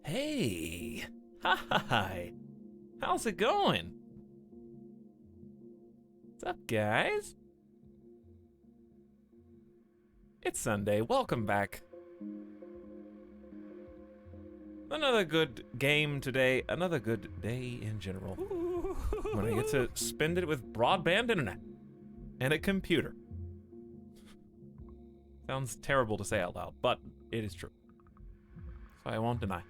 Hey! Hi! How's it going? What's up, guys? It's Sunday. Welcome back. Another good game today. Another good day in general. When I get to spend it with broadband internet and a computer. Sounds terrible to say out loud, but it is true. So I won't deny.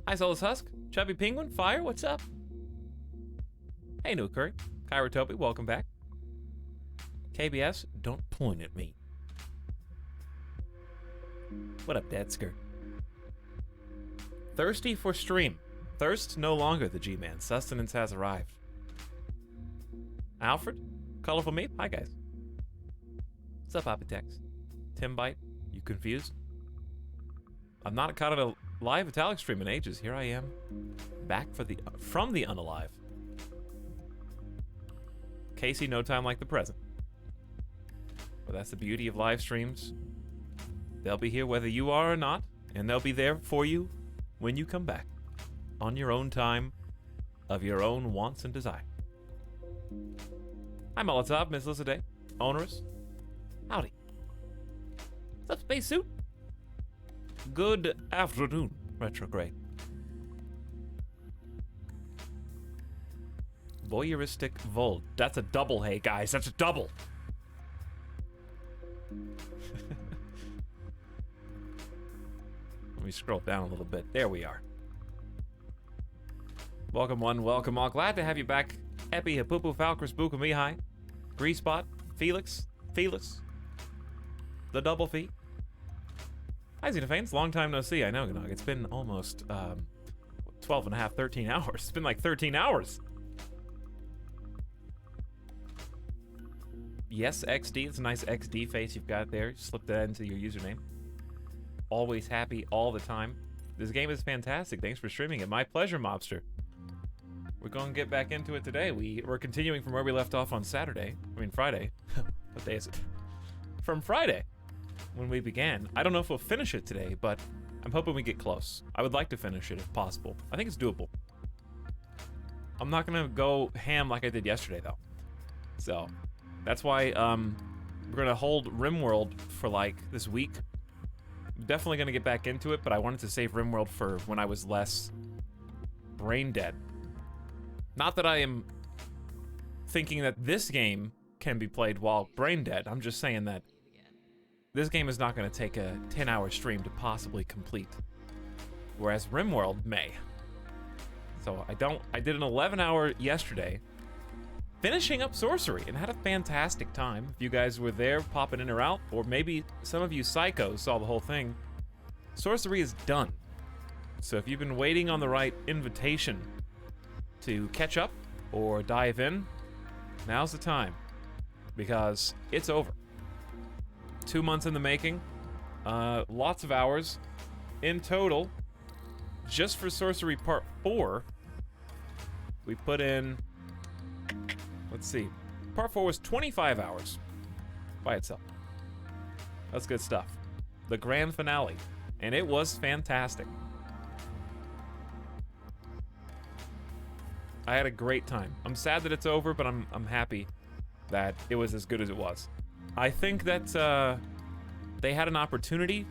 Hi, Solus Husk, Chubby Penguin, Fire, what's up? Hey, New Curry, Kyra Toby, welcome back. KBS, don't point at me. What up, Dad Skirt? Thirsty for stream. Thirst no longer, the G-Man. Sustenance has arrived. Alfred, Colorful Meep, hi guys. What's up, Apitex? Tim Bite, you confused? I've not caught a live Etalyx stream in ages. Here I am, back from the unalive. Casey, no time like the present. But that's the beauty of live streams. They'll be here whether you are or not, and they'll be there for you when you come back, on your own time, of your own wants and desire. Hi, Molotov, Miss Lissaday, Onerous. Howdy. What's up, spacesuit? Good afternoon, retrograde. Voyeuristic Vold. That's a double, hey guys, that's a double. Let me scroll down a little bit. There we are. Welcome one, welcome all. Glad to have you back. Epi, Hapupu, Falkers, Buka, Mihai, Greasebot, Felix, the double feet. Hi, Xenophanes. Long time no see. I know, Gnog. It's been almost 12 and a half, 13 hours. It's been like 13 hours. Yes, XD. It's a nice XD face you've got there. Slip that into your username. Always happy all the time. This game is fantastic. Thanks for streaming it. My pleasure, Mobster. We're going to get back into it today. We're continuing from where we left off on Saturday. I mean, Friday. What day is it? From Friday, when we began. I don't know if we'll finish it today, but I'm hoping we get close. I would like to finish it if possible. I think it's doable. I'm not going to go ham like I did yesterday, though. So, that's why we're going to hold RimWorld for, like, this week. I'm definitely going to get back into it, but I wanted to save RimWorld for when I was less brain dead. Not that I am thinking that this game can be played while brain dead. I'm just saying that this game is not going to take a 10-hour stream to possibly complete, whereas RimWorld may. So I did an 11-hour yesterday, finishing up Sorcery, and had a fantastic time. If you guys were there, popping in or out, or maybe some of you psychos saw the whole thing, Sorcery is done. So if you've been waiting on the right invitation to catch up or dive in, now's the time, because it's over. 2 months in the making, lots of hours in total. Just for Sorcery Part 4, we put in, let's see, Part 4 was 25 hours by itself. That's good stuff. The grand finale, and it was fantastic. I had a great time. I'm sad that it's over, but I'm happy that it was as good as it was. I think that they had an opportunity,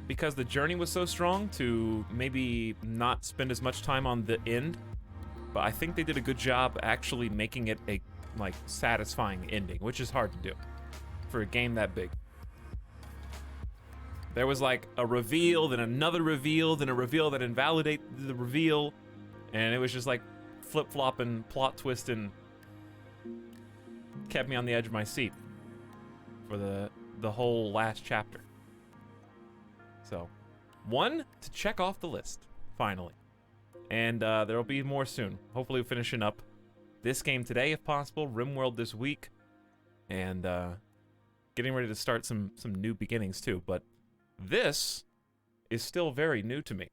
because the journey was so strong, to maybe not spend as much time on the end, but I think they did a good job actually making it a, like, satisfying ending, which is hard to do for a game that big. There was like a reveal, then another reveal, then a reveal that invalidated the reveal, and it was just like flip-flopping, plot twisting, kept me on the edge of my seat for the whole last chapter. So, one to check off the list, finally. And there'll be more soon. Hopefully we're finishing up this game today, if possible, RimWorld this week, and getting ready to start some new beginnings too. But this is still very new to me.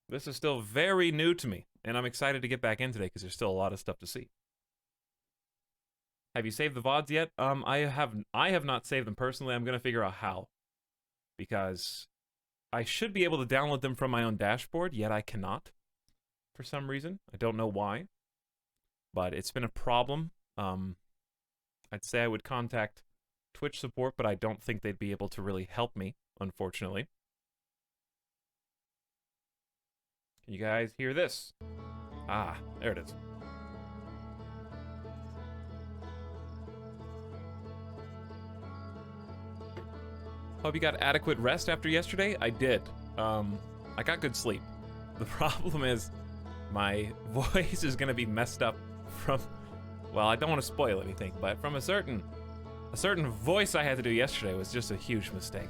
This is still very new to me, and I'm excited to get back in today because there's still a lot of stuff to see. Have you saved the VODs yet? I have not saved them personally. I'm going to figure out how, because I should be able to download them from my own dashboard, yet I cannot for some reason. I don't know why, but it's been a problem. I'd say I would contact Twitch support, but I don't think they'd be able to really help me, unfortunately. Can you guys hear this? Ah, there it is. Hope you got adequate rest after yesterday. I did. I got good sleep. The problem is my voice is gonna be messed up from, well, I don't want to spoil anything, but from a certain voice I had to do yesterday was just a huge mistake.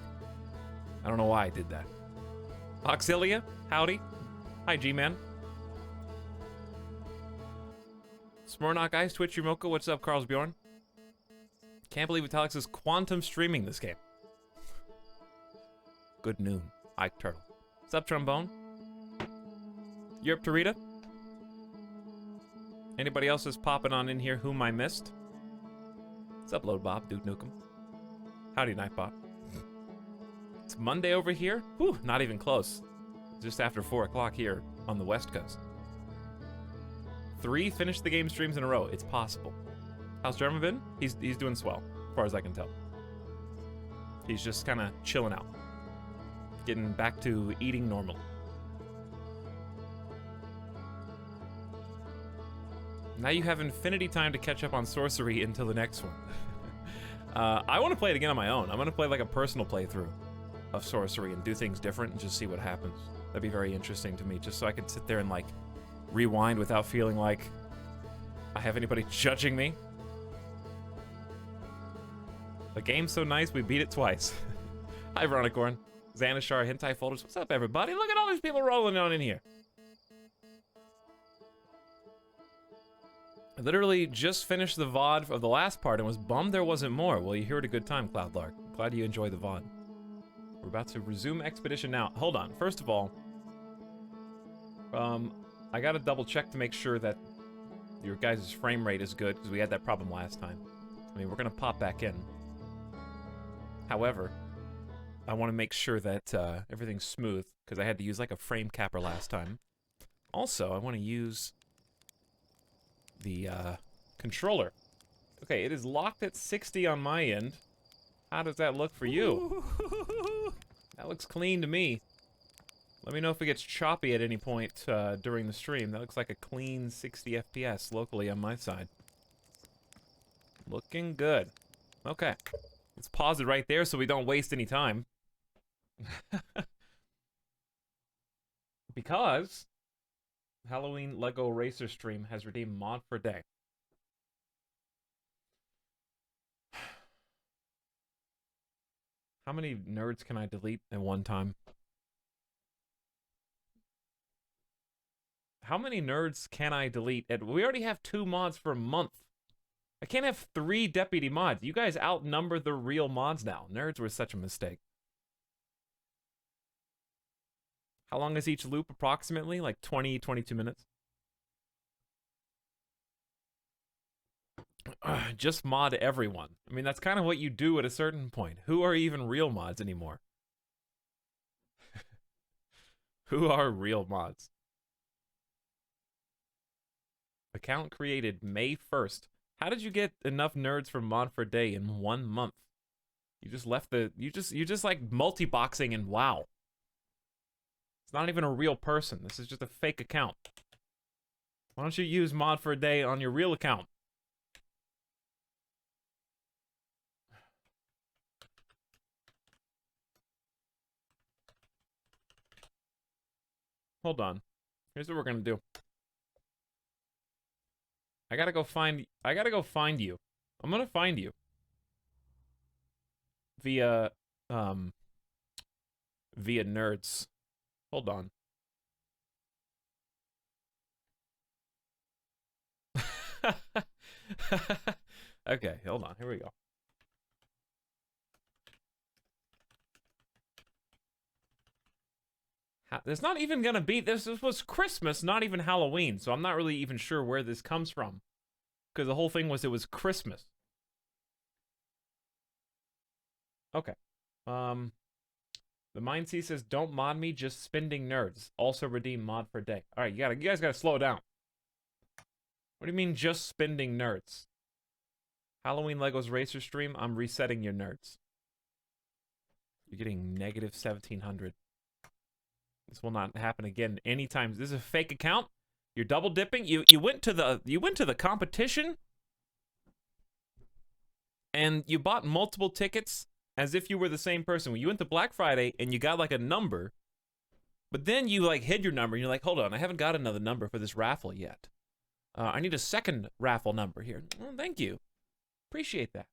I don't know why I did that. Auxilia, howdy. Hi, G-Man. Smornock Ice, Twitch Yumoko, what's up, Carl's Bjorn? Can't believe Etalyx is quantum streaming this game. Good noon, Ike Turtle. What's up, Trombone? Europe Tarita? Anybody else is popping on in here whom I missed? What's up, Load Bob, Duke Nukem? Howdy, Nightbot. It's Monday over here. Whew, not even close. Just after 4 o'clock here on the West Coast. 3 finished the game streams in a row. It's possible. How's Jeremy been? He's doing swell, as far as I can tell. He's just kind of chilling out. Getting back to eating normal. Now you have infinity time to catch up on sorcery until the next one. I want to play it again on my own. I'm going to play like a personal playthrough of sorcery and do things different and just see what happens. That'd be very interesting to me, just so I could sit there and like rewind without feeling like I have anybody judging me. The game's so nice, we beat it twice. Hi, Veronicorn. Xanashar, Hentai Folders. What's up, everybody? Look at all these people rolling on in here. I literally just finished the VOD of the last part and was bummed there wasn't more. Well, you heard a good time, Cloudlark. Glad you enjoyed the VOD. We're about to resume expedition now. Hold on. First of all, I gotta double check to make sure that your guys' frame rate is good, because we had that problem last time. I mean, we're gonna pop back in. However, I want to make sure that everything's smooth, because I had to use like a frame capper last time. Also, I want to use the controller. Okay, it is locked at 60 on my end. How does that look for you? That looks clean to me. Let me know if it gets choppy at any point during the stream. That looks like a clean 60 FPS locally on my side. Looking good. Okay. Let's pause it right there so we don't waste any time. Because Halloween Lego Racer stream has redeemed mod for day. How many nerds can I delete at one time? How many nerds can I delete? We already have 2 mods for a month. I can't have 3 deputy mods. You guys outnumber the real mods now. Nerds were such a mistake. How long is each loop approximately? Like 20, 22 minutes? Just mod everyone. I mean, that's kind of what you do at a certain point. Who are even real mods anymore? Who are real mods? Account created May 1st. How did you get enough nerds for mod for day in 1 month? You just left the... You just like multi-boxing and wow. It's not even a real person. This is just a fake account. Why don't you use mod for a day on your real account? Hold on. Here's what we're gonna do. I gotta go find you. I'm gonna find you. Via nerds. Hold on. Okay, hold on. Here we go. There's not even gonna be... This was Christmas, not even Halloween, so I'm not really even sure where this comes from. Because the whole thing was it was Christmas. Okay. The Mind C says, don't mod me, just spending nerds. Also redeem mod for day. Alright, you guys gotta slow down. What do you mean just spending nerds? Halloween Legos Racer stream, I'm resetting your nerds. You're getting negative 1700. This will not happen again anytime. This is a fake account. You're double dipping. You went to the competition and you bought multiple tickets as if you were the same person. When you went to Black Friday and you got like a number, but then you like hid your number and you're like, hold on, I haven't got another number for this raffle yet. I need a second raffle number here. Oh, thank you. Appreciate that.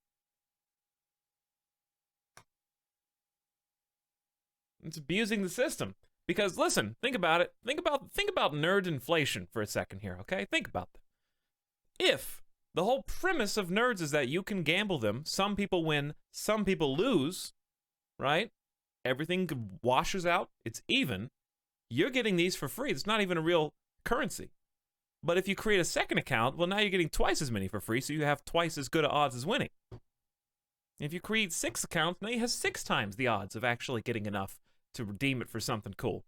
It's abusing the system. Because listen, think about it. Think about nerd inflation for a second here, okay? Think about that. If the whole premise of nerds is that you can gamble them, some people win, some people lose, right? Everything washes out, it's even. You're getting these for free. It's not even a real currency. But if you create a second account, well, now you're getting twice as many for free, so you have twice as good odds as winning. If you create 6 accounts, now you have 6 times the odds of actually getting enough to redeem it for something cool.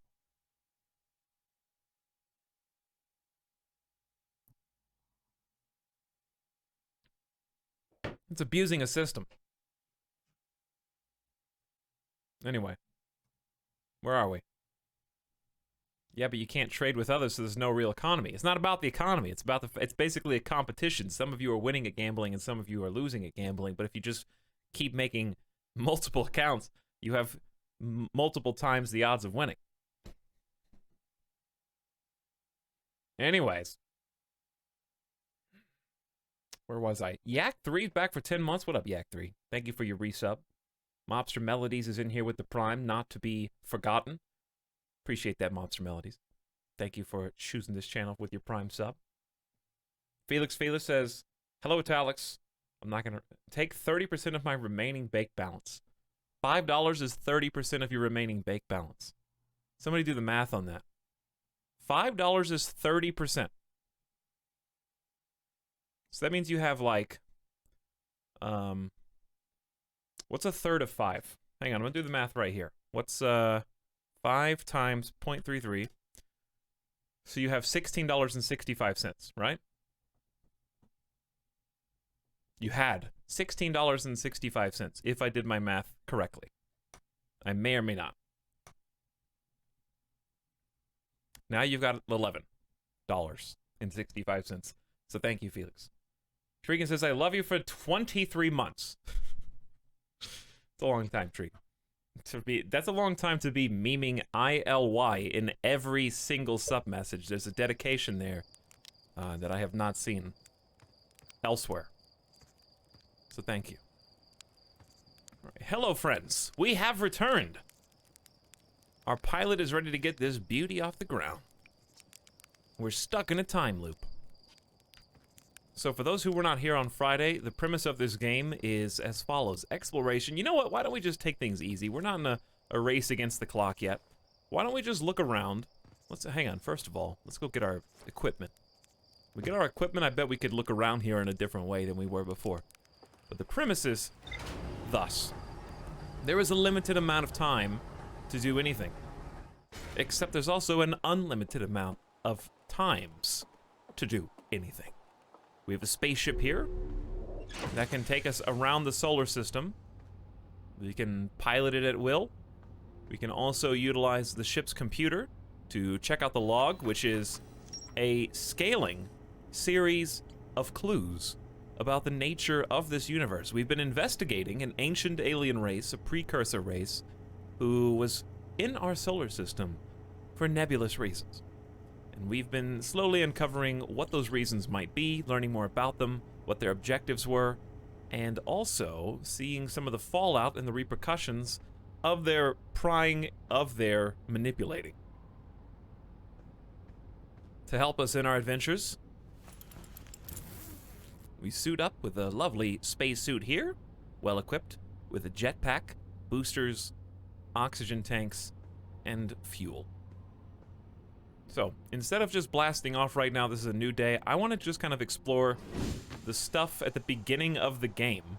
It's abusing a system. Anyway, where are we? Yeah, but you can't trade with others, so there's no real economy. It's not about the economy. It's about it's basically a competition. Some of you are winning at gambling, and some of you are losing at gambling. But if you just keep making multiple accounts, you have multiple times the odds of winning. Anyways, where was I? Yak3 back for 10 months. What up, Yak3? Thank you for your resub. Mobster Melodies is in here with the Prime, not to be forgotten. Appreciate that, Mobster Melodies. Thank you for choosing this channel with your Prime sub. Felix says, hello, Etalyx. I'm not going to take 30% of my remaining bake balance. $5 is 30% of your remaining bake balance. Somebody do the math on that. $5 is 30%. So that means you have like, what's a third of 5? Hang on, I'm going to do the math right here. What's 5 times 0.33? So you have $16.65, right? You had $16.65, if I did my math correctly. I may or may not. Now you've got $11.65. So thank you, Felix. Tregan says, I love you for 23 months. It's a long time, Tregan. That's a long time to be memeing ILY in every single sub message. There's a dedication there that I have not seen elsewhere. So thank you. All right. Hello, friends. We have returned. Our pilot is ready to get this beauty off the ground. We're stuck in a time loop. So for those who were not here on Friday, the premise of this game is as follows. Exploration. You know what? Why don't we just take things easy? We're not in a race against the clock yet. Why don't we just look around? Hang on. First of all, let's go get our equipment. We get our equipment, I bet we could look around here in a different way than we were before. But the premise is thus. There is a limited amount of time to do anything. Except there's also an unlimited amount of times to do anything. We have a spaceship here that can take us around the solar system. We can pilot it at will. We can also utilize the ship's computer to check out the log, which is a scaling series of clues about the nature of this universe. We've been investigating an ancient alien race, a precursor race, who was in our solar system for nebulous reasons. And we've been slowly uncovering what those reasons might be, learning more about them, what their objectives were, and also seeing some of the fallout and the repercussions of their prying, of their manipulating. To help us in our adventures, we suit up with a lovely spacesuit here, well equipped with a jetpack, boosters, oxygen tanks, and fuel. So, instead of just blasting off right now, this is a new day, I want to just kind of explore the stuff at the beginning of the game,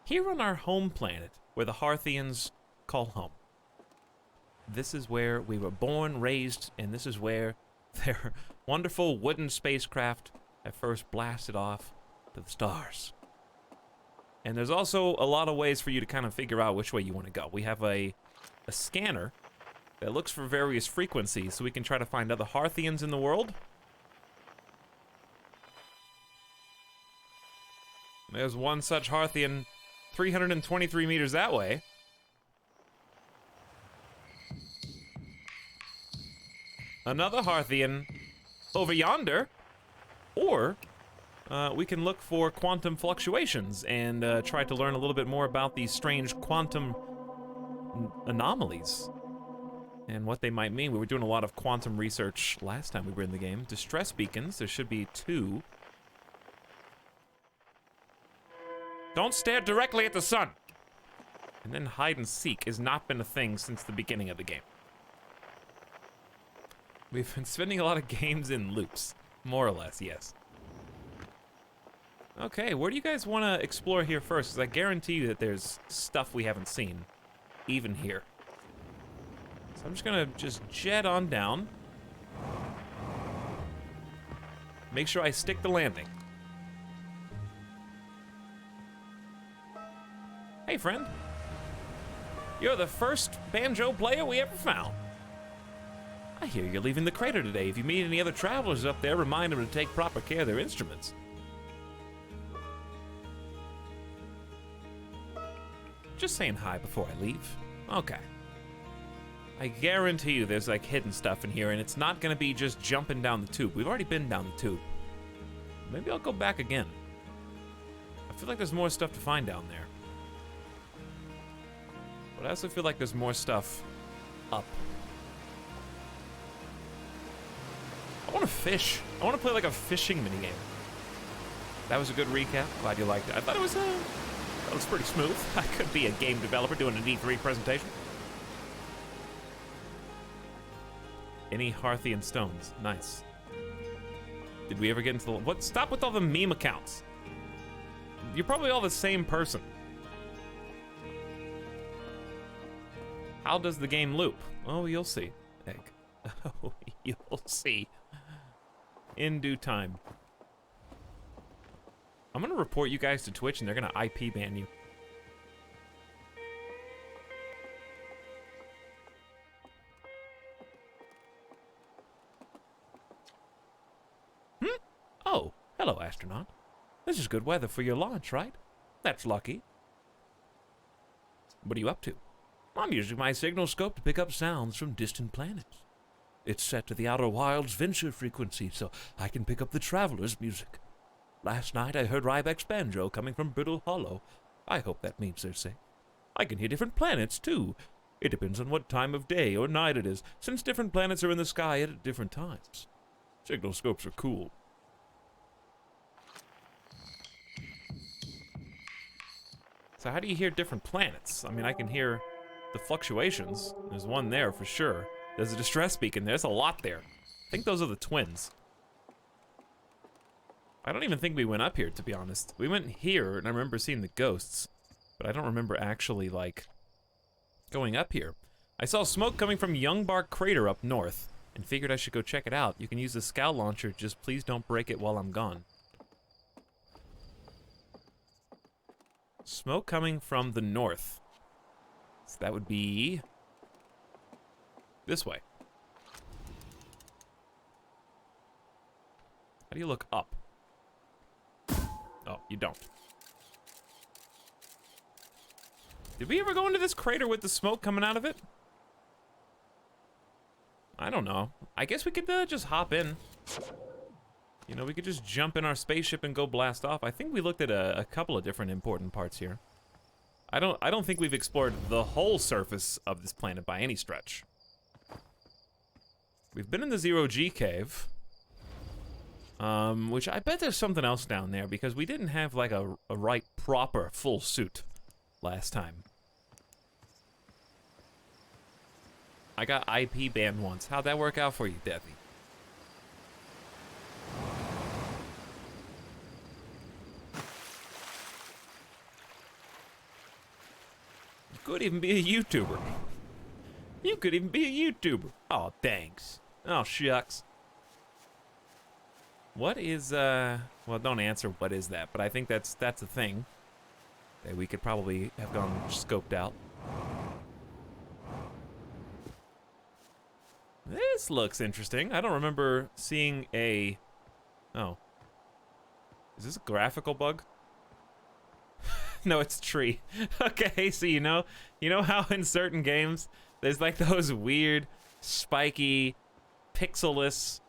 here on our home planet, where the Harthians call home. This is where we were born, raised, and this is where their wonderful wooden spacecraft at first blasted off to the stars. And there's also a lot of ways for you to kind of figure out which way you want to go. We have a scanner that looks for various frequencies, so we can try to find other Harthians in the world. There's one such Harthian 323 meters that way. Another Harthian over yonder. Or we can look for quantum fluctuations and try to learn a little bit more about these strange quantum anomalies and what they might mean. We were doing a lot of quantum research last time we were in the game. Distress beacons, there should be 2. Don't stare directly at the sun! And then hide and seek has not been a thing since the beginning of the game. We've been spending a lot of games in loops. More or less, yes. Okay, where do you guys want to explore here first? Because I guarantee you that there's stuff we haven't seen, even here. So I'm just gonna jet on down. Make sure I stick the landing. Hey, friend. You're the first banjo player we ever found. I hear you're leaving the crater today. If you meet any other travelers up there, remind them to take proper care of their instruments. Just saying hi before I leave. Okay. I guarantee you there's like hidden stuff in here, and it's not gonna be just jumping down the tube. We've already been down the tube. Maybe I'll go back again. I feel like there's more stuff to find down there. But I also feel like there's more stuff up. I want to fish. I want to play like a fishing minigame. That was a good recap. Glad you liked it. I thought it was pretty smooth. I could be a game developer doing an E3 presentation. Any Hearthian stones. Nice. Did we ever get into the... What? Stop with all the meme accounts. You're probably all the same person. How does the game loop? Oh, you'll see. Egg. Oh, you'll see. In due time. I'm gonna report you guys to Twitch and they're gonna IP ban you. Oh, hello, astronaut. This is good weather for your launch, right? That's lucky. What are you up to? I'm using my signal scope to pick up sounds from distant planets. It's set to the Outer Wilds Venture frequency, so I can pick up the traveler's music. Last night I heard Rybek's banjo coming from Brittle Hollow. I hope that means they're safe. I can hear different planets, too. It depends on what time of day or night it is, since different planets are in the sky at different times. Signal scopes are cool. So how do you hear different planets? I mean, I can hear the fluctuations. There's one there for sure. There's a distress beacon there. There's a lot there. I think those are the twins. I don't even think we went up here, to be honest. We went here, and I remember seeing the ghosts. But I don't remember actually, like, going up here. I saw smoke coming from Youngbark Crater up north, and figured I should go check it out. You can use the scout launcher, just please don't break it while I'm gone. Smoke coming from the north. So that would be this way. How do you look up? Oh, you don't. Did we ever go into this crater with the smoke coming out of it? I don't know. I guess we could just hop in. You know, we could just jump in our spaceship and go blast off. I think we looked at a couple of different important parts here. I don't think we've explored the whole surface of this planet by any stretch. We've been in the Zero-G cave. Which I bet there's something else down there because we didn't have like a right proper full suit last time. I got IP banned once. How'd that work out for you, Debbie? You could even be a YouTuber. You could even be a YouTuber. Oh, thanks. Oh, shucks. What is, well, don't answer what is that, but I think that's a thing that we could probably have gone scoped out. This looks interesting. I don't remember seeing a... Oh. Is this a graphical bug? No, it's a tree. Okay, so you know how in certain games there's like those weird, spiky, pixelless,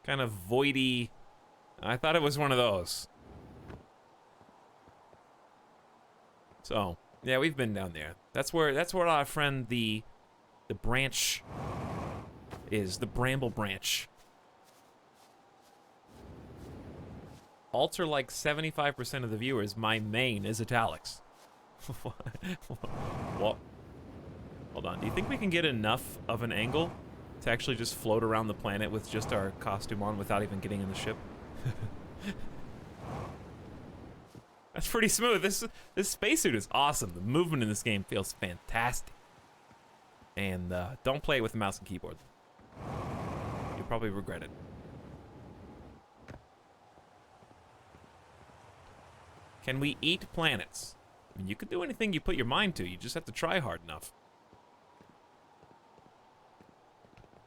kind of voidy... I thought it was one of those. So, yeah, we've been down there. That's where our friend the branch is, the bramble branch. Alter like 75% of the viewers, my main is Etalyx. What? Hold on, do you think we can get enough of an angle to actually just float around the planet with just our costume on without even getting in the ship? That's pretty smooth. This spacesuit is awesome. The movement in this game feels fantastic. And don't play it with the mouse and keyboard. You'll probably regret it. Can we eat planets? I mean, you can do anything you put your mind to. You just have to try hard enough.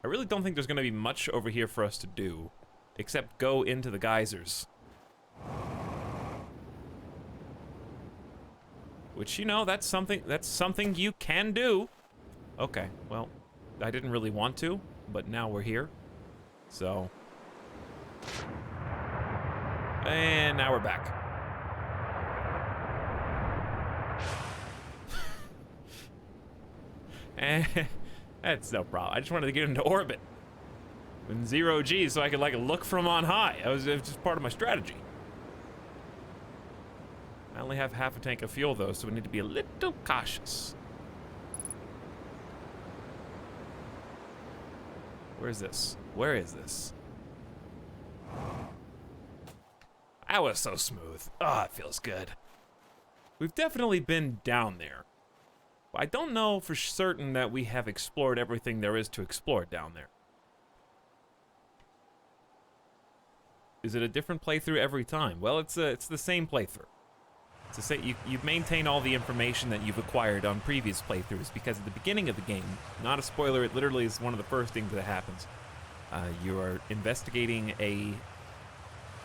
I really don't think there's going to be much over here for us to do, except go into the geysers. Which, you know, that's something you can do. Okay, well, I didn't really want to, but now we're here. So. And now we're back. That's no problem. I just wanted to get into orbit in 0 G so I could, like, look from on high. It was just part of my strategy. I only have half a tank of fuel, though, so we need to be a little cautious. Where is this? Where is this? That was so smooth. Oh, it feels good. We've definitely been down there. I don't know for certain that we have explored everything there is to explore down there. Is it a different playthrough every time? Well, it's the same playthrough. It's the same, you maintain all the information that you've acquired on previous playthroughs, because at the beginning of the game, not a spoiler, it literally is one of the first things that happens. You are investigating a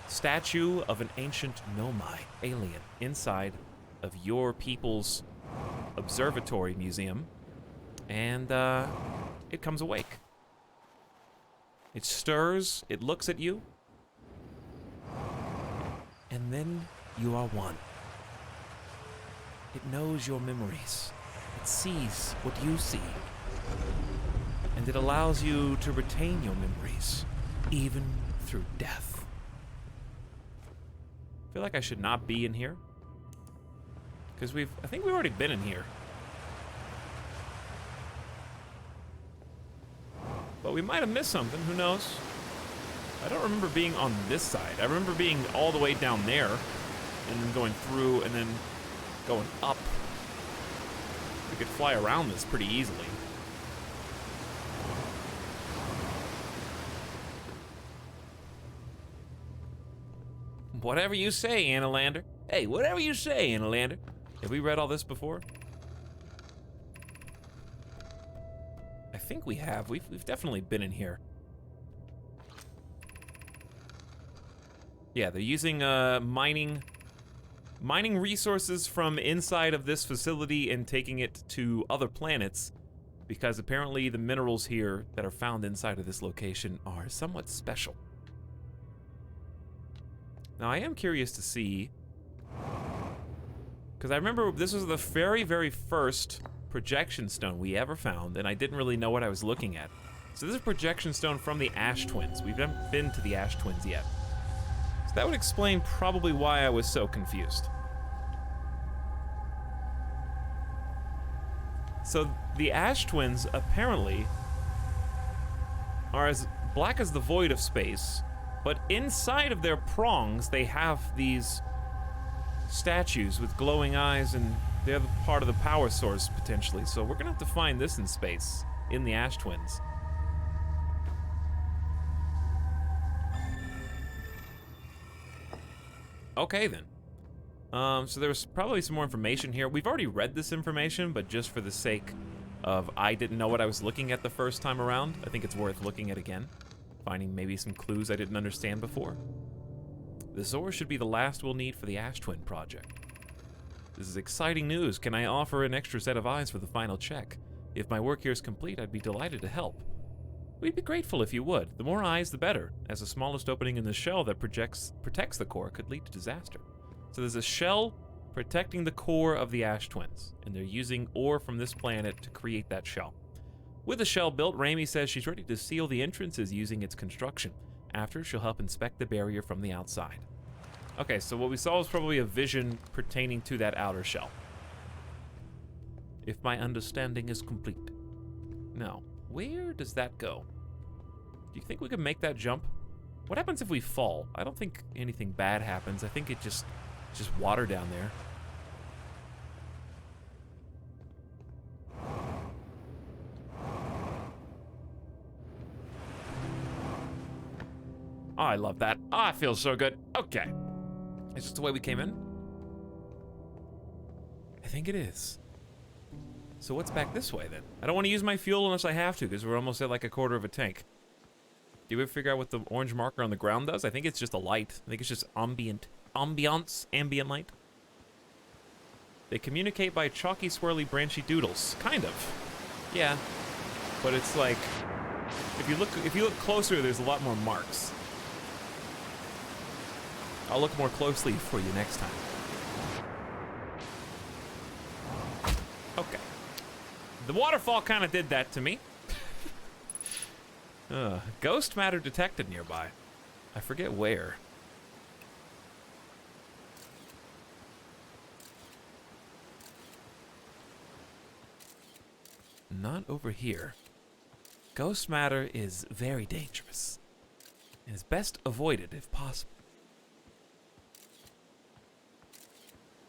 statue of an ancient Nomai alien inside of your people's observatory museum, and it comes awake. It stirs, it looks at you, and then you are one. It knows your memories. It sees what you see. And it allows you to retain your memories, even through death. I feel like I should not be in here. Because I think we've already been in here. But we might have missed something, who knows? I don't remember being on this side. I remember being all the way down there, and then going through, and then going up. We could fly around this pretty easily. Whatever you say, Analander. Hey, whatever you say, Analander. Have we read all this before? I think we have. We've definitely been in here. Yeah, they're using mining resources from inside of this facility and taking it to other planets, because apparently the minerals here that are found inside of this location are somewhat special. Now, I am curious to see, because I remember this was the very, very first projection stone we ever found, and I didn't really know what I was looking at. So this is a projection stone from the Ash Twins. We've never been to the Ash Twins yet. So that would explain probably why I was so confused. So the Ash Twins apparently are as black as the void of space, but inside of their prongs they have these statues with glowing eyes, and they're part of the power source potentially. So we're gonna have to find this in space, in the Ash Twins. Okay then. So there's probably some more information here. We've already read this information, but just for the sake of I didn't know what I was looking at the first time around, I think it's worth looking at again. Finding maybe some clues I didn't understand before. The Zor should be the last we'll need for the Ash Twin project. This is exciting news. Can I offer an extra set of eyes for the final check? If my work here is complete, I'd be delighted to help. We'd be grateful if you would. The more eyes, the better, as the smallest opening in the shell that protects the core could lead to disaster. So there's a shell protecting the core of the Ash Twins, and they're using ore from this planet to create that shell. With the shell built, Raimi says she's ready to seal the entrances using its construction. After, she'll help inspect the barrier from the outside. Okay, so what we saw was probably a vision pertaining to that outer shell. If my understanding is complete. Now, where does that go? Do you think we can make that jump? What happens if we fall? I don't think anything bad happens. I think it just Just water down there. Oh, I love that. Oh, it feels so good. Okay. Is this the way we came in? I think it is. So what's back this way, then? I don't want to use my fuel unless I have to, because we're almost at like a quarter of a tank. Do we figure out what the orange marker on the ground does? I think it's just a light. I think it's just ambient light. They communicate by chalky, swirly, branchy doodles. Kind of. Yeah. But it's like, if you look closer, there's a lot more marks. I'll look more closely for you next time. Okay. The waterfall kind of did that to me. Ghost matter detected nearby. I forget where. Not over here. Ghost matter is very dangerous. And is best avoided if possible.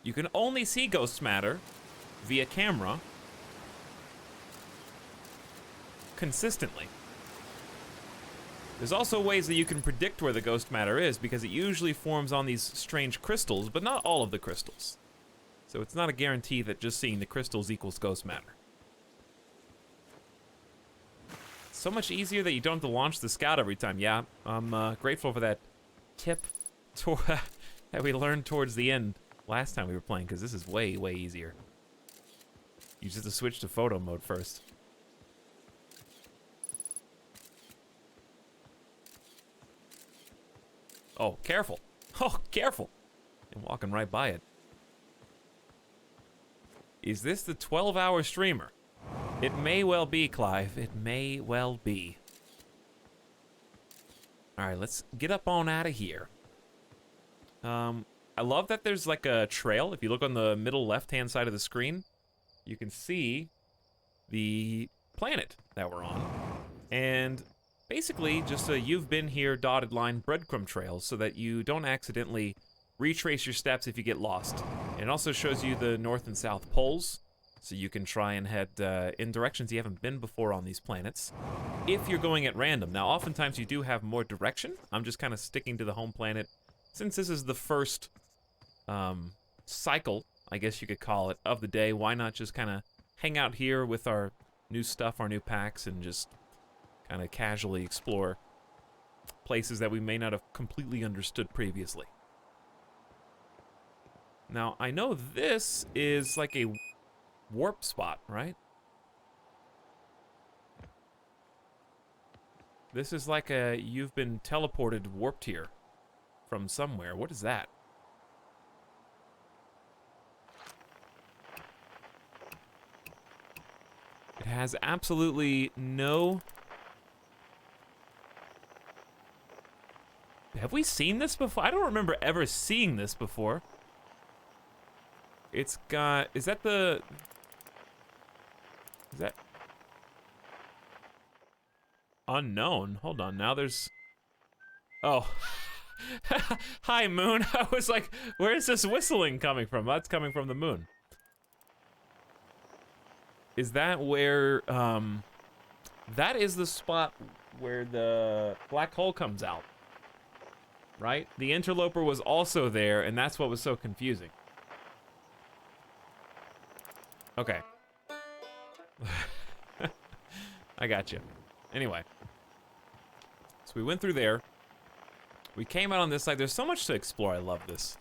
You can only see ghost matter via camera consistently. There's also ways that you can predict where the ghost matter is, because it usually forms on these strange crystals, but not all of the crystals. So it's not a guarantee that just seeing the crystals equals ghost matter. It's so much easier that you don't have to launch the scout every time. Yeah, I'm grateful for that tip that we learned towards the end last time we were playing, because this is way, way easier. You just have to switch to photo mode first. Oh, careful. Oh, careful. I'm walking right by it. Is this the 12-hour streamer? It may well be, Clive. It may well be. Alright, let's get up on out of here. I love that there's like a trail. If you look on the middle left-hand side of the screen, you can see the planet that we're on. And basically just a you've been here dotted line breadcrumb trail so that you don't accidentally retrace your steps if you get lost. And it also shows you the north and south poles, so you can try and head in directions you haven't been before on these planets if you're going at random. Now, oftentimes you do have more direction. I'm just kind of sticking to the home planet. Since this is the first cycle, I guess you could call it, of the day, why not just kind of hang out here with our new stuff, our new packs, and just kind of casually explore places that we may not have completely understood previously. Now, I know this is like a warp spot, right? This is like a you've been teleported, warped here from somewhere. What is that? It has absolutely no... Have we seen this before? I don't remember ever seeing this before. It's got... Is that the... Is that... Unknown? Hold on, now there's... Oh. Hi, moon. I was like, where's this whistling coming from? That's coming from the moon. Is that where... That is the spot where the black hole comes out. Right? The interloper was also there, and that's what was so confusing. Okay. I got you. Anyway. So we went through there. We came out on this side. There's so much to explore. I love this.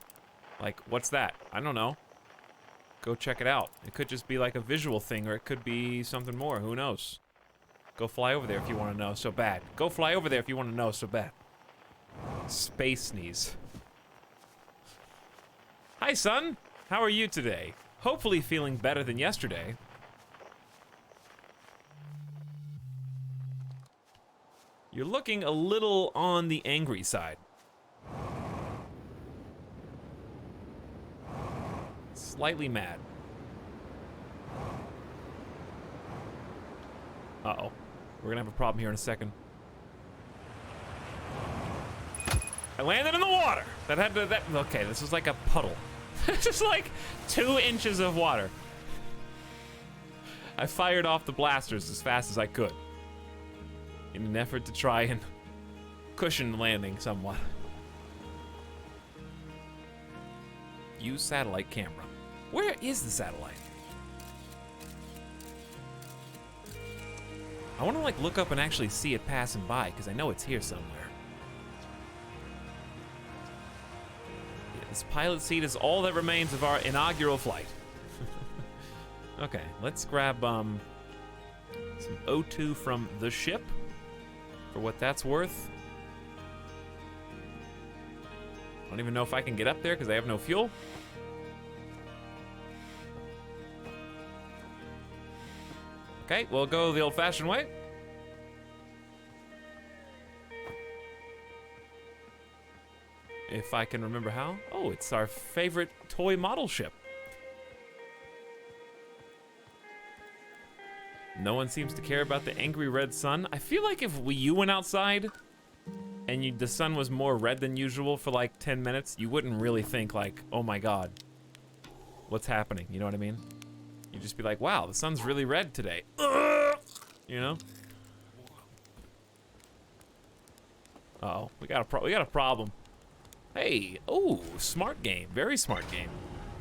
Like, what's that? I don't know. Go check it out. It could just be like a visual thing, or it could be something more. Who knows? Go fly over there if you want to know so bad. Go fly over there if you want to know so bad. Space sneeze. Hi, son. How are you today? Hopefully feeling better than yesterday. You're looking a little on the angry side. Slightly mad. Uh-oh. We're gonna have a problem here in a second. I landed in the water. Okay, this was like a puddle. Just like 2 inches of water. I fired off the blasters as fast as I could in an effort to try and cushion landing somewhat. Use satellite camera. Where is the satellite? I want to like look up and actually see it passing by because I know it's here somewhere. Yeah, this pilot seat is all that remains of our inaugural flight. Okay, let's grab some O2 from the ship for what that's worth. I don't even know if I can get up there because I have no fuel. Okay, we'll go the old-fashioned way. If I can remember how. Oh, it's our favorite toy model ship. No one seems to care about the angry red sun. I feel like if you went outside and the sun was more red than usual for like 10 minutes, you wouldn't really think like, oh my God, what's happening? You know what I mean? You'd just be like, wow, the sun's really red today. You know? Uh-oh, we got a problem. Hey, oh, smart game, very smart game.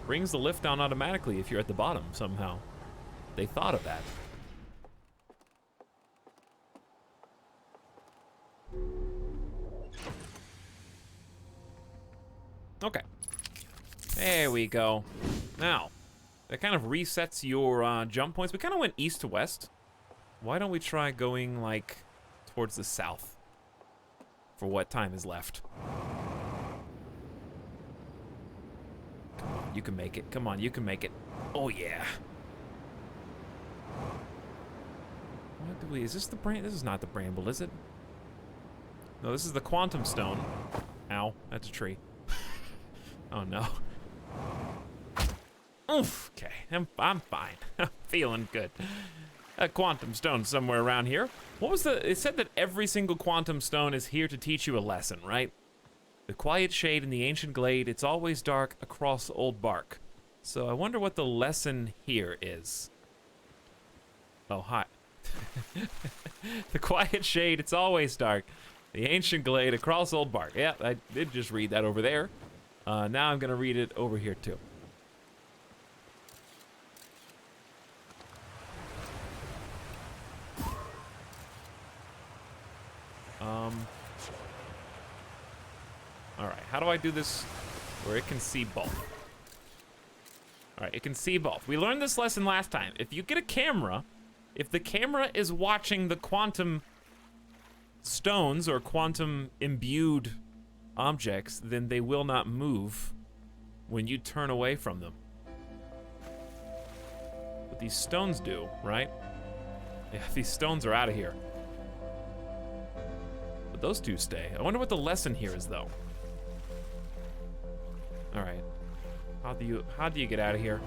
Brings the lift down automatically if you're at the bottom somehow. They thought of that. Okay, there we go. Now, that kind of resets your jump points. We kind of went east to west. Why don't we try going like towards the south for what time is left? Come on, you can make it. Come on, you can make it. Oh yeah. What do we, is this the this is not the bramble, is it? No, this is the quantum stone. Ow, that's a tree. Oh no. Oof, okay, I'm fine. I'm feeling good. A quantum stone somewhere around here. What was it said that every single quantum stone is here to teach you a lesson, right? The quiet shade in the ancient glade, it's always dark across old bark. So I wonder what the lesson here is. Oh, hi. The quiet shade, it's always dark. The ancient glade across old bark. Yeah, I did just read that over there. Now I'm gonna read it over here too. All right, how do I do this where it can see both? All right, it can see both. We learned this lesson last time. If you get a camera, if the camera is watching the quantum stones or quantum imbued objects, then they will not move when you turn away from them. But these stones do, right? Yeah, these stones are out of here. But those two stay. I wonder what the lesson here is, though. All right. How do you get out of here?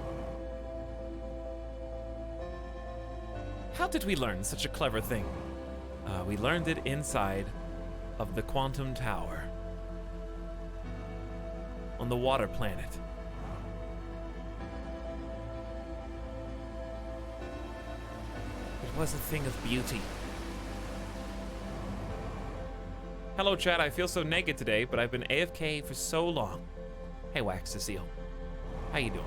How did we learn such a clever thing? We learned it inside of the quantum tower on the water planet. It was a thing of beauty. Hello, chat. I feel so naked today, but I've been AFK for so long. Hey, Wax Cecile. How you doing?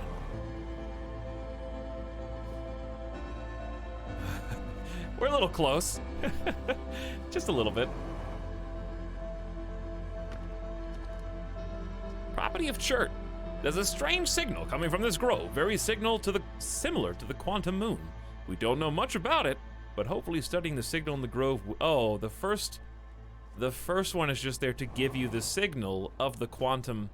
We're a little close. Just a little bit. Property of Chert. There's a strange signal coming from this grove, similar to the quantum moon. We don't know much about it, but hopefully studying the signal in the grove. Oh, the first one is just there to give you the signal of the quantum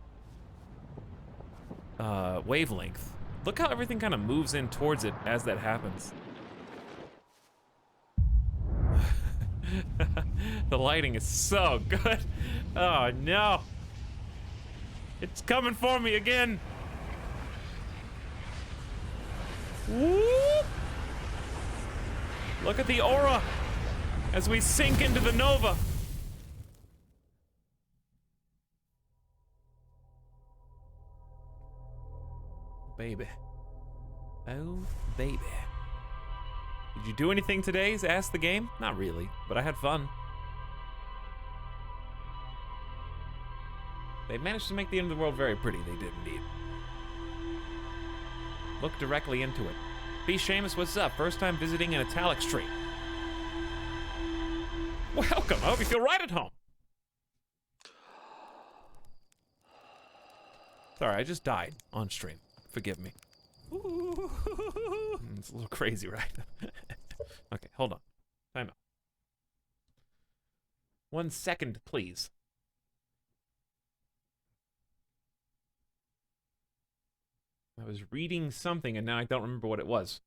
wavelength. Look how everything kind of moves in towards it as that happens. The lighting is so good. Oh no. It's coming for me again. Whoop. Look at the aura as we sink into the nova. baby. Oh, baby. Did you do anything today? Asked the game. Not really, but I had fun. They managed to make the end of the world very pretty. They did indeed. Look directly into it. B. Seamus, what's up? First time visiting an Etalyx stream. Welcome. I hope you feel right at home. Sorry, I just died on stream. Forgive me. It's a little crazy, right? Okay, hold on. Time out. 1 second, please. I was reading something and now I don't remember what it was.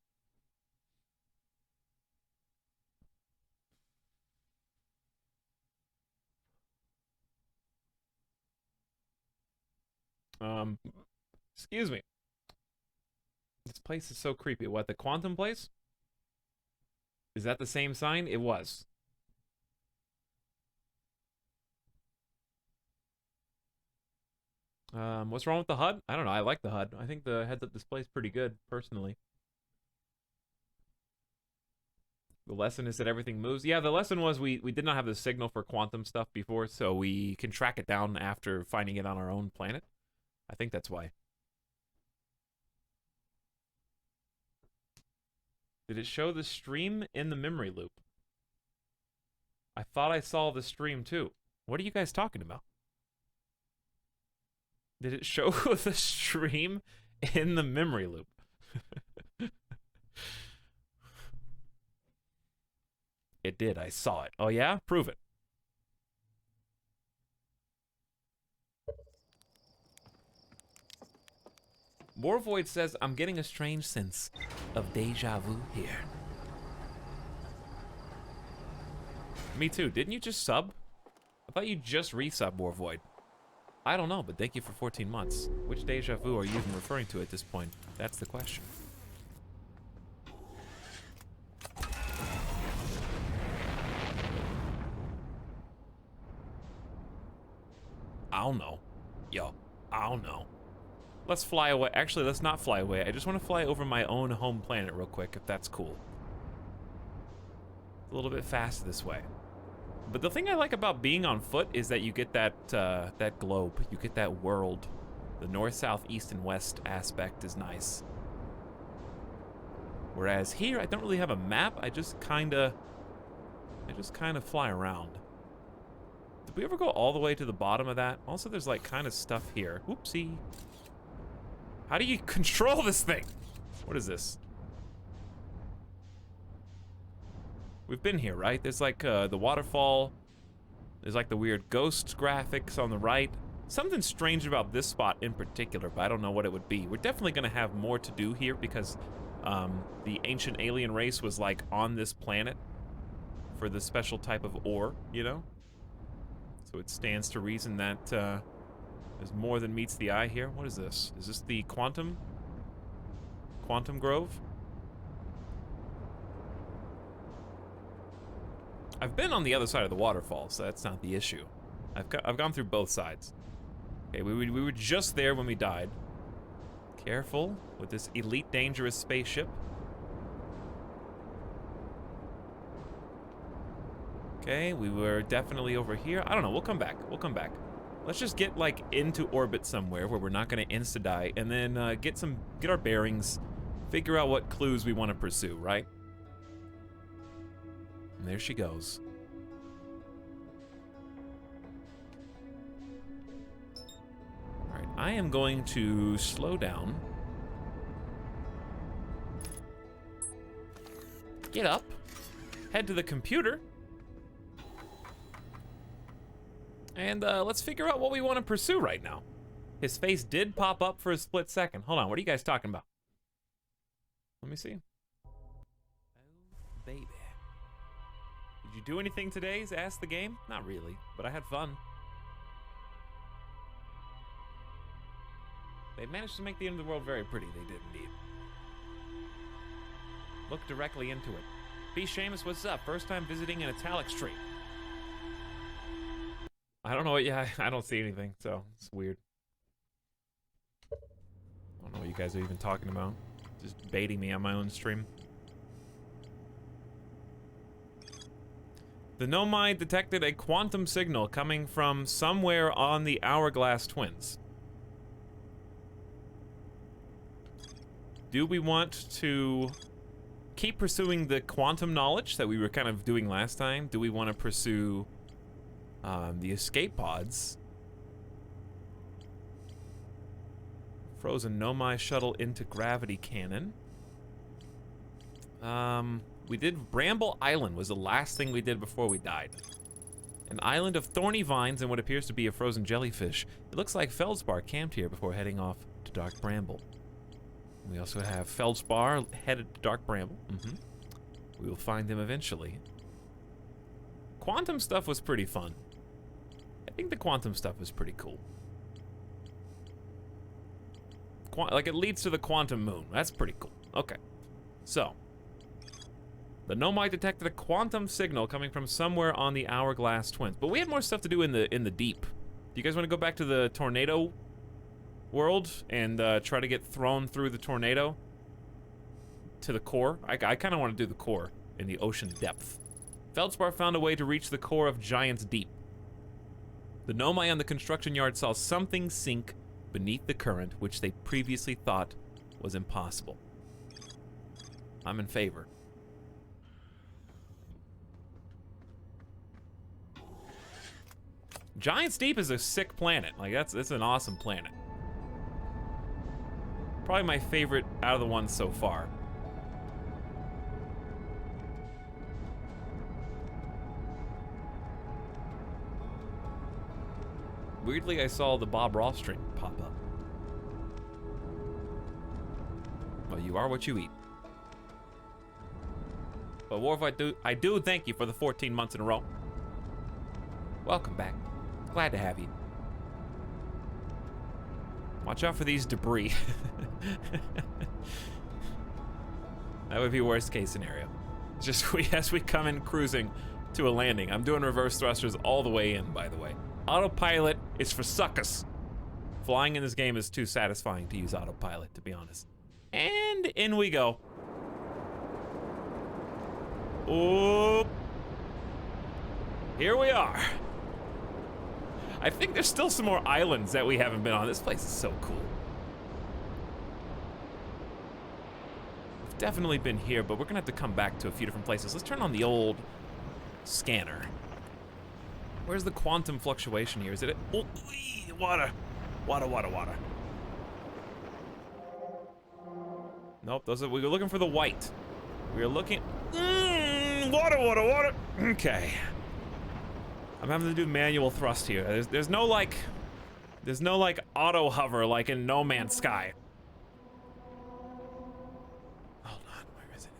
Excuse me. This place is so creepy. What, the Quantum place? Is that the same sign? It was. What's wrong with the HUD? I don't know. I like the HUD. I think the heads-up display is pretty good, personally. The lesson is that everything moves. Yeah, the lesson was we did not have the signal for quantum stuff before, so we can track it down after finding it on our own planet. I think that's why. Did it show the stream in the memory loop? I thought I saw the stream too. What are you guys talking about? Did it show the stream in the memory loop? It did. I saw it. Oh yeah? Prove it. Warvoid says, I'm getting a strange sense of deja vu here. Me too. Didn't you just sub? I thought you just resub, Warvoid. I don't know, but thank you for 14 months. Which deja vu are you even referring to at this point? That's the question. I don't know. Yo, I don't know. Let's fly away. Actually, let's not fly away. I just want to fly over my own home planet real quick, if that's cool. It's a little bit fast this way. But the thing I like about being on foot is that you get that that globe. You get that world. The north, south, east, and west aspect is nice. Whereas here, I don't really have a map. I just kind of fly around. Did we ever go all the way to the bottom of that? Also, there's like kind of stuff here. Oopsie. How do you control this thing? What is this? We've been here, right? There's like the waterfall. There's like the weird ghost graphics on the right. Something strange about this spot in particular, but I don't know what it would be. We're definitely gonna have more to do here because the ancient alien race was like on this planet for this special type of ore, you know? So it stands to reason that there's more than meets the eye here. What is this? Is this the Quantum Grove? I've been on the other side of the waterfall, so that's not the issue. I've gone through both sides. Okay, we were just there when we died. Careful with this elite dangerous spaceship. Okay, we were definitely over here. I don't know, we'll come back. We'll come back. Let's just get like into orbit somewhere where we're not gonna insta-die, and then get our bearings, figure out what clues we want to pursue, right? And there she goes. All right, I am going to slow down. Get up, head to the computer, and let's figure out what we want to pursue right now. His face did pop up for a split second. Hold on, what are you guys talking about? Let me see. Oh, baby. Did you do anything today? Asked the game. Not really, but I had fun. They managed to make the end of the world very pretty. They did indeed. Look directly into it. B. Seamus, what's up? First time visiting an Etalyx stream. I don't know. Yeah, I don't see anything, so it's weird. don't know what you guys are even talking about. Just baiting me on my own stream. The Nomai detected a quantum signal coming from somewhere on the Hourglass Twins. Do we want to keep pursuing the quantum knowledge that we were kind of doing last time? Do we want to pursue the escape pods? Frozen Nomai shuttle into gravity cannon. We did Bramble Island was the last thing we did before we died. An island of thorny vines and what appears to be a frozen jellyfish. It looks like Feldspar camped here before heading off to Dark Bramble. We also have Feldspar headed to Dark Bramble. We will find him eventually. Quantum stuff was pretty fun. I think the quantum stuff was pretty cool. Like, it leads to the quantum moon. That's pretty cool. Okay. So, the Nomai detected a quantum signal coming from somewhere on the Hourglass Twins. But we have more stuff to do in the deep. Do you guys want to go back to the tornado world and try to get thrown through the tornado to the core? I kind of want to do the core in the ocean depth. Feldspar found a way to reach the core of Giant's Deep. The Nomai on the construction yard saw something sink beneath the current, which they previously thought was impossible. I'm in favor. Giant's Deep is a sick planet. Like, that's an awesome planet. Probably my favorite out of the ones so far. Weirdly, I saw the Bob Ross stream pop up. Well, you are what you eat. But Worf, I do thank you for the 14 months in a row. Welcome back. Glad to have you. Watch out for these debris. That would be worst case scenario. Just as we come in cruising to a landing. I'm doing reverse thrusters all the way in, by the way. Autopilot is for suckers. Flying in this game is too satisfying to use autopilot, to be honest. And in we go. Oh, here we are. I think there's still some more islands that we haven't been on. This place is so cool. We've definitely been here, but we're gonna have to come back to a few different places. Let's turn on the old scanner. Where's the quantum fluctuation here? Is it? Oh, water. Water. Nope, we were looking for the white. We were looking. Water. Okay. I'm having to do manual thrust here. There's no like auto hover like in No Man's Sky. Hold on, where is it?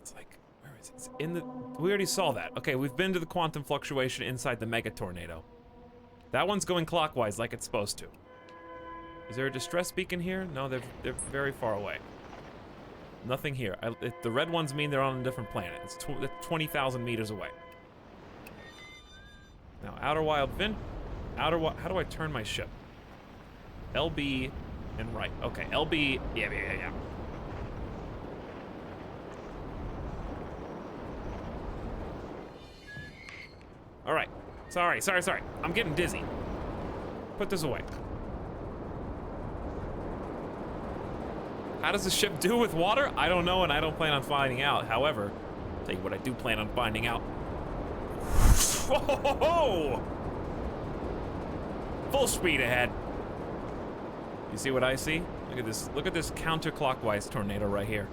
Where is it? It's in the. We already saw that. Okay, we've been to the quantum fluctuation inside the mega tornado. That one's going clockwise like it's supposed to. Is there a distress beacon here? No, they're very far away. Nothing here. The red ones mean they're on a different planet. It's 20,000 meters away. Now, How do I turn my ship? LB and right. Okay, LB. Yeah. All right. Sorry. I'm getting dizzy. Put this away. How does the ship do with water? I don't know, and I don't plan on finding out. However, I'll tell you what I do plan on finding out. Whoa! Full speed ahead. You see what I see? Look at this. Look at this counterclockwise tornado right here.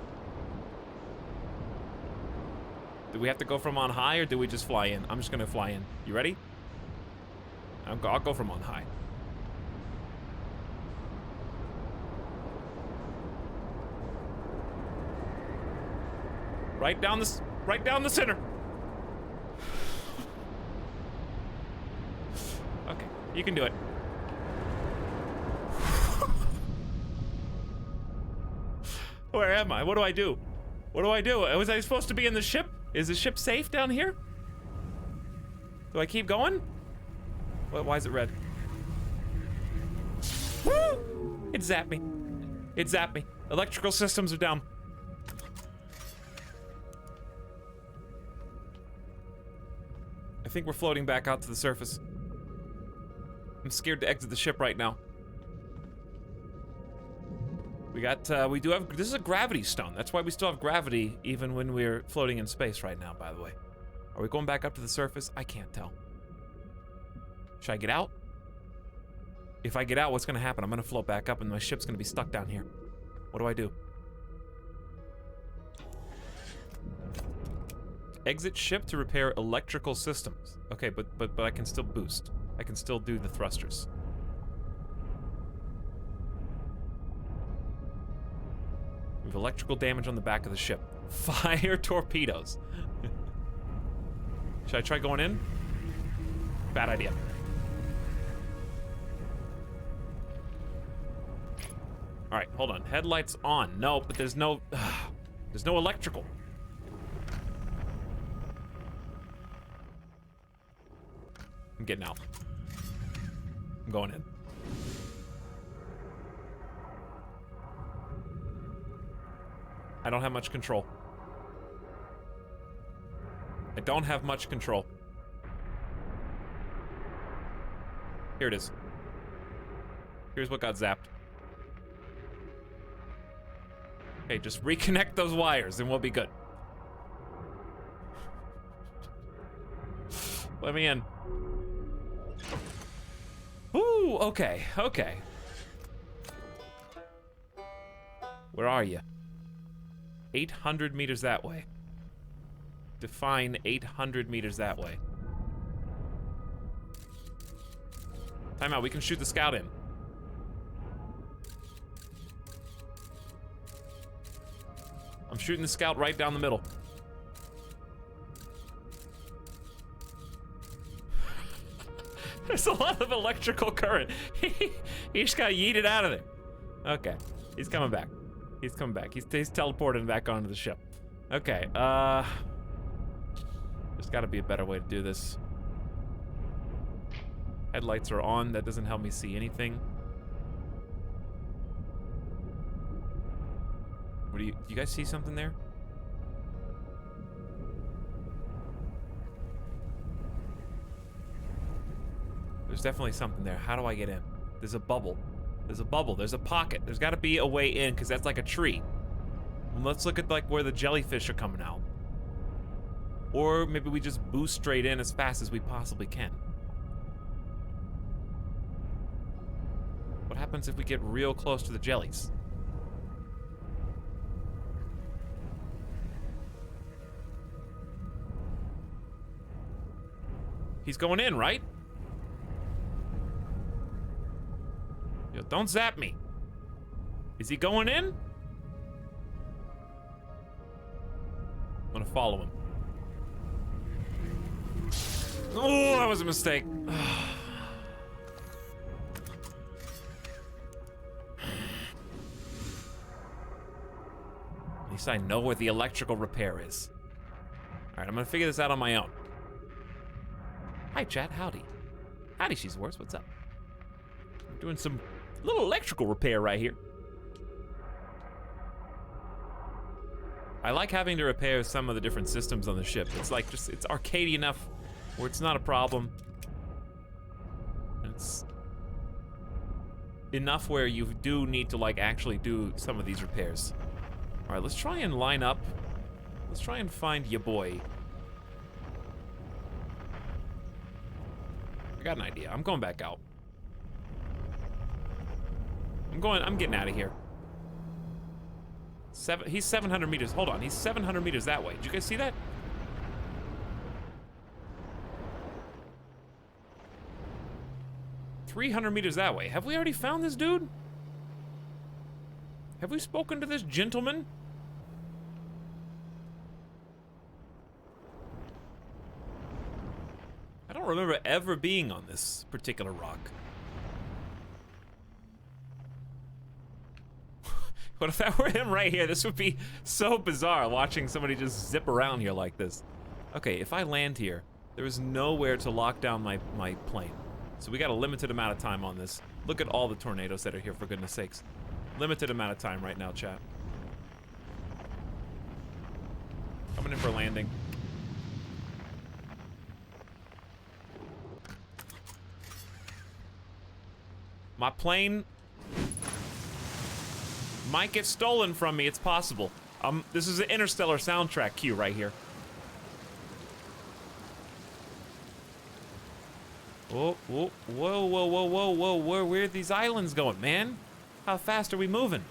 Do we have to go from on high, or do we just fly in? I'm just gonna fly in. You ready? I'll go from on high. Right down the center. Okay, you can do it. Where am I? What do I do? Was I supposed to be in the ship? Is the ship safe down here? Do I keep going? Why is it red? Woo! It zapped me. Electrical systems are down. I think we're floating back out to the surface. I'm scared to exit the ship right now. We do have, this is a gravity stone. That's why we still have gravity even when we're floating in space right now, by the way. Are we going back up to the surface? I can't tell. Should I get out? If I get out, what's gonna happen? I'm gonna float back up and my ship's gonna be stuck down here. What do I do? Exit ship to repair electrical systems. Okay, but I can still boost. I can still do the thrusters. We have electrical damage on the back of the ship. Fire torpedoes. Should I try going in? Bad idea. All right, hold on. Headlights on. No, but there's no electrical. I'm getting out. I'm going in. I don't have much control. I don't have much control. Here it is. Here's what got zapped. Okay, just reconnect those wires and we'll be good. Let me in. Ooh, okay, okay. Where are you? 800 meters that way. Define 800 meters that way. Time out, we can shoot the scout in. I'm shooting the scout right down the middle. There's a lot of electrical current. He just got yeeted out of there. Okay, he's coming back. He's coming back. He's teleporting back onto the ship. Okay, there's gotta be a better way to do this. Headlights are on. That doesn't help me see anything. What do you guys see something there? There's definitely something there. How do I get in? There's a bubble. There's a bubble. There's a pocket. There's got to be a way in because that's like a tree. And let's look at like where the jellyfish are coming out. Or maybe we just boost straight in as fast as we possibly can. What happens if we get real close to the jellies? He's going in, right? Yo, don't zap me. Is he going in? I'm gonna follow him. Oh, that was a mistake. At least I know where the electrical repair is. All right, I'm gonna figure this out on my own. Hi, chat. Howdy. Howdy, she's worse. What's up? I'm doing some little electrical repair right here. I like having to repair some of the different systems on the ship. It's like just, it's arcadey enough where it's not a problem. It's enough where you do need to like actually do some of these repairs. All right, let's try and line up. Let's try and find ya boy. I got an idea. I'm going back out. I'm getting out of here. He's 700 meters. Hold on, he's 700 meters that way. Did you guys see that? $300 meters that way. Have we already found this dude? Have we spoken to this gentleman? I don't remember ever being on this particular rock. What if that were him right here? This would be so bizarre, watching somebody just zip around here like this. Okay, if I land here, there is nowhere to lock down my plane. So we got a limited amount of time on this. Look at all the tornadoes that are here, for goodness sakes. Limited amount of time right now, chat. Coming in for landing. My plane might get stolen from me. It's possible. This is an Interstellar soundtrack cue right here. Whoa, whoa, whoa, whoa, whoa, whoa, whoa. Where are these islands going, man? How fast are we moving?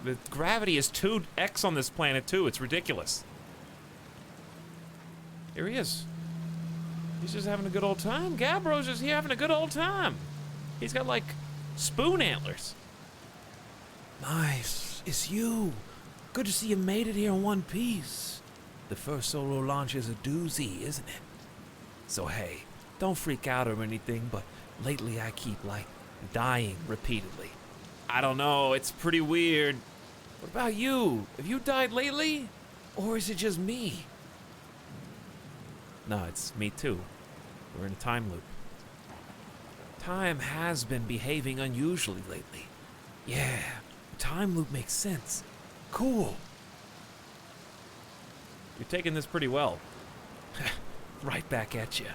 The gravity is 2x on this planet, too. It's ridiculous. Here he is. He's just having a good old time. Gabbro's just here having a good old time. He's got, like, spoon antlers. Nice. It's you. Good to see you made it here in one piece. The first solo launch is a doozy, isn't it? So, hey, don't freak out or anything, but lately I keep, like, dying repeatedly. I don't know. It's pretty weird. What about you? Have you died lately? Or is it just me? No, it's me too. We're in a time loop. Time has been behaving unusually lately. Yeah, time loop makes sense. Cool. You're taking this pretty well. Right back at you.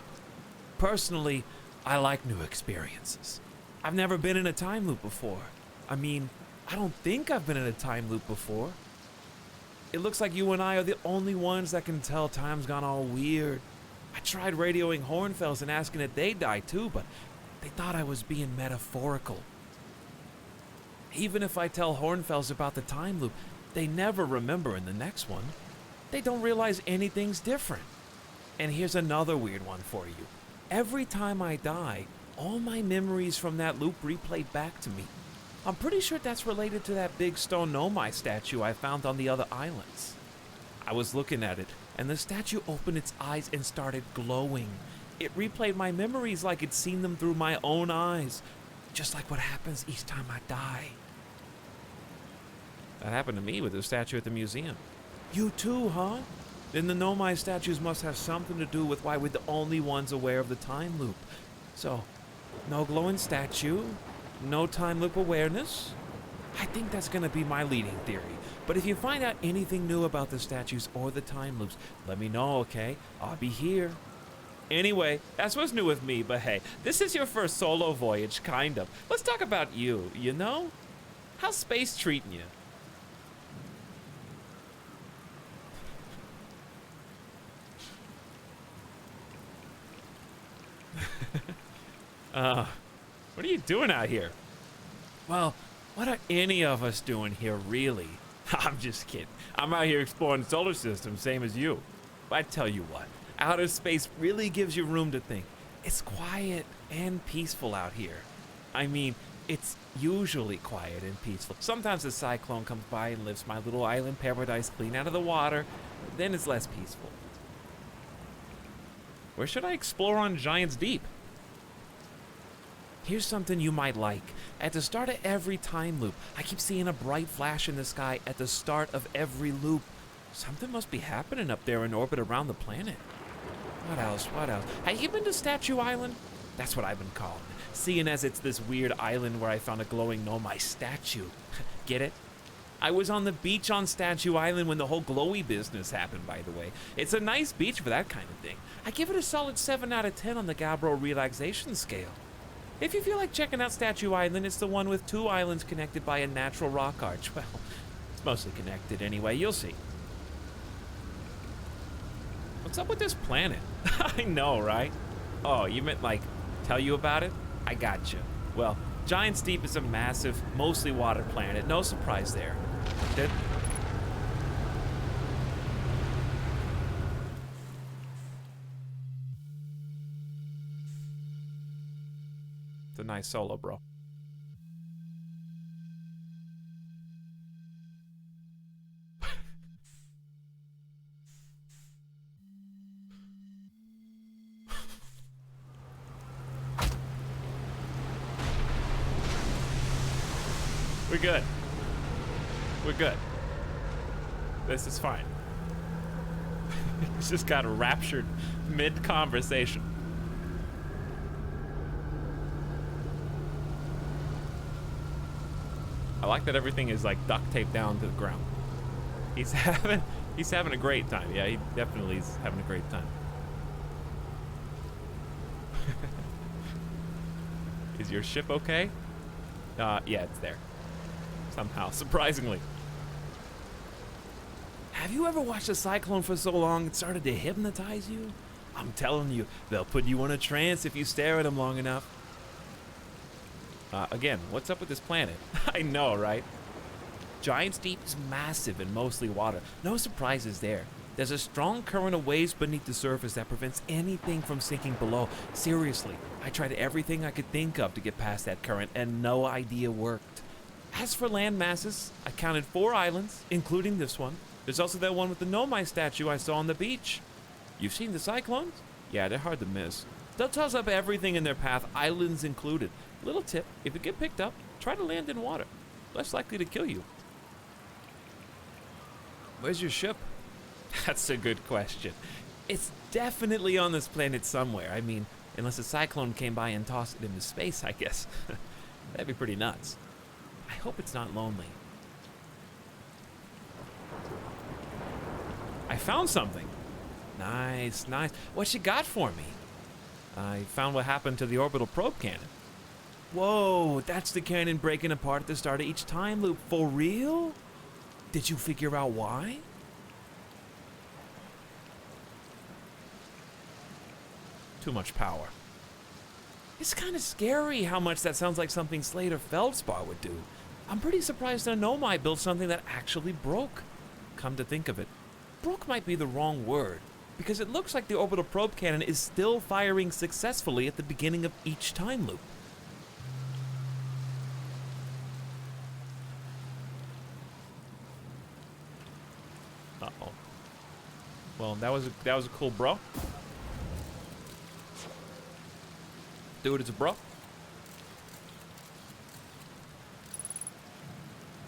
Personally, I like new experiences. I've never been in a time loop before. I mean, I don't think I've been in a time loop before. It looks like you and I are the only ones that can tell time's gone all weird. I tried radioing Hornfels and asking if they died too, but they thought I was being metaphorical. Even if I tell Hornfels about the time loop, they never remember in the next one. They don't realize anything's different. And here's another weird one for you. Every time I die, all my memories from that loop replay back to me. I'm pretty sure that's related to that big stone Nomai statue I found on the other islands. I was looking at it, and the statue opened its eyes and started glowing. It replayed my memories like it'd seen them through my own eyes, just like what happens each time I die. That happened to me with the statue at the museum. You too, huh? Then the Nomai statues must have something to do with why we're the only ones aware of the time loop. So, no glowing statue, no time loop awareness. I think that's gonna be my leading theory. But if you find out anything new about the statues or the time loops, let me know, okay? I'll be here. Anyway, that's what's new with me, but hey, this is your first solo voyage, kind of. Let's talk about you, you know? How's space treating you? What are you doing out here? Well, what are any of us doing here, really? I'm just kidding. I'm out here exploring the solar system, same as you. But I tell you what, outer space really gives you room to think. It's quiet and peaceful out here. I mean, it's usually quiet and peaceful. Sometimes a cyclone comes by and lifts my little island paradise clean out of the water. Then it's less peaceful. Where should I explore on Giant's Deep? Here's something you might like. At the start of every time loop, I keep seeing a bright flash in the sky at the start of every loop. Something must be happening up there in orbit around the planet. What else? What else? Have you been to Statue Island? That's what I've been calling it, seeing as it's this weird island where I found a glowing Nomai statue. Get it? I was on the beach on Statue Island when the whole glowy business happened, by the way. It's a nice beach for that kind of thing. I give it a solid 7 out of 10 on the Gabbro relaxation scale. If you feel like checking out Statue Island, it's the one with 2 islands connected by a natural rock arch. Well, it's mostly connected anyway, you'll see. What's up with this planet? I know, right? Oh, you meant like, tell you about it? I gotcha. Well, Giant's Deep is a massive, mostly water planet. No surprise there. It's a nice solo, bro. We're good. We're good. This is fine. He's just got raptured mid-conversation. I like that everything is like duct taped down to the ground. He's having a great time. Yeah, he definitely is having a great time. Is your ship okay? Yeah, it's there. Somehow, surprisingly. Have you ever watched a cyclone for so long it started to hypnotize you? I'm telling you, they'll put you in a trance if you stare at them long enough. Again, what's up with this planet? I know, right? Giant's Deep is massive and mostly water. No surprises there. There's a strong current of waves beneath the surface that prevents anything from sinking below. Seriously, I tried everything I could think of to get past that current, and no idea worked. As for land masses, I counted 4 islands, including this one. There's also that one with the Nomai statue I saw on the beach. You've seen the cyclones? Yeah, they're hard to miss. They'll toss up everything in their path, islands included. Little tip, if you get picked up, try to land in water. Less likely to kill you. Where's your ship? That's a good question. It's definitely on this planet somewhere. I mean, unless a cyclone came by and tossed it into space, I guess. That'd be pretty nuts. I hope it's not lonely. I found something. Nice, nice. What you got for me? I found what happened to the orbital probe cannon. Whoa, that's the cannon breaking apart at the start of each time loop. For real? Did you figure out why? Too much power. It's kind of scary how much that sounds like something Slade or Feldspar would do. I'm pretty surprised that Nomai built something that actually broke. Come to think of it, broke might be the wrong word, because it looks like the orbital probe cannon is still firing successfully at the beginning of each time loop. Uh-oh. Well, that was a cool bro. Dude, it's a bro.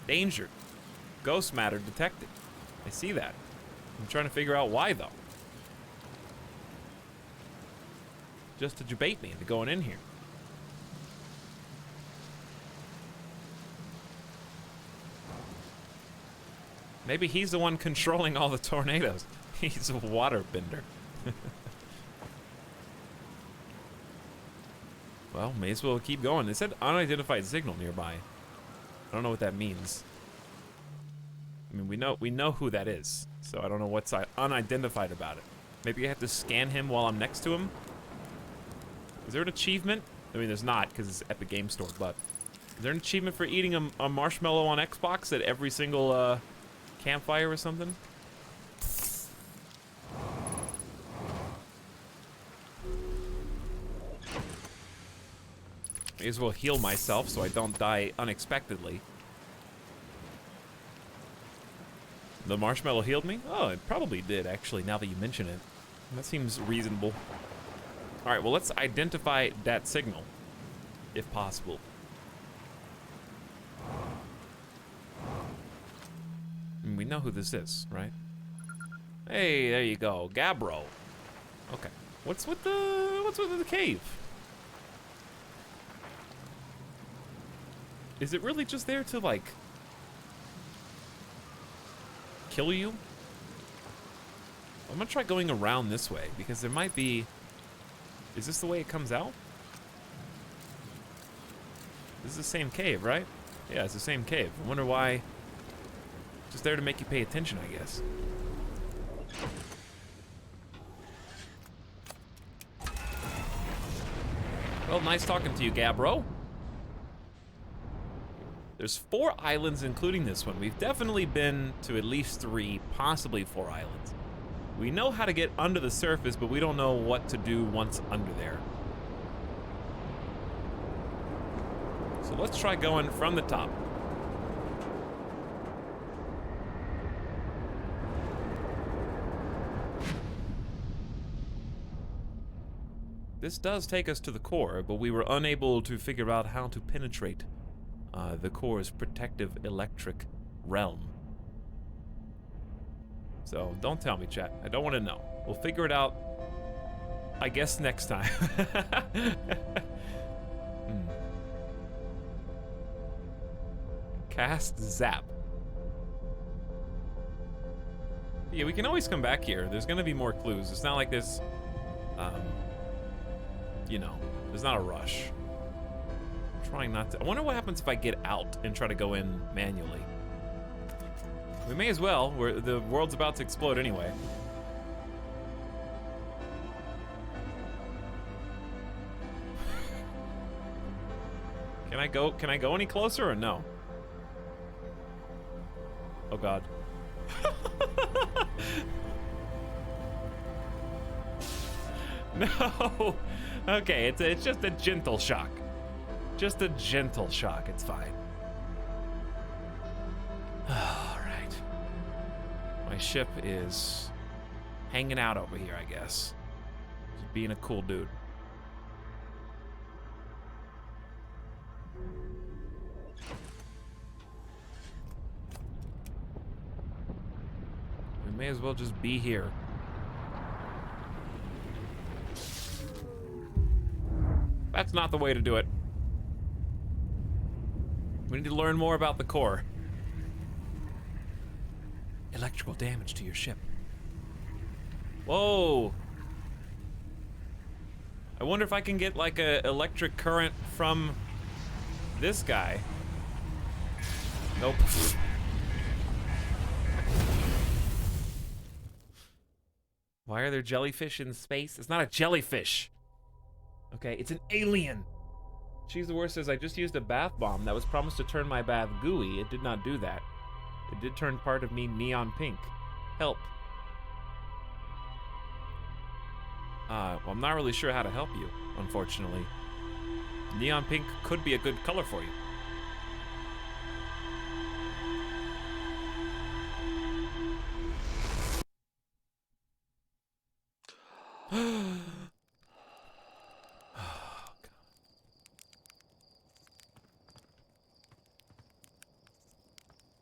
Danger. Ghost matter detected. I see that. I'm trying to figure out why, though. Just to debate me into going in here. Maybe he's the one controlling all the tornadoes. He's a water bender. Well, may as well keep going. It said unidentified signal nearby. I don't know what that means. I mean, we know who that is, so I don't know what's unidentified about it. Maybe I have to scan him while I'm next to him. Is there an achievement? I mean, there's not because it's Epic Game Store, but is there an achievement for eating a marshmallow on Xbox at every single campfire or something? May as well heal myself so I don't die unexpectedly. The marshmallow healed me? Oh, it probably did, actually, now that you mention it. That seems reasonable. Alright, well, let's identify that signal, if possible. And we know who this is, right? Hey, there you go, Gabbro. Okay, what's with the cave? Is it really just there to, like, kill you? I'm gonna try going around this way, because there might be... Is this the way it comes out? This is the same cave, right? Yeah, it's the same cave. I wonder why... Just there to make you pay attention, I guess. Well, nice talking to you, Gabbro. There's 4 islands, including this one. We've definitely been to at least 3, possibly 4 islands. We know how to get under the surface, but we don't know what to do once under there. So let's try going from the top. This does take us to the core, but we were unable to figure out how to penetrate the core's protective electric realm. So don't tell me, chat. I don't want to know. We'll figure it out, I guess, next time. Cast zap. Yeah, we can always come back here. There's gonna be more clues. It's not like this, you know, there's not a rush. I'm trying not to. I wonder what happens if I get out and try to go in manually. We may as well. The world's about to explode anyway. Can I go any closer or no? Oh god. No. Okay, it's just a gentle shock. Just a gentle shock. It's fine. All right. My ship is hanging out over here, I guess. Just being a cool dude. We may as well just be here. That's not the way to do it. We need to learn more about the core. Electrical damage to your ship. Whoa. I wonder if I can get like a electric current from this guy. Nope. Why are there jellyfish in space? It's not a jellyfish. Okay, it's an alien. She's the worst says, I just used a bath bomb that was promised to turn my bath gooey. It did not do that. It did turn part of me neon pink. Help. Well, I'm not really sure how to help you, unfortunately. Neon pink could be a good color for you.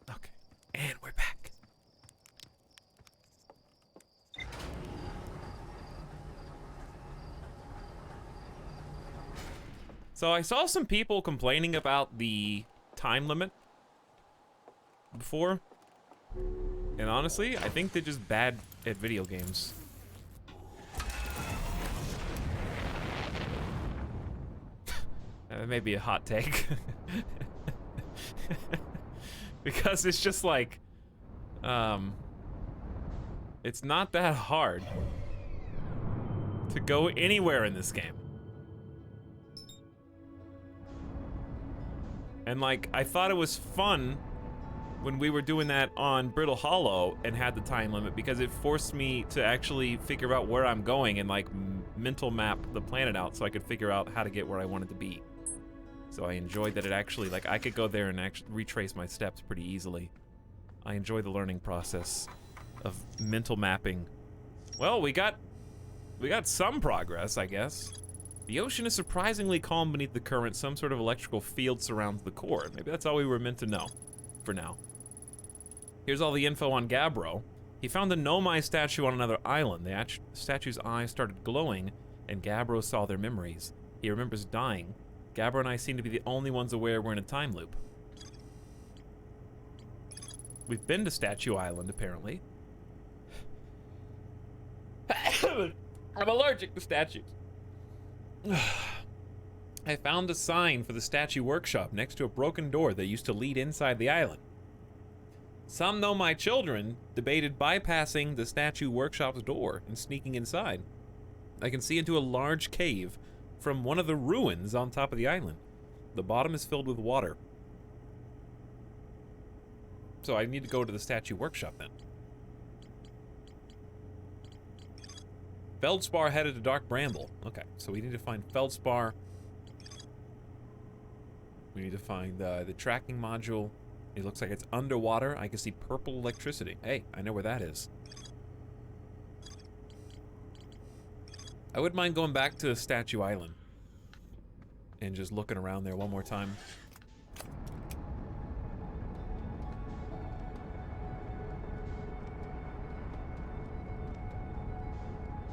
Okay, and we're back. So I saw some people complaining about the time limit before. And honestly, I think they're just bad at video games. That may be a hot take. Because it's just like, it's not that hard to go anywhere in this game. And like, I thought it was fun when we were doing that on Brittle Hollow and had the time limit because it forced me to actually figure out where I'm going and like mental map the planet out so I could figure out how to get where I wanted to be. So I enjoyed that it actually, like, I could go there and actually retrace my steps pretty easily. I enjoy the learning process of mental mapping. Well, we got some progress, I guess. The ocean is surprisingly calm beneath the current. Some sort of electrical field surrounds the core. Maybe that's all we were meant to know, for now. Here's all the info on Gabbro. He found the Nomai statue on another island. The statue's eyes started glowing, and Gabbro saw their memories. He remembers dying. Gabbro and I seem to be the only ones aware we're in a time loop. We've been to Statue Island, apparently. I'm allergic to statues. I found a sign for the statue workshop next to a broken door that used to lead inside the island. Some know my children debated bypassing the statue workshop's door and sneaking inside. I can see into a large cave from one of the ruins on top of the island. The bottom is filled with water. So I need to go to the statue workshop then. Feldspar headed to Dark Bramble. Okay, so we need to find Feldspar. We need to find the tracking module. It looks like it's underwater. I can see purple electricity. Hey, I know where that is. I wouldn't mind going back to Statue Island and just looking around there one more time.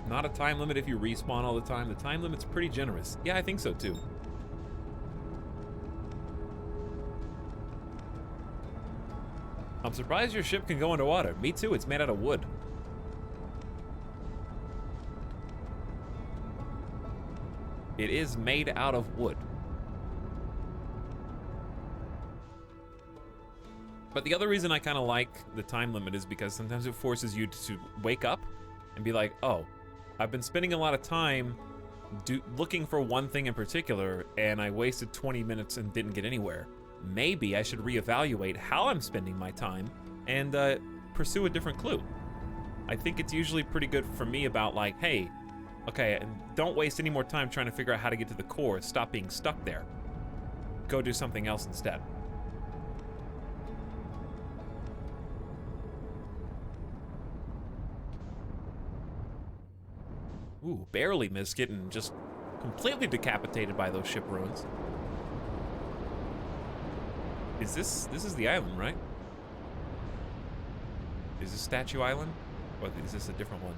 Not a time limit if you respawn all the time. The time limit's pretty generous. Yeah, I think so too. surprised your ship can go underwater. Me too, it's made out of wood. It is made out of wood. But the other reason I kind of like the time limit is because sometimes it forces you to wake up and be like, oh, I've been spending a lot of time looking for one thing in particular, and I wasted 20 minutes and didn't get anywhere. Maybe I should reevaluate how I'm spending my time and pursue a different clue. I think it's usually pretty good for me about like, hey, okay, don't waste any more time trying to figure out how to get to the core. Stop being stuck there. Go do something else instead. Ooh, barely missed getting just completely decapitated by those ship ruins. This is the island, right? Is this Statue Island? Or is this a different one?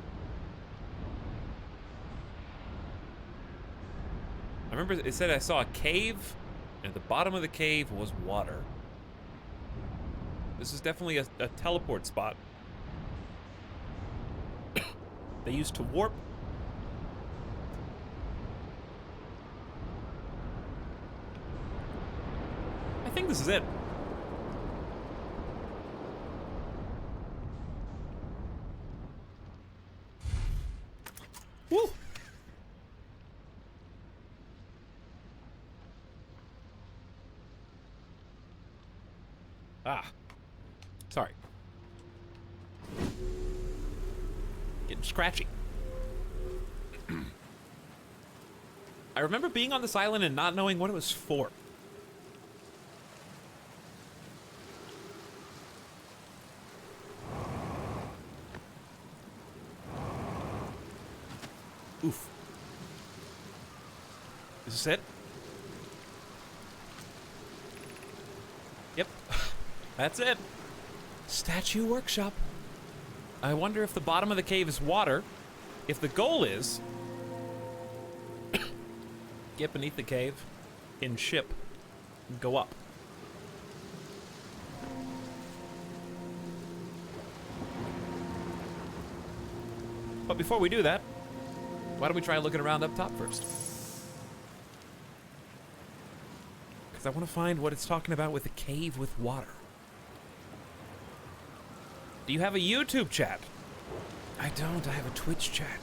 I remember it said I saw a cave, and at the bottom of the cave was water. This is definitely a teleport spot. They used to warp. I think this is it. Woo! Ah. Sorry. Getting scratchy. I remember being on this island and not knowing what it was for. Oof. Is this it? Yep. That's it. Statue workshop. I wonder if the bottom of the cave is water. If the goal is get beneath the cave in ship and go up. But before we do that, why don't we try looking around up top first? Because I want to find what it's talking about with the cave with water. Do you have a YouTube chat? I don't. I have a Twitch chat.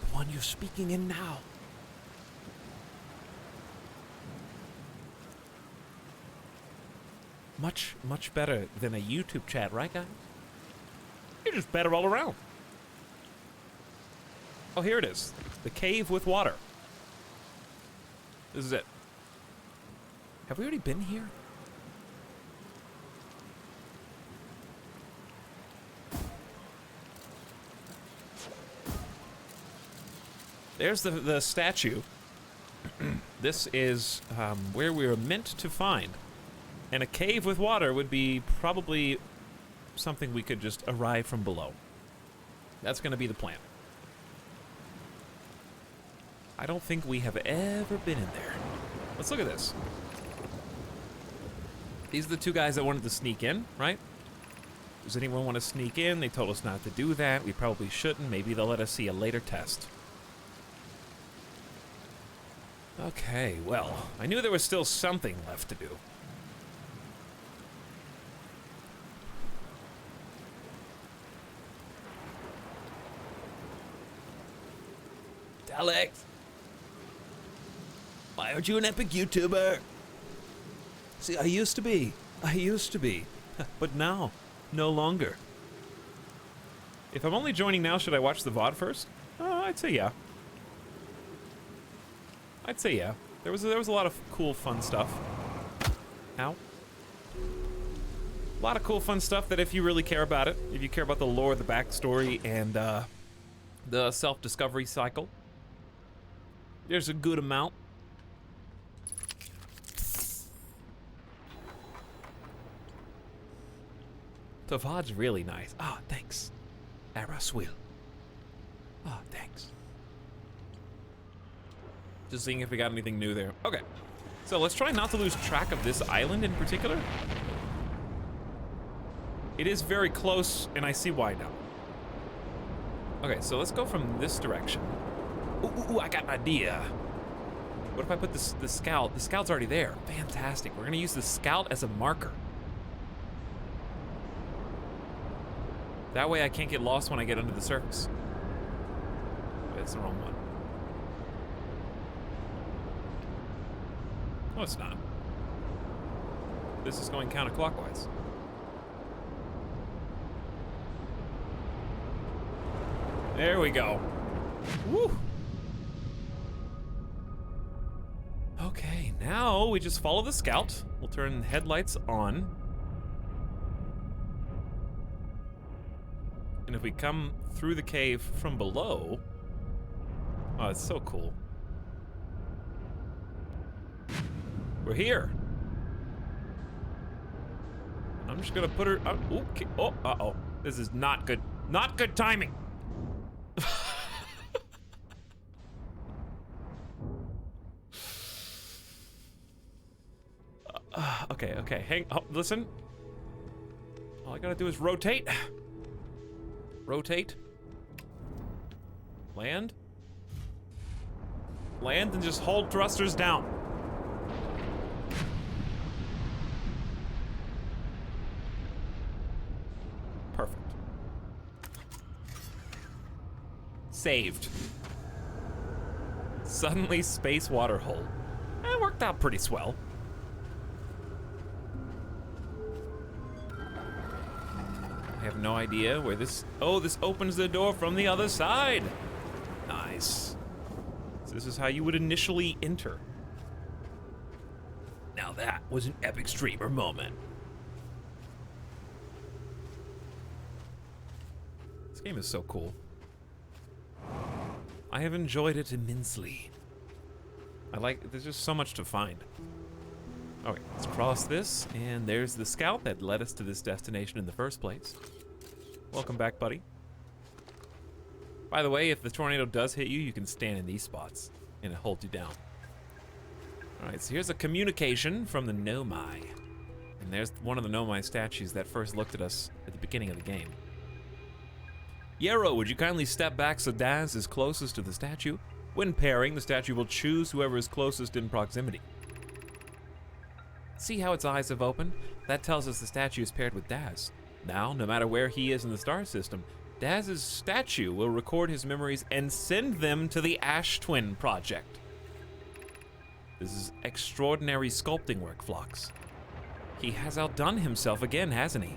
The one you're speaking in now. Much, much better than a YouTube chat, right, guys? You're just better all around. Oh, here it is. The cave with water. This is it. Have we already been here? There's the statue. This is where we were meant to find. And a cave with water would be probably something we could just arrive from below. That's going to be the plan. I don't think we have ever been in there. Let's look at this. These are the two guys that wanted to sneak in, right? Does anyone want to sneak in? They told us not to do that. We probably shouldn't. Maybe they'll let us see a later test. Okay, well, I knew there was still something left to do. Etalyx! Why aren't you an epic YouTuber? See, I used to be. But now, no longer. If I'm only joining now, should I watch the VOD first? I'd say yeah. There was a lot of cool, fun stuff. Ow. A lot of cool, fun stuff that if you really care about it, if you care about the lore, the backstory, and the self-discovery cycle, there's a good amount. The VOD's really nice. Ah, thanks. Araswil. Ah, thanks. Just seeing if we got anything new there. Okay. So let's try not to lose track of this island in particular. It is very close, and I see why now. Okay, so let's go from this direction. Ooh, I got an idea. What if I put the scout? The scout's already there. Fantastic. We're gonna use the scout as a marker. That way I can't get lost when I get under the surface. Wait, that's the wrong one. No, it's not. This is going counterclockwise. There we go. Woo! Okay, now we just follow the scout. We'll turn headlights on. And if we come through the cave from below... Oh, it's so cool. We're here. I'm just gonna put her... okay. Oh, uh-oh. This is not good. Not good timing. Okay. Hang... Oh, listen. All I gotta do is rotate. Rotate. Land. Land and just hold thrusters down. Perfect. Saved. Suddenly space water hole. That worked out pretty swell. I have no idea where this... Oh, this opens the door from the other side. Nice. So this is how you would initially enter. Now that was an epic streamer moment. This game is so cool. I have enjoyed it immensely. There's just so much to find. Okay, let's cross this, and there's the scout that led us to this destination in the first place. Welcome back, buddy. By the way, if the tornado does hit you, you can stand in these spots, and it holds you down. Alright, so here's a communication from the Nomai. And there's one of the Nomai statues that first looked at us at the beginning of the game. Yarrow, would you kindly step back so Daz is closest to the statue? When pairing, the statue will choose whoever is closest in proximity. See how its eyes have opened? That tells us the statue is paired with Daz. Now, no matter where he is in the star system, Daz's statue will record his memories and send them to the Ash Twin Project. This is extraordinary sculpting work, Phlox. He has outdone himself again, hasn't he?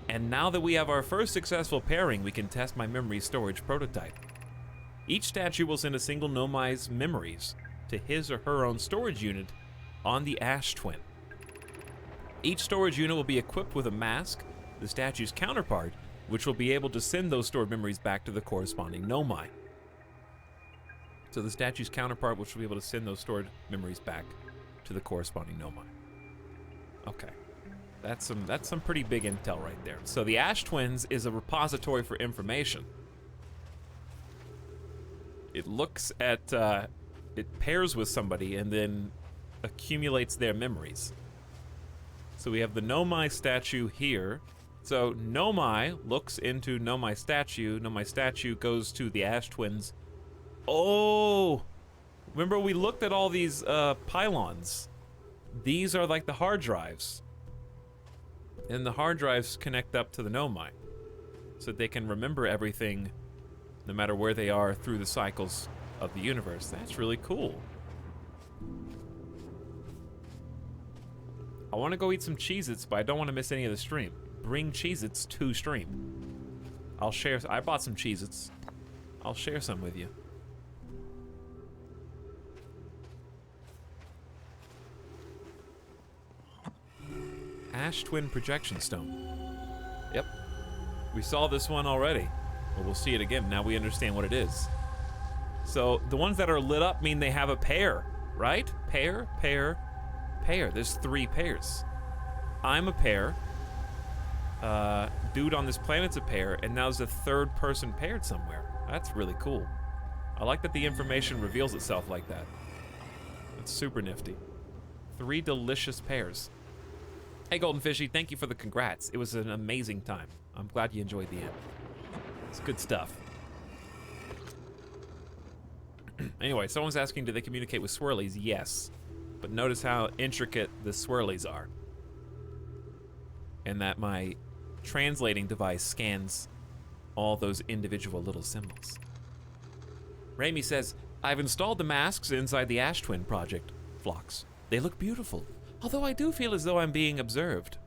And now that we have our first successful pairing, we can test my memory storage prototype. Each statue will send a single Nomai's memories to his or her own storage unit on the Ash Twin. Each storage unit will be equipped with a mask, the statue's counterpart, which will be able to send those stored memories back to the corresponding Nomai. So the statue's counterpart, which will be able to send those stored memories back to the corresponding Nomai. Okay. That's some pretty big intel right there. So the Ash Twins is a repository for information. It looks at, it pairs with somebody and then accumulates their memories. So we have the Nomai statue here. So Nomai looks into Nomai statue goes to the Ash Twins. Oh! Remember we looked at all these pylons. These are like the hard drives. And the hard drives connect up to the Nomai. So they can remember everything no matter where they are through the cycles of the universe. That's really cool. I want to go eat some Cheez-Its, but I don't want to miss any of the stream. Bring Cheez-Its to stream. I'll share. I bought some Cheez-Its. I'll share some with you. Ash Twin Projection Stone. Yep. We saw this one already. Well, we'll see it again. Now we understand what it is. So the ones that are lit up mean they have a pair, right? Pair, pair, pair. There's 3 pairs. I'm a pair. Dude on this planet's a pair, and now there's a 3rd person paired somewhere. That's really cool. I like that the information reveals itself like that. It's super nifty. 3 delicious pairs. Hey, Golden Fishy, thank you for the congrats. It was an amazing time. I'm glad you enjoyed the end. It's good stuff. Anyway, someone's asking, do they communicate with swirlies? Yes. But notice how intricate the swirlies are. And that my translating device scans all those individual little symbols. Raimi says, I've installed the masks inside the Ash Twin project, Phlox. They look beautiful, although I do feel as though I'm being observed.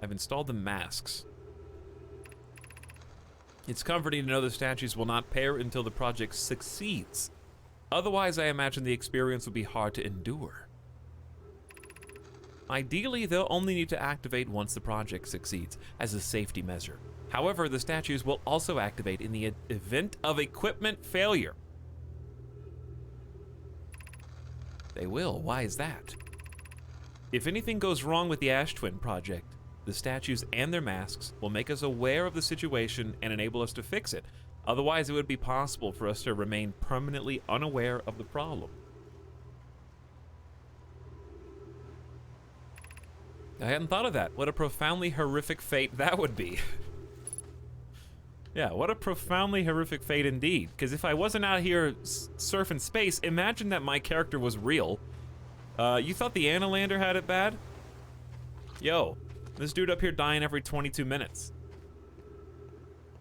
I've installed the masks. It's comforting to know the statues will not pair until the project succeeds. Otherwise, I imagine the experience would be hard to endure. Ideally, they'll only need to activate once the project succeeds, as a safety measure. However, the statues will also activate in the event of equipment failure. They will. Why is that? If anything goes wrong with the Ash Twin project, the statues and their masks will make us aware of the situation and enable us to fix it. Otherwise, it would be possible for us to remain permanently unaware of the problem. I hadn't thought of that. What a profoundly horrific fate that would be. Yeah, what a profoundly horrific fate indeed. Because if I wasn't out here surfing space, imagine that my character was real. You thought the Analander had it bad? Yo, this dude up here dying every 22 minutes.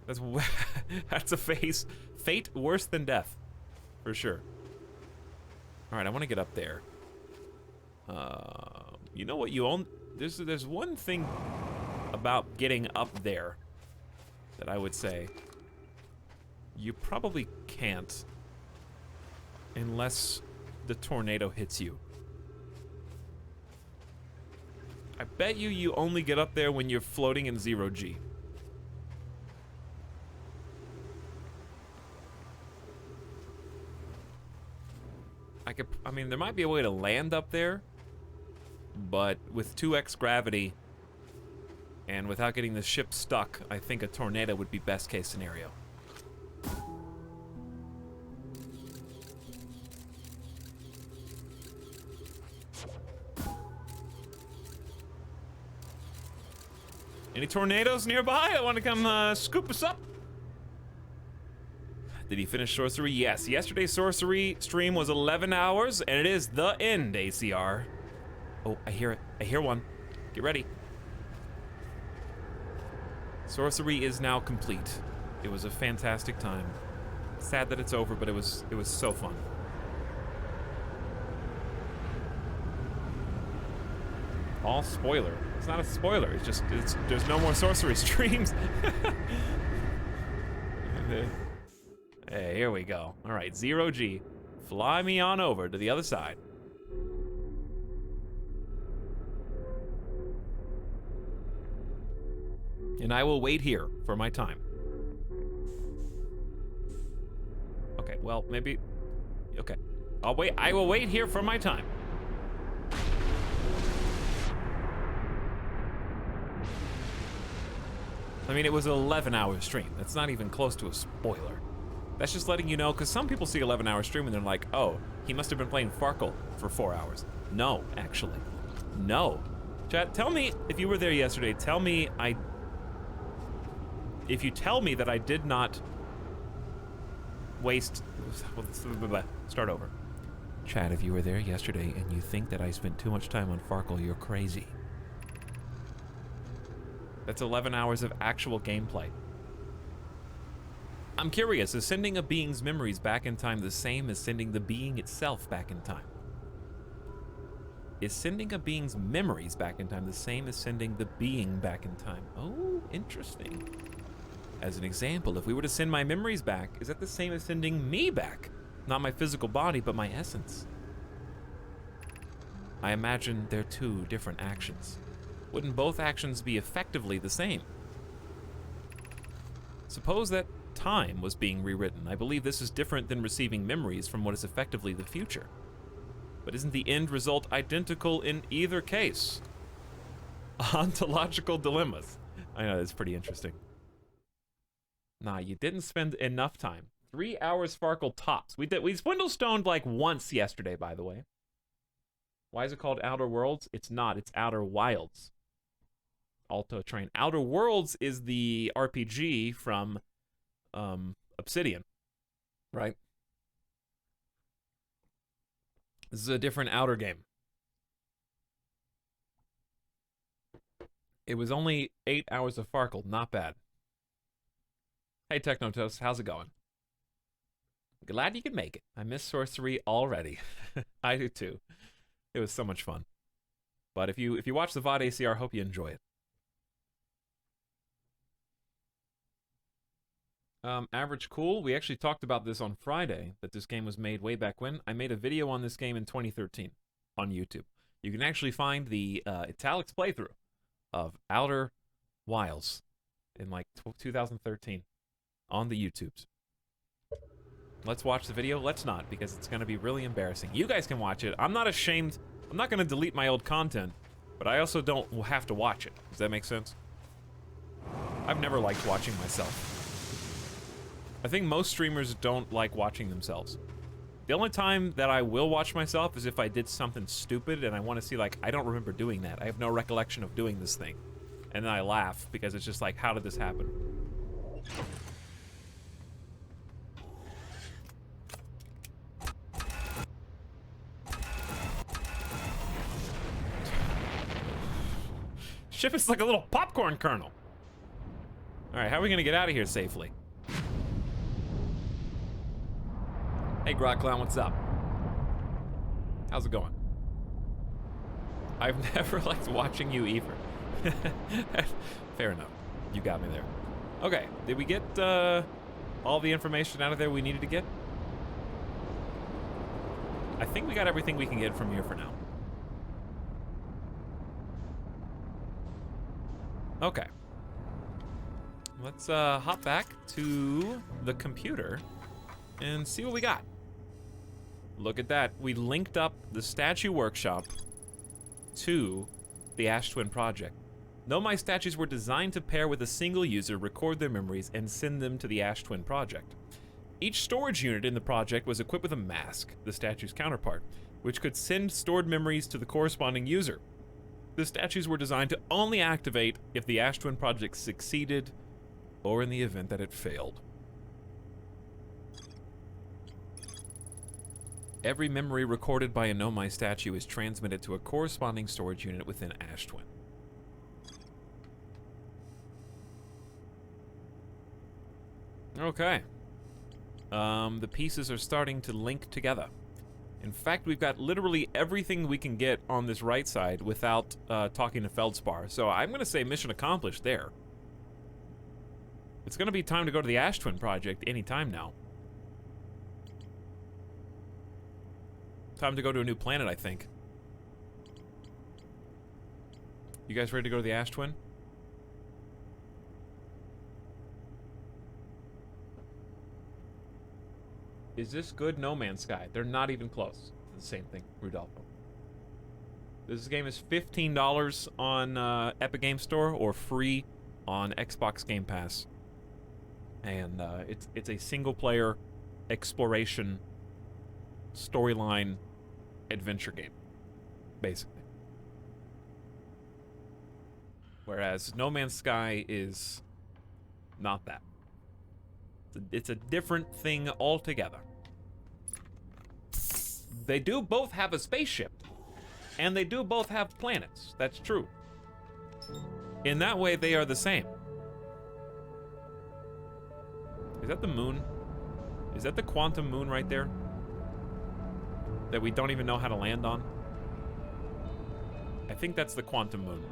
That's a fate worse than death, for sure. All right, I want to get up there. You know what you own? There's one thing about getting up there that I would say you probably can't unless the tornado hits you. I bet you only get up there when you're floating in 0G. I mean, there might be a way to land up there, but with 2x gravity and without getting the ship stuck, I think a tornado would be best case scenario. Any tornadoes nearby? I want to come scoop us up. Did he finish sorcery? Yes. Yesterday's sorcery stream was 11 hours, and it is the end, ACR. Oh, I hear it. I hear one. Get ready. Sorcery is now complete. It was a fantastic time. Sad that it's over, but it was so fun. All spoiler. It's not a spoiler. It's just there's no more sorcery streams. Hey, here we go. All right, 0G. Fly me on over to the other side. And I will wait here for my time. Okay, well, maybe... Okay. I'll wait. I will wait here for my time. I mean, it was an 11-hour stream. That's not even close to a spoiler. That's just letting you know, because some people see 11-hour stream and they're like, oh, he must have been playing Farkle for 4 hours. No, actually. No. Chat, tell me, if you were there yesterday, tell me if you tell me that I did not waste... Start over. Chat, if you were there yesterday and you think that I spent too much time on Farkle, you're crazy. That's 11 hours of actual gameplay. I'm curious, is sending a being's memories back in time the same as sending the being itself back in time? Is sending a being's memories back in time the same as sending the being back in time? Oh, interesting. As an example, if we were to send my memories back, is that the same as sending me back? Not my physical body, but my essence. I imagine they're two different actions. Wouldn't both actions be effectively the same? Suppose that time was being rewritten. I believe this is different than receiving memories from what is effectively the future. But isn't the end result identical in either case? Ontological dilemmas. I know, that's pretty interesting. Nah, you didn't spend enough time. 3 hours Farkle tops. We swindle stoned like once yesterday, by the way. Why is it called Outer Worlds? It's not. It's Outer Wilds. Alto Train. Outer Worlds is the RPG from Obsidian, right? This is a different Outer game. It was only 8 hours of Farkle. Not bad. Hey, Technotos, how's it going? Glad you could make it. I miss sorcery already. I do too. It was so much fun. But if you watch the VOD ACR, hope you enjoy it. Average Cool, we actually talked about this on Friday, that this game was made way back when. I made a video on this game in 2013 on YouTube. You can actually find the Etalyx playthrough of Outer Wilds in like 2013 on the YouTubes. Let's watch the video. Let's not, because it's going to be really embarrassing. You guys can watch it. I'm not ashamed. I'm not going to delete my old content, but I also don't have to watch it. Does that make sense? I've never liked watching myself. I think most streamers don't like watching themselves. The only time that I will watch myself is if I did something stupid and I want to see, like, I don't remember doing that. I have no recollection of doing this thing. And then I laugh because it's just like, how did this happen? Ship is like a little popcorn kernel. All right, how are we gonna get out of here safely? Hey, Grok Clown, what's up? How's it going? I've never liked watching you either. Fair enough. You got me there. Okay, did we get all the information out of there we needed to get? I think we got everything we can get from here for now. Okay. Let's hop back to the computer and see what we got. Look at that. We linked up the statue workshop to the Ash Twin project. Though my statues were designed to pair with a single user, record their memories, and send them to the Ash Twin project. Each storage unit in the project was equipped with a mask, the statue's counterpart, which could send stored memories to the corresponding user. The statues were designed to only activate if the Ash Twin project succeeded or in the event that it failed. Every memory recorded by a Nomai statue is transmitted to a corresponding storage unit within Ash Twin. Okay. The pieces are starting to link together. In fact, we've got literally everything we can get on this right side without talking to Feldspar. So I'm going to say mission accomplished there. It's going to be time to go to the Ash Twin project anytime now. Time to go to a new planet, I think. You guys ready to go to the Ash Twin? Is this good? No Man's Sky. They're not even close to the same thing, Rudolfo. This game is $15 on Epic Game Store or free on Xbox Game Pass. And it's a single-player exploration storyline adventure game, basically. Whereas No Man's Sky is not that. It's a different thing altogether. They do both have a spaceship, and they do both have planets. That's true. In that way, they are the same. Is that the moon? Is that the quantum moon right there? That we don't even know how to land on? I think that's the quantum moon.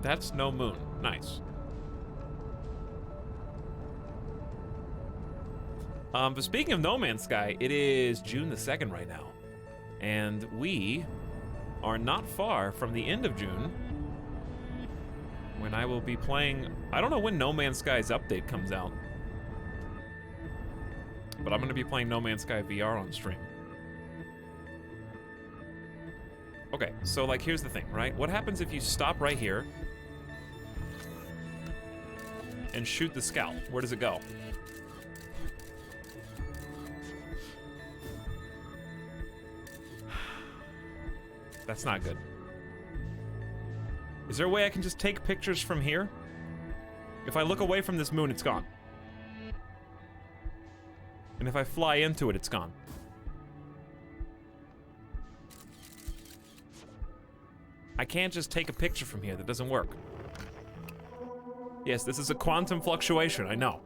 That's no moon. Nice. But speaking of No Man's Sky, it is June the 2nd right now. And we are not far from the end of June when I will be playing... I don't know when No Man's Sky's update comes out. But I'm going to be playing No Man's Sky VR on stream. Okay, so like here's the thing, right? What happens if you stop right here and shoot the scout? Where does it go? That's not good. Is there a way I can just take pictures from here? If I look away from this moon, it's gone. And if I fly into it, it's gone. I can't just take a picture from here. That doesn't work. Yes, this is a quantum fluctuation, I know.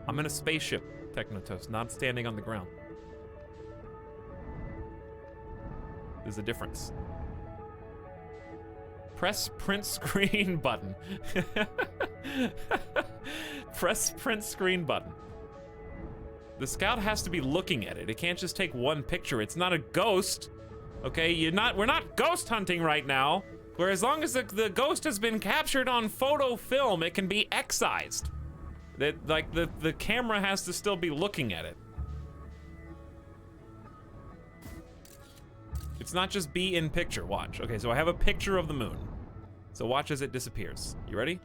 I'm in a spaceship, Technotos, not standing on the ground. There's a difference. Press print screen button. Press print screen button. The scout has to be looking at it. It can't just take one picture. It's not a ghost. Okay, we're not ghost hunting right now. Where as long as the ghost has been captured on photo film, it can be excised. That, like, the camera has to still be looking at it. It's not just be in picture, watch. Okay, so I have a picture of the moon. So watch as it disappears. You ready?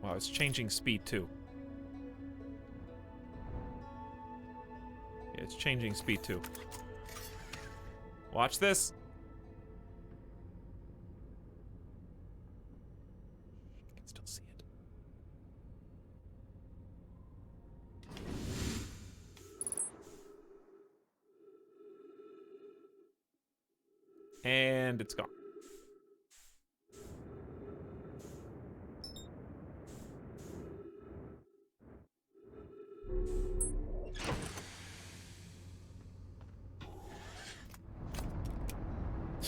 Wow, it's changing speed too. Yeah, it's changing speed too. Watch this. I can still see it. And it's gone.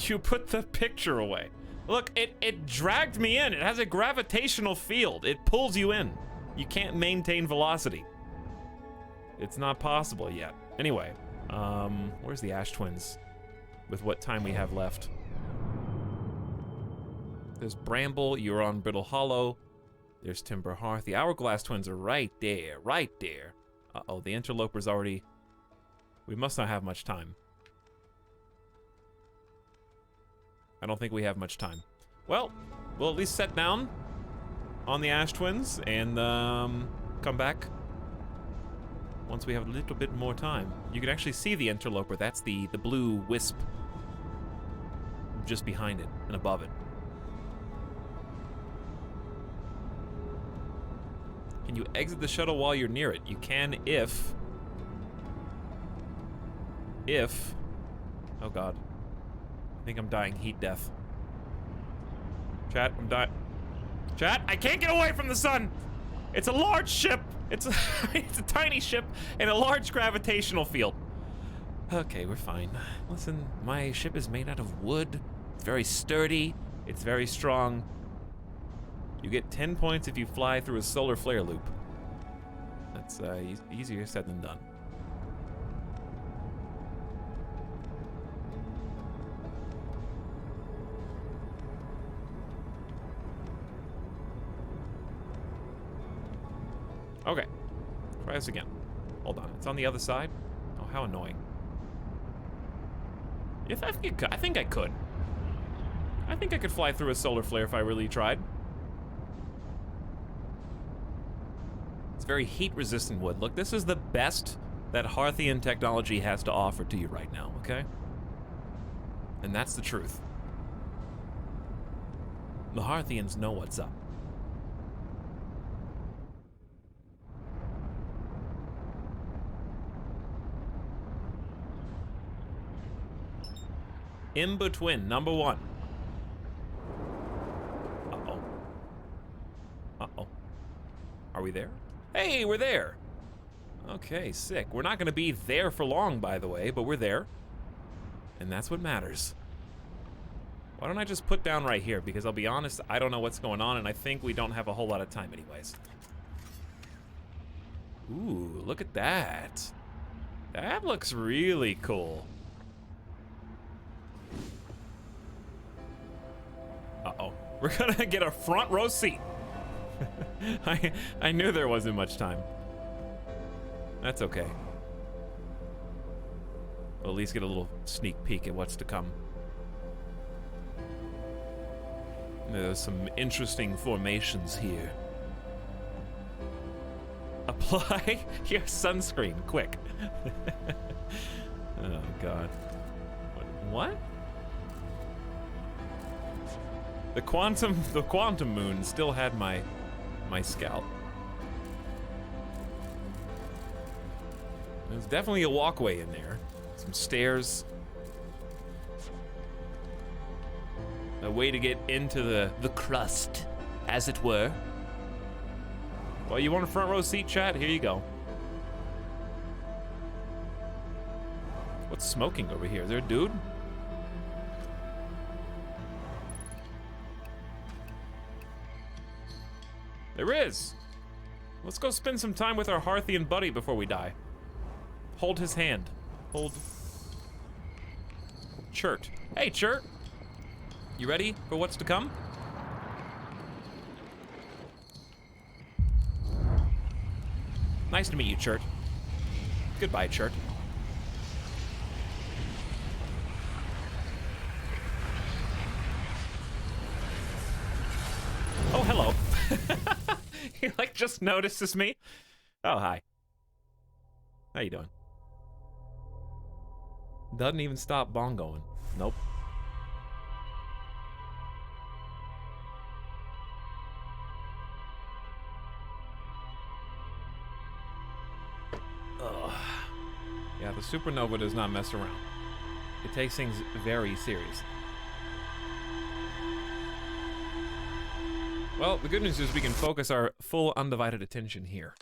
You put the picture away. Look, it dragged me in. It has a gravitational field. It pulls you in. You can't maintain velocity. It's not possible yet. Anyway, where's the Ash Twins? With what time we have left. There's Bramble, you're on Brittle Hollow. There's Timber Hearth. The Hourglass Twins are right there, right there. Uh-oh, the Interloper's already... We must not have much time. I don't think we have much time. Well, we'll at least set down on the Ash Twins and come back once we have a little bit more time. You can actually see the Interloper. That's the blue wisp just behind it and above it. Can you exit the shuttle while you're near it? You can if... Oh god. I think I'm dying heat death. Chat, I'm dying. Chat, I can't get away from the sun! It's a large ship! It's a, it's a tiny ship in a large gravitational field. Okay, we're fine. Listen, my ship is made out of wood. It's very sturdy. It's very strong. You get 10 points if you fly through a solar flare loop. That's easier said than done. Okay, try this again. Hold on, it's on the other side. Oh, how annoying. Yes, I think I could. I think I could fly through a solar flare if I really tried. It's very heat-resistant wood. Look, this is the best that Hearthian technology has to offer to you right now, okay? And that's the truth. The Hearthians know what's up. In between, number 1. Uh-oh. Uh-oh. Are we there? Hey, we're there! Okay, sick. We're not gonna be there for long, by the way, but we're there. And that's what matters. Why don't I just put down right here? Because I'll be honest, I don't know what's going on, and I think we don't have a whole lot of time anyways. Ooh, look at that. That looks really cool. Uh-oh. We're gonna get a front row seat. I knew there wasn't much time. That's okay. We'll at least get a little sneak peek at what's to come. There's some interesting formations here. Apply your sunscreen, quick. Oh, God. What? The quantum moon still had my scalp. There's definitely a walkway in there. Some stairs. A way to get into the crust, as it were. Well, you want a front row seat, chat? Here you go. What's smoking over here? Is there a dude? There is. Let's go spend some time with our Hearthian buddy before we die. Hold his hand. Hold. Chert. Hey, Chert. You ready for what's to come? Nice to meet you, Chert. Goodbye, Chert. Oh, hello. He like just notices me. Oh, hi. How you doing? Doesn't even stop bongoing. Nope. Ugh. Yeah, the supernova does not mess around. It takes things very seriously. Well, the good news is we can focus our full undivided attention here.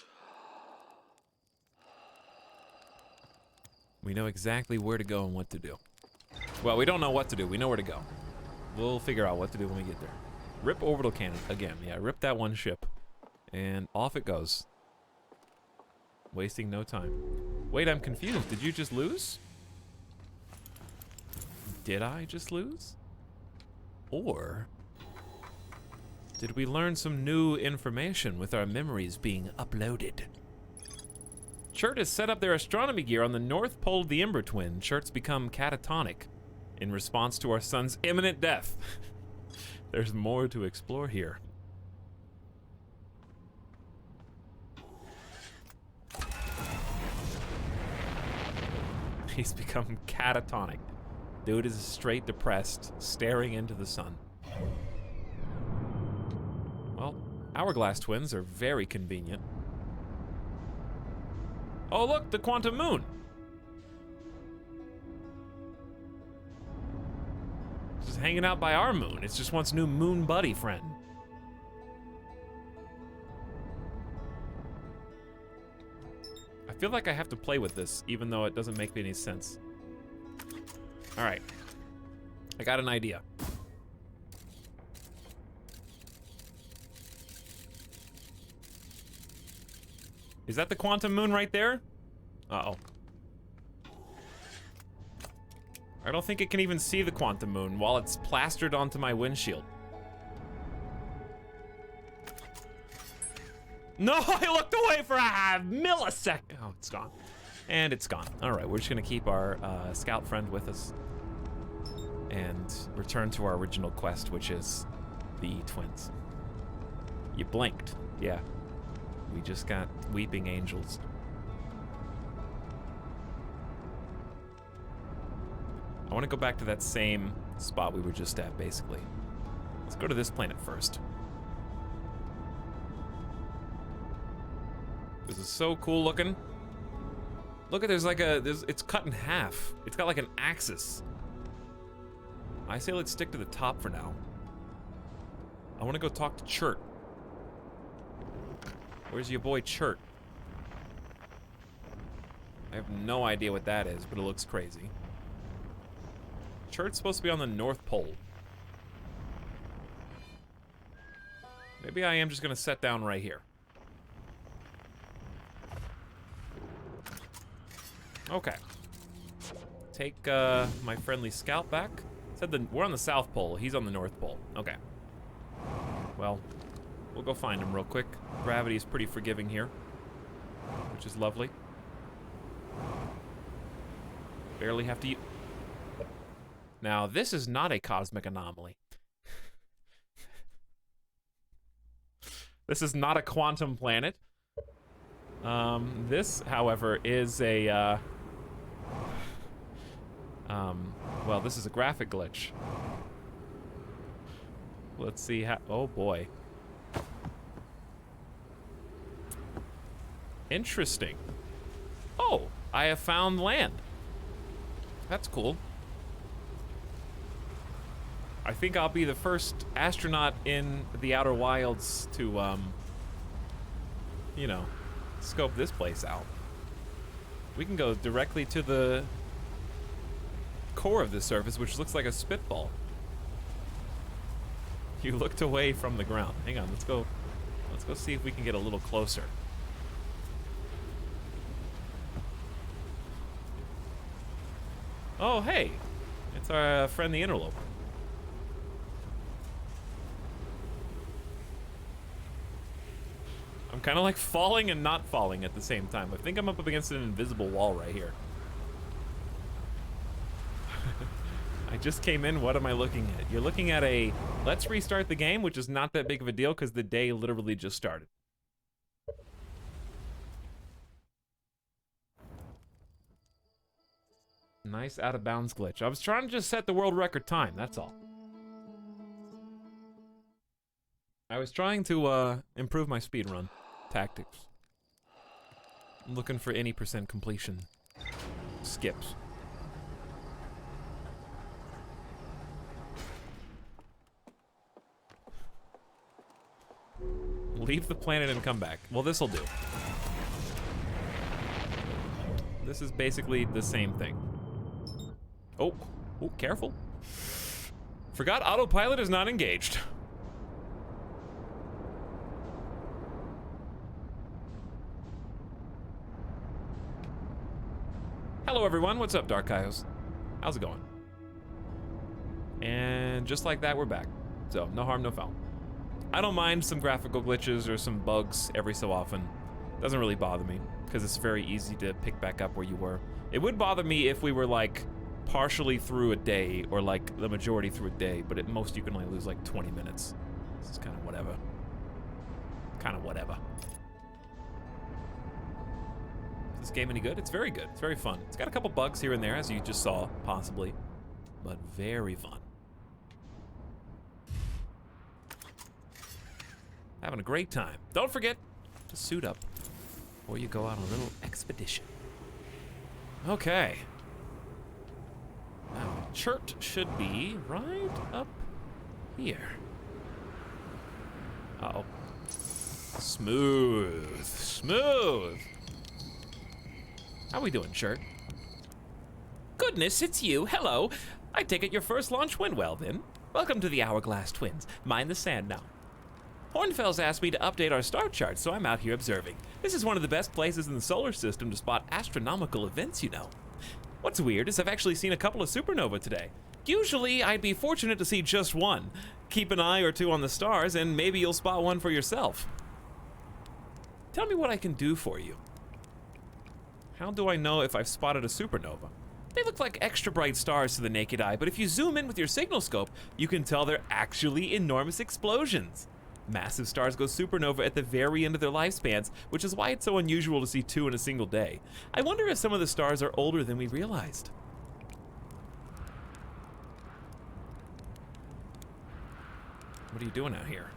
We know exactly where to go and what to do. Well, we don't know what to do. We know where to go. We'll figure out what to do when we get there. Rip orbital cannon again. Yeah, rip that one ship. And off it goes. Wasting no time. Wait, I'm confused. Did you just lose? Did I just lose? Or did we learn some new information with our memories being uploaded? Chert has set up their astronomy gear on the north pole of the Ember Twin. Chert's become catatonic in response to our sun's imminent death. There's more to explore here. He's become catatonic. Dude is straight depressed, staring into the sun. Well, hourglass twins are very convenient. Oh look, the quantum moon! Just hanging out by our moon. It's just wants new moon buddy friend. I feel like I have to play with this, even though it doesn't make any sense. All right, I got an idea. Is that the quantum moon right there? Uh-oh. I don't think it can even see the quantum moon while it's plastered onto my windshield. No, I looked away for a millisecond. Oh, it's gone. And it's gone. All right, we're just gonna keep our scout friend with us and return to our original quest, which is the twins. You blinked, yeah. We just got weeping angels. I want to go back to that same spot we were just at, basically. Let's go to this planet first. This is so cool looking. Look at, there's like a, it's cut in half. It's got like an axis. I say let's stick to the top for now. I want to go talk to Chert. Where's your boy Chert? I have no idea what that is, but it looks crazy. Chert's supposed to be on the North Pole. Maybe I am just gonna set down right here. Okay. Take my friendly scout back. Said we're on the South Pole. He's on the North Pole. Okay. Well, we'll go find him real quick. Gravity is pretty forgiving here, which is lovely. Barely have to. Now, this is not a cosmic anomaly. This is not a quantum planet. This, however, is a, well, this is a graphic glitch. Let's see how, oh boy. Interesting. Oh, I have found land. That's cool. I think I'll be the first astronaut in the Outer Wilds to, you know, scope this place out. We can go directly to the core of the surface, which looks like a spitball. You looked away from the ground. Hang on, let's go see if we can get a little closer. Oh, hey, it's our friend the interloper. I'm kind of like falling and not falling at the same time. I think I'm up against an invisible wall right here. I just came in, what am I looking at? You're looking at a, let's restart the game, which is not that big of a deal because the day literally just started. Nice out of bounds glitch. I was trying to just set the world record time, that's all. I was trying to improve my speedrun tactics. I'm looking for any % completion skips. Leave the planet and come back. Well, this'll do. This is basically the same thing. Oh, careful. Forgot autopilot is not engaged. Hello everyone, what's up Dark Kaios? How's it going? And just like that, we're back. So, no harm, no foul. I don't mind some graphical glitches or some bugs every so often. Doesn't really bother me, because it's very easy to pick back up where you were. It would bother me if we were like partially through a day or like the majority through a day, but at most you can only lose like 20 minutes. This is kind of whatever. Kind of whatever. Is this game any good? It's very good. It's very fun. It's got a couple bugs here and there, as you just saw, possibly, but very fun. Having a great time. Don't forget to suit up before you go out on a little expedition. Okay. Now, chert should be right up here. Uh-oh. Smooth. Smooth. How we doing, Chert? Goodness, it's you. Hello. I take it your first launch went well, then. Welcome to the Hourglass Twins. Mind the sand now. Hornfels asked me to update our star chart, so I'm out here observing. This is one of the best places in the solar system to spot astronomical events, you know. What's weird is I've actually seen a couple of supernovae today. Usually, I'd be fortunate to see just one. Keep an eye or two on the stars, and maybe you'll spot one for yourself. Tell me what I can do for you. How do I know if I've spotted a supernova? They look like extra bright stars to the naked eye, but if you zoom in with your signal scope, you can tell they're actually enormous explosions. Massive stars go supernova at the very end of their lifespans, which is why it's so unusual to see two in a single day. I wonder if some of the stars are older than we realized. What are you doing out here?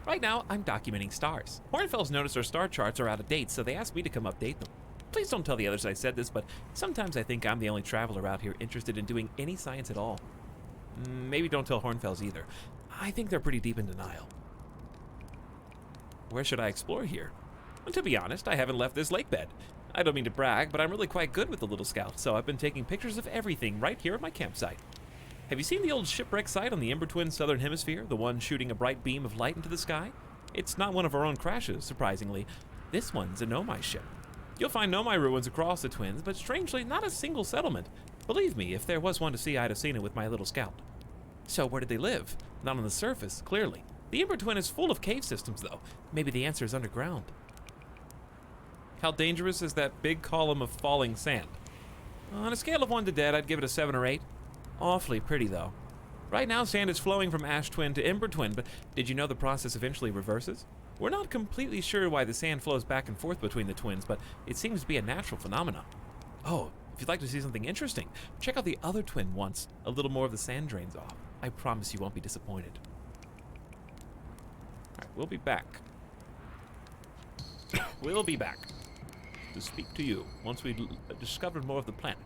Right now, I'm documenting stars. Hornfels noticed our star charts are out of date, so they asked me to come update them. Please don't tell the others I said this, but sometimes I think I'm the only traveler out here interested in doing any science at all. Maybe don't tell Hornfels either. I think they're pretty deep in denial. Where should I explore here? Well, to be honest, I haven't left this lake bed. I don't mean to brag, but I'm really quite good with the little scout, so I've been taking pictures of everything right here at my campsite. Have you seen the old shipwreck site on the Ember Twin's southern hemisphere, the one shooting a bright beam of light into the sky? It's not one of our own crashes, surprisingly. This one's a Nomai ship. You'll find Nomai ruins across the Twins, but strangely, not a single settlement. Believe me, if there was one to see, I'd have seen it with my little scout. So where did they live? Not on the surface, clearly. The Ember Twin is full of cave systems, though. Maybe the answer is underground. How dangerous is that big column of falling sand? On a scale of 1 to dead, I'd give it a 7 or 8. Awfully pretty, though. Right now, sand is flowing from Ash Twin to Ember Twin, but did you know the process eventually reverses? We're not completely sure why the sand flows back and forth between the twins, but it seems to be a natural phenomenon. Oh, if you'd like to see something interesting, check out the other twin once a little more of the sand drains off. I promise you won't be disappointed. Alright, we'll be back. We'll be back to speak to you once we've discovered more of the planet.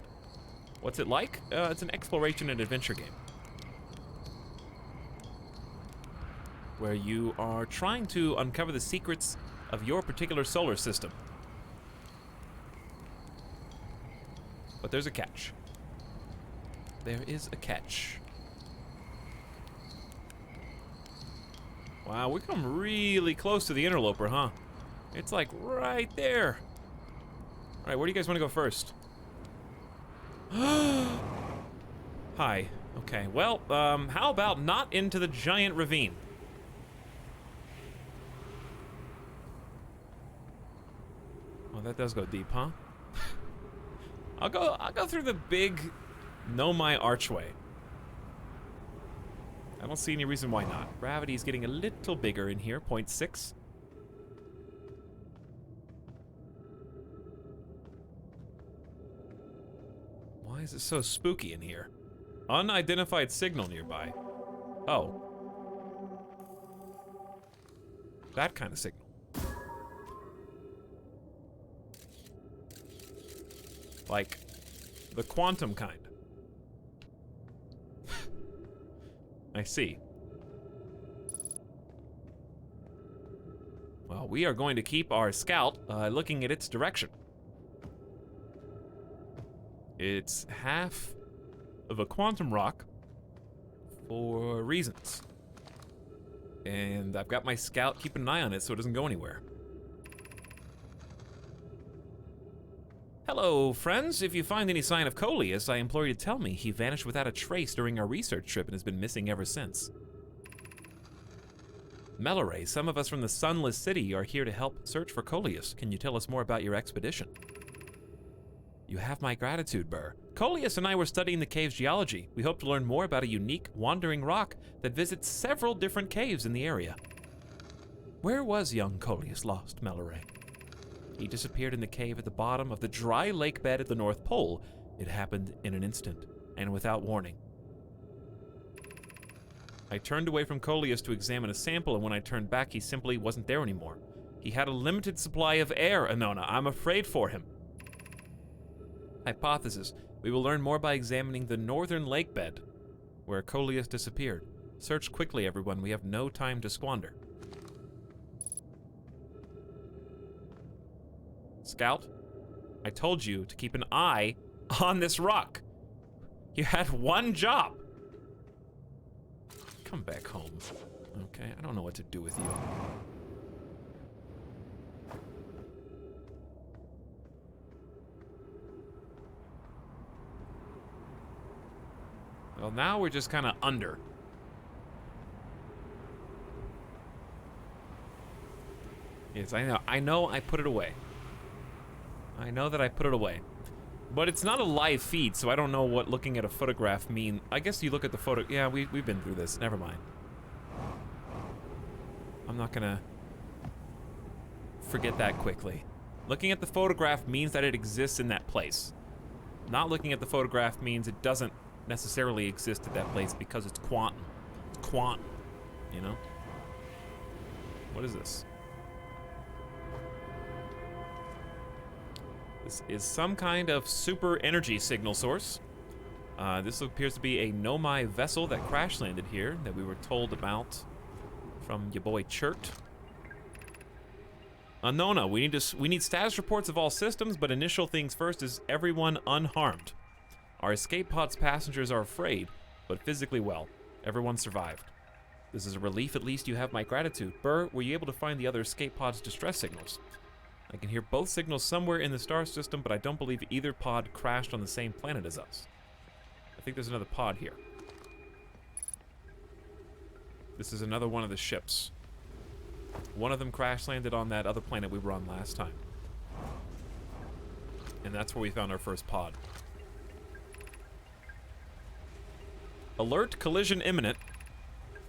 What's it like? It's an exploration and adventure game, where you are trying to uncover the secrets of your particular solar system. But there's a catch. There is a catch. Wow, we come really close to the interloper, huh? It's like right there. All right, where do you guys want to go first? Hi. Okay, well, how about not into the giant ravine? Oh, that does go deep, huh? I'll go through the big Nomai archway. I don't see any reason why not. Gravity is getting a little bigger in here, 0.6. Why is it so spooky in here? Unidentified signal nearby. Oh. That kind of signal. Like, the quantum kind. I see. Well, we are going to keep our scout looking at its direction. It's half of a quantum rock for reasons. And I've got my scout keeping an eye on it so it doesn't go anywhere. Hello, friends. If you find any sign of Coleus, I implore you to tell me. He vanished without a trace during our research trip and has been missing ever since. Melore, some of us from the Sunless City are here to help search for Coleus. Can you tell us more about your expedition? You have my gratitude, Burr. Coleus and I were studying the cave's geology. We hope to learn more about a unique, wandering rock that visits several different caves in the area. Where was young Coleus lost, Melore? He disappeared in the cave at the bottom of the dry lake bed at the North Pole. It happened in an instant, and without warning. I turned away from Coleus to examine a sample, and when I turned back, he simply wasn't there anymore. He had a limited supply of air, Anona. I'm afraid for him. Hypothesis. We will learn more by examining the northern lake bed, where Coleus disappeared. Search quickly, everyone. We have no time to squander. Scout, I told you to keep an eye on this rock. You had one job. Come back home. Okay, I don't know what to do with you. Well, now we're just kind of under. Yes, I know I put it away. I know that I put it away. But it's not a live feed, so I don't know what looking at a photograph mean. I guess you look at the photo. Yeah, we've been through this. Never mind. I'm not gonna forget that quickly. Looking at the photograph means that it exists in that place. Not looking at the photograph means it doesn't necessarily exist at that place because it's quantum. It's quantum, you know? What is this? This is some kind of super energy signal source. This appears to be a Nomai vessel that crash landed here that we were told about from your boy Chert. Nona, we need status reports of all systems, but initial things first is everyone unharmed. Our escape pod's passengers are afraid, but physically well. Everyone survived. This is a relief. At least you have my gratitude. Burr, were you able to find the other escape pod's distress signals? I can hear both signals somewhere in the star system, but I don't believe either pod crashed on the same planet as us. I think there's another pod here. This is another one of the ships. One of them crash landed on that other planet we were on last time. And that's where we found our first pod. Alert, collision imminent.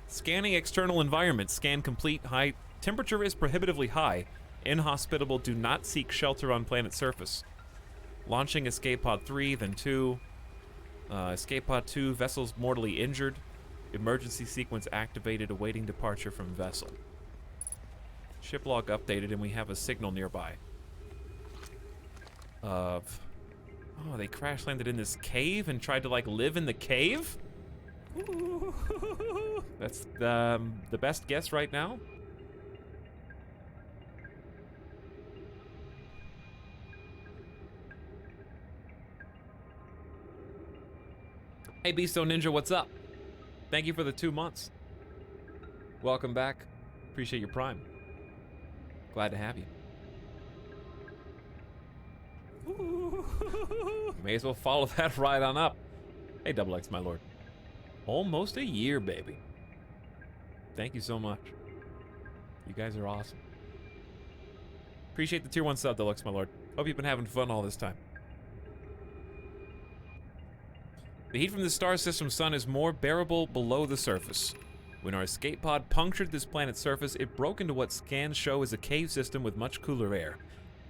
Scanning external environment. Scan complete. High Temperature is prohibitively high. Inhospitable, do not seek shelter on planet surface. Launching escape pod 3, then 2. Escape pod 2, vessels mortally injured. Emergency sequence activated, awaiting departure from vessel. Ship log updated, and we have a signal nearby. Oh, they crash landed in this cave and tried to, like, live in the cave? That's the best guess right now. Hey, Beasto Ninja, what's up? Thank you for the 2 months. Welcome back. Appreciate your prime. Glad to have you. May as well follow that right on up. Hey, Double X, my lord. Almost a year, baby. Thank you so much. You guys are awesome. Appreciate the tier 1 sub, Double X, my lord. Hope you've been having fun all this time. The heat from the star system's sun is more bearable below the surface. When our escape pod punctured this planet's surface, it broke into what scans show as a cave system with much cooler air.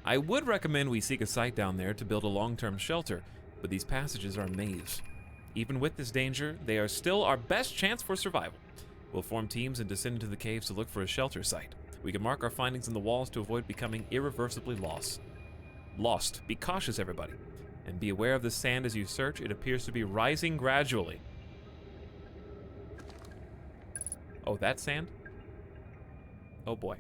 I would recommend we seek a site down there to build a long-term shelter, but these passages are a maze. Even with this danger, they are still our best chance for survival. We'll form teams and descend into the caves to look for a shelter site. We can mark our findings in the walls to avoid becoming irreversibly lost. Be cautious, everybody. And be aware of the sand as you search. It appears to be rising gradually. Oh, that sand? Oh boy.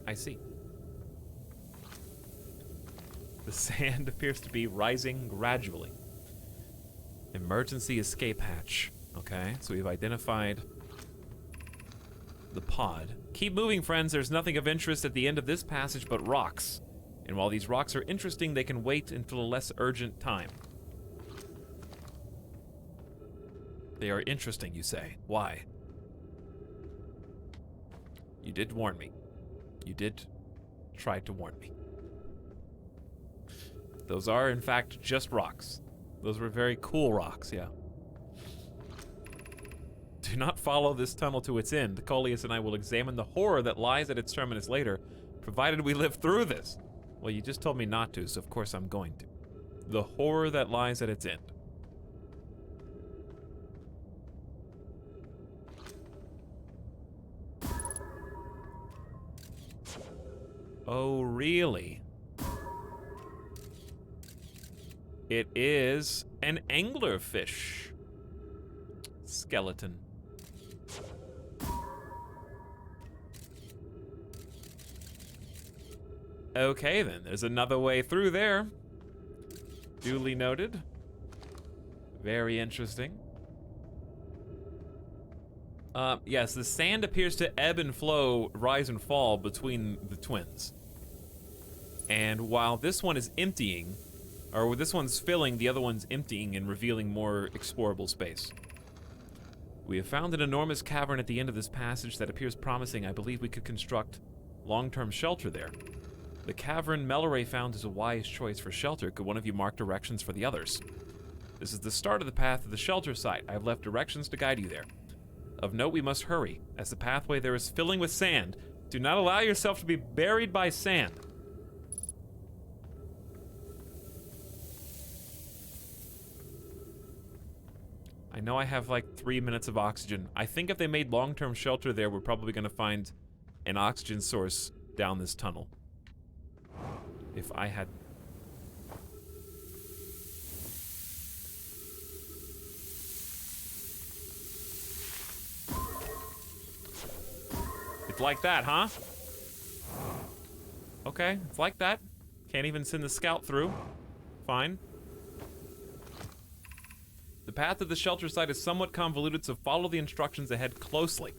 I see. The sand appears to be rising gradually. Emergency escape hatch. Okay, so we've identified the pod. Keep moving, friends. There's nothing of interest at the end of this passage but rocks. And while these rocks are interesting, they can wait until a less urgent time. They are interesting, you say. Why? You did warn me. You did try to warn me. Those are, in fact, just rocks. Those were very cool rocks, yeah. Do not follow this tunnel to its end. Coleus and I will examine the horror that lies at its terminus later, provided we live through this. Well, you just told me not to, so of course I'm going to. The horror that lies at its end. Oh, really? It is an anglerfish skeleton. Okay, then. There's another way through there. Duly noted. Very interesting. Yes, the sand appears to ebb and flow, rise and fall between the twins. And while this one is emptying, or this one's filling, the other one's emptying and revealing more explorable space. We have found an enormous cavern at the end of this passage that appears promising. I believe we could construct long-term shelter there. The cavern Melloray found is a wise choice for shelter. Could one of you mark directions for the others? This is the start of the path to the shelter site. I have left directions to guide you there. Of note, we must hurry, as the pathway there is filling with sand. Do not allow yourself to be buried by sand. I know I have like 3 minutes of oxygen. I think if they made long-term shelter there, we're probably going to find an oxygen source down this tunnel. If I had... It's like that, huh? Okay, it's like that. Can't even send the scout through. Fine. The path to the shelter site is somewhat convoluted, so follow the instructions ahead closely.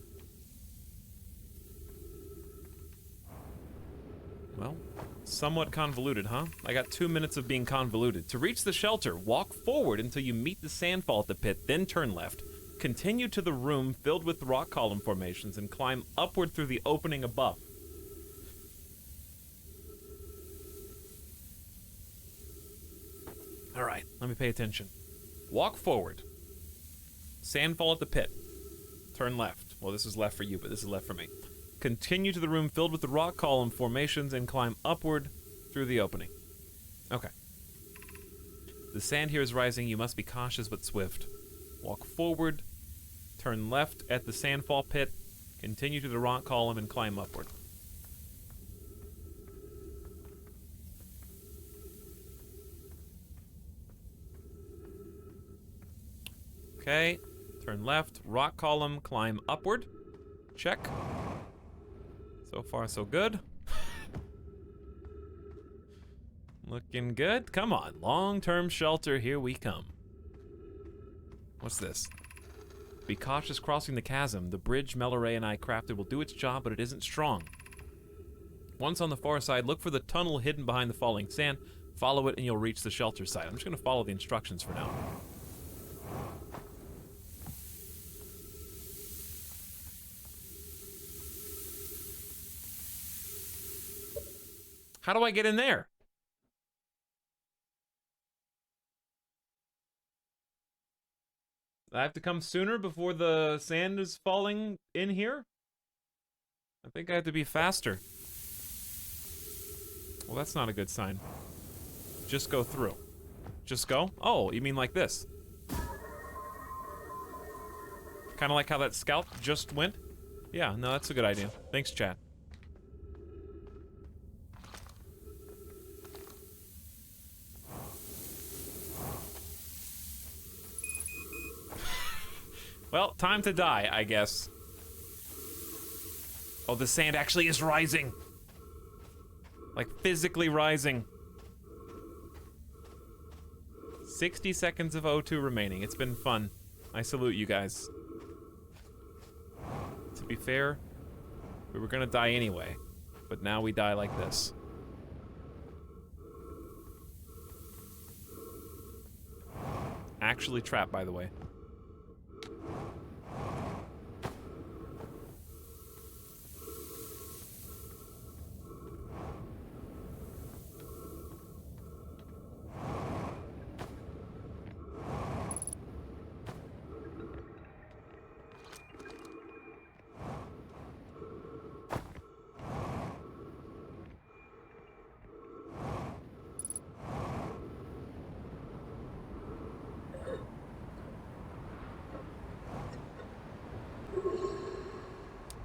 Well, somewhat convoluted, huh? I got 2 minutes of being convoluted. To reach the shelter, walk forward until you meet the sandfall at the pit, then turn left. Continue to the room filled with rock column formations and climb upward through the opening above. All right, let me pay attention. Walk forward. Sandfall at the pit. Turn left. Well, this is left for you, but this is left for me. Continue to the room filled with the rock column formations and climb upward through the opening. Okay. The sand here is rising. You must be cautious but swift. Walk forward. Turn left at the sandfall pit. Continue to the rock column and climb upward. Okay. Turn left, rock column, climb upward. Check. So far, so good. Looking good. Come on, long-term shelter, here we come. What's this? Be cautious crossing the chasm. The bridge Melloray and I crafted will do its job, but it isn't strong. Once on the far side, look for the tunnel hidden behind the falling sand. Follow it and you'll reach the shelter site. I'm just gonna follow the instructions for now. How do I get in there? I have to come sooner before the sand is falling in here? I think I have to be faster. Well, that's not a good sign. Just go through. Just go? Oh, you mean like this? Kind of like how that scout just went? Yeah, no, that's a good idea. Thanks, chat. Well, time to die, I guess. Oh, the sand actually is rising. Like, physically rising. 60 seconds of O2 remaining. It's been fun. I salute you guys. To be fair, we were gonna die anyway, but now we die like this. Actually trapped, by the way.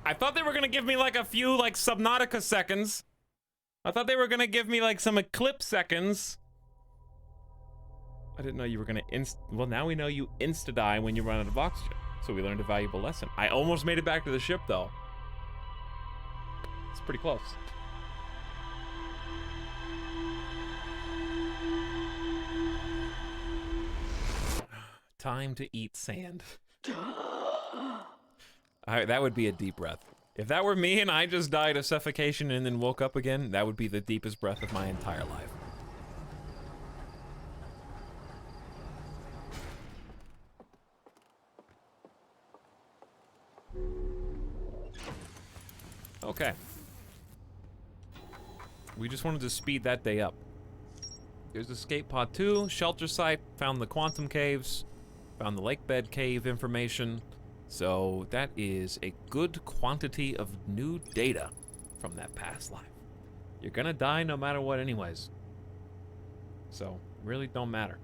I thought they were gonna give me like a few like Subnautica seconds. I thought they were gonna give me like some Eclipse seconds. I didn't know you were gonna well, now we know you insta-die when you run out of oxygen. So we learned a valuable lesson. I almost made it back to the ship though. It's pretty close. Time to eat sand. That would be a deep breath. If that were me and I just died of suffocation and then woke up again, that would be the deepest breath of my entire life. Okay. We just wanted to speed that day up. There's escape pod 2, shelter site, found the quantum caves, found the lake bed cave information. So that is a good quantity of new data from that past life. You're gonna die no matter what anyways. So, really don't matter.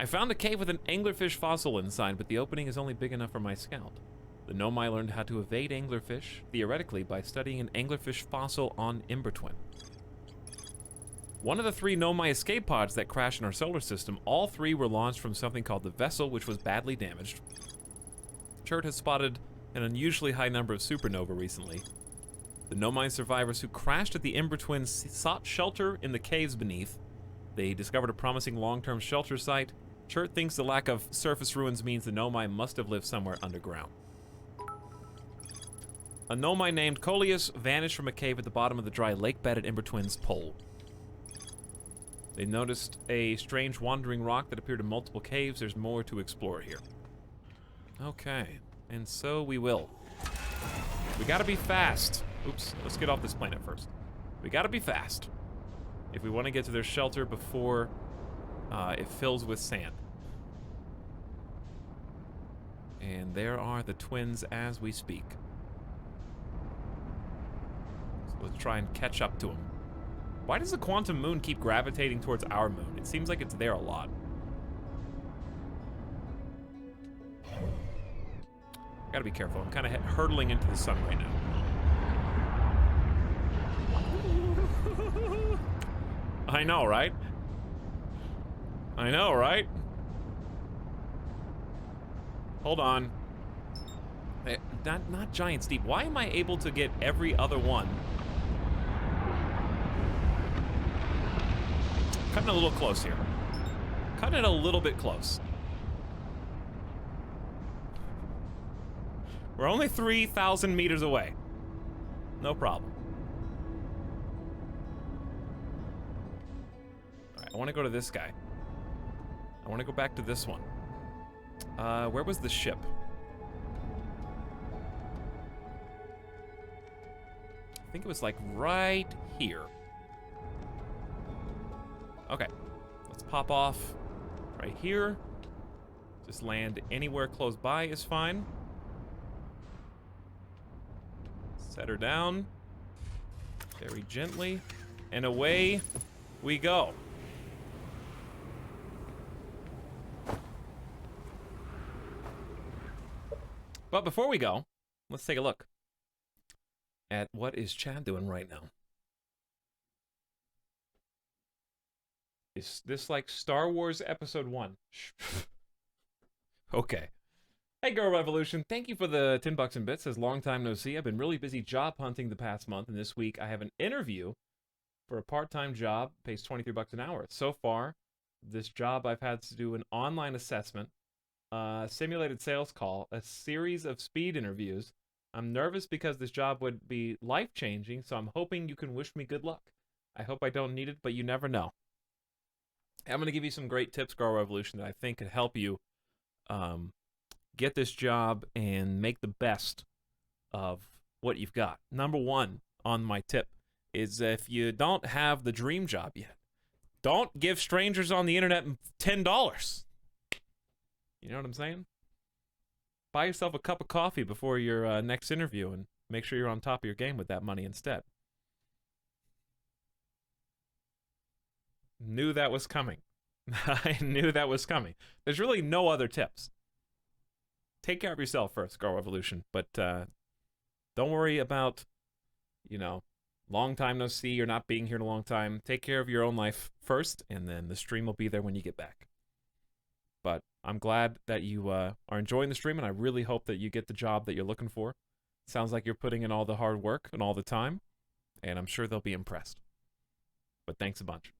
I found a cave with an anglerfish fossil inside, but the opening is only big enough for my scout. The Nomai learned how to evade anglerfish, theoretically, by studying an anglerfish fossil on Embertwin. One of the 3 Nomai escape pods that crashed in our solar system, all 3 were launched from something called the Vessel, which was badly damaged. Chert has spotted an unusually high number of supernovae recently. The Nomai survivors who crashed at the Embertwin sought shelter in the caves beneath. They discovered a promising long-term shelter site. Chert thinks the lack of surface ruins means the Nomai must have lived somewhere underground. A Nomai named Coleus vanished from a cave at the bottom of the dry lake bed at Embertwin's pole. They noticed a strange wandering rock that appeared in multiple caves. There's more to explore here. Okay, and so we will. We gotta be fast. Oops, let's get off this planet first. We gotta be fast if we want to get to their shelter before it fills with sand. And there are the twins as we speak. So let's try and catch up to them. Why does the quantum moon keep gravitating towards our moon? It seems like it's there a lot. Gotta be careful. I'm kind of hurtling into the sun right now. I know, right? I know, right? Hold on. Not giant steep. Why am I able to get every other one? Cutting a little close here. Cutting it a little bit close. We're only 3,000 meters away. No problem. Alright, I want to go to this guy. I want to go back to this one. Where was the ship? I think it was like right here. Okay, let's pop off right here. Just land anywhere close by is fine. Set her down very gently, and away we go. But before we go, let's take a look at what is Chad doing right now. Is this like Star Wars Episode 1? Okay. Hey Girl Revolution, thank you for the 10 bucks and bits. Says long time no see. I've been really busy job hunting the past month, and this week I have an interview for a part-time job, pays 23 bucks an hour. So far, this job I've had to do an online assessment, simulated sales call, a series of speed interviews. I'm nervous because this job would be life-changing, so I'm hoping you can wish me good luck. I hope I don't need it, but you never know. I'm going to give you some great tips, Girl Revolution, that I think could help you get this job and make the best of what you've got. Number one on my tip is if you don't have the dream job yet, don't give strangers on the internet $10. You know what I'm saying? Buy yourself a cup of coffee before your next interview and make sure you're on top of your game with that money instead. Knew that was coming. I knew that was coming. There's really no other tips. Take care of yourself first, Girl Revolution. But don't worry about, you know, long time no see or not being here in a long time. Take care of your own life first, and then the stream will be there when you get back. But I'm glad that you are enjoying the stream, and I really hope that you get the job that you're looking for. Sounds like you're putting in all the hard work and all the time, and I'm sure they'll be impressed. But thanks a bunch.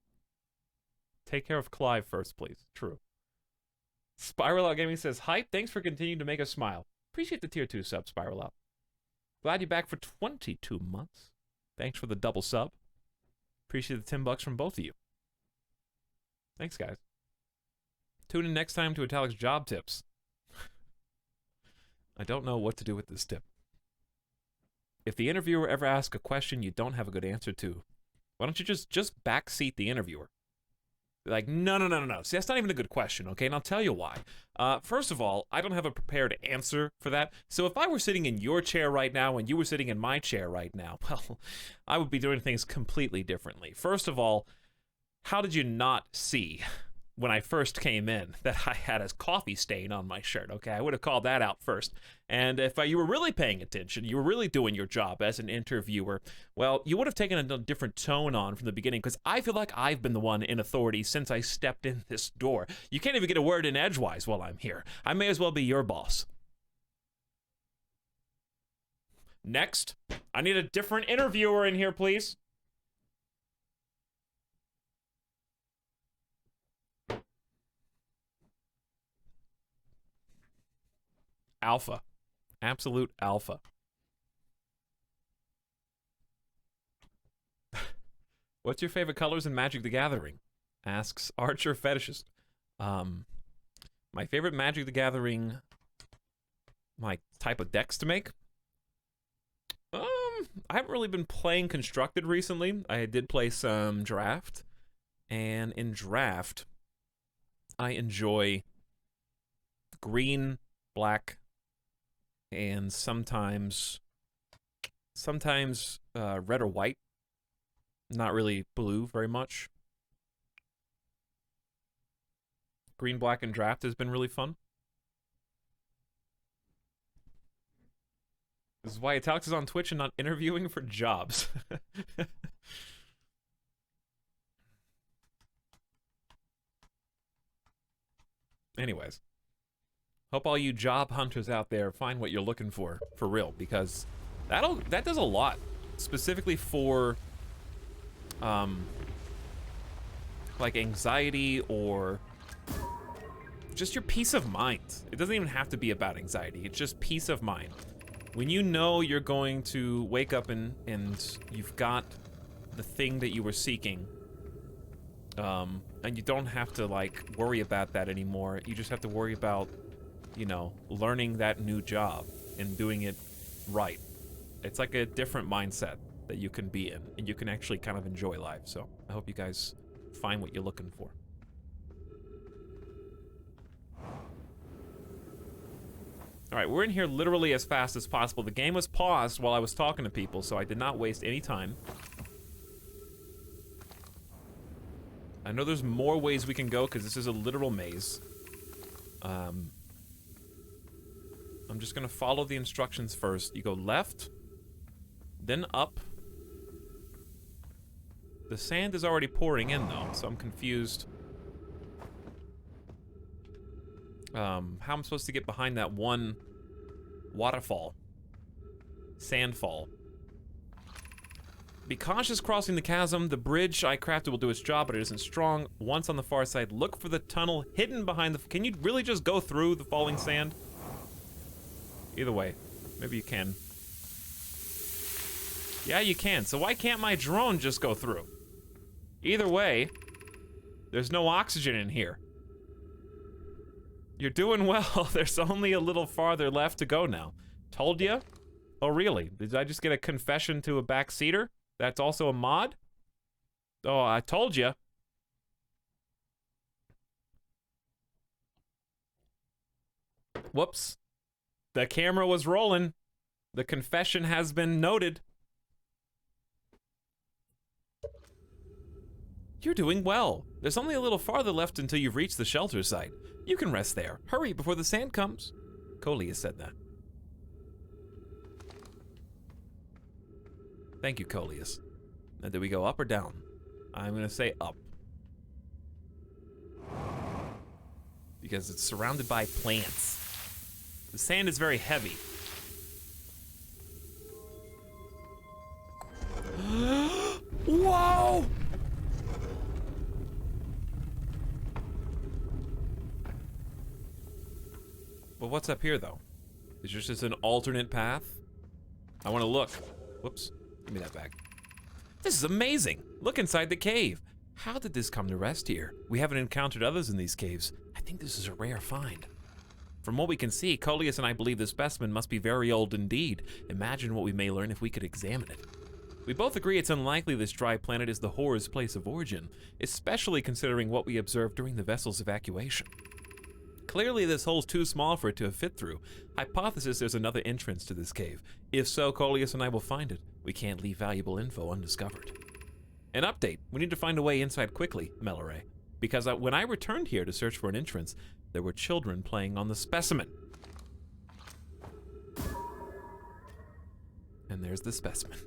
Take care of Clive first, please. True. Spiral Out Gaming says, hype, thanks for continuing to make us smile. Appreciate the tier 2 sub, Spiral Out. Glad you're back for 22 months. Thanks for the double sub. Appreciate the 10 bucks from both of you. Thanks, guys. Tune in next time to Etalyx job tips. I don't know what to do with this tip. If the interviewer ever asks a question you don't have a good answer to, why don't you just backseat the interviewer? Like, no. See, that's not even a good question, okay? And I'll tell you why. First of all, I don't have a prepared answer for that. So if I were sitting in your chair right now and you were sitting in my chair right now, well, I would be doing things completely differently. First of all, how did you not see when I first came in that I had a coffee stain on my shirt, okay? I would have called that out first. And if you were really paying attention, you were really doing your job as an interviewer, well, you would have taken a different tone on from the beginning, because I feel like I've been the one in authority since I stepped in this door. You can't even get a word in edgewise while I'm here. I may as well be your boss. Next, I need a different interviewer in here, please. Alpha. Absolute alpha. What's your favorite colors in Magic the Gathering? Asks Archer Fetishist. My favorite Magic the Gathering, my type of decks to make? I haven't really been playing Constructed recently. I did play some Draft. And in Draft, I enjoy green, black, and sometimes red or white. Not really blue very much. Green, black, and draft has been really fun. This is why Etalyx is on Twitch and not interviewing for jobs. Anyways. Hope all you job hunters out there find what you're looking for real, because that does a lot. Specifically for like anxiety or just your peace of mind. It doesn't even have to be about anxiety. It's just peace of mind. When you know you're going to wake up and you've got the thing that you were seeking, and you don't have to like worry about that anymore. You just have to worry about, you know, learning that new job and doing it right. It's like a different mindset that you can be in, and you can actually kind of enjoy life. So I hope you guys find what you're looking for. All right, we're in here literally as fast as possible. The game was paused while I was talking to people, so I did not waste any time. I know there's more ways we can go because this is a literal maze. I'm just gonna follow the instructions first. You go left, then up. The sand is already pouring in though, so I'm confused. How I'm supposed to get behind that one waterfall. Sandfall. Be cautious crossing the chasm. The bridge I crafted will do its job, but it isn't strong. Once on the far side, look for the tunnel hidden behind the... Can you really just go through the falling sand? Either way, maybe you can. Yeah, you can. So why can't my drone just go through? Either way, there's no oxygen in here. You're doing well. There's only a little farther left to go now. Told ya? Oh, really? Did I just get a confession to a backseater? That's also a mod? Oh, I told ya. Whoops. The camera was rolling. The confession has been noted. You're doing well. There's only a little farther left until you've reached the shelter site. You can rest there. Hurry before the sand comes. Coleus said that. Thank you, Coleus. Now, did we go up or down? I'm gonna say up. Because it's surrounded by plants. The sand is very heavy. Whoa! But what's up here, though? Is there just an alternate path? I want to look. Whoops. Give me that back. This is amazing. Look inside the cave. How did this come to rest here? We haven't encountered others in these caves. I think this is a rare find. From what we can see, Coleus and I believe this specimen must be very old indeed. Imagine what we may learn if we could examine it. We both agree it's unlikely this dry planet is the horror's place of origin, especially considering what we observed during the vessel's evacuation. Clearly this hole's too small for it to have fit through. Hypothesis there's another entrance to this cave. If so, Coleus and I will find it. We can't leave valuable info undiscovered. An update. We need to find a way inside quickly, Melore. Because when I returned here to search for an entrance, there were children playing on the specimen. And there's the specimen.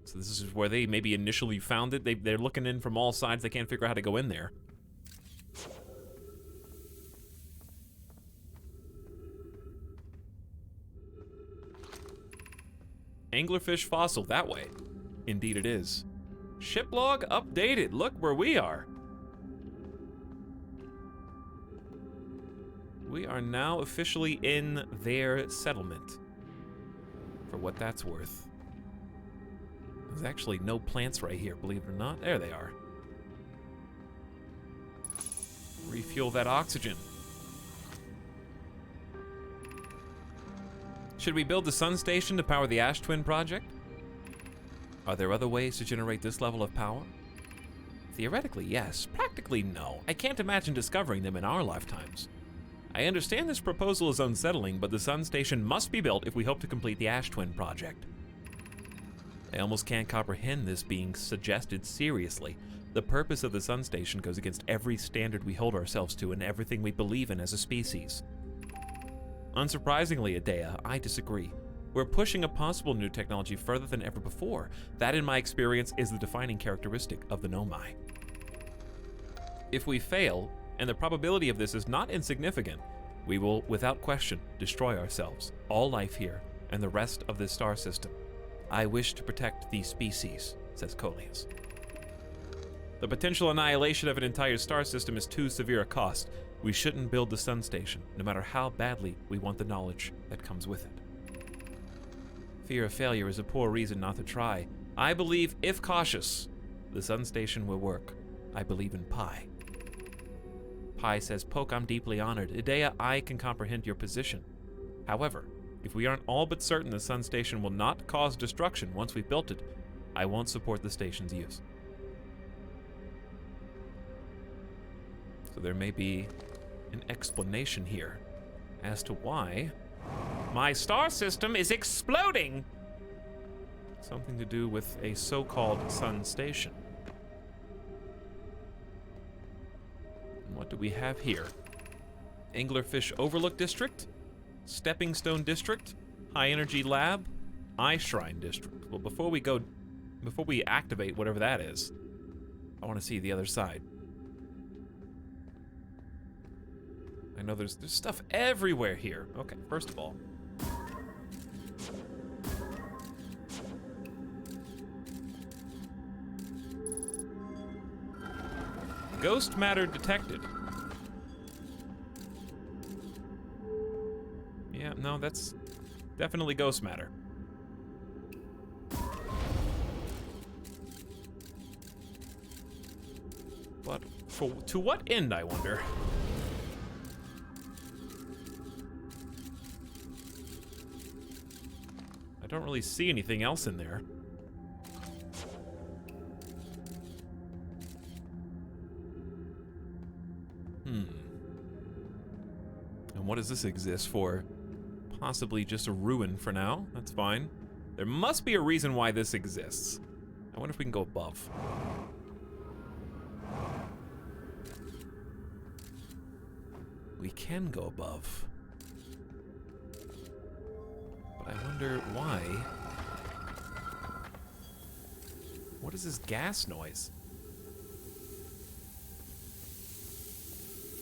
So this is where they maybe initially found it. They're looking in from all sides. They can't figure out how to go in there. Anglerfish fossil that way. Indeed it is. Ship log updated. Look where we are. We are now officially in their settlement. For what that's worth. There's actually no plants right here, believe it or not. There they are. Refuel that oxygen. Should we build the sun station to power the Ash Twin project? Are there other ways to generate this level of power? Theoretically, yes. Practically, no. I can't imagine discovering them in our lifetimes. I understand this proposal is unsettling, but the Sun Station must be built if we hope to complete the Ash Twin project. I almost can't comprehend this being suggested seriously. The purpose of the Sun Station goes against every standard we hold ourselves to and everything we believe in as a species. Unsurprisingly, Adea, I disagree. We're pushing a possible new technology further than ever before. That, in my experience, is the defining characteristic of the Nomai. If we fail, and the probability of this is not insignificant, we will, without question, destroy ourselves, all life here, and the rest of this star system. I wish to protect these species, says Coleus. The potential annihilation of an entire star system is too severe a cost. We shouldn't build the Sun Station, no matter how badly we want the knowledge that comes with it. Fear of failure is a poor reason not to try. I believe, if cautious, the Sun Station will work. I believe in Pi. Pi says, Poke, I'm deeply honored. Adea, I can comprehend your position. However, if we aren't all but certain the Sun Station will not cause destruction once we've built it, I won't support the station's use. So there may be an explanation here as to why my star system is exploding. Something to do with a so-called Sun Station. And what do we have here? Anglerfish Overlook District, Stepping Stone District, High Energy Lab, Eye Shrine District. Well, before we activate whatever that is, I want to see the other side. I know there's stuff everywhere here. Okay, first of all. Ghost matter detected. Yeah, no, that's definitely ghost matter. But to what end, I wonder? I don't really see anything else in there. And what does this exist for? Possibly just a ruin for now. That's fine. There must be a reason why this exists. I wonder if we can go above. We can go above. But I wonder why. What is this gas noise?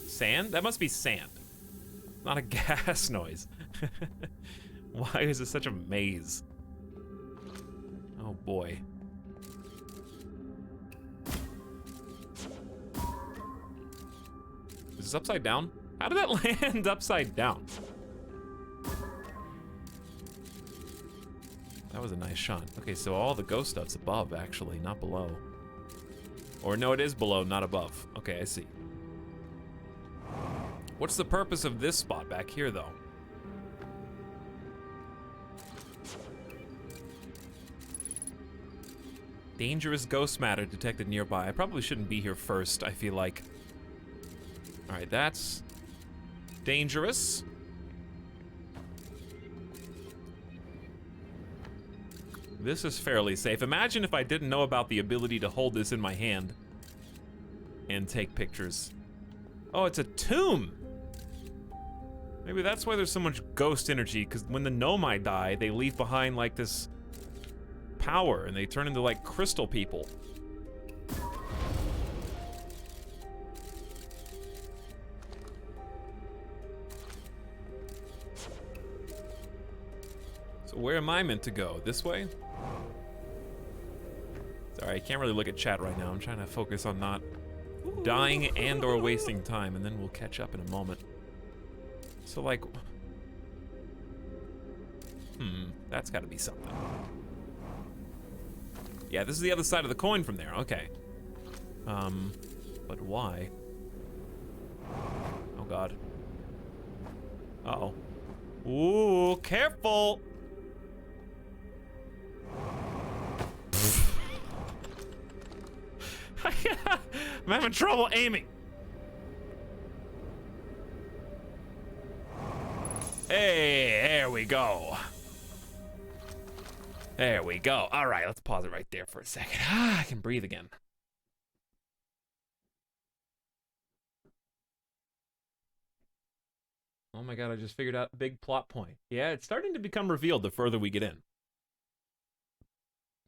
Sand? That must be sand. Not a gas noise. Why is this such a maze? Oh boy. Is this upside down? How did that land upside down? That was a nice shot. Okay, so all the ghost stuff's above, actually, not below. Or no, it is below, not above. Okay, I see. What's the purpose of this spot back here, though? Dangerous ghost matter detected nearby. I probably shouldn't be here first, I feel like. Alright, that's dangerous. This is fairly safe. Imagine if I didn't know about the ability to hold this in my hand and take pictures. Oh, it's a tomb! Maybe that's why there's so much ghost energy, because when the Nomai die, they leave behind like this power and they turn into like crystal people. So where am I meant to go? This way? Sorry, I can't really look at chat right now. I'm trying to focus on not dying and or wasting time, and then we'll catch up in a moment. So like, that's gotta be something. Yeah, this is the other side of the coin from there, okay. But why? Oh God. Uh-oh. Ooh, careful! I'm having trouble aiming. There we go. There we go. All right, let's pause it right there for a second. I can breathe again. Oh my god, I just figured out a big plot point. Yeah, it's starting to become revealed the further we get in.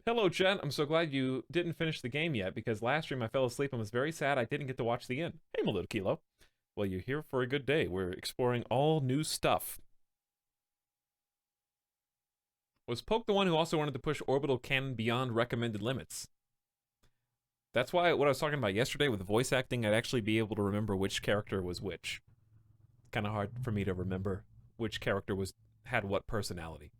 Hello, Jen. I'm so glad you didn't finish the game yet, because last stream I fell asleep and was very sad I didn't get to watch the end. Hey, my little Kilo. Well, you're here for a good day. We're exploring all new stuff. Was Poke the one who also wanted to push orbital cannon beyond recommended limits? That's why what I was talking about yesterday with the voice acting, I'd actually be able to remember which character was which. Kind of hard for me to remember which character had what personality.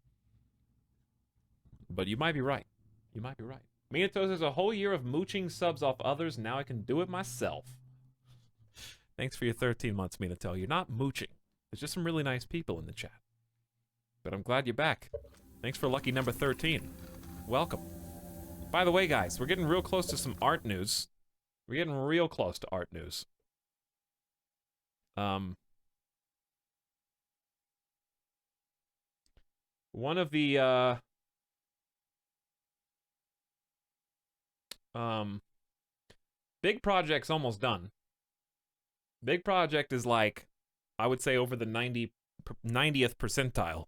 But you might be right. You might be right. Minato says a whole year of mooching subs off others, now I can do it myself. Thanks for your 13 months, Minato. You're not mooching. There's just some really nice people in the chat. But I'm glad you're back. Thanks for lucky number 13. Welcome. By the way, guys, we're getting real close to some art news. We're getting real close to art news. One of the, big project's almost done. Big project is like, I would say over the 90th percentile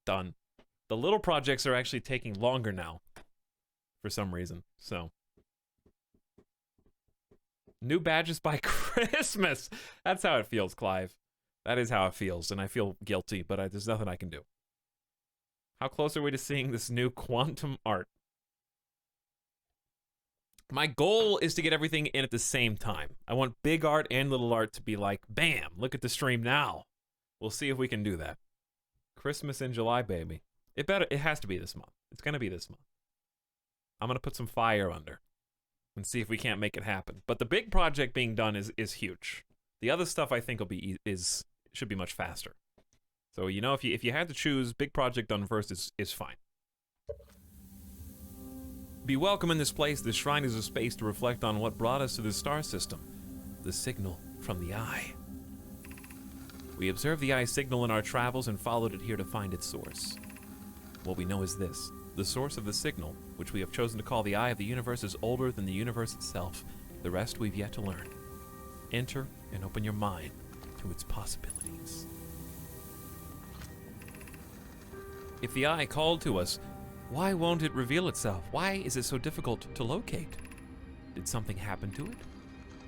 done. The little projects are actually taking longer now, for some reason, so. New badges by Christmas! That's how it feels, Clive. That is how it feels, and I feel guilty, but there's nothing I can do. How close are we to seeing this new quantum art? My goal is to get everything in at the same time. I want big art and little art to be like, bam, look at the stream now. We'll see if we can do that. Christmas in July, baby. It has to be this month. It's gonna be this month. I'm gonna put some fire under and see if we can't make it happen. But the big project being done is huge. The other stuff I think should be much faster. So you know, if you had to choose, big project done first is fine. Be welcome in this place. This shrine is a space to reflect on what brought us to this star system. The signal from the eye. We observed the eye's signal in our travels and followed it here to find its source. What we know is this. The source of the signal, which we have chosen to call the eye of the universe, is older than the universe itself. The rest we've yet to learn. Enter and open your mind to its possibilities. If the eye called to us, why won't it reveal itself? Why is it so difficult to locate? Did something happen to it?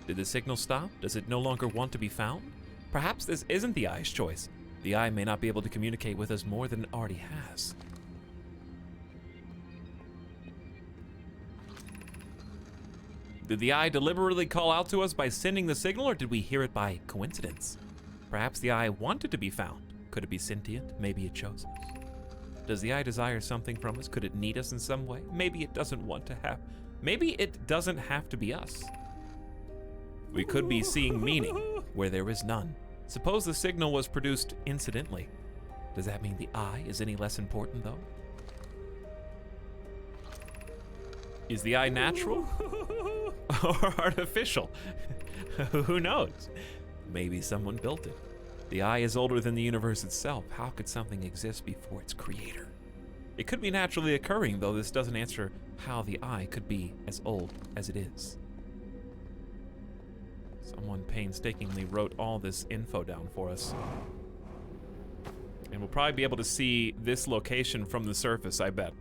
Did the signal stop? Does it no longer want to be found? Perhaps this isn't the eye's choice. The eye may not be able to communicate with us more than it already has. Did the eye deliberately call out to us by sending the signal, or did we hear it by coincidence? Perhaps the eye wanted to be found. Could it be sentient? Maybe it chose us. Does the eye desire something from us? Could it need us in some way? Maybe it doesn't want to have... Maybe it doesn't have to be us. We could be seeing meaning where there is none. Suppose the signal was produced incidentally. Does that mean the eye is any less important, though? Is the eye natural or artificial? Who knows? Maybe someone built it. The eye is older than the universe itself. How could something exist before its creator? It could be naturally occurring, though this doesn't answer how the eye could be as old as it is. Someone painstakingly wrote all this info down for us. And we'll probably be able to see this location from the surface, I bet.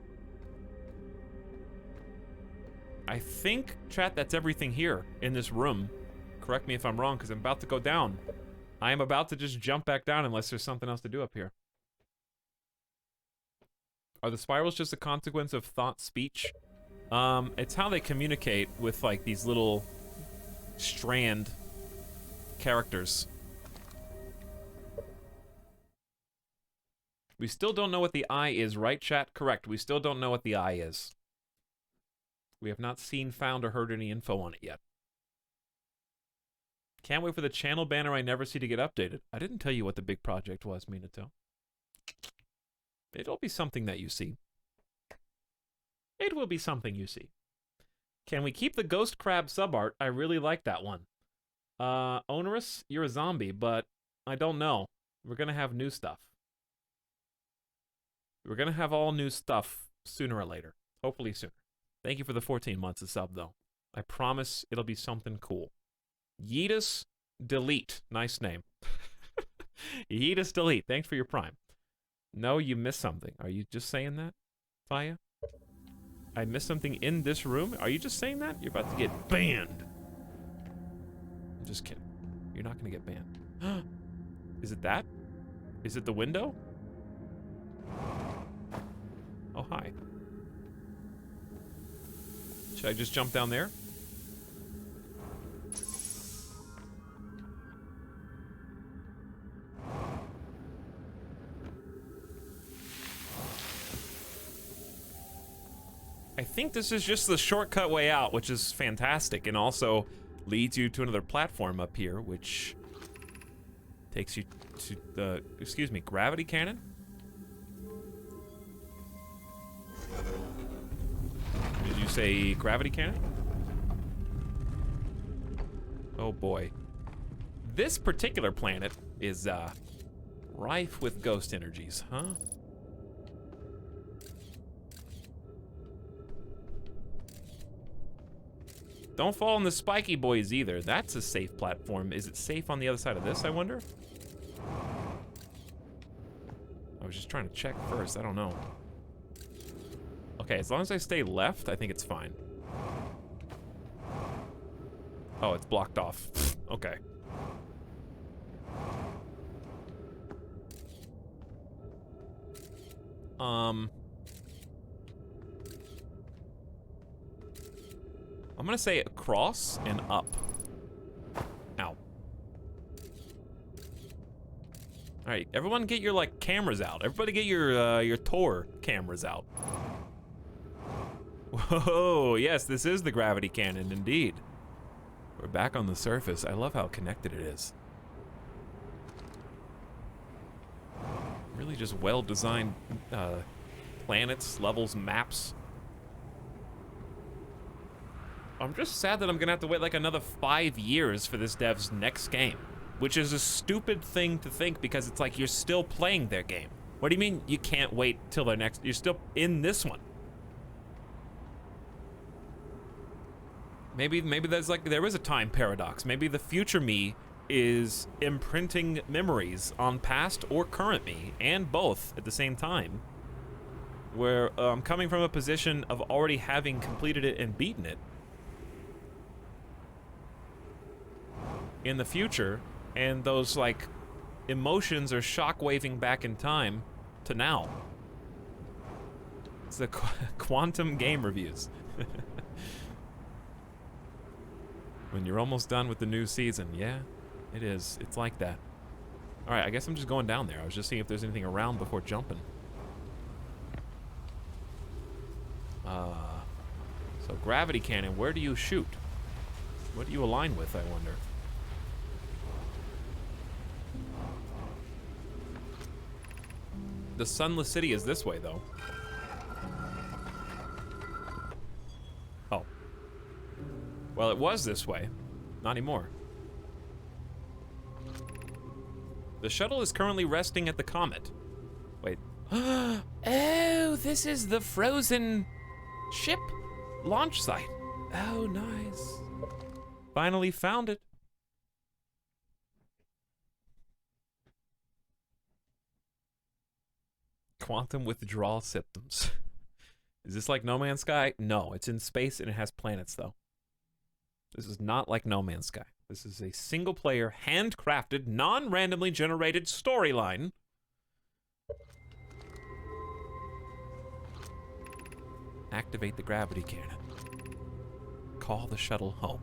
I think, chat, that's everything here in this room. Correct me if I'm wrong, because I'm about to go down. I am about to just jump back down unless there's something else to do up here. Are the spirals just a consequence of thought speech? It's how they communicate with, like, these little strand characters. We still don't know what the eye is, right, chat? Correct. We still don't know what the eye is. We have not seen, found, or heard any info on it yet. Can't wait for the channel banner I never see to get updated. I didn't tell you what the big project was, Minato. It'll be something that you see. It will be something you see. Can we keep the ghost crab sub art? I really like that one. Onerous, you're a zombie, but I don't know. We're gonna have new stuff. We're gonna have all new stuff sooner or later. Hopefully sooner. Thank you for the 14 months of sub, though. I promise it'll be something cool. Yeetus Delete. Nice name. Yeetus Delete. Thanks for your prime. No, you missed something. Are you just saying that, Faya? I missed something in this room? Are you just saying that? You're about to get banned. I'm just kidding. You're not gonna get banned. Is it that? Is it the window? Oh, hi. Should I just jump down there? I think this is just the shortcut way out, which is fantastic, and also leads you to another platform up here, which takes you to the, excuse me, gravity cannon? Did you say gravity cannon? Oh boy. This particular planet is, rife with ghost energies, huh? Don't fall in the spiky boys either. That's a safe platform. Is it safe on the other side of this, I wonder? I was just trying to check first. I don't know. Okay, as long as I stay left, I think it's fine. Oh, it's blocked off. Okay. I'm gonna say across and up. Ow. All right, everyone get your, like, cameras out. Everybody get your Tor cameras out. Whoa, yes, this is the gravity cannon, indeed. We're back on the surface. I love how connected it is. Really just well-designed planets, levels, maps. I'm just sad that I'm gonna have to wait like another 5 years for this dev's next game, which is a stupid thing to think because it's like you're still playing their game. What do you mean you can't wait till their next? You're still in this one. Maybe there's like, there is a time paradox. Maybe the future me is imprinting memories on past or current me, and both at the same time, where I'm coming from a position of already having completed it and beaten it in the future, and those like emotions are shockwaving back in time to now. It's the quantum game reviews. When you're almost done with the new season. Yeah, it is. It's like that. All right, I guess I'm just going down there. I was just seeing if there's anything around before jumping. So gravity cannon, where do you shoot? What do you align with, I wonder? The Sunless City is this way, though. Oh. Well, it was this way. Not anymore. The shuttle is currently resting at the comet. Wait. Oh, this is the frozen ship launch site. Oh, nice. Finally found it. Quantum withdrawal symptoms. Is this like No Man's Sky? No, it's in space and it has planets, though. This is not like No Man's Sky. This is a single-player, handcrafted, non-randomly generated storyline. Activate the gravity cannon. Call the shuttle home.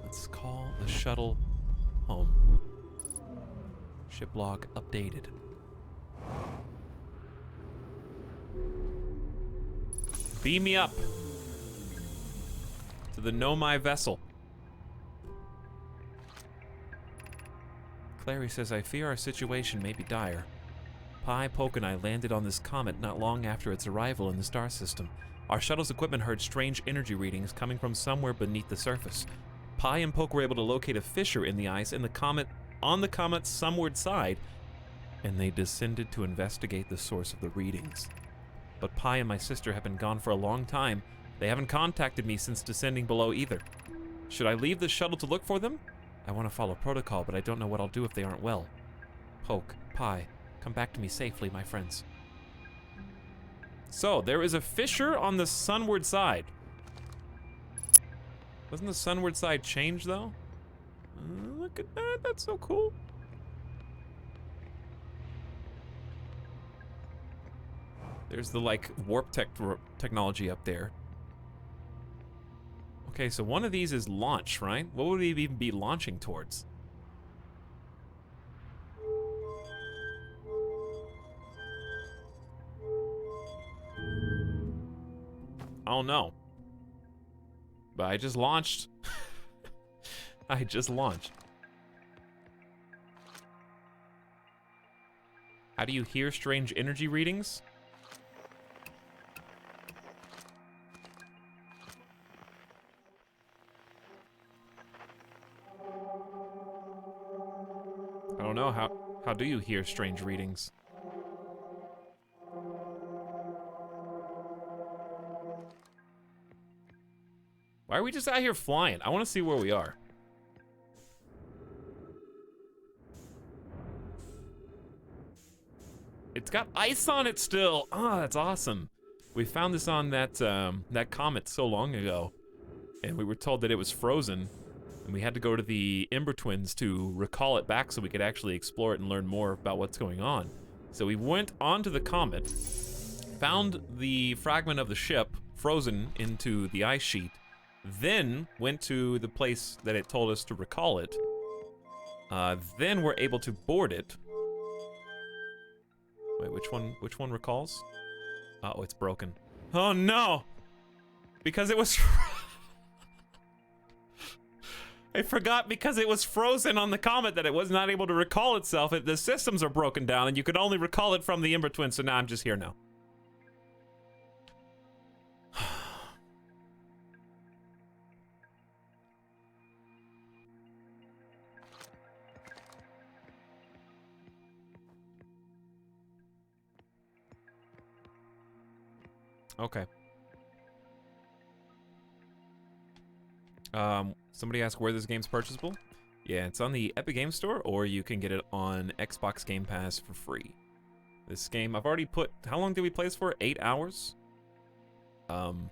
Let's call the shuttle home. Ship log updated. Beam me up to the Nomai vessel. Clary says, I fear our situation may be dire. Pi, Poke, and I landed on this comet not long after its arrival in the star system. Our shuttle's equipment heard strange energy readings coming from somewhere beneath the surface. Pi and Poke were able to locate a fissure in the ice in the comet, on the comet's sunward side, and they descended to investigate the source of the readings. But Pi and my sister have been gone for a long time. They haven't contacted me since descending below either. Should I leave the shuttle to look for them? I want to follow protocol, but I don't know what I'll do if they aren't well. Poke, Pi, come back to me safely, my friends. So, there is a fissure on the sunward side. Doesn't the sunward side change, though? Look at that, that's so cool. There's the, like, warp technology up there. Okay, so one of these is launch, right? What would we even be launching towards? I don't know. But I just launched. I just launched. How do you hear strange energy readings? I don't know. How do you hear strange readings? Why are we just out here flying? I want to see where we are. It's got ice on it still. Oh, that's awesome. We found this on that that comet so long ago, and we were told that it was frozen, and we had to go to the Ember Twins to recall it back so we could actually explore it and learn more about what's going on. So we went onto the comet, found the fragment of the ship frozen into the ice sheet, then went to the place that it told us to recall it. Then we're able to board it. Wait, which one recalls? Uh-oh, it's broken. Oh no! Because it was... I forgot because it was frozen on the comet that it was not able to recall itself. The systems are broken down and you could only recall it from the Ember Twin, so now I'm just here now. Okay. Somebody asked where this game's purchasable. Yeah, it's on the Epic Game Store, or you can get it on Xbox Game Pass for free. This game, I've already put... How long did we play this for? 8 hours? And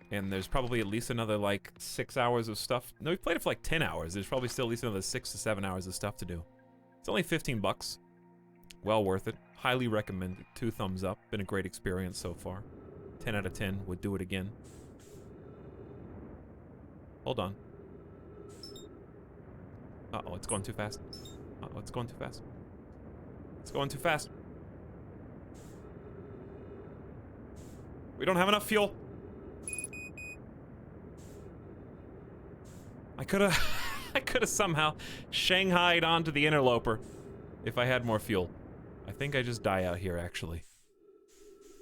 there's probably at least another, like, 6 hours of stuff. No, we played it for, like, 10 hours. There's probably still at least another 6 to 7 hours of stuff to do. It's only 15 bucks. Well worth it. Highly recommended. 2 thumbs up. Been a great experience so far. 10 out of 10. Would do it again. Hold on. Uh-oh, it's going too fast. Uh-oh, it's going too fast. It's going too fast. We don't have enough fuel. I could've... I could've somehow shanghaied onto the interloper if I had more fuel. I think I just die out here, actually.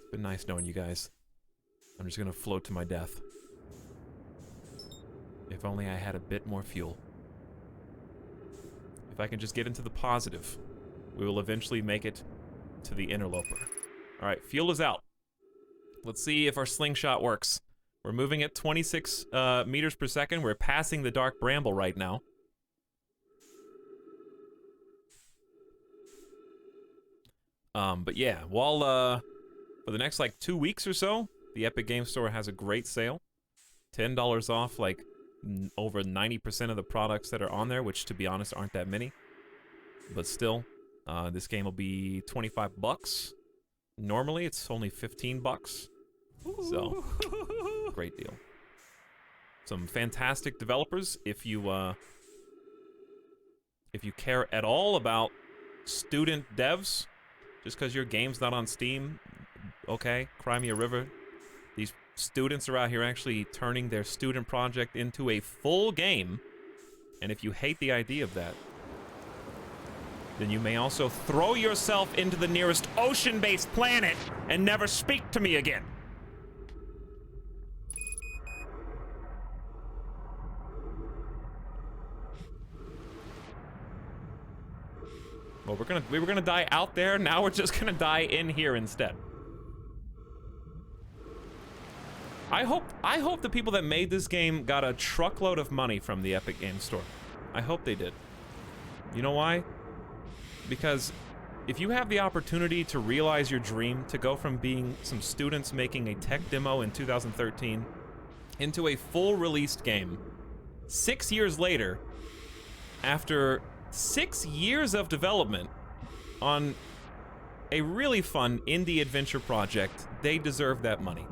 It's been nice knowing you guys. I'm just gonna float to my death. If only I had a bit more fuel. If I can just get into the positive, we will eventually make it to the interloper. Alright, fuel is out. Let's see if our slingshot works. We're moving at 26 meters per second. We're passing the dark bramble right now. But yeah, while, for the next, like, 2 weeks or so, the Epic Game Store has a great sale. $10 off, like, over 90% of the products that are on there, which, to be honest, aren't that many. But still, this game will be 25 bucks. Normally, it's only 15 bucks. So, great deal. Some fantastic developers. If you care at all about student devs, just because your game's not on Steam, okay, cry me a river. These students are out here actually turning their student project into a full game, and if you hate the idea of that, then you may also throw yourself into the nearest ocean-based planet and never speak to me again. Well, we were gonna die out there. Now we're just gonna die in here instead. I hope the people that made this game got a truckload of money from the Epic Games Store. I hope they did. You know why? Because if you have the opportunity to realize your dream, to go from being some students making a tech demo in 2013 into a full released game, 6 years later, after 6 years of development on a really fun indie adventure project, they deserve that money.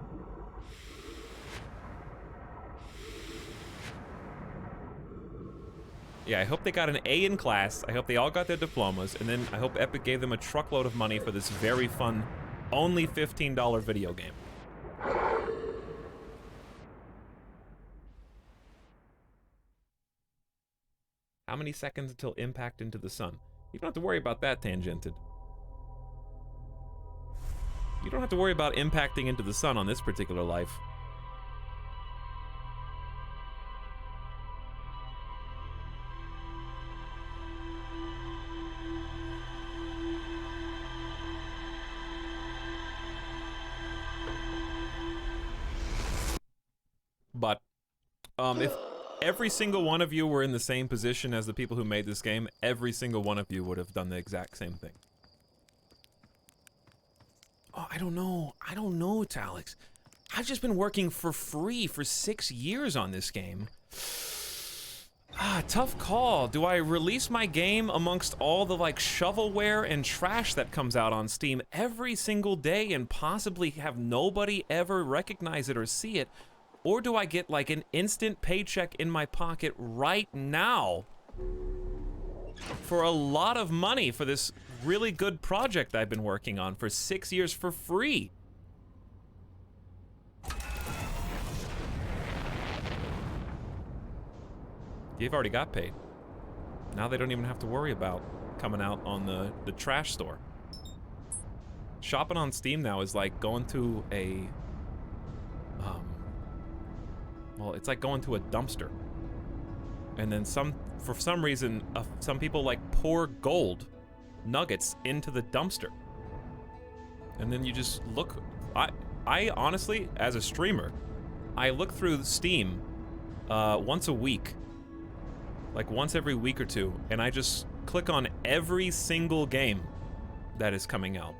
Yeah, I hope they got an A in class. I hope they all got their diplomas, and then I hope Epic gave them a truckload of money for this very fun, only $15 video game. How many seconds until impact into the sun? You don't have to worry about that, Tangented. You don't have to worry about impacting into the sun on this particular life. But, if every single one of you were in the same position as the people who made this game, every single one of you would have done the exact same thing. Oh, I don't know, Etalyx. I've just been working for free for 6 years on this game. Tough call. Do I release my game amongst all the, like, shovelware and trash that comes out on Steam every single day and possibly have nobody ever recognize it or see it? Or do I get, like, an instant paycheck in my pocket right now for a lot of money for this really good project I've been working on for 6 years for free? You've already got paid. Now they don't even have to worry about coming out on the trash store. Shopping on Steam now is like going to a... well, it's like going to a dumpster. And then for some reason, some people like pour gold nuggets into the dumpster. And then you just look... I honestly, as a streamer, I look through Steam once a week. Like once every week or two, and I just click on every single game that is coming out.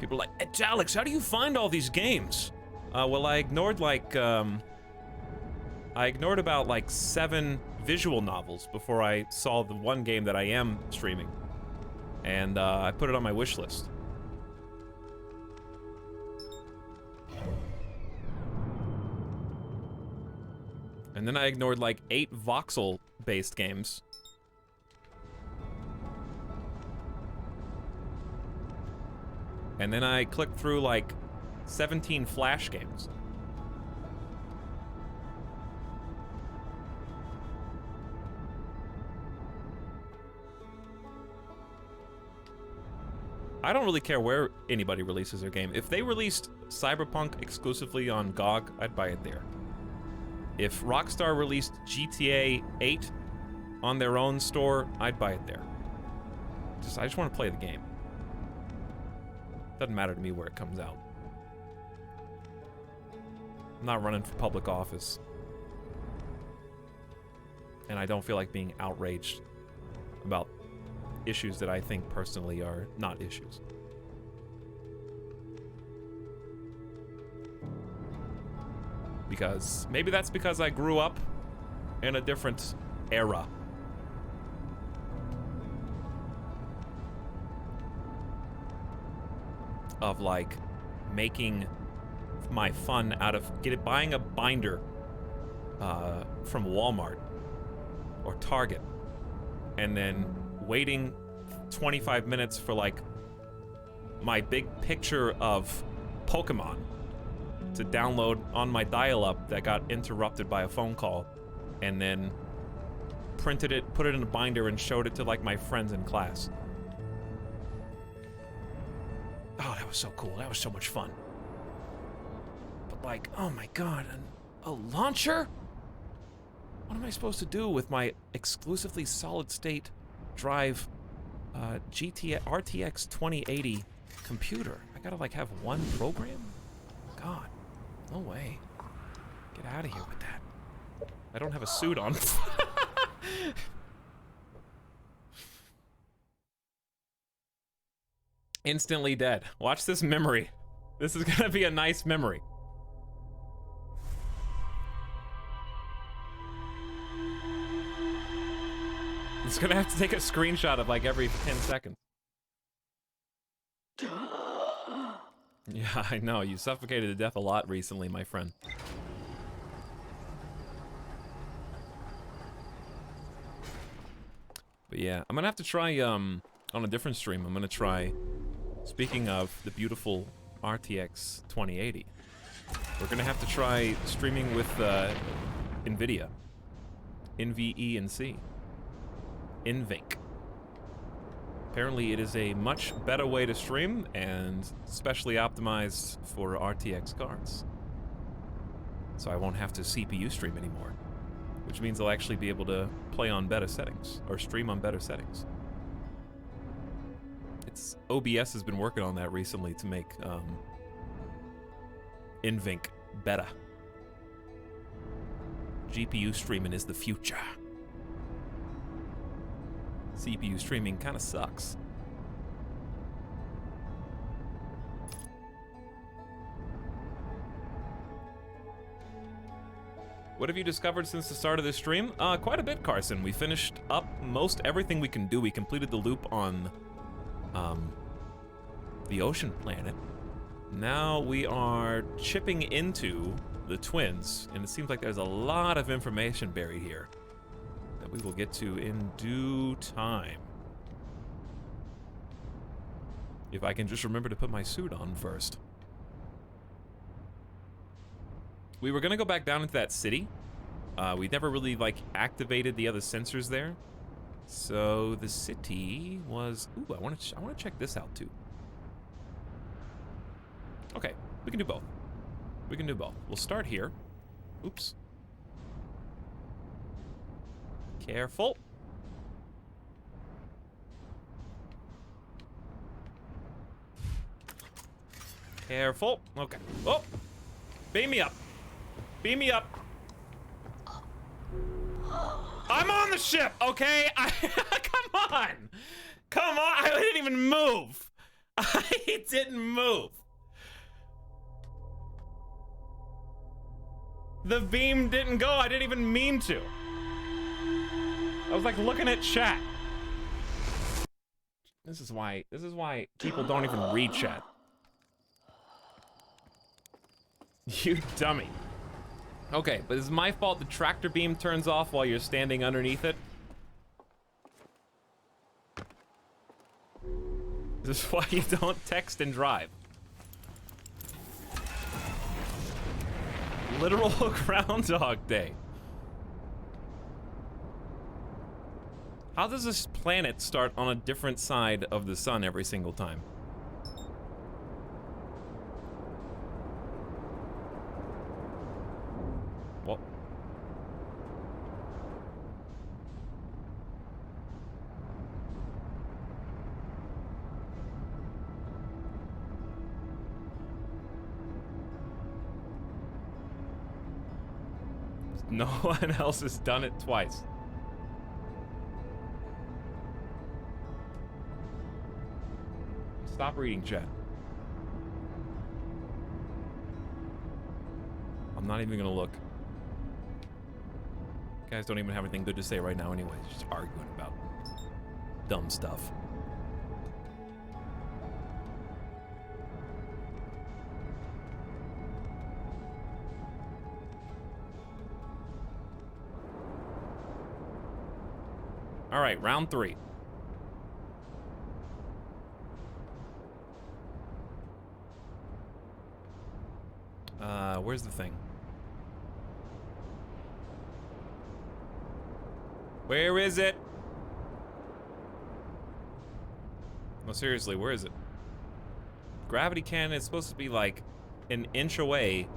People are like, Etalyx, how do you find all these games? Well, I ignored like, I ignored about like 7 visual novels before I saw the one game that I am streaming. And I put it on my wish list. And then I ignored like 8 voxel-based games. And then I clicked through like 17 Flash games. I don't really care where anybody releases their game. If they released Cyberpunk exclusively on GOG, I'd buy it there. If Rockstar released GTA 8 on their own store, I'd buy it there. I just want to play the game. Doesn't matter to me where it comes out. I'm not running for public office. And I don't feel like being outraged about issues that I think personally are not issues. Because maybe that's because I grew up in a different era. Of like making my fun out of buying a binder from Walmart or Target and then waiting 25 minutes for like my big picture of Pokemon to download on my dial-up that got interrupted by a phone call, and then printed it, put it in a binder, and showed it to like my friends in class. Oh, that was so cool. That was so much fun. But like, oh my god, a launcher? What am I supposed to do with my exclusively solid-state drive RTX 2080 computer. I gotta like have one program? God, no way. Get out of here with that. I don't have a suit on. Instantly dead. Watch this memory. This is gonna be a nice memory. It's gonna have to take a screenshot of like every 10 seconds. Yeah, I know. You suffocated to death a lot recently, my friend. But yeah, I'm gonna have to try, on a different stream, I'm gonna try, speaking of the beautiful RTX 2080, we're gonna have to try streaming with, NVIDIA. NVENC. NVENC. Apparently it is a much better way to stream and specially optimized for RTX cards. So I won't have to CPU stream anymore, which means I'll actually be able to play on better settings or stream on better settings. It's OBS has been working on that recently to make NVENC better. GPU streaming is the future. CPU streaming kind of sucks. What have you discovered since the start of this stream? Quite a bit, Carson. We finished up most everything we can do. We completed the loop on the ocean planet. Now we are chipping into the twins, and it seems like there's a lot of information buried here that we will get to in due time. If I can just remember to put my suit on first. We were gonna go back down into that city. We never really like activated the other sensors there. So the city was, ooh, I want to check this out too. Okay, we can do both. We can do both. We'll start here. Oops. Careful. Careful. Okay. Oh! Beam me up. Beam me up. I'm on the ship, okay? Come on. Come on. I didn't even move. I didn't move. The beam didn't go. I didn't even mean to. I was like looking at chat. This is why people don't even read chat. You dummy. Okay, but it's my fault the tractor beam turns off while you're standing underneath it. This is why you don't text and drive. Literal Groundhog Day. How does this planet start on a different side of the sun every single time? Well. No one else has done it twice. Stop reading chat. I'm not even gonna look. You guys don't even have anything good to say right now anyways. Just arguing about dumb stuff. All right, round 3. Where's the thing? Where is it? No, seriously, where is it? Gravity cannon is supposed to be like an inch away.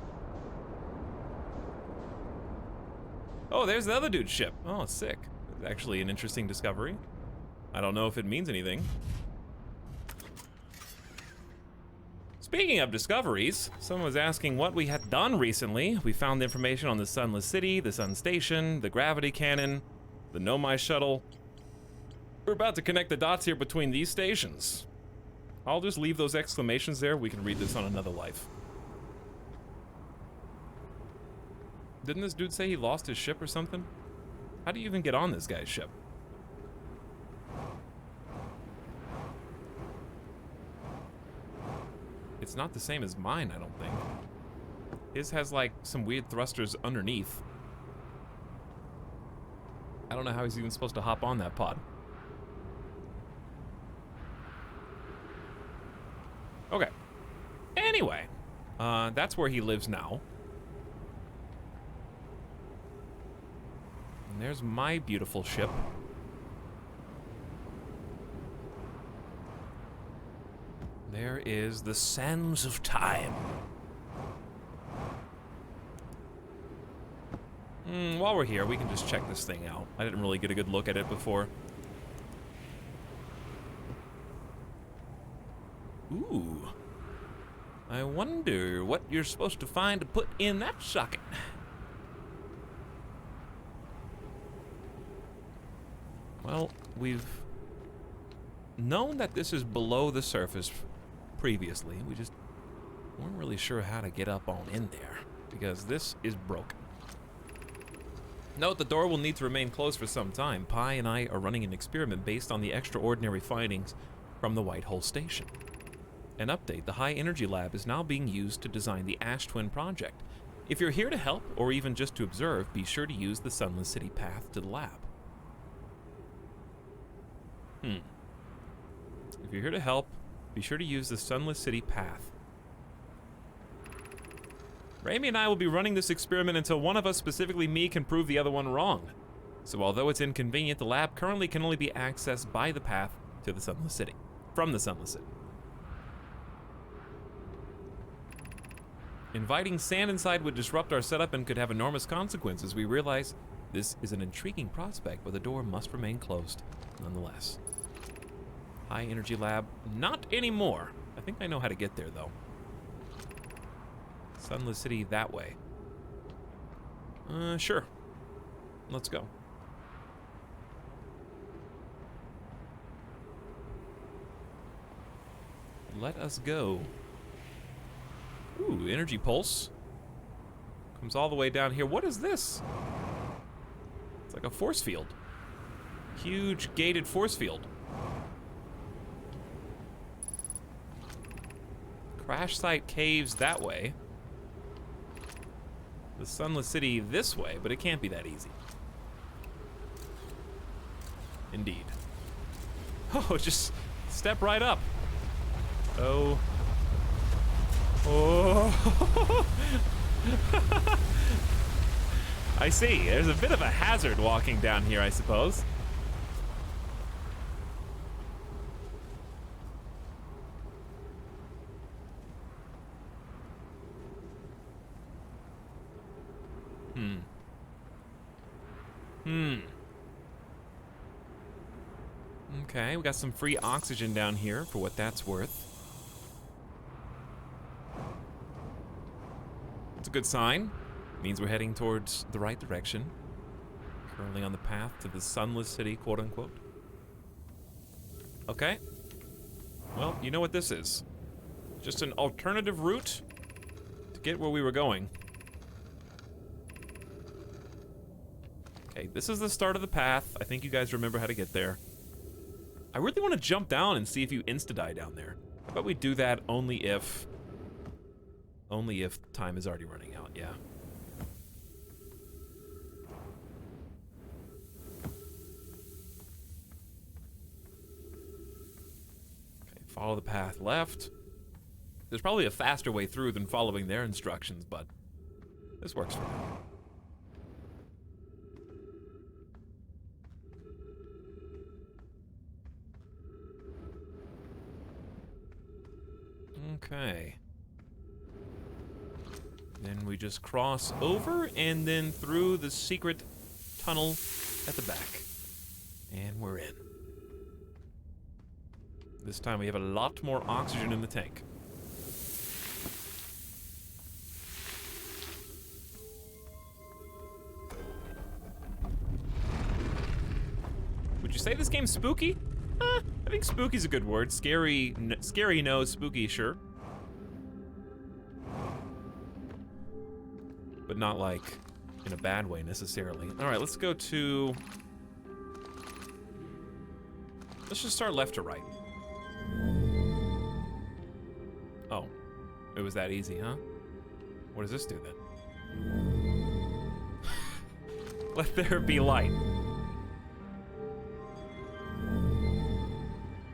Oh, there's the other dude's ship. Oh, sick. Actually an interesting discovery. I don't know if it means anything. Speaking of discoveries, someone was asking what we had done recently. We found information on the Sunless City, the Sun Station, the gravity cannon, the Nomai shuttle. We're about to connect the dots here between these stations. I'll just leave those exclamations there. We can read this on another life. Didn't this dude say he lost his ship or something? How do you even get on this guy's ship? It's not the same as mine, I don't think. His has like some weird thrusters underneath. I don't know how he's even supposed to hop on that pod. Okay. Anyway, that's where he lives now. And there's my beautiful ship. There is the sands of time. While we're here, we can just check this thing out. I didn't really get a good look at it before. Ooh. I wonder what you're supposed to find to put in that socket. Well, we've known that this is below the surface previously. We just weren't really sure how to get up on in there because this is broken. Note the door will need to remain closed for some time. Pi and I are running an experiment based on the extraordinary findings from the White Hole Station. An update, the High Energy Lab is now being used to design the Ash Twin project. If you're here to help, or even just to observe, be sure to use the Sunless City path to the lab. If you're here to help, be sure to use the Sunless City path. Raimi and I will be running this experiment until one of us, specifically me, can prove the other one wrong. So although it's inconvenient, the lab currently can only be accessed by the path to the Sunless City, from the Sunless City. Inviting sand inside would disrupt our setup and could have enormous consequences. We realize this is an intriguing prospect, but the door must remain closed nonetheless. High Energy Lab, not anymore. I think I know how to get there, though. Sunless City that way. Sure. Let's go. Let us go. Ooh, energy pulse. Comes all the way down here. What is this? It's like a force field. Huge gated force field. Crash site caves that way. The Sunless City this way, but it can't be that easy. Indeed. Oh, just step right up. Oh. Oh. I see. There's a bit of a hazard walking down here, I suppose. Okay, we got some free oxygen down here for what that's worth. It's a good sign. Means we're heading towards the right direction. Currently on the path to the Sunless City, quote unquote. Okay. Well, you know what this is. Just an alternative route to get where we were going. Okay, this is the start of the path. I think you guys remember how to get there. I really want to jump down and see if you insta-die down there. But we do that only if time is already running out, yeah. Okay, follow the path left. There's probably a faster way through than following their instructions, but this works for now. Okay. Then we just cross over and then through the secret tunnel at the back. And we're in. This time we have a lot more oxygen in the tank. Would you say this game's spooky? I think spooky's a good word. Scary, scary no, spooky, sure. But not like in a bad way necessarily. All right, let's go to... Let's just start left to right. Oh, it was that easy, huh? What does this do then? Let there be light.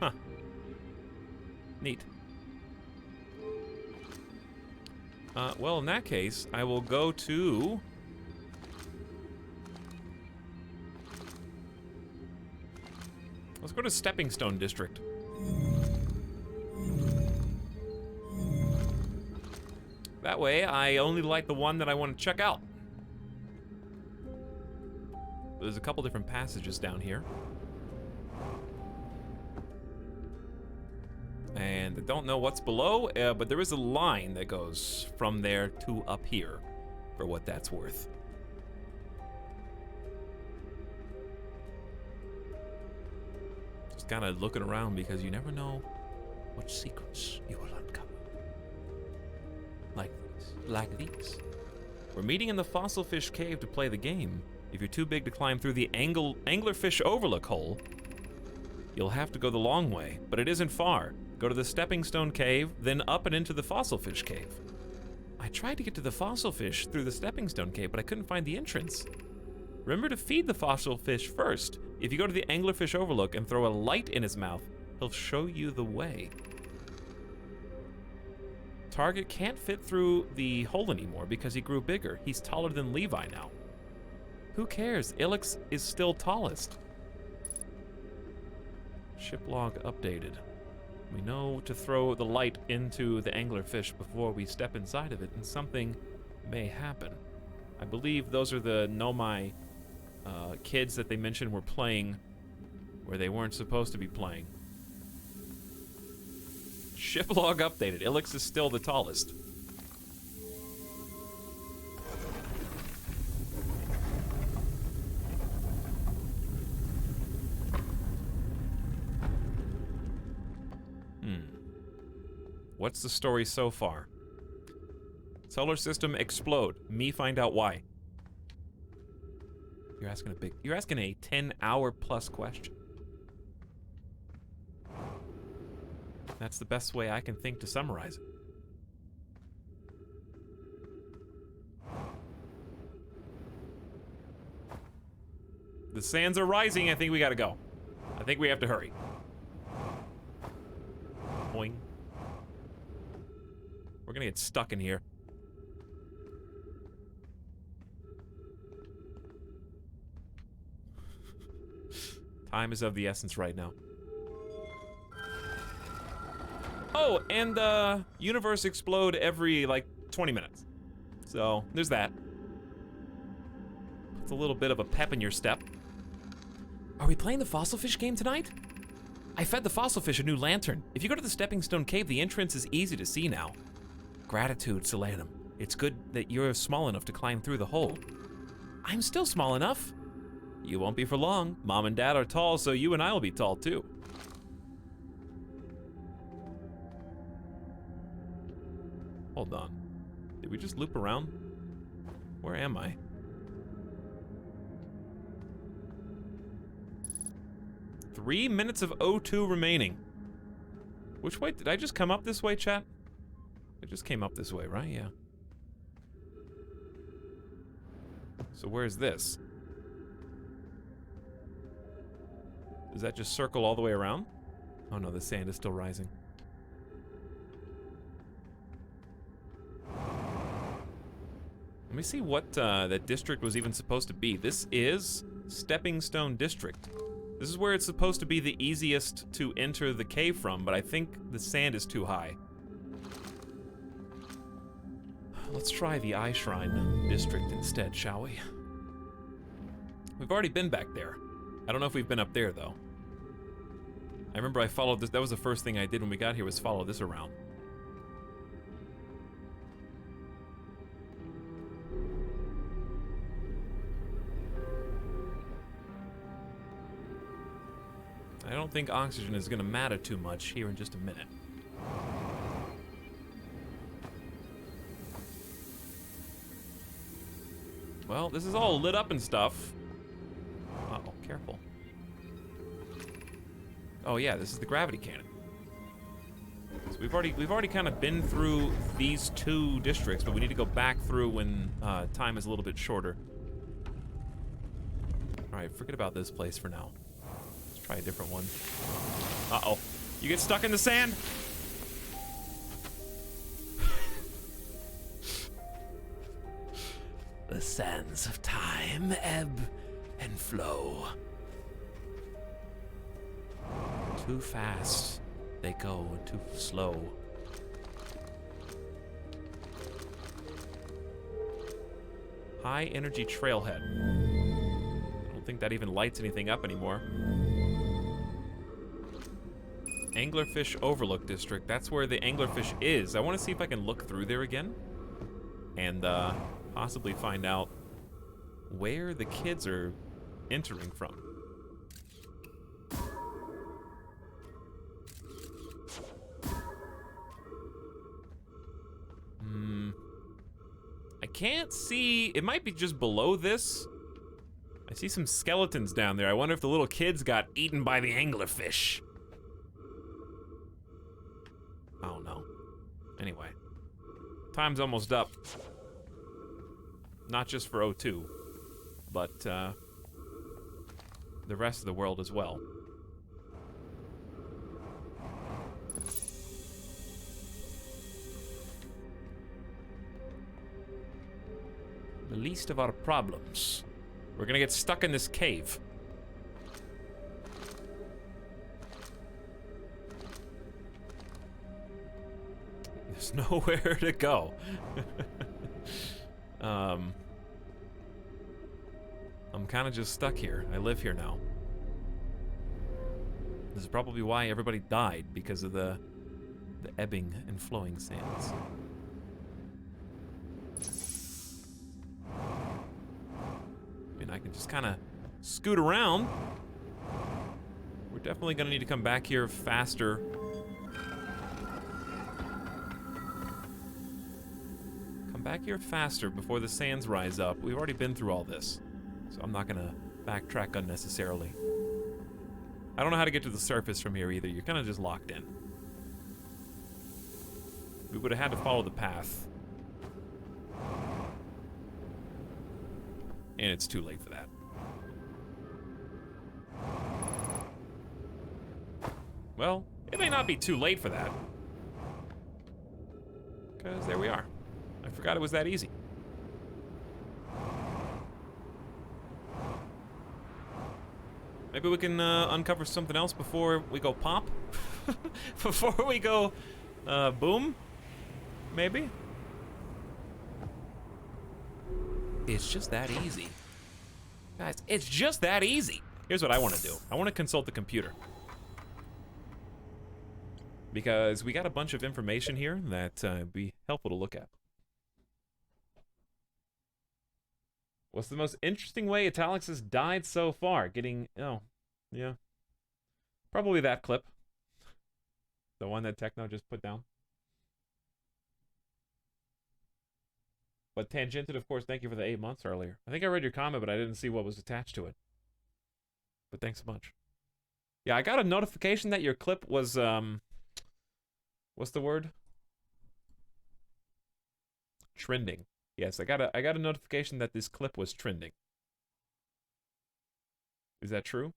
Huh. Neat. Well, in that case, I will go to... Let's go to Stepping Stone District. That way, I only light the one that I want to check out. There's a couple different passages down here. And I don't know what's below, but there is a line that goes from there to up here, for what that's worth. Just kind of looking around because you never know what secrets you will uncover. Like these. We're meeting in the Fossil Fish Cave to play the game. If you're too big to climb through the Anglerfish Overlook hole, you'll have to go the long way, but it isn't far. Go to the Stepping Stone Cave, then up and into the Fossil Fish Cave. I tried to get to the fossil fish through the Stepping Stone Cave, but I couldn't find the entrance. Remember to feed the fossil fish first. If you go to the Anglerfish Overlook and throw a light in his mouth, he'll show you the way. Target can't fit through the hole anymore because he grew bigger. He's taller than Levi now. Who cares? Etalyx is still tallest. Ship log updated. We know to throw the light into the anglerfish before we step inside of it, and something may happen. I believe those are the Nomai kids that they mentioned were playing where they weren't supposed to be playing. Ship log updated. Etalyx is still the tallest. What's the story so far? Solar system explode. Me find out why. You're asking a 10-hour plus question. That's the best way I can think to summarize it. The sands are rising. I think we gotta go. I think we have to hurry. Boing. We're gonna get stuck in here. Time is of the essence right now. Oh, and the universe explode every, like, 20 minutes. So, there's that. It's a little bit of a pep in your step. Are we playing the fossil fish game tonight? I fed the fossil fish a new lantern. If you go to the Stepping Stone Cave, the entrance is easy to see now. Gratitude, Soleanum. It's good that you're small enough to climb through the hole. I'm still small enough. You won't be for long. Mom and Dad are tall, so you and I will be tall too. Hold on. Did we just loop around? Where am I? Three minutes of O2 remaining. Which way? Did I just come up this way, chat? I just came up this way, right? Yeah. So where's this? Does that just circle all the way around? Oh no, the sand is still rising. Let me see what that district was even supposed to be. This is Stepping Stone District. This is where it's supposed to be the easiest to enter the cave from, but I think the sand is too high. Let's try the Eye Shrine District instead, shall we? We've already been back there. I don't know if we've been up there, though. I remember I followed this. That was the first thing I did when we got here, was follow this around. I don't think oxygen is gonna matter too much here in just a minute. Well, this is all lit up and stuff. Uh-oh, careful. Oh yeah, this is the gravity cannon. So we've already kind of been through these 2 districts, but we need to go back through when time is a little bit shorter. All right, forget about this place for now. Let's try a different one. Uh-oh, you get stuck in the sand? The sands of time ebb and flow. Too fast they go, and too slow. High energy trailhead. I don't think that even lights anything up anymore. Anglerfish Overlook District. That's where the anglerfish is. I want to see if I can look through there again and possibly find out where the kids are entering from. I can't see. It might be just below this. I see some skeletons down there. I wonder if the little kids got eaten by the anglerfish. I don't know. Anyway, time's almost up. Not just for O2, but the rest of the world as well. The least of our problems. We're gonna get stuck in this cave. There's nowhere to go. I'm kind of just stuck here. I live here now. This is probably why everybody died, because of the ebbing and flowing sands. I mean, I can just kind of scoot around. We're definitely gonna need to come back here faster. Come back here faster before the sands rise up. We've already been through all this, so I'm not gonna backtrack unnecessarily. I don't know how to get to the surface from here either. You're kind of just locked in. We would have had to follow the path. And it's too late for that. Well, it may not be too late for that. Because there we are. I forgot it was that easy. Maybe we can uncover something else before we go pop? Before we go boom? Maybe? It's just that easy. Guys, it's just that easy. Here's what I want to do. I want to consult the computer. Because we got a bunch of information here that would be helpful to look at. What's the most interesting way Etalyx has died so far? Getting, oh, yeah. Probably that clip. The one that Techno just put down. But Tangented, of course, thank you for the 8 months earlier. I think I read your comment, but I didn't see what was attached to it. But thanks so much. Yeah, I got a notification that your clip was, what's the word? Trending. Yes, I got a notification that this clip was trending. Is that true?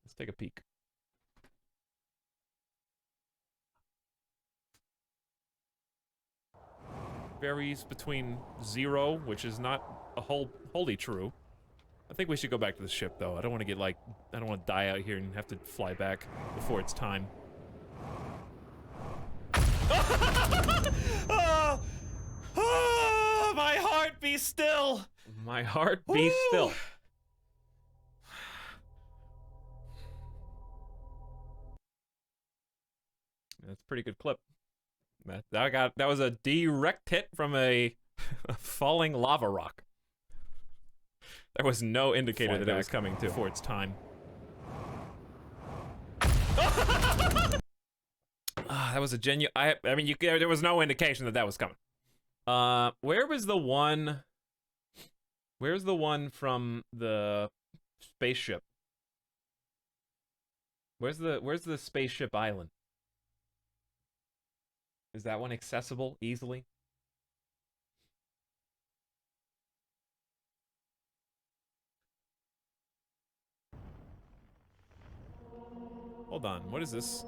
Let's take a peek. Varies between 0, which is not a wholly true. I think we should go back to the ship, though. I don't want to get, like, I don't want to die out here and have to fly back before it's time. Oh, oh, my heart be still. My heart be still. That's a pretty good clip. That was a direct hit from a falling lava rock. There was no indicator that it was coming to for its time. That was a genuine. I mean, there was no indication that was coming. Where was the one? Where's the one from the spaceship? Where's the spaceship island? Is that one accessible easily? Hold on, what is this?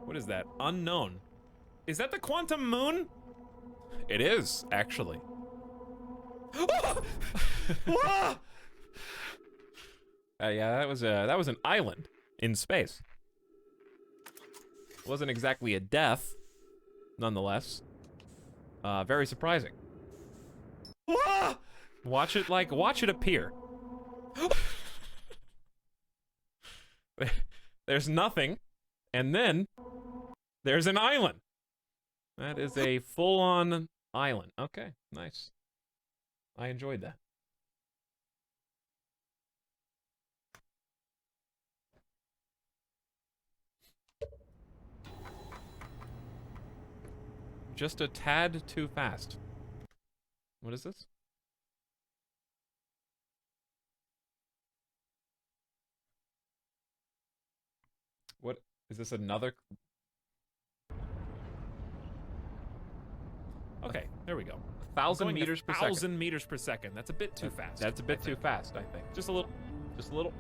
What is that? Unknown. Is that the quantum moon? It is, actually. Yeah, that was an island in space. It wasn't exactly a death, nonetheless. Very surprising. Watch it appear. There's nothing, and then there's an island. That is a full-on island. Okay, nice. I enjoyed that. Just a tad too fast. What is this? What is this? Another? Okay, there we go. 1,000 meters per second. 1,000 meters per second. That's a bit too fast. That's a bit too fast, I think. Just a little. Just a little.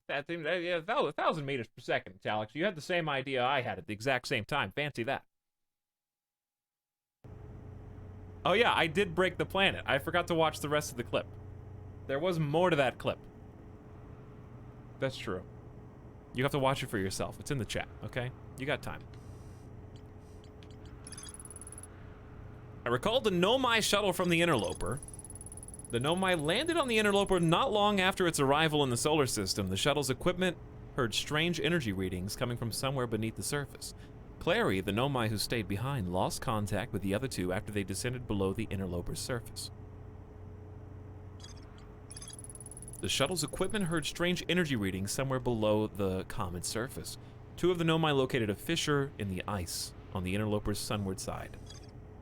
That thing, yeah, 1,000 meters per second, Etalyx. You had the same idea I had at the exact same time. Fancy that. Oh yeah, I did break the planet. I forgot to watch the rest of the clip. There was more to that clip. That's true. You have to watch it for yourself. It's in the chat, okay? You got time. I recalled the Nomai shuttle from the Interloper. The Nomai landed on the Interloper not long after its arrival in the solar system. The shuttle's equipment heard strange energy readings coming from somewhere beneath the surface. Clary, the Nomai who stayed behind, lost contact with the other two after they descended below the Interloper's surface. The shuttle's equipment heard strange energy readings somewhere below the comet's surface. Two of the Nomai located a fissure in the ice on the Interloper's sunward side.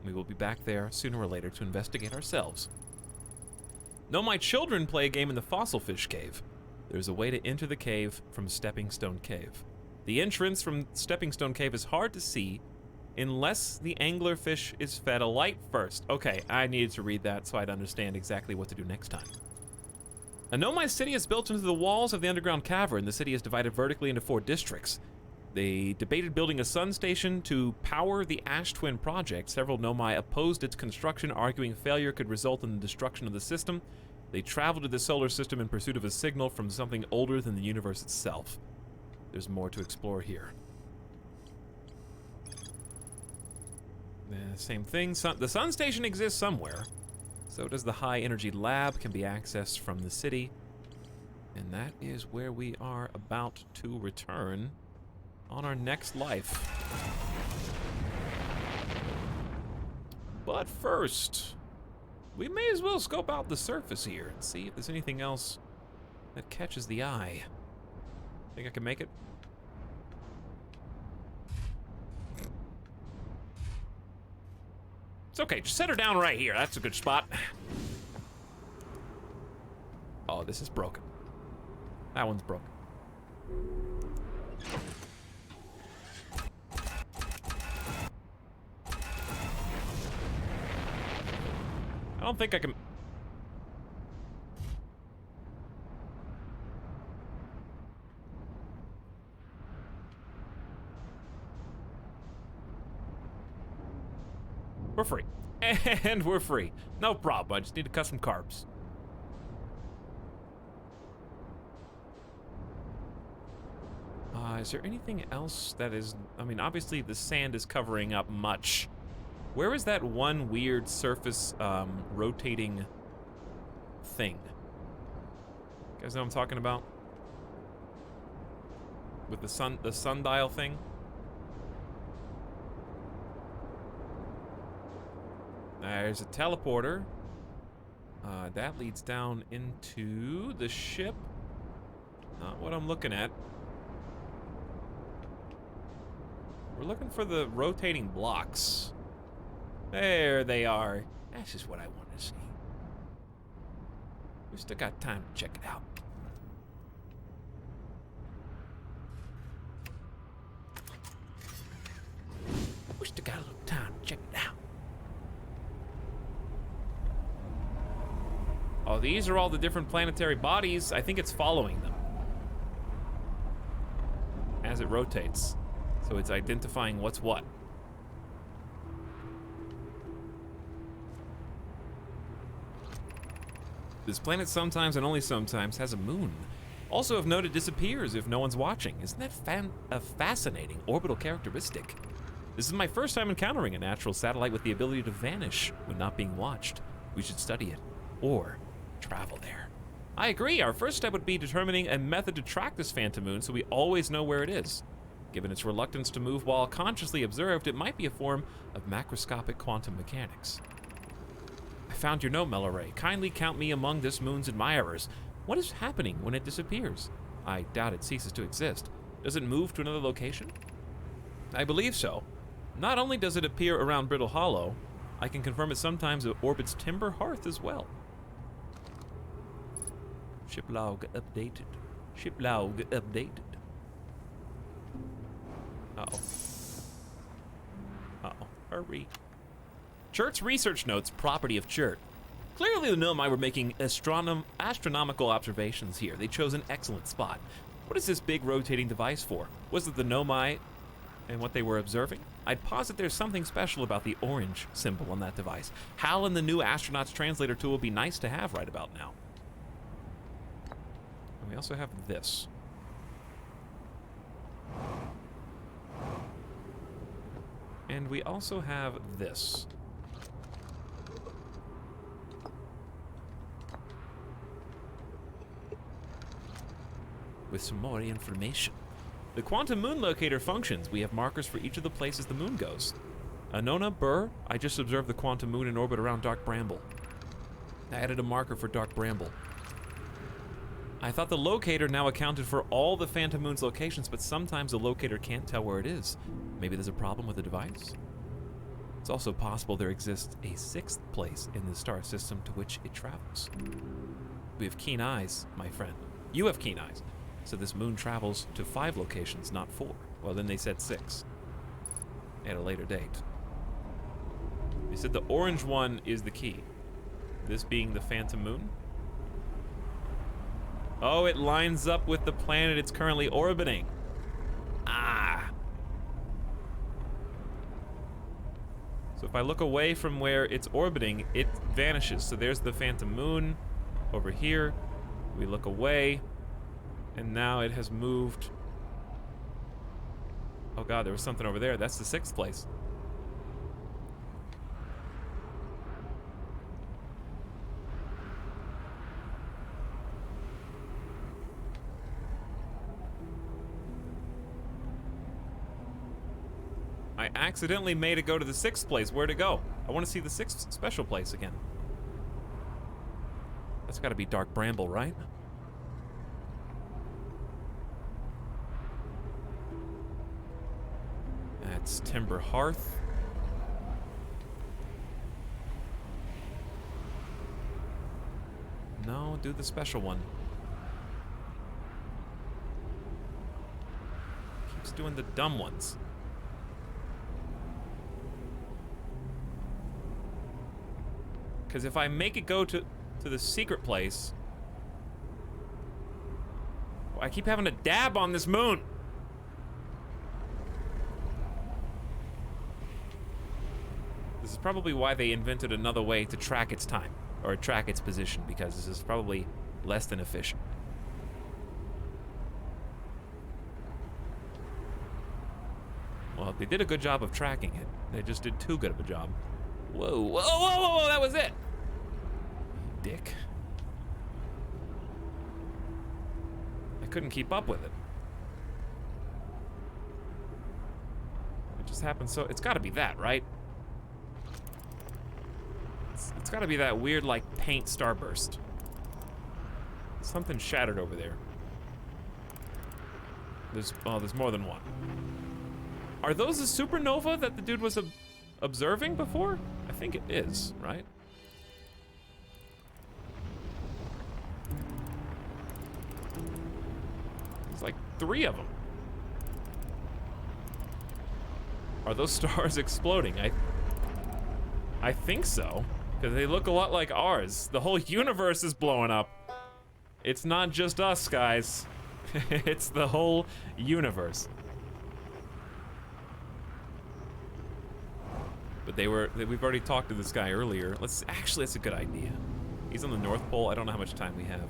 We will be back there sooner or later to investigate ourselves. Nomai children play a game in the fossil fish cave. There's a way to enter the cave from Stepping Stone Cave. The entrance from Stepping Stone Cave is hard to see unless the anglerfish is fed a light first. Okay, I needed to read that so I'd understand exactly what to do next time. A Nomai city is built into the walls of the underground cavern. The city is divided vertically into 4 districts. They debated building a sun station to power the Ash Twin project. Several Nomai opposed its construction, arguing failure could result in the destruction of the system. They traveled to the solar system in pursuit of a signal from something older than the universe itself. There's more to explore here. Same thing. The sun station exists somewhere. So does the high-energy lab, can be accessed from the city. And that is where we are about to return on our next life. But first, we may as well scope out the surface here and see if there's anything else that catches the eye. Think I can make it? It's okay, just set her down right here. That's a good spot. Oh, this is broken. That one's broken. I don't think I can... We're free. And we're free. No problem. I just need to cut some carbs. Is there anything else that is... I mean, obviously the sand is covering up much. Where is that one weird surface rotating thing? guys know what I'm talking about? With the sundial thing. There's a teleporter. That leads down into the ship. Not what I'm looking at. We're looking for the rotating blocks. There they are. That's just what I want to see. We still got time to check it out. We still got a little time to check it out. Oh, these are all the different planetary bodies. I think it's following them as it rotates. So it's identifying what's what. This planet sometimes and only sometimes has a moon. Also of note, it disappears if no one's watching. Isn't that a fascinating orbital characteristic? This is my first time encountering a natural satellite with the ability to vanish when not being watched. We should study it, or travel there. I agree, our first step would be determining a method to track this phantom moon so we always know where it is. Given its reluctance to move while consciously observed, it might be a form of macroscopic quantum mechanics. I found your note, Melloray. Kindly count me among this moon's admirers. What is happening when it disappears? I doubt it ceases to exist. Does it move to another location? I believe so. Not only does it appear around Brittle Hollow, I can confirm it sometimes orbits Timber Hearth as well. Ship log updated. Ship log updated. Uh-oh. Uh-oh. Hurry. Chert's research notes, property of Chert. Clearly the Nomai were making astronomical observations here. They chose an excellent spot. What is this big rotating device for? Was it the Nomai and what they were observing? I'd posit there's something special about the orange symbol on that device. HAL and the new astronaut's translator tool would be nice to have right about now. And we also have this. And we also have this. With some more information. The quantum moon locator functions. We have markers for each of the places the moon goes. Anona, Burr, I just observed the quantum moon in orbit around Dark Bramble. I added a marker for Dark Bramble. I thought the locator now accounted for all the phantom moon's locations, but sometimes the locator can't tell where it is. Maybe there's a problem with the device. It's also possible there exists a sixth place in the star system to which it travels. We have keen eyes, my friend. You have keen eyes. So this moon travels to 5 locations, not 4. Well, then they said 6 at a later date. They said the orange one is the key. This being the phantom moon. Oh, it lines up with the planet it's currently orbiting. Ah. So if I look away from where it's orbiting, it vanishes. So there's the phantom moon over here. We look away. And now it has moved. Oh god, there was something over there. That's the 6th place. I accidentally made it go to the 6th place. Where'd it go? I want to see the 6th special place again. That's got to be Dark Bramble, right? That's Timber Hearth. No, do the special one. Keeps doing the dumb ones. Because if I make it go to the secret place... I keep having to dab on this moon! This is probably why they invented another way to track its time, or track its position, because this is probably less than efficient. Well, they did a good job of tracking it. They just did too good of a job. Whoa, whoa, whoa, whoa, whoa, that was it! Dick. couldn't keep up with it. It just happened so... It's gotta be that, right? It's gotta be that weird, like, paint starburst. Something shattered over there. There's more than one. Are those a supernova that the dude was observing before? I think it is, right? There's like 3 of them. Are those stars exploding? I think so, because they look a lot like ours. The whole universe is blowing up. It's not just us, guys. It's the whole universe. But we've already talked to this guy earlier. Actually, that's a good idea. He's on the North Pole. I don't know how much time we have.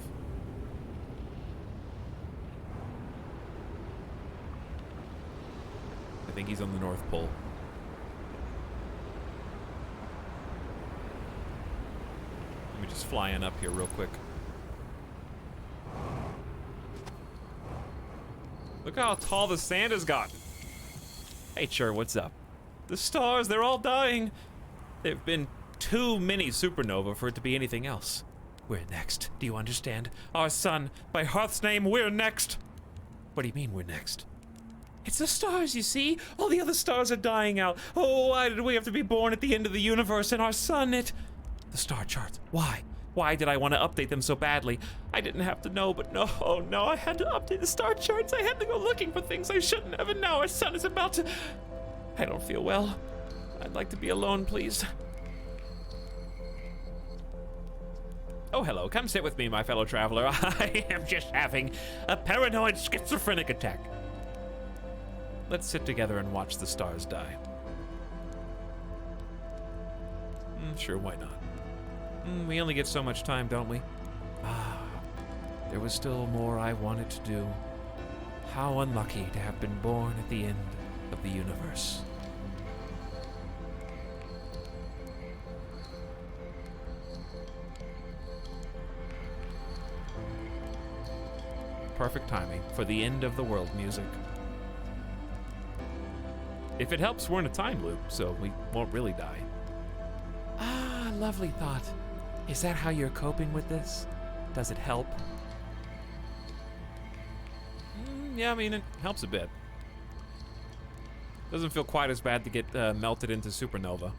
I think he's on the North Pole. Let me just fly in up here real quick. Look how tall the sand has gotten. Hey, sure, what's up? The stars, they're all dying. There've been too many supernova for it to be anything else. We're next, do you understand? Our sun, by Hearth's name, we're next. What do you mean we're next? It's the stars, you see? All the other stars are dying out. Oh, why did we have to be born at the end of the universe and our sun, The star charts, why? Why did I want to update them so badly? I didn't have to know, but no, oh no, I had to update the star charts. I had to go looking for things I shouldn't have, and now our sun is about to... I don't feel well. I'd like to be alone, please. Oh, hello. Come sit with me, my fellow traveler. I am just having a paranoid schizophrenic attack. Let's sit together and watch the stars die. Sure, why not? We only get so much time, don't we? Ah, there was still more I wanted to do. How unlucky to have been born at the end of the universe. Perfect timing for the end of the world music. If it helps, we're in a time loop, so we won't really die. Ah, lovely thought. Is that how you're coping with this? Does it help? Yeah, I mean, it helps a bit. Doesn't feel quite as bad to get melted into supernova.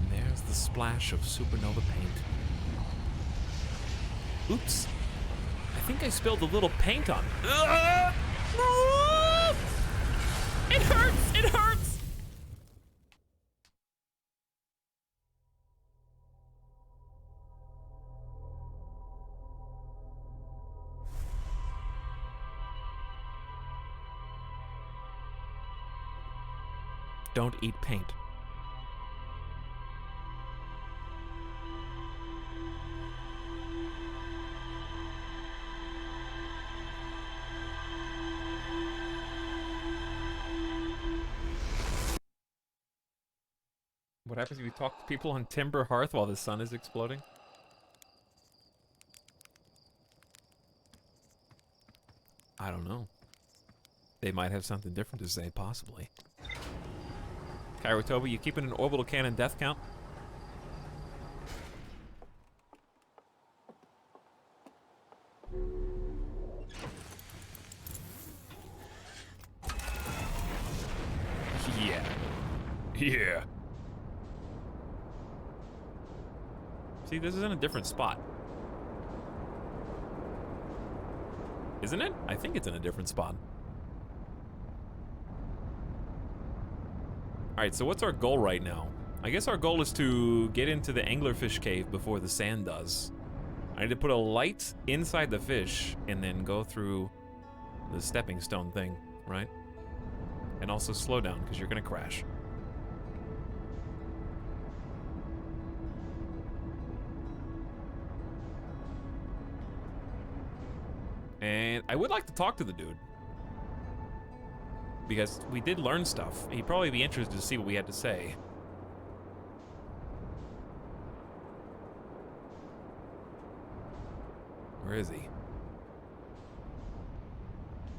There's the splash of supernova paint. Oops. I think I spilled a little paint on it. It hurts! It hurts! Don't eat paint. What happens if you talk to people on Timber Hearth while the sun is exploding? I don't know. They might have something different to say, possibly. Kairotoba, you keeping an orbital cannon death count? Yeah. Yeah. See, this is in a different spot. Isn't it? I think it's in a different spot. Alright, so what's our goal right now? I guess our goal is to get into the anglerfish cave before the sand does. I need to put a light inside the fish and then go through the stepping stone thing, right? And also slow down, because you're gonna crash. And I would like to talk to the dude. because we did learn stuff. He'd probably be interested to see what we had to say. Where is he?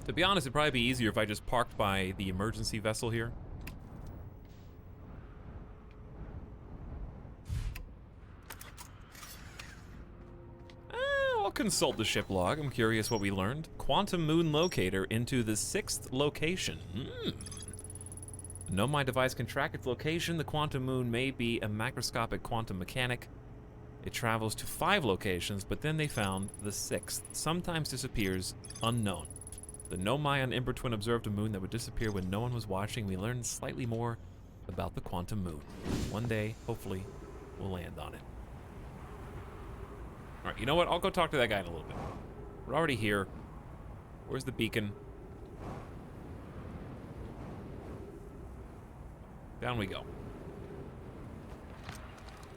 To be honest, it'd probably be easier if I just parked by the emergency vessel here. I'll consult the ship log. I'm curious what we learned. Quantum moon locator into the 6th location. No, my device can track its location. The quantum moon may be a macroscopic quantum mechanic. It travels to 5 locations, but then they found the 6th. Sometimes disappears, unknown. The Nomai on Twin observed a moon that would disappear when no one was watching. We learned slightly more about the quantum moon. One day, hopefully, we'll land on it. All right, you know what? I'll go talk to that guy in a little bit. We're already here. Where's the beacon? Down we go.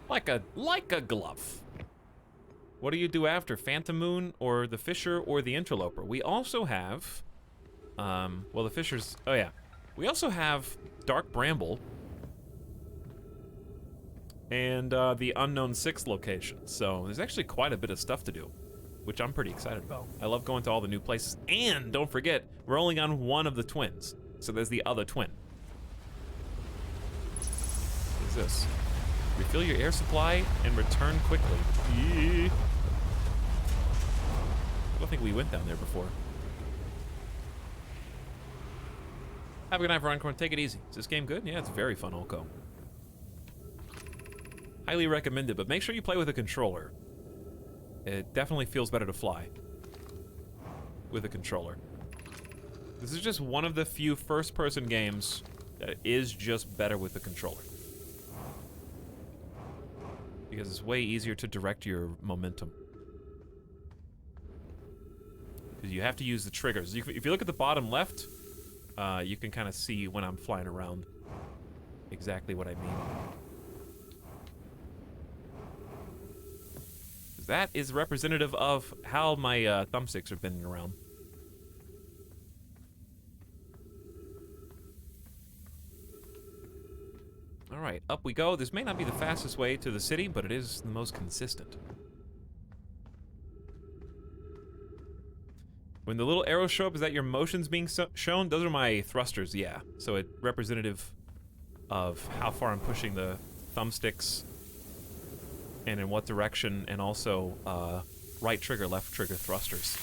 Like a glove. What do you do after Phantom Moon or the Fisher or the Interloper? We also have, well, the Fisher's, oh yeah. We also have Dark Bramble and the Unknown 6th location. So there's actually quite a bit of stuff to do, which I'm pretty excited about. I love going to all the new places. And don't forget, we're only on one of the twins. So there's the other twin. What's this? Refill your air supply and return quickly. I don't think we went down there before. Have a good night, Veroncorn. Take it easy. Is this game good? Yeah, it's very fun, Olco. Highly recommended, but make sure you play with a controller. It definitely feels better to fly with a controller. This is just one of the few first-person games that is just better with the controller. Because it's way easier to direct your momentum. Because you have to use the triggers. If you look at the bottom left, you can kind of see when I'm flying around exactly what I mean. That is representative of how my thumbsticks are bending around. Alright, up we go. This may not be the fastest way to the city, but it is the most consistent. When the little arrows show up, is that your motions being shown? Those are my thrusters, yeah. So it's representative of how far I'm pushing the thumbsticks and in what direction, and also right trigger, left trigger thrusters.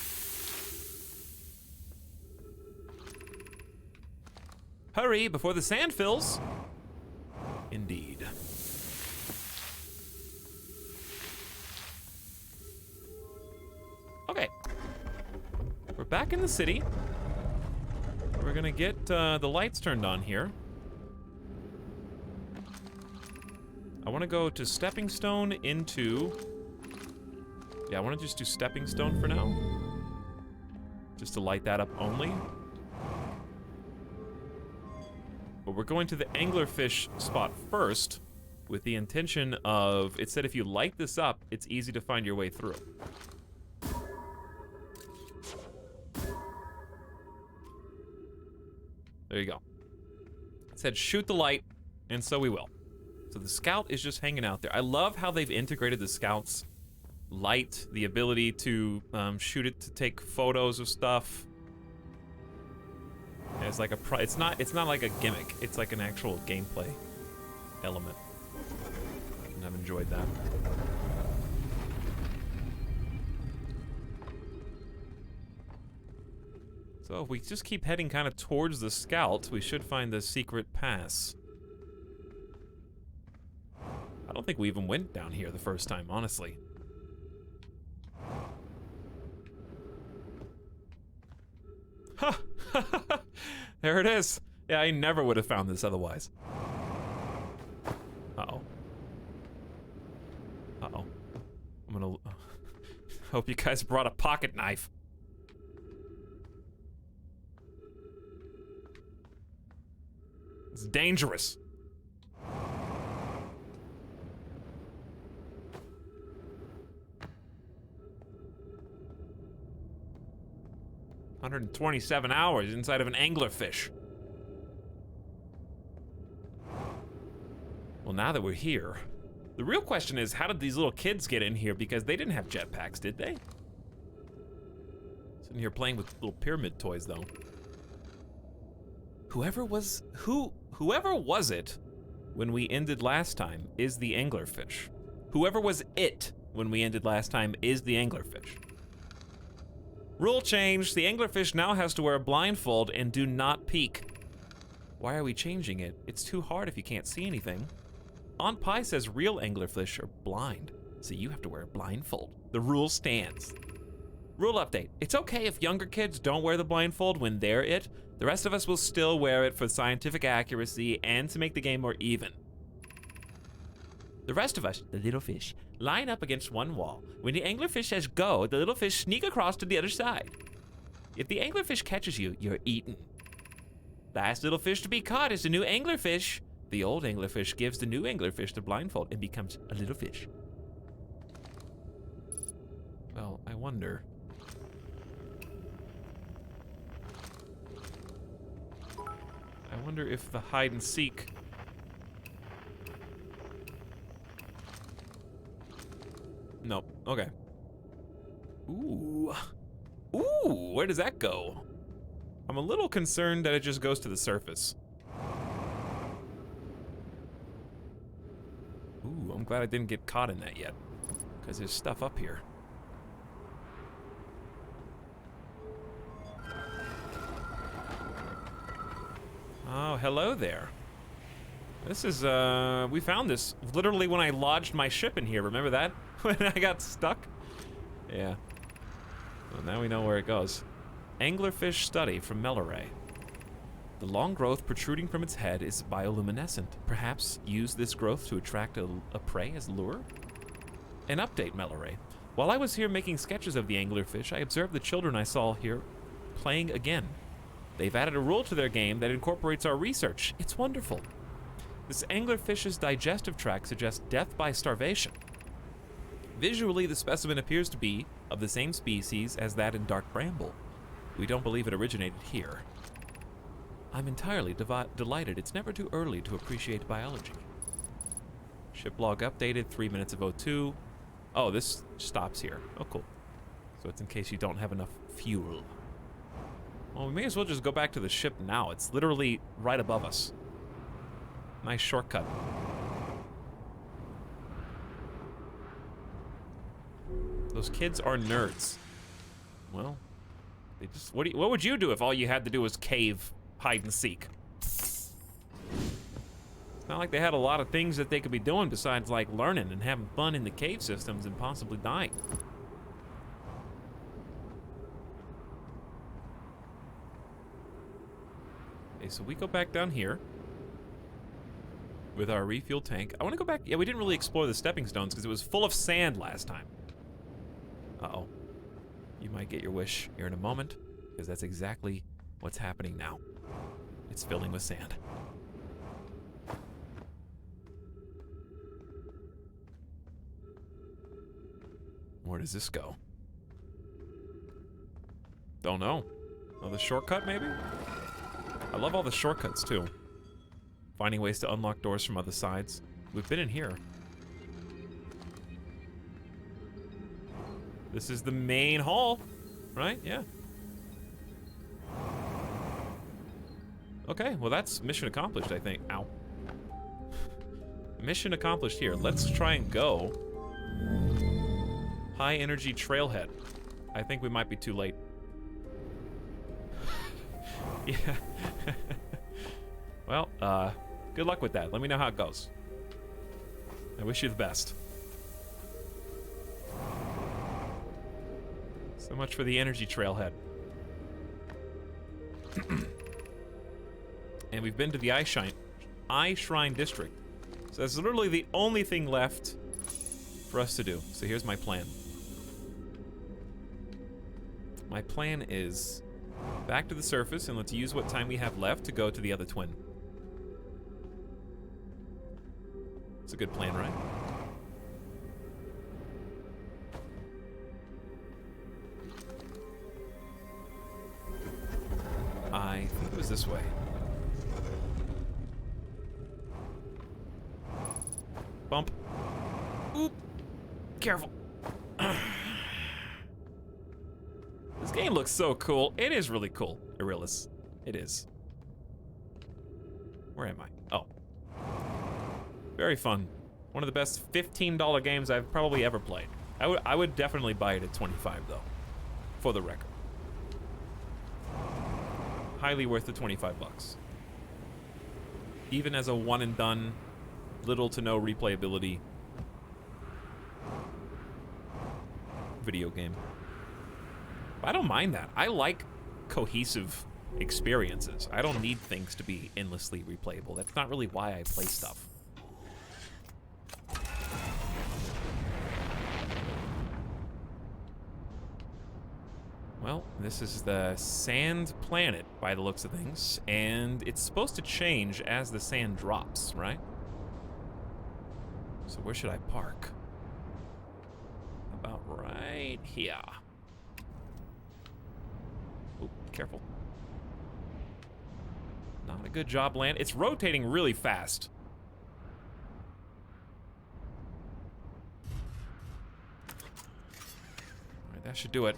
Hurry before the sand fills! Indeed. Okay. We're back in the city. We're gonna get the lights turned on here. I want to go to Stepping Stone into... Yeah, I want to just do Stepping Stone for now. Just to light that up only. But we're going to the anglerfish spot first with the intention of... It said if you light this up, it's easy to find your way through. There you go. It said shoot the light, and so we will. So the scout is just hanging out there. I love how they've integrated the scout's light, the ability to shoot it to take photos of stuff. And it's like it's not like a gimmick. It's like an actual gameplay element, and I've enjoyed that. So if we just keep heading kind of towards the scout, we should find the secret pass. I don't think we even went down here the first time, honestly. Ha! There it is. Yeah, I never would have found this otherwise. Uh-oh. Uh-oh. I'm gonna... Hope you guys brought a pocket knife. It's dangerous. $127 hours inside of an anglerfish. Well, now that we're here, the real question is, how did these little kids get in here? Because they didn't have jetpacks, did they? Sitting here playing with little pyramid toys, though. Whoever was it when we ended last time is the anglerfish. Whoever was it when we ended last time is the anglerfish. Rule change, the anglerfish now has to wear a blindfold and do not peek. Why are we changing it? It's too hard if you can't see anything. Aunt Pie says real anglerfish are blind, so you have to wear a blindfold. The rule stands. Rule update. It's okay if younger kids don't wear the blindfold when they're it. The rest of us will still wear it for scientific accuracy and to make the game more even. The rest of us, the little fish, line up against one wall. When the anglerfish says go, the little fish sneak across to the other side. If the anglerfish catches you, you're eaten. Last little fish to be caught is the new anglerfish. The old anglerfish gives the new anglerfish the blindfold and becomes a little fish. Well, I wonder. I wonder if the hide and seek. Nope. Okay. Ooh. Ooh, where does that go? I'm a little concerned that it just goes to the surface. Ooh, I'm glad I didn't get caught in that yet, because there's stuff up here. Oh, hello there. This is, we found this literally when I lodged my ship in here, remember that? When I got stuck? Yeah. Well, now we know where it goes. Anglerfish study from Melleray. The long growth protruding from its head is bioluminescent. Perhaps use this growth to attract a prey as lure? An update, Melleray. While I was here making sketches of the anglerfish, I observed the children I saw here playing again. They've added a rule to their game that incorporates our research. It's wonderful. This anglerfish's digestive tract suggests death by starvation. Visually, the specimen appears to be of the same species as that in Dark Bramble. We don't believe it originated here. I'm entirely delighted. It's never too early to appreciate biology. Ship log updated, 3 minutes of O2. Oh, this stops here. Oh, cool. So it's in case you don't have enough fuel. Well, we may as well just go back to the ship now. It's literally right above us. Nice shortcut. Those kids are nerds. Well, they just, what would you do if all you had to do was cave, hide and seek? It's not like they had a lot of things that they could be doing besides like learning and having fun in the cave systems and possibly dying. Okay, so we go back down here with our refuel tank. I want to go back. Yeah, we didn't really explore the stepping stones because it was full of sand last time. Uh-oh. You might get your wish here in a moment, because that's exactly what's happening now. It's filling with sand. Where does this go? Don't know. Oh, the shortcut, maybe? I love all the shortcuts, too. Finding ways to unlock doors from other sides. We've been in here. This is the main hall, right? Yeah. Okay, well that's mission accomplished, I think. Ow. Mission accomplished here. Let's try and go. High energy trailhead. I think we might be too late. Yeah. Well, good luck with that. Let me know how it goes. I wish you the best. So much for the energy trailhead. And we've been to the Eye Shrine District. So that's literally the only thing left for us to do. So here's my plan. My plan is back to the surface, and let's use what time we have left to go to the other twin. It's a good plan, right? I think it was this way. Bump. Oop. Careful. This game looks so cool. It is really cool, Etalyx. It is. Where am I? Oh. Very fun. One of the best $15 games I've probably ever played. I would definitely buy it at 25 though, for the record. Highly worth the 25 bucks. Even as a one and done, little to no replayability video game. I don't mind that. I like cohesive experiences. I don't need things to be endlessly replayable. That's not really why I play stuff. Well, this is the sand planet by the looks of things, and it's supposed to change as the sand drops, right? So where should I park? About right here. Oh, careful. Not a good job land. It's rotating really fast. All right, that should do it.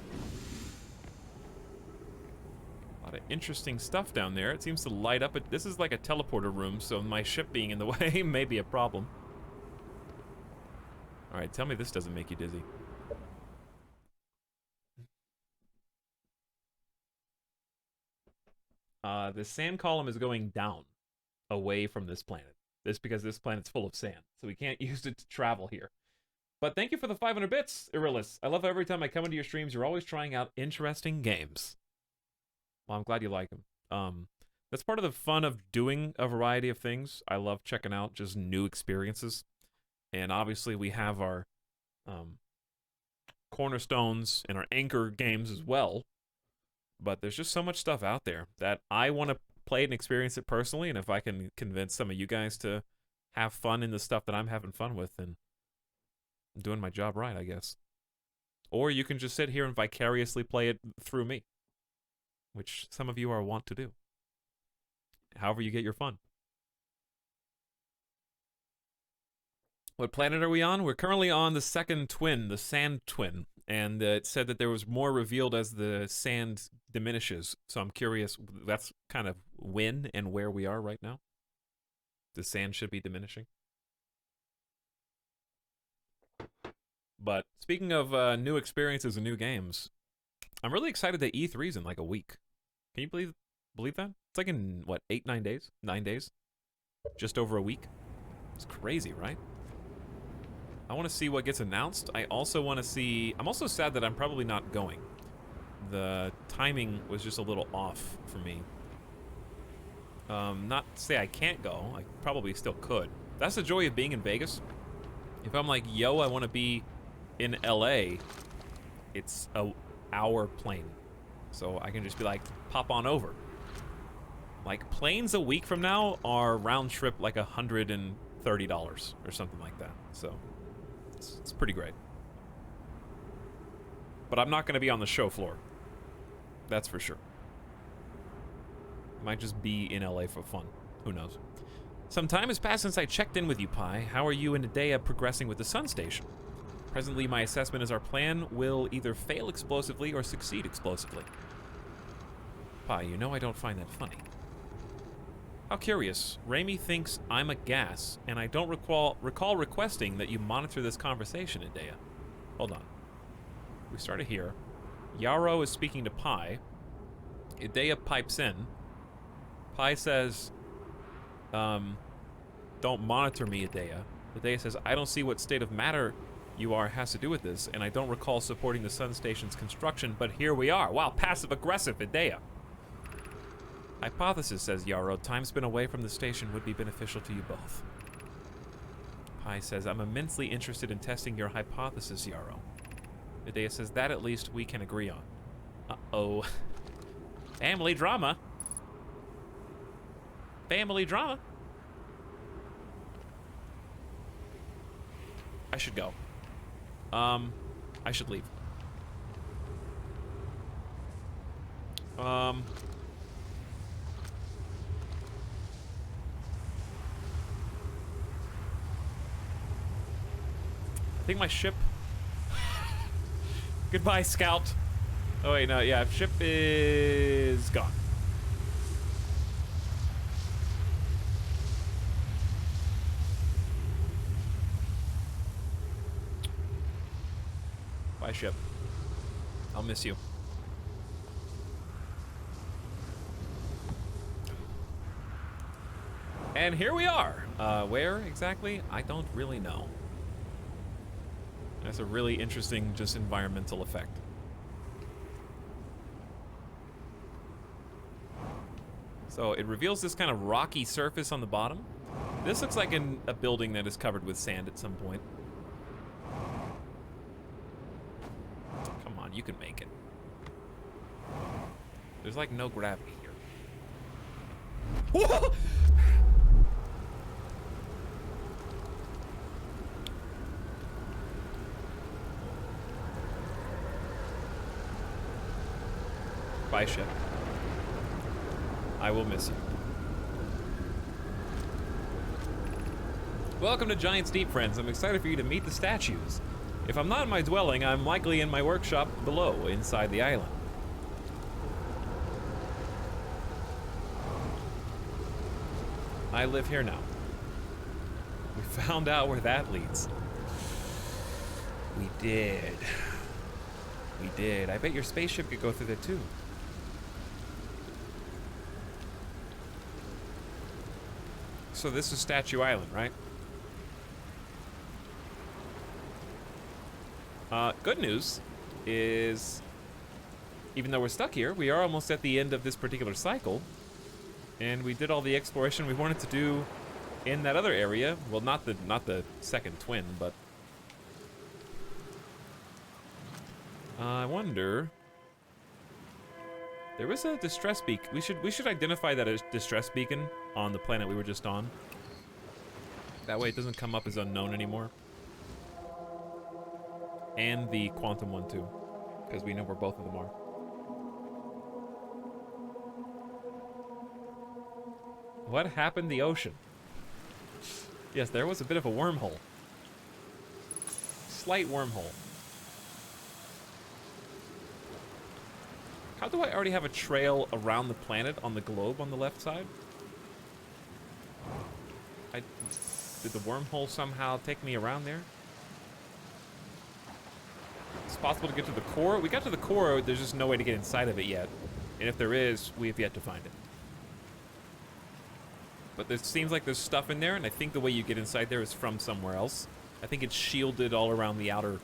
A lot of interesting stuff down there. It seems to light up. This is like a teleporter room, so my ship being in the way may be a problem. All right, tell me this doesn't make you dizzy. The sand column is going down away from this planet. This because this planet's full of sand, so we can't use it to travel here. But thank you for the 500 bits, Etalyx. I love how every time I come into your streams, you're always trying out interesting games. Well, I'm glad you like them. That's part of the fun of doing a variety of things. I love checking out just new experiences. And obviously we have our cornerstones and our anchor games as well. But there's just so much stuff out there that I want to play and experience it personally. And if I can convince some of you guys to have fun in the stuff that I'm having fun with, then I'm doing my job right, I guess. Or you can just sit here and vicariously play it through me, which some of you are wont to do. However you get your fun. What planet are we on? We're currently on the second twin, the sand twin. And it said that there was more revealed as the sand diminishes. So I'm curious, that's kind of when and where we are right now. The sand should be diminishing. But speaking of new experiences and new games, I'm really excited that E3's in like a week. Can you believe that? It's like in, what, 9 days? 9 days? Just over a week? It's crazy, right? I want to see what gets announced. I also want to see... I'm also sad that I'm probably not going. The timing was just a little off for me. Not to say I can't go. I probably still could. That's the joy of being in Vegas. If I'm like, yo, I want to be in LA, it's a hour plane. So I can just be like, pop on over. Like, planes a week from now are round trip like $130 or something like that. So... It's pretty great. But I'm not going to be on the show floor. That's for sure. Might just be in LA for fun. Who knows? Some time has passed since I checked in with you, Pi. How are you and Adea progressing with the Sun Station? Presently, my assessment is our plan will either fail explosively or succeed explosively. Pi, you know I don't find that funny. How curious. Raimi thinks I'm a gas, and I don't recall requesting that you monitor this conversation, Adea. Hold on. We started here. Yarrow is speaking to Pi. Adea pipes in. Pi says, don't monitor me, Adea. Adea says, I don't see what state of matter you are has to do with this, and I don't recall supporting the Sun Station's construction, but here we are. Wow, passive-aggressive, Adea. Hypothesis, says Yarrow. Time spent away from the station would be beneficial to you both. Pi says, I'm immensely interested in testing your hypothesis, Yarrow. Adea says, that at least we can agree on. Uh-oh. Family drama. Family drama. I should go. I should leave. think my ship... Goodbye, Scout. Oh, wait, no, yeah, ship is gone. Bye, ship. I'll miss you. And here we are. Where exactly? I don't really know. That's a really interesting, just environmental effect. So it reveals this kind of rocky surface on the bottom. This looks like a building that is covered with sand at some point. Come on, you can make it. There's like no gravity here. Whoa! Bye, ship. I will miss you. Welcome to Giant's Deep, friends. I'm excited for you to meet the statues. If I'm not in my dwelling, I'm likely in my workshop below, inside the island. I live here now. We found out where that leads. We did. We did. I bet your spaceship could go through there too. So this is Statue Island, right? Good news is, even though we're stuck here, we are almost at the end of this particular cycle, and we did all the exploration we wanted to do in that other area. Well, not the second twin, but I wonder. There was a distress beacon. We should identify that as distress beacon on the planet we were just on. That way it doesn't come up as unknown anymore. And the quantum one too, because we know where both of them are. What happened to the ocean? Yes, there was a bit of a wormhole. Slight wormhole. How do I already have a trail around the planet on the globe on the left side? Did the wormhole somehow take me around there? It's possible to get to the core. We got to the core, there's just no way to get inside of it yet. And if there is, we have yet to find it. But it seems like there's stuff in there, and I think the way you get inside there is from somewhere else. I think it's shielded all around the outer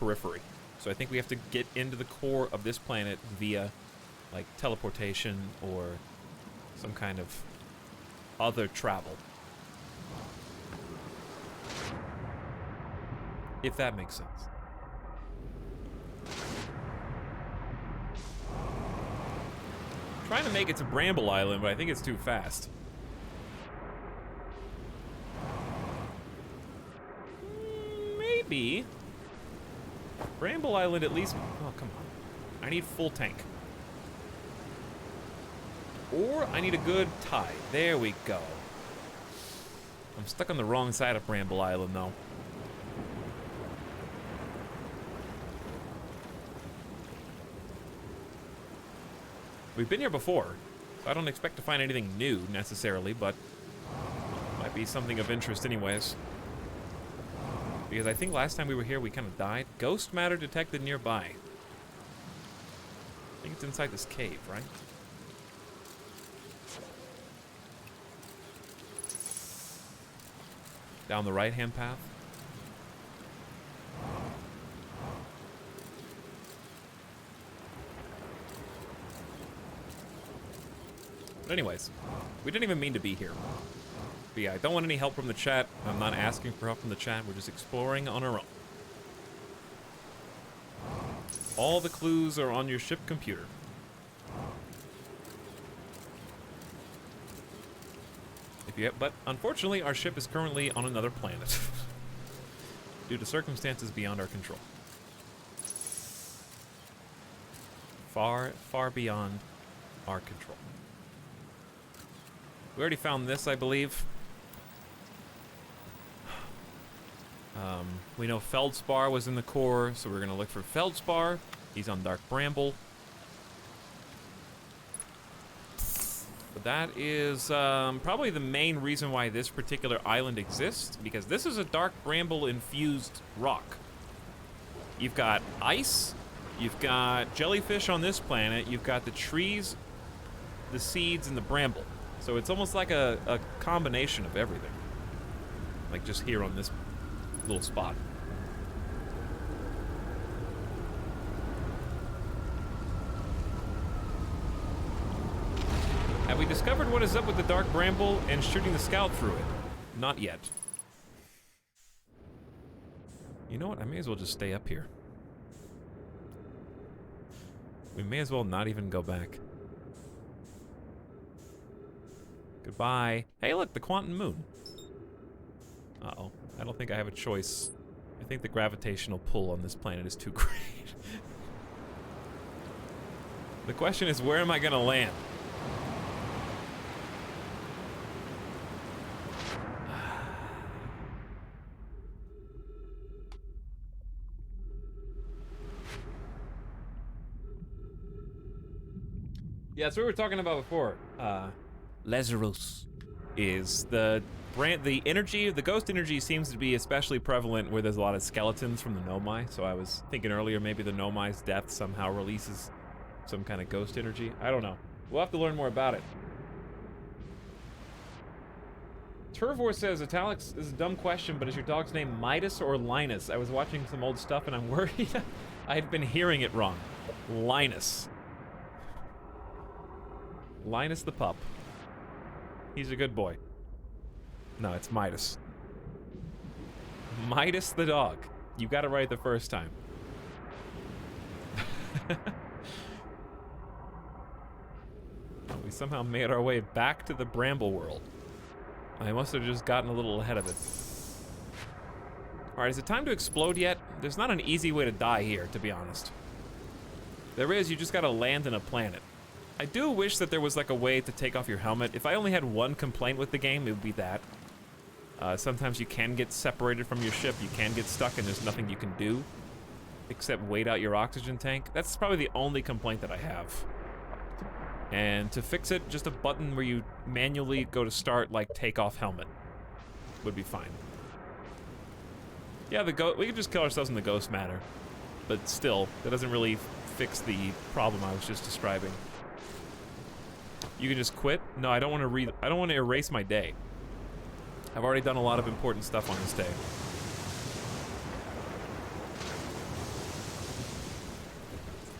periphery. So I think we have to get into the core of this planet via, like, teleportation or some kind of other travel. If that makes sense. Trying to make it to Bramble Island, but I think it's too fast. Maybe. Bramble Island at least... Oh, come on. I need full tank. Or I need a good tide. There we go. I'm stuck on the wrong side of Bramble Island, though. We've been here before, so I don't expect to find anything new, necessarily, but might be something of interest anyways. Because I think last time we were here, we kind of died. Ghost matter detected nearby. I think it's inside this cave, right? Down the right-hand path. But anyways, we didn't even mean to be here. But yeah, I don't want any help from the chat. I'm not asking for help from the chat. We're just exploring on our own. All the clues are on your ship computer. But unfortunately, our ship is currently on another planet. Due to circumstances beyond our control. Far, far beyond our control. We already found this, I believe. We know Feldspar was in the core, so we're gonna look for Feldspar. He's on Dark Bramble. But that is probably the main reason why this particular island exists, because this is a Dark Bramble infused rock. You've got ice, you've got jellyfish on this planet, you've got the trees, the seeds, and the bramble. So it's almost like a combination of everything. Like just here on this little spot. Have we discovered what is up with the Dark Bramble and shooting the scout through it? Not yet. You know what? I may as well just stay up here. We may as well not even go back. Goodbye. Hey, look, the Quantum Moon. Uh-oh. I don't think I have a choice. I think the gravitational pull on this planet is too great. The question is, where am I gonna land? Yeah, that's what we were talking about before. Lazarus is the energy, the ghost energy seems to be especially prevalent where there's a lot of skeletons from the Nomai. So I was thinking earlier maybe the Nomai's death somehow releases some kind of ghost energy. I don't know. We'll have to learn more about it. Turvor says, Etalyx is a dumb question, but is your dog's name Midas or Linus? I was watching some old stuff and I'm worried I'd been hearing it wrong. Linus. Linus the pup. He's a good boy. No, it's Midas. Midas the dog. You got it right the first time. We somehow made our way back to the Bramble World. I must have just gotten a little ahead of it. Alright, is it time to explode yet? There's not an easy way to die here, to be honest. There is, you just gotta land in a planet. I do wish that there was like a way to take off your helmet. If I only had one complaint with the game, it would be that. Sometimes you can get separated from your ship, you can get stuck and there's nothing you can do except wait out your oxygen tank. That's probably the only complaint that I have. And to fix it, just a button where you manually go to start, like, take off helmet would be fine. Yeah, we could just kill ourselves in the ghost matter. But still, that doesn't really fix the problem I was just describing. You can just quit? No, I don't want to erase my day. I've already done a lot of important stuff on this day.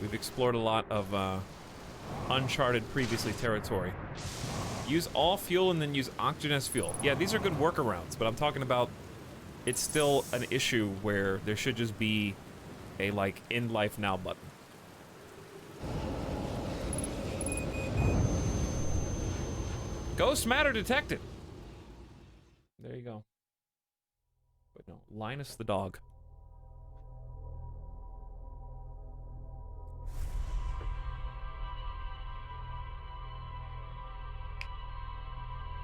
We've explored a lot of uncharted previously territory. Use all fuel and then use oxygen as fuel. Yeah, these are good workarounds, but I'm talking about it's still an issue where there should just be a, like, end life now button. Ghost matter detected. There you go. But no, Linus the dog.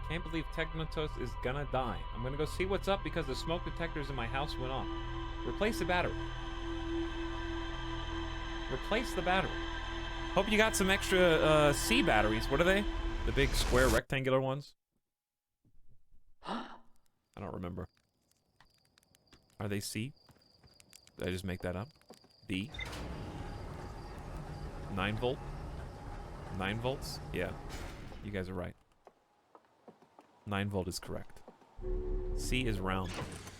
Can't believe Technotos is gonna die. I'm gonna go see what's up because the smoke detectors in my house went off. Replace the battery. Replace the battery. Hope you got some extra C batteries. What are they? The big square rectangular ones? I don't remember. Are they C? Did I just make that up? B? 9 volt? 9 volts? Yeah. You guys are right. 9 volt is correct. C is round.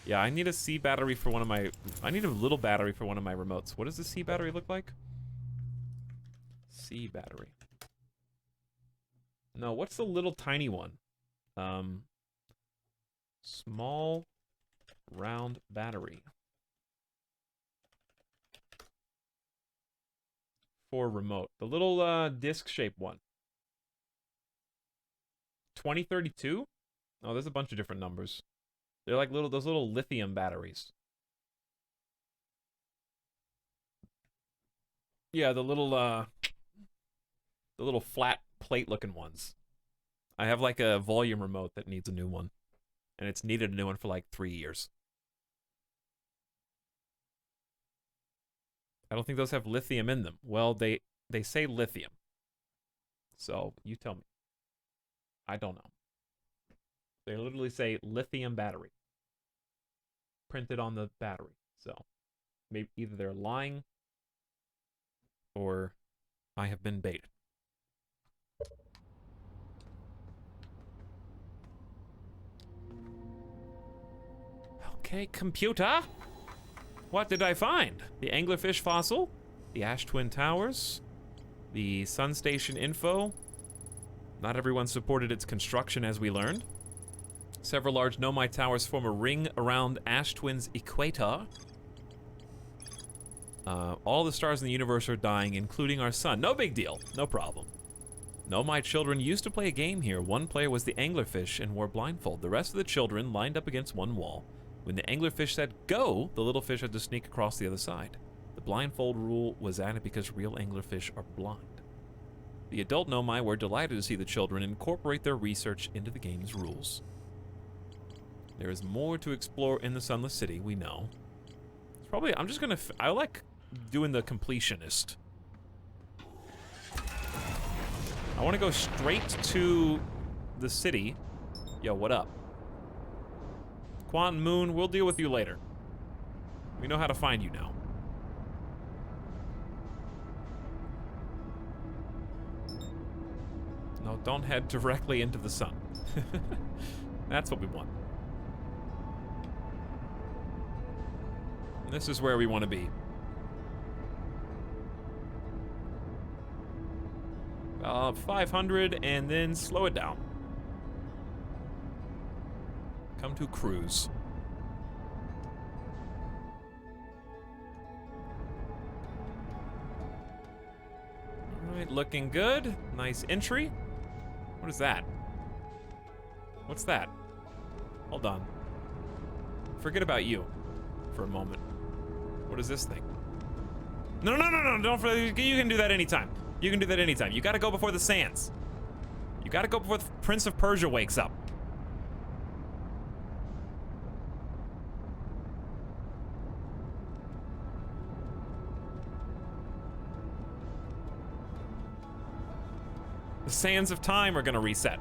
Yeah, I need a C battery for one of my... I need a little battery for one of my remotes. What does the C battery look like? C battery. No, what's the little tiny one? Small round battery. For remote. The little disc-shaped one. 2032? Oh, there's a bunch of different numbers. They're like those little lithium batteries. Yeah, the little flat plate-looking ones. I have like a volume remote that needs a new one. And it's needed a new one for like 3 years. I don't think those have lithium in them. Well, they say lithium. So, you tell me. I don't know. They literally say lithium battery printed on the battery. So, maybe either they're lying or I have been baited. Okay, computer. What did I find? The anglerfish fossil, the Ash Twin Towers, the Sun Station info. Not everyone supported its construction, as we learned. Several large nomite towers form a ring around Ash Twin's equator. All the stars in the universe are dying, including our sun. No big deal. No problem. Nomite children used to play a game here. One player was the anglerfish and wore blindfold. The rest of the children lined up against one wall. When the anglerfish said go, the little fish had to sneak across the other side. The blindfold rule was added because real anglerfish are blind. The adult Nomai were delighted to see the children incorporate their research into the game's rules. There is more to explore in the Sunless City, we know. It's probably, I'm just gonna, I like doing the completionist. I want to go straight to the city. Yo, what up? Quantum Moon, we'll deal with you later. We know how to find you now. No, don't head directly into the sun. That's what we want. This is where we want to be. 500 and then slow it down. Come to cruise. Alright, looking good. Nice entry. What is that? What's that? Hold on. Forget about you for a moment. What is this thing? No, don't, you can do that anytime. You can do that anytime. You gotta go before the sands. You gotta go before the Prince of Persia wakes up. The sands of time are gonna reset.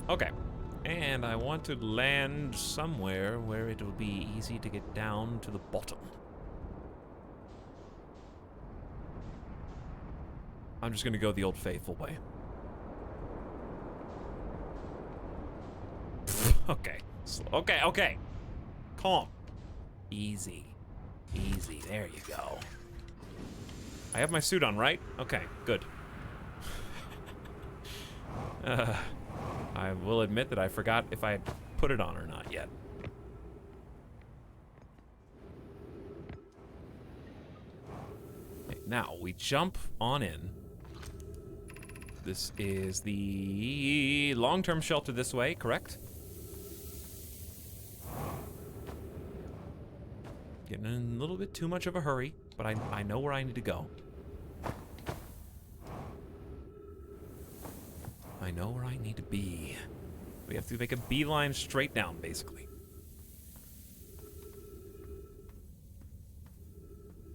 Okay. And I want to land somewhere where it will be easy to get down to the bottom. I'm just gonna go the old faithful way. Okay. Okay. Calm. Easy. Easy. There you go. I have my suit on, right? Okay, good. I will admit that I forgot if I had put it on or not yet. Okay, now we jump on in. This is the long-term shelter this way, correct? Getting in a little bit too much of a hurry, but I know where I need to go. I know where I need to be. We have to make a beeline straight down, basically.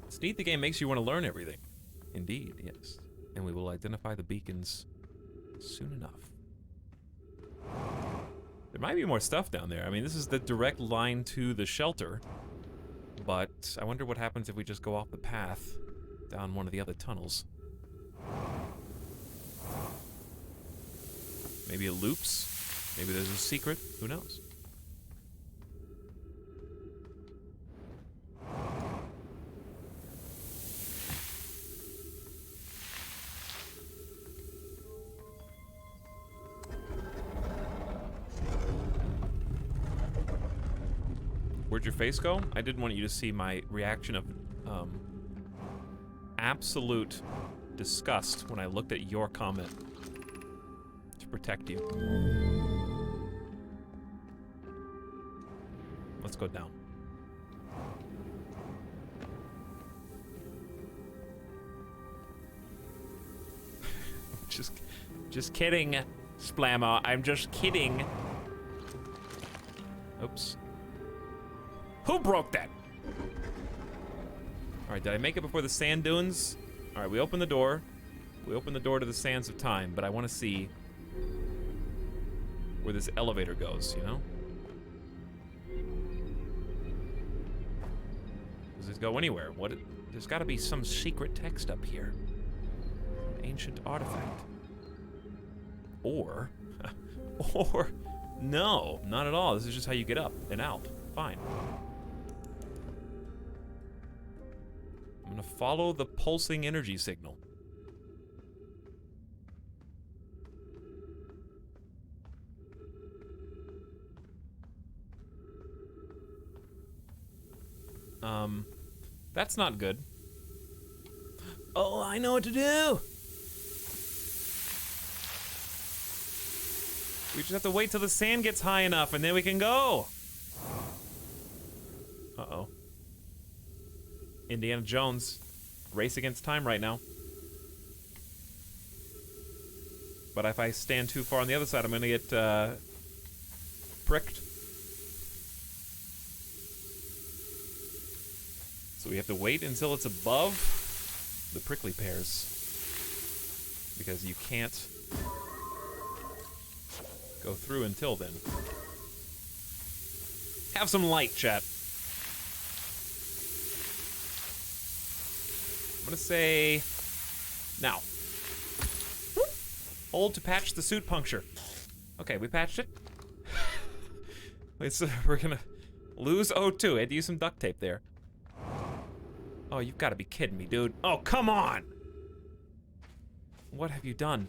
It's neat the game makes you want to learn everything. Indeed, yes. And we will identify the beacons soon enough. There might be more stuff down there. I mean, this is the direct line to the shelter. But I wonder what happens if we just go off the path down one of the other tunnels. Maybe it loops. Maybe there's a secret. Who knows? Where'd your face go? I did want you to see my reaction of absolute disgust when I looked at your comment. Protect you. Let's go down. just kidding. Splammer, I'm just kidding. Oops. Who broke that? Alright, did I make it before the sand dunes? Alright, we open the door. We open the door to the sands of time, but I want to see where this elevator goes, you know? Does it go anywhere? There's got to be some secret text up here. An ancient artifact. Or, no, not at all. This is just how you get up and out. Fine. I'm gonna follow the pulsing energy signal. That's not good. Oh, I know what to do! We just have to wait till the sand gets high enough and then we can go! Uh-oh. Indiana Jones. Race against time right now. But if I stand too far on the other side, I'm gonna get, pricked. So we have to wait until it's above the prickly pears. Because you can't go through until then. Have some light, chat. I'm gonna say now. Hold to patch the suit puncture. Okay, we patched it. Wait, so we're gonna lose O2. I had to use some duct tape there. Oh, you've got to be kidding me, dude. Oh, come on! What have you done?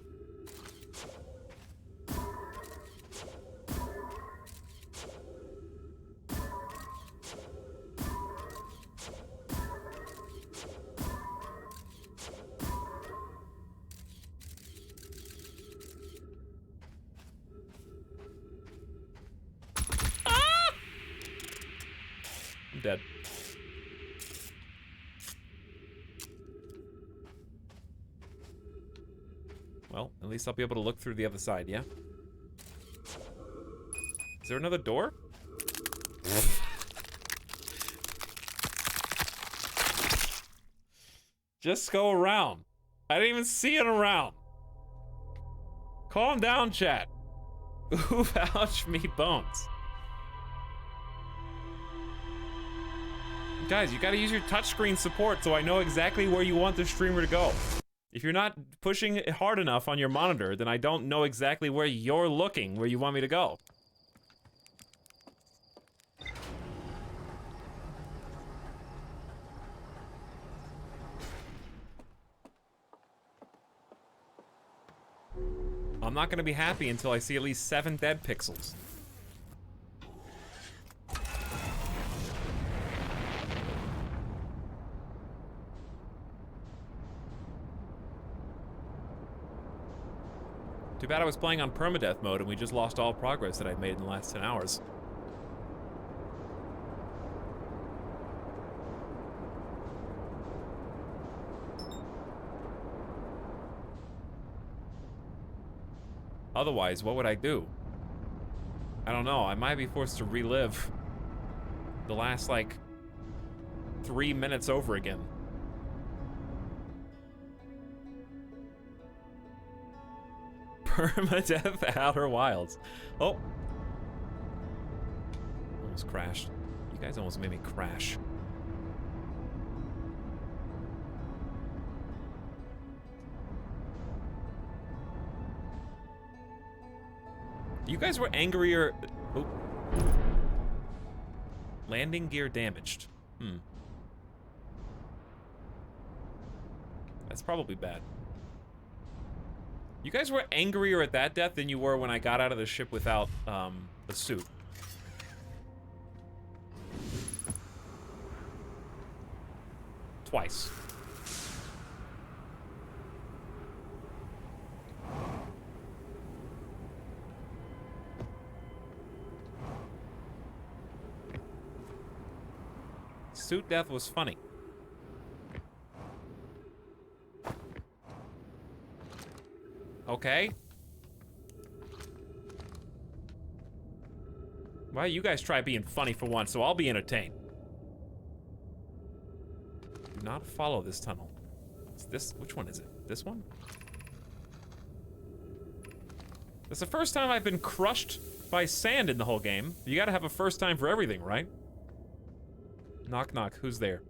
Ah! I'm dead. Well, at least I'll be able to look through the other side, yeah? Is there another door? Just go around. I didn't even see it around. Calm down, chat. Oof, ouch, me bones. Guys, you gotta use your touchscreen support so I know exactly where you want the streamer to go. If you're not pushing it hard enough on your monitor, then I don't know exactly where you're looking, where you want me to go. I'm not gonna be happy until I see at least 7 dead pixels. Too bad I was playing on permadeath mode and we just lost all progress that I'd made in the last 10 hours. Otherwise, what would I do? I don't know. I might be forced to relive the last, like, 3 minutes over again. Permadeath Outer Wilds. Oh. Almost crashed. You guys almost made me crash. You guys were angrier. Oh. Landing gear damaged. That's probably bad. You guys were angrier at that death than you were when I got out of the ship without the suit. Twice. Suit death was funny. Okay. Why you guys try being funny for once, so I'll be entertained. Do not follow this tunnel. It's this, which one is it? This one? That's the first time I've been crushed by sand in the whole game. You gotta have a first time for everything, right? Knock knock, who's there?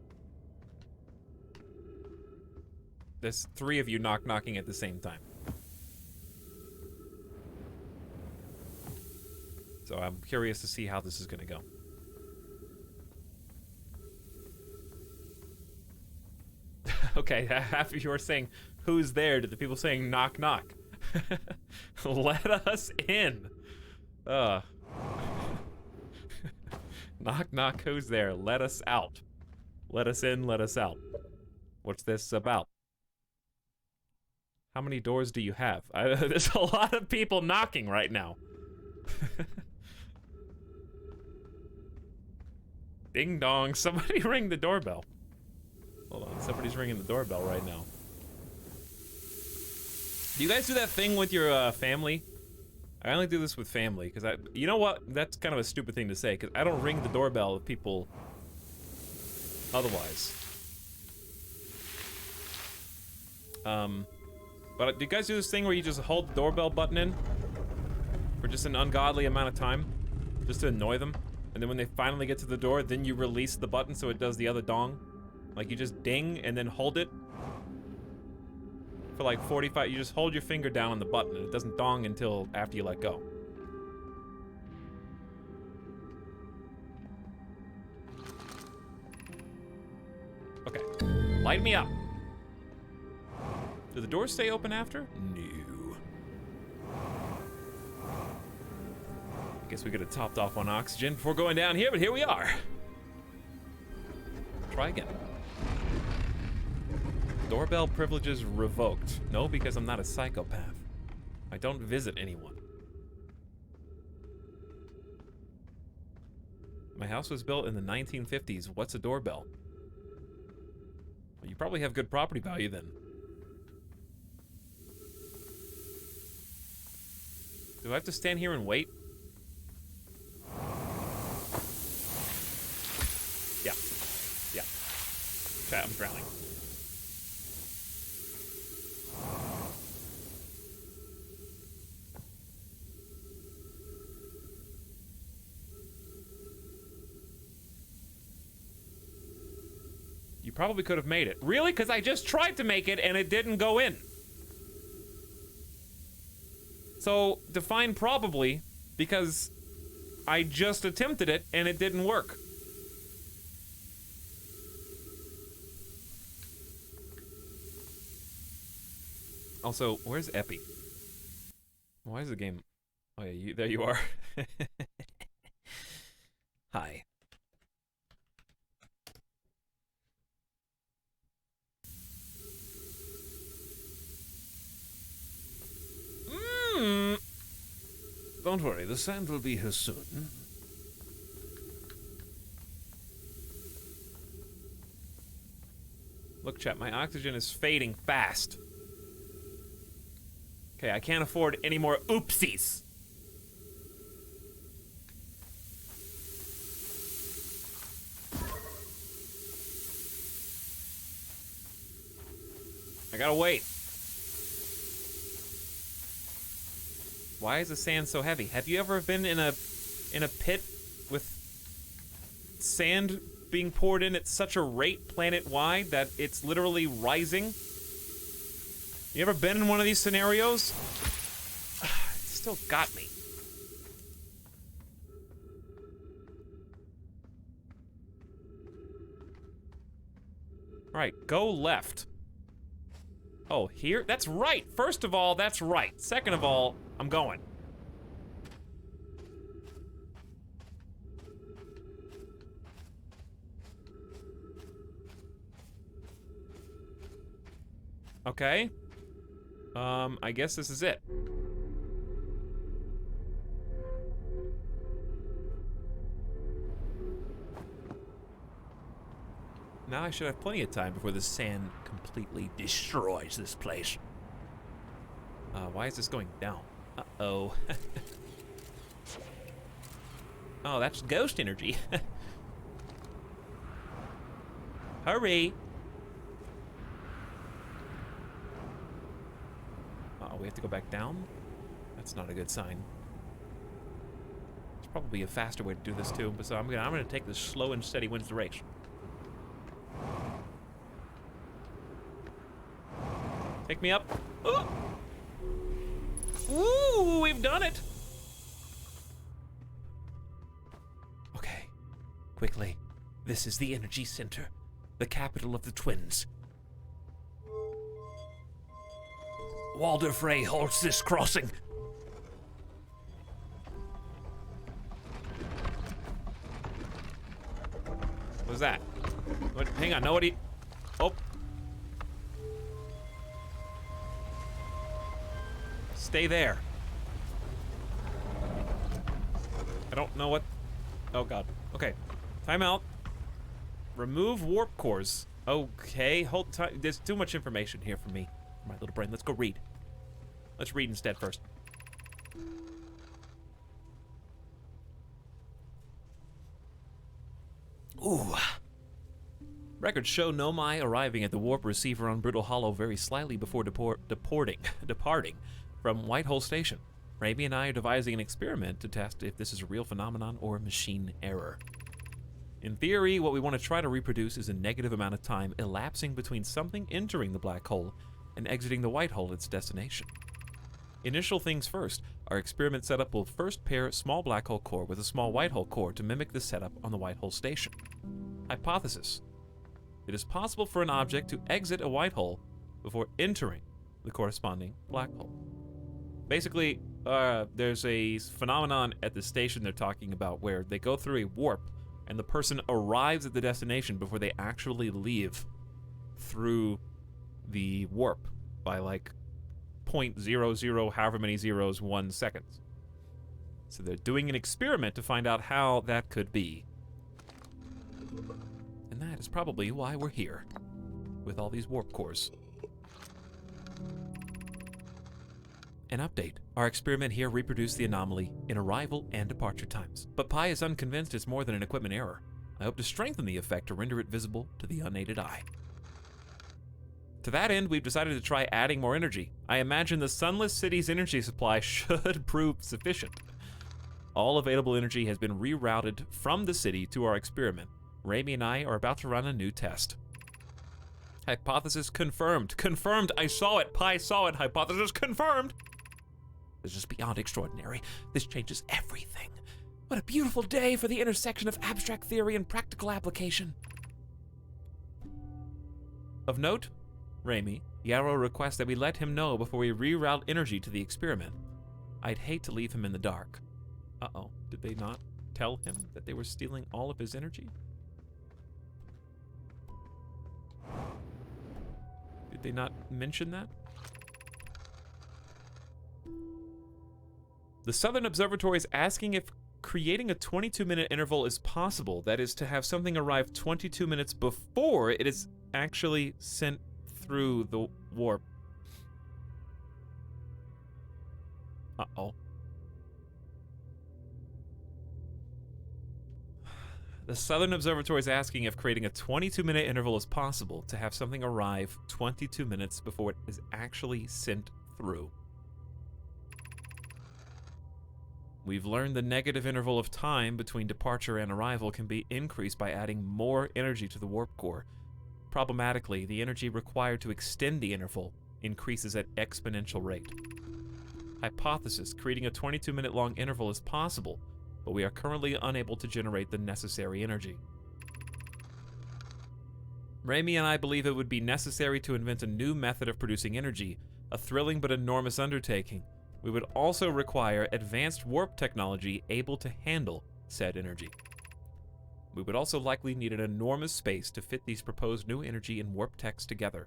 There's 3 of you knocking at the same time. So I'm curious to see how this is gonna go. Okay, half of you are saying, who's there, to the people saying knock knock. Let us in. Knock knock, who's there? Let us out. Let us in, let us out. What's this about? How many doors do you have? There's a lot of people knocking right now. Ding dong, somebody ring the doorbell. Hold on, somebody's ringing the doorbell right now. Do you guys do that thing with your family? I only do this with family, because you know what? That's kind of a stupid thing to say, because I don't ring the doorbell with people otherwise. But do you guys do this thing where you just hold the doorbell button in for just an ungodly amount of time, just to annoy them? And then when they finally get to the door, then you release the button so it does the other dong? Like you just ding and then hold it for like 45, you just hold your finger down on the button and it doesn't dong until after you let go. Okay, light me up. Do the doors stay open after? No. I guess we could have topped off on oxygen before going down here, but here we are. Try again. Doorbell privileges revoked. No, because I'm not a psychopath. I don't visit anyone. My house was built in the 1950s. What's a doorbell? Well, you probably have good property value then. Do I have to stand here and wait? Yeah. Yeah. Okay, I'm drowning. You probably could have made it. Really? Because I just tried to make it and it didn't go in. So, define probably, because I just attempted it and it didn't work. Also, where's Epi? Why is the game... Oh yeah, there you are. Hi. Don't worry, the sand will be here soon. Look, chat, my oxygen is fading fast. Okay, I can't afford any more oopsies. I gotta wait. Why is the sand so heavy? Have you ever been in a pit with sand being poured in at such a rate planet-wide that it's literally rising? You ever been in one of these scenarios? It still got me. Alright, go left. Oh, here? That's right! First of all, that's right. Second of all, I'm going. Okay. I guess this is it. Now I should have plenty of time before the sand completely destroys this place. Why is this going down? Uh-oh. Oh, that's ghost energy. Hurry. Uh-oh, we have to go back down? That's not a good sign. There's probably a faster way to do this too, but so I'm gonna take this slow and steady wins the race. Take me up. Oh. Ooh, we've done it. Okay, quickly. This is the energy center, the capital of the twins. Walder Frey halts this crossing. What was that? What? Hang on, nobody. Oh. Stay there. I don't know what. Oh god. Okay. Time out. Remove warp cores. Okay. Hold time. There's too much information here for me. My little brain. Let's go read. Let's read instead first. Ooh. Records show Nomai arriving at the warp receiver on Brittle Hollow very slightly before departing from Whitehole Station. Raimi and I are devising an experiment to test if this is a real phenomenon or machine error. In theory, what we want to try to reproduce is a negative amount of time elapsing between something entering the black hole and exiting the white hole at its destination. Initial things first, our experiment setup will first pair a small black hole core with a small white hole core to mimic the setup on the white hole station. Hypothesis: it is possible for an object to exit a white hole before entering the corresponding black hole. Basically, there's a phenomenon at the station they're talking about where they go through a warp and the person arrives at the destination before they actually leave through the warp by like 0.00 however many zeros 1 second. So they're doing an experiment to find out how that could be. And that is probably why we're here with all these warp cores. An update. Our experiment here reproduced the anomaly in arrival and departure times, but Pi is unconvinced it's more than an equipment error. I hope to strengthen the effect to render it visible to the unaided eye. To that end, we've decided to try adding more energy. I imagine the Sunless City's energy supply should prove sufficient. All available energy has been rerouted from the city to our experiment. Raimi and I are about to run a new test. Hypothesis confirmed. Confirmed! I saw it! Pi saw it! Hypothesis confirmed! This is beyond extraordinary. This changes everything. What a beautiful day for the intersection of abstract theory and practical application. Of note, Raimi, Yarrow requests that we let him know before we reroute energy to the experiment. I'd hate to leave him in the dark. Uh-oh, did they not tell him that they were stealing all of his energy? Did they not mention that? The Southern Observatory is asking if creating a 22-minute interval is possible. That is, to have something arrive 22 minutes before it is actually sent through the warp. Uh-oh. The Southern Observatory is asking if creating a 22-minute interval is possible to have something arrive 22 minutes before it is actually sent through. We've learned the negative interval of time between departure and arrival can be increased by adding more energy to the warp core. Problematically, the energy required to extend the interval increases at exponential rate. Hypothesis: creating a 22-minute long interval is possible, but we are currently unable to generate the necessary energy. Raimi and I believe it would be necessary to invent a new method of producing energy, a thrilling but enormous undertaking. We would also require advanced warp technology able to handle said energy. We would also likely need an enormous space to fit these proposed new energy and warp techs together.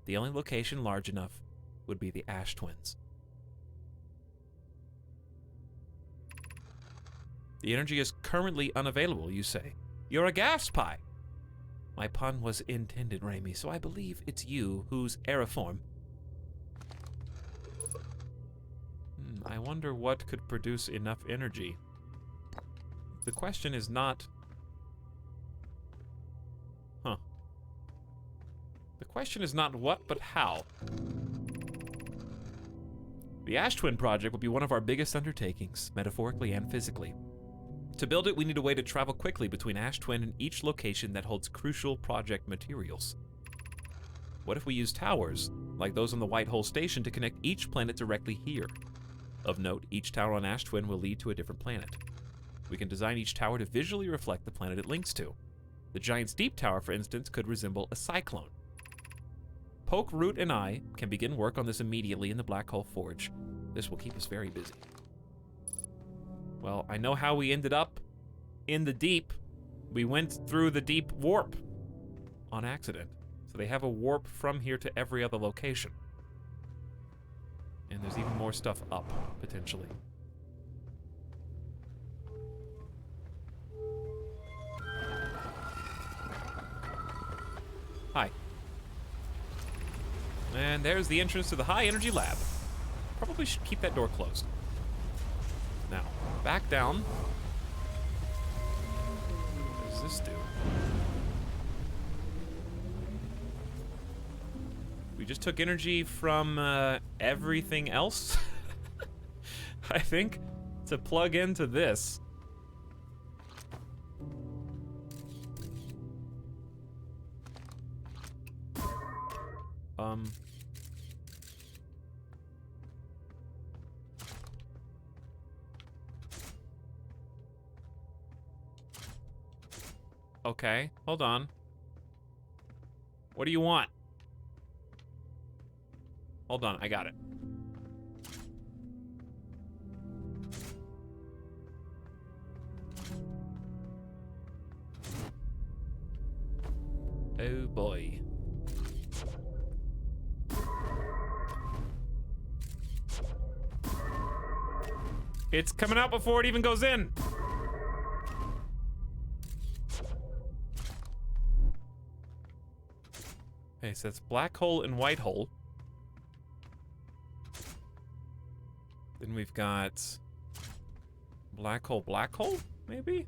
The only location large enough would be the Ash Twins. The energy is currently unavailable, you say. You're a gas pie. My pun was intended, Raimi, so I believe it's you who's aeriform. I wonder what could produce enough energy. the question is not... Huh. The question is not what, but how. The Ash Twin project will be one of our biggest undertakings, metaphorically and physically. To build it, we need a way to travel quickly between Ash Twin and each location that holds crucial project materials. What if we use towers, like those on the White Hole Station, to connect each planet directly here? Of note, each tower on Ash Twin will lead to a different planet. We can design each tower to visually reflect the planet it links to. The Giant's Deep Tower, for instance, could resemble a cyclone. Poke, Root, and I can begin work on this immediately in the Black Hole Forge. This will keep us very busy. Well, I know how we ended up in the deep. We went through the deep warp on accident. So they have a warp from here to every other location. And there's even more stuff up, potentially. Hi. And there's the entrance to the high energy lab. Probably should keep that door closed. Now, back down. What does this do? We just took energy from everything else, I think, to plug into this. Okay, hold on. What do you want? Hold on, I got it. Oh boy. It's coming out before it even goes in. Okay, so it's black hole and white hole. Then we've got black hole, maybe?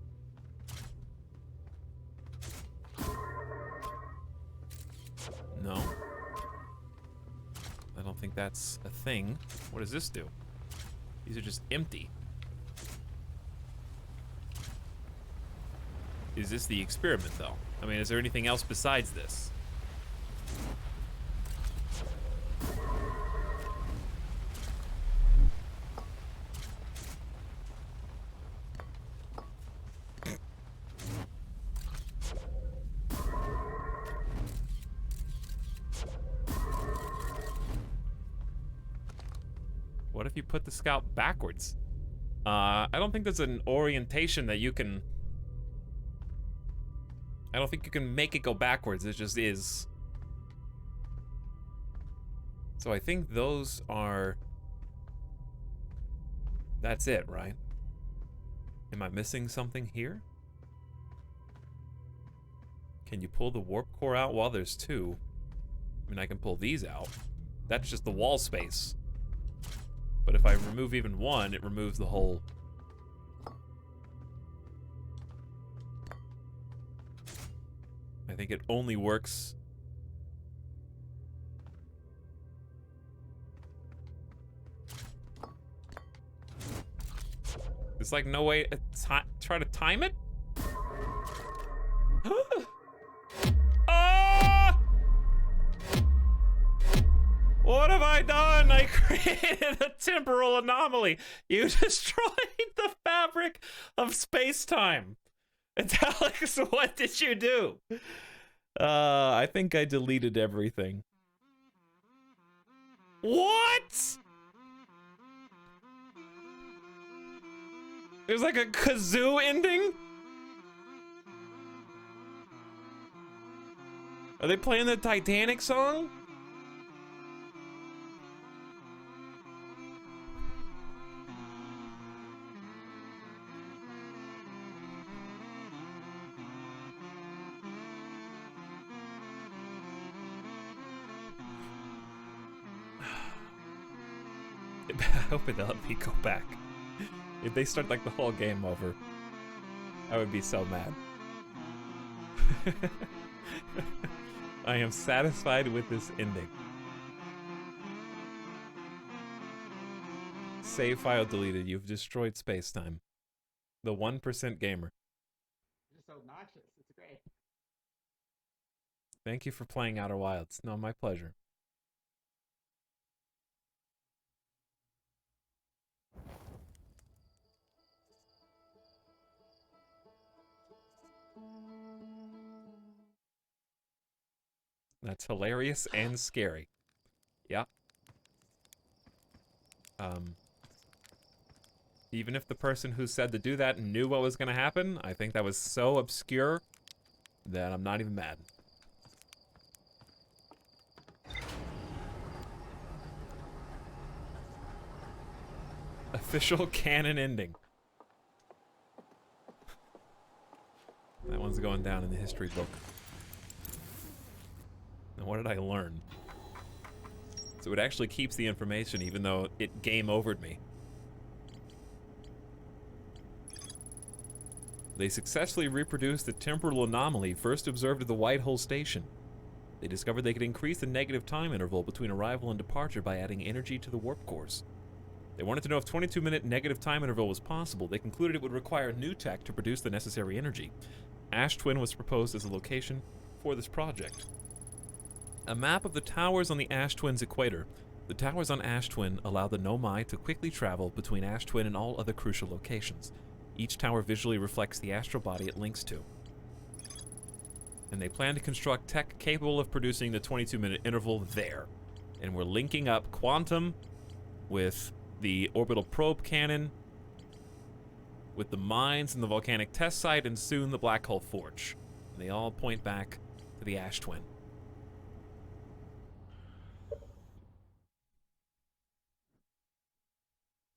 No. I don't think that's a thing. What does this do? These are just empty. Is this the experiment, though? I mean, is there anything else besides this? What if you put the scout backwards? I don't think there's an orientation that you can... I don't think you can make it go backwards, it just is. So I think those are... That's it, right? Am I missing something here? Can you pull the warp core out? Well, there's two. I mean, I can pull these out. That's just the wall space. But if I remove even one, it removes the whole... I think it only works... There's like no way to try to time it? Ah! What have I done? I created a temporal anomaly. You destroyed the fabric of space-time. Etalyx, what did you do? I think I deleted everything. What? There's like a kazoo ending? Are they playing the Titanic song? I hope it let me go back. If they start like the whole game over. I would be so mad. I am satisfied with this ending. Save file deleted. You've destroyed space-time. The 1% gamer. You're so obnoxious. It's great. Thank you for playing Outer Wilds. No, my pleasure. That's hilarious and scary. Yeah. Even if the person who said to do that knew what was going to happen, I think that was so obscure that I'm not even mad. Official canon ending. That one's going down in the history book. Now, what did I learn? So it actually keeps the information even though it game overed me. They successfully reproduced the temporal anomaly first observed at the White Hole Station. They discovered they could increase the negative time interval between arrival and departure by adding energy to the warp cores. They wanted to know if 22-minute negative time interval was possible. They concluded it would require new tech to produce the necessary energy. Ash Twin was proposed as a location for this project. A map of the towers on the Ash Twin's equator. The towers on Ash Twin allow the Nomai to quickly travel between Ash Twin and all other crucial locations. Each tower visually reflects the astral body it links to. And they plan to construct tech capable of producing the 22-minute interval there. And we're linking up Quantum with the orbital probe cannon, with the mines and the volcanic test site, and soon the black hole forge. And they all point back to the Ash Twin.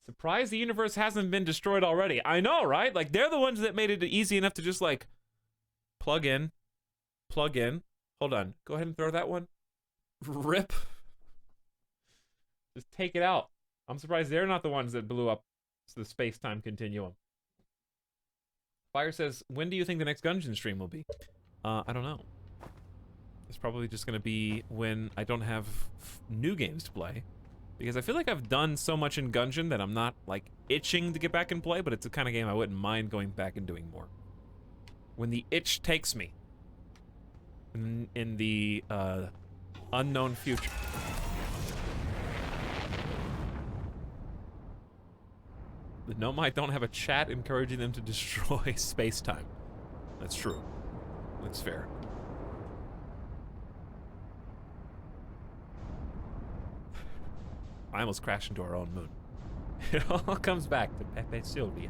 Surprised the universe hasn't been destroyed already. I know, right? Like, they're the ones that made it easy enough to just, like, plug in. Hold on. Go ahead and throw that one. Rip. Just take it out. I'm surprised they're not the ones that blew up the space-time continuum. Fire says, when do you think the next Gungeon stream will be? I don't know. It's probably just going to be when I don't have new games to play. Because I feel like I've done so much in Gungeon that I'm not, like, itching to get back and play, but it's the kind of game I wouldn't mind going back and doing more. When the itch takes me. In the, unknown future. The Nomai don't have a chat encouraging them to destroy space-time. That's true. That's fair. I almost crashed into our own moon. It all comes back to Pepe Sylvia.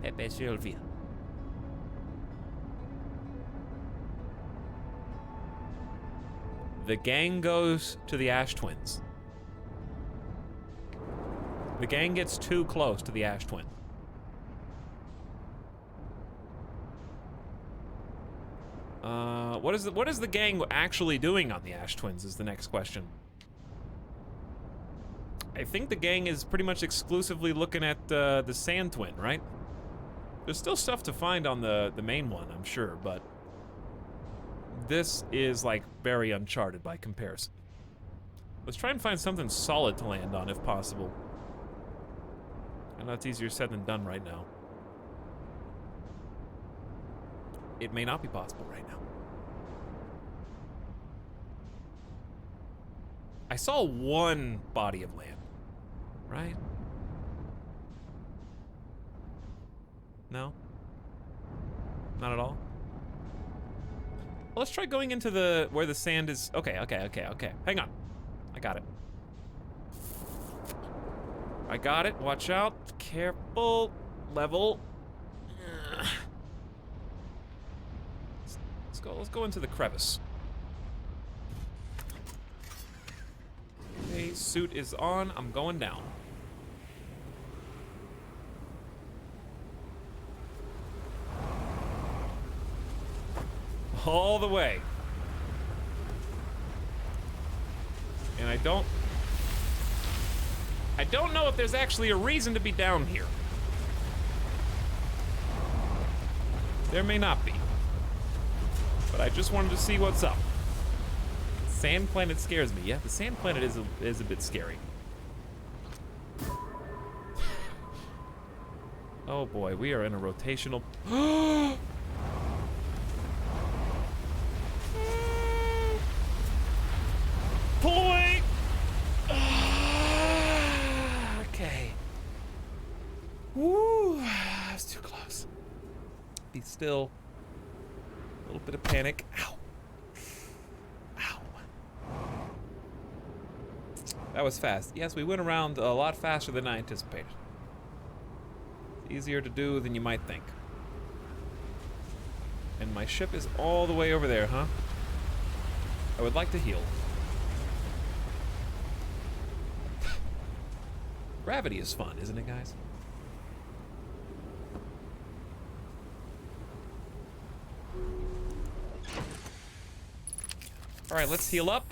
Pepe Sylvia. The gang goes to the Ash Twins. The gang gets too close to the Ash Twin. What is the gang actually doing on the Ash Twins is the next question. I think the gang is pretty much exclusively looking at the Sand Twin, right? There's still stuff to find on the main one, I'm sure, but this is, like, very uncharted by comparison. Let's try and find something solid to land on, if possible. I know it's easier said than done right now. It may not be possible right now. I saw one body of land, right? No? Not at all? Well, let's try going into the, where the sand is. Okay. Hang on. I got it. Watch out. Careful. Level. Let's go into the crevice. Okay, suit is on. I'm going down. All the way. And I don't know if there's actually a reason to be down here. There may not be. But I just wanted to see what's up. Sand planet scares me. Yeah, the sand planet is a bit scary. Oh boy, we are in a rotational. Pull away! Okay. Woo! That's too close. Be still. A little bit of panic. Ow. Ow. That was fast. Yes, we went around a lot faster than I anticipated. It's easier to do than you might think. And my ship is all the way over there, huh? I would like to heal. Gravity is fun, isn't it, guys? Alright, let's heal up.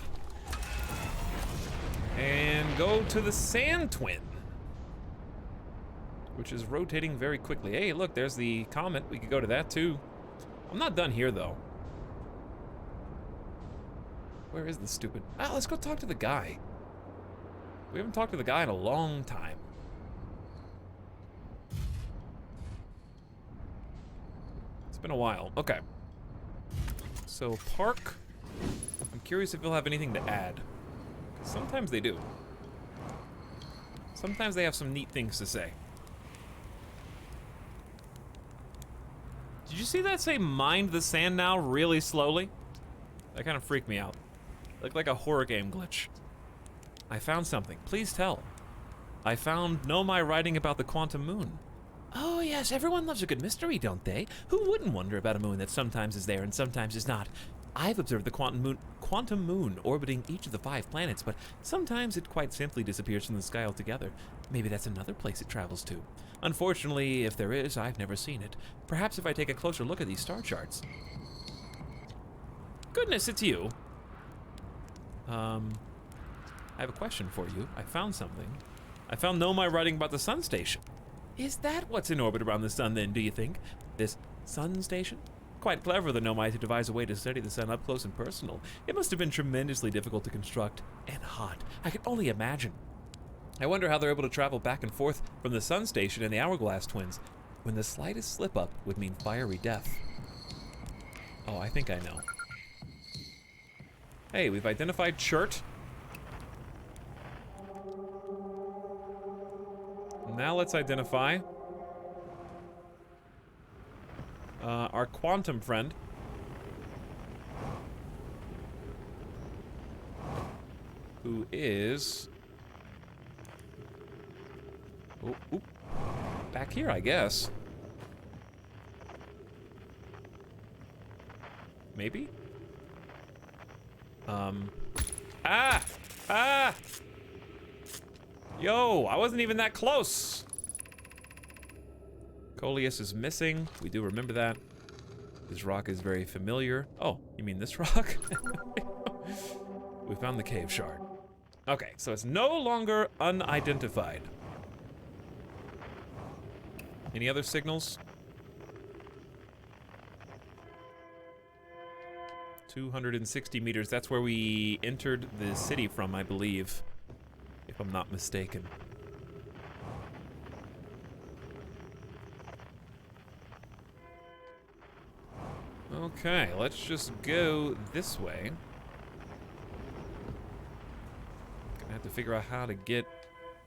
And go to the Sand Twin, which is rotating very quickly. Hey, look, there's the comet. We could go to that, too. I'm not done here, though. Where is the stupid... Ah, let's go talk to the guy. We haven't talked to the guy in a long time. It's been a while. Okay. So, park. I'm curious if he'll have anything to add. Sometimes they do. Sometimes they have some neat things to say. Did you see that say mind the sand now really slowly? That kind of freaked me out. Looked like a horror game glitch. I found something. Please tell. I found Nomai writing about the quantum moon. Oh yes, everyone loves a good mystery, don't they? Who wouldn't wonder about a moon that sometimes is there and sometimes is not? I've observed the quantum moon orbiting each of the 5 planets, but sometimes it quite simply disappears from the sky altogether. Maybe that's another place it travels to. Unfortunately, if there is, I've never seen it. Perhaps if I take a closer look at these star charts. Goodness, it's you. I have a question for you. I found something. I found Nomai writing about the sun station. Is that what's in orbit around the sun then, do you think? This sun station? Quite clever of the Nomai to devise a way to study the sun up close and personal. It must have been tremendously difficult to construct. And hot. I can only imagine. I wonder how they're able to travel back and forth from the sun station and the hourglass twins, when the slightest slip-up would mean fiery death. Oh, I think I know. Hey, we've identified Chert. Now let's identify our quantum friend. Who is... Oh, back here, I guess. Maybe? Ah! Yo, I wasn't even that close. Coleus is missing. We do remember that. This rock is very familiar. Oh, you mean this rock? We found the cave shard. Okay, so it's no longer unidentified. Any other signals? 260 meters. That's where we entered the city from, I believe. If I'm not mistaken. Okay, let's just go this way. Gonna have to figure out how to get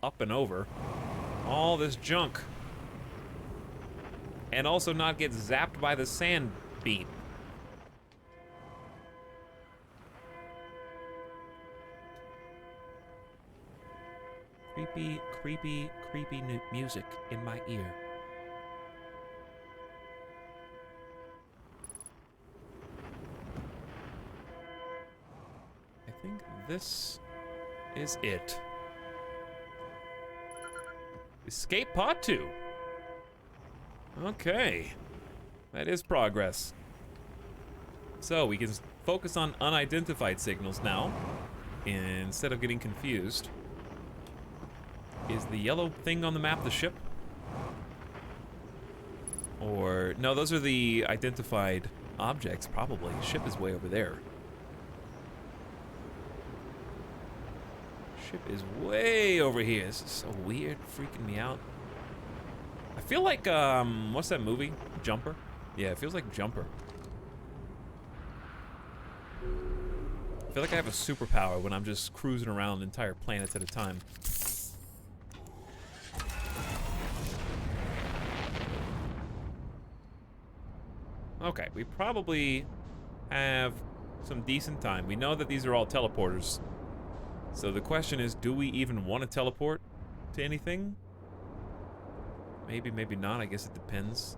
up and over all this junk. And also not get zapped by the sand beam. Creepy, creepy, creepy music in my ear. I think this is it. Escape Pod 2. Okay. That is progress. So we can focus on unidentified signals now, instead of getting confused. Is the yellow thing on the map the ship? Or, no, those are the identified objects, probably. Ship is way over there. Ship is way over here. This is so weird, freaking me out. I feel like, what's that movie? Jumper? Yeah, it feels like Jumper. I feel like I have a superpower when I'm just cruising around entire planets at a time. Okay, we probably have some decent time. We know that these are all teleporters. So the question is, do we even want to teleport to anything? Maybe, maybe not. I guess it depends.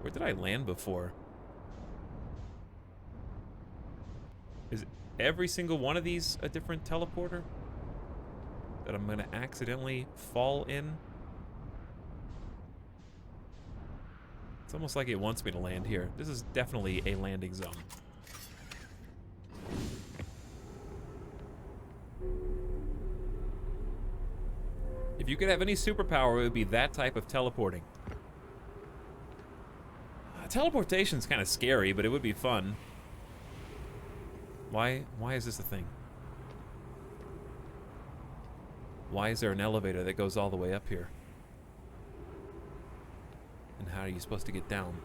Where did I land before? Is every single one of these a different teleporter that I'm gonna accidentally fall in? It's almost like it wants me to land here. This is definitely a landing zone. If you could have any superpower, it would be that type of teleporting. Teleportation's kind of scary, but it would be fun. Why is this a thing? Why is there an elevator that goes all the way up here? And how are you supposed to get down?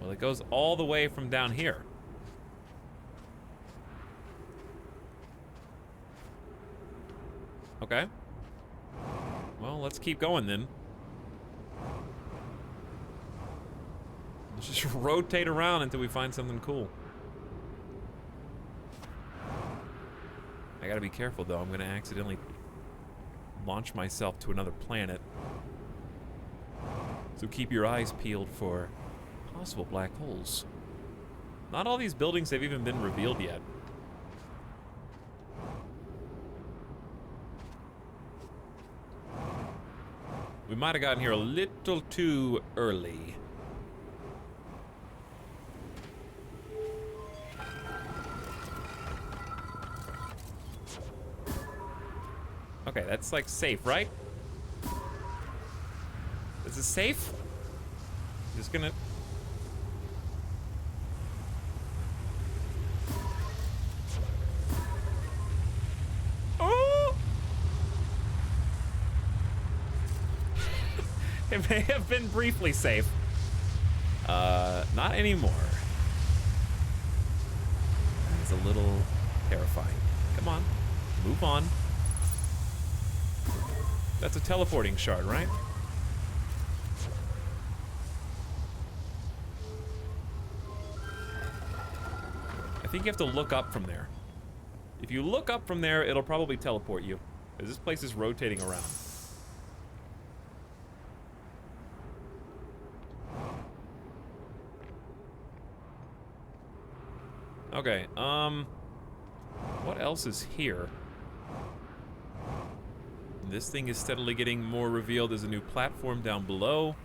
Well, it goes all the way from down here. Okay. Well, let's keep going then. Let's just rotate around until we find something cool. I gotta be careful though, I'm gonna accidentally launch myself to another planet. So keep your eyes peeled for possible black holes. Not all these buildings have even been revealed yet. We might have gotten here a little too early. Okay, that's like safe, right? Is it safe? Just gonna... Oh! It may have been briefly safe. Not anymore. It's a little terrifying. Come on, move on. That's a teleporting shard, right? I think you have to look up from there. If you look up from there, it'll probably teleport you, because this place is rotating around. Okay, what else is here? This thing is steadily getting more revealed. There's a new platform down below.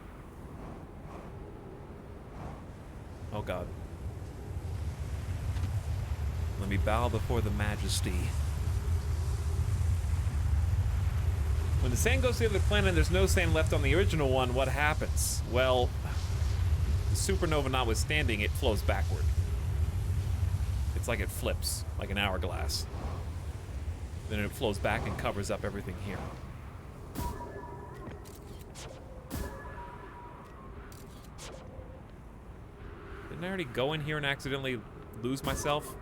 Oh god. Let me bow before the majesty. When the sand goes to the other planet and there's no sand left on the original one, what happens? Well, the supernova notwithstanding, it flows backward. It's like it flips, like an hourglass. Then it flows back and covers up everything here. Didn't I already go in here and accidentally lose myself?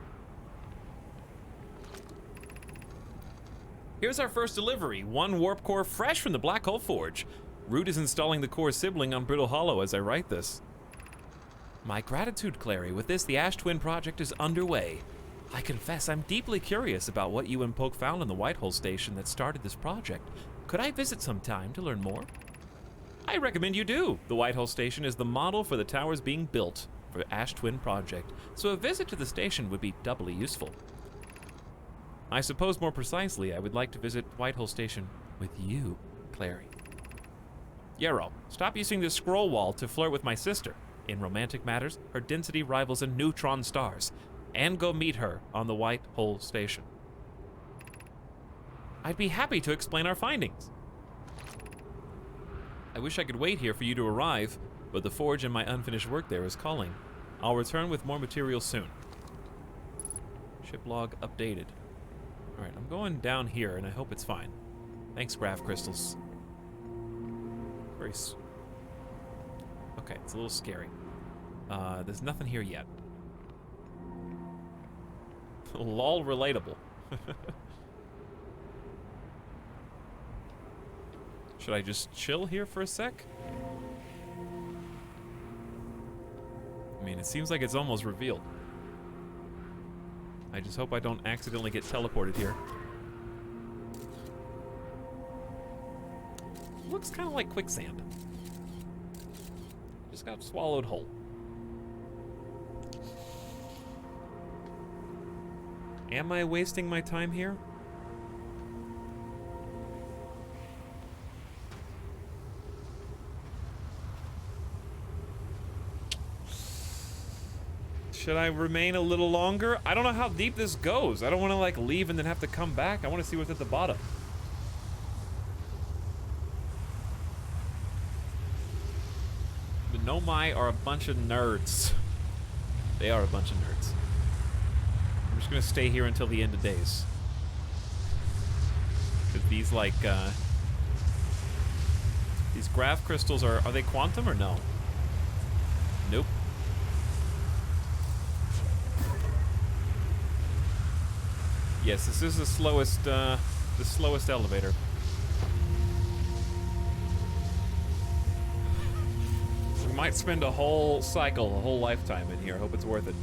Here's our first delivery. One warp core fresh from the Black Hole Forge. Root is installing the core sibling on Brittle Hollow as I write this. My gratitude, Clary. With this, the Ash Twin project is underway. I confess I'm deeply curious about what you and Poke found in the Whitehole station that started this project. Could I visit sometime to learn more? I recommend you do. The Whitehole station is the model for the towers being built for Ash Twin project, so a visit to the station would be doubly useful. I suppose more precisely, I would like to visit Whitehole station with you, Clary. Yarrow, stop using this scroll wall to flirt with my sister. In romantic matters, her density rivals a neutron star's. and go meet her on the White Hole Station. I'd be happy to explain our findings. I wish I could wait here for you to arrive, but the forge and my unfinished work there is calling. I'll return with more material soon. Ship log updated. Alright, I'm going down here, and I hope it's fine. Thanks, grav crystals. Okay, it's a little scary. There's nothing here yet. Lol relatable. Should I just chill here for a sec? I mean, it seems like it's almost revealed. I just hope I don't accidentally get teleported here. Looks kind of like quicksand. Just got swallowed whole. Am I wasting my time here? Should I remain a little longer? I don't know how deep this goes. I don't want to like leave and then have to come back. I want to see what's at the bottom. The Nomai are a bunch of nerds. They are a bunch of nerds. I'm just gonna stay here until the end of days. Cause these like these grav crystals are they quantum or no? Nope. Yes, this is the slowest elevator. We might spend a whole cycle, a whole lifetime in here. I hope it's worth it.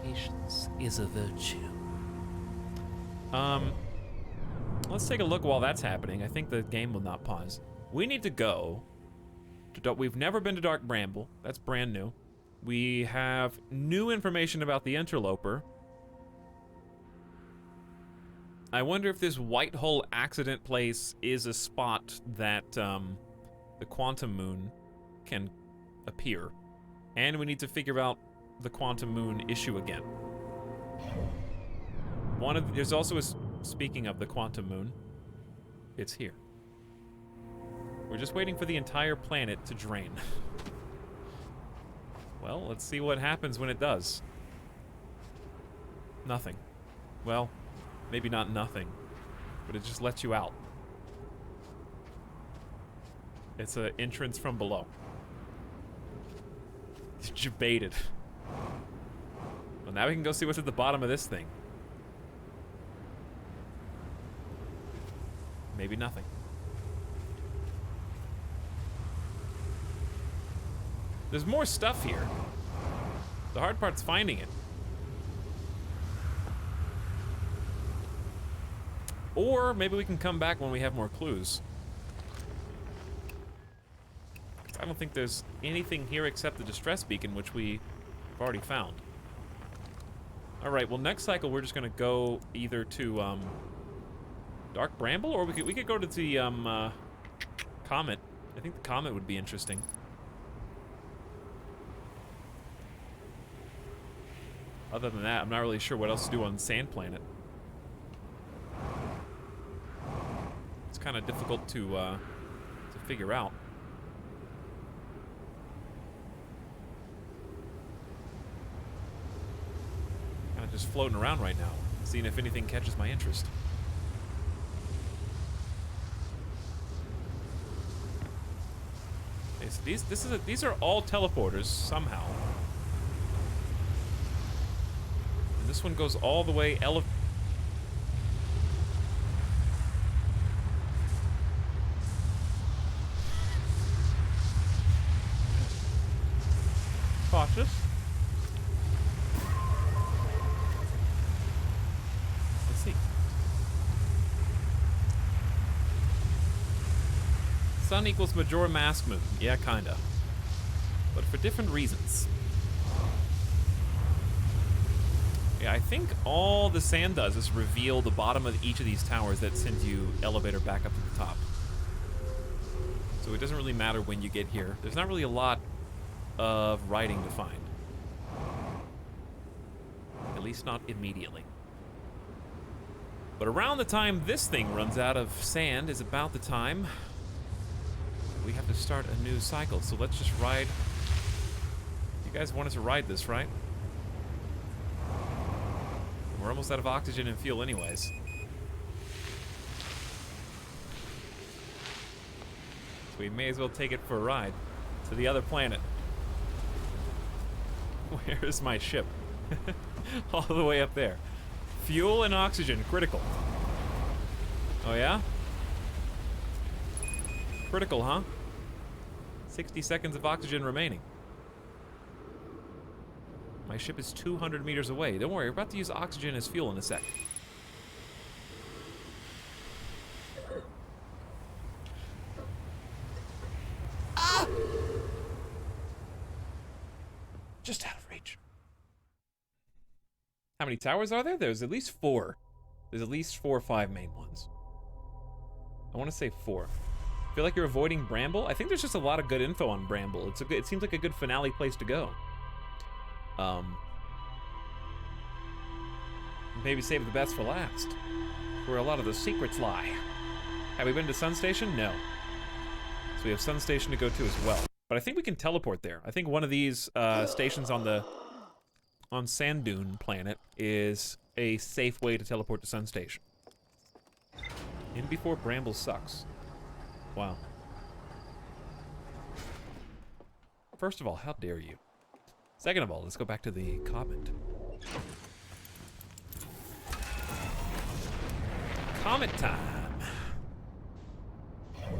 Patience is a virtue. Let's take a look while that's happening. I think the game will not pause. We need to go to we've never been to Dark Bramble. That's brand new. We have new information about the interloper. I wonder if this White Hole accident place is a spot that the quantum moon can appear. And we need to figure out the quantum moon issue again. There's also speaking of the quantum moon, it's here. We're just waiting for the entire planet to drain. Well, let's see what happens when it does. Nothing. Well, maybe not nothing, but it just lets you out. It's an entrance from below. You baited. Well, now we can go see what's at the bottom of this thing. Maybe nothing. There's more stuff here. The hard part's finding it. Or maybe we can come back when we have more clues. I don't think there's anything here except the distress beacon, which we've already found. Alright, well next cycle we're just gonna go either to Dark Bramble, or we could go to the Comet. I think the Comet would be interesting. Other than that, I'm not really sure what else to do on Sand Planet. It's kind of difficult to figure out. Kind of just floating around right now, seeing if anything catches my interest. Okay, so these are all teleporters somehow. This one goes all the way cautious. Let's see. Sun equals major mask moon. Yeah, kinda. But for different reasons. Yeah, I think all the sand does is reveal the bottom of each of these towers that sends you elevator back up to the top. So it doesn't really matter when you get here. There's not really a lot of writing to find. At least not immediately. But around the time this thing runs out of sand is about the time we have to start a new cycle. So let's just ride. You guys want us to ride this, right? We're almost out of oxygen and fuel anyways. So we may as well take it for a ride to the other planet. Where's my ship? All the way up there. Fuel and oxygen, critical. Oh yeah? Critical, huh? 60 seconds of oxygen remaining. My ship is 200 meters away. Don't worry, we're about to use oxygen as fuel in a sec. Ah! Just out of reach. How many towers are there? There's at least 4. There's at least 4 or 5 main ones. I want to say 4. Feel like you're avoiding Bramble? I think there's just a lot of good info on Bramble. It seems like a good finale place to go. Maybe save the best for last, where a lot of the secrets lie. Have we been to Sun Station? No. So we have Sun Station to go to as well. But I think we can teleport there. I think one of these stations on Sand Dune planet is a safe way to teleport to Sun Station. In before Bramble sucks. Wow. First of all, how dare you? Second of all, let's go back to the comment. Comet time.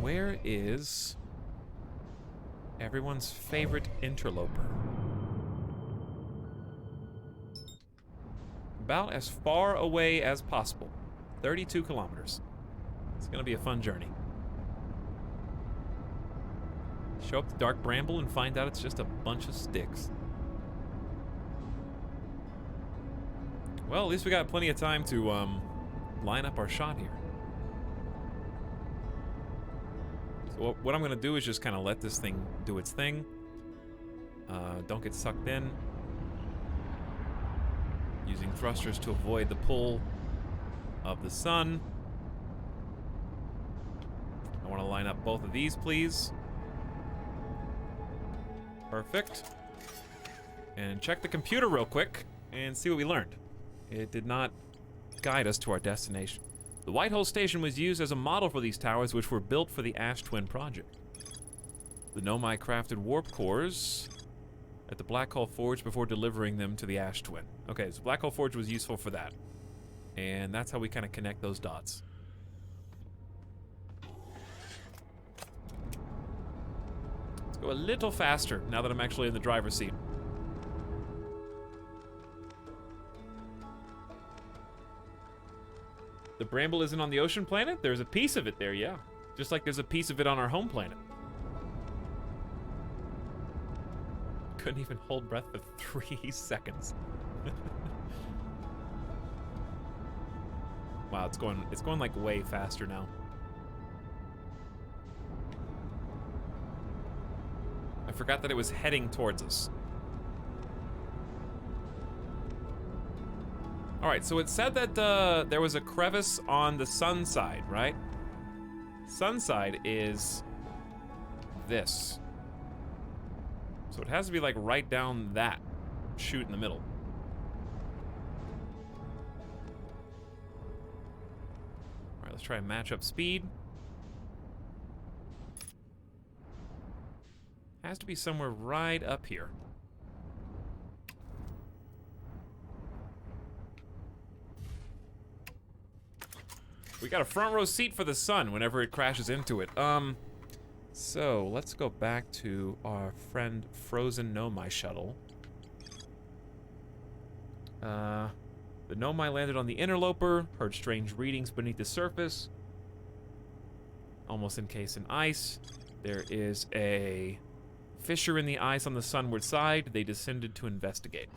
Where is everyone's favorite interloper? About as far away as possible. 32 kilometers. It's gonna be a fun journey. Show up to Dark Bramble and find out it's just a bunch of sticks. Well, at least we got plenty of time to line up our shot here. So what I'm gonna do is just kind of let this thing do its thing. Don't get sucked in. Using thrusters to avoid the pull of the sun. I want to line up both of these, please. Perfect. And check the computer real quick and see what we learned. It did not guide us to our destination. The White Hole Station was used as a model for these towers, which were built for the Ash Twin project. The Nomai crafted warp cores at the Black Hole Forge before delivering them to the Ash Twin. Okay, so Black Hole Forge was useful for that. And that's how we kind of connect those dots. Let's go a little faster now that I'm actually in the driver's seat. The Bramble isn't on the ocean planet? There's a piece of it there, yeah. Just like there's a piece of it on our home planet. Couldn't even hold breath for 3 seconds. Wow, it's going like way faster now. I forgot that it was heading towards us. All right, so it said that there was a crevice on the sun side, right? Sun side is this. So it has to be like right down that chute in the middle. All right, let's try and match up speed. Has to be somewhere right up here. We got a front row seat for the sun whenever it crashes into it. So let's go back to our friend Frozen Nomai shuttle. The Nomai landed on the interloper, heard strange readings beneath the surface. Almost encased in ice. There is a fissure in the ice on the sunward side. They descended to investigate.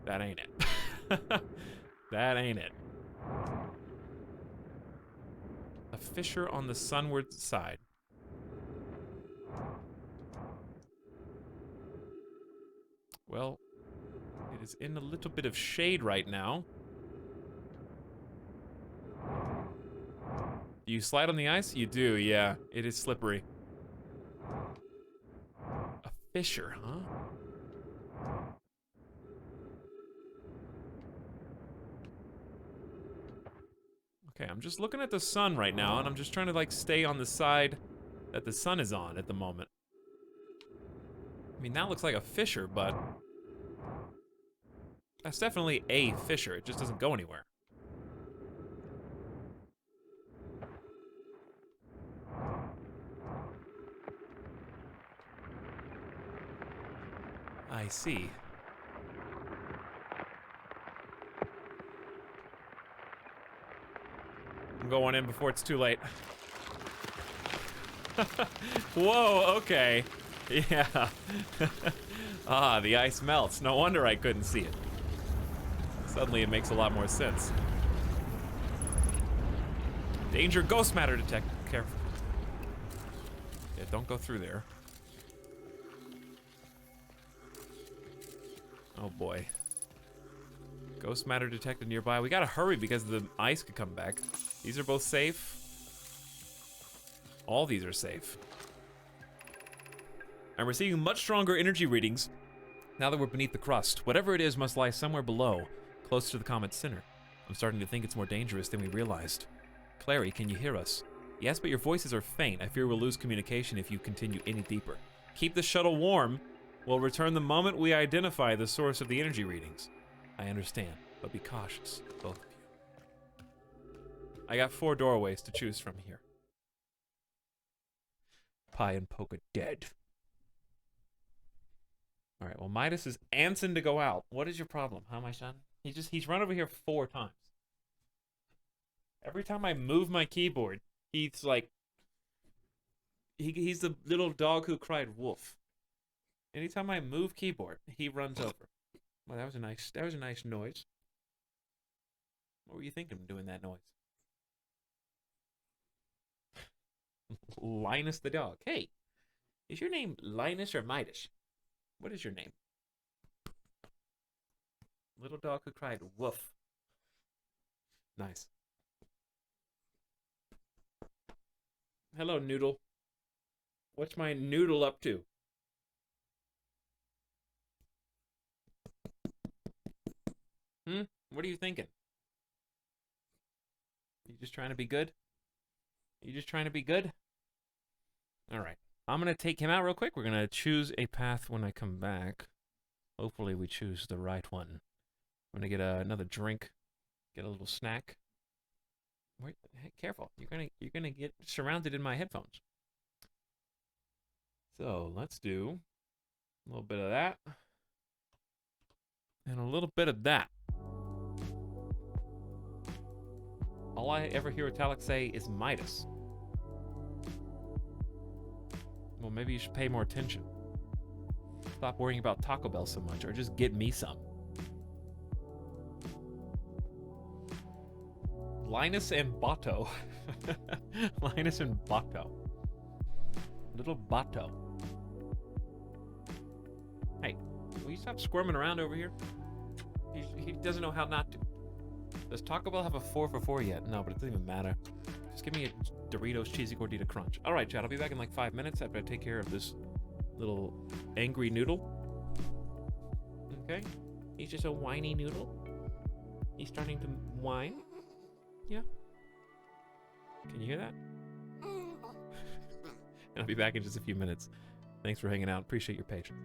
That ain't it. That ain't it. fissure on the sunward side. Well, it is in a little bit of shade right now. Do you slide on the ice? You do, yeah. It is slippery. A fissure, huh? Okay, I'm just looking at the sun right now, and I'm just trying to, like, stay on the side that the sun is on at the moment. I mean, that looks like a fissure, but that's definitely a fissure. It just doesn't go anywhere. I see. I'm going in before it's too late. Whoa, okay. Yeah. Ah, the ice melts. No wonder I couldn't see it. Suddenly it makes a lot more sense. Danger, ghost matter detect. Careful. Yeah, don't go through there. Oh boy. Ghost matter detected nearby. We gotta hurry because the ice could come back. These are both safe. All these are safe. I'm receiving much stronger energy readings now that we're beneath the crust. Whatever it is must lie somewhere below, close to the comet's center. I'm starting to think it's more dangerous than we realized. Clary, can you hear us? Yes, but your voices are faint. I fear we'll lose communication if you continue any deeper. Keep the shuttle warm. We'll return the moment we identify the source of the energy readings. I understand, but be cautious, both of you. I got 4 doorways to choose from here. Pie and Poke are dead. All right, well, Midas is answering to go out. What is your problem, huh, my son? He's run over here 4 times. Every time I move my keyboard, he's like, he's the little dog who cried wolf. Anytime I move keyboard, he runs over. Well, that was a nice noise. What were you thinking doing that noise? Linus the dog. Hey, is your name Linus or Midas? What is your name? Little dog who cried woof. Nice. Hello, Noodle. What's my noodle up to? What are you thinking? You just trying to be good? You just trying to be good? All right. I'm going to take him out real quick. We're going to choose a path when I come back. Hopefully we choose the right one. I'm going to get another drink, get a little snack. Wait, hey, careful. You're going to get surrounded in my headphones. So, let's do a little bit of that and a little bit of that. All I ever hear Etalyx say is Midas. Well, maybe you should pay more attention. Stop worrying about Taco Bell so much, or just get me some. Linus and Bato. Linus and Bato. Little Bato. Hey, will you stop squirming around over here? He doesn't know how not to. Does Taco Bell have a 4 for $4 yet? No, but it doesn't even matter. Just give me a Doritos Cheesy Gordita Crunch. All right, Chad, I'll be back in like 5 minutes after I take care of this little angry noodle. Okay? He's just a whiny noodle. He's starting to whine. Yeah? Can you hear that? And I'll be back in just a few minutes. Thanks for hanging out. Appreciate your patience.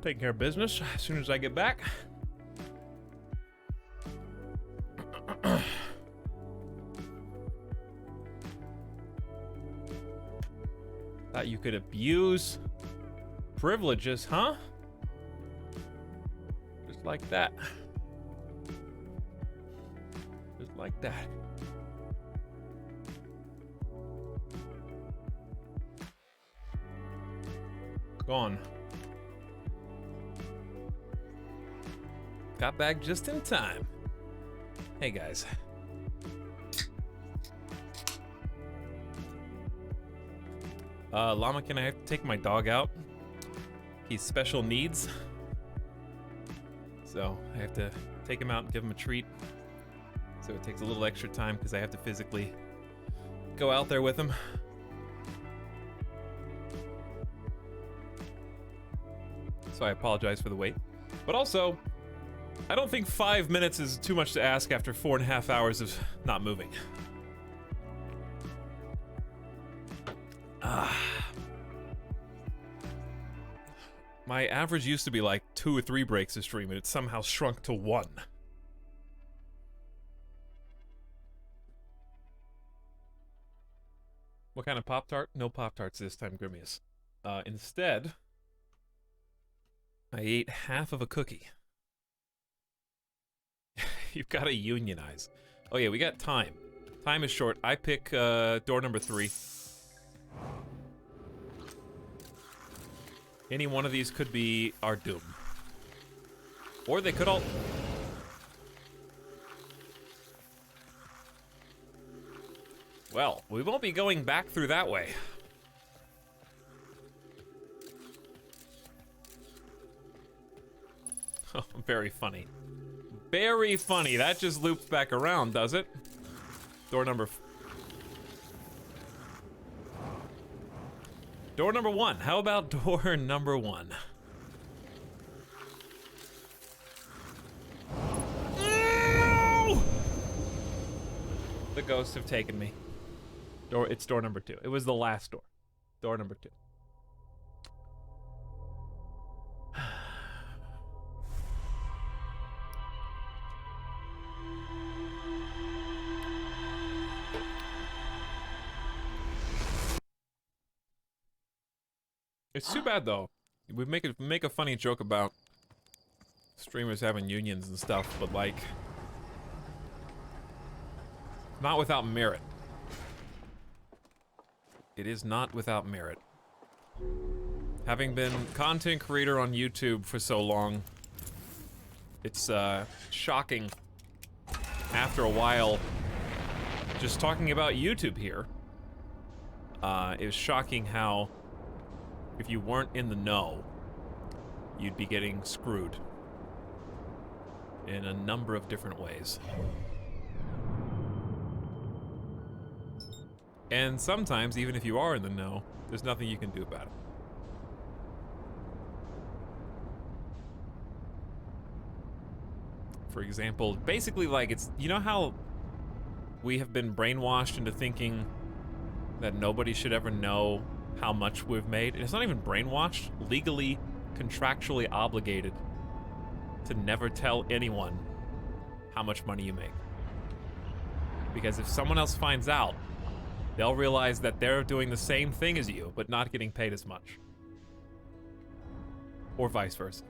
Taking care of business as soon as I get back. Thought you could abuse privileges, huh? Just like that. Just like that. Gone. Got back just in time. Hey guys. Llama, can I have to take my dog out? He's special needs. So I have to take him out and give him a treat. So it takes a little extra time because I have to physically go out there with him. So I apologize for the wait. But also, I don't think 5 minutes is too much to ask after 4.5 hours of not moving. My average used to be like 2 or 3 breaks a stream, and it's somehow shrunk to 1. What kind of Pop-Tart? No Pop-Tarts this time, Grimius. Instead, I ate half of a cookie. You've got to unionize. Oh yeah, we got time. Time is short. I pick door number 3. Any one of these could be our doom. Or they could all... Well, we won't be going back through that way. Oh, very funny. Very funny. That just loops back around, does it? Door number... Door number 1. How about door number 1? No! The ghosts have taken me. It's door number 2. It was the last door. Door number 2. It's too bad though. We make a funny joke about streamers having unions and stuff, but like, not without merit. It is not without merit. Having been content creator on YouTube for so long, it's shocking after a while. Just talking about YouTube here, it was shocking how if you weren't in the know, you'd be getting screwed in a number of different ways. And sometimes, even if you are in the know, there's nothing you can do about it. For example, basically like it's, you know how we have been brainwashed into thinking that nobody should ever know how much we've made? And it's not even brainwashed, legally, contractually obligated to never tell anyone how much money you make. Because if someone else finds out, they'll realize that they're doing the same thing as you, but not getting paid as much. Or vice versa.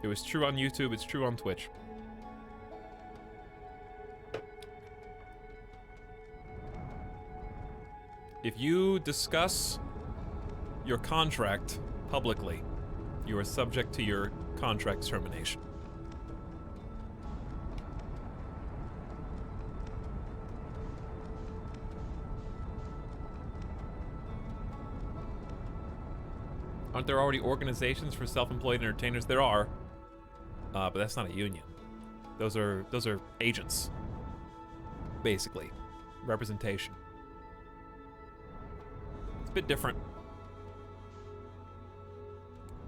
It was true on YouTube, it's true on Twitch. If you discuss your contract publicly, you are subject to your contract termination. Aren't there already organizations for self-employed entertainers? There are, but that's not a union. Those are agents, basically, representation. A bit different.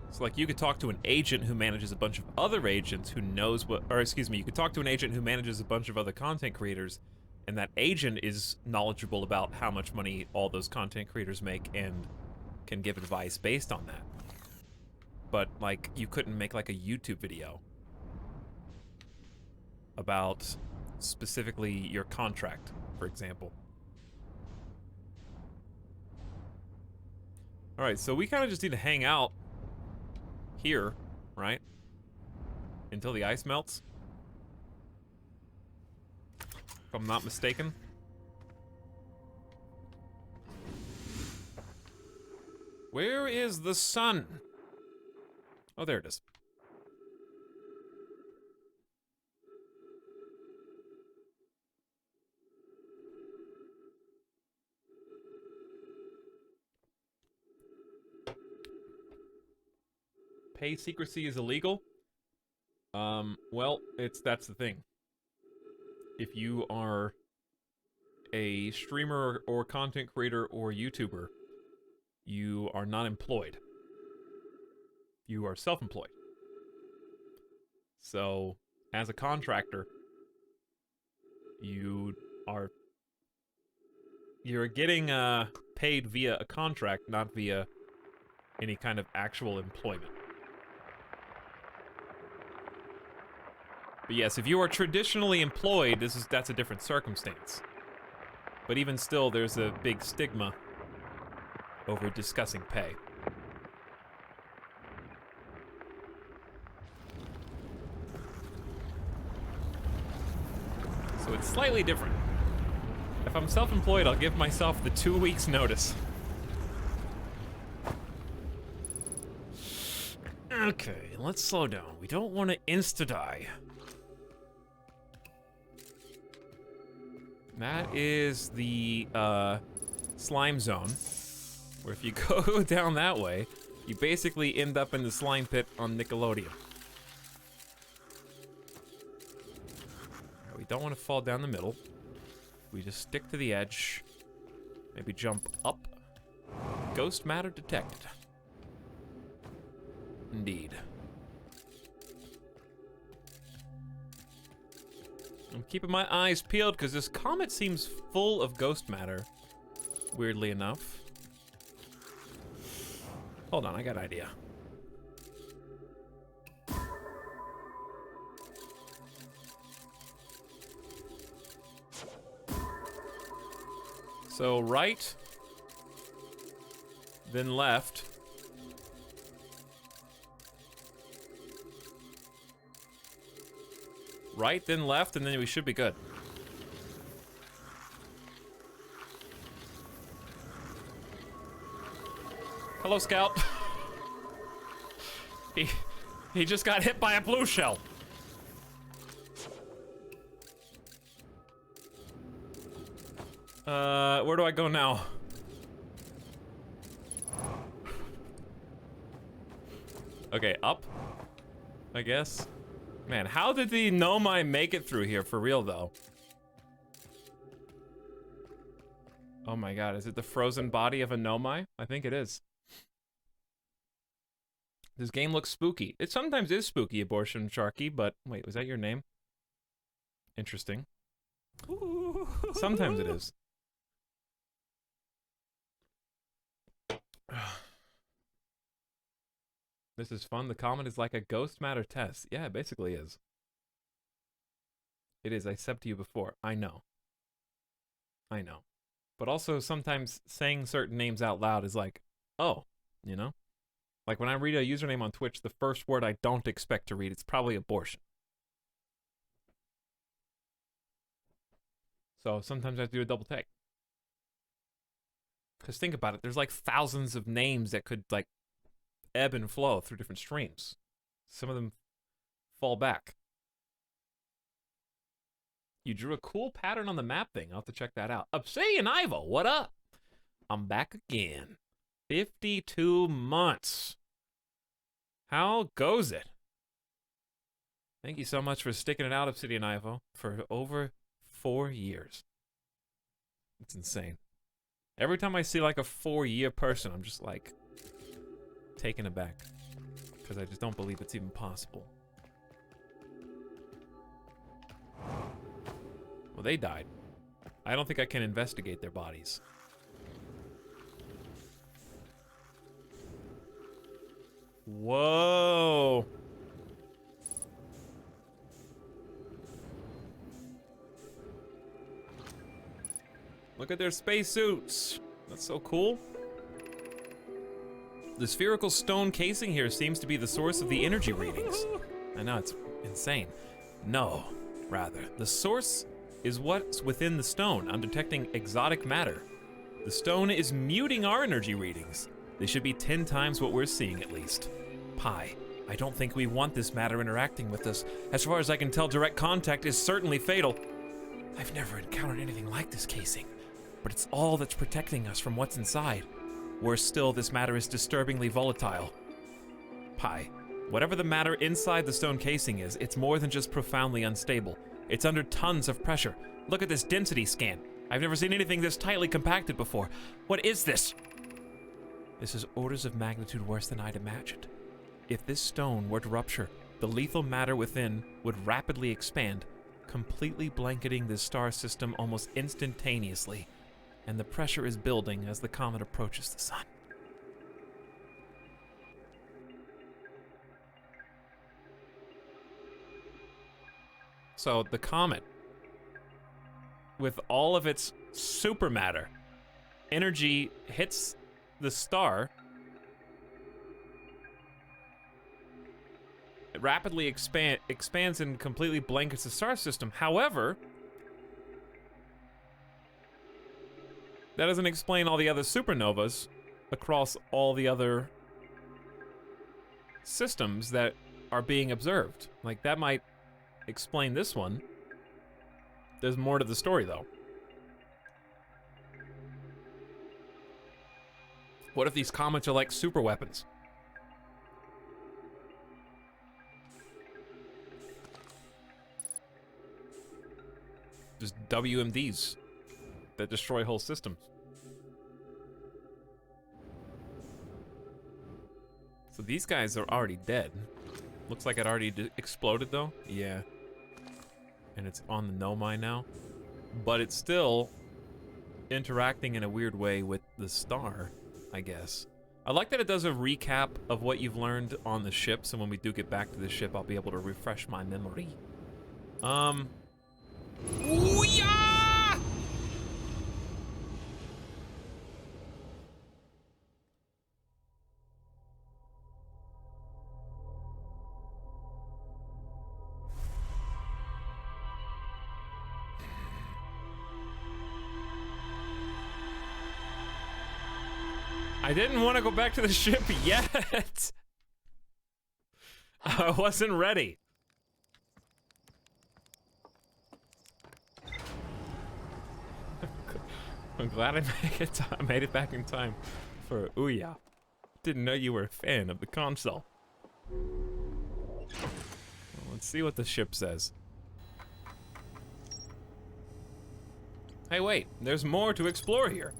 It's like you could talk to an agent who manages a bunch of other agents who knows what, or excuse me, you could talk to an agent who manages a bunch of other content creators and that agent is knowledgeable about how much money all those content creators make and can give advice based on that. But, like, you couldn't make, like, a YouTube video about specifically your contract, for example. Alright, so we kind of just need to hang out here, right? Until the ice melts. If I'm not mistaken. Where is the sun? Oh, there it is. Pay secrecy is illegal? Well, that's the thing. If you are a streamer or content creator or YouTuber, you are not employed. You are self-employed. So, as a contractor, you're getting paid via a contract, not via any kind of actual employment. But yes, if you are traditionally employed, that's a different circumstance. But even still, there's a big stigma over discussing pay. So it's slightly different. If I'm self-employed, I'll give myself the 2 weeks notice. Okay, let's slow down. We don't want to insta-die. That is the slime zone, where if you go down that way, you basically end up in the slime pit on Nickelodeon. We don't want to fall down the middle. We just stick to the edge. Maybe jump up. Ghost matter detected. Indeed. I'm keeping my eyes peeled because this comet seems full of ghost matter, weirdly enough. Hold on, I got an idea. So right, then left. Right, then left, and then we should be good. Hello, Scout. He just got hit by a blue shell. Where do I go now? Okay, up, I guess. Man, how did the Nomai make it through here for real, though? Oh my god, is it the frozen body of a Nomai? I think it is. This game looks spooky. It sometimes is spooky, Abortion Sharky, but... Wait, was that your name? Interesting. Sometimes it is. This is fun. The comet is like a ghost matter test. Yeah, it basically is. It is. I said to you before. I know. I know. But also sometimes saying certain names out loud is like, oh, you know? Like when I read a username on Twitch, the first word I don't expect to read, it's probably abortion. So sometimes I have to do a double take. Because think about it, there's like thousands of names that could like ebb and flow through different streams. Some of them fall back. You drew a cool pattern on the map thing. I'll have to check that out. Obsidian Ivo, what up? I'm back again. 52 months. How goes it? Thank you so much for sticking it out, Obsidian Ivo, for over 4 years. It's insane. Every time I see like a 4-year person, I'm just like taken aback. Because I just don't believe it's even possible. Well, they died. I don't think I can investigate their bodies. Whoa. Look at their spacesuits. That's so cool. The spherical stone casing here seems to be the source of the energy readings. I know, it's insane. No, rather, the source is what's within the stone. I'm detecting exotic matter. The stone is muting our energy readings. They should be 10 times what we're seeing at least. Pi, I don't think we want this matter interacting with us. As far as I can tell, direct contact is certainly fatal. I've never encountered anything like this casing, but it's all that's protecting us from what's inside. Worse still, this matter is disturbingly volatile. Pi, whatever the matter inside the stone casing is, it's more than just profoundly unstable. It's under tons of pressure. Look at this density scan. I've never seen anything this tightly compacted before. What is this? This is orders of magnitude worse than I'd imagined. If this stone were to rupture, the lethal matter within would rapidly expand, completely blanketing this star system almost instantaneously. And the pressure is building as the comet approaches the sun. So the comet, with all of its supermatter, energy hits the star. It rapidly expands and completely blankets the star system. However, that doesn't explain all the other supernovas across all the other systems that are being observed. Like, that might explain this one. There's more to the story, though. What if these comets are like super weapons? Just WMDs that destroy whole systems. So these guys are already dead. Looks like it already exploded though. Yeah. And it's on the Nomai now. But it's still interacting in a weird way with the star, I guess. I like that it does a recap of what you've learned on the ship, so when we do get back to the ship, I'll be able to refresh my memory. Ooh-yah! I didn't want to go back to the ship yet. I wasn't ready. I'm glad I made it back in time for Ouya. Didn't know you were a fan of the console. Well, let's see what the ship says. Hey, wait, there's more to explore here.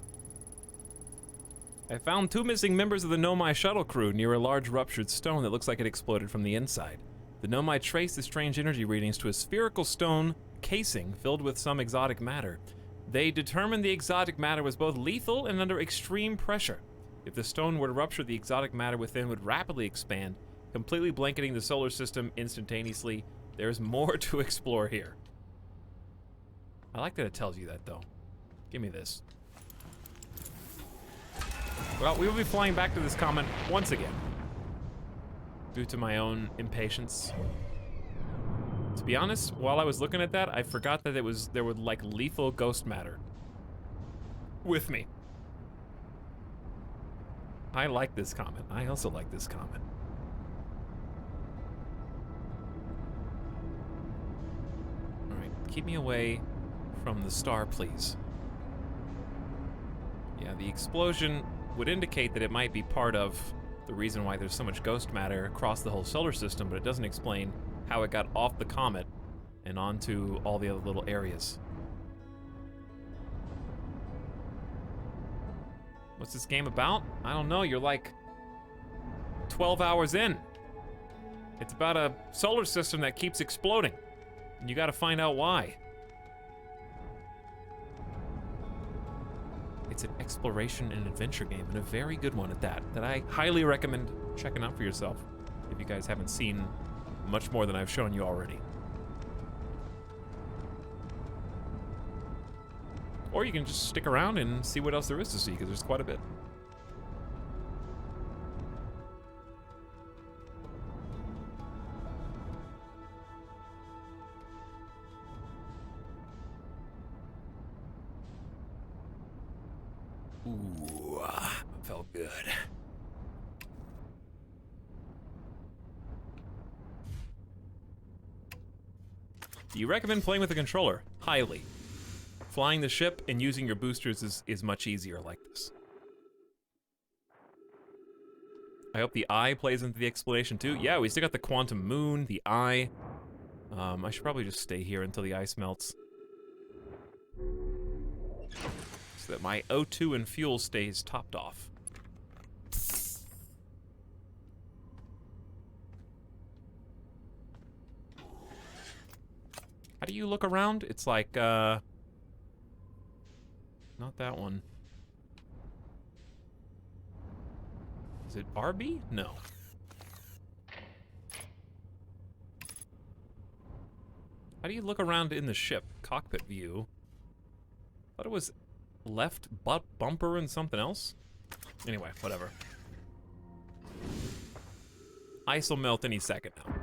I found 2 missing members of the Nomai shuttle crew near a large ruptured stone that looks like it exploded from the inside. The Nomai traced the strange energy readings to a spherical stone casing filled with some exotic matter. They determined the exotic matter was both lethal and under extreme pressure. If the stone were to rupture, the exotic matter within would rapidly expand, completely blanketing the solar system instantaneously. There's more to explore here. I like that it tells you that, though. Give me this. Well, we will be flying back to this comet once again, due to my own impatience. To be honest, while I was looking at that, I forgot that there was like lethal ghost matter with me. I like this comet. I also like this comet. All right, keep me away from the star, please. Yeah, the explosion would indicate that it might be part of the reason why there's so much ghost matter across the whole solar system, but it doesn't explain how it got off the comet and onto all the other little areas. What's this game about? I don't know, you're like 12 hours in. It's about a solar system that keeps exploding, and you gotta find out why. It's an exploration and adventure game, and a very good one at that I highly recommend checking out for yourself if you guys haven't seen much more than I've shown you already. Or you can just stick around and see what else there is to see, because there's quite a bit. Ooh, felt good. Do you recommend playing with a controller? Highly. Flying the ship and using your boosters is much easier like this. I hope the eye plays into the explanation too. Yeah, we still got the quantum moon, the eye. I should probably just stay here until the ice melts, so that my O2 and fuel stays topped off. How do you look around? It's like, not that one. Is it RB? No. How do you look around in the ship? Cockpit view. Thought it was left butt bumper and something else? Anyway, whatever. Ice will melt any second now.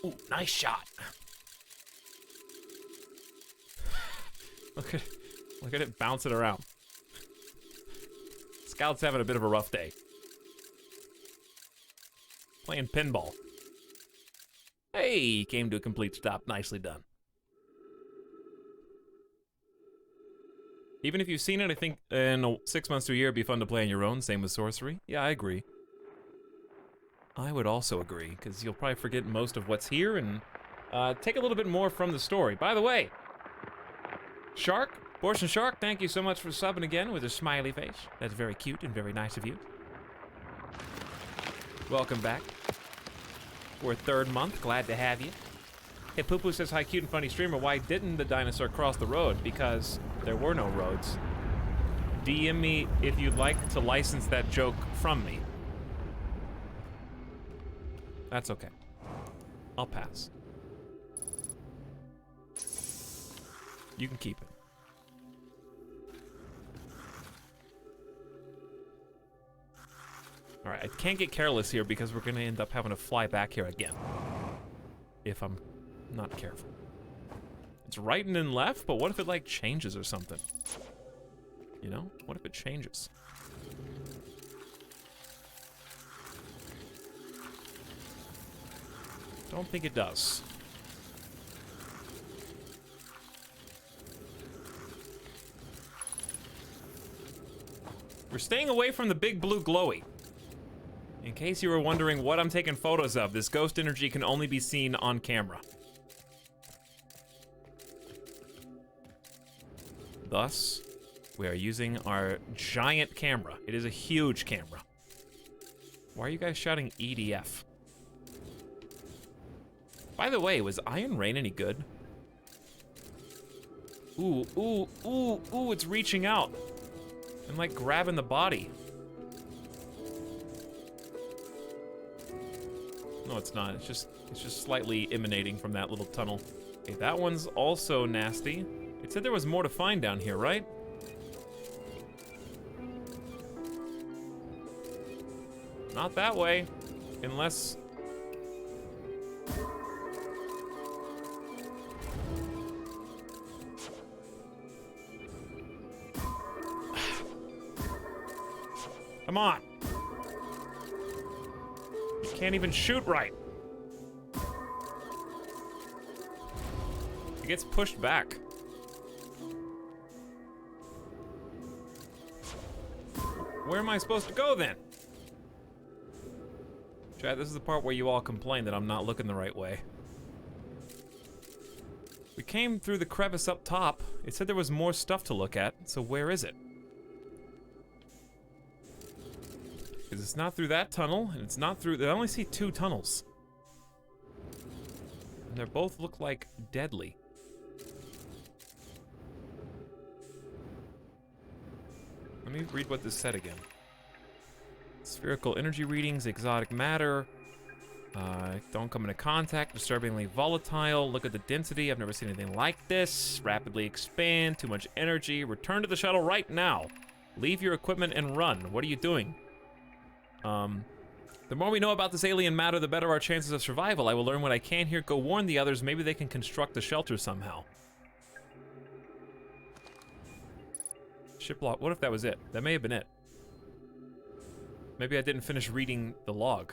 Ooh, nice shot. Look at it bounce it around. Scout's having a bit of a rough day. Playing pinball. Hey, came to a complete stop. Nicely done. Even if you've seen it, I think in 6 months to a year it'd be fun to play on your own. Same with sorcery. Yeah, I agree. I would also agree, because you'll probably forget most of what's here and take a little bit more from the story. By the way, Shark, Portion Shark, thank you so much for subbing again with a smiley face. That's very cute and very nice of you. Welcome back. For a third month, glad to have you. Hey, Poo Poo says, hi, cute and funny streamer. Why didn't the dinosaur cross the road? Because there were no roads. DM me if you'd like to license that joke from me. That's okay. I'll pass. You can keep it. Alright, I can't get careless here because we're gonna end up having to fly back here again. If I'm not careful. It's right and then left, but what if it like changes or something? You know? What if it changes? Don't think it does. We're staying away from the big blue glowy. In case you were wondering what I'm taking photos of, this ghost energy can only be seen on camera. Thus, we are using our giant camera. It is a huge camera. Why are you guys shouting EDF? By the way, was Iron Rain any good? Ooh, ooh, ooh, ooh, it's reaching out. And like grabbing the body. No, it's not. It's just slightly emanating from that little tunnel. Okay, that one's also nasty. It said there was more to find down here, right? Not that way. Unless... Come on. You can't even shoot right. It gets pushed back. Where am I supposed to go then? Chat, this is the part where you all complain that I'm not looking the right way. We came through the crevice up top. It said there was more stuff to look at, so where is it? Because it's not through that tunnel, and it's not through... I only see 2 tunnels. And they both look like deadly. Let me read what this said again. Spherical energy readings, exotic matter. Don't come into contact, disturbingly volatile. Look at the density, I've never seen anything like this. Rapidly expand, too much energy. Return to the shuttle right now. Leave your equipment and run. What are you doing? The more we know about this alien matter, the better our chances of survival. I will learn what I can here. Go warn the others. Maybe they can construct a shelter somehow. Ship log. What if that was it? That may have been it. Maybe I didn't finish reading the log.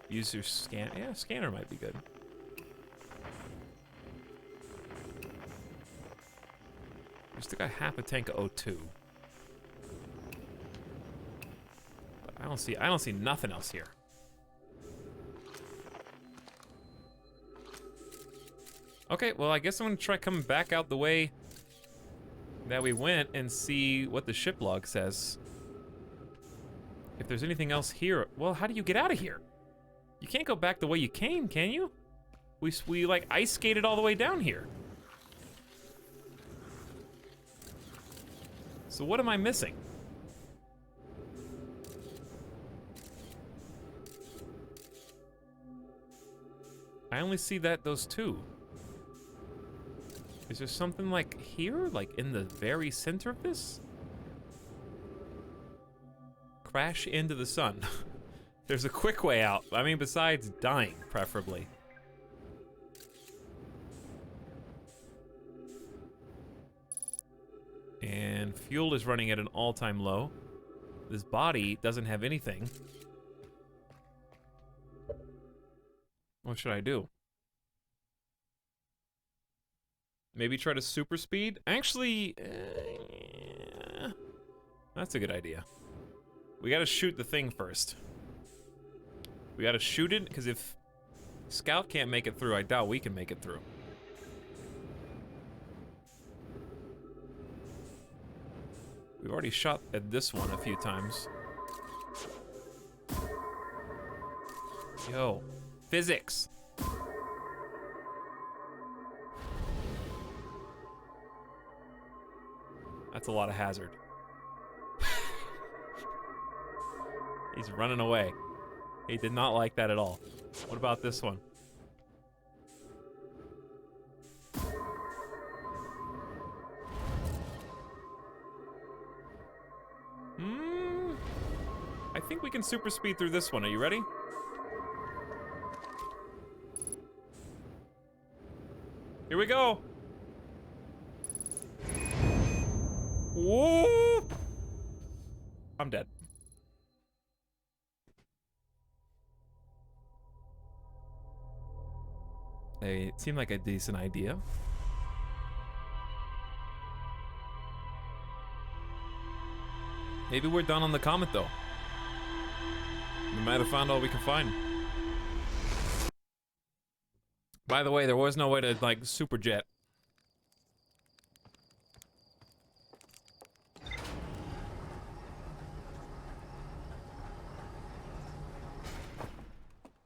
Use your scan. Yeah, scanner might be good. We still got half a tank of O2. But I don't see nothing else here. Okay, well I guess I'm gonna try coming back out the way that we went and see what the ship log says. If there's anything else here, well, how do you get out of here? You can't go back the way you came, can you? We like ice skated all the way down here. So what am I missing? I only see those two. Is there something like here? Like in the very center of this? Crash into the sun. There's a quick way out. I mean, besides dying, preferably. And fuel is running at an all-time low. This body doesn't have anything. What should I do? Maybe try to super speed? Actually, that's a good idea. We gotta shoot the thing first. We gotta shoot it, because if Scout can't make it through, I doubt we can make it through. We've already shot at this one a few times. Yo, physics. That's a lot of hazard. He's running away. He did not like that at all. What about this one? I think we can super speed through this one. Are you ready? Here we go. Whoa! I'm dead. It seemed like a decent idea. Maybe we're done on the Comet, though. We might have found all we can find. By the way, there was no way to, like, super jet.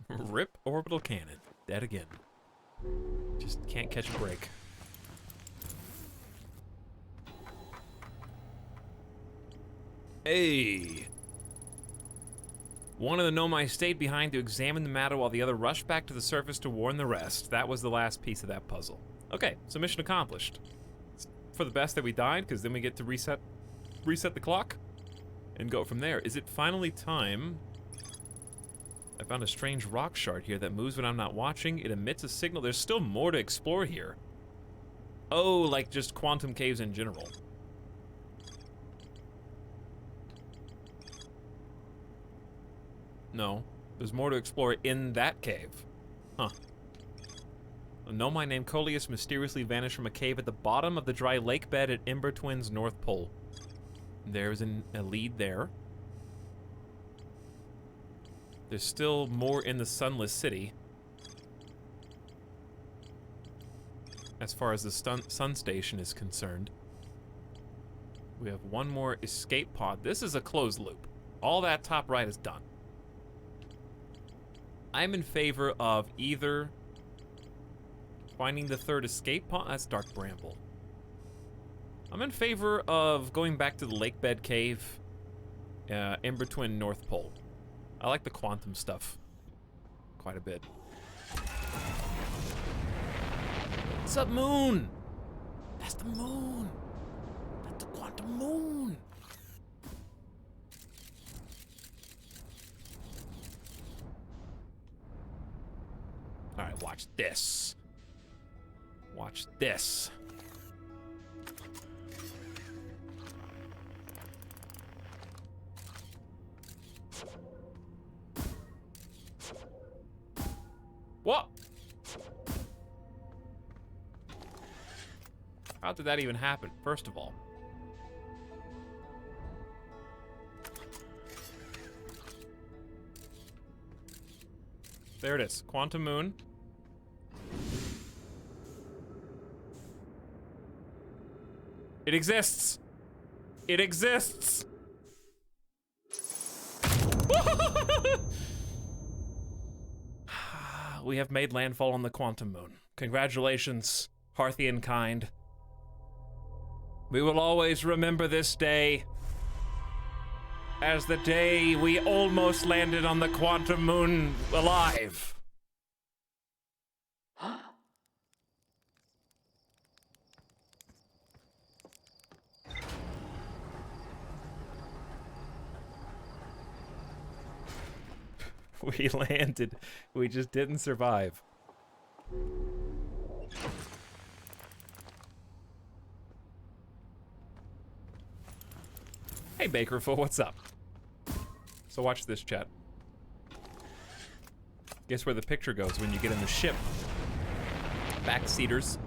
Rip orbital cannon. Dead again. Just can't catch a break. Hey! One of the Nomai stayed behind to examine the matter while the other rushed back to the surface to warn the rest. That was the last piece of that puzzle. Okay, so mission accomplished. It's for the best that we died, because then we get to reset the clock and go from there. Is it finally time? I found a strange rock shard here that moves when I'm not watching. It emits a signal. There's still more to explore here. Oh, like just quantum caves in general. No, there's more to explore in that cave. Huh. A Nomai named Coleus mysteriously vanished from a cave at the bottom of the dry lake bed at Ember Twin's North Pole. There's a lead there. There's still more in the Sunless City. As far as the sun station is concerned. We have one more escape pod. This is a closed loop. All that top right is done. I'm in favor of either Finding the third escape pod? That's Dark Bramble. I'm in favor of going back to the lake bed cave in between North Pole. I like the quantum stuff quite a bit. What's up, moon? That's the moon. That's the quantum moon. All right, watch this. Watch this. What? How did that even happen, first of all? There it is, Quantum Moon. It exists! It exists! We have made landfall on the Quantum Moon. Congratulations, Hearthian kind. We will always remember this day as the day we almost landed on the Quantum Moon alive. We landed. We just didn't survive. Hey, Bakerful, what's up? So watch this, chat. Guess where the picture goes when you get in the ship? Backseaters.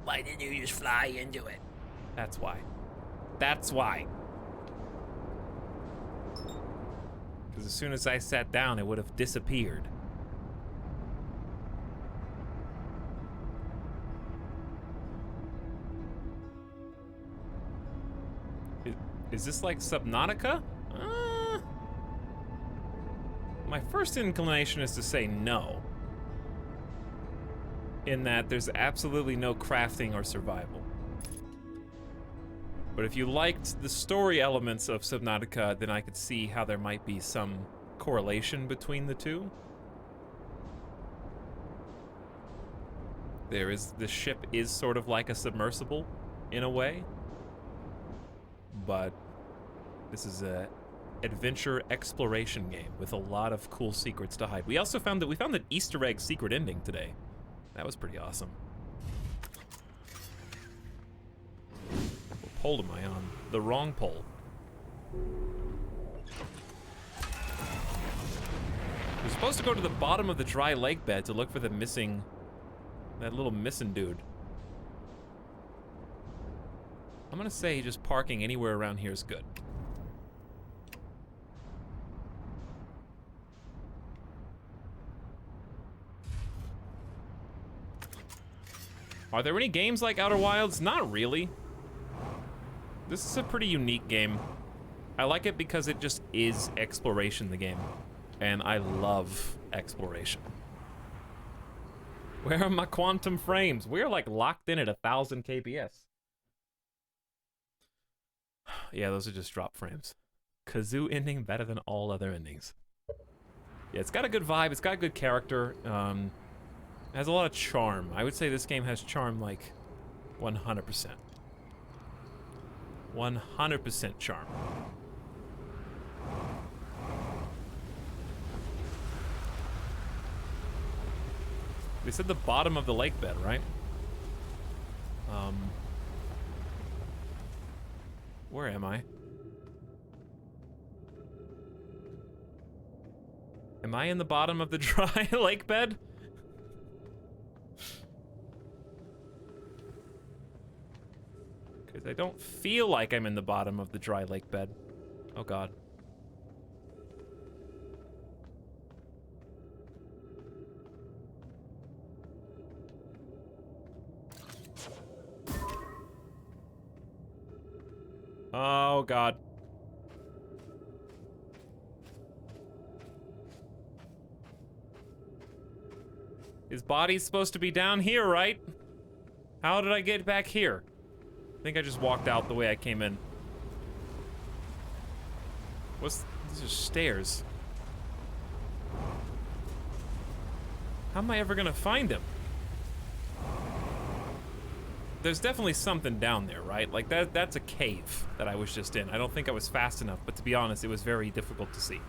Why didn't you just fly into it? That's why. That's why. Because as soon as I sat down, it would have disappeared. Is this like Subnautica? My first inclination is to say no. In that there's absolutely no crafting or survival. But if you liked the story elements of Subnautica, then I could see how there might be some correlation between the two. The ship is sort of like a submersible, in a way. But this is a adventure exploration game with a lot of cool secrets to hide. We also found an Easter egg secret ending today. That was pretty awesome. What pole am I on? The wrong pole. We're supposed to go to the bottom of the dry lake bed to look for that little missing dude. I'm gonna say just parking anywhere around here is good. Are there any games like Outer Wilds? Not really. This is a pretty unique game. I like it because it just is exploration, the game. And I love exploration. Where are my quantum frames? We're like locked in at 1000 kps. Yeah, those are just drop frames. Kazoo ending better than all other endings. Yeah, it's got a good vibe. It's got a good character. It has a lot of charm. I would say this game has charm like 100%. 100% charm. They said the bottom of the lake bed, right? Where am I? Am I in the bottom of the dry lake bed? Because I don't feel like I'm in the bottom of the dry lake bed. Oh god. Oh god. His body's supposed to be down here, right? How did I get back here? I think I just walked out the way I came in. These are stairs. How am I ever gonna find him? There's definitely something down there, right? Like that's a cave that I was just in. I don't think I was fast enough, but to be honest, it was very difficult to see.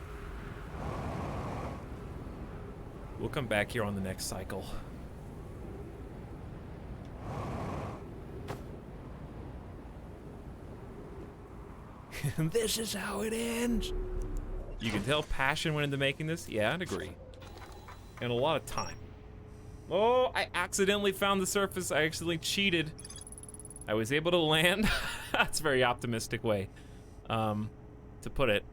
We'll come back here on the next cycle. This is how it ends. You can tell passion went into making this. Yeah, I'd agree. And a lot of time. Oh, I accidentally found the surface. I accidentally cheated. I was able to land. That's a very optimistic way to put it.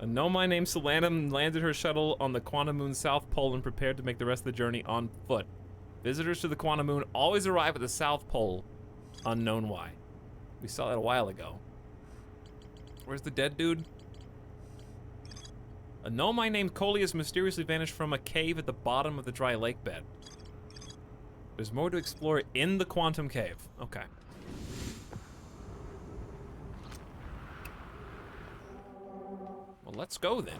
A gnome named Someodat landed her shuttle on the Quantum Moon's South Pole and prepared to make the rest of the journey on foot. Visitors to the Quantum Moon always arrive at the South Pole, unknown why. We saw that a while ago. Where's the dead dude? A gnome named Coleus mysteriously vanished from a cave at the bottom of the dry lake bed. There's more to explore in the Quantum Cave. Okay. Well, let's go then.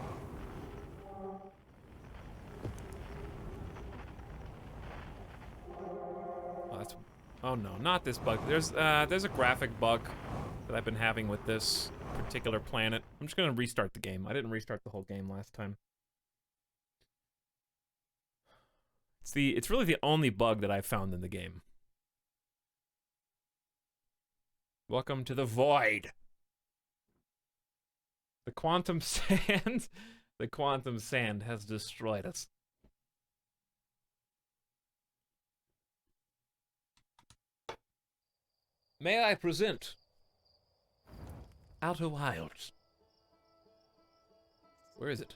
Oh no, not this bug. There's a graphic bug that I've been having with this particular planet. I'm just gonna restart the game. I didn't restart the whole game last time. It's really the only bug that I've found in the game. Welcome to the void. The quantum sand, the quantum sand has destroyed us. May I present Outer Wilds? Where is it?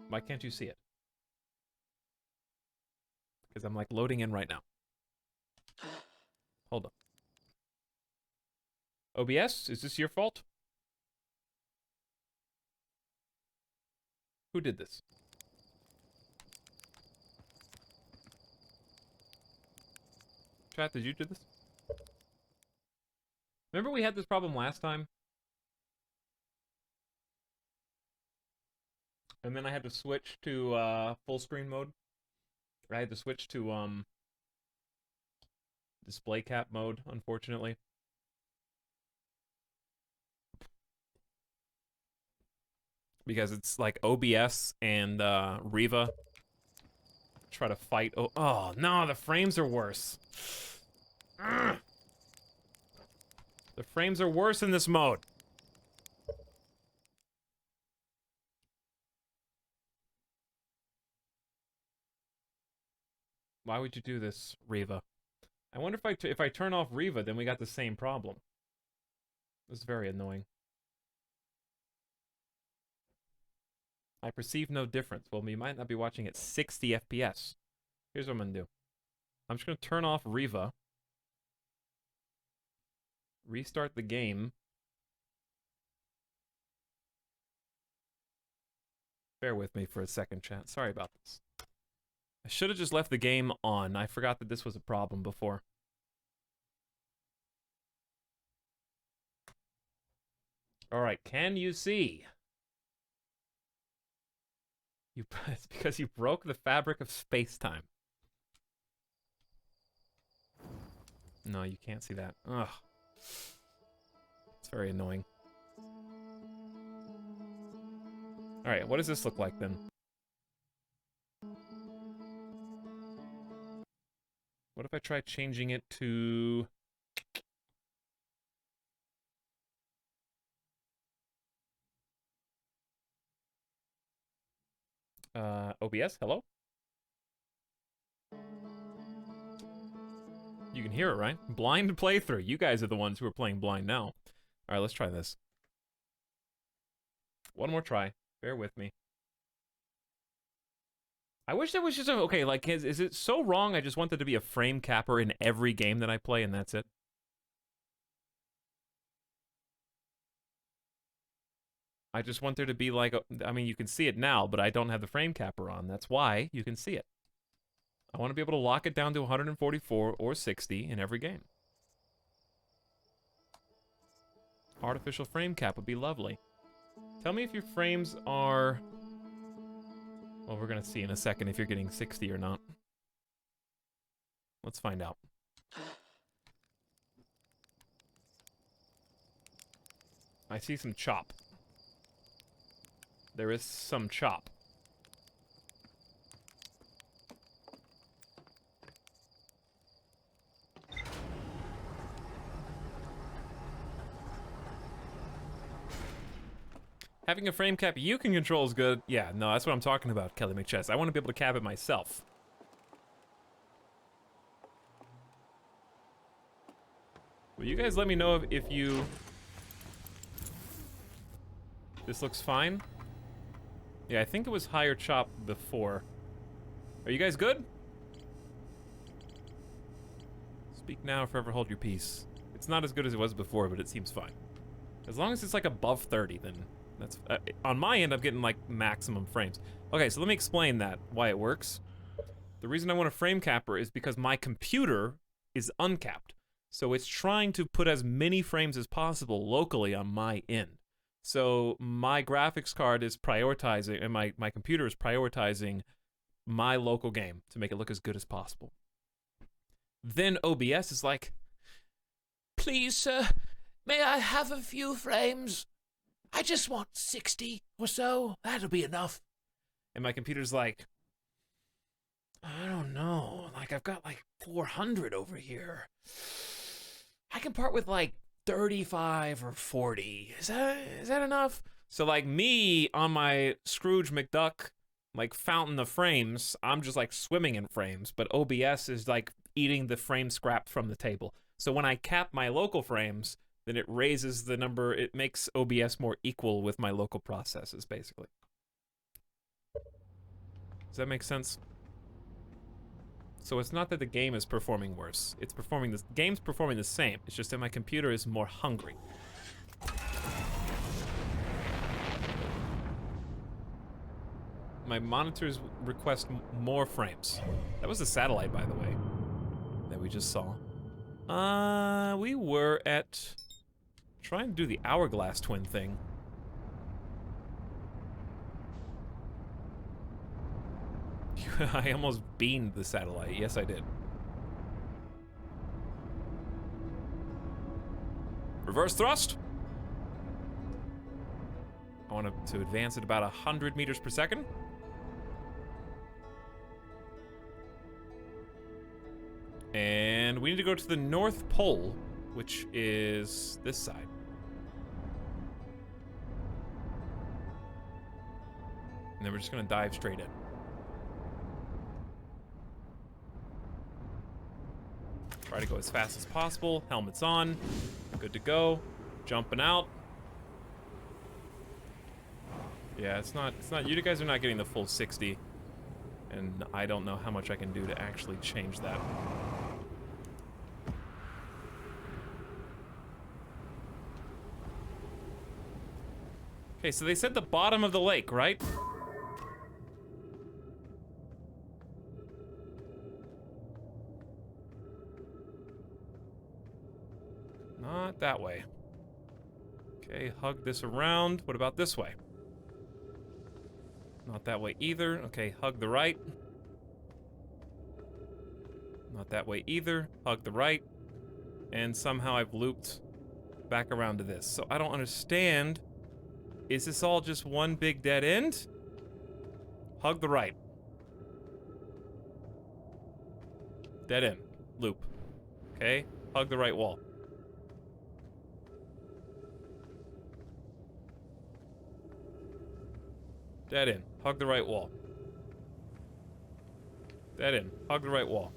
Why can't you see it? Because I'm like loading in right now. Hold on. OBS, is this your fault? Who did this? Chat, did you do this? Remember we had this problem last time? And then I had to switch to full screen mode. I had to switch to display cap mode, unfortunately. Because it's like OBS and Riva try to fight. Oh no, the frames are worse. Ugh. The frames are worse in this mode. Why would you do this, Riva? I wonder if I turn off Riva, then we got the same problem. This is very annoying. I perceive no difference. Well, we might not be watching at 60 FPS. Here's what I'm gonna do. I'm just gonna turn off Riva. Restart the game. Bear with me for a second, chat. Sorry about this. I should have just left the game on. I forgot that this was a problem before. Alright, can you see? It's because you broke the fabric of space-time. No, you can't see that. Ugh. It's very annoying. Alright, what does this look like then? What if I try changing it to... OBS, hello? You can hear it, right? Blind playthrough. You guys are the ones who are playing blind now. Alright, let's try this. One more try. Bear with me. I wish there was just a... Okay, like, is it so wrong I just want there to be a frame capper in every game that I play and that's it? I just want there to be like, I mean, you can see it now, but I don't have the frame capper on. That's why you can see it. I want to be able to lock it down to 144 or 60 in every game. Artificial frame cap would be lovely. Tell me if your frames are... Well, we're going to see in a second if you're getting 60 or not. Let's find out. I see some chop. There is some chop. Having a frame cap you can control is good. Yeah, no, that's what I'm talking about, Kelly McChess. I want to be able to cap it myself. Will you guys let me know if you... This looks fine? Yeah, I think it was higher chop before. Are you guys good? Speak now or forever hold your peace. It's not as good as it was before, but it seems fine. As long as it's like above 30, then that's... on my end, I'm getting like maximum frames. Okay, so let me explain that, why it works. The reason I want a frame capper is because my computer is uncapped. So it's trying to put as many frames as possible locally on my end. So my graphics card is prioritizing, and my computer is prioritizing my local game to make it look as good as possible. Then OBS is like, Please, sir, may I have a few frames? I just want 60 or so. That'll be enough. And my computer's like, I don't know. Like, I've got like 400 over here. I can part with like 35 or 40. Is that enough? so like me on my Scrooge McDuck, like fountain of frames, I'm just like swimming in frames, but OBS is like eating the frame scrap from the table. So when I cap my local frames, then it raises the number, it makes OBS more equal with my local processes, basically. Does that make sense? So it's not that the game is performing worse. It's performing the game's performing the same. It's just that my computer is more hungry. My monitors request more frames. That was the satellite, by the way, that we just saw. We were at trying to do the hourglass twin thing. I almost beamed the satellite. Yes, I did. Reverse thrust. I want to advance at about 100 meters per second. And we need to go to the North Pole, which is this side. And then we're just gonna dive straight in. Try to go as fast as possible. Helmets on. Good to go. Jumping out. Yeah, it's not, you guys are not getting the full 60. And I don't know how much I can do to actually change that. Okay, so they said the bottom of the lake, right? Not that way. Okay, hug this around. What about this way? Not that way either. Okay, hug the right. Not that way either. Hug the right. And somehow I've looped back around to this. So I don't understand. Is this all just one big dead end? Hug the right. Dead end. Loop. Okay, hug the right wall. Dead end. Hug the right wall. Dead end. Hug the right wall.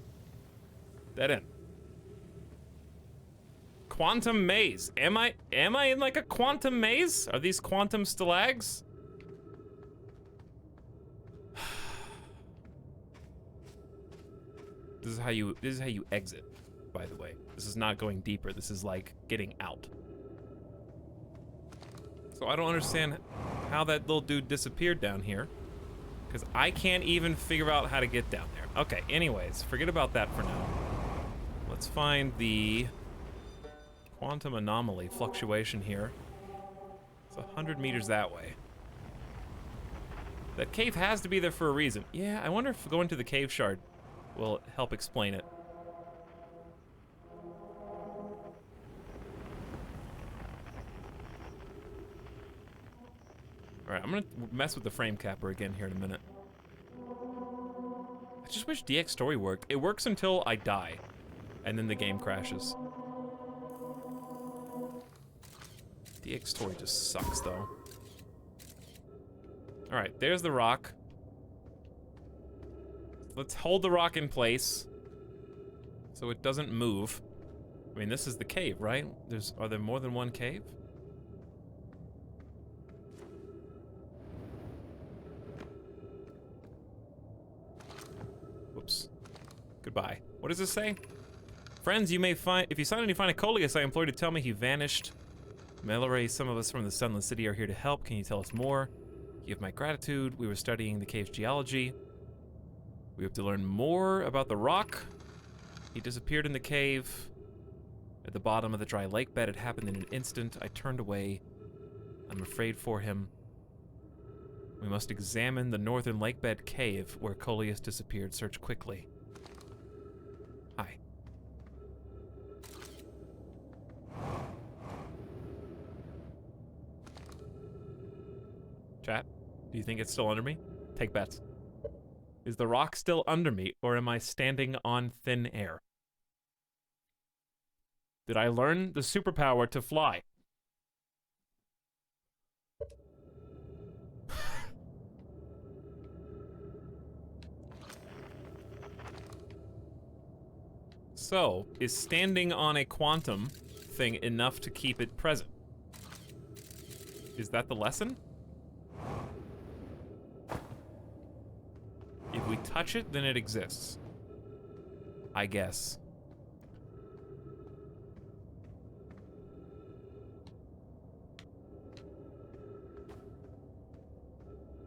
Dead end. Quantum maze. Am I in like a quantum maze? Are these quantum stalags? This is how you exit, by the way. This is not going deeper. This is like getting out. So I don't understand how that little dude disappeared down here. Because I can't even figure out how to get down there. Okay, anyways, forget about that for now. Let's find the quantum anomaly fluctuation here. It's 100 meters that way. That cave has to be there for a reason. Yeah, I wonder if going to the cave shard will help explain it. Alright, I'm gonna mess with the frame capper again here in a minute. I just wish DX story worked. It works until I die, and then the game crashes. DX story just sucks, though. Alright, there's the rock. Let's hold the rock in place so it doesn't move. I mean, this is the cave, right? Are there more than one cave? Whoops. Goodbye. What does this say? Friends, you may find, if you suddenly find a Coleus, I implore you to tell me he vanished. Mallory, some of us from the Sunless City are here to help. Can you tell us more? You have my gratitude. We were studying the cave's geology. We hope to learn more about the rock. He disappeared in the cave. At the bottom of the dry lake bed, it happened in an instant. I turned away. I'm afraid for him. We must examine the northern lake bed cave where Coleus disappeared. Search quickly. Hi. Chat, do you think it's still under me? Take bets. Is the rock still under me, or am I standing on thin air? Did I learn the superpower to fly? So, is standing on a quantum thing enough to keep it present? Is that the lesson? If we touch it, then it exists. I guess.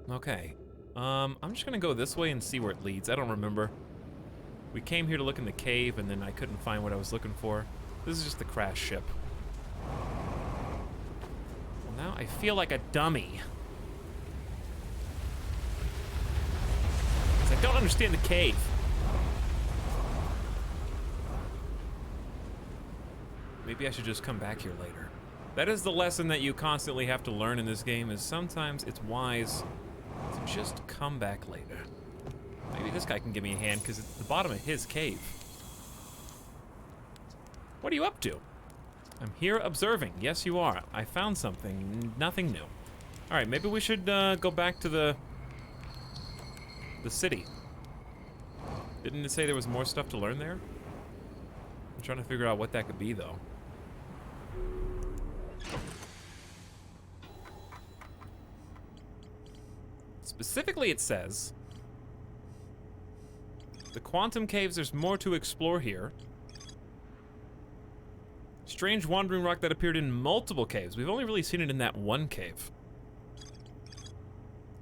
Okay. I'm just gonna go this way and see where it leads. I don't remember. We came here to look in the cave, and then I couldn't find what I was looking for. This is just the crash ship. Well, now I feel like a dummy. I don't understand the cave. Maybe I should just come back here later. That is the lesson that you constantly have to learn in this game, is sometimes it's wise to just come back later. Maybe this guy can give me a hand, because it's the bottom of his cave. What are you up to? I'm here observing. Yes, you are. I found something. Nothing new. Alright, maybe we should go back to the city. Didn't it say there was more stuff to learn there? I'm trying to figure out what that could be, though. Specifically, it says the quantum caves, there's more to explore here. Strange wandering rock that appeared in multiple caves. We've only really seen it in that one cave.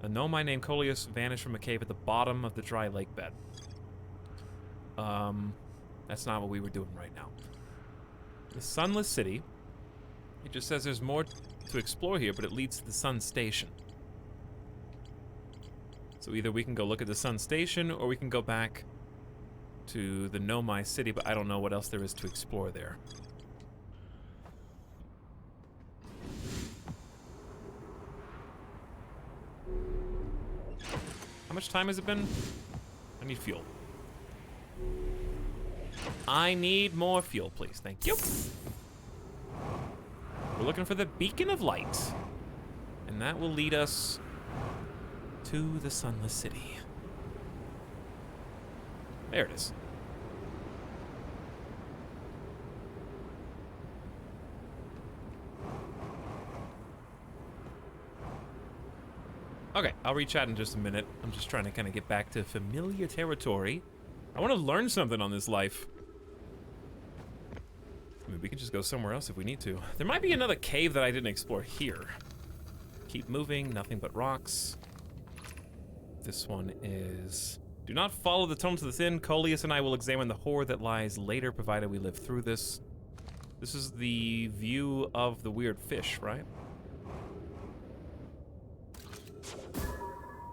A nomai named Coleus vanished from a cave at the bottom of the dry lake bed. That's not what we were doing right now. The Sunless City. It just says there's more to explore here, but it leads to the Sun Station. So either we can go look at the Sun Station, or we can go back to the Nomai City, but I don't know what else there is to explore there. How much time has it been? I need fuel. I need more fuel, please. Thank you. We're looking for the Beacon of Light. And that will lead us to the Sunless City. There it is. Okay, I'll reach out in just a minute. I'm just trying to kind of get back to familiar territory. I want to learn something on this life. I mean, we can just go somewhere else if we need to. There might be another cave that I didn't explore here. Keep moving, nothing but rocks. This one is... Do not follow the tunnel to the thin. Coleus and I will examine the horror that lies later, provided we live through this. This is the view of the weird fish, right?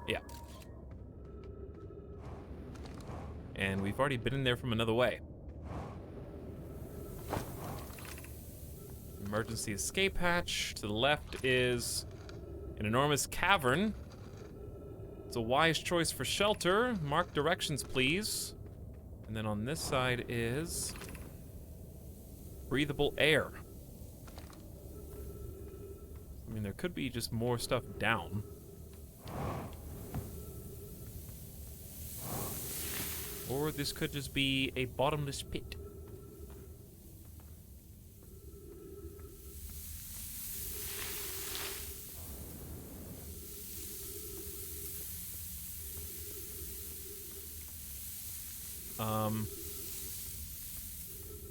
Yeah. And we've already been in there from another way. Emergency escape hatch. To the left is an enormous cavern. It's a wise choice for shelter. Mark directions, please. And then on this side is breathable air. I mean, there could be just more stuff down. Or this could just be a bottomless pit.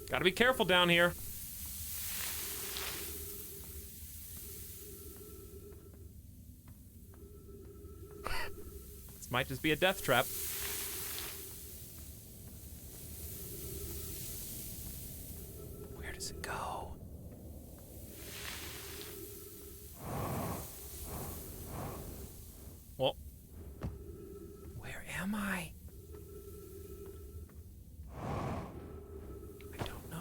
Gotta be careful down here. This might just be a death trap. Where does it go? Well, where am I?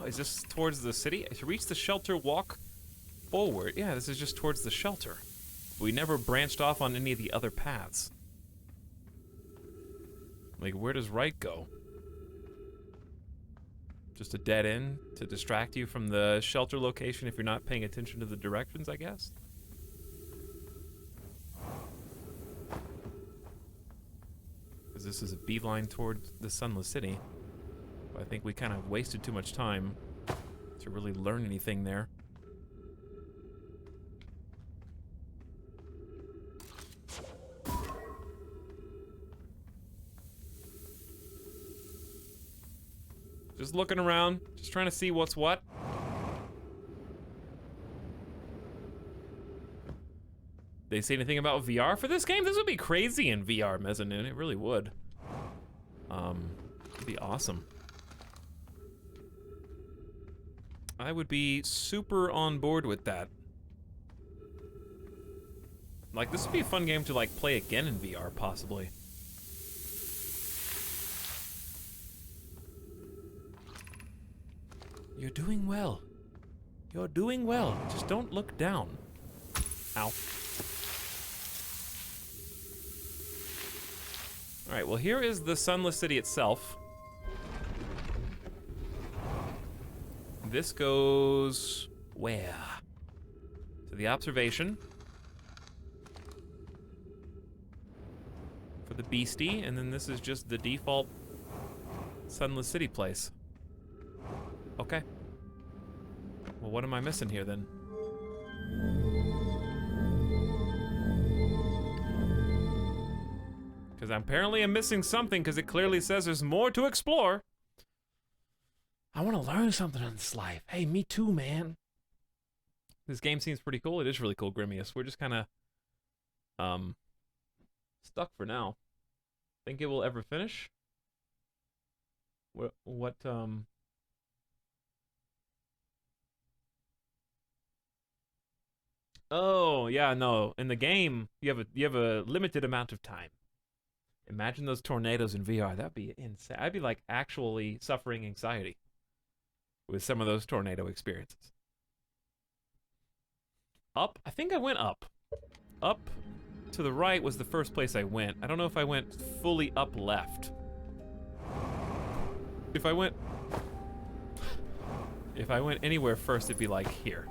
Is this towards the city? To reach the shelter, walk forward. Yeah, this is just towards the shelter. We never branched off on any of the other paths. Like, where does right go? Just a dead end to distract you from the shelter location if you're not paying attention to the directions, I guess? Because this is a beeline toward the Sunless City. I think we kind of wasted too much time to really learn anything there. Just looking around, just trying to see what's what. They say anything about VR for this game? This would be crazy in VR, Mezzanine. It really would. It'd be awesome. I would be super on board with that. Like, this would be a fun game to, like, play again in VR, possibly. You're doing well. You're doing well. Just don't look down. Ow. Alright, well, here is the Sunless City itself. This goes where? To the observation. For the beastie, and then this is just the default Sunless City place. Okay. Well, what am I missing here then? Because apparently I'm missing something, because it clearly says there's more to explore. I want to learn something in this life. Hey, me too, man. This game seems pretty cool. It is really cool, Grimius. We're just kind of stuck for now. Think it will ever finish? What Oh, yeah, no. In the game, you have a limited amount of time. Imagine those tornadoes in VR. That'd be insane. I'd be like actually suffering anxiety with some of those tornado experiences. Up? I think I went up. Up to the right was the first place I went. I don't know if I went fully up left. If I went anywhere first, it'd be like here.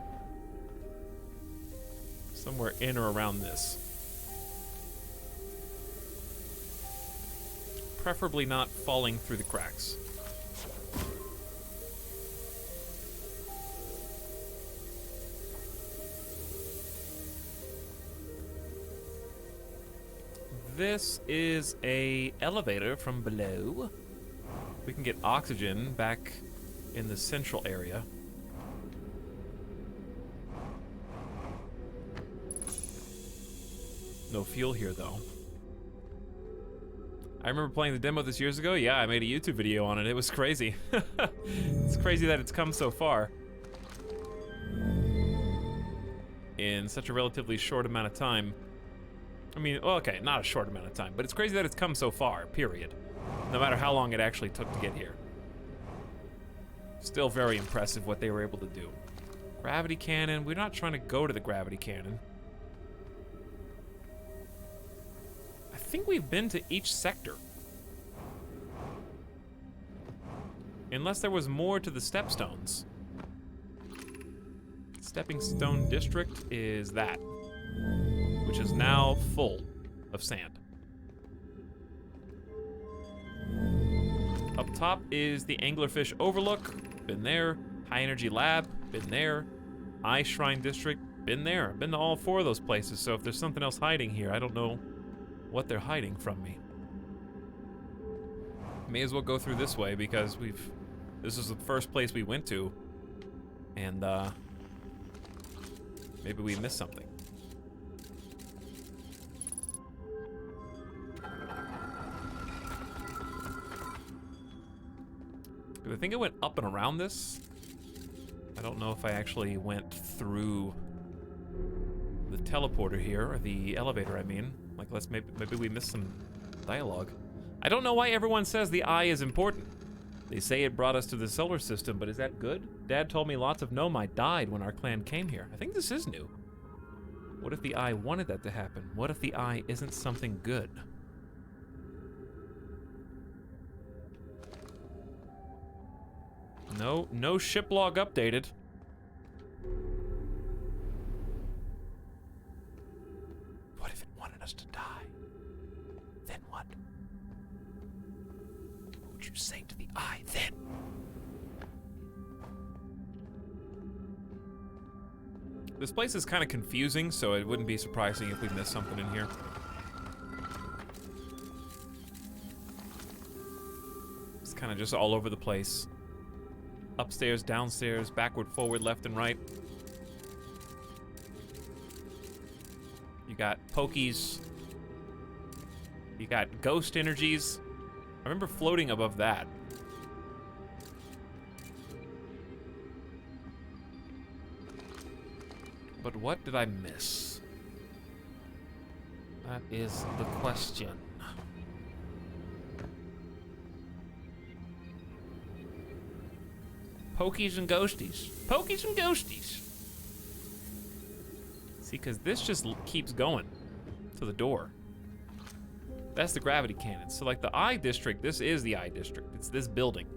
Somewhere in or around this. Preferably not falling through the cracks. This is a elevator from below. We can get oxygen back in the central area. No fuel here, though. I remember playing the demo this years ago. Yeah, I made a YouTube video on it. It was crazy. It's crazy that it's come so far in such a relatively short amount of time. I mean, well, okay, not a short amount of time, but it's crazy that it's come so far, period. No matter how long it actually took to get here. Still very impressive what they were able to do. Gravity cannon. We're not trying to go to the gravity cannon. I think we've been to each sector. Unless there was more to the stepstones. Stepping Stone District is that, which is now full of sand. Up top is the Anglerfish Overlook. Been there. High Energy Lab. Been there. Eye Shrine District. Been there. Been to all 4 of those places, so if there's something else hiding here, I don't know what they're hiding from me. May as well go through this way because this is the first place we went to, and maybe we missed something. I think it went up and around this. I don't know if I actually went through the teleporter here, or the elevator, I mean. Like, maybe we missed some dialogue. I don't know why everyone says the eye is important. They say it brought us to the solar system, but is that good? Dad told me lots of Nomai died when our clan came here. I think this is new. What if the eye wanted that to happen? What if the eye isn't something good? No ship log updated. What if it wanted us to die? Then what? What would you say to the eye then? This place is kind of confusing, so it wouldn't be surprising if we missed something in here. It's kind of just all over the place. Upstairs, downstairs, backward, forward, left, and right. You got pokies. You got ghost energies. I remember floating above that. But what did I miss? That is the question. Pokies and ghosties. Pokies and ghosties. See, because this just keeps going to the door. That's the gravity cannon. So, like, the eye district, this is the eye district. It's this building.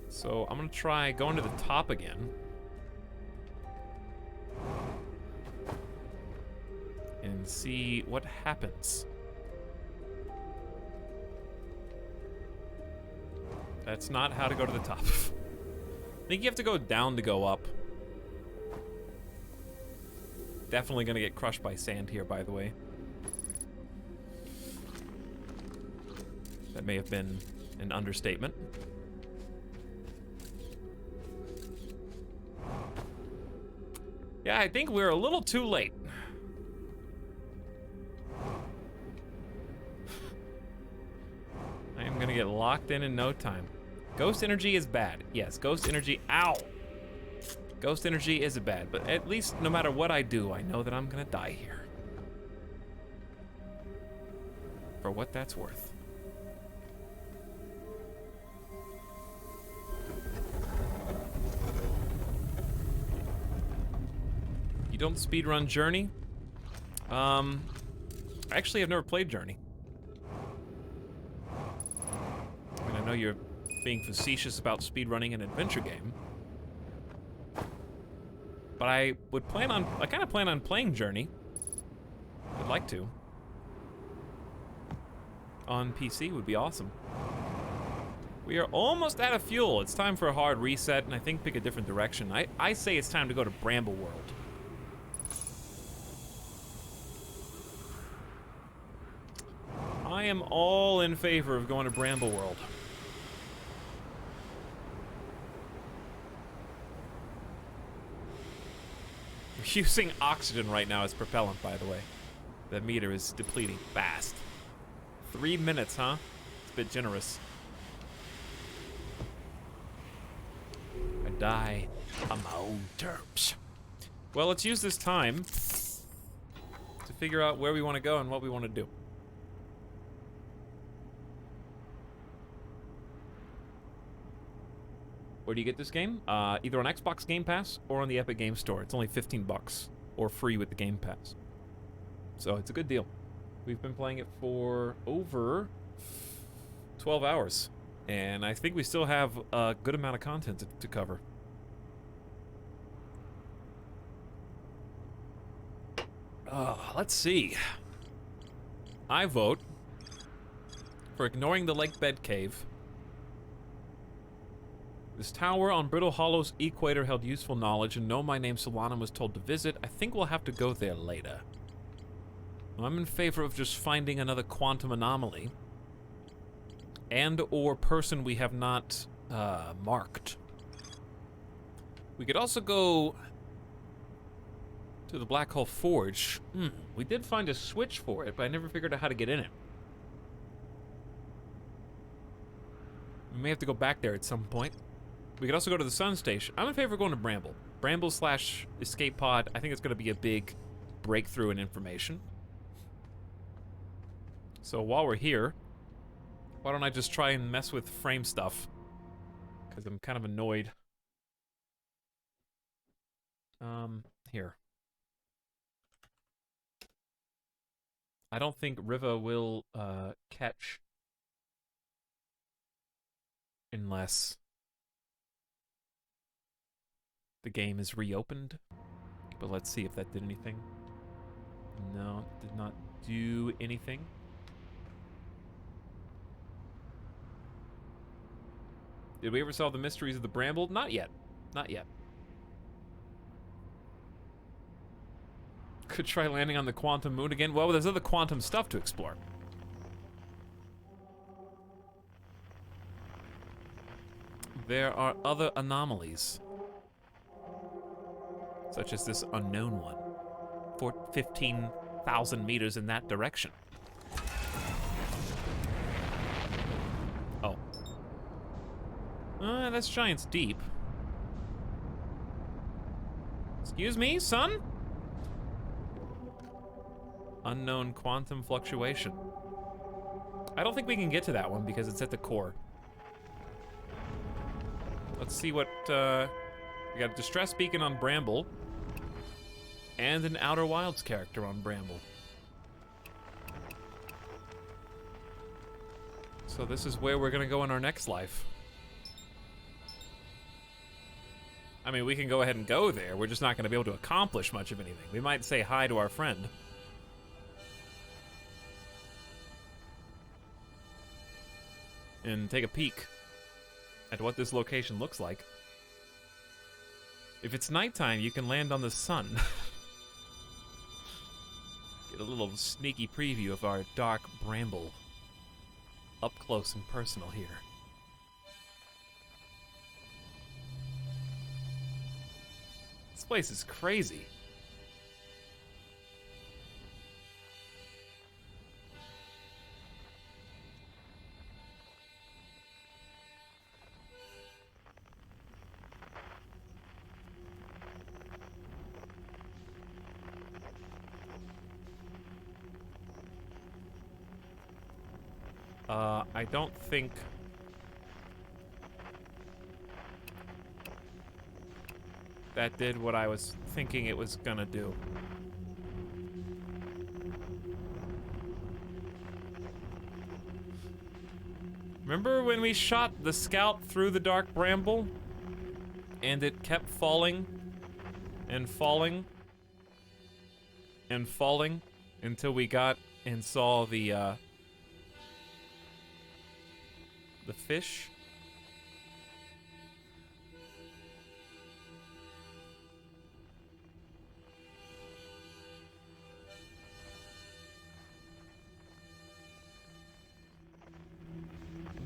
So, I'm gonna try going to the top again. And see what happens. That's not how to go to the top. I think you have to go down to go up. Definitely gonna get crushed by sand here, by the way. That may have been an understatement. Yeah, I think we're a little too late. I am gonna get locked in no time. Ghost energy is bad. Yes, ghost energy, ow! Ghost energy is bad, but at least no matter what I do, I know that I'm gonna die here. For what that's worth. You don't speedrun Journey? Actually, I've never played Journey. I mean, I know you're being facetious about speedrunning an adventure game. But I kind of plan on playing Journey. I'd like to. On PC would be awesome. We are almost out of fuel. It's time for a hard reset, and I think pick a different direction. I say it's time to go to Bramble World. I am all in favor of going to Bramble World. using oxygen right now as propellant, by the way. The meter is depleting fast. 3 minutes, huh? It's a bit generous. I die on my own terms. Well, let's use this time to figure out where we want to go and what we want to do. Where do you get this game? Either on Xbox Game Pass or on the Epic Game Store. It's only 15 bucks or free with the Game Pass. So it's a good deal. We've been playing it for over 12 hours. And I think we still have a good amount of content to cover. Let's see. I vote for ignoring the lake bed cave. This tower on Brittle Hollow's equator held useful knowledge, and know my name Solana was told to visit. I think we'll have to go there later. I'm in favor of just finding another quantum anomaly. And or person we have not marked. We could also go to the Black Hole Forge. We did find a switch for it, but I never figured out how to get in it. We may have to go back there at some point. We could also go to the Sun Station. I'm in favor of going to Bramble. Bramble / escape pod. I think it's going to be a big breakthrough in information. So while we're here, why don't I just try and mess with frame stuff? Because I'm kind of annoyed. Here. I don't think Riva will catch unless the game is reopened. But let's see if that did anything. No, it did not do anything. Did we ever solve the mysteries of the Bramble? Not yet. Not yet. Could try landing on the quantum moon again. Well, there's other quantum stuff to explore. There are other anomalies. Such as this unknown one. For 15,000 meters in that direction. Oh. That's Giant's Deep. Excuse me, son? Unknown quantum fluctuation. I don't think we can get to that one because it's at the core. Let's see what, we got a distress beacon on Bramble. And an Outer Wilds character on Bramble. So this is where we're gonna go in our next life. I mean, we can go ahead and go there. We're just not gonna be able to accomplish much of anything. We might say hi to our friend. And take a peek at what this location looks like. If it's nighttime, you can land on the sun. Get a little sneaky preview of our dark Bramble. Up close and personal here. This place is crazy. I don't think that did what I was thinking it was gonna do. Remember when we shot the scout through the dark Bramble? And it kept falling and falling and falling until we got and saw the fish.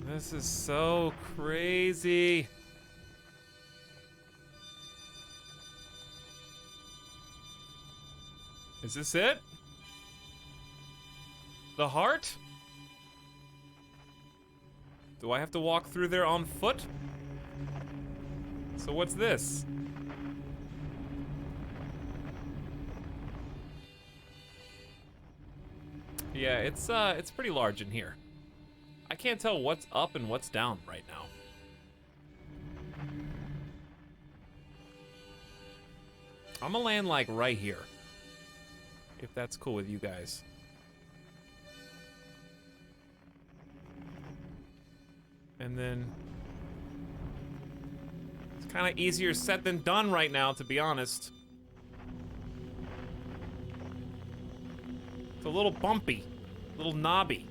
This is so crazy. Is this it? The heart? Do I have to walk through there on foot? So what's this? Yeah, it's pretty large in here. I can't tell what's up and what's down right now. I'm gonna land like right here. If that's cool with you guys. And then it's kind of easier said than done right now, to be honest. It's a little bumpy, a little knobby.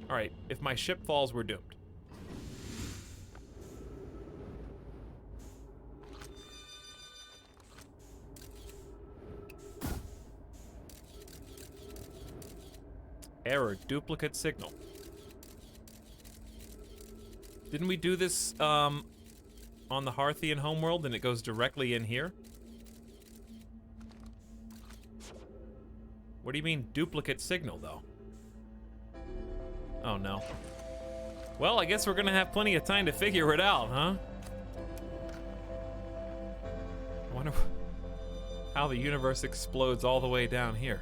All right, if my ship falls, we're doomed. Error, duplicate signal. Didn't we do this on the Hearthian homeworld and it goes directly in here? What do you mean duplicate signal though? Oh no. Well, I guess we're gonna have plenty of time to figure it out, huh? I wonder how the universe explodes all the way down here.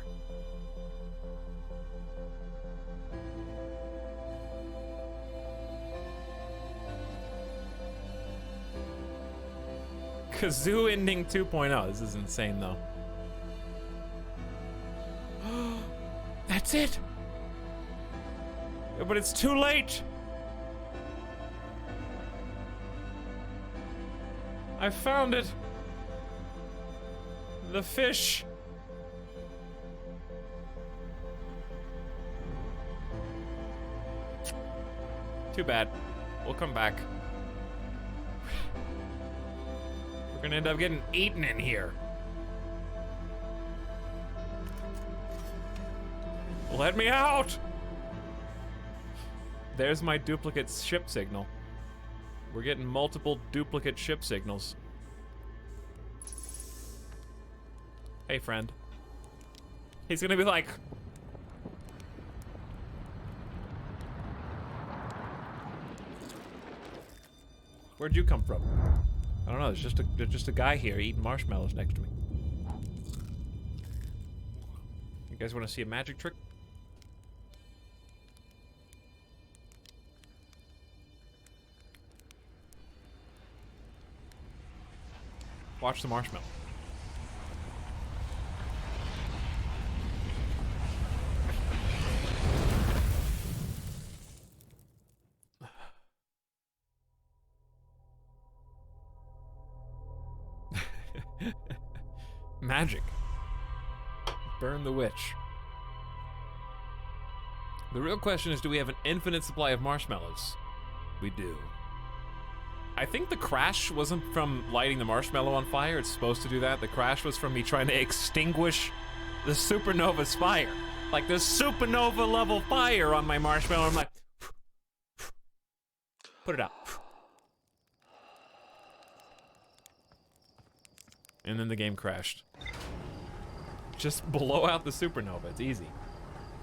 Kazoo ending 2.0. This is insane, though. That's it! But it's too late! I found it! The fish! Too bad. We'll come back. We're gonna end up getting eaten in here. Let me out! There's my duplicate ship signal. We're getting multiple duplicate ship signals. Hey, friend. He's gonna be like... Where'd you come from? I don't know, there's just a guy here eating marshmallows next to me. You guys want to see a magic trick? Watch the marshmallow. Magic. Burn the witch. The real question is, do we have an infinite supply of marshmallows? We do. I think the crash wasn't from lighting the marshmallow on fire. It's supposed to do that. The crash was from me trying to extinguish the supernova's fire. Like the supernova level fire on my marshmallow. I'm like, put it out. And then the game crashed. Just blow out the supernova. It's easy.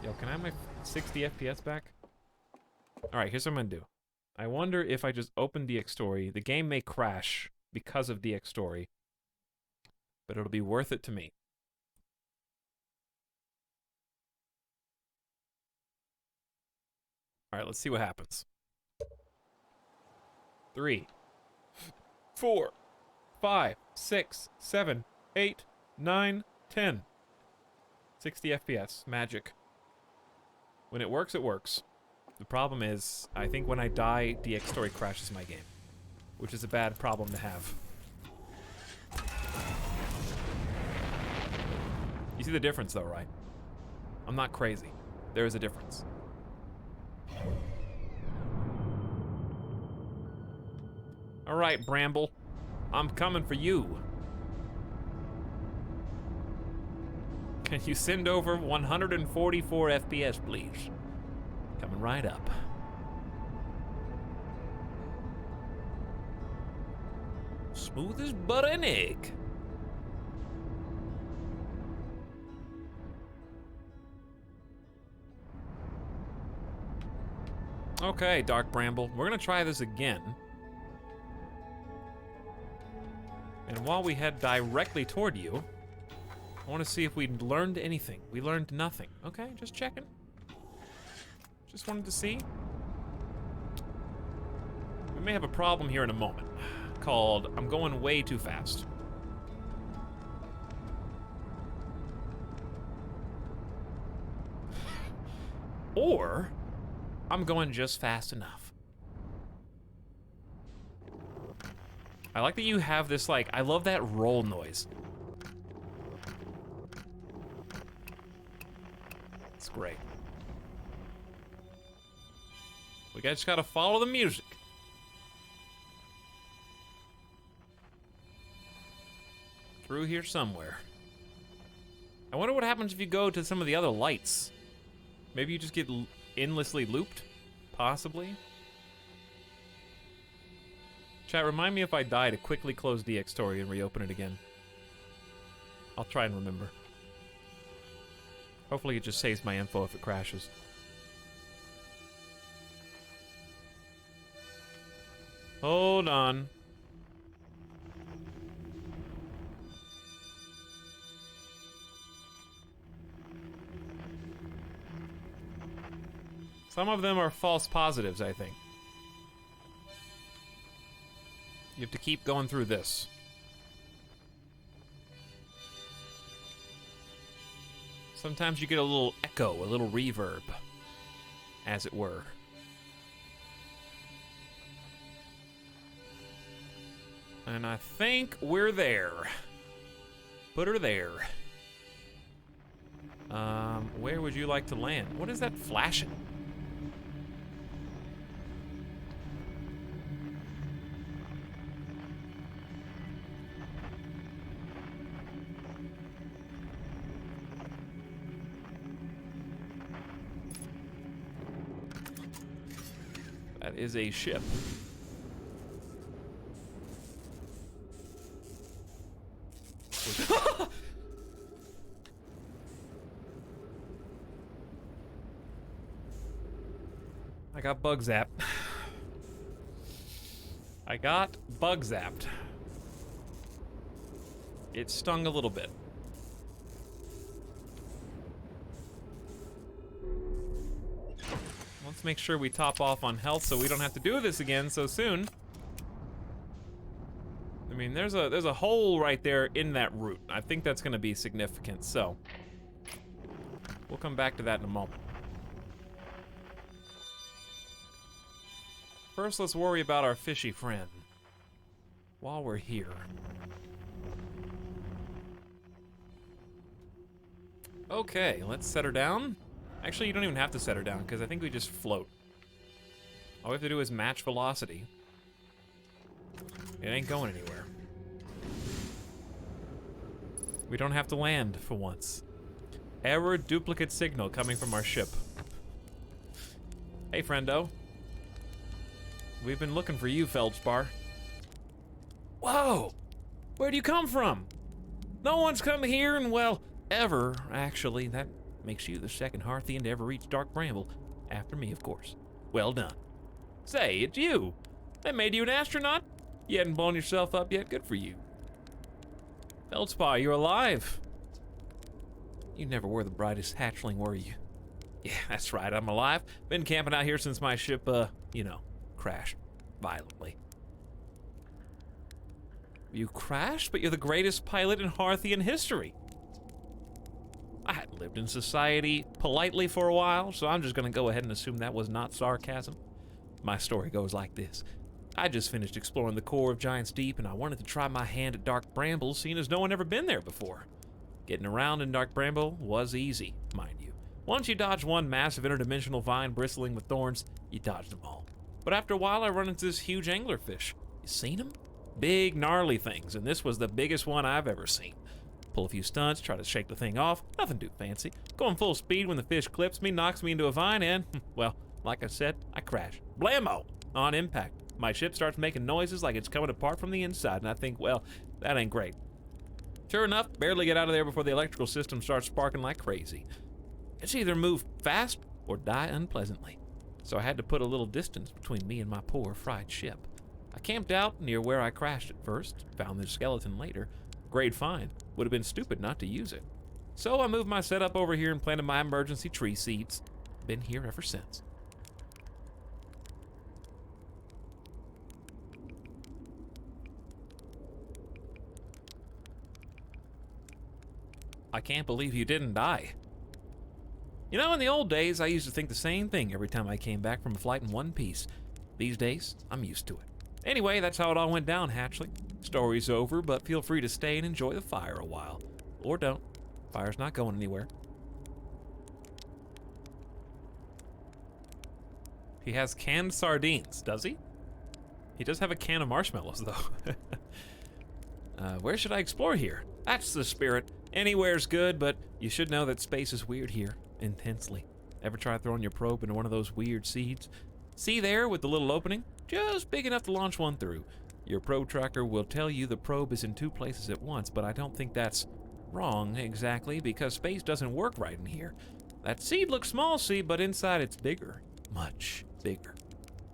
Yo, can I have my 60 FPS back? Alright, here's what I'm gonna do. I wonder if I just open DX Story. The game may crash because of DX Story, but it'll be worth it to me. Alright, let's see what happens. 3, 4, 5, 6, 7, 8, 9, 10. 60 FPS. Magic. When it works, it works. The problem is, I think when I die, DX Story crashes my game, which is a bad problem to have. You see the difference though, right? I'm not crazy. There is a difference. All right, Bramble. I'm coming for you. Can you send over 144 FPS, please? Coming right up. Smooth as butter and egg. Okay, Dark Bramble, we're gonna try this again. And while we head directly toward you, I wanna see if we learned anything. We learned nothing. Okay, just checking. Just wanted to see. We may have a problem here in a moment, called I'm going way too fast. Or I'm going just fast enough. I like that you have this, like, I love that roll noise. It's great. We just gotta follow the music. Through here somewhere. I wonder what happens if you go to some of the other lights. Maybe you just get endlessly looped? Possibly? Chat, remind me if I die to quickly close DX Story and reopen it again. I'll try and remember. Hopefully it just saves my info if it crashes. Hold on. Some of them are false positives, I think. You have to keep going through this. Sometimes you get a little echo, a little reverb, as it were. And I think we're there. Put her there. Where would you like to land? What is that flashing? That is a ship. I got bug zapped. I got bug zapped. It stung a little bit. Let's make sure we top off on health so we don't have to do this again so soon. I mean, there's a hole right there in that route. I think that's gonna be significant, so we'll come back to that in a moment. First, let's worry about our fishy friend while we're here. Okay, let's set her down. Actually, you don't even have to set her down, because I think we just float. All we have to do is match velocity. It ain't going anywhere. We don't have to land, for once. Error duplicate signal coming from our ship. Hey, friendo. We've been looking for you, Feldspar. Whoa! Where'd you come from? No one's come here in, well, ever, actually. That makes you the second Hearthian to ever reach Dark Bramble. After me, of course. Well done. Say, it's you. They made you an astronaut? You hadn't blown yourself up yet? Good for you. Feldspar, you're alive. You never were the brightest hatchling, were you? Yeah, that's right, I'm alive. Been camping out here since my ship, you know, crashed violently. You crashed, but you're the greatest pilot in Hearthian history. I hadn't lived in society politely for a while, so I'm just gonna go ahead and assume that was not sarcasm. My story goes like this. I just finished exploring the core of Giant's Deep, and I wanted to try my hand at Dark Bramble, seeing as no one ever been there before. Getting around in Dark Bramble was easy, mind you. Once you dodge one massive interdimensional vine bristling with thorns, you dodge them all. But after a while, I run into this huge anglerfish. You seen them? Big, gnarly things, and this was the biggest one I've ever seen. Pull a few stunts, try to shake the thing off, nothing too fancy. Going full speed when the fish clips me, knocks me into a vine, and, well, like I said, I crash. Blammo! On impact. My ship starts making noises like it's coming apart from the inside, and I think, well, that ain't great. Sure enough, barely get out of there before the electrical system starts sparking like crazy. It's either move fast or die unpleasantly. So I had to put a little distance between me and my poor fried ship. I camped out near where I crashed at first, found the skeleton later. Great find. Would have been stupid not to use it. So I moved my setup over here and planted my emergency tree seeds. Been here ever since. I can't believe you didn't die. You know, in the old days, I used to think the same thing every time I came back from a flight in one piece. These days, I'm used to it. Anyway, that's how it all went down, Hatchling. Story's over, but feel free to stay and enjoy the fire a while. Or don't. Fire's not going anywhere. He has canned sardines, does he? He does have a can of marshmallows, though. Where should I explore here? That's the spirit. Anywhere's good, but you should know that space is weird here. Intensely. Ever try throwing your probe into one of those weird seeds? See there with the little opening? Just big enough to launch one through. Your probe tracker will tell you the probe is in 2 places at once, but I don't think that's wrong exactly, because space doesn't work right in here. That seed looks small, see, but inside it's bigger. Much bigger.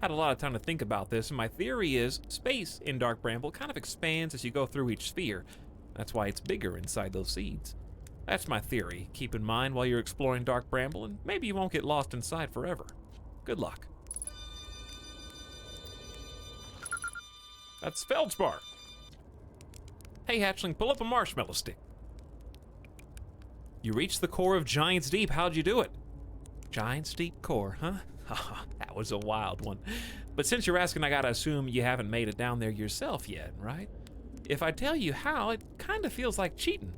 Had a lot of time to think about this, and my theory is space in Dark Bramble kind of expands as you go through each sphere. That's why it's bigger inside those seeds. That's my theory. Keep in mind while you're exploring Dark Bramble, and maybe you won't get lost inside forever. Good luck. That's Feldspar. Hey, Hatchling, pull up a marshmallow stick. You reached the core of Giant's Deep. How'd you do it? Giant's Deep core, huh? Haha, that was a wild one. But since you're asking, I gotta assume you haven't made it down there yourself yet, right? If I tell you how, it kinda feels like cheating.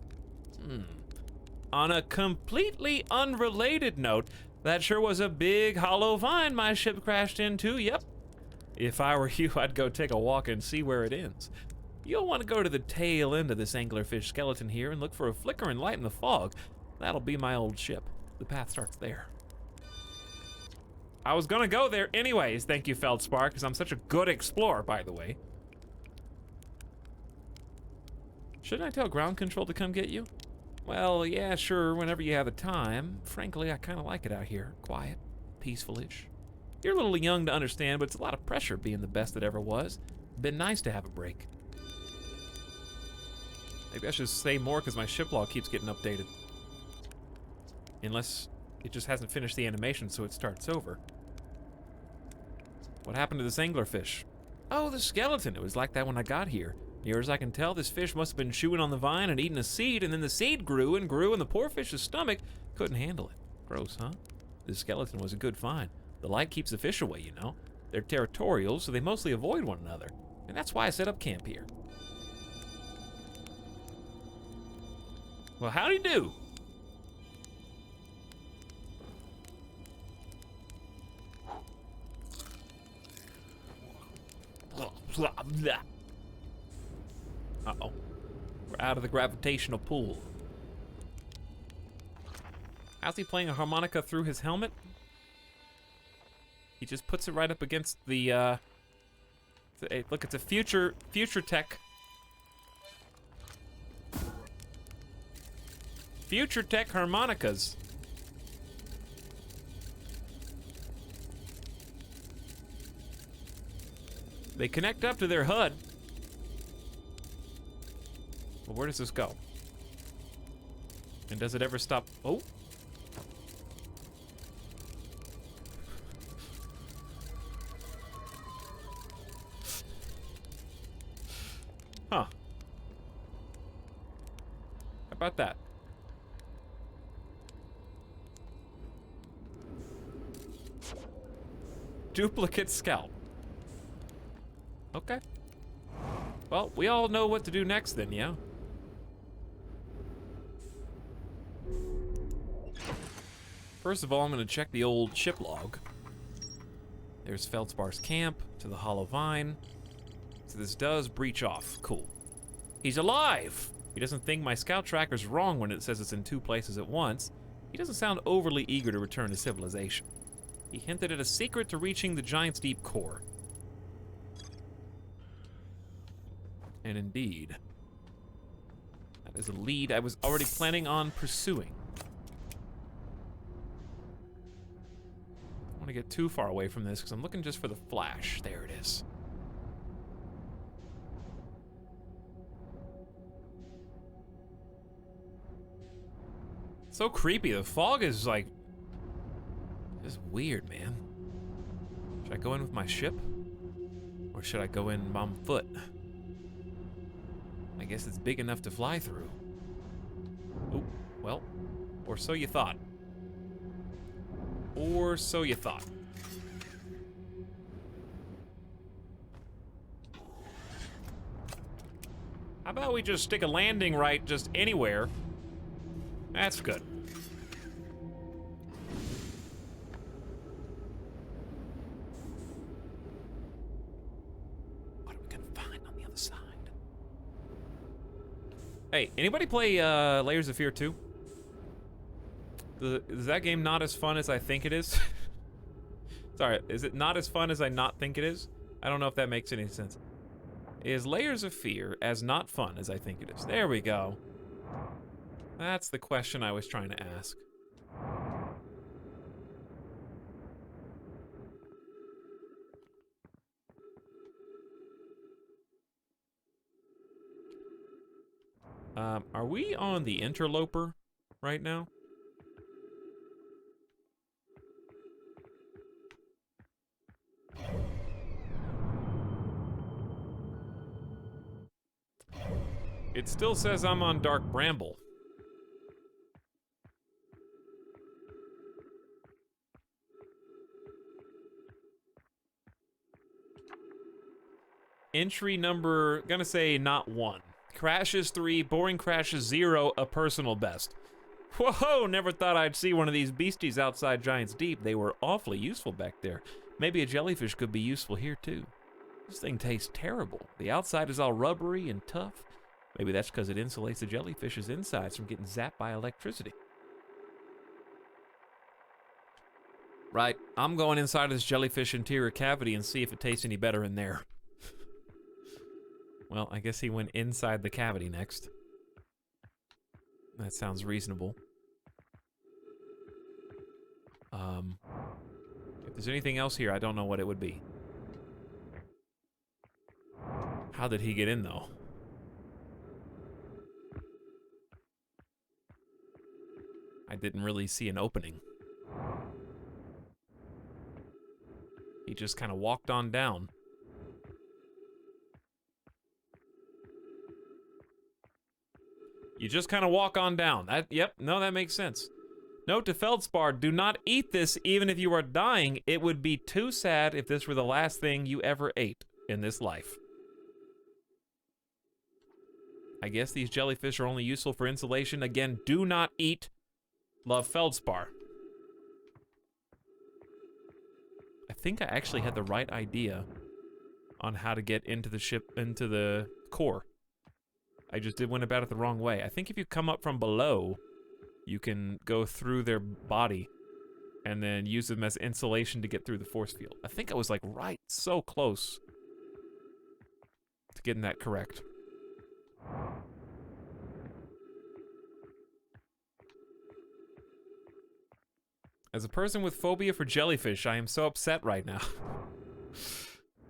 On a completely unrelated note, that sure was a big hollow vine my ship crashed into, yep. If I were you, I'd go take a walk and see where it ends. You'll want to go to the tail end of this anglerfish skeleton here and look for a flickering light in the fog. That'll be my old ship. The path starts there. I was gonna go there anyways, thank you, Feldspar, because I'm such a good explorer, by the way. Shouldn't I tell ground control to come get you? Well, yeah, sure, whenever you have the time. Frankly, I kind of like it out here. Quiet, peaceful-ish. You're a little young to understand, but it's a lot of pressure being the best that ever was. Been nice to have a break. Maybe I should say more because my ship log keeps getting updated. Unless it just hasn't finished the animation, so it starts over. What happened to this anglerfish? Oh, the skeleton. It was like that when I got here. Near as I can tell, this fish must have been chewing on the vine and eating a seed, and then the seed grew, and the poor fish's stomach couldn't handle it. Gross, huh? This skeleton was a good find. The light keeps the fish away, you know. They're territorial, so they mostly avoid one another. And that's why I set up camp here. Well, howdy do? Uh-oh. We're out of the gravitational pull. How's he playing a harmonica through his helmet? He just puts it right up against the, look, it's a future tech. Future tech harmonicas. They connect up to their HUD. Well, where does this go? And does it ever stop? Oh. Huh. How about that? Duplicate scalp. Okay. Well, we all know what to do next then, yeah? First of all, I'm gonna check the old ship log. There's Feldspar's camp to the hollow vine. So this does breach off. Cool. He's alive! He doesn't think my scout tracker's wrong when it says it's in 2 places at once. He doesn't sound overly eager to return to civilization. He hinted at a secret to reaching the Giant's Deep core. And indeed, that is a lead I was already planning on pursuing. I don't want to get too far away from this because I'm looking just for the flash. There it is. So creepy. The fog is like just weird, man. Should I go in with my ship? Or should I go in on foot? I guess it's big enough to fly through. Oh, well, or so you thought. Or so you thought. How about we just stick a landing right just anywhere? That's good. What are we gonna find on the other side? Hey, anybody play Layers of Fear 2? Is that game not as fun as I think it is? Sorry, is it not as fun as I not think it is? I don't know if that makes any sense. Is Layers of Fear as not fun as I think it is? There we go. That's the question I was trying to ask. Are we on the interloper right now? It still says I'm on Dark Bramble. Entry number, gonna say not 1. Crashes 3, boring crashes 0, a personal best. Whoa, never thought I'd see one of these beasties outside Giant's Deep. They were awfully useful back there. Maybe a jellyfish could be useful here too. This thing tastes terrible. The outside is all rubbery and tough. Maybe that's because it insulates the jellyfish's insides from getting zapped by electricity. Right, I'm going inside of this jellyfish interior cavity and see if it tastes any better in there. Well, I guess he went inside the cavity next. That sounds reasonable. If there's anything else here, I don't know what it would be. How did he get in, though? I didn't really see an opening. He just kind of walked on down. You just kind of walk on down. Yep, no, that makes sense. Note to Feldspar, do not eat this even if you are dying. It would be too sad if this were the last thing you ever ate in this life. I guess these jellyfish are only useful for insulation. Again, do not eat. Love, Feldspar. I think I actually had the right idea on how to get into the ship, into the core. I just went about it the wrong way. I think if you come up from below, you can go through their body and then use them as insulation to get through the force field. I think I was like right so close to getting that correct. As a person with phobia for jellyfish, I am so upset right now.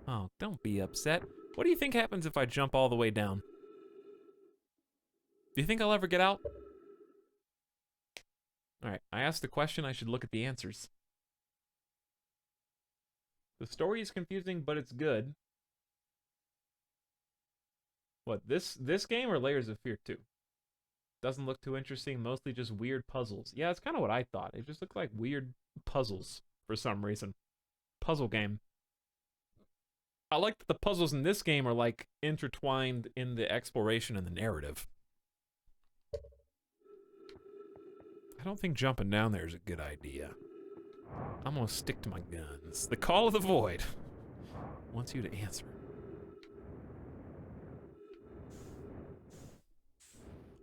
Oh, don't be upset. What do you think happens if I jump all the way down? Do you think I'll ever get out? Alright, I asked the question, I should look at the answers. The story is confusing, but it's good. What, this game or Layers of Fear 2? Doesn't look too interesting, mostly just weird puzzles. Yeah, that's kind of what I thought. It just looked like weird puzzles for some reason. Puzzle game. I like that the puzzles in this game are like intertwined in the exploration and the narrative. I don't think jumping down there is a good idea. I'm gonna stick to my guns. The Call of the Void wants you to answer.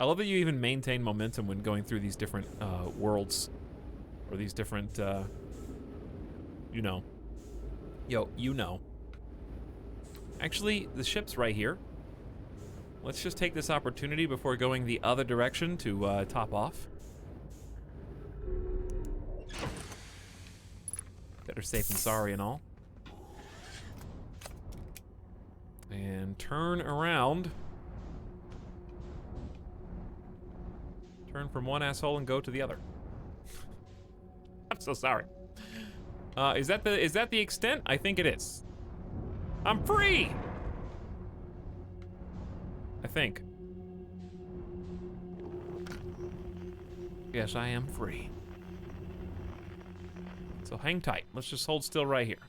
I love that you even maintain momentum when going through these different worlds. Or these different, you know. Yo, you know. Actually, the ship's right here. Let's just take this opportunity before going the other direction to top off. Better safe than sorry and all. And turn around. Turn from one asshole and go to the other. I'm so sorry. Is that the extent? I think it is. I'm free! I think. Yes, I am free. So hang tight. Let's just hold still right here.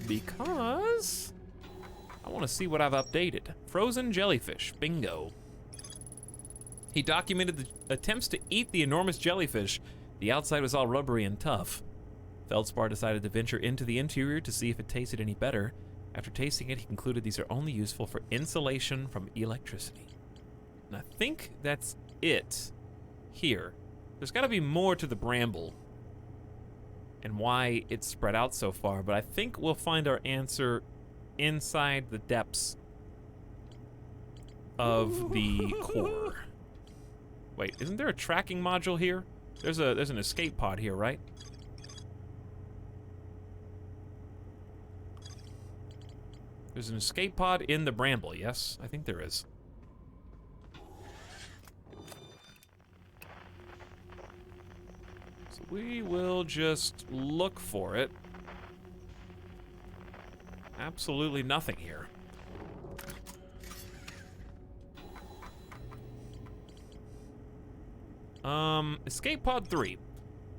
Because I want to see what I've updated. Frozen jellyfish. Bingo. He documented the attempts to eat the enormous jellyfish. The outside was all rubbery and tough. Feldspar decided to venture into the interior to see if it tasted any better. After tasting it, he concluded these are only useful for insulation from electricity. And I think that's it here. There's got to be more to the bramble and why it's spread out so far, but I think we'll find our answer inside the depths of the core. Wait, isn't there a tracking module here? There's an escape pod here, right? There's an escape pod in the bramble, yes? I think there is. So we will just look for it. Absolutely nothing here. Escape pod 3.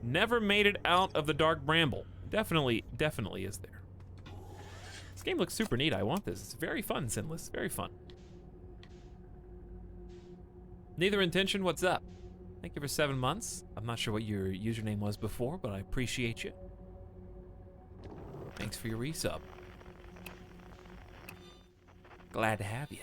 Never made it out of the dark bramble. Definitely is there. This game looks super neat. I want this. It's very fun, Sinless. Very fun. Neither intention, what's up? Thank you for 7 months. I'm not sure what your username was before, but I appreciate you. Thanks for your resub. Glad to have you.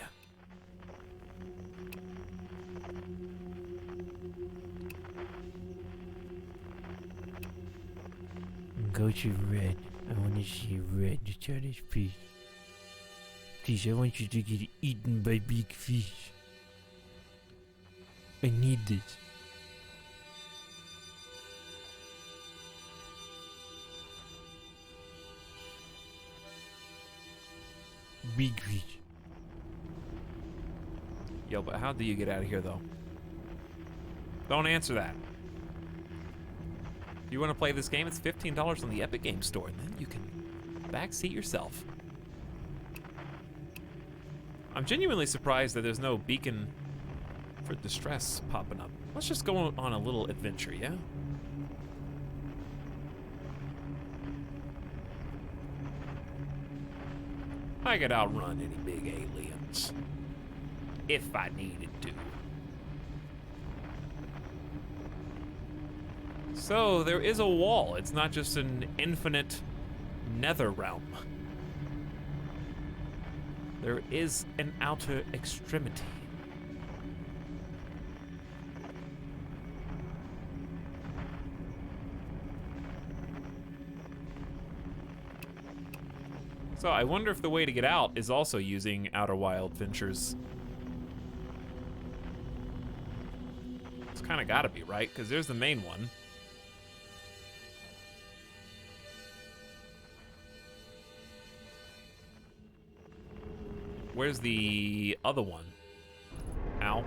Go to red. I want to see red. Tell this please. Please, I want you to get eaten by big fish. I need this. Big fish. Yo, but how do you get out of here, though? Don't answer that. You want to play this game? It's $15 on the Epic Games Store, and then you can backseat yourself. I'm genuinely surprised that there's no beacon for distress popping up. Let's just go on a little adventure, yeah? I could outrun any big aliens. If I needed to. So, there is a wall. It's not just an infinite nether realm. There is an outer extremity. So I wonder if the way to get out is also using Outer Wild Ventures. It's kind of gotta be, right? Because there's the main one. Where's the other one? Ow.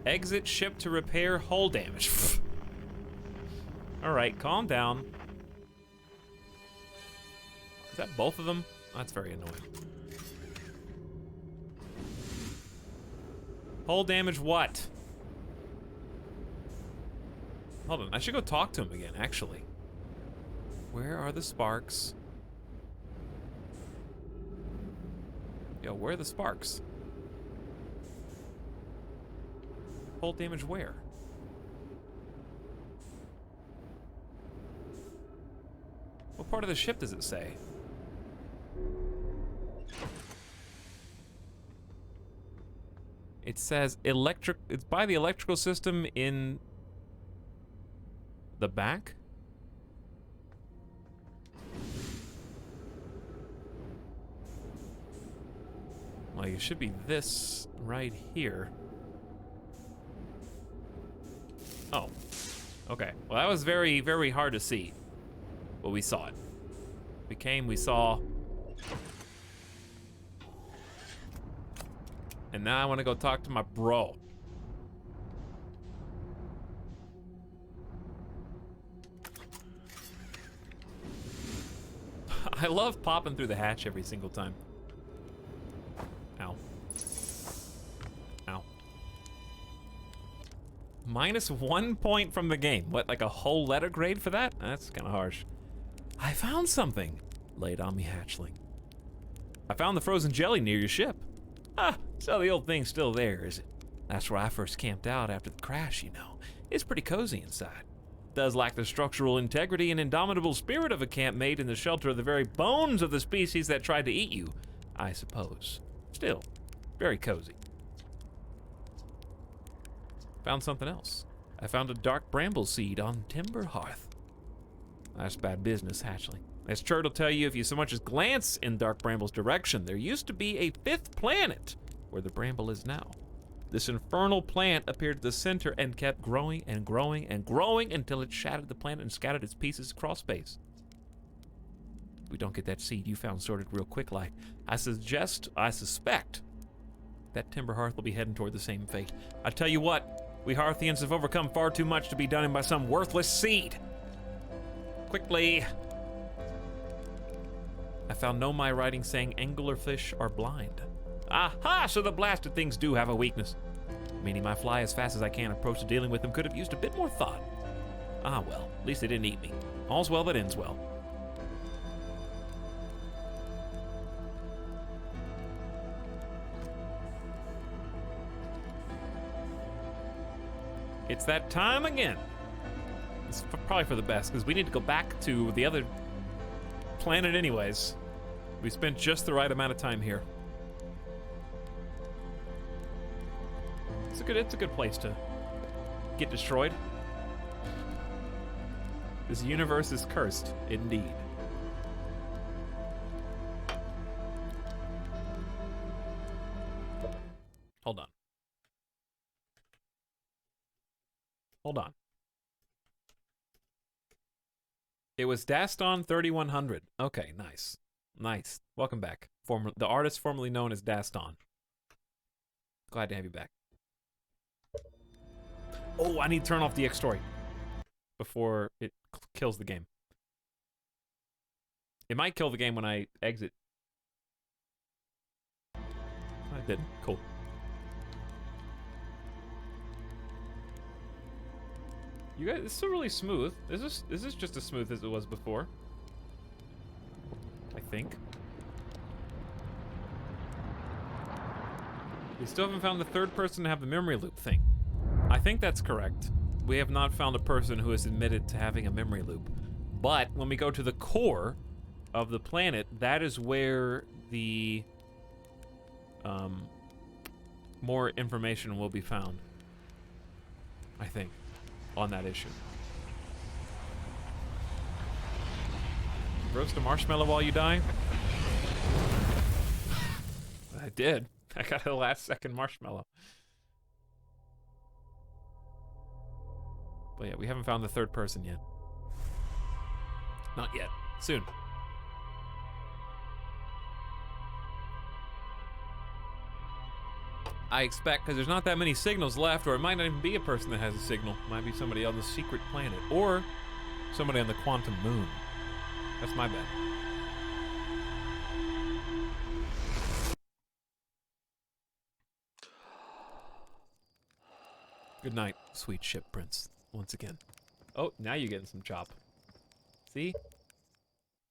Exit ship to repair hull damage. All right, calm down. Is that both of them? That's very annoying. Hull damage what? Hold on, I should go talk to him again, actually. Where are the sparks? Yo, where are the sparks? Hull damage where? What part of the ship does it say? It says it's by the electrical system in the back? Like, it should be this right here. Oh. Okay. Well, that was very, very hard to see. But we saw it. We came, we saw. And now I want to go talk to my bro. I love popping through the hatch every single time. Ow. Ow. -1 point from the game. What, like a whole letter grade for that? That's kind of harsh. I found something. Lay it on me, hatchling. I found the frozen jelly near your ship. Ah, so the old thing's still there, is it? That's where I first camped out after the crash, you know. It's pretty cozy inside. Does lack the structural integrity and indomitable spirit of a camp made in the shelter of the very bones of the species that tried to eat you, I suppose. Still, very cozy. Found something else. I found a dark bramble seed on timber hearth. That's bad business, hatchling. As Chert will tell you, if you so much as glance in Dark Bramble's direction, there used to be a 5th planet where the bramble is now. This infernal plant appeared at the center and kept growing and growing and growing until it shattered the planet and scattered its pieces across space. If we don't get that seed you found sorted real quick like, I suspect, that timber hearth will be heading toward the same fate. I tell you what, we Hearthians have overcome far too much to be done in by some worthless seed. Quickly. I found Nomai writing saying anglerfish are blind. Aha! So the blasted things do have a weakness. Meaning my fly as fast as I can approach to dealing with them could have used a bit more thought. Ah well, at least they didn't eat me. All's well that ends well. It's that time again. It's probably for the best, because we need to go back to the other planet anyways. We spent just the right amount of time here. It's a good place to get destroyed. This universe is cursed, indeed. Hold on. Hold on. It was Daston 3100. Okay, nice. Nice. Welcome back. The artist formerly known as Daston. Glad to have you back. Oh, I need to turn off the X story before it kills the game. It might kill the game when I exit. I didn't. Cool. You guys, it's still really smooth. Is this just as smooth as it was before? I think. We still haven't found the third person to have the memory loop thing. I think that's correct. We have not found a person who has admitted to having a memory loop. But when we go to the core of the planet, that is where the more information will be found. I think. On that issue. Roast a marshmallow while you die? I did. I got a last second marshmallow. But yeah, we haven't found the third person yet. Not yet. Soon. I expect, because there's not that many signals left, or it might not even be a person that has a signal. It might be somebody on the secret planet, or somebody on the quantum moon. That's my bet. Good night, sweet ship prince, once again. Oh, now you're getting some chop. See?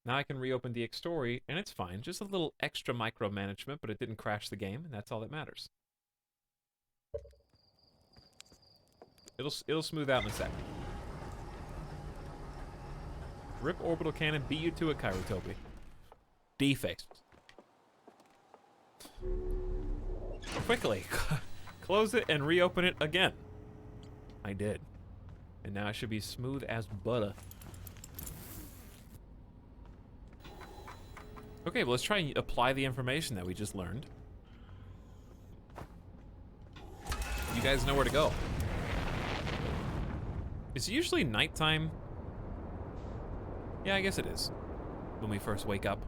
Now I can reopen the X story, and it's fine. Just a little extra micromanagement, but it didn't crash the game, and that's all that matters. It'll smooth out in a second. Rip orbital cannon, beat you to it, Kairotobi. Defaced. Quickly, close it and reopen it again. I did. And now it should be smooth as butter. Okay, well let's try and apply the information that we just learned. guys know where to go. Is it usually nighttime? Yeah, I guess it is. When we first wake up.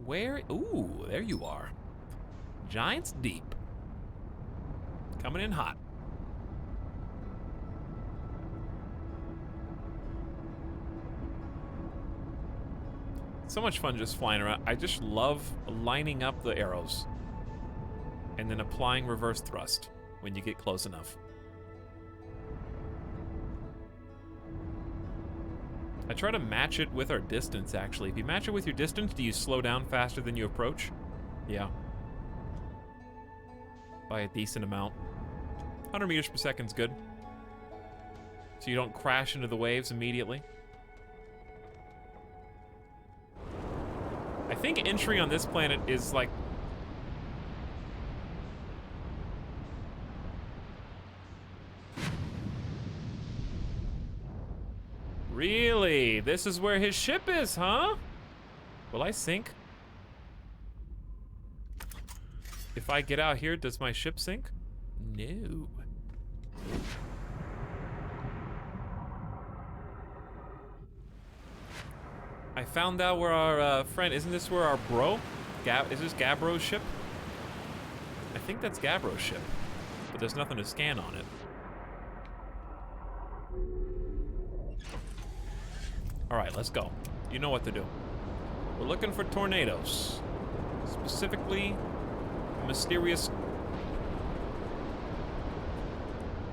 Where? Ooh, there you are. Giant's Deep. Coming in hot. So much fun just flying around. I just love lining up the arrows and then applying reverse thrust when you get close enough. I try to match it with our distance, actually. If you match it with your distance, do you slow down faster than you approach? Yeah. By a decent amount. 100 meters per second is good. So you don't crash into the waves immediately. I think entry on this planet is like... Really? This is where his ship is, huh? Will I sink? If I get out here, does my ship sink? No. I found out where our friend, isn't this where our bro? Is this Gabro's ship? I think that's Gabro's ship, but there's nothing to scan on it. All right, let's go. You know what to do. We're looking for tornadoes. Specifically, mysterious...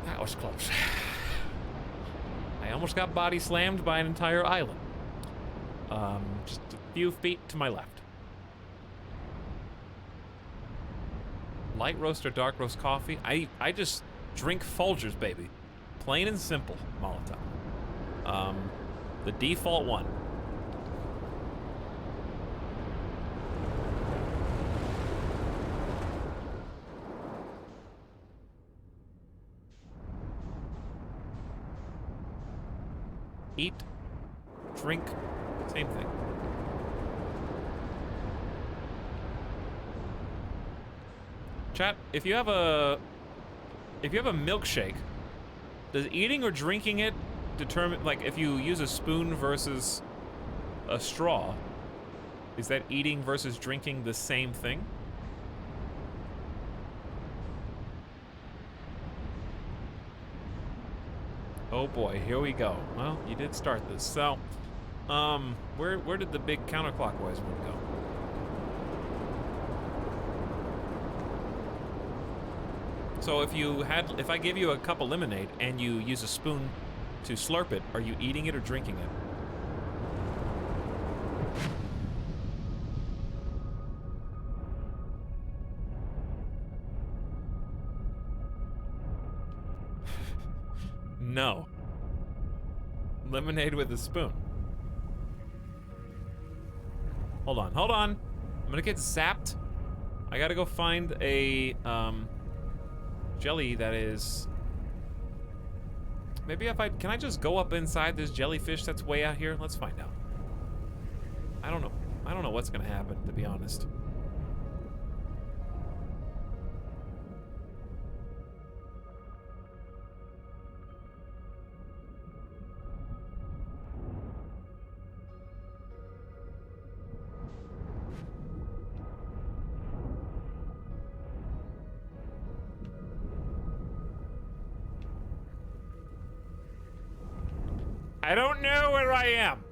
That was close. I almost got body slammed by an entire island. Just a few feet to my left. Light roast or dark roast coffee? I just drink Folgers, baby. Plain and simple, Molotov. The default one. Eat, drink, same thing. Chat, if you have a milkshake, does eating or drinking it determine, like, if you use a spoon versus a straw, is that eating versus drinking the same thing? Oh boy, here we go. Well, you did start this. So, where did the big counterclockwise one go? So if I give you a cup of lemonade and you use a spoon to slurp it, are you eating it or drinking it? No. Lemonade with a spoon. Hold on. I'm gonna get zapped. I gotta go find a, jelly that is... Maybe can I just go up inside this jellyfish that's way out here? Let's find out. I don't know what's gonna happen, to be honest. I don't know where I am.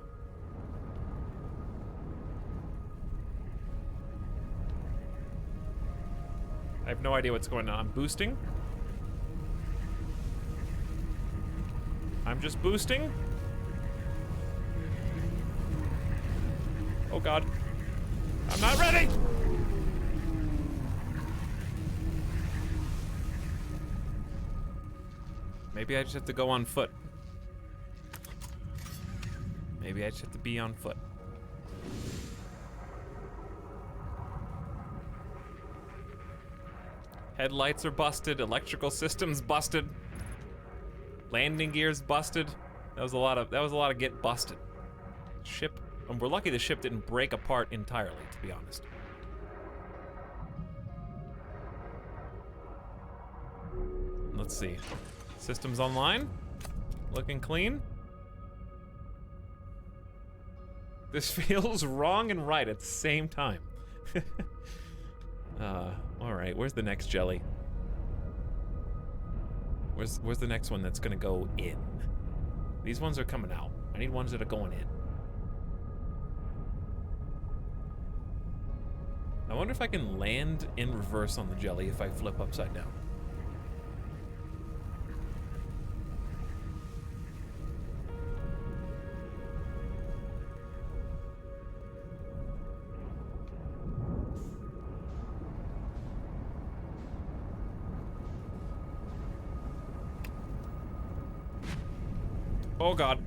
I have no idea what's going on. I'm boosting. I'm just boosting. Oh God. I'm not ready. Maybe I just have to go on foot. Maybe I just have to be on foot. Headlights are busted, electrical systems busted, landing gears busted. That was a lot of get busted. Ship, and we're lucky the ship didn't break apart entirely, to be honest. Let's see. Systems online. Looking clean. This feels wrong and right at the same time. Alright, where's the next jelly? Where's the next one that's gonna go in? These ones are coming out. I need ones that are going in. I wonder if I can land in reverse on the jelly if I flip upside down. Oh god.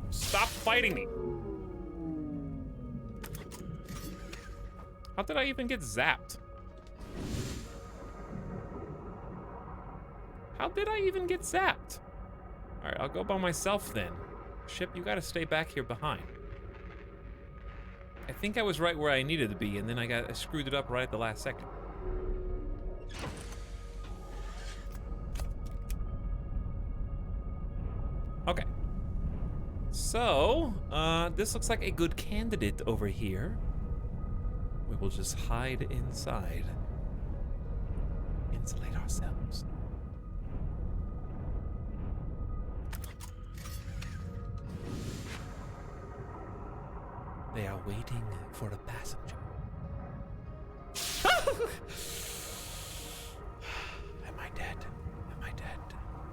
Stop fighting me. How did I even get zapped? How did I even get zapped? Alright, I'll go by myself then. Ship, you gotta stay back here behind. I think I was right where I needed to be, and then I screwed it up right at the last second. Okay. So, this looks like a good candidate over here. We will just hide inside. Insulate ourselves. They are waiting for a passenger. Am I dead? Am I dead?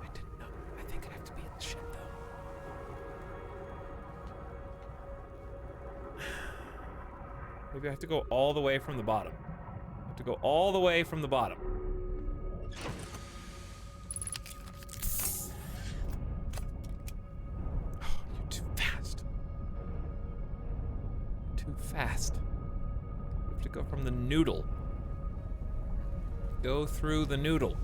I didn't know. I think I have to be in the ship, though. Maybe I have to go all the way from the bottom. I have to go all the way from the bottom. Oh, you're too fast. Too fast. We have to go from the noodle. Go through the noodle.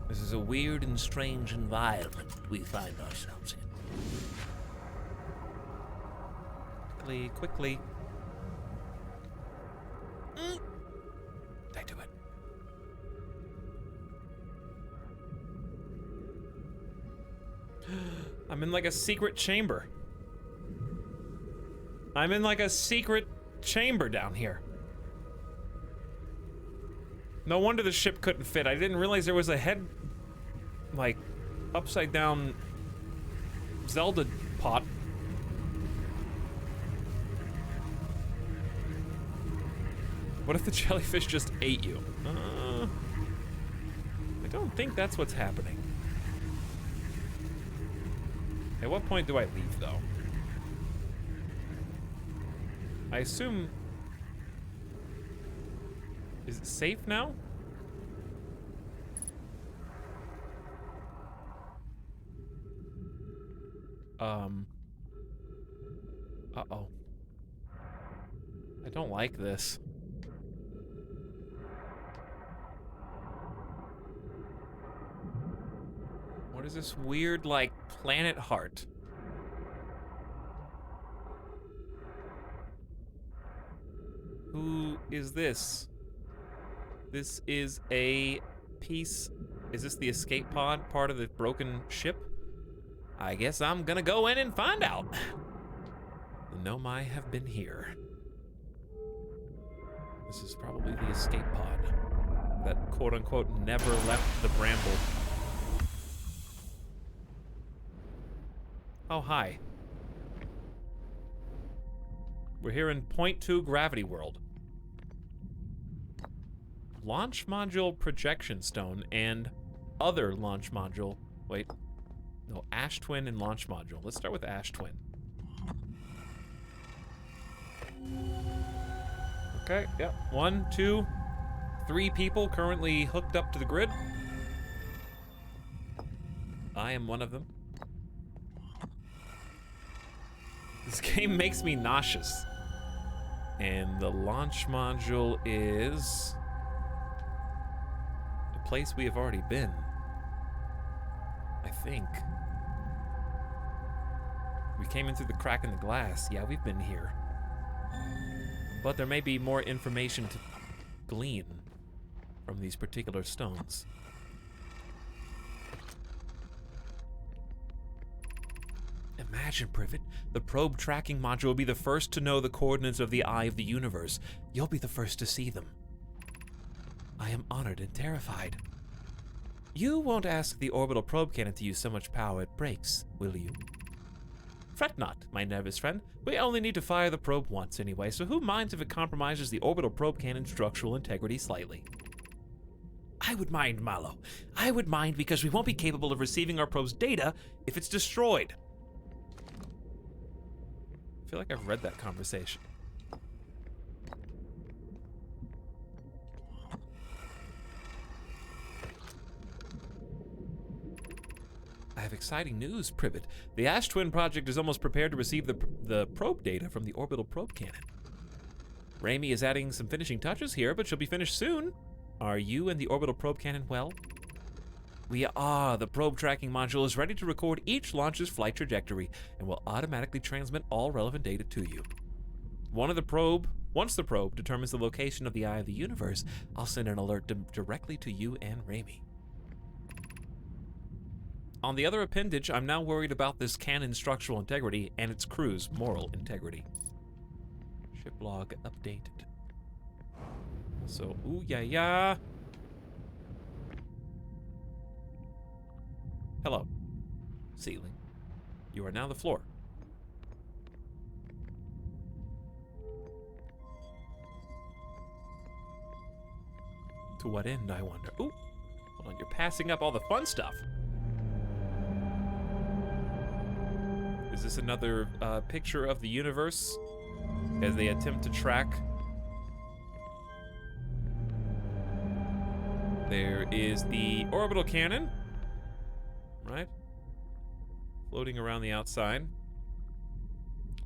This is a weird and strange environment we find ourselves in. Quickly, quickly. Did I do it? I'm in like a secret chamber. I'm in like a secret chamber down here. No wonder the ship couldn't fit. I didn't realize there was a head, like, upside down Zelda pot. What if the jellyfish just ate you? I don't think that's what's happening. At what point do I leave, though? I assume... Is it safe now? Uh-oh. I don't like this. What is this weird, like, planet heart? Who is this? This is a piece... Is this the escape pod, part of the broken ship? I guess I'm gonna go in and find out. The Nomai have been here. This is probably the escape pod that, quote-unquote, never left the bramble. Oh, hi. We're here in .2 gravity world. Launch module projection stone and other launch module. Wait. No, ash twin and launch module. Let's start with ash twin. Okay, yep. 1, 2, 3 people currently hooked up to the grid. I am one of them. This game makes me nauseous. And the launch module is a place we have already been. I think. We came in through the crack in the glass. Yeah, we've been here. But there may be more information to... glean from these particular stones. Imagine, Privet, the probe tracking module will be the first to know the coordinates of the eye of the universe. You'll be the first to see them. I am honored and terrified. You won't ask the orbital probe cannon to use so much power it breaks, will you? Fret not, my nervous friend. We only need to fire the probe once anyway, so who minds if it compromises the orbital probe cannon's structural integrity slightly? I would mind, Malo. I would mind because we won't be capable of receiving our probe's data if it's destroyed. I feel like I've read that conversation. I have exciting news, Privet. The Ash Twin project is almost prepared to receive the probe data from the orbital probe cannon. Raimi is adding some finishing touches here, but she'll be finished soon. Are you and the orbital probe cannon well? We are. The probe tracking module is ready to record each launch's flight trajectory and will automatically transmit all relevant data to you. Once the probe determines the location of the eye of the universe, I'll send an alert directly to you and Raimi. On the other appendage, I'm now worried about this cannon's structural integrity and its crew's moral integrity. Ship log updated. So, ooh, yeah. Hello. Ceiling. You are now the floor. To what end, I wonder? Ooh. Hold on, you're passing up all the fun stuff. Is this another picture of the universe as they attempt to track? There is the orbital cannon, right? Floating around the outside.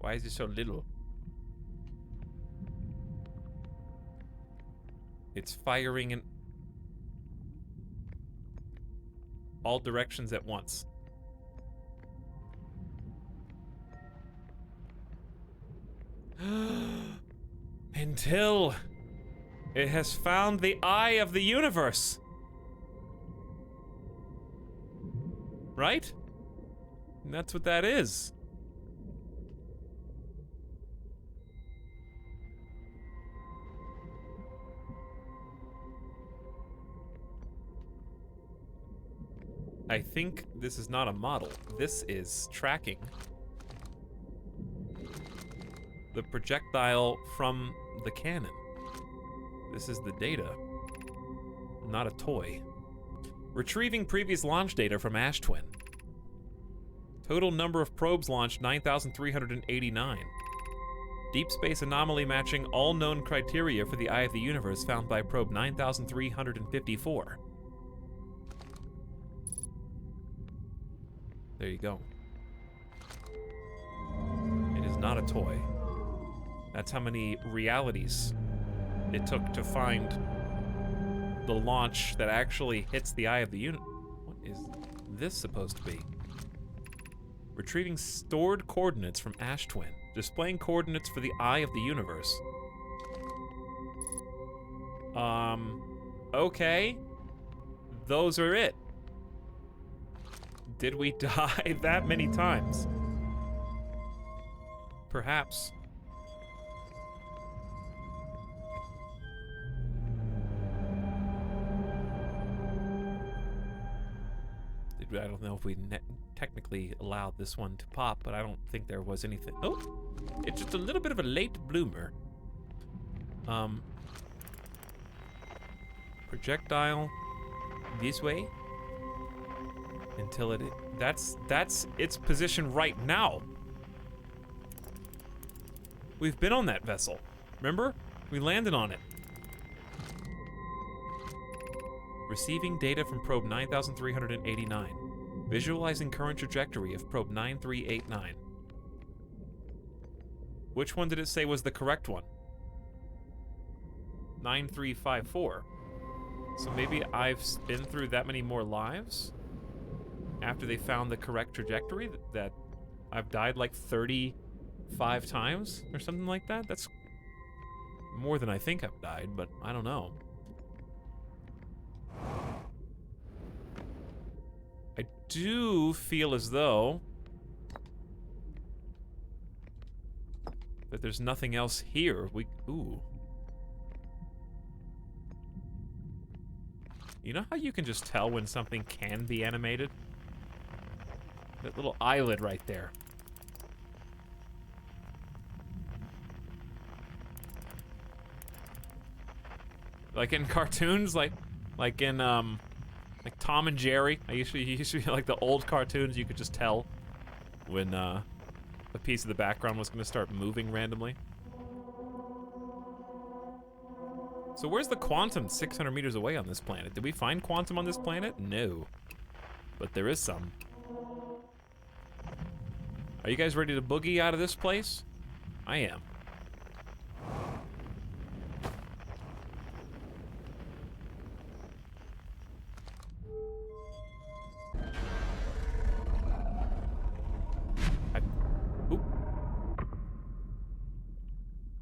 Why is it so little? It's firing in all directions at once. Until it has found the eye of the universe. Right? And that's what that is. I think this is not a model. This is tracking the projectile from the cannon. This is the data, not a toy. Retrieving previous launch data from Ash Twin. Total number of probes launched, 9,389. Deep space anomaly matching all known criteria for the Eye of the Universe found by probe 9,354. There you go. It is not a toy. That's how many realities it took to find the launch that actually hits the eye of the unit. What is this supposed to be? Retrieving stored coordinates from Ash Twin. Displaying coordinates for the eye of the universe. Okay. Those are it. Did we die that many times? Perhaps. I don't know if we technically allowed this one to pop, but I don't think there was anything. Oh, it's just a little bit of a late bloomer. Projectile this way until it. That's its position right now. We've been on that vessel. Remember? We landed on it. Receiving data from probe 9,389. Visualizing current trajectory of probe 9389. Which one did it say was the correct one? 9354. So maybe I've been through that many more lives after they found the correct trajectory, that I've died like 35 times or something like that. That's more than I think I've died, but I don't know. I do feel as though that there's nothing else here. Ooh. You know how you can just tell when something can be animated? That little eyelid right there. Like in cartoons, like in like Tom and Jerry. You used to be like the old cartoons. You could just tell when a piece of the background was going to start moving randomly. So where's the quantum 600 meters away on this planet? Did we find quantum on this planet? No. But there is some. Are you guys ready to boogie out of this place? I am. Oop.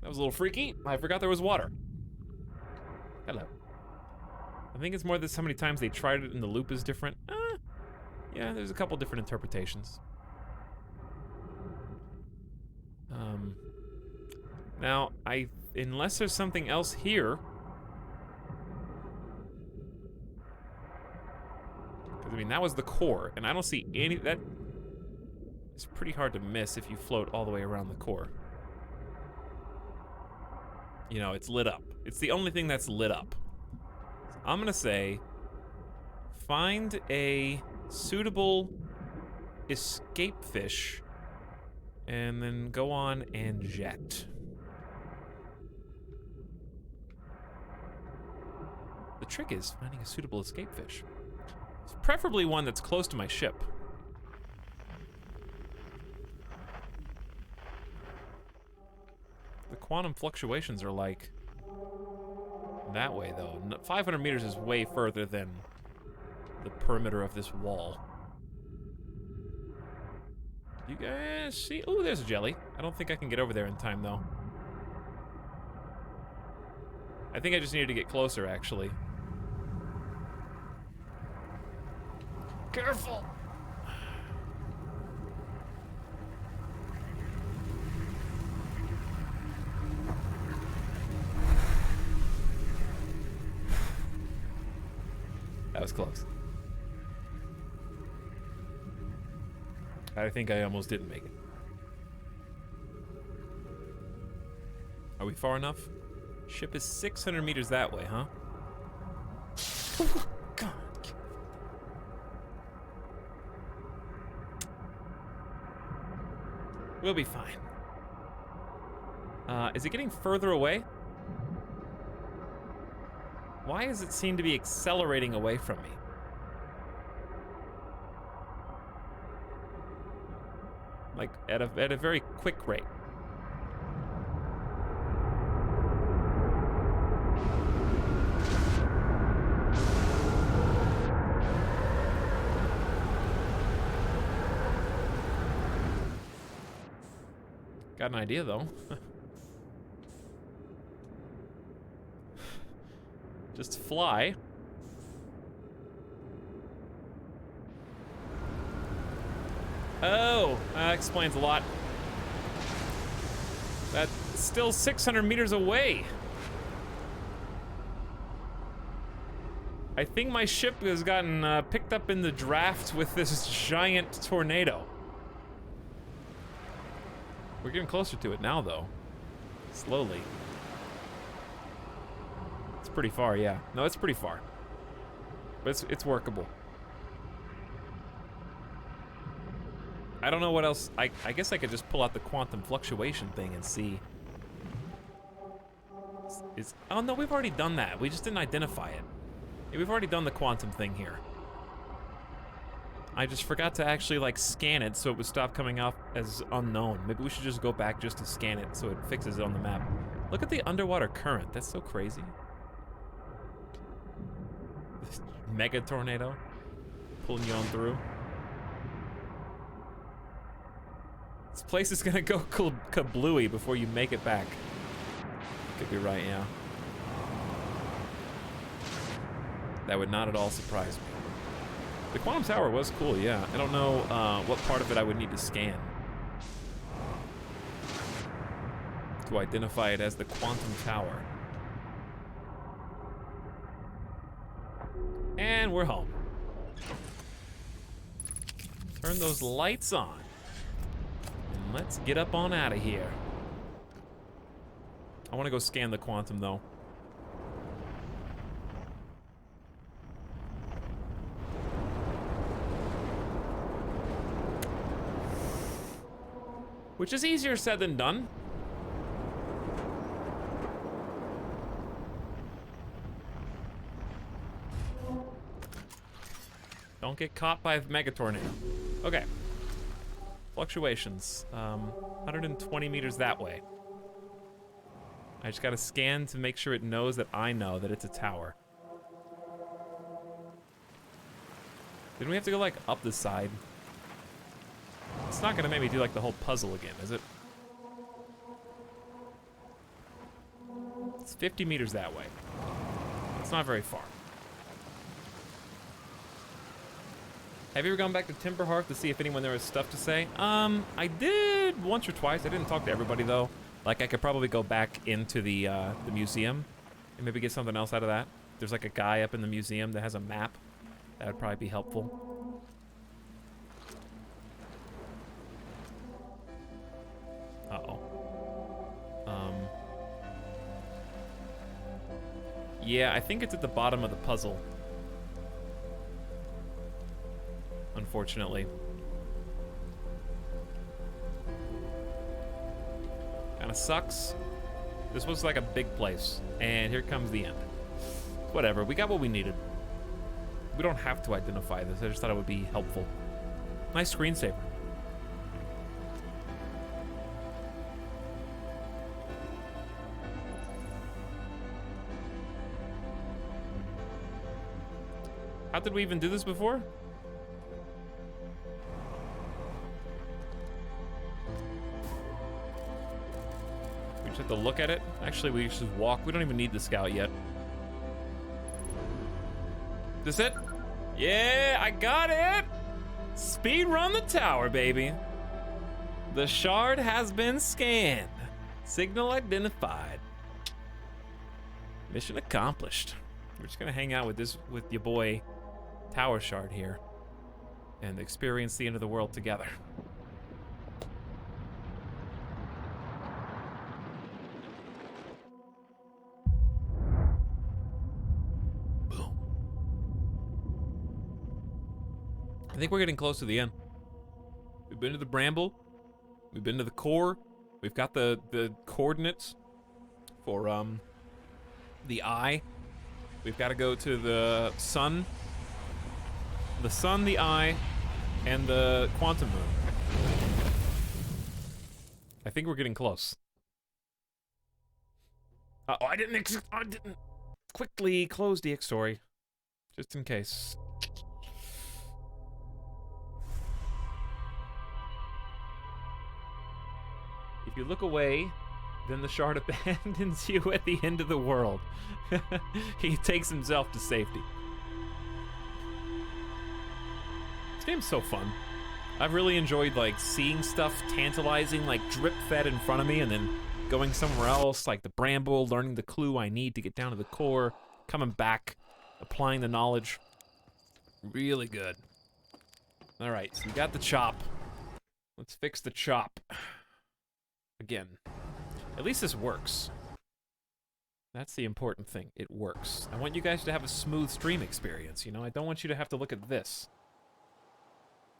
That was a little freaky. I forgot there was water. Hello. I think it's more that so many times they tried it and the loop is different. Yeah, there's a couple different interpretations. Now, unless there's something else here. Because, I mean, that was the core, and I don't see any, that is pretty hard to miss if you float all the way around the core. You know, it's lit up. It's the only thing that's lit up. So I'm gonna say, find a suitable escape fish, and then go on and jet. The trick is finding a suitable escape fish. It's preferably one that's close to my ship. The quantum fluctuations are like that way, though. 500 meters is way further than the perimeter of this wall. You guys see? Oh, there's a jelly. I don't think I can get over there in time, though. I think I just needed to get closer, actually. Careful! That was close. I think I almost didn't make it. Are we far enough? Ship is 600 meters that way, huh? God. We'll be fine. Is it getting further away? Why does it seem to be accelerating away from me? Like, at a very quick rate. Got an idea, though. Just fly. Oh, that explains a lot. That's still 600 meters away. I think my ship has gotten picked up in the draft with this giant tornado. We're getting closer to it now, though. Slowly. It's pretty far, yeah. No, it's pretty far. But it's workable. I don't know what else. I guess I could just pull out the quantum fluctuation thing and see. Oh no, we've already done that. We just didn't identify it. Yeah, we've already done the quantum thing here. I just forgot to actually like scan it so it would stop coming up as unknown. Maybe we should just go back just to scan it so it fixes it on the map. Look at the underwater current. That's so crazy. This mega tornado pulling you on through. This place is gonna go kablooey before you make it back. Could be right, yeah. That would not at all surprise me. The quantum tower was cool, yeah. I don't know what part of it I would need to scan to identify it as the quantum tower. And we're home. Turn those lights on. And let's get up on out of here. I want to go scan the quantum, though. Which is easier said than done. Don't get caught by a megatornado. Okay. Fluctuations. 120 meters that way. I just gotta scan to make sure it knows that I know that it's a tower. Didn't we have to go, like, up the side? It's not gonna make me do, like, the whole puzzle again, is it? It's 50 meters that way. It's not very far. Have you ever gone back to Timberhearth to see if anyone there has stuff to say? I did once or twice. I didn't talk to everybody, though. Like, I could probably go back into the museum and maybe get something else out of that. There's, like, a guy up in the museum that has a map. That would probably be helpful. Uh-oh. Yeah, I think it's at the bottom of the puzzle. Unfortunately. Kinda sucks. This was like a big place, and here comes the end. Whatever, we got what we needed. We don't have to identify this, I just thought it would be helpful. Nice screensaver. How did we even do this before? We just have to look at it. Actually, we should walk. We don't even need the scout yet. This it? Yeah, I got it! Speed run the tower, baby. The shard has been scanned. Signal identified. Mission accomplished. We're just gonna hang out with your boy Tower Shard here and experience the end of the world together. Boom. I think we're getting close to the end. We've been to the bramble. We've been to the core. We've got the coordinates for the eye. We've got to go to the sun, the eye, and the quantum room. I think we're getting close. Uh-oh, I didn't quickly close the story, just in case. If you look away, then the shard abandons you at the end of the world. He takes himself to safety. This game's so fun. I've really enjoyed, like, seeing stuff tantalizing, like, drip-fed in front of me, and then going somewhere else, like the bramble, learning the clue I need to get down to the core, coming back, applying the knowledge. Really good. All right, so we got the chop. Let's fix the chop. Again. At least this works. That's the important thing. It works. I want you guys to have a smooth stream experience, you know? I don't want you to have to look at this.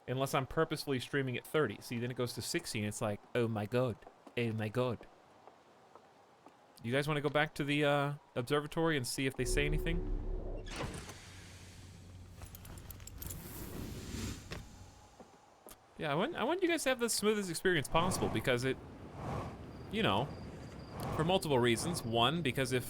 Unless I'm purposefully streaming at 30. See, then it goes to 60, and it's like, oh my god. Oh my god. You guys want to go back to the observatory and see if they say anything? Yeah, I want you guys to have the smoothest experience possible, because it, you know, for multiple reasons. One, because if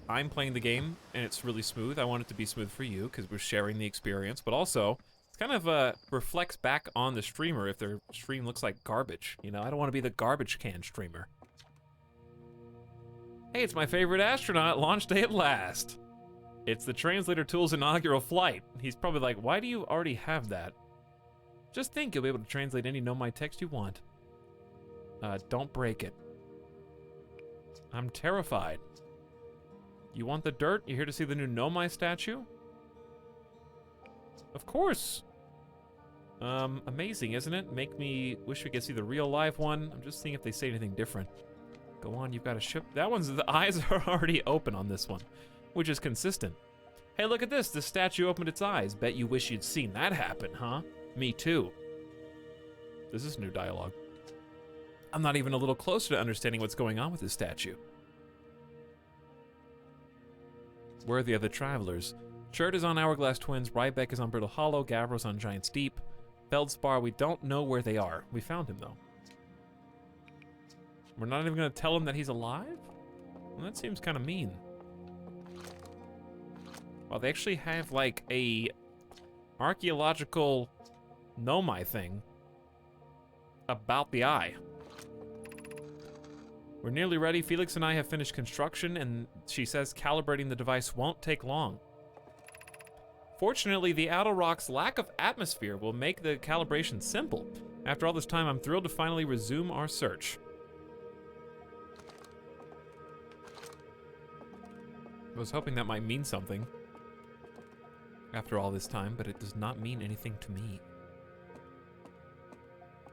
I'm playing the game and it's really smooth, I want it to be smooth for you because we're sharing the experience. But also, it's kind of reflects back on the streamer if their stream looks like garbage. You know, I don't want to be the garbage can streamer. Hey, it's my favorite astronaut. Launch day at last. It's the translator tool's inaugural flight. He's probably like, why do you already have that? Just think you'll be able to translate any Nomai text you want. Don't break it. I'm terrified. You want the dirt? You here to see the new Nomai statue? Of course. Amazing, isn't it? Make me wish we could see the real live one. I'm just seeing if they say anything different. Go on, you've got a ship. That one's, the eyes are already open on this one, which is consistent. Hey, look at this. The statue opened its eyes. Bet you wish you'd seen that happen, huh? Me too. This is new dialogue. I'm not even a little closer to understanding what's going on with this statue. Where are the other travelers? Chert is on Hourglass Twins, Rybeck is on Brittle Hollow, Gavro's on Giant's Deep. Feldspar, we don't know where they are. We found him, though. We're not even going to tell him that he's alive? Well, that seems kind of mean. Well, they actually have, like, a archaeological Nomai thing about the eye. We're nearly ready. Felix and I have finished construction, and she says calibrating the device won't take long. Fortunately, the outer rock's lack of atmosphere will make the calibration simple. After all this time, I'm thrilled to finally resume our search. I was hoping that might mean something after all this time, but it does not mean anything to me.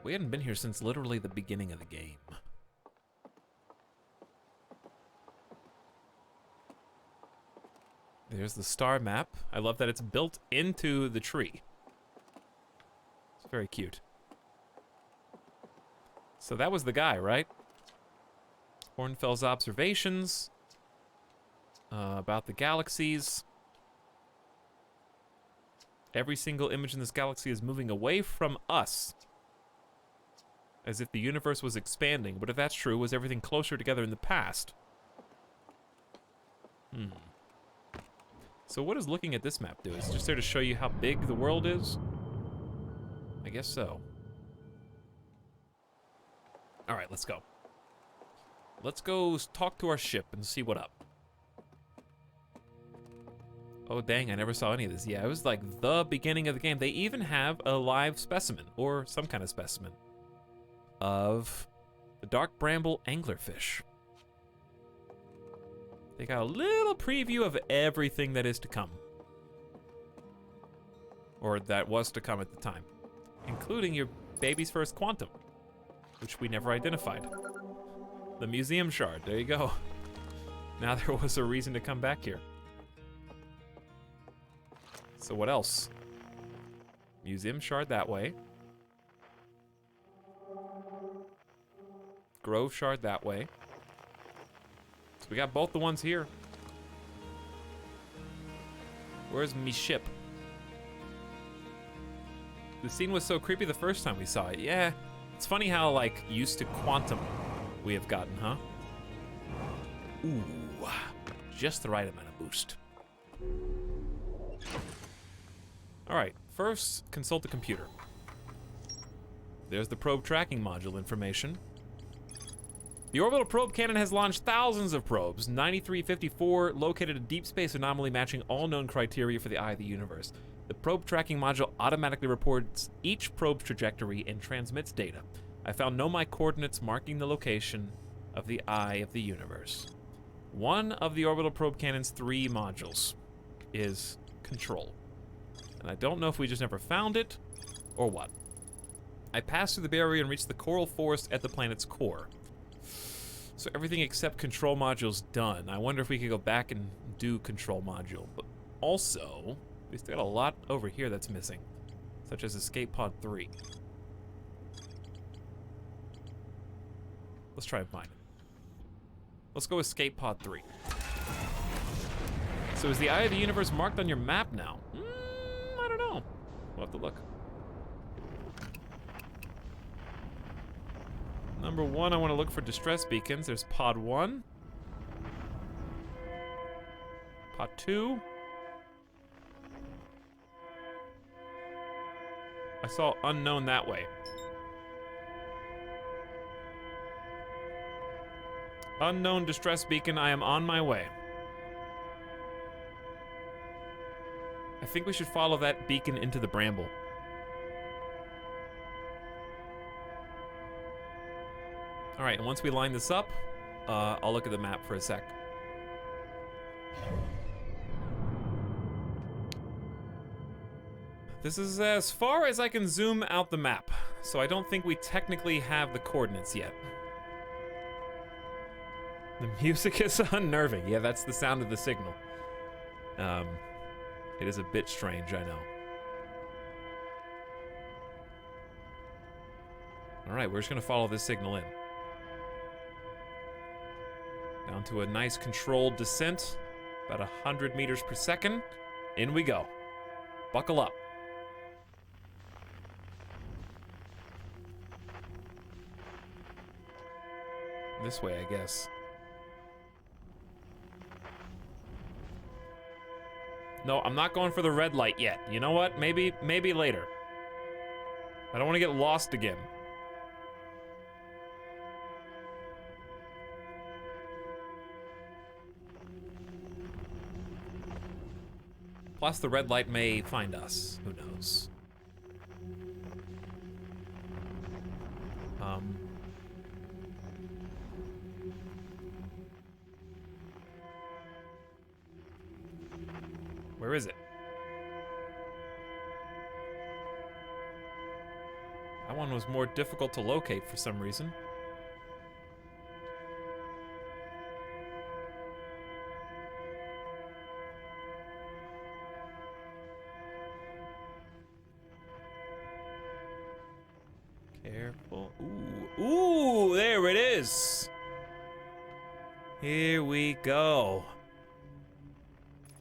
We hadn't been here since literally the beginning of the game. There's the star map. I love that it's built into the tree. It's very cute. So that was the guy, right? Hornfels observations about the galaxies. Every single image in this galaxy is moving away from us, as if the universe was expanding. But if that's true, was everything closer together in the past? So what does looking at this map do? Is it just there to show you how big the world is? I guess so. All right, let's go. Let's go talk to our ship and see what up. Oh, dang, I never saw any of this. Yeah, it was like the beginning of the game. They even have a live specimen, or some kind of specimen, of the dark bramble anglerfish. They got a little preview of everything that is to come. Or that was to come at the time. Including your baby's first quantum, which we never identified. The museum shard, there you go. Now there was a reason to come back here. So what else? Museum shard that way. Grove shard that way. So we got both the ones here. Where's me ship? The scene was so creepy the first time we saw it. Yeah, it's funny how, like, used to quantum we have gotten, huh? Ooh, just the right amount of boost. All right, first, consult the computer. There's the probe tracking module information. The orbital probe cannon has launched thousands of probes. 9354 located a deep space anomaly matching all known criteria for the eye of the universe. The probe tracking module automatically reports each probe's trajectory and transmits data. I found Nomai coordinates marking the location of the eye of the universe. One of the orbital probe cannon's 3 modules is control. And I don't know if we just never found it or what. I passed through the barrier and reached the coral forest at the planet's core. So everything except control module's done. I wonder if we could go back and do control module. But also, we still got a lot over here that's missing, such as escape pod 3. Let's try and find it. Let's go escape pod 3. So is the eye of the universe marked on your map now? I don't know. We'll have to look. Number 1, I want to look for distress beacons. There's pod 1. Pod 2. I saw unknown that way. Unknown distress beacon, I am on my way. I think we should follow that beacon into the bramble. All right, and once we line this up, I'll look at the map for a sec. This is as far as I can zoom out the map, so I don't think we technically have the coordinates yet. The music is unnerving. Yeah, that's the sound of the signal. It is a bit strange, I know. All right, we're just gonna follow this signal in. Down to a nice controlled descent, about 100 meters per second. In we go. Buckle up. This way, I guess. No, I'm not going for the red light yet. You know what? Maybe later. I don't want to get lost again. Plus, the red light may find us. Who knows? Where is it? That one was more difficult to locate for some reason. Careful. Ooh, ooh, there it is. Here we go.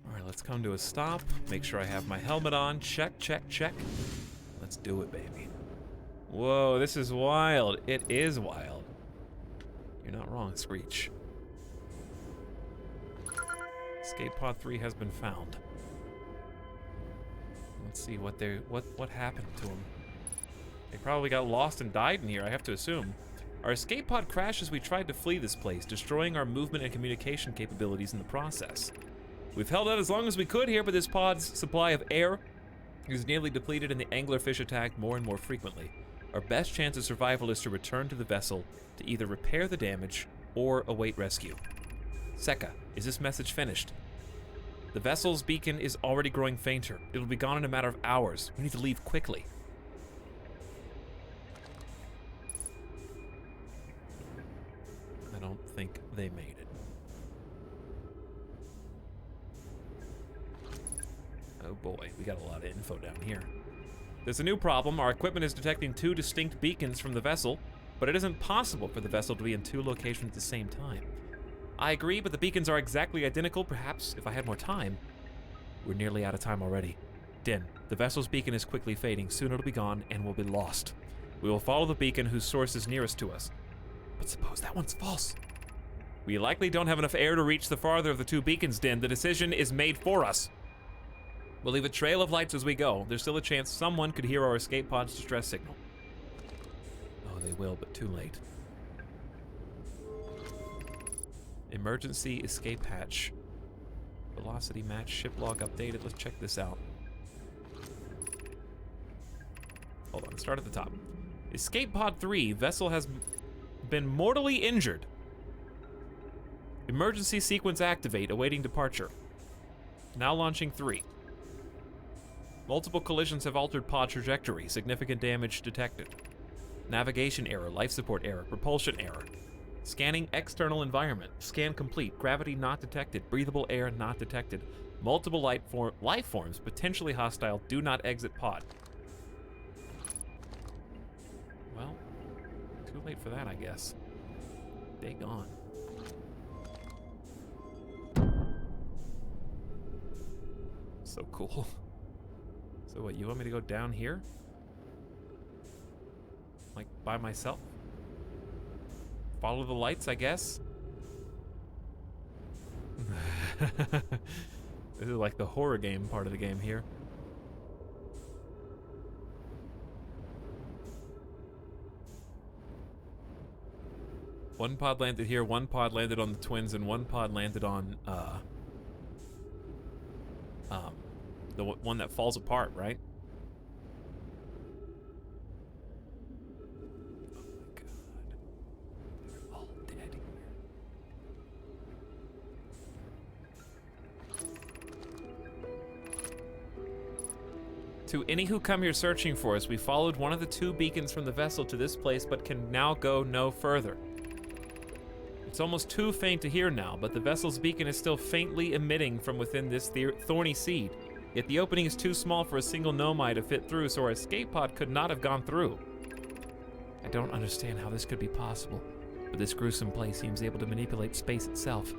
All right, let's come to a stop. Make sure I have my helmet on. Check, check, check. Let's do it, baby. Whoa, this is wild. It is wild. You're not wrong, Screech. Escape pod 3 has been found. Let's see what happened to them. They probably got lost and died in here, I have to assume. Our escape pod crashed as we tried to flee this place, destroying our movement and communication capabilities in the process. We've held out as long as we could here, but this pod's supply of air is nearly depleted and the anglerfish attack more and more frequently. Our best chance of survival is to return to the vessel to either repair the damage or await rescue. Sekka, is this message finished? The vessel's beacon is already growing fainter. It'll be gone in a matter of hours. We need to leave quickly. I don't think they made it. Oh boy, we got a lot of info down here. There's a new problem. Our equipment is detecting 2 distinct beacons from the vessel, but it isn't possible for the vessel to be in 2 locations at the same time. I agree, but the beacons are exactly identical. Perhaps if I had more time. We're nearly out of time already. Din, the vessel's beacon is quickly fading. Soon it'll be gone and we'll be lost. We will follow the beacon whose source is nearest to us. But suppose that one's false. We likely don't have enough air to reach the farther of the 2 beacons, Din. The decision is made for us. We'll leave a trail of lights as we go. There's still a chance someone could hear our escape pod's distress signal. Oh, they will, but too late. Emergency escape hatch. Velocity match, ship log updated. Let's check this out. Hold on, start at the top. Escape pod 3, vessel has been mortally injured. Emergency sequence activate, awaiting departure. Now launching 3. Multiple collisions have altered pod trajectory. Significant damage detected. Navigation error, life support error, propulsion error. Scanning external environment. Scan complete. Gravity not detected. Breathable air not detected. Multiple life forms potentially hostile. Do not exit pod. Well, too late for that, I guess. They gone. So cool. So what, you want me to go down here? Like, by myself? Follow the lights, I guess? This is like the horror game part of the game here. One pod landed here, one pod landed on the twins, and one pod landed on, the one that falls apart, right? Oh my god. They're all dead here. To any who come here searching for us, we followed one of the 2 beacons from the vessel to this place, but can now go no further. It's almost too faint to hear now, but the vessel's beacon is still faintly emitting from within this thorny seed. Yet the opening is too small for a single nomai to fit through, so our escape pod could not have gone through. I don't understand how this could be possible, but this gruesome place seems able to manipulate space itself.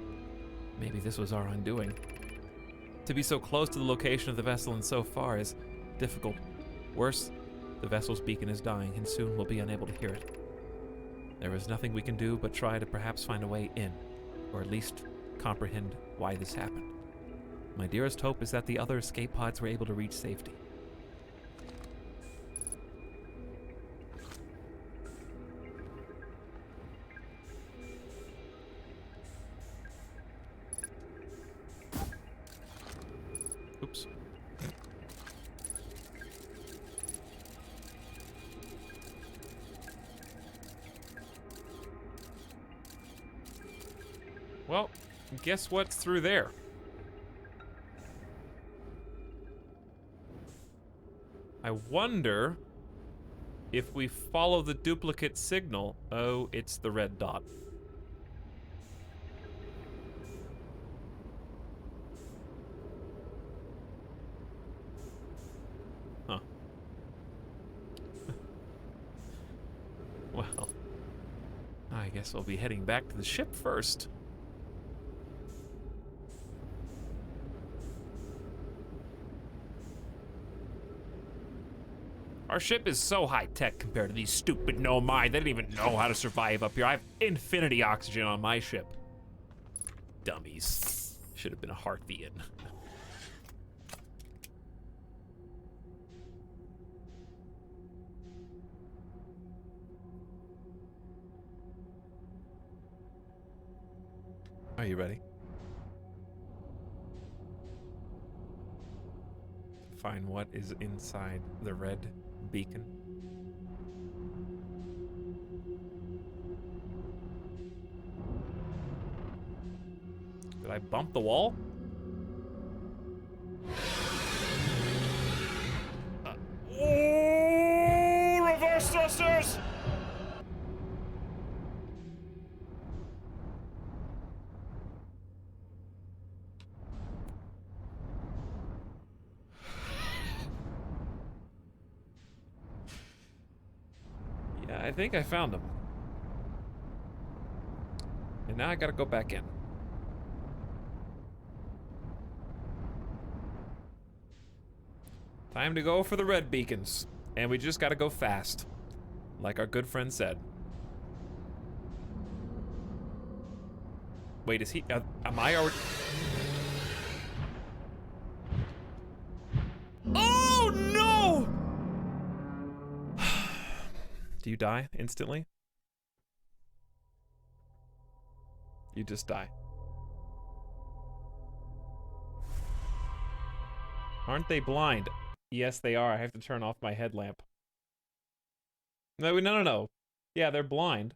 Maybe this was our undoing. To be so close to the location of the vessel and so far is difficult. Worse, the vessel's beacon is dying, and soon we'll be unable to hear it. There is nothing we can do but try to perhaps find a way in, or at least comprehend why this happened. My dearest hope is that the other escape pods were able to reach safety. Oops. Well, guess what's through there? I wonder if we follow the duplicate signal. Oh, it's the red dot. Huh. Well, I guess we'll be heading back to the ship first. Our ship is so high-tech compared to these stupid nomai. They don't even know how to survive up here. I have infinity oxygen on my ship. Dummies. Should have been a Hearthian. Are you ready? Find what is inside the red beacon. Did I bump the wall? Oh, reverse thrusters! I think I found him. And now I gotta go back in. Time to go for the red beacons. And we just gotta go fast. Like our good friend said. Wait, is he... am I already... Oh, no! Do you die instantly? You just die. Aren't they blind? Yes, they are. I have to turn off my headlamp. No. Yeah, they're blind.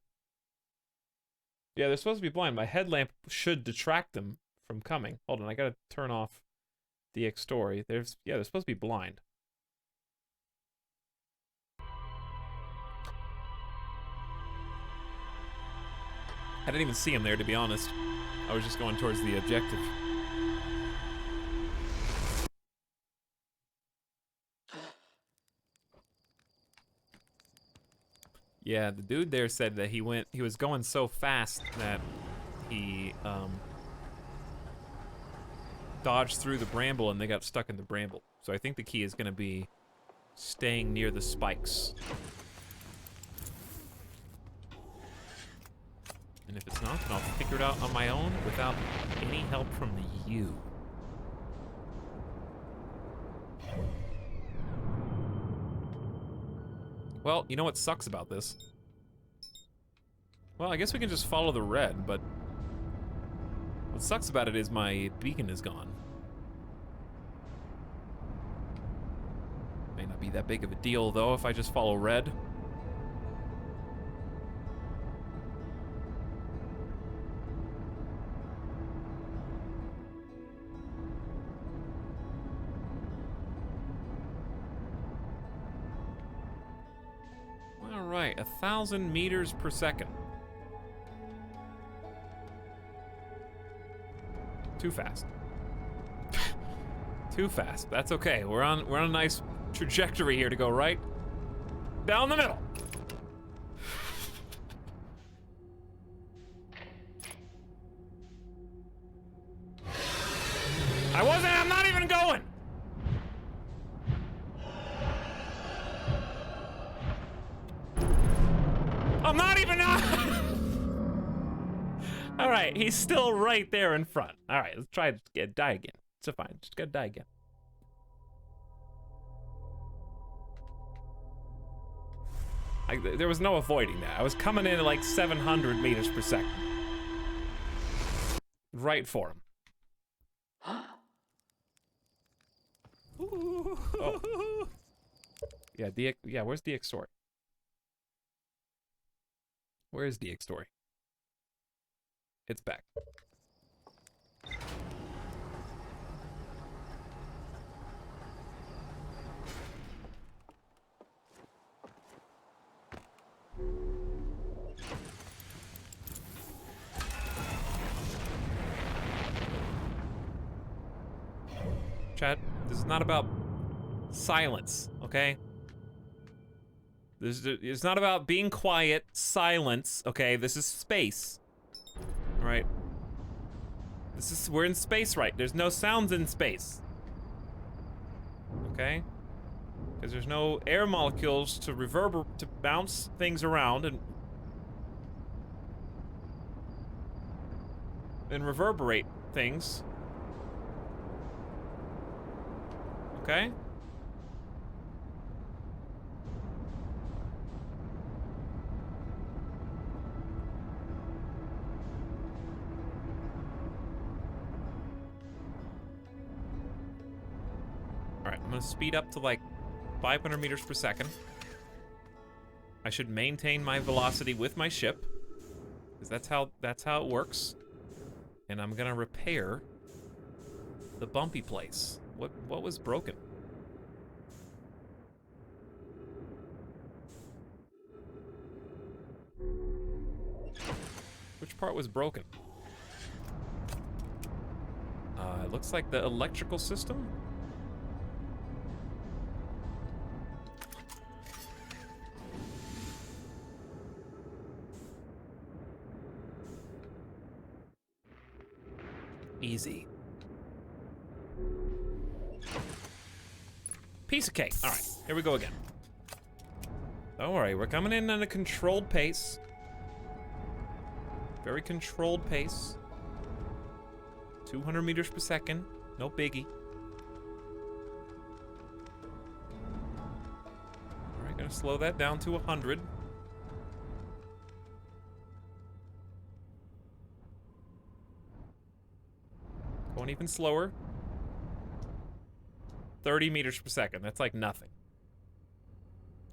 Yeah, they're supposed to be blind. My headlamp should detract them from coming. Hold on, I gotta turn off the X story. Yeah, they're supposed to be blind. I didn't even see him there, to be honest. I was just going towards the objective. Yeah, the dude there said that he was going so fast that he dodged through the bramble and they got stuck in the bramble. So I think the key is gonna be staying near the spikes. And if it's not, then I'll figure it out on my own without any help from you. Well, you know what sucks about this? Well, I guess we can just follow the red, but what sucks about it is my beacon is gone. May not be that big of a deal, though, if I just follow red. All right, 1,000 meters per second. Too fast. Too fast. That's okay. We're on a nice trajectory here to go right down the middle. I'm not even going. I'm not even All right, he's still right there in front. All right, let's try to die again. It's fine. Just gotta die again. There was no avoiding that. I was coming in at like 700 meters per second. Right for him. Oh. Yeah, where's DX Story? Where is DX Story? It's back. Chat, this is not about silence, okay? It's not about being quiet, silence, okay? This is space. All right. We're in space, right? There's no sounds in space. Okay? Because there's no air molecules to bounce things around and reverberate things. Okay? Alright, I'm gonna speed up to like 500 meters per second. I should maintain my velocity with my ship, because that's how it works. And I'm gonna repair the bumpy place. What was broken? Which part was broken? It looks like the electrical system. Easy. Piece of cake. All right, here we go again. Don't worry, we're coming in at a controlled pace. Very controlled pace. 200 meters per second. No biggie. All right, gonna slow that down to 100. Going even slower. 30 meters per second. That's like nothing.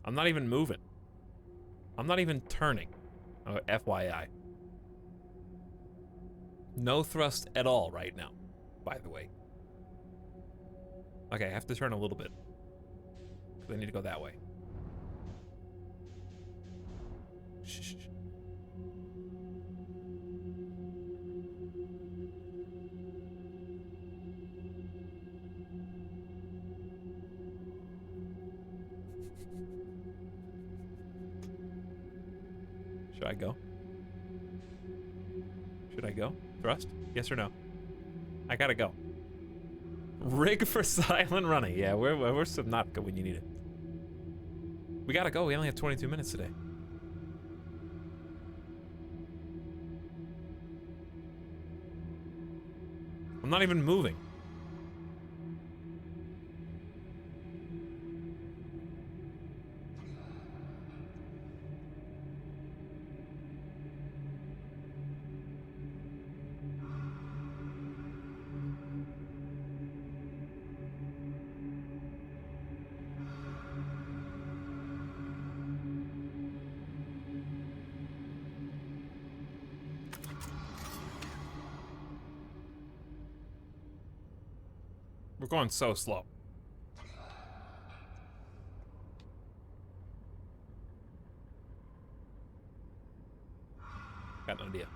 I'm not even moving. I'm not even turning. Oh, FYI. No thrust at all right now, by the way. Okay, I have to turn a little bit, because I need to go that way. Shh. Should I go? Should I go? Thrust? Yes or no? I gotta go. Rig for silent running. Yeah, we're Someodat when you need it. We gotta go. We only have 22 minutes today. I'm not even moving. We're going so slow. Got an idea.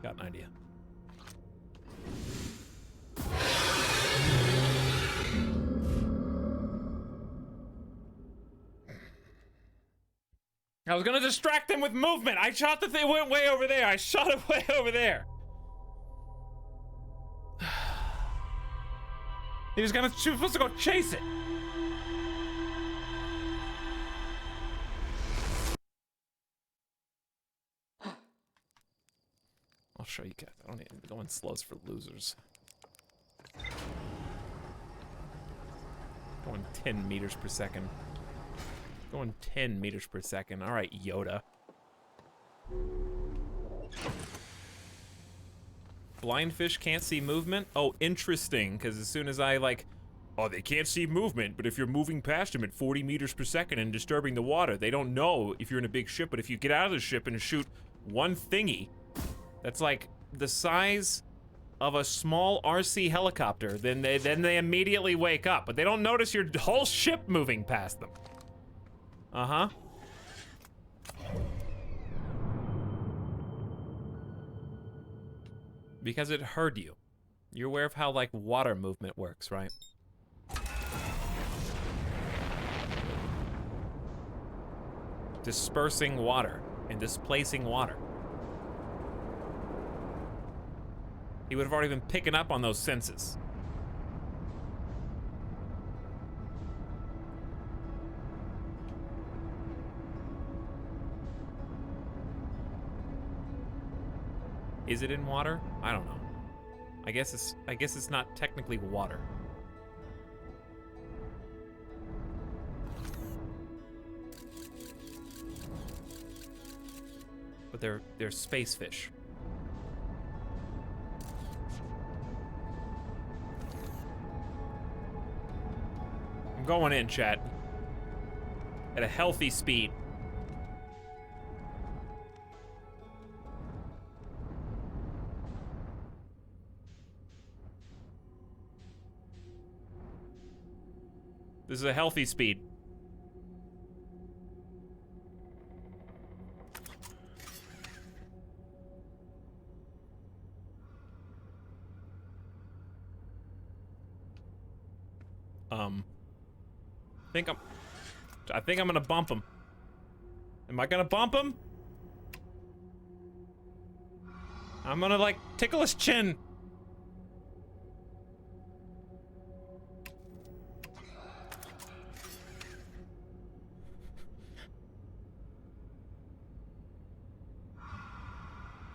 Got an idea. I was gonna distract them with movement. I shot the thing, went way over there. I shot it way over there. He was supposed to go chase it. I'll show you guys. I don't need going slows for losers. Going 10 meters per second. Going 10 meters per second. All right, Yoda. Blind fish can't see movement? Oh, interesting, because as soon as I, like... Oh, they can't see movement, but if you're moving past them at 40 meters per second and disturbing the water, they don't know if you're in a big ship, but if you get out of the ship and shoot one thingy, that's like the size of a small RC helicopter, then they immediately wake up, but they don't notice your whole ship moving past them. Uh-huh. Because it heard you. You're aware of how, like, water movement works, right? Dispersing water and displacing water. He would have already been picking up on those senses. Is it in water? I don't know. I guess it's not technically water. But they're space fish. I'm going in, chat. At a healthy speed. This is a healthy speed. I think I'm gonna bump him. Am I gonna bump him? I'm gonna, like, tickle his chin.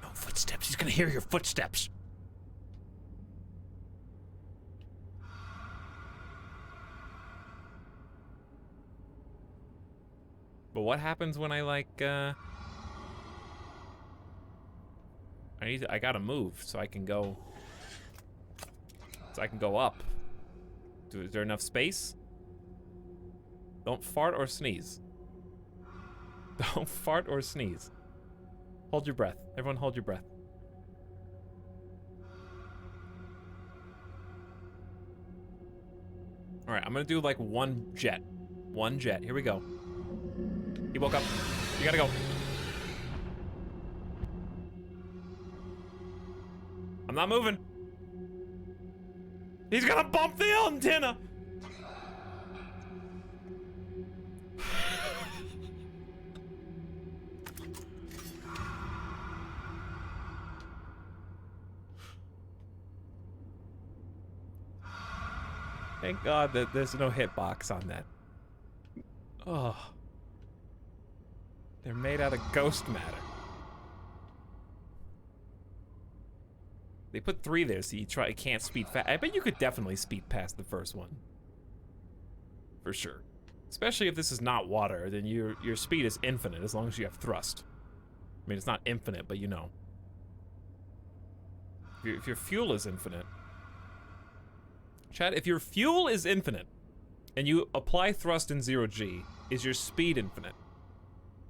No footsteps. He's gonna hear your footsteps. But what happens when I, like, I gotta move so I can go up. Is there enough space? Don't fart or sneeze. Don't fart or sneeze. Hold your breath. Everyone hold your breath. All right, I'm gonna do like one jet. One jet, here we go. He woke up. You gotta go. I'm not moving. He's gonna bump the antenna. Thank God that there's no hitbox on that. Oh. They're made out of ghost matter. They put 3 there so you can't speed fast. I bet you could definitely speed past the first one. For sure. Especially if this is not water, then your speed is infinite as long as you have thrust. I mean, it's not infinite, but you know. If your fuel is infinite. Chad, if your fuel is infinite, and you apply thrust in 0G, is your speed infinite?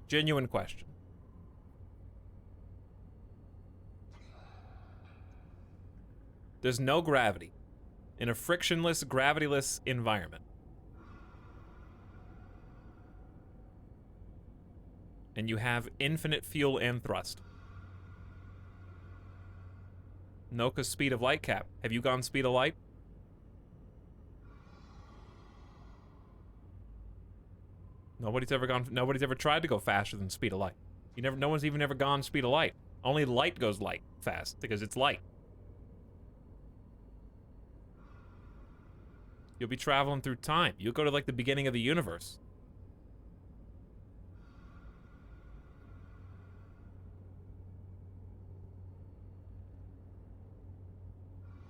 Genuine question. There's no gravity in a frictionless, gravityless environment. And you have infinite fuel and thrust. Noka's speed of light cap. Have you gone speed of light? Nobody's ever tried to go faster than speed of light. No one's even ever gone speed of light. Only light goes light fast because it's light. You'll be traveling through time. You'll go to like the beginning of the universe.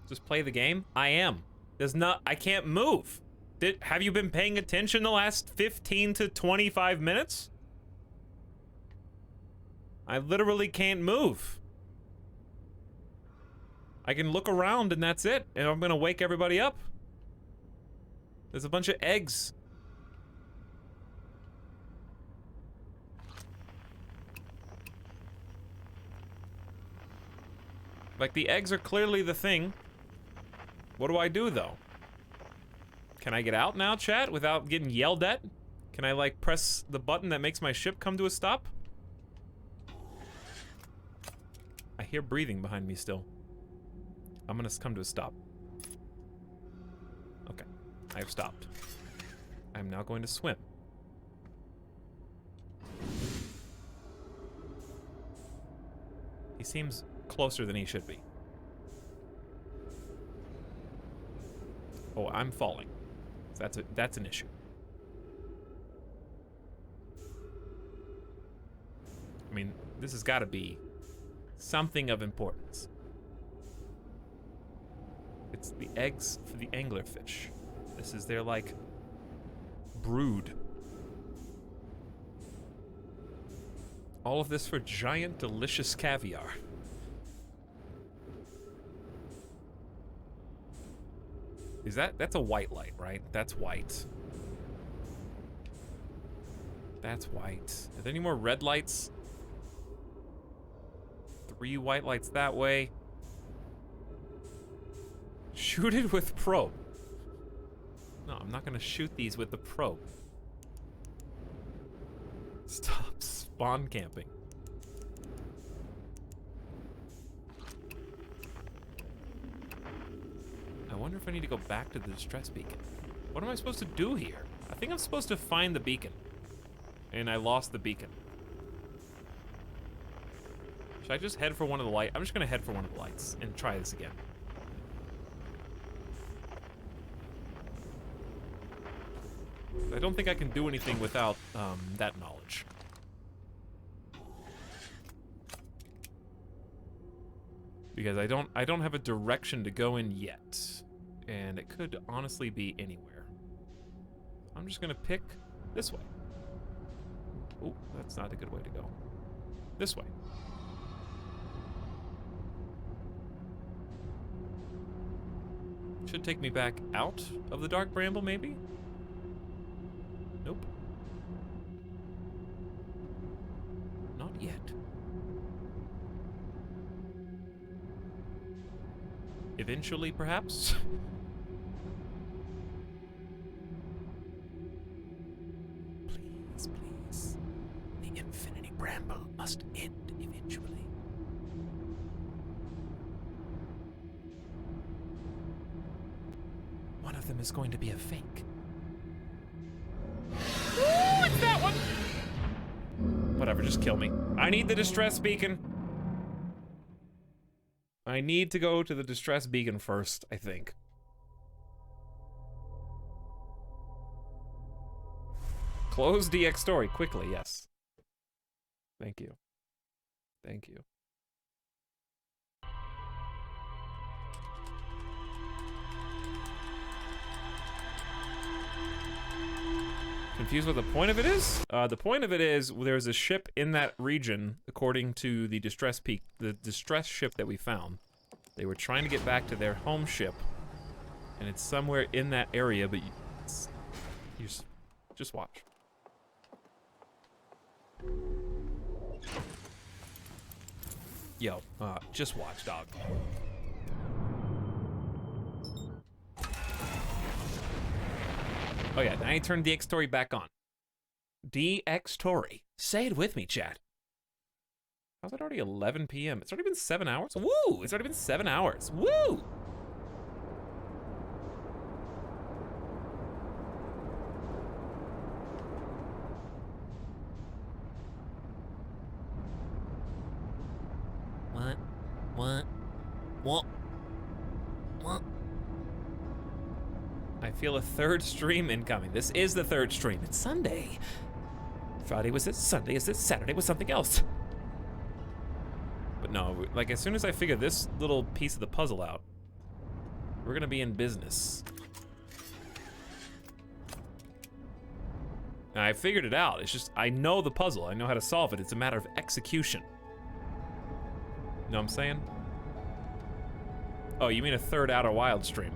Just play the game? I am. I can't move. Have you been paying attention the last 15 to 25 minutes? I literally can't move. I can look around and that's it, and I'm gonna wake everybody up. There's a bunch of eggs. Like, the eggs are clearly the thing. What do I do, though? Can I get out now, chat, without getting yelled at? Can I, like, press the button that makes my ship come to a stop? I hear breathing behind me still. I'm gonna come to a stop. Okay, I have stopped. I'm now going to swim. He seems closer than he should be. Oh, I'm falling. That's an issue. I mean, this has got to be something of importance. It's the eggs for the anglerfish. This is their, like, brood. All of this for giant, delicious caviar. That's a white light, right? That's white. That's white. Are there any more red lights? 3 white lights that way. Shoot it with probe. No, I'm not gonna shoot these with the probe. Stop spawn camping. I wonder if I need to go back to the distress beacon. What am I supposed to do here? I think I'm supposed to find the beacon. And I lost the beacon. Should I just head for one of the lights? I'm just gonna head for one of the lights and try this again. I don't think I can do anything without that knowledge. Because I don't have a direction to go in yet. And it could honestly be anywhere. I'm just gonna pick this way. Oh, that's not a good way to go. This way. Should take me back out of the dark bramble, maybe? Nope. Not yet. Eventually, perhaps? Please, please. The infinity bramble must end eventually. One of them is going to be a fake. Ooh, it's that one! Whatever, just kill me. I need the distress beacon. I need to go to the distress beacon first, I think. Close DX story quickly, yes. Thank you. Thank you. Confused what the point of it is? The point of it is there's a ship in that region, according to the distress ship that we found. They were trying to get back to their home ship, and it's somewhere in that area, but you just watch. Yo, just watch, dog. Oh yeah, now I turn DX Story back on. DX Story. Say it with me, chat. How's it already 11 p.m.? It's already been 7 hours? Woo! It's already been 7 hours. Woo! What? What? What? What? I feel a third stream incoming. This is the third stream. It's Sunday. Friday was it? Sunday is it? Saturday was something else. But no, like as soon as I figure this little piece of the puzzle out, we're gonna be in business. And I figured it out. It's just, I know the puzzle. I know how to solve it. It's a matter of execution. You know what I'm saying? Oh, you mean a third Outer Wild stream?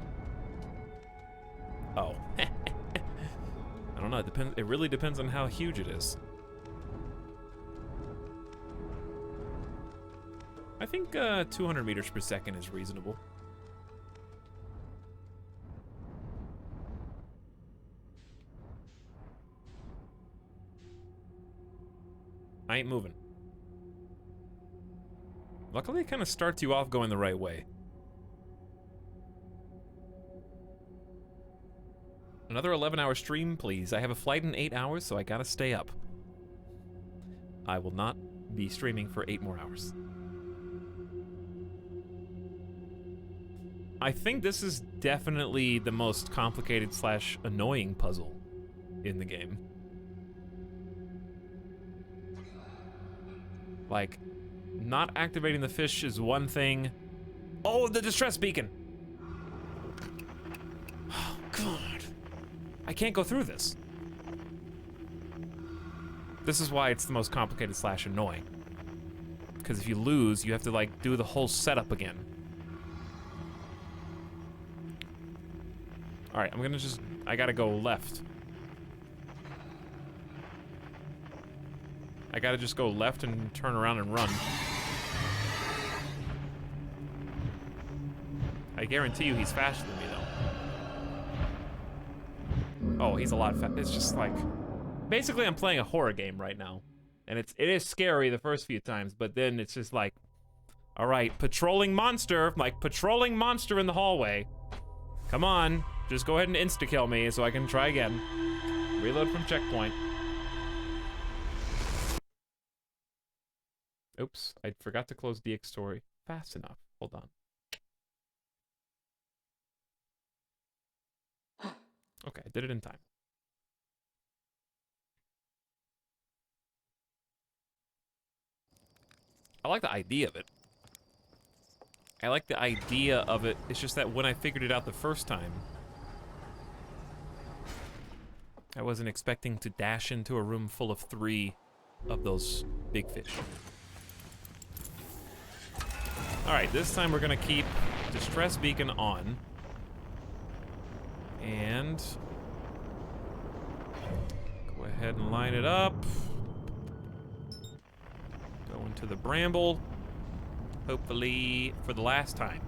Oh. I don't know, it depends. It really depends on how huge it is. I think 200 meters per second is reasonable. I ain't moving. Luckily, it kind of starts you off going the right way. Another 11-hour stream, please. I have a flight in 8 hours, so I gotta stay up. I will not be streaming for 8 more hours. I think this is definitely the most complicated / annoying puzzle in the game. Like, not activating the fish is one thing. Oh, the distress beacon! Oh, God. I can't go through this. This is why it's the most complicated / annoying. Because if you lose, you have to, like, do the whole setup again. Alright, I'm gonna just... I gotta go left. I gotta just go left and turn around and run. I guarantee you he's faster than me, though. Oh, he's a lot faster. It's just like... Basically, I'm playing a horror game right now. And it is scary the first few times, but then it's just like... Alright, patrolling monster. Like, patrolling monster in the hallway. Come on. Just go ahead and insta-kill me so I can try again. Reload from checkpoint. Oops, I forgot to close DX Story fast enough. Hold on. Okay, I did it in time. I like the idea of it. I like the idea of it. It's just that when I figured it out the first time, I wasn't expecting to dash into a room full of 3 of those big fish. Alright, this time we're gonna keep Distress Beacon on. And go ahead and line it up. Go into the bramble. Hopefully for the last time.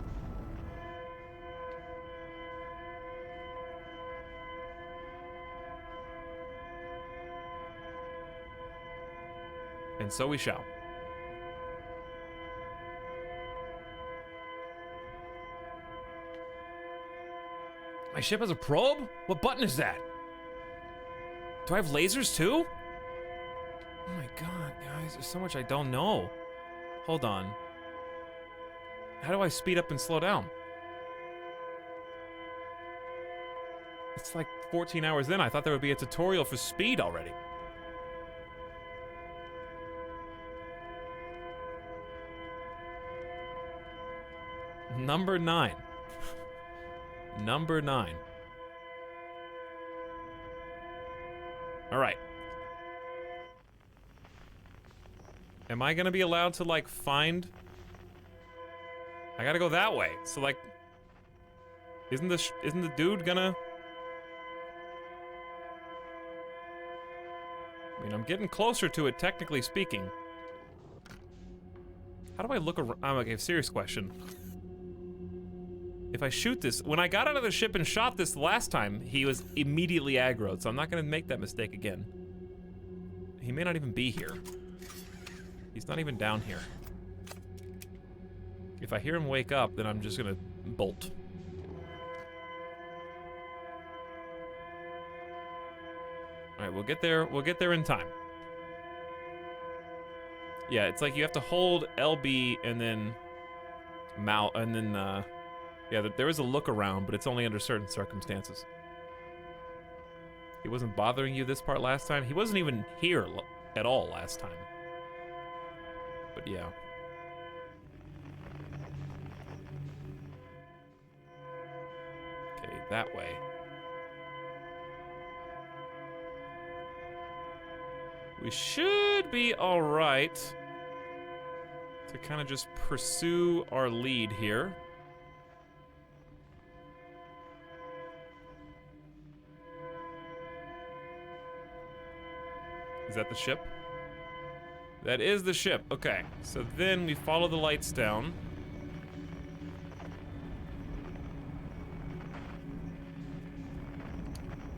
And so we shall. My ship has a probe? What button is that? Do I have lasers too? Oh my god, guys, there's so much I don't know. Hold on. How do I speed up and slow down? It's like 14 hours in. I thought there would be a tutorial for speed already. Number 9. Number 9. All right. Am I gonna be allowed to, like, find... I gotta go that way. So, like... Isn't the dude gonna... I mean, I'm getting closer to it, technically speaking. How do I look around? Okay, serious question. If I shoot this, when I got out of the ship and shot this last time, he was immediately aggroed, so I'm not gonna make that mistake again. He may not even be here. He's not even down here. If I hear him wake up, then I'm just gonna bolt. Alright, we'll get there in time. Yeah, it's like you have to hold LB and then mount, and then, yeah, there is a look around, but it's only under certain circumstances. He wasn't bothering you this part last time? He wasn't even here at all last time. But yeah. Okay, that way. We should be all right to kind of just pursue our lead here. Is that the ship? That is the ship. Okay, so then we follow the lights down.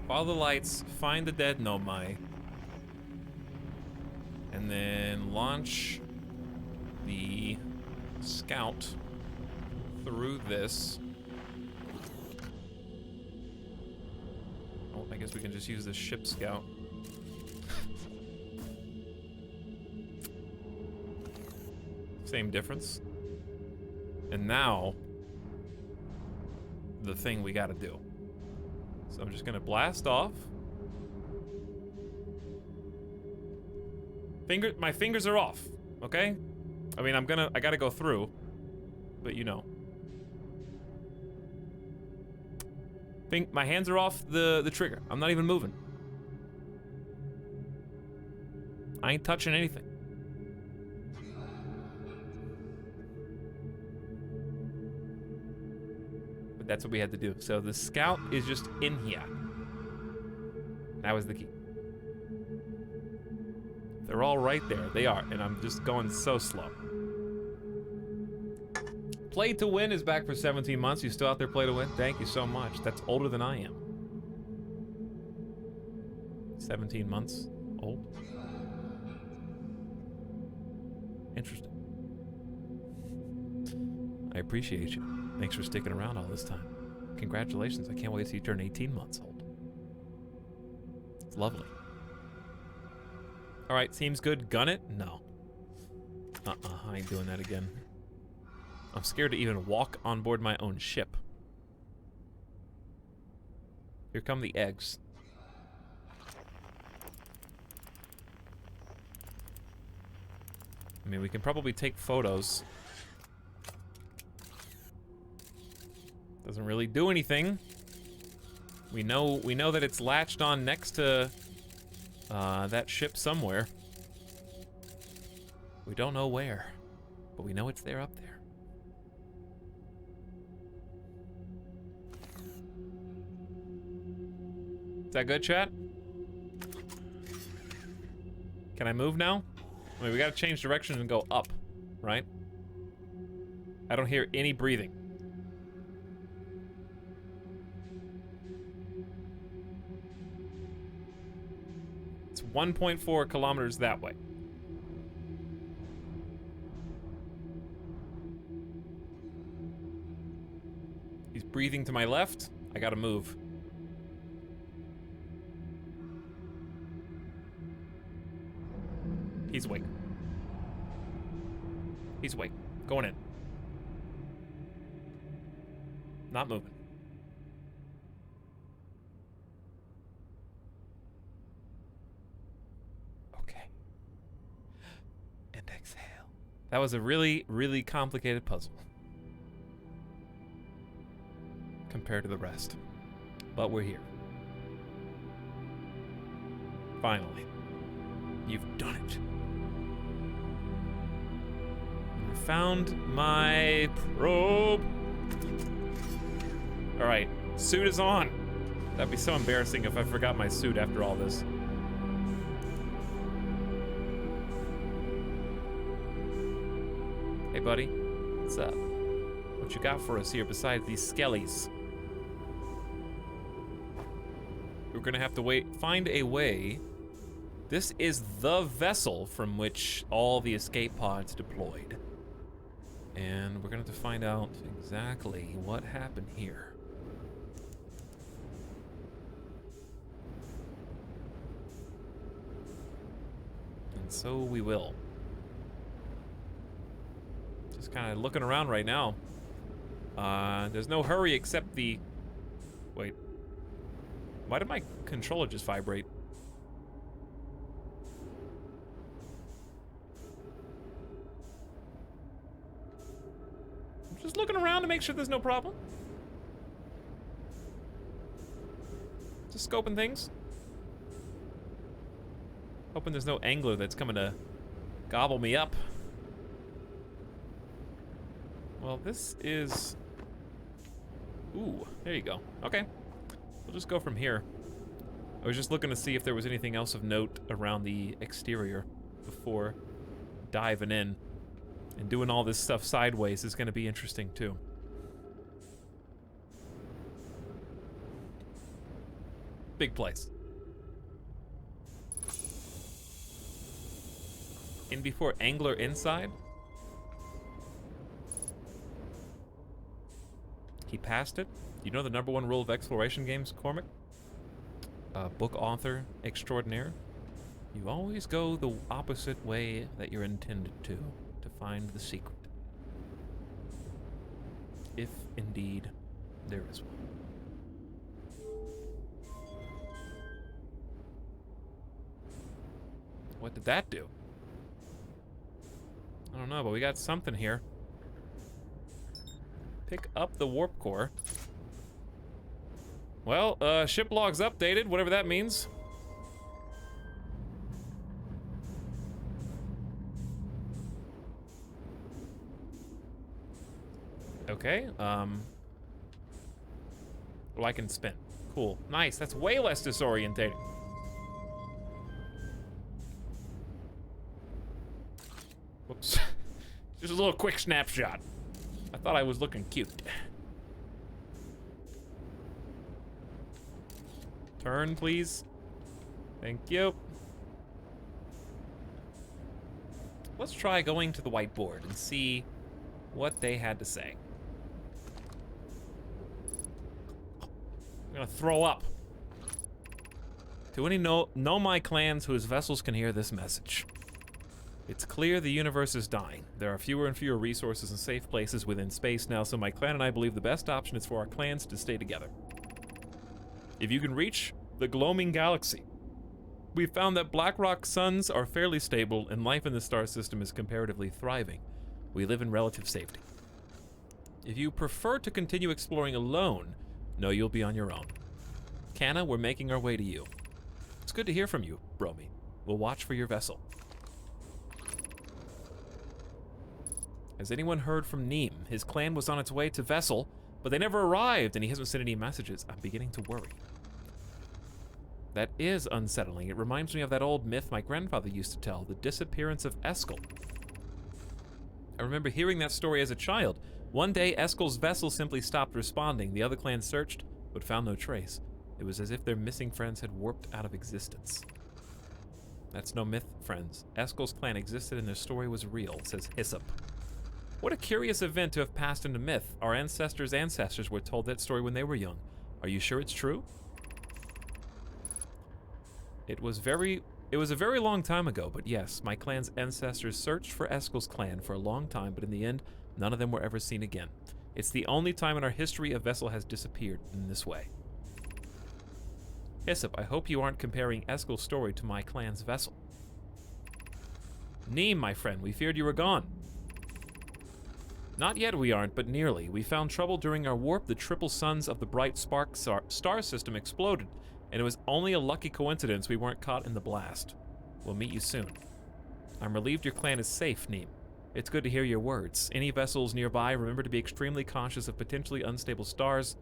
Follow the lights, find the dead Nomai. And then launch the scout through this. Oh, I guess we can just use the ship scout. Same difference. And now, the thing we gotta do. So I'm just gonna blast off. My fingers are off, okay? I mean, I gotta go through, but you know. My hands are off the trigger. I'm not even moving. I ain't touching anything. But that's what we had to do. So the scout is just in here. That was the key. They're all right there. They are, and I'm just going so slow. Play to Win is back for 17 months. You still out there, Play to Win? Thank you so much. That's older than I am. 17 months old. Interesting. I appreciate you. Thanks for sticking around all this time. Congratulations. I can't wait till you turn 18 months old. It's lovely. All right, seems good. Gun it? No. I ain't doing that again. I'm scared to even walk on board my own ship. Here come the eggs. I mean, we can probably take photos. Doesn't really do anything. We know that it's latched on next to that ship somewhere. We don't know where, but we know it's there up there. Is that good, chat? Can I move now? I mean, we gotta change direction and go up, right? I don't hear any breathing. It's 1.4 kilometers that way. He's breathing to my left. I gotta move. He's awake. He's awake. Going in. Not moving. Okay. And exhale. That was a really, really complicated puzzle. Compared to the rest. But we're here. Finally. You've done it. I found my probe. All right, suit is on. That'd be so embarrassing if I forgot my suit after all this. Hey, buddy. What's up? What you got for us here besides these skellies? We're gonna have to find a way. This is the vessel from which all the escape pods deployed. And we're gonna have to find out exactly what happened here. And so we will. Just kind of looking around right now. There's no hurry except the... Wait. Why did my controller just vibrate? I'm just looking around to make sure there's no problem. Just scoping things. Hoping there's no angler that's coming to gobble me up. Well, this is... Ooh, there you go. Okay. We'll just go from here. I was just looking to see if there was anything else of note around the exterior before diving in. And doing all this stuff sideways is going to be interesting, too. Big place. In before angler inside? He passed it. You know the #1 rule of exploration games, Cormac? Book author extraordinaire. You always go the opposite way that you're intended to find the secret. If indeed there is one. What did that do? I don't know, but we got something here. Pick up the warp core. Well, ship logs updated, whatever that means. Okay, well, I can spin. Cool, nice, that's way less disorientating. Whoops. Just a little quick snapshot. I thought I was looking cute. Turn, please. Thank you. Let's try going to the whiteboard and see what they had to say. I'm gonna throw up. To any Nomai clans whose vessels can hear this message. It's clear the universe is dying. There are fewer and fewer resources and safe places within space now, so my clan and I believe the best option is for our clans to stay together. If you can reach the gloaming galaxy, we've found that black rock suns are fairly stable and life in the star system is comparatively thriving. We live in relative safety. If you prefer to continue exploring alone, know you'll be on your own. Canna, we're making our way to you. It's good to hear from you, Bromy. We'll watch for your vessel. Has anyone heard from Neem? His clan was on its way to Vessel, but they never arrived, and he hasn't sent any messages. I'm beginning to worry. That is unsettling. It reminds me of that old myth my grandfather used to tell, the disappearance of Eskel. I remember hearing that story as a child. One day, Eskel's vessel simply stopped responding. The other clans searched, but found no trace. It was as if their missing friends had warped out of existence. That's no myth, friends. Eskel's clan existed and their story was real, says Hyssop. What a curious event to have passed into myth. Our ancestors' ancestors were told that story when they were young. Are you sure it's true? It was a very long time ago, but yes, my clan's ancestors searched for Eskel's clan for a long time, but in the end, none of them were ever seen again. It's the only time in our history a vessel has disappeared in this way. Hyssop, I hope you aren't comparing Eskel's story to my clan's vessel. Neem, my friend, we feared you were gone. Not yet we aren't, but nearly. We found trouble during our warp. The triple suns of the bright spark star system exploded, and it was only a lucky coincidence we weren't caught in the blast. We'll meet you soon. I'm relieved your clan is safe, Neem. It's good to hear your words. Any vessels nearby, remember to be extremely cautious of potentially unstable stars,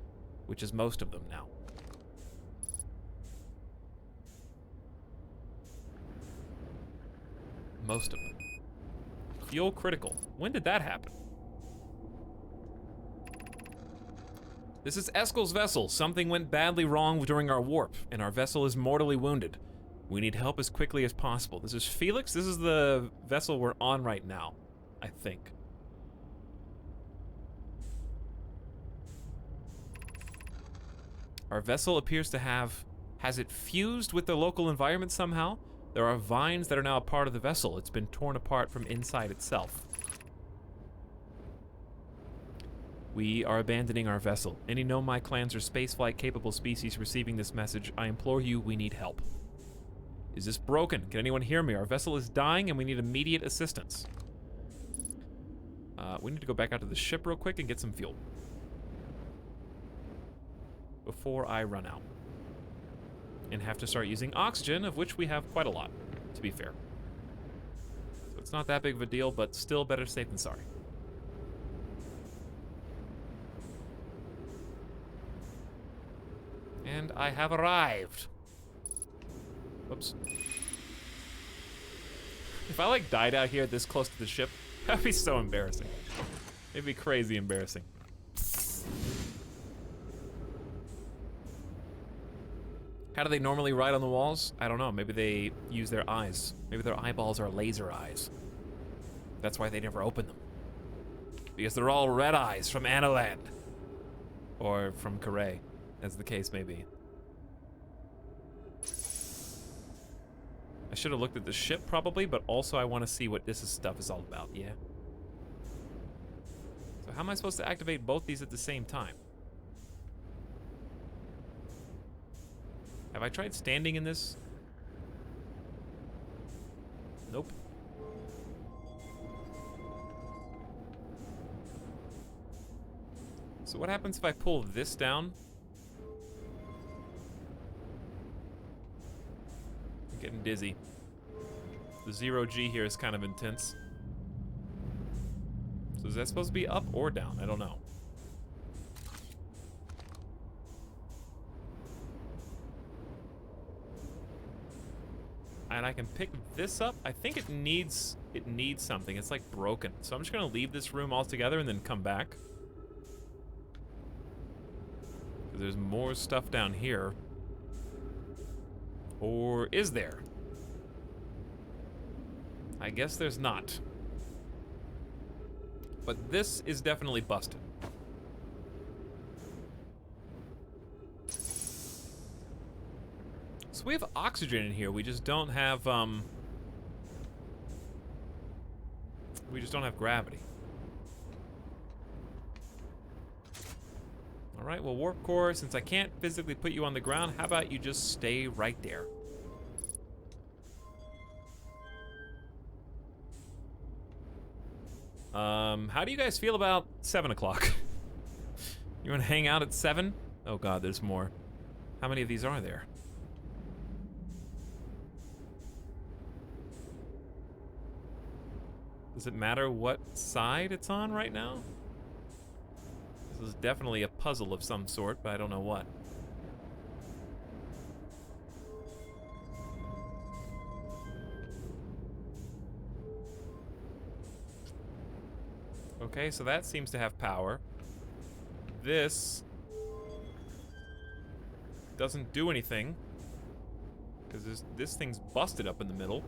which is most of them now. Most of them. Fuel critical. When did that happen? This is Eskel's vessel. Something went badly wrong during our warp, and our vessel is mortally wounded. We need help as quickly as possible. This is Felix. This is the vessel we're on right now, I think. Our vessel appears to have... Has it fused with the local environment somehow? There are vines that are now a part of the vessel. It's been torn apart from inside itself. We are abandoning our vessel. Any Nomai clans or spaceflight capable species receiving this message, I implore you, we need help. Is this broken? Can anyone hear me? Our vessel is dying and we need immediate assistance. We need to go back out to the ship real quick and get some fuel. Before I run out. And have to start using oxygen, of which we have quite a lot, to be fair. So it's not that big of a deal, but still better safe than sorry. And I have arrived. Whoops. If I like died out here this close to the ship, that'd be so embarrassing. It'd be crazy embarrassing. How do they normally ride on the walls? I don't know. Maybe they use their eyes. Maybe their eyeballs are laser eyes. That's why they never open them. Because they're all red eyes from Analand. Or from Karay, as the case may be. I should have looked at the ship probably, but also I want to see what this stuff is all about, yeah? So how am I supposed to activate both these at the same time? Have I tried standing in this? Nope. So what happens if I pull this down? I'm getting dizzy. The 0G here is kind of intense. So is that supposed to be up or down? I don't know. And I can pick this up. I think it needs something. It's like broken. So I'm just gonna leave this room altogether and then come back. There's more stuff down here. Or is there? I guess there's not. But this is definitely busted. So we have oxygen in here. We just don't have gravity. All right, well, warp core, since I can't physically put you on the ground, how about you just stay right there? How do you guys feel about 7 o'clock? You want to hang out at 7? Oh God, there's more. How many of these are there? Does it matter what side it's on right now? This is definitely a puzzle of some sort, but I don't know what. Okay, so that seems to have power. This doesn't do anything because this thing's busted up in the middle.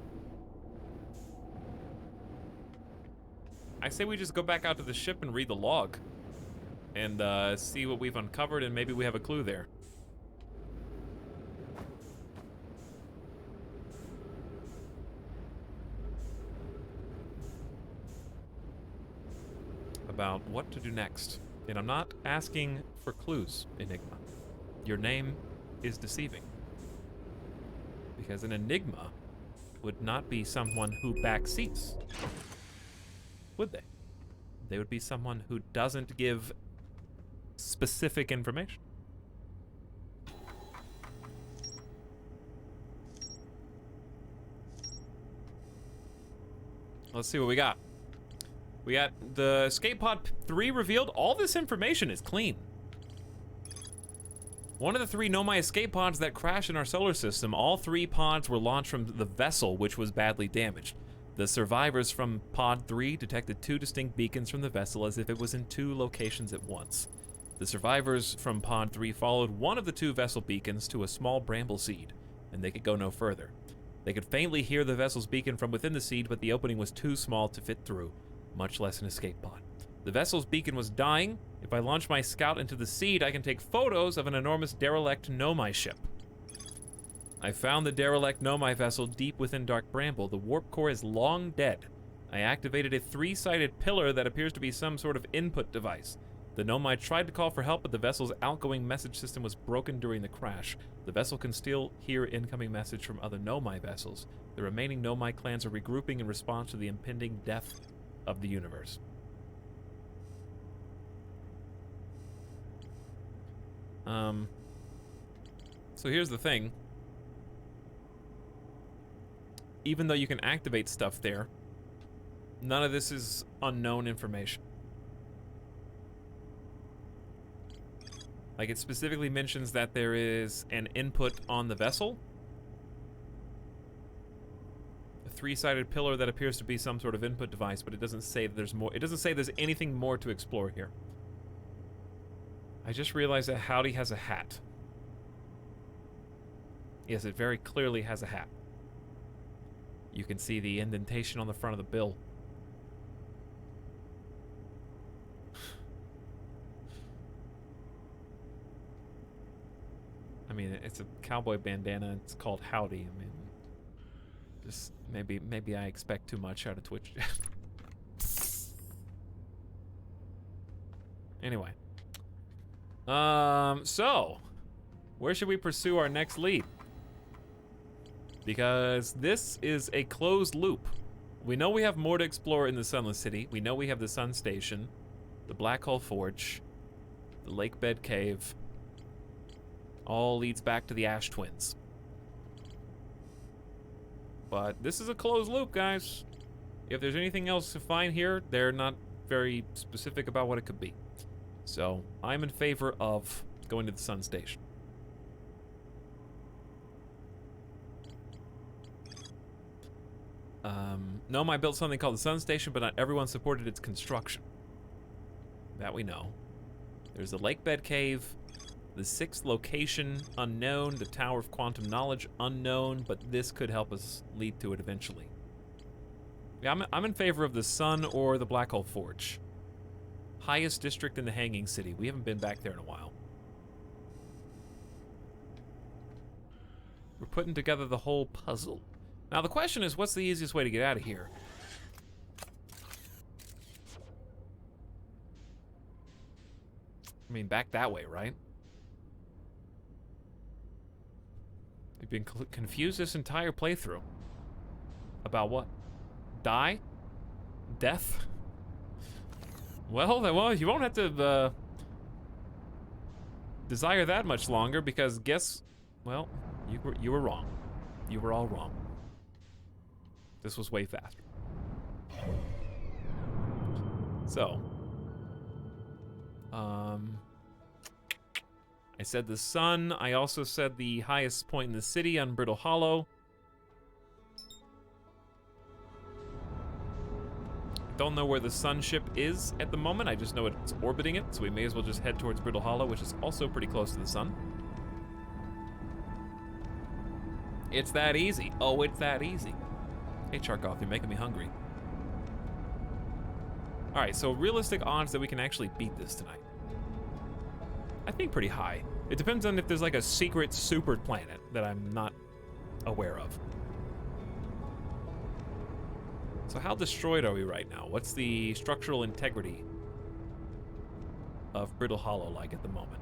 I say we just go back out to the ship and read the log and see what we've uncovered, and maybe we have a clue there. About what to do next. And I'm not asking for clues, Enigma. Your name is deceiving. Because an Enigma would not be someone who backseats. Would they? They would be someone who doesn't give specific information. Let's see what we got. We got the escape pod 3 revealed. All this information is clean. One of the 3 Nomai escape pods that crashed in our solar system, all 3 pods were launched from the vessel, which was badly damaged. The survivors from Pod 3 detected 2 distinct beacons from the vessel as if it was in 2 locations at once. The survivors from Pod 3 followed one of the 2 vessel beacons to a small bramble seed, and they could go no further. They could faintly hear the vessel's beacon from within the seed, but the opening was too small to fit through, much less an escape pod. The vessel's beacon was dying. If I launch my scout into the seed, I can take photos of an enormous derelict Nomai ship. I found the derelict Nomai vessel deep within Dark Bramble. The warp core is long dead. I activated a 3-sided pillar that appears to be some sort of input device. The Nomai tried to call for help, but the vessel's outgoing message system was broken during the crash. The vessel can still hear incoming message from other Nomai vessels. The remaining Nomai clans are regrouping in response to the impending death of the universe. So here's the thing. Even though you can activate stuff there, none of this is unknown information. Like, it specifically mentions that there is an input on the vessel. A 3-sided pillar that appears to be some sort of input device, but it doesn't say that there's more. It doesn't say there's anything more to explore here. I just realized that Howdy has a hat. Yes, it very clearly has a hat. You can see the indentation on the front of the bill. I mean, it's a cowboy bandana. It's called Howdy. I mean, just maybe I expect too much out of Twitch. Anyway. So, where should we pursue our next lead? Because this is a closed loop. We know we have more to explore in the Sunless City. We know we have the Sun Station, the Black Hole Forge, the Lake Bed Cave. All leads back to the Ash Twins. But this is a closed loop, guys. If there's anything else to find here, they're not very specific about what it could be. So, I'm in favor of going to the Sun Station. Nomai built something called the Sun Station, but not everyone supported its construction. That we know. There's the Lake Bed Cave, the 6th location, unknown, the Tower of Quantum Knowledge, unknown, but this could help us lead to it eventually. Yeah, I'm in favor of the Sun or the Black Hole Forge. Highest district in the Hanging City. We haven't been back there in a while. We're putting together the whole puzzle. Now the question is, what's the easiest way to get out of here? I mean, back that way, right? We've been confused this entire playthrough. About what? Die? Death? Well, you won't have to desire that much longer, because well, you were wrong. You were all wrong. This was way faster. So, I said the sun. I also said the highest point in the city on Brittle Hollow. Don't know where the sun ship is at the moment. I just know it's orbiting it, so we may as well just head towards Brittle Hollow, which is also pretty close to the sun. It's that easy. Oh, it's that easy. Hey, Charkoff, you're making me hungry. All right, so realistic odds that we can actually beat this tonight. I think pretty high. It depends on if there's like a secret super planet that I'm not aware of. So how destroyed are we right now? What's the structural integrity of Brittle Hollow like at the moment?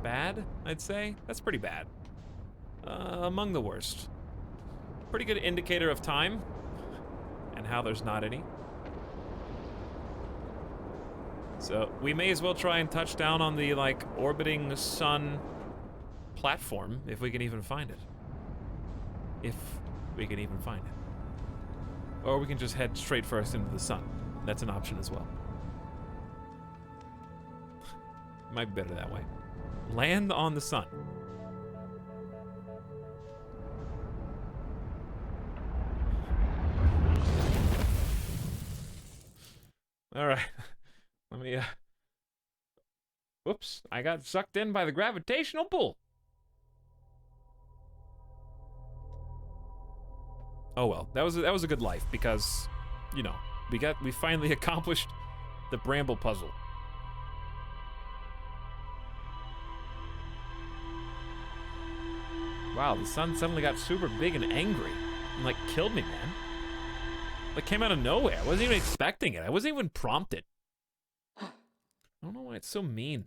Bad, I'd say. That's pretty bad. Among the worst. Pretty good indicator of time and how there's not any. So we may as well try and touch down on the like orbiting sun platform if we can even find it. If we can even find it. Or we can just head straight first into the sun. That's an option as well. Might be better that way. Land on the sun. All right. Let me, whoops, I got sucked in by the gravitational pull. Oh well, that was a good life because, you know, we finally accomplished the bramble puzzle. Wow, the sun suddenly got super big and angry and like killed me, man. Like came out of nowhere. I wasn't even expecting it. I wasn't even prompted. I don't know why it's so mean.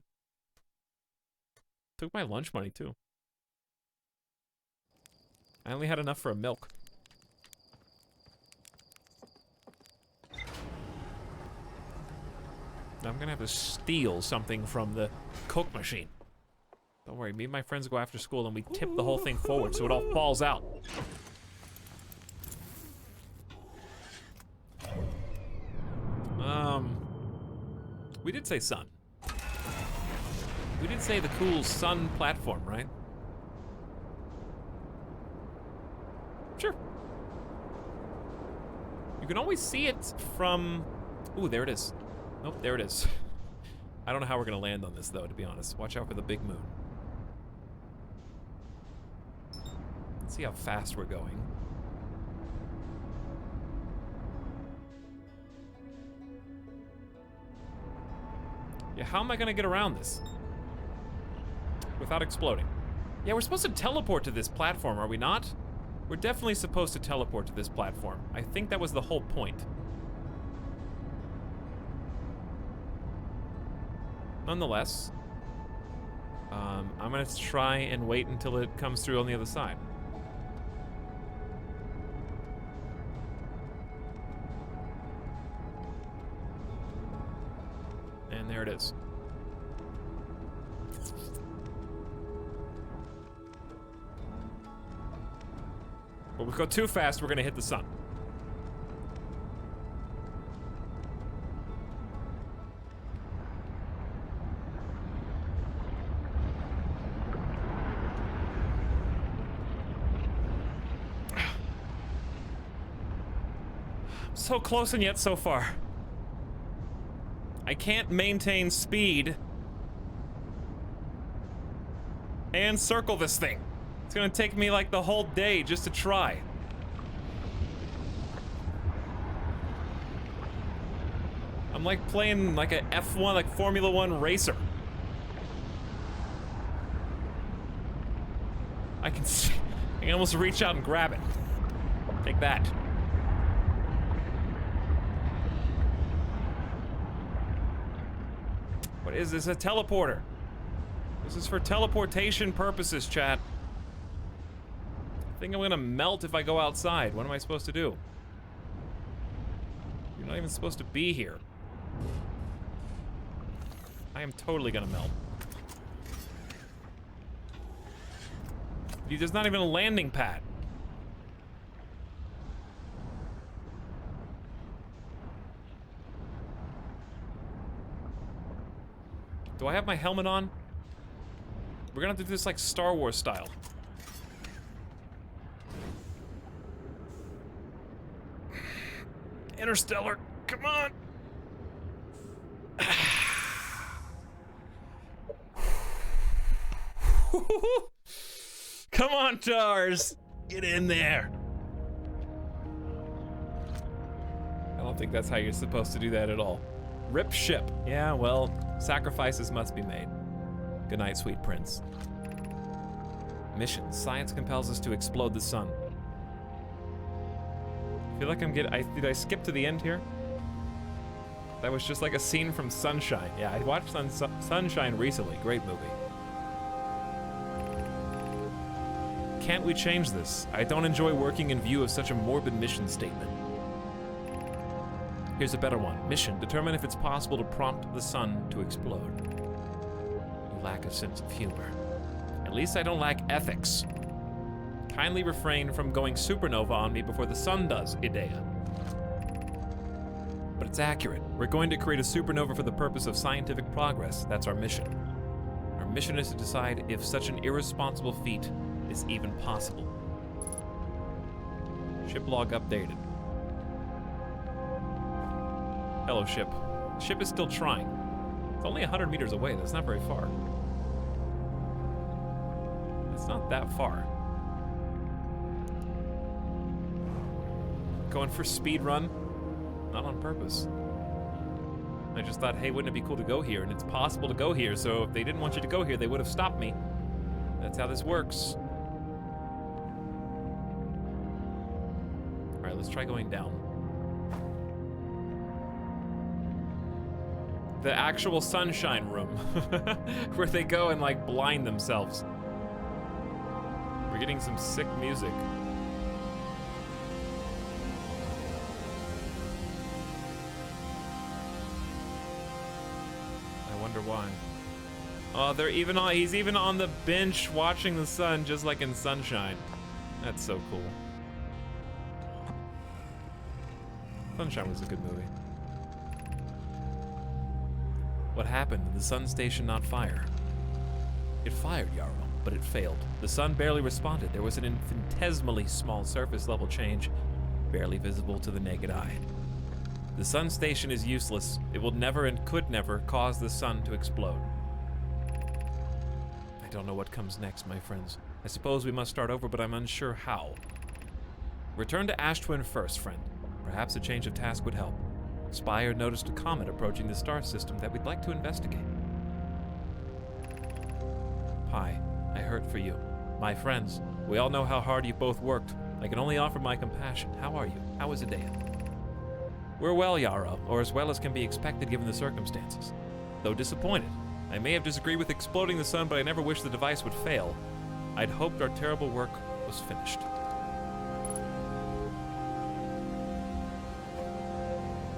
Took my lunch money too. I only had enough for a milk. Now I'm gonna have to steal something from the Coke machine. Don't worry, me and my friends go after school and we tip the whole thing forward so it all falls out. We did say sun. We did say the cool sun platform, right? Sure. You can always see it from... Ooh, there it is. Nope, there it is. I don't know how we're gonna land on this though, to be honest. Watch out for the big moon. Let's see how fast we're going. Yeah, how am I gonna get around this? Without exploding. Yeah, we're supposed to teleport to this platform, are we not? We're definitely supposed to teleport to this platform. I think that was the whole point. Nonetheless, I'm gonna try and wait until it comes through on the other side. And there it is. But if we go too fast, we're gonna hit the sun. So close and yet so far. I can't maintain speed and circle this thing. It's gonna take me like the whole day just to try. I'm like playing like a F1, like Formula 1 racer. I can almost reach out and grab it. Take that. What is this? A teleporter. This is for teleportation purposes, chat. I think I'm gonna melt if I go outside. What am I supposed to do? You're not even supposed to be here. I am totally gonna melt. There's not even a landing pad. Do I have my helmet on? We're gonna have to do this like Star Wars style. Interstellar, come on! Come on, Tars! Get in there! I don't think that's how you're supposed to do that at all. Rip ship. Yeah, well, sacrifices must be made. Good night, sweet prince. Mission. Science compels us to explode the sun. I feel like did I skip to the end here? That was just like a scene from Sunshine. Yeah, I watched Sunshine recently. Great movie. Can't we change this? I don't enjoy working in view of such a morbid mission statement. Here's a better one. Mission. Determine if it's possible to prompt the sun to explode. You lack a sense of humor. At least I don't lack ethics. Kindly refrain from going supernova on me before the sun does, Idea. But it's accurate. We're going to create a supernova for the purpose of scientific progress. That's our mission. Our mission is to decide if such an irresponsible feat is even possible. Ship log updated. Hello, ship. Ship is still trying. It's only 100 meters away. That's not very far. It's not that far. Going for speed run. Not on purpose. I just thought, hey, wouldn't it be cool to go here? And it's possible to go here, so if they didn't want you to go here, they would have stopped me. That's how this works. Alright, let's try going down. The actual sunshine room. Where they go and, like, blind themselves. We're getting some sick music. I wonder why. Oh, they're even on, he's even on the bench watching the sun, just like in Sunshine. That's so cool. Sunshine was a good movie. What happened? Did the sun station not fire? It fired, Yarrow, but it failed. The sun barely responded. There was an infinitesimally small surface level change, barely visible to the naked eye. The sun station is useless. It will never and could never cause the sun to explode. I don't know what comes next, my friends. I suppose we must start over, but I'm unsure how. Return to Ash Twin first, friend. Perhaps a change of task would help. Spire noticed a comet approaching the star system that we'd like to investigate. Pi, I hurt for you. My friends, we all know how hard you both worked. I can only offer my compassion. How are you? How is Idea? We're well, Yarrow, or as well as can be expected given the circumstances. Though disappointed, I may have disagreed with exploding the sun, but I never wished the device would fail. I'd hoped our terrible work was finished.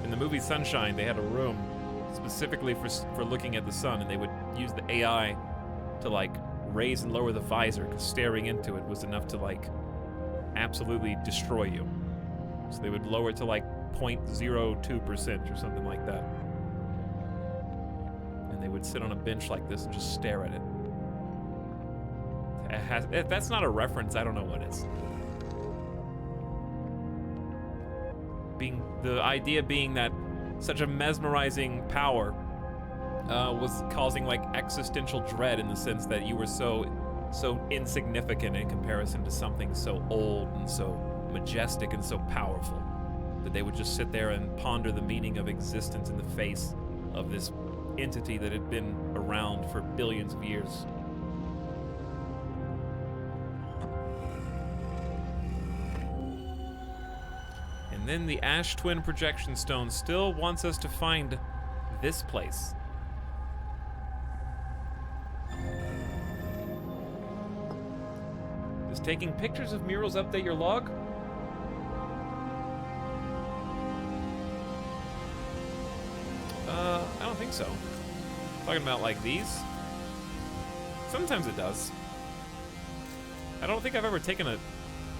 In the movie Sunshine, they had a room specifically for looking at the sun, and they would use the AI to, like, raise and lower the visor, because staring into it was enough to, like, absolutely destroy you. So they would lower it to, like, 0.02% or something like that. And they would sit on a bench like this and just stare at it. If that's not a reference, I don't know what is. The idea being that such a mesmerizing power was causing, like, existential dread, in the sense that you were so insignificant in comparison to something so old and so majestic and so powerful, that they would just sit there and ponder the meaning of existence in the face of this entity that had been around for billions of years. And then the Ash Twin projection stone still wants us to find this place. Does taking pictures of murals update your log? I don't think so. Talking about, like, these? Sometimes it does. I don't think I've ever taken a...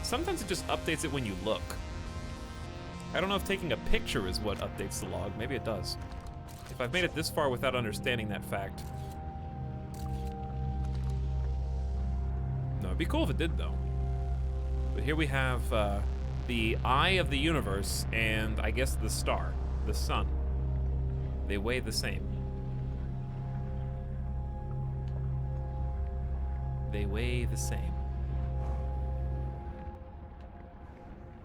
Sometimes it just updates it when you look. I don't know if taking a picture is what updates the log. Maybe it does. If I've made it this far without understanding that fact. No, it'd be cool if it did, though. But here we have the eye of the universe and, I guess, the star, the sun. They weigh the same. They weigh the same.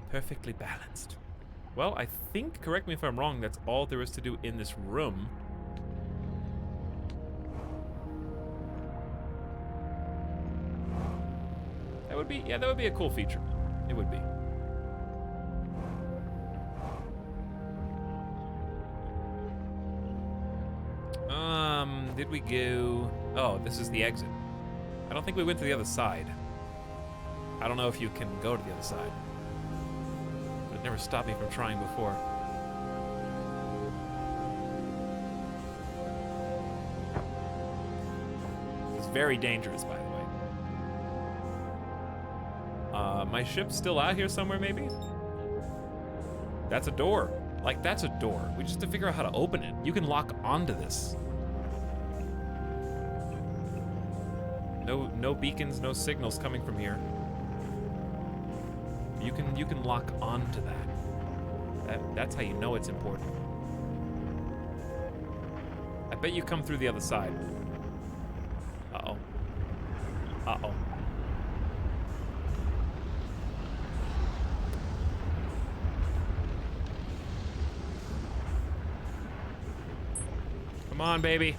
Perfectly balanced. Well, I think, correct me if I'm wrong, that's all there is to do in this room. That would be, yeah, that would be a cool feature. It would be. Did we go... Oh, this is the exit. I don't think we went to the other side. I don't know if you can go to the other side. It never stopped me from trying before. It's very dangerous, by the way. My ship's still out here somewhere, maybe? That's a door. Like, that's a door. We just have to figure out how to open it. You can lock onto this. No beacons, no signals coming from here. You can lock onto that. That's how you know it's important. I bet you come through the other side. Uh-oh. Uh-oh. Come on, baby.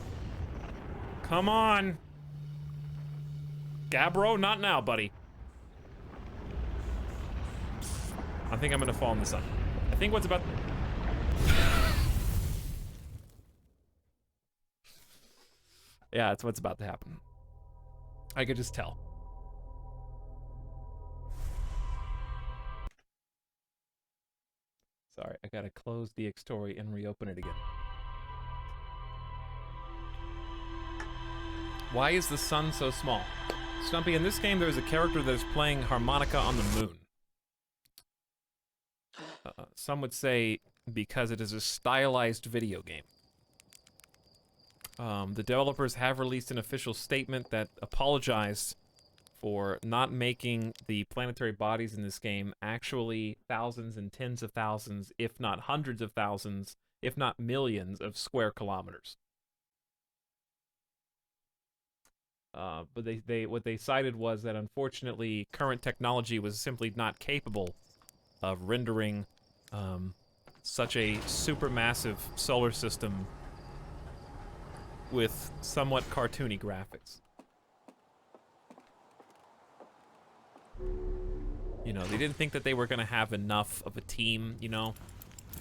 Come on. Gabbro, not now, buddy. I think I'm gonna fall in the sun. I think what's about... Yeah, that's what's about to happen. I could just tell. Sorry, I gotta close DxTory and reopen it again. Why is the sun so small? Stumpy, in this game there is a character that is playing harmonica on the moon. Some would say because it is a stylized video game. The developers have released an official statement that apologized for not making the planetary bodies in this game actually thousands and tens of thousands, if not hundreds of thousands, if not millions of square kilometers. But what they cited was that unfortunately current technology was simply not capable of rendering such a supermassive solar system with somewhat cartoony graphics. You know, they didn't think that they were going to have enough of a team, you know,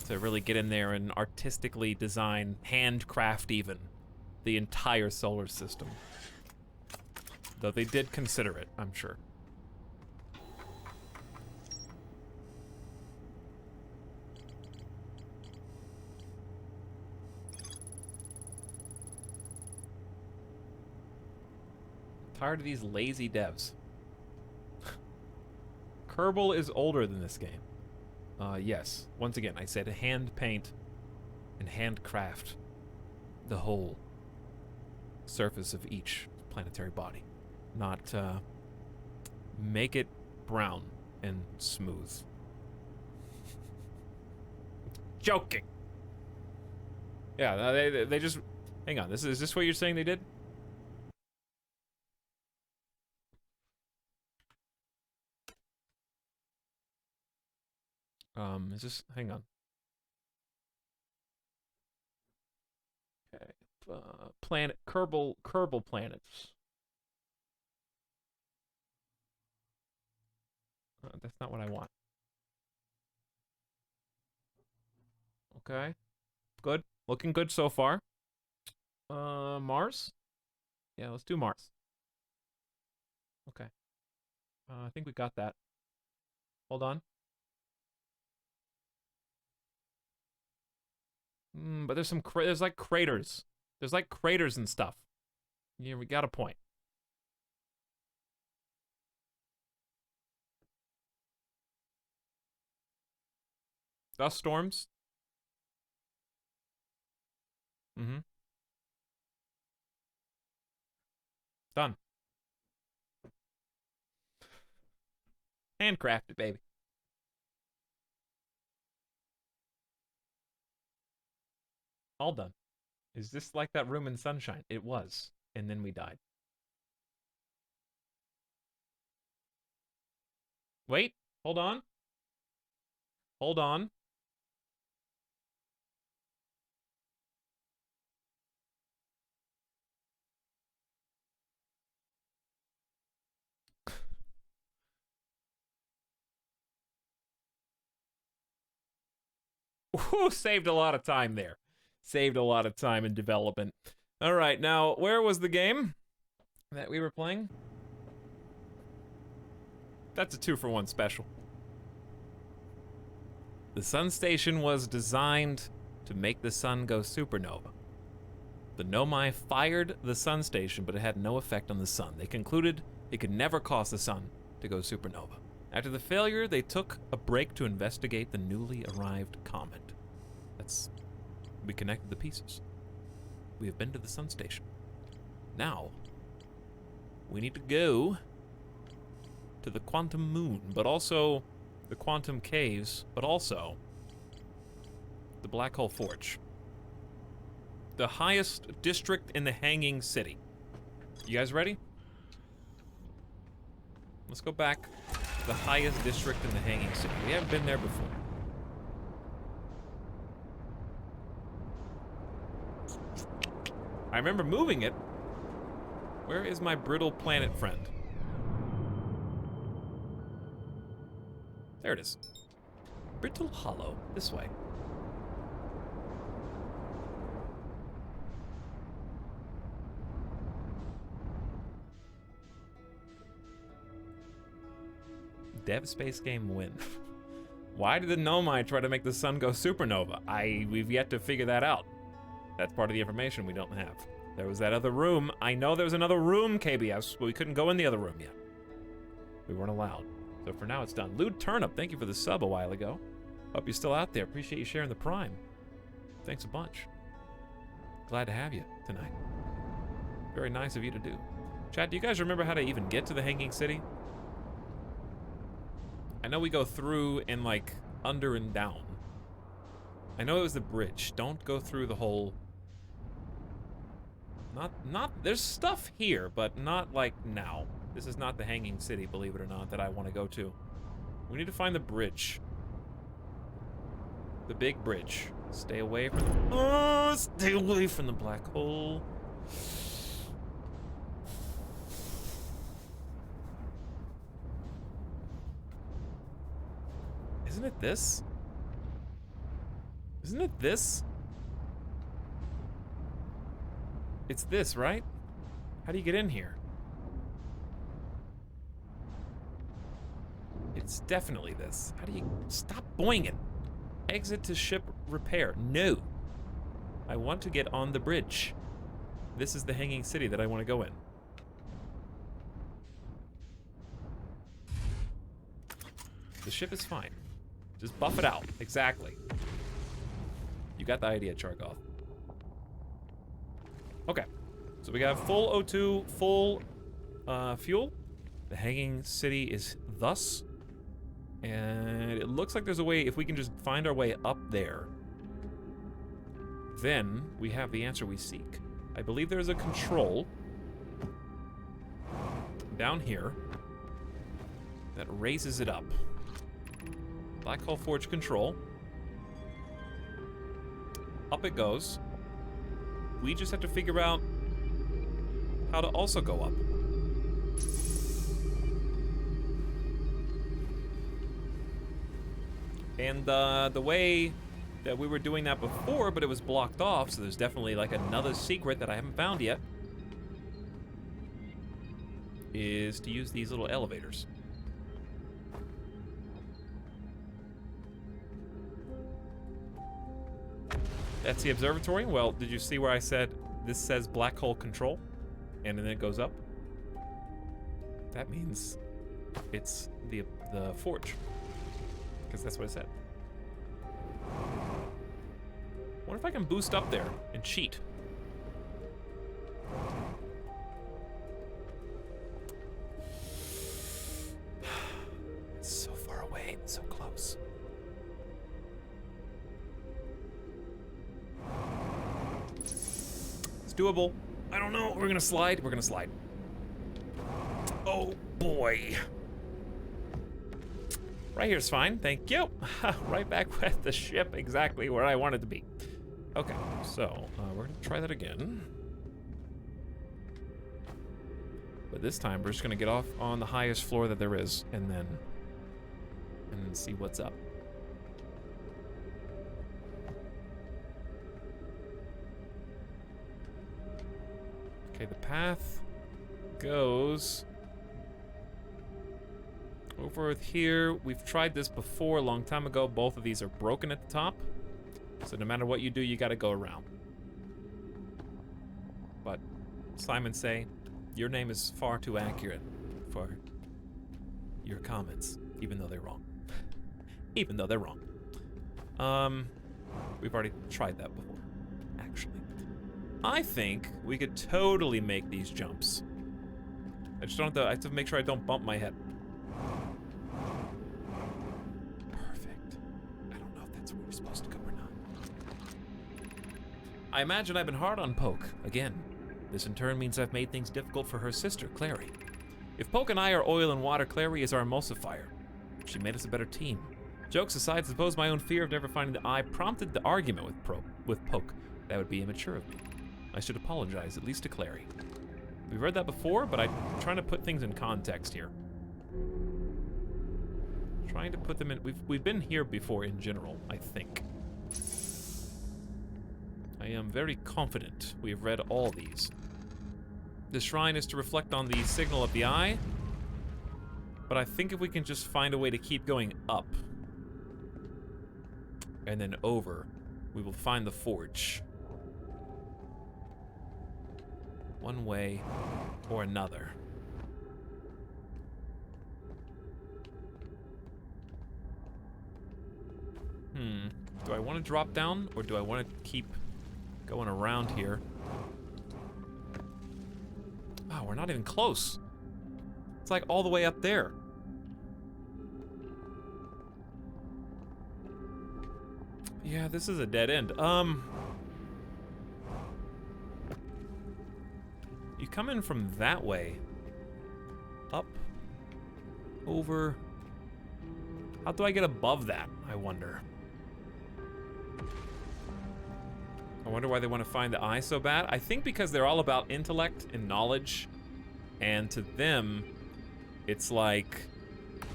to really get in there and artistically design, handcraft even, the entire solar system. Though they did consider it, I'm sure. Tired of these lazy devs. Kerbal is older than this game. Yes. Once again, I said hand paint and handcraft the whole surface of each planetary body. Not, make it brown and smooth. Joking! Yeah, they just... Hang on, is this what you're saying they did? Is this... Hang on. Okay. Kerbal planets. That's not what I want. Okay. Good. Looking good so far. Mars? Yeah, let's do Mars. Okay. I think we got that. Hold on. But there's some there's like craters. There's like craters and stuff. Yeah, we got a point. Dust storms. Mm-hmm. Done. Handcrafted, baby. All done. Is this like that room in Sunshine? It was. And then we died. Wait. Hold on. Hold on. Ooh, saved a lot of time there. Saved a lot of time in development. All right, now, where was the game that we were playing? That's a 2-for-1 special. The sun station was designed to make the sun go supernova. The Nomai fired the sun station, but it had no effect on the sun. They concluded it could never cause the sun to go supernova. After the failure, they took a break to investigate the newly arrived comet. We connected the pieces. We have been to the sun station. Now, we need to go to the quantum moon, but also the quantum caves, but also the black hole forge. The highest district in the Hanging City. You guys ready? Let's go back to the highest district in the Hanging City. We haven't been there before. I remember moving it. Where is my brittle planet friend? There it is. Brittle Hollow. This way. Dev space game win. Why did the Nomai try to make the sun go supernova? We've yet to figure that out. That's part of the information we don't have. There was that other room. I know there was another room, KBS, but we couldn't go in the other room yet. We weren't allowed. So for now, it's done. Lewd Turnip, thank you for the sub a while ago. Hope you're still out there. Appreciate you sharing the Prime. Thanks a bunch. Glad to have you tonight. Very nice of you to do. Chat, do you guys remember how to even get to the Hanging City? I know we go through and like under and down. I know it was the bridge. Don't go through the whole... There's stuff here, but not like now. This is not the Hanging City, believe it or not, that I want to go to. We need to find the bridge. The big bridge. Stay away from the... Oh, stay away from the black hole. Isn't it this? Isn't it this? It's this, right? How do you get in here? It's definitely this. How do you... Stop boinging. Exit to ship repair. No. I want to get on the bridge. This is the Hanging City that I want to go in. The ship is fine. Just buff it out. Exactly. You got the idea, Chargoth. Okay. So we got full O2, full fuel. The Hanging City is thus. And it looks like there's a way, if we can just find our way up there, then we have the answer we seek. I believe there's a control down here that raises it up. Black Hole Forge control. Up it goes. We just have to figure out how to also go up. And the way that we were doing that before, but it was blocked off, so there's definitely like another secret that I haven't found yet, is to use these little elevators. That's the observatory. Well, did you see where I said this says black hole control? And then it goes up? That means it's the forge. Because that's what it said. What if I can boost up there and cheat? It's so far away and so close. It's doable. I don't know. We're gonna slide. We're gonna slide. Oh boy. Right here's fine. Thank you. Right back with the ship, exactly where I wanted to be. Okay, so we're gonna try that again. But this time we're just gonna get off on the highest floor that there is, and then see what's up. Okay, the path goes over here. We've tried this before a long time ago. Both of these are broken at the top. So no matter what you do, you gotta go around. But Simon say, your name is far too accurate for your comments, even though they're wrong. Even though they're wrong. We've already tried that before, actually. I think we could totally make these jumps. I just don't have to, I have to make sure I don't bump my head. Perfect. I don't know if that's where we're supposed to go or not. I imagine I've been hard on Poke, again. This in turn means I've made things difficult for her sister, Clary. If Poke and I are oil and water, Clary is our emulsifier. She made us a better team. Jokes aside, suppose my own fear of never finding the eye prompted the argument with Poke. That would be immature of me. I should apologize, at least to Clary. We've read that before, but I'm trying to put things in context here. Trying to put them in. We've been here before in general, I think. I am very confident we have read all these. The shrine is to reflect on the signal of the eye, but I think if we can just find a way to keep going up and then over, we will find the forge. One way or another. Do I want to drop down, or do I want to keep going around here? Oh, we're not even close. It's like all the way up there. Yeah, this is a dead end. You come in from that way. Up. Over. How do I get above that, I wonder? I wonder why they want to find the eye so bad. I think because they're all about intellect and knowledge. And to them, it's like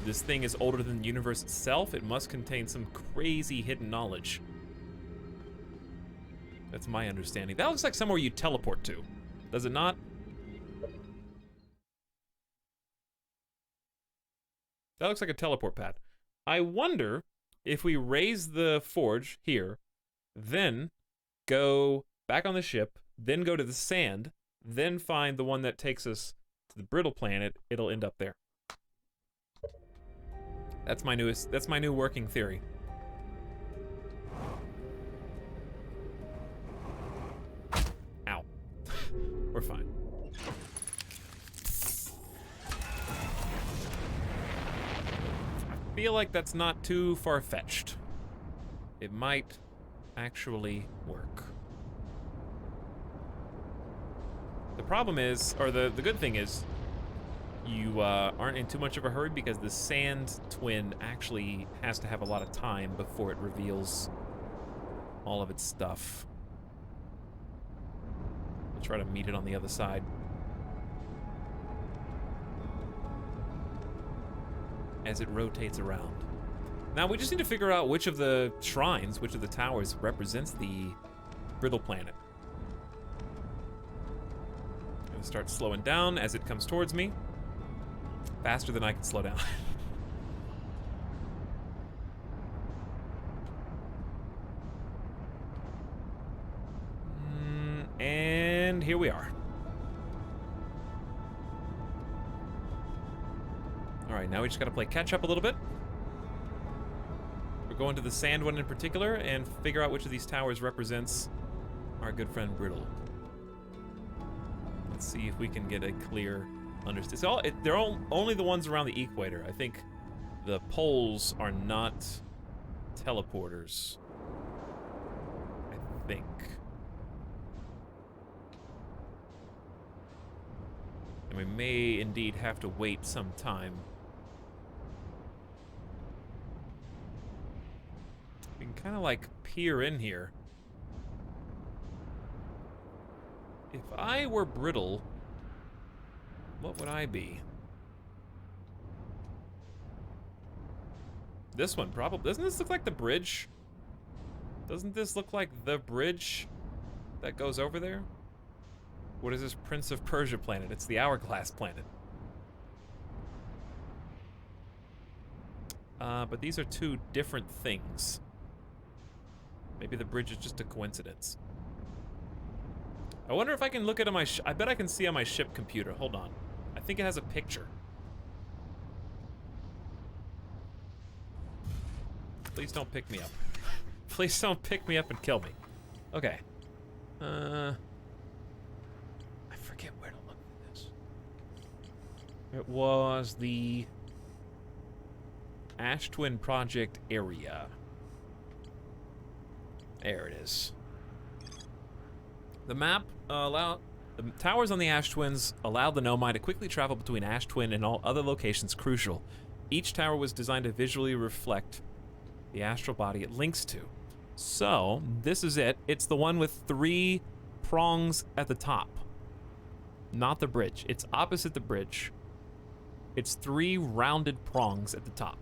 this thing is older than the universe itself. It must contain some crazy hidden knowledge. That's my understanding. That looks like somewhere you teleport to. Does it not? That looks like a teleport pad. I wonder if we raise the forge here, then go back on the ship, then go to the sand, then find the one that takes us to the brittle planet, it'll end up there. That's my new working theory. Ow. We're fine. I feel like that's not too far-fetched. It might actually work. The problem is, or the good thing is, you aren't in too much of a hurry because the sand twin actually has to have a lot of time before it reveals all of its stuff. We'll try to meet it on the other side. As it rotates around. Now we just need to figure out which of the shrines, which of the towers represents the brittle planet. I'm gonna start slowing down as it comes towards me. Faster than I can slow down. And here we are. Alright, now we just gotta play catch up a little bit. We're going to the sand one in particular and figure out which of these towers represents our good friend Brittle. Let's see if we can get a clear understanding. They're only the ones around the equator. I think the poles are not teleporters. I think. And we may indeed have to wait some time. We can kind of like peer in here. If I were Brittle, what would I be? This one, probably. Doesn't this look like the bridge? Doesn't this look like the bridge that goes over there? What is this Prince of Persia planet? It's the Hourglass planet. But these are two different things. Maybe the bridge is just a coincidence. I wonder if I can look at my I bet I can see on my ship computer. Hold on. I think it has a picture. Please don't pick me up. Please don't pick me up and kill me. Okay. I forget where to look for this. It was the Ash Twin Project area. There it is. The map the towers on the Ash Twins allow the Nomai to quickly travel between Ash Twin and all other locations crucial. Each tower was designed to visually reflect the astral body it links to. So, this is it. It's the one with 3 prongs at the top. Not the bridge. It's opposite the bridge. It's 3 rounded prongs at the top.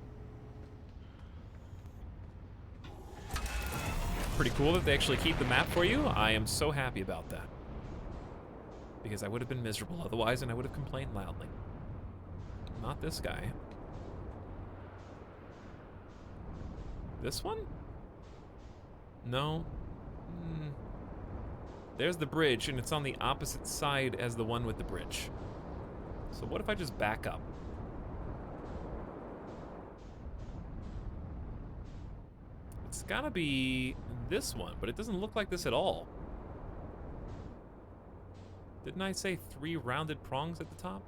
Pretty cool that they actually keep the map for you. I am so happy about that. Because I would have been miserable otherwise, and I would have complained loudly. Not this guy. This one? No. There's the bridge, and it's on the opposite side as the one with the bridge. So what if I just back up? It's gotta be this one, but it doesn't look like this at all. Didn't I say 3 rounded prongs at the top?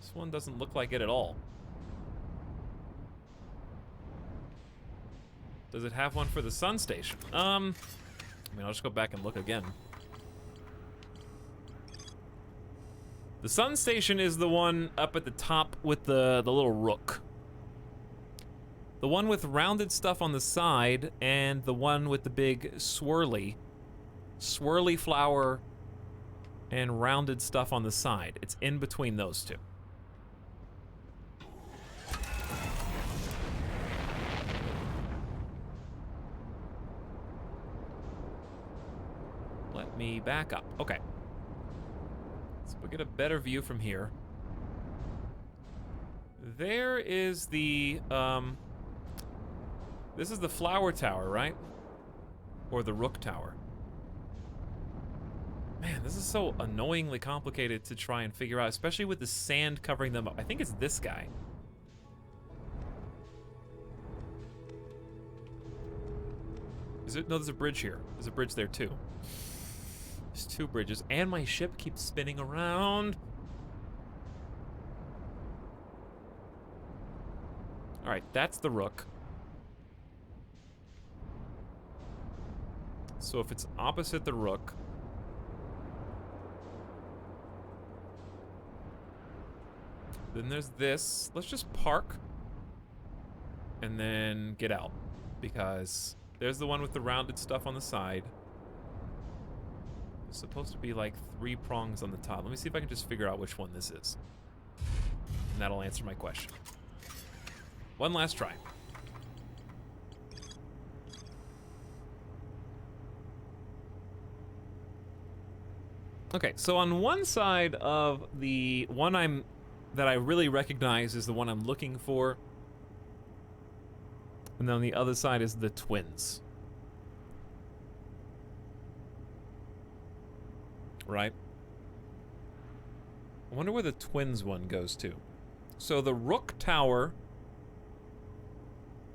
This one doesn't look like it at all. Does it have one for the sun station? I mean, I'll just go back and look again. The sun station is the one up at the top with the little rook. The one with rounded stuff on the side, and the one with the big swirly flower and rounded stuff on the side. It's in between those two. Let me back up. Okay. So we'll get a better view from here. There is the, this is the flower tower, right? Or the rook tower. Man, this is so annoyingly complicated to try and figure out, especially with the sand covering them up. I think it's this guy. Is it? No, there's a bridge here. There's a bridge there too. There's 2 bridges, and my ship keeps spinning around. All right, that's the rook. So if it's opposite the rook, then there's this. Let's just park and then get out, because there's the one with the rounded stuff on the side. There's supposed to be like 3 prongs on the top. Let me see if I can just figure out which one this is. And that'll answer my question. One last try. Okay, so on one side of the one that I really recognize is the one I'm looking for, and then on the other side is the twins. Right? I wonder where the twins one goes to. So the rook tower,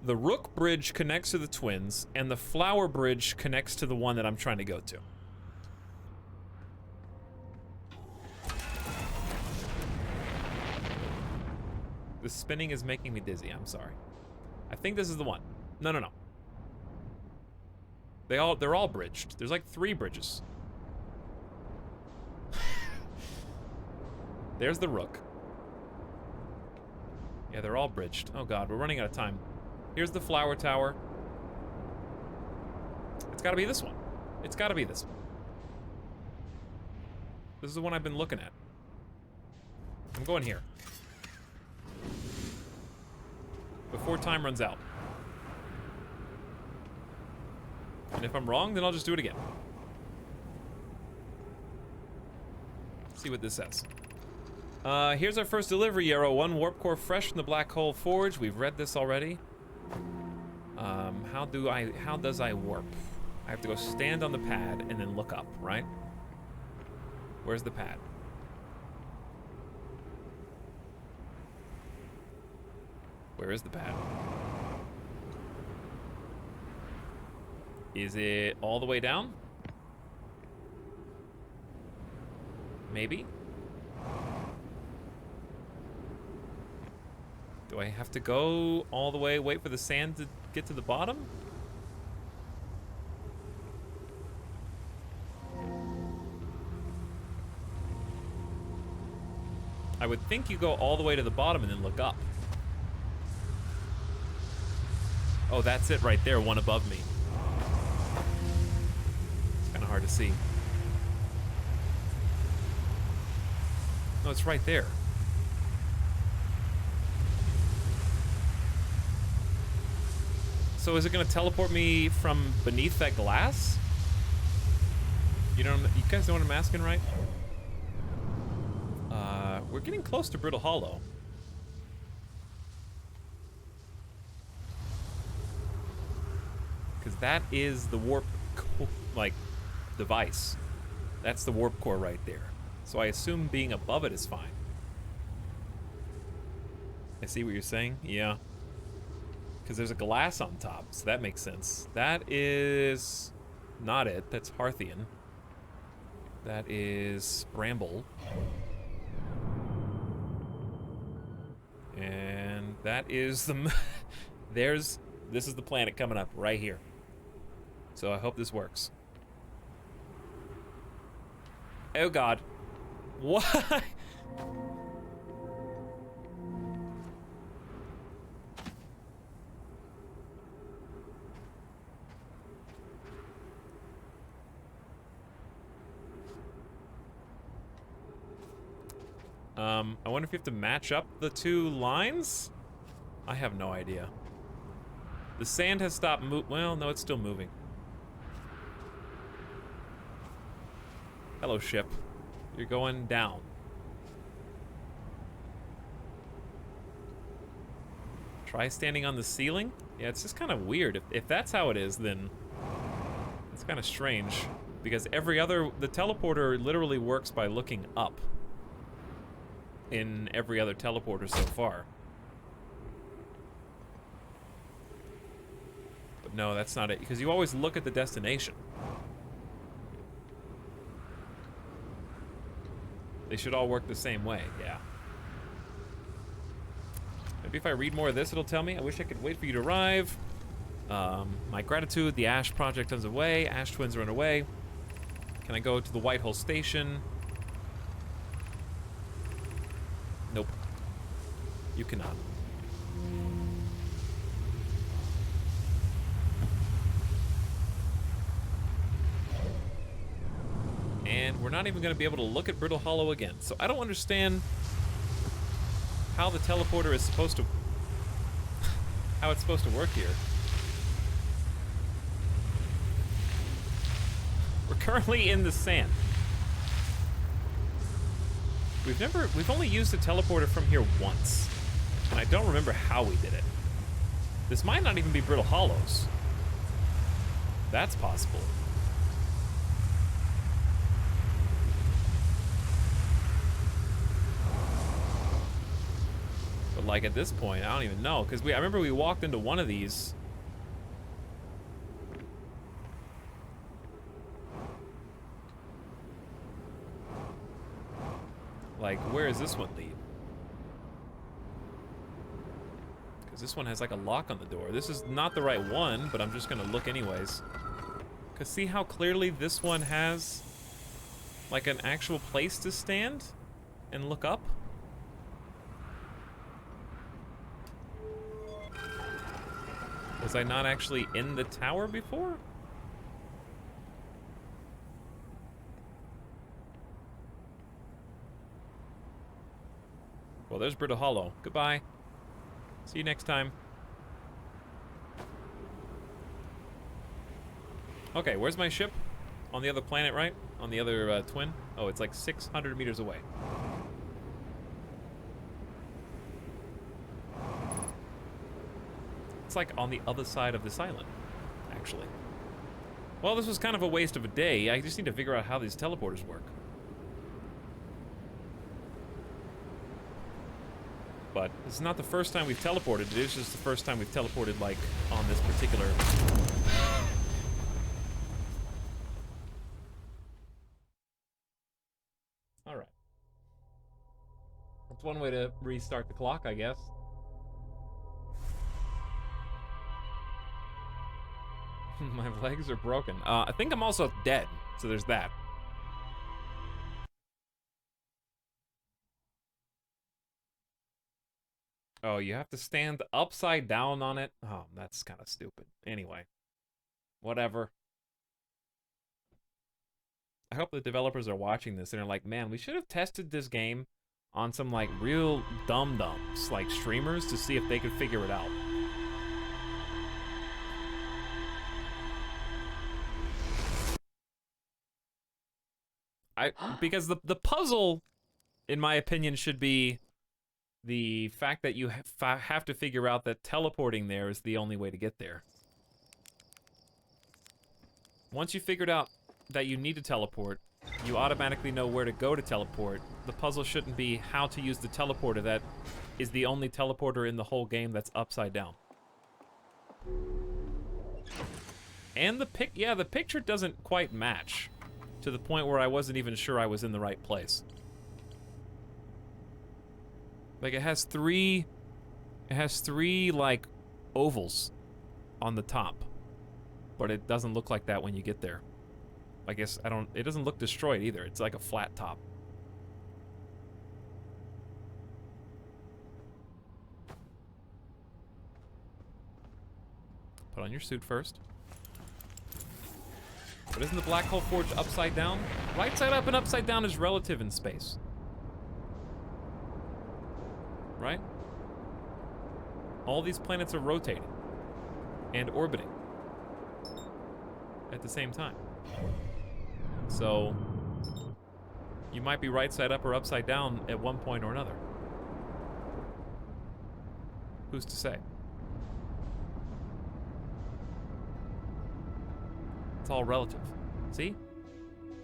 the rook bridge connects to the twins, and the flower bridge connects to the one that I'm trying to go to. The spinning is making me dizzy, I'm sorry. I think this is the one. No. They're all bridged. There's like 3 bridges. There's the rook. Yeah, they're all bridged. Oh god, we're running out of time. Here's the flower tower. It's gotta be this one. It's gotta be this one. This is the one I've been looking at. I'm going here. Before time runs out. And if I'm wrong, then I'll just do it again. Let's see what this says. Here's our first delivery, Yarrow. 1 warp core fresh from the Black Hole Forge. We've read this already. How does I warp? I have to go stand on the pad and then look up, right? Where's the pad? Where is the pad? Is it all the way down? Maybe? Do I have to go all the way, wait for the sand to get to the bottom? I would think you go all the way to the bottom and then look up. Oh, that's it right there, one above me. It's kind of hard to see. No, it's right there. So is it gonna teleport me from beneath that glass? You guys know what I'm asking, right? We're getting close to Brittle Hollow. Because that is the warp, device. That's the warp core right there. So I assume being above it is fine. I see what you're saying, yeah. Because there's a glass on top, so that makes sense. That is not it, that's Harthian. That is Bramble. And that is the... this is the planet coming up right here. So I hope this works. Oh God. What? I wonder if you have to match up the two lines? I have no idea. The sand has stopped well, no, it's still moving. Hello, ship. You're going down. Try standing on the ceiling? Yeah, it's just kind of weird. If that's how it is, then it's kind of strange. Because the teleporter literally works by looking up. In every other teleporter so far. But no, that's not it, because you always look at the destination. They should all work the same way, yeah. Maybe if I read more of this, it'll tell me. I wish I could wait for you to arrive. My gratitude, the Ash Project is away. Ash Twins are away. Can I go to the Whitehole Station? Nope. You cannot. And we're not even going to be able to look at Brittle Hollow again. So I don't understand how the teleporter is supposed to... how it's supposed to work here. We're currently in the sand. We've only used the teleporter from here once. And I don't remember how we did it. This might not even be Brittle Hollows. That's possible. But like at this point, I don't even know. Because I remember we walked into one of these. Like, where does this one lead? Because this one has like a lock on the door. This is not the right one, but I'm just gonna look anyways. Because see how clearly this one has like an actual place to stand and look up? Was I not actually in the tower before? Well, there's Brittle Hollow. Goodbye. See you next time. Okay, where's my ship? On the other planet, right? On the other twin? Oh, it's like 600 meters away. It's like on the other side of this island, actually. Well, this was kind of a waste of a day. I just need to figure out how these teleporters work. But this is not the first time we've teleported. It is just the first time we've teleported, like, on this particular... Alright. That's one way to restart the clock, I guess. My legs are broken. I think I'm also dead, so there's that. Oh, you have to stand upside down on it? Oh, that's kind of stupid. Anyway. Whatever. I hope the developers are watching this and are like, man, we should have tested this game on some, like, real dum-dums, like streamers, to see if they could figure it out. Because the puzzle, in my opinion, should be the fact that you have to figure out that teleporting there is the only way to get there. Once you figured out that you need to teleport, you automatically know where to go to teleport. The puzzle shouldn't be how to use the teleporter that is the only teleporter in the whole game that's upside down. And the picture doesn't quite match, to the point where I wasn't even sure I was in the right place. Like, it has three like ovals on the top, but it doesn't look like that when you get there. I guess it doesn't look destroyed either. It's like a flat top. Put on your suit first. But isn't the black hole forge upside down? Right side up and upside down is relative in space. Right? All these planets are rotating and orbiting at the same time. So you might be right side up or upside down at one point or another. Who's to say? It's all relative. See?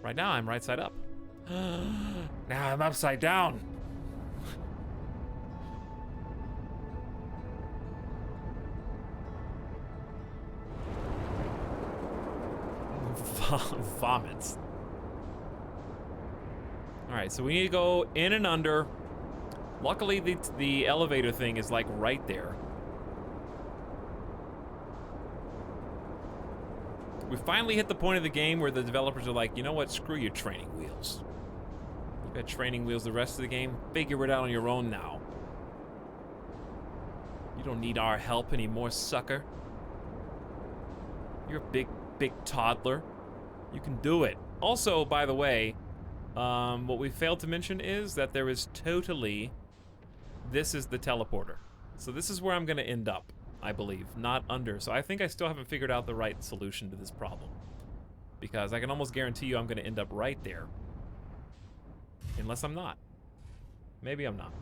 Right now I'm right side up. Now I'm upside down. Vomits. Alright, so we need to go in and under. Luckily, the elevator thing is like right there. We finally hit the point of the game where the developers are like, you know what, screw your training wheels. You've had training wheels the rest of the game. Figure it out on your own now. You don't need our help anymore, sucker. You're a big toddler. You can do it. Also, by the way, what we failed to mention is that there is totally... This is the teleporter. So this is where I'm going to end up, I believe, not under. So I think I still haven't figured out the right solution to this problem. Because I can almost guarantee you I'm going to end up right there. Unless I'm not. Maybe I'm not.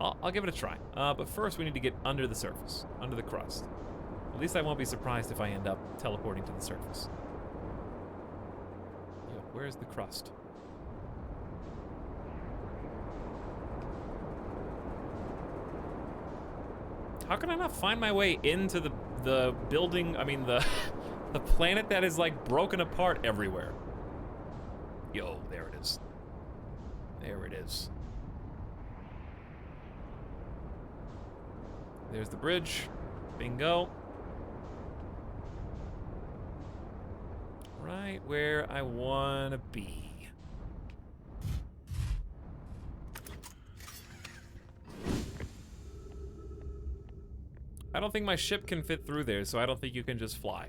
I'll give it a try. But first we need to get under the surface, under the crust. At least I won't be surprised if I end up teleporting to the surface. Yo, where's the crust? How can I not find my way into the building, I mean the planet that is like broken apart everywhere? Yo, there it is. There it is. There's the bridge. Bingo. Right where I wanna be. I don't think my ship can fit through there, so I don't think you can just fly.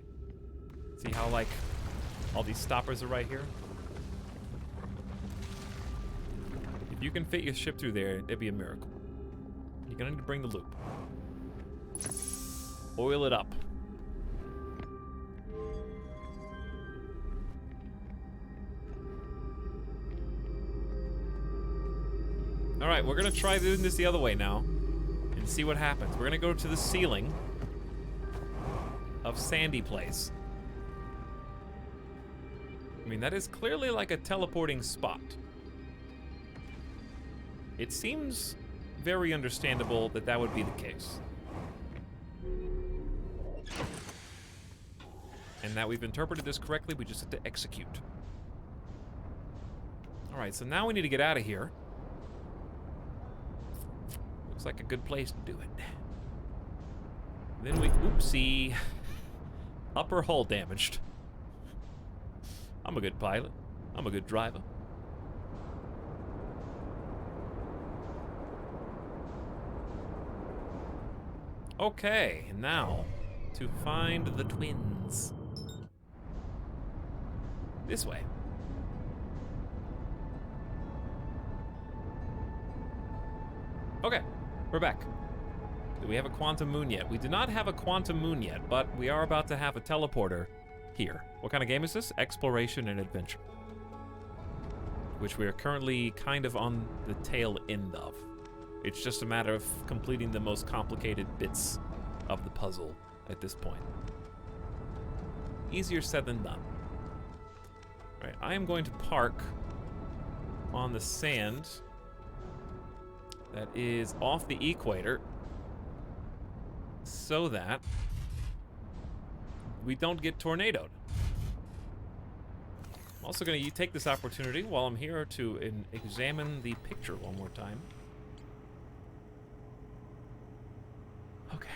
See how, like, all these stoppers are right here? If you can fit your ship through there, it'd be a miracle. You're gonna need to bring the loop. Oil it up. Alright, we're gonna try doing this the other way now and see what happens. We're gonna go to the ceiling of Sandy Place. I mean, that is clearly like a teleporting spot. It seems very understandable that that would be the case. And that we've interpreted this correctly, we just have to execute. Alright, so now we need to get out of here. Looks like a good place to do it. Then we, oopsie. Upper hull damaged. I'm a good pilot. I'm a good driver. Okay, now to find the twins. This way. Okay, we're back. Do we have a quantum moon yet? We do not have a quantum moon yet, but we are about to have a teleporter here. What kind of game is this? Exploration and adventure. Which we are currently kind of on the tail end of. It's just a matter of completing the most complicated bits of the puzzle at this point. Easier said than done. All right, I am going to park on the sand that is off the equator so that we don't get tornadoed. I'm also going to take this opportunity while I'm here to examine the picture one more time. Okay.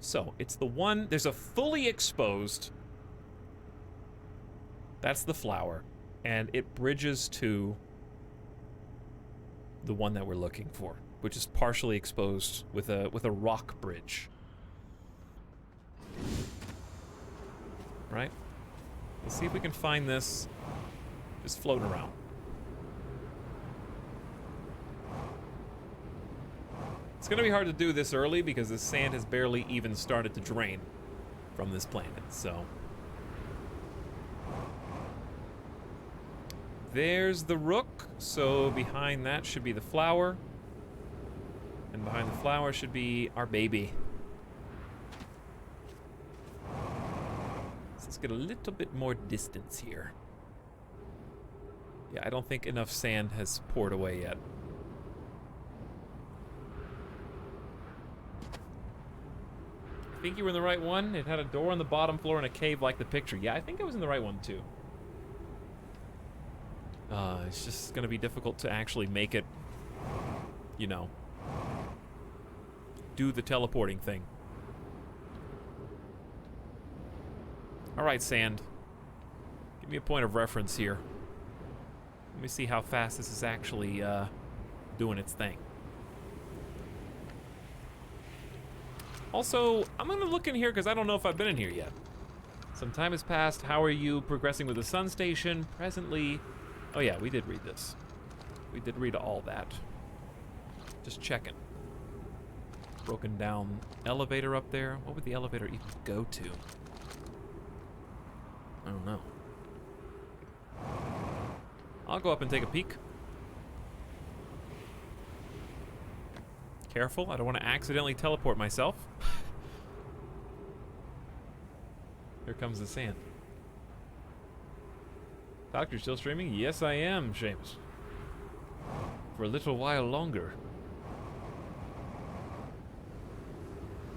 So, it's the one, there's a fully exposed, that's the flower, and it bridges to the one that we're looking for, which is partially exposed with a rock bridge. Right? Let's see if we can find this just floating around. It's gonna be hard to do this early because the sand has barely even started to drain from this planet, so. There's the rook, so behind that should be the flower. And behind the flower should be our baby. So let's get a little bit more distance here. Yeah, I don't think enough sand has poured away yet. I think you were in the right one. It had a door on the bottom floor and a cave like the picture. Yeah, I think I was in the right one too. It's just gonna be difficult to actually make it, you know, do the teleporting thing. All right, sand. Give me a point of reference here. Let me see how fast this is actually doing its thing. Also, I'm gonna look in here because I don't know if I've been in here yet. Some time has passed. How are you progressing with the sun station? Presently... Oh yeah, we did read this. We did read all that. Just checking. Broken down elevator up there. What would the elevator even go to? I don't know. I'll go up and take a peek. Careful, I don't want to accidentally teleport myself. Here comes the sand. Doctor, still streaming? Yes, I am, Seamus. For a little while longer.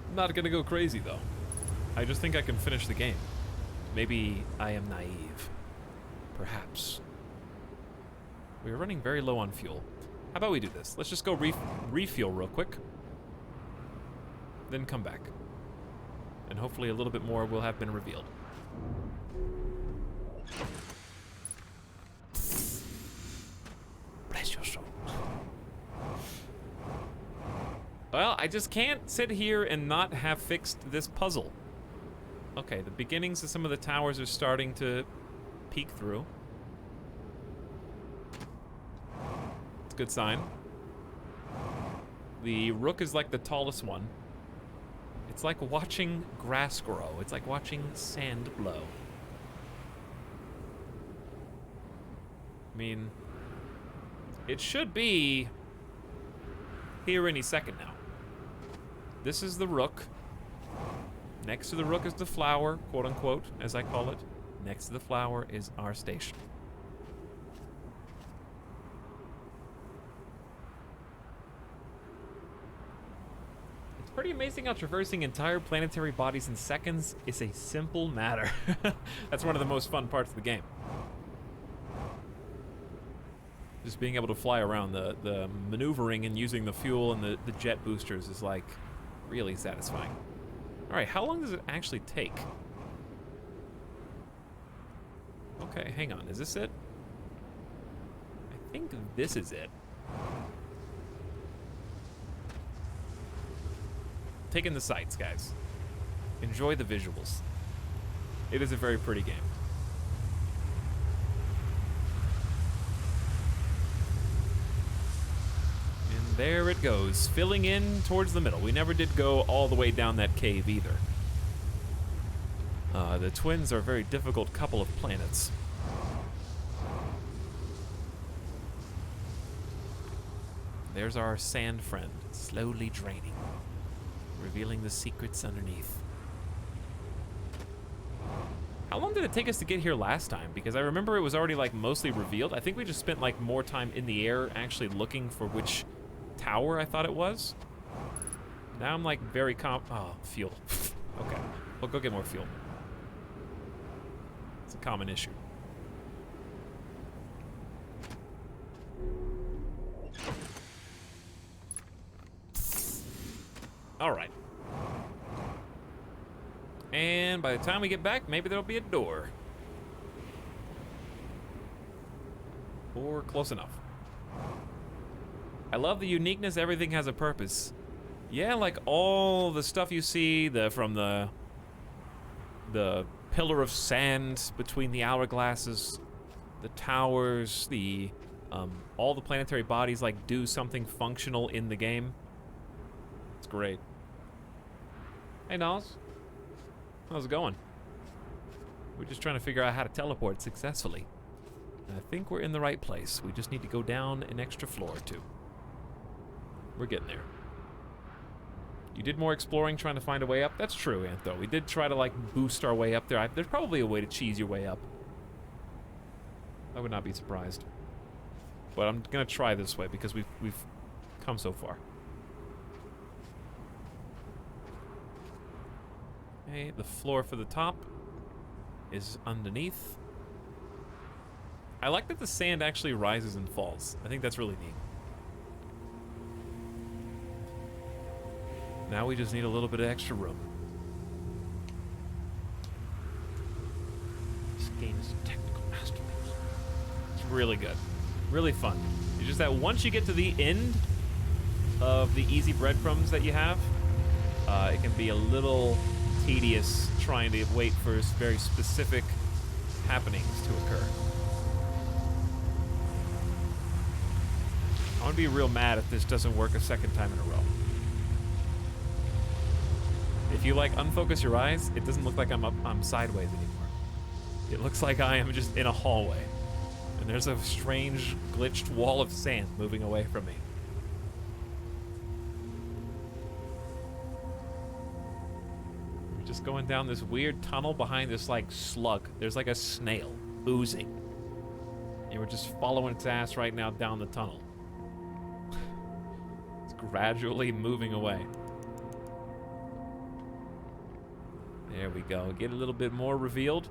I'm not gonna go crazy, though. I just think I can finish the game. Maybe I am naive. Perhaps. We're running very low on fuel. How about we do this? Let's just go refuel real quick. Then come back. And hopefully a little bit more will have been revealed. Bless your soul. Well, I just can't sit here and not have fixed this puzzle. Okay, the beginnings of some of the towers are starting to peek through. It's a good sign. The rook is like the tallest one. It's like watching grass grow. It's like watching sand blow. I mean, it should be here any second now. This is the rook. Next to the rook is the flower, quote unquote, as I call it. Next to the flower is our station. It's pretty amazing how traversing entire planetary bodies in seconds is a simple matter. That's one of the most fun parts of the game. Just being able to fly around, the maneuvering and using the fuel and the jet boosters is like really satisfying. All right, how long does it actually take? Okay, hang on, is this it? I think this is it. Take in the sights, guys. Enjoy the visuals. It is a very pretty game. And there it goes, filling in towards the middle. We never did go all the way down that cave either. The twins are a very difficult couple of planets. There's our sand friend, slowly draining, revealing the secrets underneath. How long did it take us to get here last time? Because I remember it was already like mostly revealed. I think we just spent like more time in the air actually looking for which tower I thought it was. Now I'm like very oh, fuel. Okay, we'll go get more fuel. It's a common issue. All right. And by the time we get back, maybe there'll be a door. Or close enough. I love the uniqueness. Everything has a purpose. Yeah, like all the stuff you see from the pillar of sand between the hourglasses, the towers, all the planetary bodies like do something functional in the game. It's great. Hey, Nas. How's it going? We're just trying to figure out how to teleport successfully. And I think we're in the right place. We just need to go down an extra floor or two. We're getting there. You did more exploring trying to find a way up? That's true, Antho. We did try to, like, boost our way up there. There's probably a way to cheese your way up. I would not be surprised. But I'm gonna try this way because we've come so far. Okay, the floor for the top is underneath. I like that the sand actually rises and falls. I think that's really neat. Now we just need a little bit of extra room. This game is a technical masterpiece. It's really good. Really fun. It's just that once you get to the end of the easy breadcrumbs that you have, it can be a little tedious trying to wait for very specific happenings to occur. I want to be real mad if this doesn't work a second time in a row. If you like unfocus your eyes, it doesn't look like I'm sideways anymore. It looks like I am just in a hallway. And there's a strange glitched wall of sand moving away from me. We're just going down this weird tunnel behind this like slug. There's like a snail oozing. And we're just following its ass right now down the tunnel. It's gradually moving away. There we go. Get a little bit more revealed.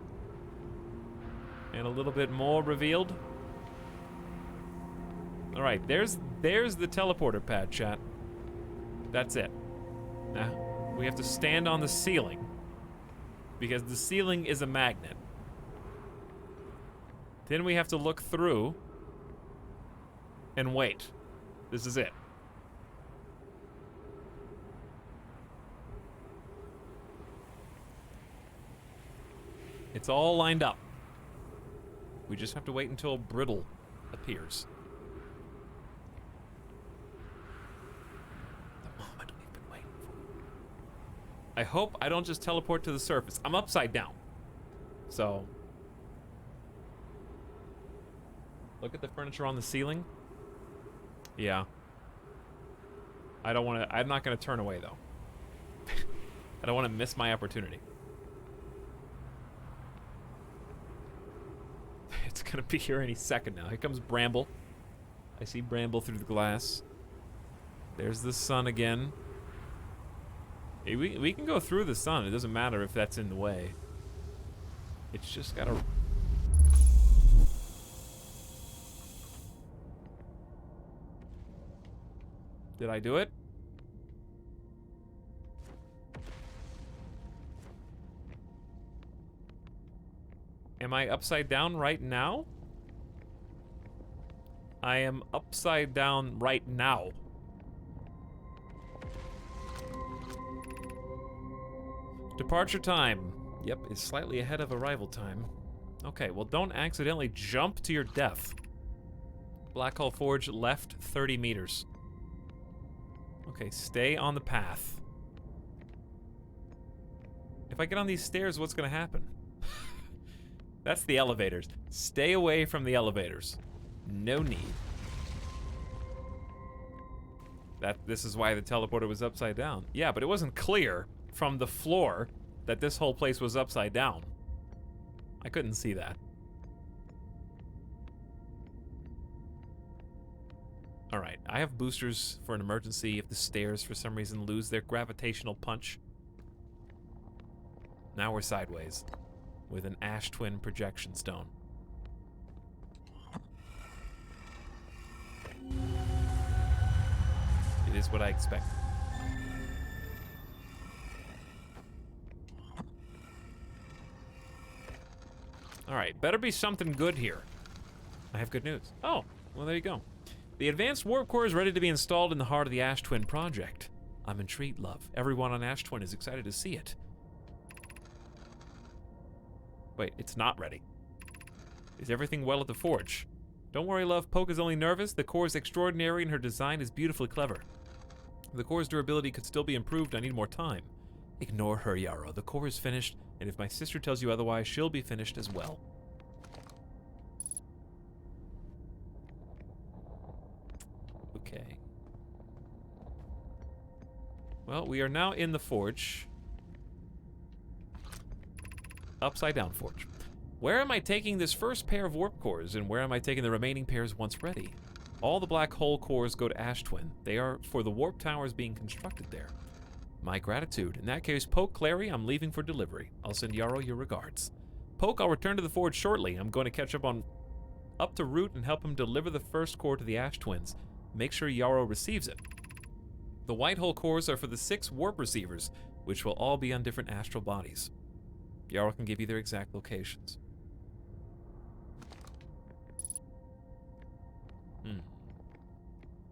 And a little bit more revealed. All right, there's the teleporter pad, chat. That's it. Now, we have to stand on the ceiling because the ceiling is a magnet. Then we have to look through and wait. This is it. It's all lined up. We just have to wait until Brittle appears. The moment we've been waiting for. I hope I don't just teleport to the surface. I'm upside down. So. Look at the furniture on the ceiling. Yeah. I don't want to. I'm not going to turn away, though. I don't want to miss my opportunity. It's gonna be here any second now. Here comes Bramble. I see Bramble through the glass. There's the sun again. Hey, we can go through the sun. It doesn't matter if that's in the way. It's just gotta... Did I do it? Am I upside down right now? I am upside down right now. Departure time. Yep, is slightly ahead of arrival time. Okay, well, don't accidentally jump to your death. Black Hole Forge left 30 meters. Okay, stay on the path. If I get on these stairs, what's gonna happen? That's the elevators. Stay away from the elevators. No need. This is why the teleporter was upside down. Yeah, but it wasn't clear from the floor that this whole place was upside down. I couldn't see that. Alright, I have boosters for an emergency if the stairs for some reason lose their gravitational punch. Now we're sideways with an Ash Twin projection stone. It is what I expected. Alright, better be something good here. I have good news. Oh, well there you go. The advanced warp core is ready to be installed in the heart of the Ash Twin project. I'm intrigued, love. Everyone on Ash Twin is excited to see it. Wait, it's not ready. Is everything well at the forge? Don't worry, love. Poke is only nervous. The core is extraordinary and her design is beautifully clever. The core's durability could still be improved. I need more time. Ignore her, Yarrow. The core is finished, and if my sister tells you otherwise, she'll be finished as well. Okay. Well, we are now in the forge. Upside down forge. Where am I taking this first pair of warp cores, and where am I taking the remaining pairs once ready? All the black hole cores go to Ash Twin. They are for the warp towers being constructed there. My gratitude. In that case, Poke, Clary, I'm leaving for delivery. I'll send Yarrow your regards. Poke, I'll return to the forge shortly. I'm going to catch up to Root and help him deliver the first core to the Ash Twins. Make sure Yarrow receives it. The white hole cores are for the 6 warp receivers, which will all be on different astral bodies. Yarrow can give you their exact locations.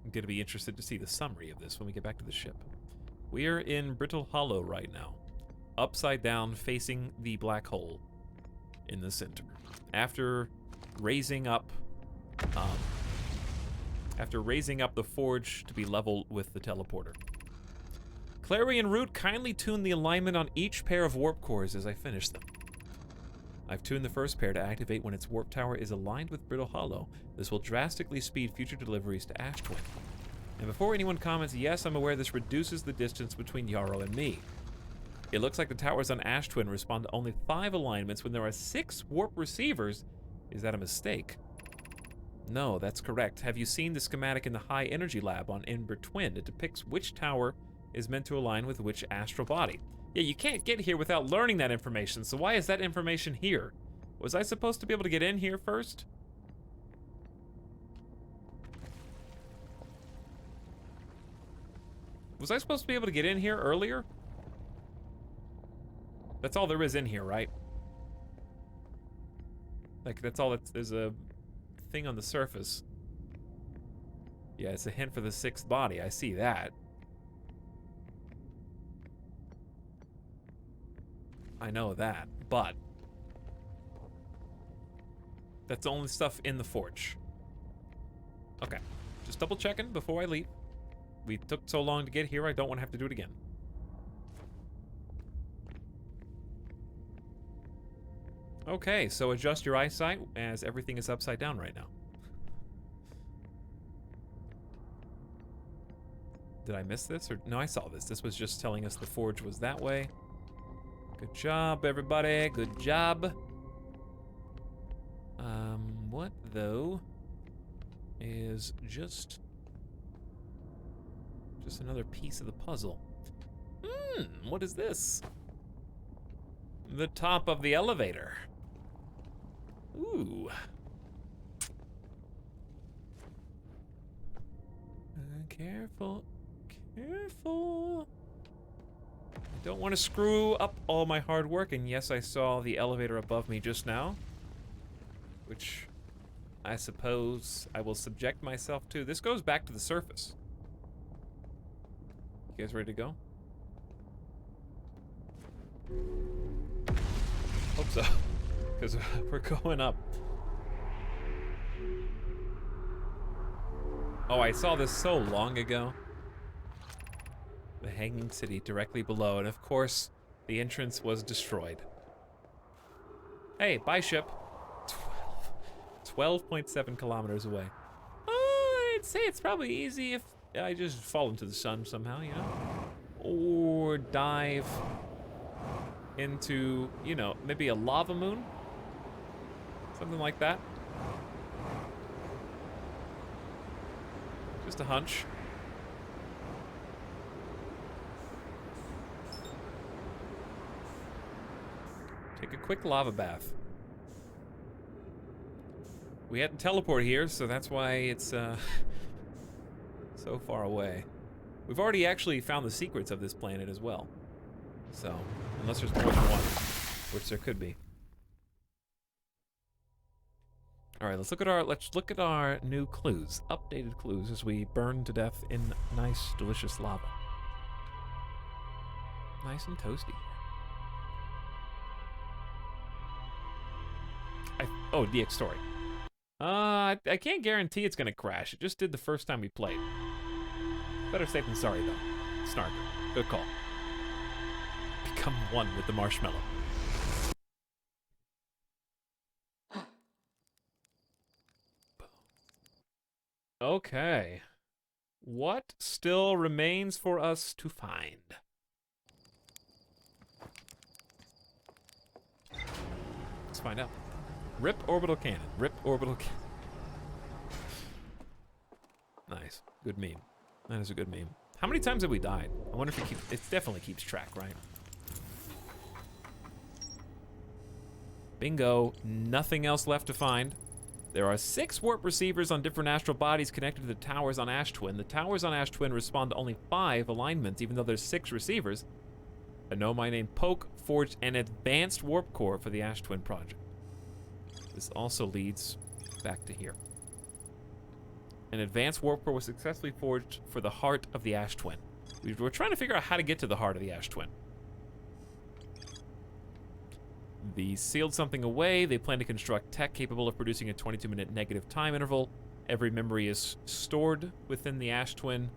I'm going to be interested to see the summary of this when we get back to the ship. We are in Brittle Hollow right now. Upside down, facing the black hole in the center. After raising up the forge to be level with the teleporter. Clary and Root, kindly tune the alignment on each pair of warp cores as I finish them. I've tuned the first pair to activate when its warp tower is aligned with Brittle Hollow. This will drastically speed future deliveries to Ash Twin. And before anyone comments, yes, I'm aware this reduces the distance between Yarrow and me. It looks like the towers on Ash Twin respond to only 5 alignments when there are 6 warp receivers. Is that a mistake? No, that's correct. Have you seen the schematic in the High Energy Lab on Ember Twin? It depicts which tower is meant to align with which astral body. Yeah, you can't get here without learning that information, so why is that information here? Was I supposed to be able to get in here first? Was I supposed to be able to get in here earlier? That's all there is in here, right? Like, that's all there's a thing on the surface. Yeah, it's a hint for the 6th body. I see that. I know that, but that's the only stuff in the forge. Okay, just double checking before I leave. We took so long to get here, I don't want to have to do it again. Okay, so adjust your eyesight as everything is upside down right now. Did I miss this? Or no, I saw this. This was just telling us the forge was that way. Good job, everybody. Good job. What, though, is just another piece of the puzzle. What is this? The top of the elevator. Ooh. Careful. Careful. I don't want to screw up all my hard work, and yes, I saw the elevator above me just now, which I suppose I will subject myself to. This goes back to the surface. You guys ready to go? Hope so. Because we're going up. Oh, I saw this so long ago. The Hanging City directly below, and of course, the entrance was destroyed. Hey, bye ship. 12.7 kilometers away. I'd say it's probably easy if I just fall into the sun somehow, you know? Or dive into, you know, maybe a lava moon? Something like that. Just a hunch. Take a quick lava bath. We had to teleport here, so that's why it's so far away. We've already actually found the secrets of this planet as well. So, unless there's more than one, which there could be. All right, let's look at our new clues, updated clues as we burn to death in nice, delicious lava. Nice and toasty. Oh, DX story. I can't guarantee it's gonna crash. It just did the first time we played. Better safe than sorry, though. Snark. Good call. Become one with the marshmallow. Okay. What still remains for us to find? Let's find out. Rip orbital cannon. Rip orbital cannon. Nice. Good meme. That is a good meme. How many times have we died? I wonder if it keeps... It definitely keeps track, right? Bingo. Nothing else left to find. There are 6 warp receivers on different astral bodies connected to the towers on Ash Twin. The towers on Ash Twin respond to only 5 alignments, even though there's 6 receivers. A Nomai named Poke forged an advanced warp core for the Ash Twin project. This also leads back to here. An advanced warp core was successfully forged for the heart of the Ash Twin. We're trying to figure out how to get to the heart of the Ash Twin. They sealed something away. They plan to construct tech capable of producing a 22-minute negative time interval. Every memory is stored within the Ash Twin,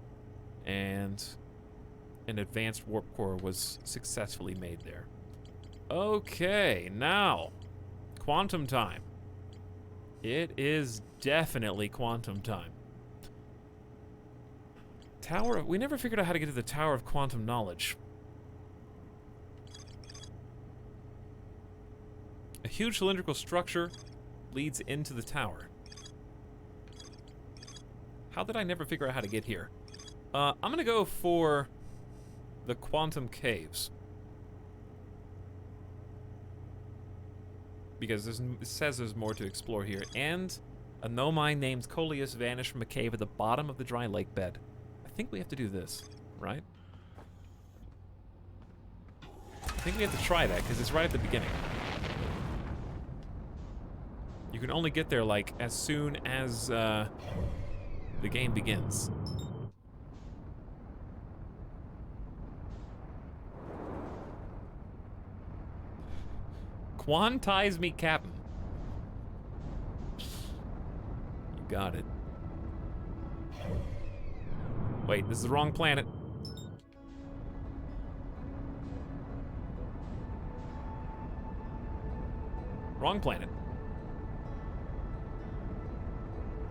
and an advanced warp core was successfully made there. Okay, now, quantum time. It is definitely quantum time. We never figured out how to get to the Tower of Quantum Knowledge. A huge cylindrical structure leads into the tower. How did I never figure out how to get here? I'm gonna go for the Quantum Caves. Because it says there's more to explore here. And a Nomai named Coleus vanished from a cave at the bottom of the dry lake bed. I think we have to do this, right? I think we have to try that, because it's right at the beginning. You can only get there, like, as soon as the game begins. Quantize me, Captain. You got it. Wait, this is the wrong planet. Wrong planet.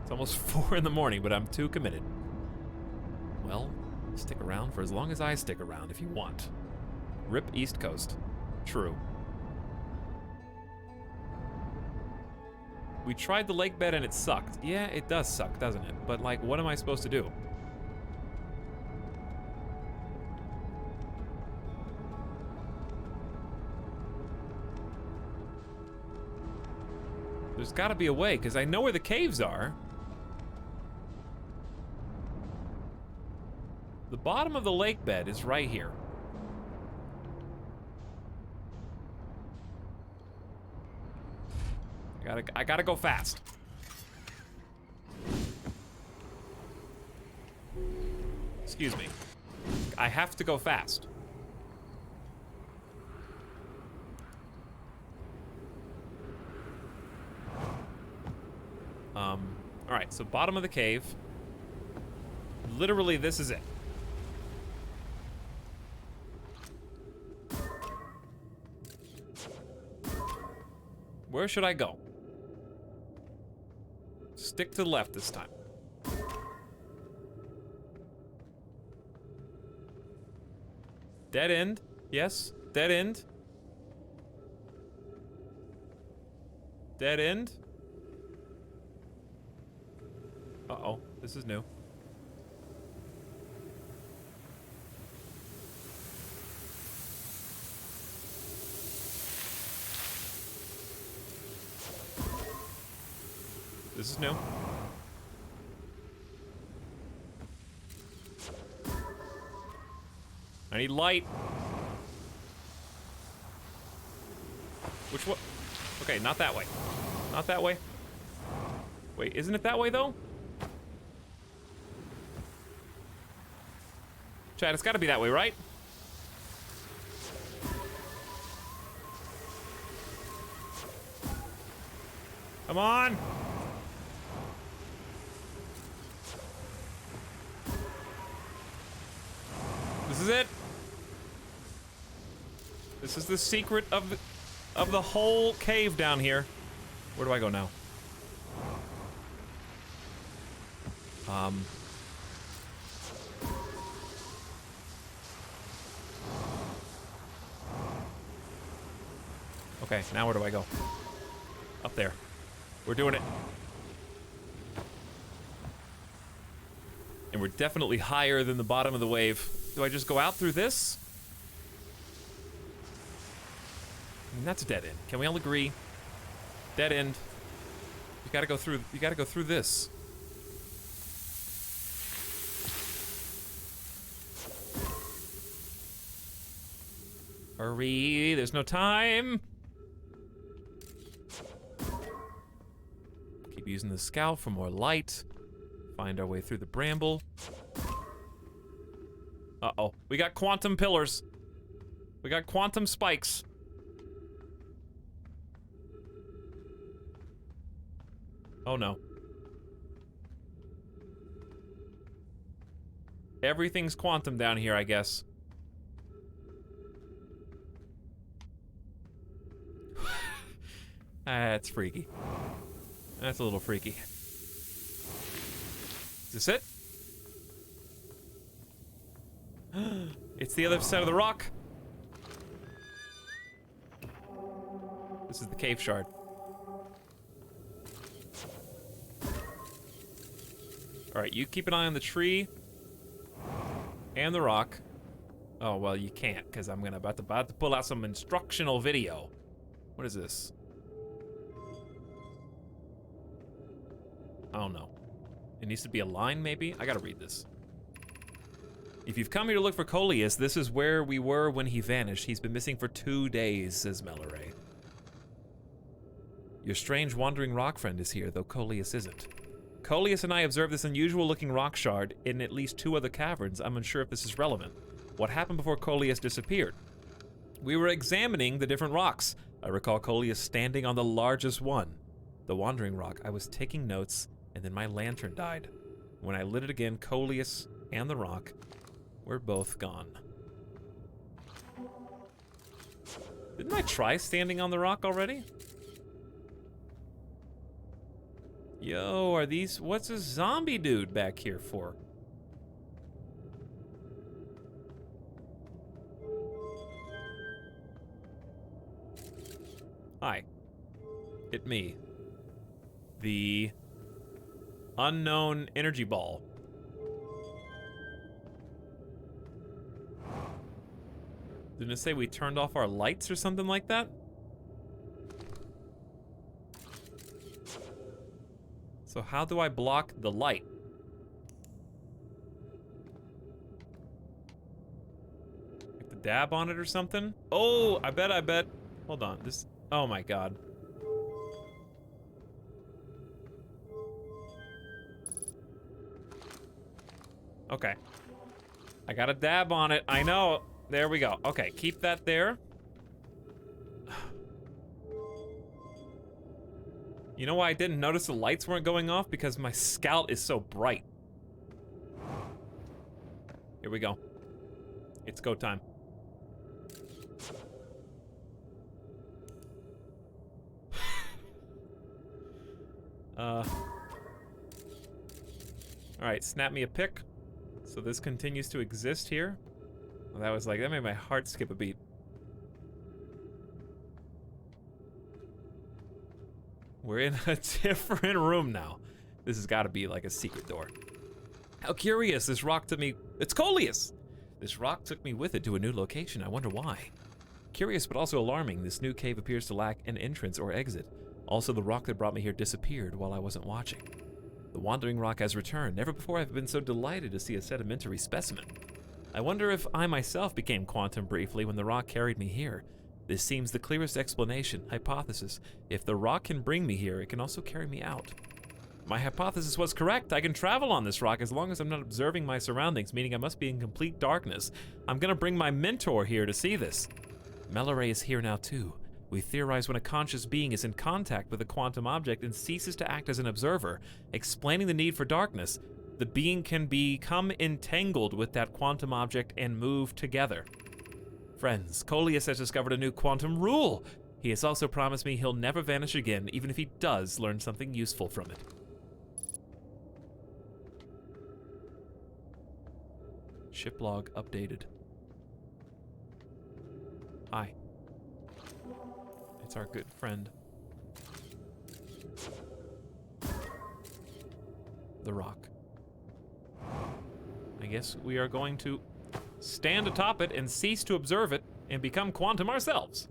It's almost 4 in the morning, but I'm too committed. Well, stick around for as long as I stick around if you want. Rip East Coast. True. We tried the lake bed and it sucked. Yeah, it does suck, doesn't it? But, like, what am I supposed to do? There's gotta be a way, because I know where the caves are. The bottom of the lake bed is right here. I gotta go fast. Excuse me. I have to go fast. so bottom of the cave. Literally, this is it. Where should I go? Stick to the left this time. Dead end. Yes, dead end. Dead end. Uh-oh, this is new. This is new. I need light. Which one? Okay, not that way. Not that way. Wait, isn't it that way though? Chad, it's gotta be that way, right? Come on! This is it. This is the secret of the whole cave down here. Where do I go now? Okay, now where do I go? Up there. We're doing it. And we're definitely higher than the bottom of the wave. Do I just go out through this? I mean, that's a dead end. Can we all agree? Dead end. You gotta go through this. Hurry, there's no time. Keep using the scout for more light. Find our way through the bramble. Uh-oh, we got quantum pillars. We got quantum spikes. Oh no. Everything's quantum down here, I guess. That's freaky. That's a little freaky. Is this it? It's the other side of the rock. This is the cave shard. Alright, you keep an eye on the tree and the rock. Oh, well, you can't, because I'm about to pull out some instructional video. What is this? I don't know. It needs to be a line, maybe? I gotta read this. If you've come here to look for Coleus, this is where we were when he vanished. He's been missing for 2 days, says Melloray. Your strange wandering rock friend is here, though Coleus isn't. Coleus and I observed this unusual-looking rock shard in at least 2 other caverns. I'm unsure if this is relevant. What happened before Coleus disappeared? We were examining the different rocks. I recall Coleus standing on the largest one, the wandering rock. I was taking notes, and then my lantern died. When I lit it again, Coleus and the rock were both gone. Didn't I try standing on the rock already? Yo, are these... What's a zombie dude back here for? Hi. Hit me. The unknown energy ball. Didn't it say we turned off our lights or something like that? So how do I block the light? Like the dab on it or something? Oh, I bet. Hold on, this, oh my God. Okay. I got a dab on it, I know. There we go. Okay, keep that there. You know why I didn't notice the lights weren't going off? Because my scout is so bright. Here we go. It's go time. Alright, snap me a pic. So this continues to exist here. Well, that made my heart skip a beat. We're in a different room now. This has got to be like a secret door. How curious, this rock took me. It's Coleus! This rock took me with it to a new location. I wonder why. Curious but also alarming, this new cave appears to lack an entrance or exit. Also, the rock that brought me here disappeared while I wasn't watching. The wandering rock has returned. Never before have I been so delighted to see a sedimentary specimen. I wonder if I myself became quantum briefly when the rock carried me here. This seems the clearest explanation, hypothesis. If the rock can bring me here, it can also carry me out. My hypothesis was correct. I can travel on this rock as long as I'm not observing my surroundings, meaning I must be in complete darkness. I'm gonna bring my mentor here to see this. Melloray is here now too. We theorize when a conscious being is in contact with a quantum object and ceases to act as an observer, explaining the need for darkness. The being can become entangled with that quantum object and move together. Friends, Coleus has discovered a new quantum rule. He has also promised me he'll never vanish again, even if he does learn something useful from it. Ship log updated. Hi. It's our good friend. The rock. I guess we are going to stand atop it and cease to observe it and become quantum ourselves.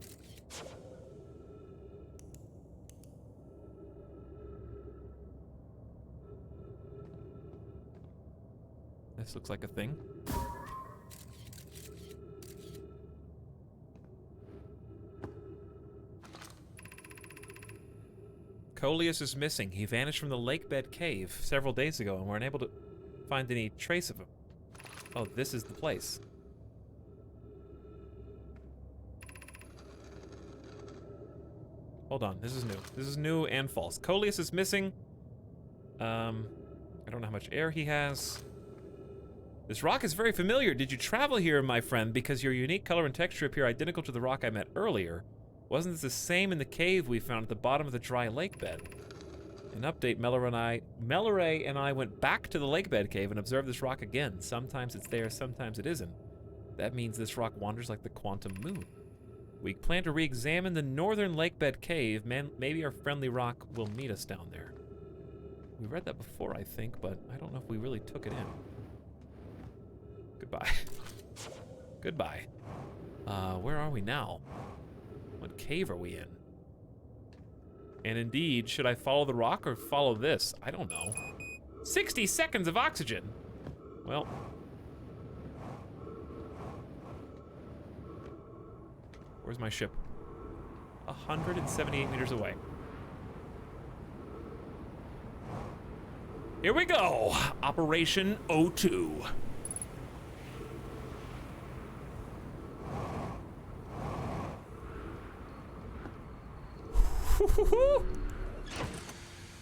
This looks like a thing. Coleus is missing. He vanished from the lake bed cave several days ago and we're unable to find any trace of him. Oh, this is the place. Hold on, this is new. This is new and false. Coleus is missing. I don't know how much air he has. This rock is very familiar. Did you travel here, my friend? Because your unique color and texture appear identical to the rock I met earlier. Wasn't this the same in the cave we found at the bottom of the dry lake bed? An update, Melloray and I went back to the lake bed cave and observed this rock again. Sometimes it's there, sometimes it isn't. That means this rock wanders like the quantum moon. We plan to re-examine the northern lake bed cave. Maybe our friendly rock will meet us down there. We read that before, I think, but I don't know if we really took it in. Goodbye. Goodbye. Where are we now? What cave are we in? And indeed, should I follow the rock or follow this? I don't know. 60 seconds of oxygen! Well. Where's my ship? 178 meters away. Here we go! Operation O2.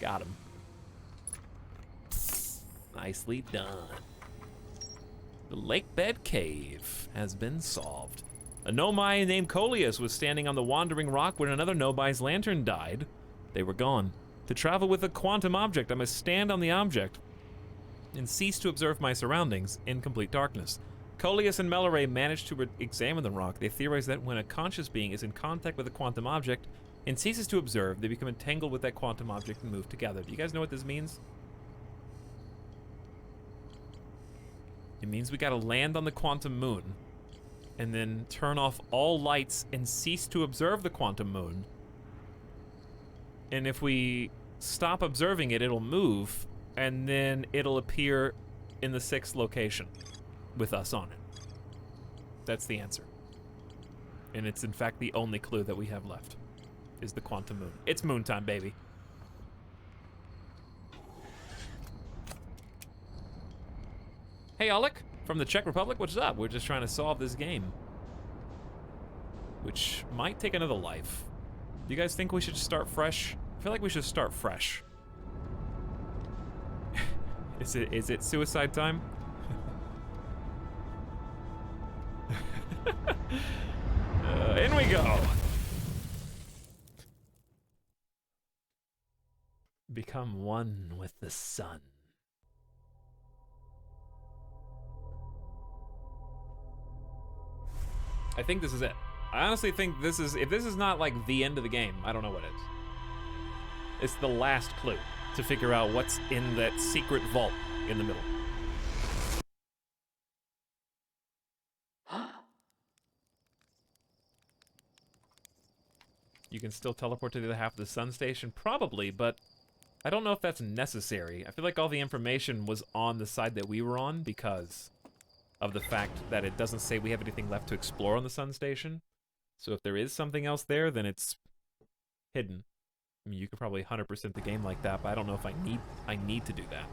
Got him. Nicely done. The lake bed cave has been solved. A Nomai named Coleus was standing on the wandering rock when another Nomai's lantern died. They were gone. To travel with a quantum object, I must stand on the object and cease to observe my surroundings in complete darkness. Coleus and Melloray managed to examine the rock. They theorize that when a conscious being is in contact with a quantum object and ceases to observe, they become entangled with that quantum object and move together. Do you guys know what this means? It means we gotta land on the quantum moon and then turn off all lights and cease to observe the quantum moon. And if we stop observing it, it'll move and then it'll appear in the 6th location with us on it. That's the answer. And it's in fact the only clue that we have left. Is the quantum moon. It's moon time, baby. Hey, Alec, from the Czech Republic, what's up? We're just trying to solve this game. Which might take another life. Do you guys think we should start fresh I feel like we should start fresh. Is it suicide time? In we go. Become one with the sun. I think this is it. I honestly think this is, if this is not like the end of the game, I don't know what is. It's the last clue to figure out what's in that secret vault in the middle. You can still teleport to the other half of the sun station? Probably, but I don't know if that's necessary. I feel like all the information was on the side that we were on because of the fact that it doesn't say we have anything left to explore on the sun station. So if there is something else there, then it's hidden. I mean, you could probably 100% the game like that, but I don't know if I need to do that.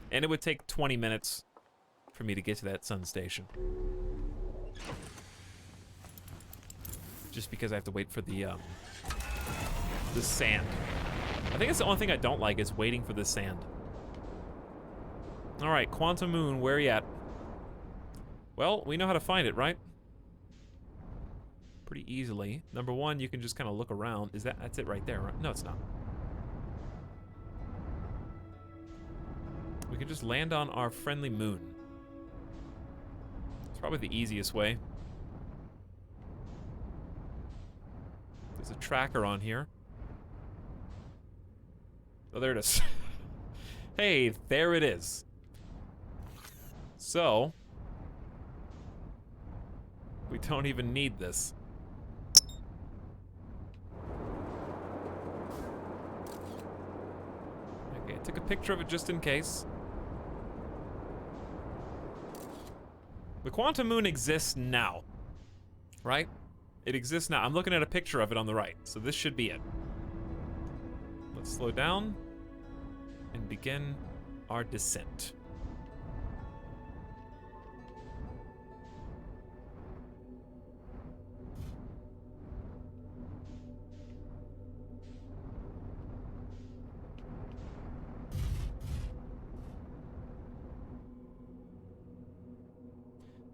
And it would take 20 minutes for me to get to that sun station. Just because I have to wait for the sand. I think it's the only thing I don't like is waiting for the sand. All right, Quantum Moon, where are you at? Well, we know how to find it, right? Pretty easily. Number one, you can just kind of look around. That's it right there, right? No, it's not. We can just land on our friendly moon. It's probably the easiest way. There's a tracker on here. Oh, there it is. Hey, there it is. So, we don't even need this. Okay, I took a picture of it just in case. The Quantum Moon exists now, right? It exists now. I'm looking at a picture of it on the right, so this should be it. Let's slow down and begin our descent.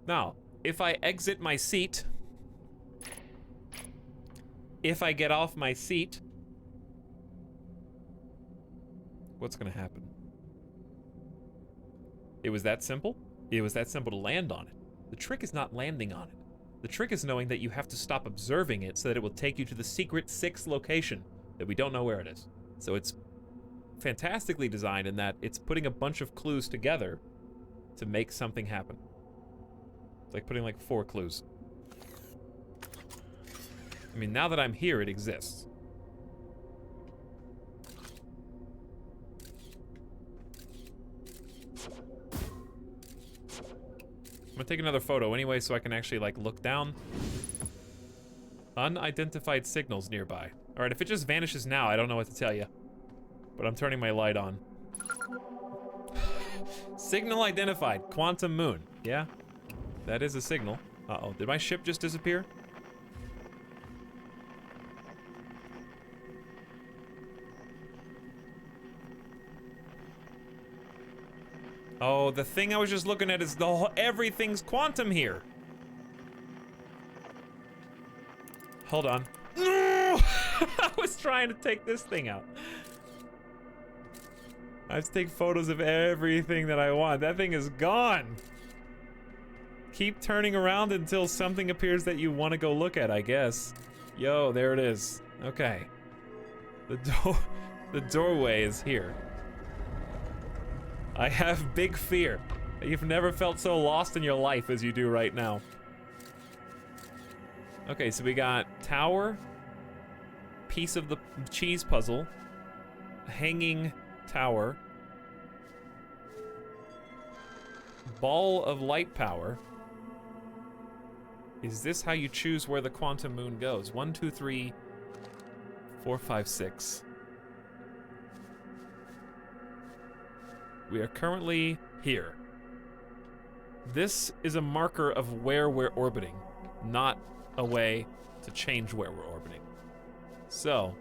Now, if I exit my seat, if I get off my seat, what's gonna happen? It was that simple? It was that simple to land on it. The trick is not landing on it. The trick is knowing that you have to stop observing it so that it will take you to the secret 6th location that we don't know where it is. So it's fantastically designed in that it's putting a bunch of clues together to make something happen. It's like putting like 4 clues. I mean, now that I'm here, it exists. I'm gonna take another photo anyway so I can actually like look down. Unidentified signals nearby. Alright, if it just vanishes now, I don't know what to tell you. But I'm turning my light on. Signal identified. Quantum Moon. Yeah, that is a signal. Uh-oh, did my ship just disappear? Oh, the thing I was just looking at is the whole, everything's quantum here. Hold on. No! I was trying to take this thing out. I have to take photos of everything that I want. That thing is gone. Keep turning around until something appears that you want to go look at, I guess. Yo, there it is. Okay. The doorway is here. I have big fear. You've never felt so lost in your life as you do right now. Okay, so we got tower, piece of the cheese puzzle, hanging tower, ball of light power. Is this how you choose where the quantum moon goes? 1, 2, 3, 4, 5, 6. We are currently here. This is a marker of where we're orbiting, not a way to change where we're orbiting. So,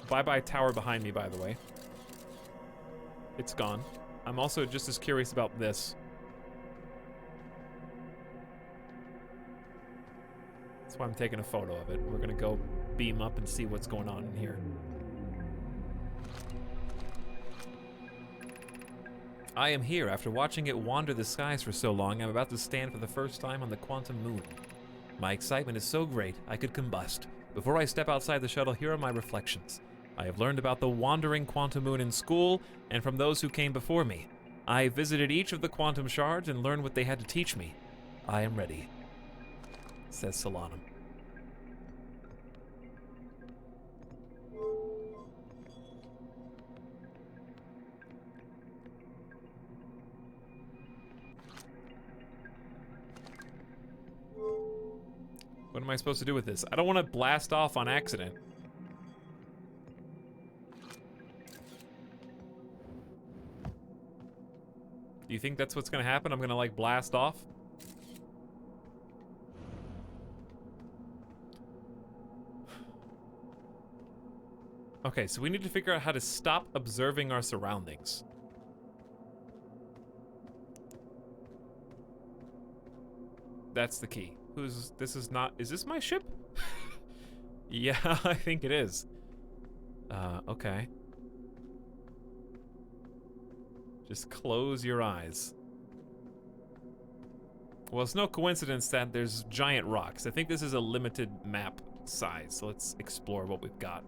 bye-bye tower behind me, by the way. It's gone. I'm also just as curious about this. That's why I'm taking a photo of it. We're gonna go beam up and see what's going on in here. I am here after watching it wander the skies for so long. I'm about to stand for the first time on the quantum moon. My excitement is so great, I could combust. Before I step outside the shuttle, here are my reflections. I have learned about the wandering quantum moon in school and from those who came before me. I visited each of the quantum shards and learned what they had to teach me. I am ready, says Solanum. What am I supposed to do with this? I don't want to blast off on accident. Do you think that's what's gonna happen? I'm gonna like blast off? Okay, so we need to figure out how to stop observing our surroundings. That's the key. This is not, is this my ship? Yeah, I think it is. Okay. Just close your eyes. Well, it's no coincidence that there's giant rocks. I think this is a limited map size, so let's explore what we've got.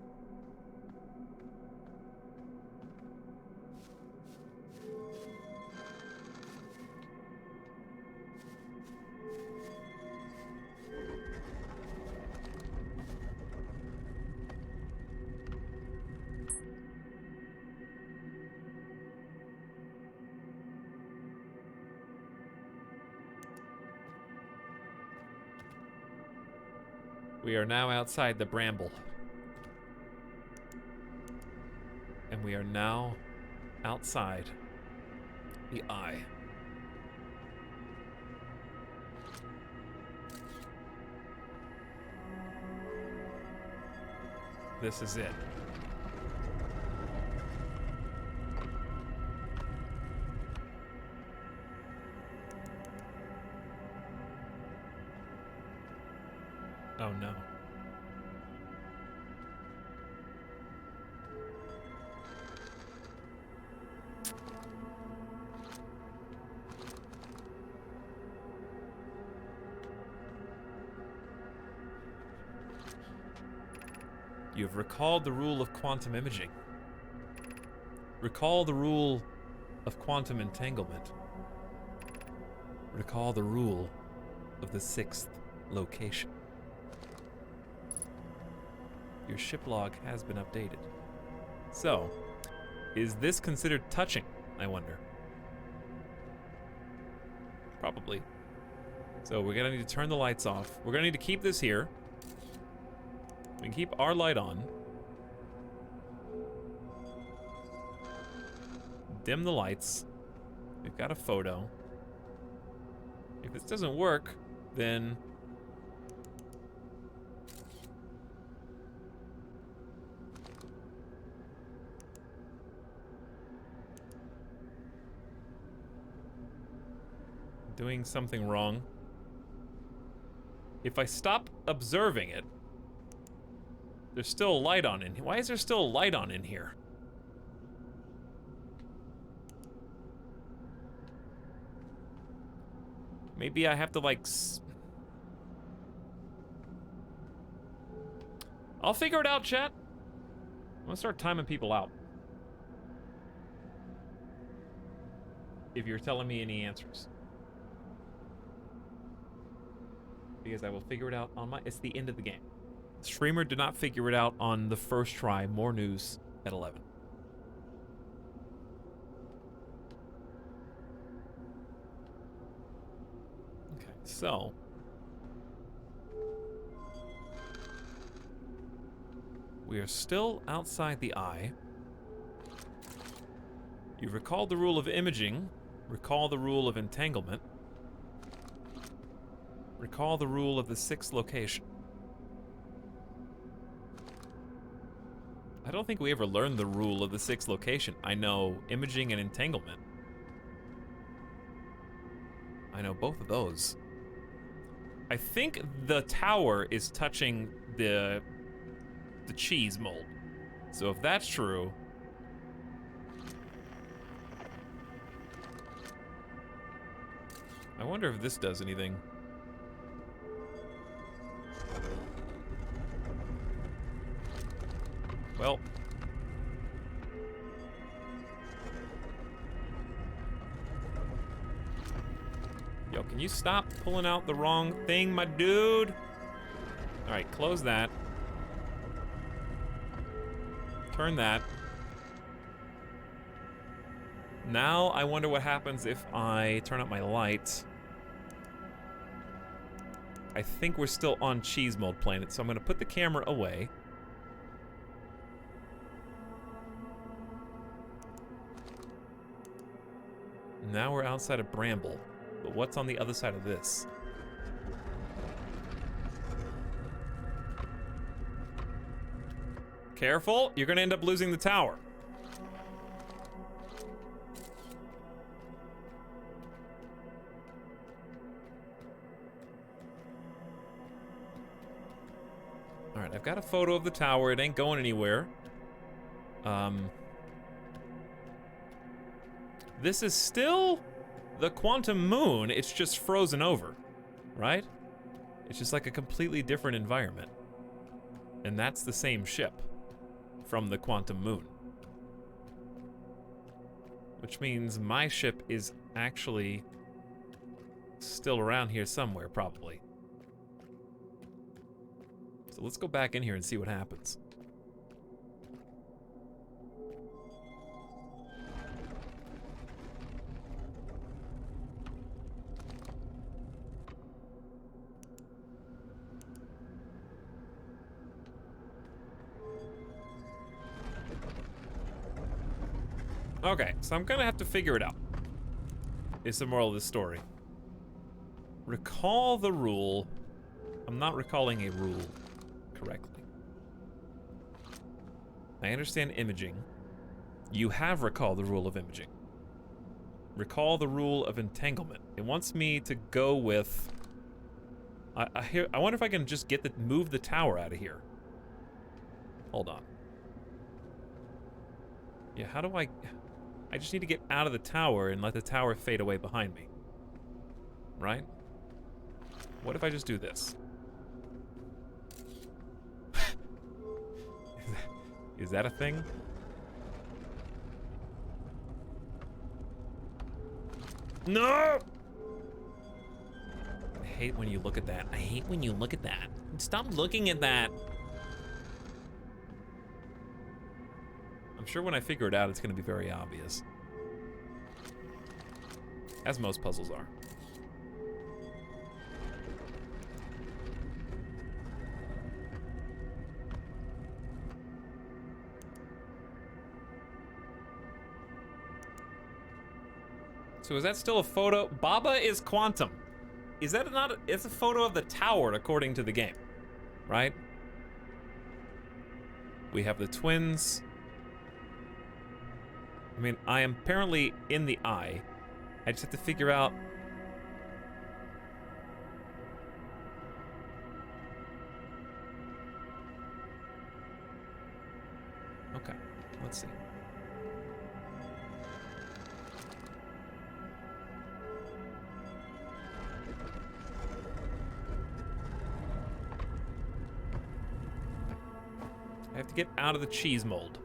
We are now outside the bramble. And we are now outside the eye. This is it. Oh no. You have recalled the rule of quantum imaging. Recall the rule of quantum entanglement. Recall the rule of the 6th location. Your ship log has been updated. So, is this considered touching, I wonder? Probably. So we're gonna need to turn the lights off. We're gonna need to keep this here. We can keep our light on. Dim the lights. We've got a photo. If this doesn't work, then doing something wrong. If I stop observing it, there's still a light on in here. Why is there still a light on in here? Maybe I have to like I'll figure it out, chat. I'm gonna start timing people out. If you're telling me any answers. Because I will figure it out on my... It's the end of the game. Streamer did not figure it out on the first try. More news at 11. Okay, so... we are still outside the eye. You recall the rule of imaging. Recall the rule of entanglement. Recall the rule of the 6th location. I don't think we ever learned the rule of the 6th location. I know imaging and entanglement. I know both of those. I think the tower is touching the cheese mold. So if that's true... I wonder if this does anything. Well... Yo, can you stop pulling out the wrong thing, my dude? Alright, close that. Turn that. Now I wonder what happens if I turn up my light. I think we're still on cheese mold planet, so I'm gonna put the camera away. Now we're outside of Bramble. But what's on the other side of this? Careful, you're gonna end up losing the tower. Alright, I've got a photo of the tower. It ain't going anywhere. This is still the quantum moon. It's just frozen over, right? It's just like a completely different environment. And that's the same ship from the quantum moon. Which means my ship is actually still around here somewhere, probably. So let's go back in here and see what happens. Okay, so I'm gonna have to figure it out. Is the moral of the story. Recall the rule. I'm not recalling a rule correctly. I understand imaging. You have recalled the rule of imaging. Recall the rule of entanglement. It wants me to go with... I wonder if I can just move the tower out of here. Hold on. Yeah, how do I just need to get out of the tower and let the tower fade away behind me. Right? What if I just do this? Is that a thing? No! I hate when you look at that. I hate when you look at that. Stop looking at that. I'm sure when I figure it out, it's going to be very obvious. As most puzzles are. So is that still a photo? Baba is quantum. Is that not? It's a photo of the tower according to the game, right? We have the twins. I mean, I am apparently in the eye. I just have to figure out... Okay, let's see. I have to get out of the cheese mold.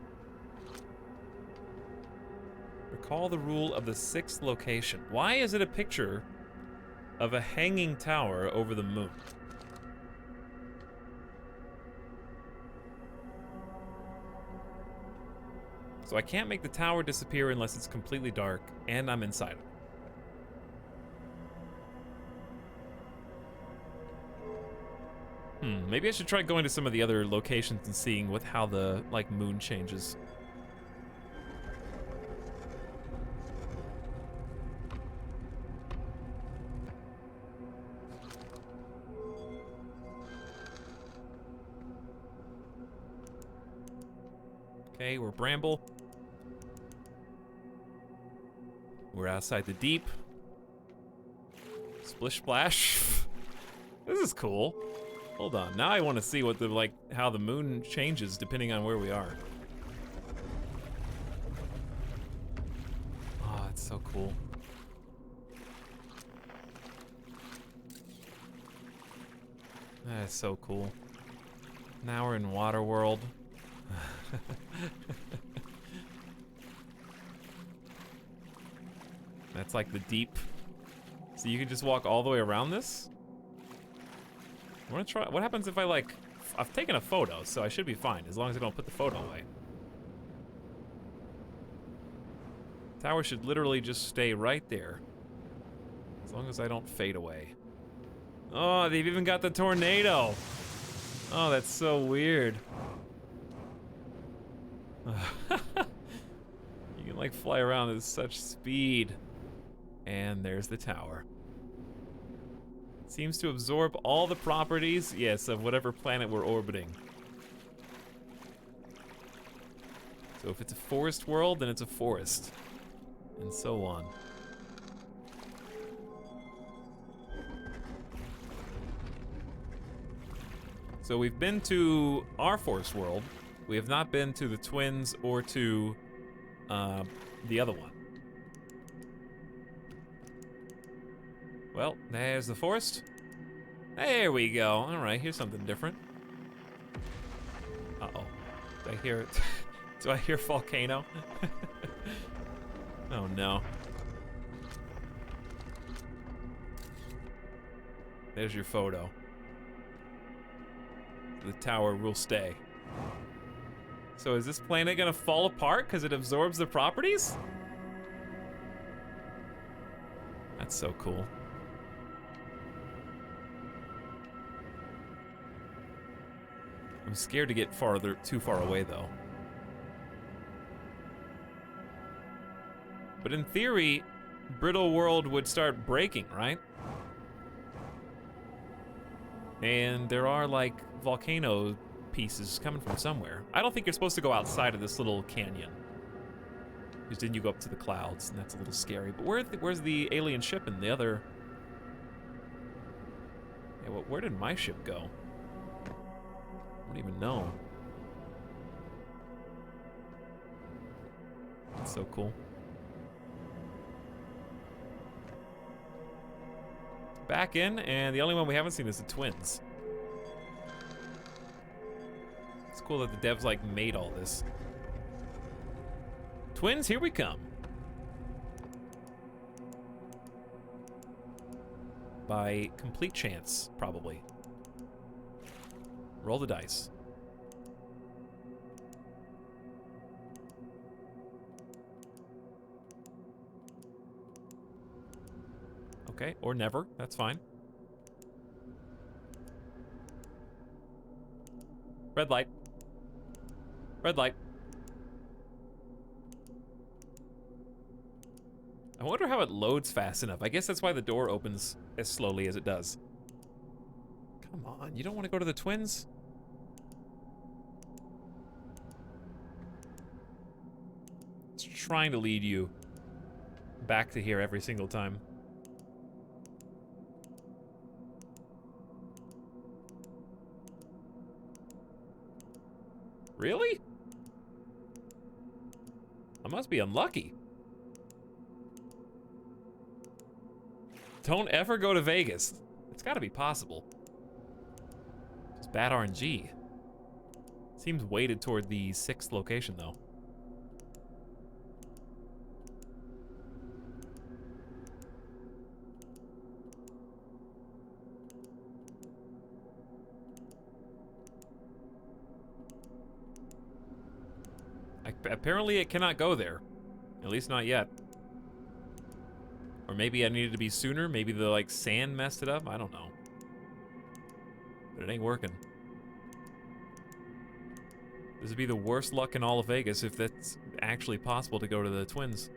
Recall the rule of the 6th location. Why is it a picture of a hanging tower over the moon? So I can't make the tower disappear unless it's completely dark and I'm inside it. Maybe I should try going to some of the other locations and seeing how the, moon changes. Okay, we're Bramble. We're outside the deep. Splish splash. This is cool. Hold on, now I want to see what the, like, how the moon changes depending on where we are. Oh, it's so cool. That is so cool. Now we're in Water World. That's like the deep. So you can just walk all the way around this? I wanna try, what happens if I like, I've taken a photo, so I should be fine, as long as I don't put the photo away. Tower should literally just stay right there. As long as I don't fade away. Oh, they've even got the tornado. Oh, that's so weird. You can like fly around at such speed. And there's the tower. Seems to absorb all the properties, yes, of whatever planet we're orbiting. So if it's a forest world, then it's a forest. And so on. So we've been to our forest world. We have not been to the twins or to the other one. Well, there's the forest. There we go. All right, here's something different. Uh-oh. Do I hear it? Do I hear volcano? Oh no. There's your photo. The tower will stay. So is this planet gonna fall apart because it absorbs the properties? That's so cool. I'm scared to get too far away though. But in theory, Brittle World would start breaking, right? And there are like volcano pieces coming from somewhere. I don't think you're supposed to go outside of this little canyon. Because then you go up to the clouds, and that's a little scary. But where's the alien ship and the other? Yeah, well, where did my ship go? I don't even know. That's so cool. Back in, and the only one we haven't seen is the twins. It's cool that the devs like made all this. Twins, here we come. By complete chance, probably. Roll the dice. Okay, or never, that's fine. Red light. Red light. I wonder how it loads fast enough. I guess that's why the door opens as slowly as it does. Come on, you don't want to go to the twins? It's trying to lead you back to here every single time. Really? I must be unlucky. Don't ever go to Vegas. It's gotta be possible. It's bad RNG. Seems weighted toward the 6th location, though. Apparently it cannot go there. At least not yet. Or maybe I needed to be sooner. Maybe the like sand messed it up. I don't know. But it ain't working. This would be the worst luck in all of Vegas if that's actually possible to go to the twins.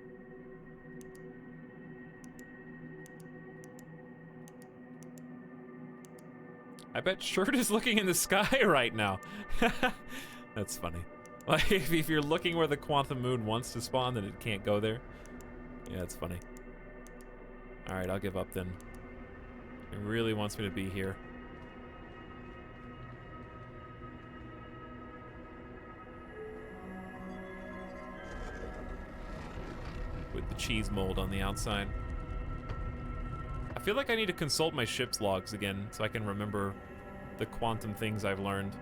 I bet Shirt is looking in the sky right now. That's funny. Like, if you're looking where the quantum moon wants to spawn, then it can't go there. Yeah, that's funny. Alright, I'll give up then. It really wants me to be here. With the cheese mold on the outside. I feel like I need to consult my ship's logs again so I can remember the quantum things I've learned.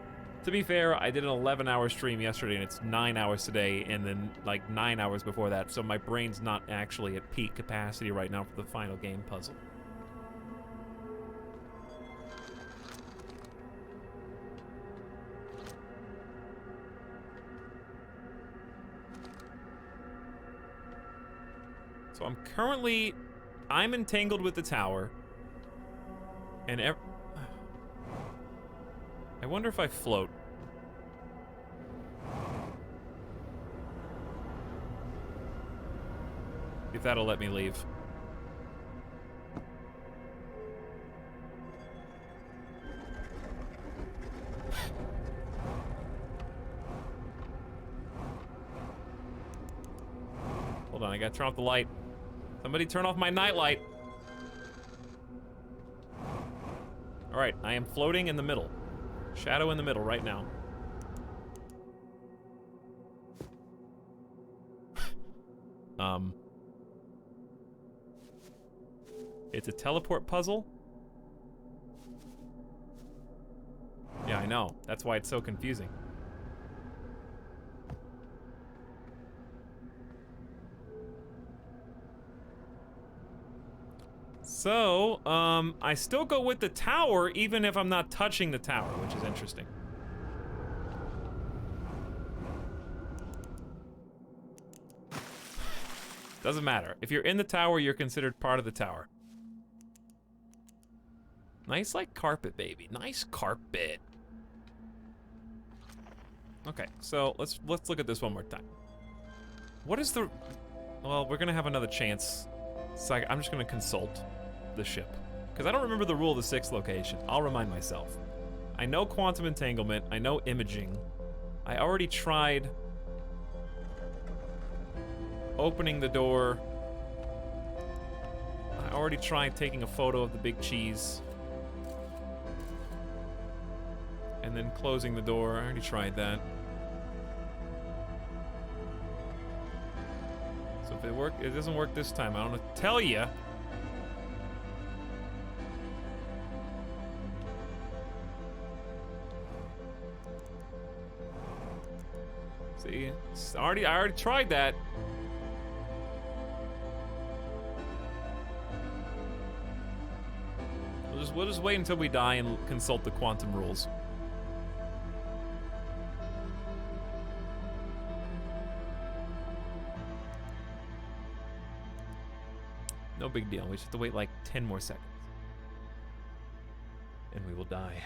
To be fair, I did an 11-hour stream yesterday and it's 9 hours today and then like 9 hours before that, so my brain's not actually at peak capacity right now for the final game puzzle. So I'm entangled with the tower, and I wonder if I float. If that'll let me leave. Hold on, I gotta turn off the light. Somebody turn off my nightlight. All right, I am floating in the middle. Shadow in the middle right now. It's a teleport puzzle. Yeah, I know. That's why it's so confusing. So, I still go with the tower even if I'm not touching the tower, which is interesting. Doesn't matter. If you're in the tower, you're considered part of the tower. Nice, like, carpet, baby. Nice carpet. Okay, so let's look at this one more time. What is the... Well, we're gonna have another chance. So I'm just gonna consult the ship. Because I don't remember the rule of the 6th location. I'll remind myself. I know quantum entanglement. I know imaging. I already tried opening the door. I already tried taking a photo of the big cheese. And then closing the door. I already tried that. So if it doesn't work this time, I don't know what to tell you. See, I already tried that. We'll just wait until we die and consult the quantum rules. No big deal. We just have to wait like 10 more seconds. And we will die.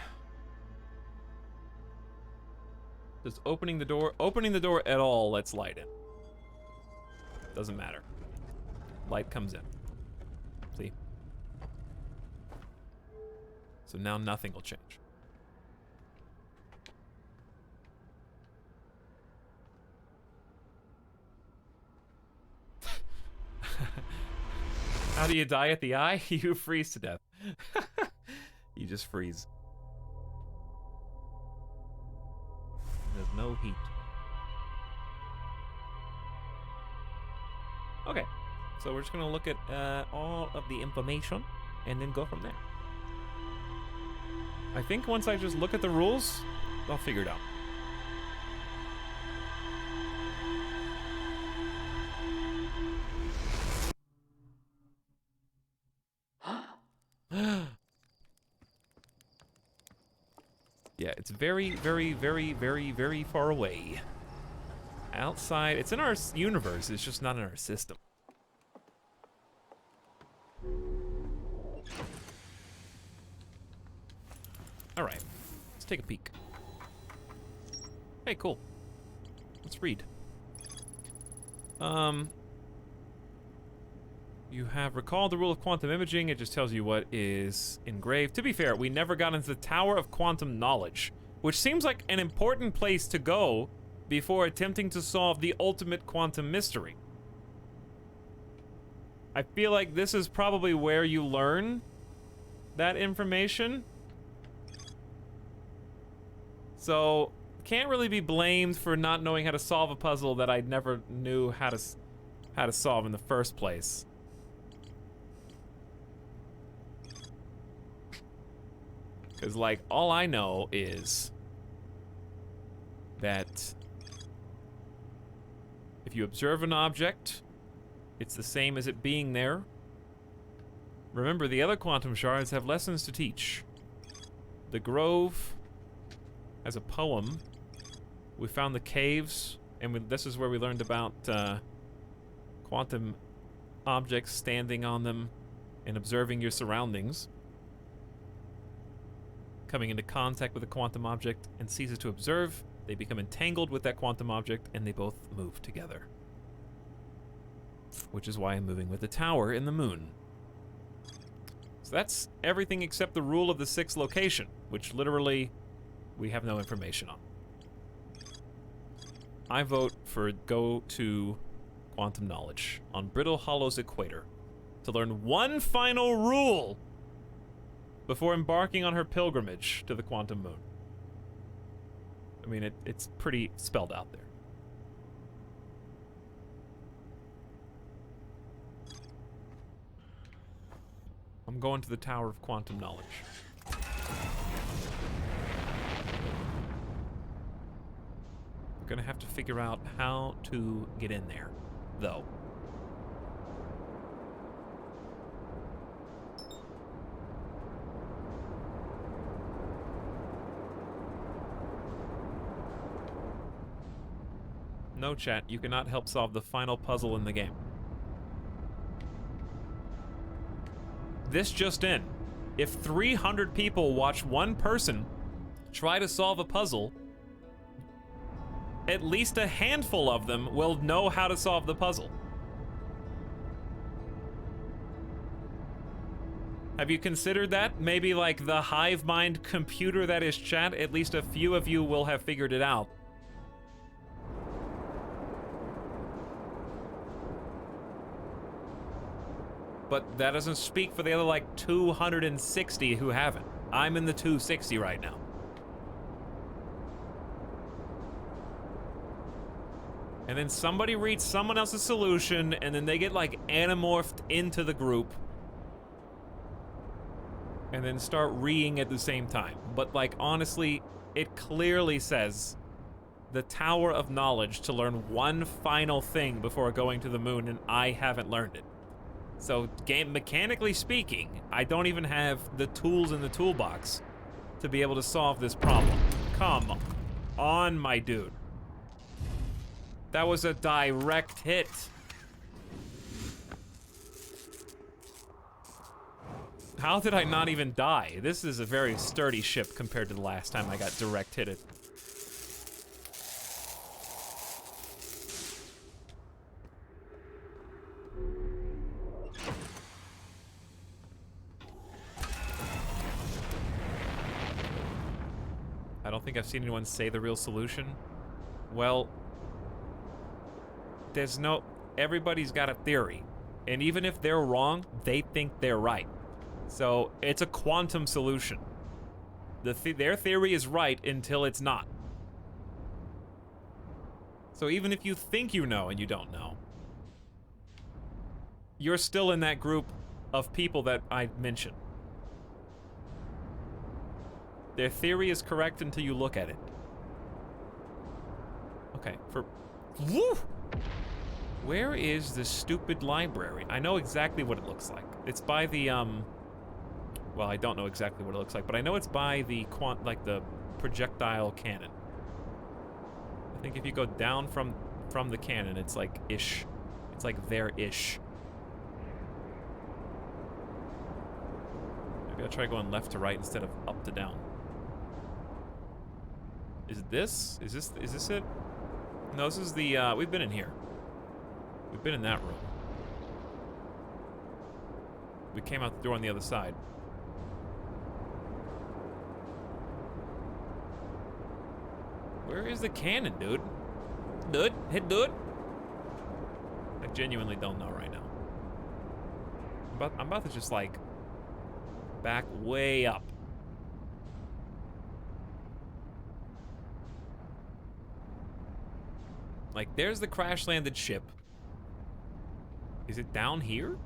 Does opening the door at all lets light in? Doesn't matter. Light comes in. See? So now nothing will change. How do you die at the eye? You freeze to death. You just freeze. There's no heat. Okay, so we're just gonna look at all of the information and then go from there. I think once I just look at the rules, I'll figure it out. Yeah, it's very, very, very, very, very far away. Outside, it's in our universe, it's just not in our system. All right, let's take a peek. Hey, cool. Let's read. You have recalled the rule of quantum imaging. It just tells you what is engraved. To be fair, we never got into the Tower of Quantum Knowledge, which seems like an important place to go before attempting to solve the ultimate quantum mystery. I feel like this is probably where you learn that information. So, can't really be blamed for not knowing how to solve a puzzle that I never knew how to solve in the first place. Because, like, all I know is that if you observe an object, it's the same as it being there. Remember, the other quantum shards have lessons to teach. The Grove has a poem. We found the caves, and this is where we learned about quantum objects standing on them and observing your surroundings. Coming into contact with a quantum object and ceases to observe, they become entangled with that quantum object and they both move together. Which is why I'm moving with the tower in the moon. So that's everything except the rule of the 6th location, which literally we have no information on. I vote for go to quantum knowledge on Brittle Hollow's equator to learn one final rule before embarking on her pilgrimage to the quantum moon. I mean, it's pretty spelled out there. I'm going to the Tower of Quantum Knowledge. We're gonna have to figure out how to get in there, though. No, chat, you cannot help solve the final puzzle in the game. This just in. If 300 people watch one person try to solve a puzzle, at least a handful of them will know how to solve the puzzle. Have you considered that? Maybe like the hive mind computer that is chat, at least a few of you will have figured it out. But that doesn't speak for the other, like, 260 who haven't. I'm in the 260 right now. And then somebody reads someone else's solution, and then they get, like, anamorphed into the group. And then start reading at the same time. But, like, honestly, it clearly says the Tower of Knowledge to learn one final thing before going to the moon, and I haven't learned it. So, mechanically speaking, I don't even have the tools in the toolbox to be able to solve this problem. Come on, my dude. That was a direct hit. How did I not even die? This is a very sturdy ship compared to the last time I got direct hitted. I don't think I've seen anyone say the real solution. Well, there's no... Everybody's got a theory. And even if they're wrong, they think they're right. So, it's a quantum solution. Their theory is right until it's not. So even if you think you know and you don't know, you're still in that group of people that I mentioned. Their theory is correct until you look at it. Okay, Woo! Where is this stupid library? I know exactly what it looks like. It's by the, well, I don't know exactly what it looks like, but I know it's by the the projectile cannon. I think if you go down from the cannon, it's like ish. It's like there-ish. Maybe I'll try going left to right instead of up to down. Is it this? Is this it? No, this is the, we've been in here. We've been in that room. We came out the door on the other side. Where is the cannon, dude? dude. Hit, dude. I genuinely don't know right now. I'm about to just, like, back way up. Like, there's the crash-landed ship. Is it down here?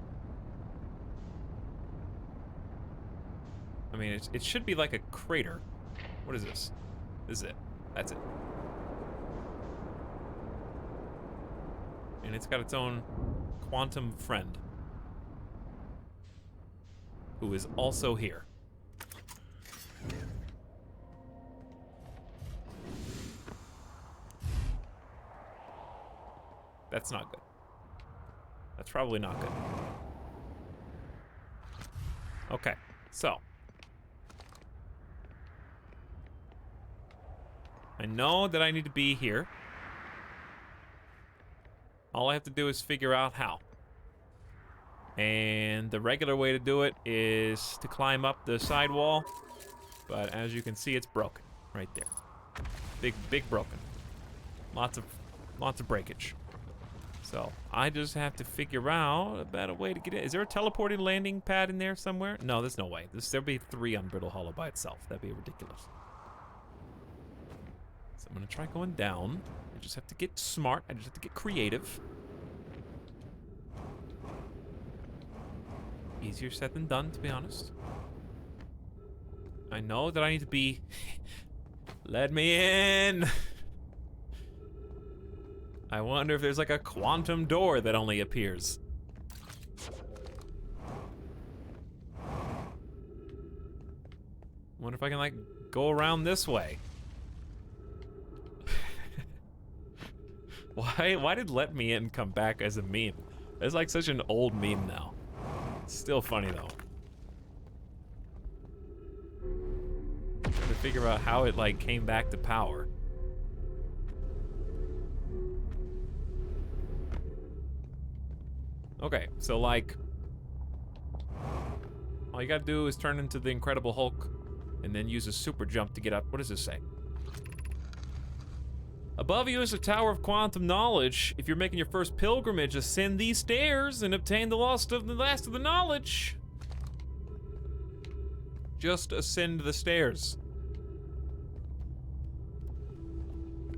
I mean, it should be like a crater. What is this? This is it. That's it. And it's got its own quantum friend, who is also here. That's not good. That's probably not good. Okay, so. I know that I need to be here. All I have to do is figure out how. And the regular way to do it is to climb up the side wall. But as you can see, it's broken right there. Big broken. Lots of breakage. So I just have to figure out a better way to get in. Is there a teleporting landing pad in there somewhere? No, there's no way. There'll be 3 on Brittle Hollow by itself. That'd be ridiculous. So I'm gonna try going down. I just have to get smart. I just have to get creative. Easier said than done, to be honest. I know that I need to be... Let me in! I wonder if there's like a quantum door that only appears. Wonder if I can like go around this way. Why did let me in come back as a meme? It's like such an old meme now. It's still funny though. Trying to figure out how it like came back to power. Okay, so like, all you gotta do is turn into the Incredible Hulk and then use a super jump to get up. What does this say? Above you is a tower of quantum knowledge. If you're making your first pilgrimage, ascend these stairs and obtain the last of the knowledge. Just ascend the stairs.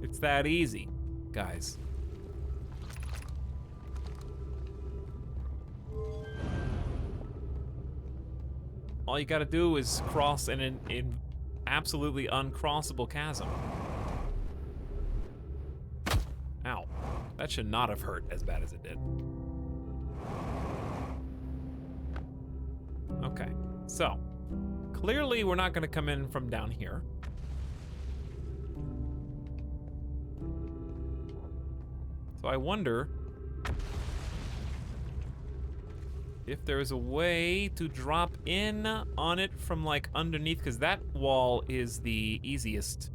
It's that easy, guys. All you gotta do is cross an absolutely uncrossable chasm. Ow. That should not have hurt as bad as it did. Okay, so clearly we're not gonna come in from down here. So I wonder if there's a way to drop in on it from like underneath, because that wall is the easiest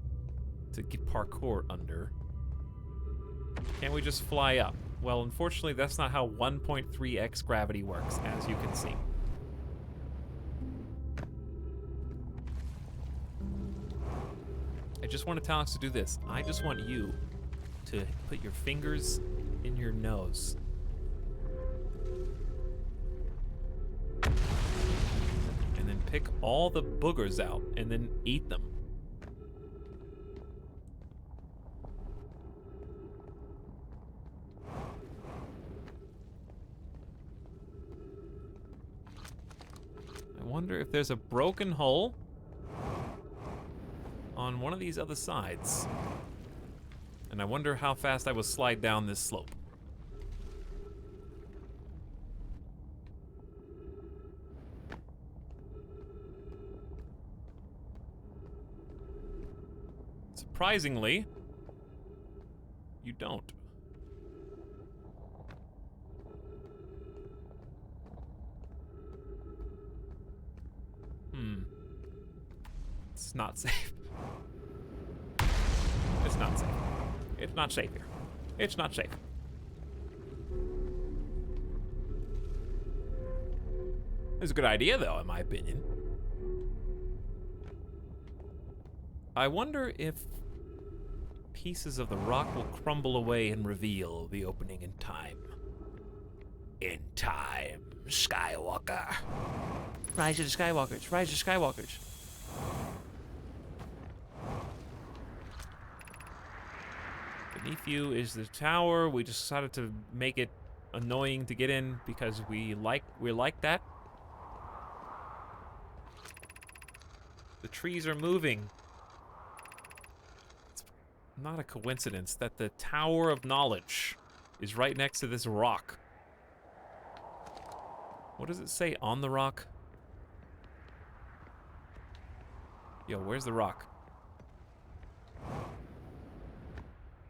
to get parkour under. Can't we just fly up? Well, unfortunately, that's not how 1.3x gravity works, as you can see. I just want Etalyx to do this. I just want you to put your fingers in your nose. And then pick all the boogers out and then eat them. I wonder if there's a broken hole on one of these other sides. And I wonder how fast I will slide down this slope. Surprisingly, you don't. It's not safe. It's not safe. It's not safe here. It's not safe. It's a good idea, though, in my opinion. I wonder if pieces of the rock will crumble away and reveal the opening in time. In time, Skywalker. Rise of the Skywalkers, rise of the Skywalkers. Beneath you is the tower. We just decided to make it annoying to get in because we like that. The trees are moving. It's not a coincidence that the Tower of Knowledge is right next to this rock. What does it say on the rock? Yo, where's the rock?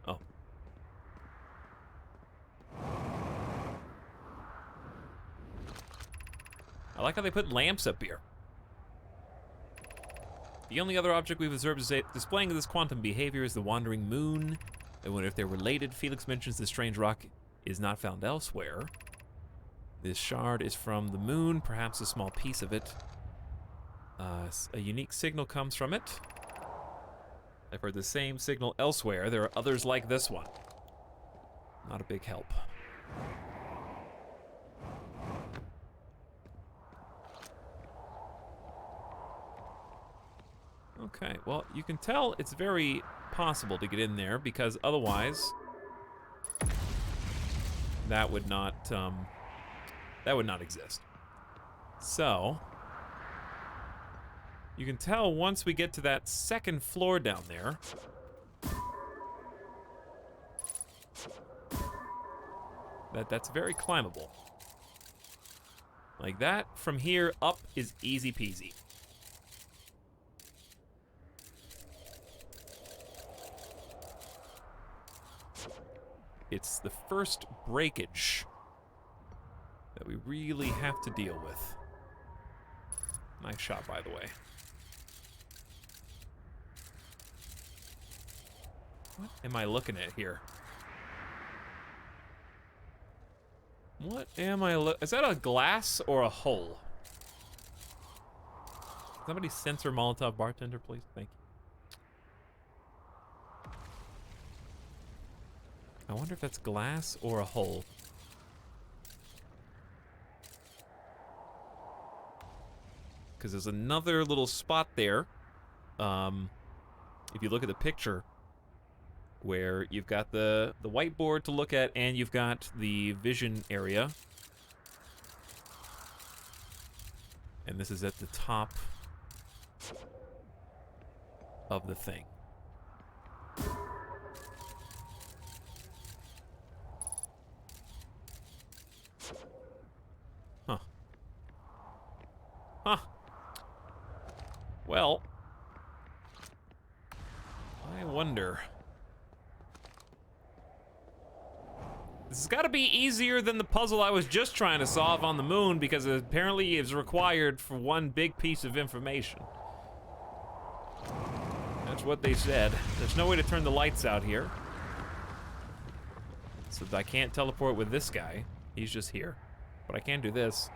Oh. I like how they put lamps up here. The only other object we've observed displaying this quantum behavior is the wandering moon. I wonder if they're related. Felix mentions the strange rock is not found elsewhere. This shard is from the moon, perhaps a small piece of it. A unique signal comes from it. I've heard the same signal elsewhere. There are others like this one. Not a big help. Okay, well, you can tell it's very possible to get in there because otherwise that would not exist. So, you can tell once we get to that second floor down there, that's very climbable. Like that, from here up is easy peasy. It's the first breakage that we really have to deal with. Nice shot, by the way. What am I looking at here? What am I is that a glass or a hole? Somebody censor Molotov bartender, please. Thank you. I wonder if that's glass or a hole. Because there's another little spot there. If you look at the picture, where you've got the whiteboard to look at and you've got the vision area. And this is at the top of the thing. Huh. Huh. Well, I wonder. This has got to be easier than the puzzle I was just trying to solve on the moon because it apparently is required for one big piece of information. That's what they said. There's no way to turn the lights out here. So I can't teleport with this guy. He's just here. But I can do this.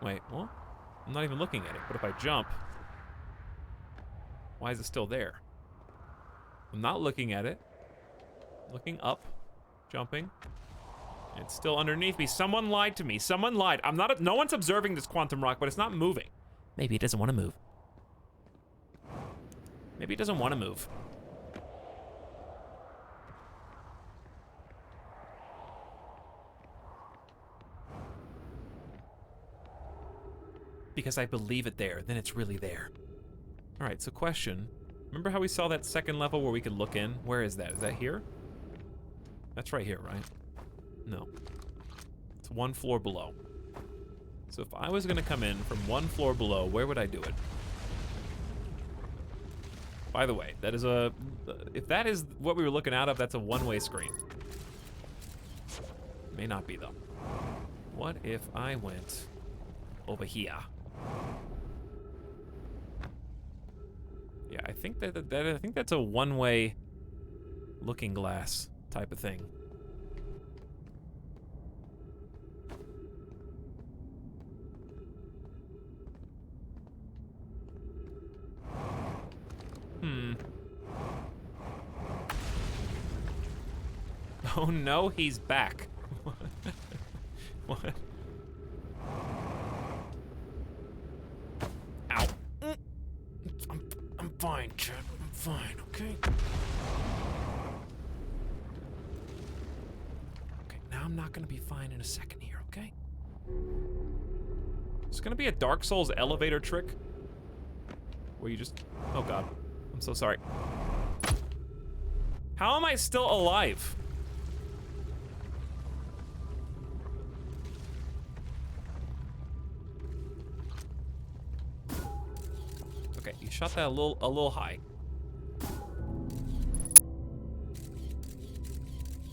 Wait, what? I'm not even looking at it. But if I jump, why is it still there? I'm not looking at it. Looking up, jumping. It's still underneath me. Someone lied to me. Someone lied. I'm not. No one's observing this quantum rock, but it's not moving. Maybe it doesn't want to move. Maybe it doesn't want to move. Because I believe it there, then it's really there. All right, so question. Remember how we saw that second level where we could look in? Where is that? Is that here? That's right here, right? No. It's one floor below. So if I was gonna come in from one floor below, where would I do it? By the way, that is a... If that is what we were looking out of, that's a one-way screen. May not be, though. What if I went over here? Yeah, I think I think that's a one-way looking glass type of thing. Oh no, he's back. What? Ow. I'm fine, Chad. I'm fine, okay? Okay, now I'm not gonna be fine in a second here, okay? It's gonna be a Dark Souls elevator trick. Where you just... Oh god. I'm so sorry. How am I still alive? Okay, you shot that a little high.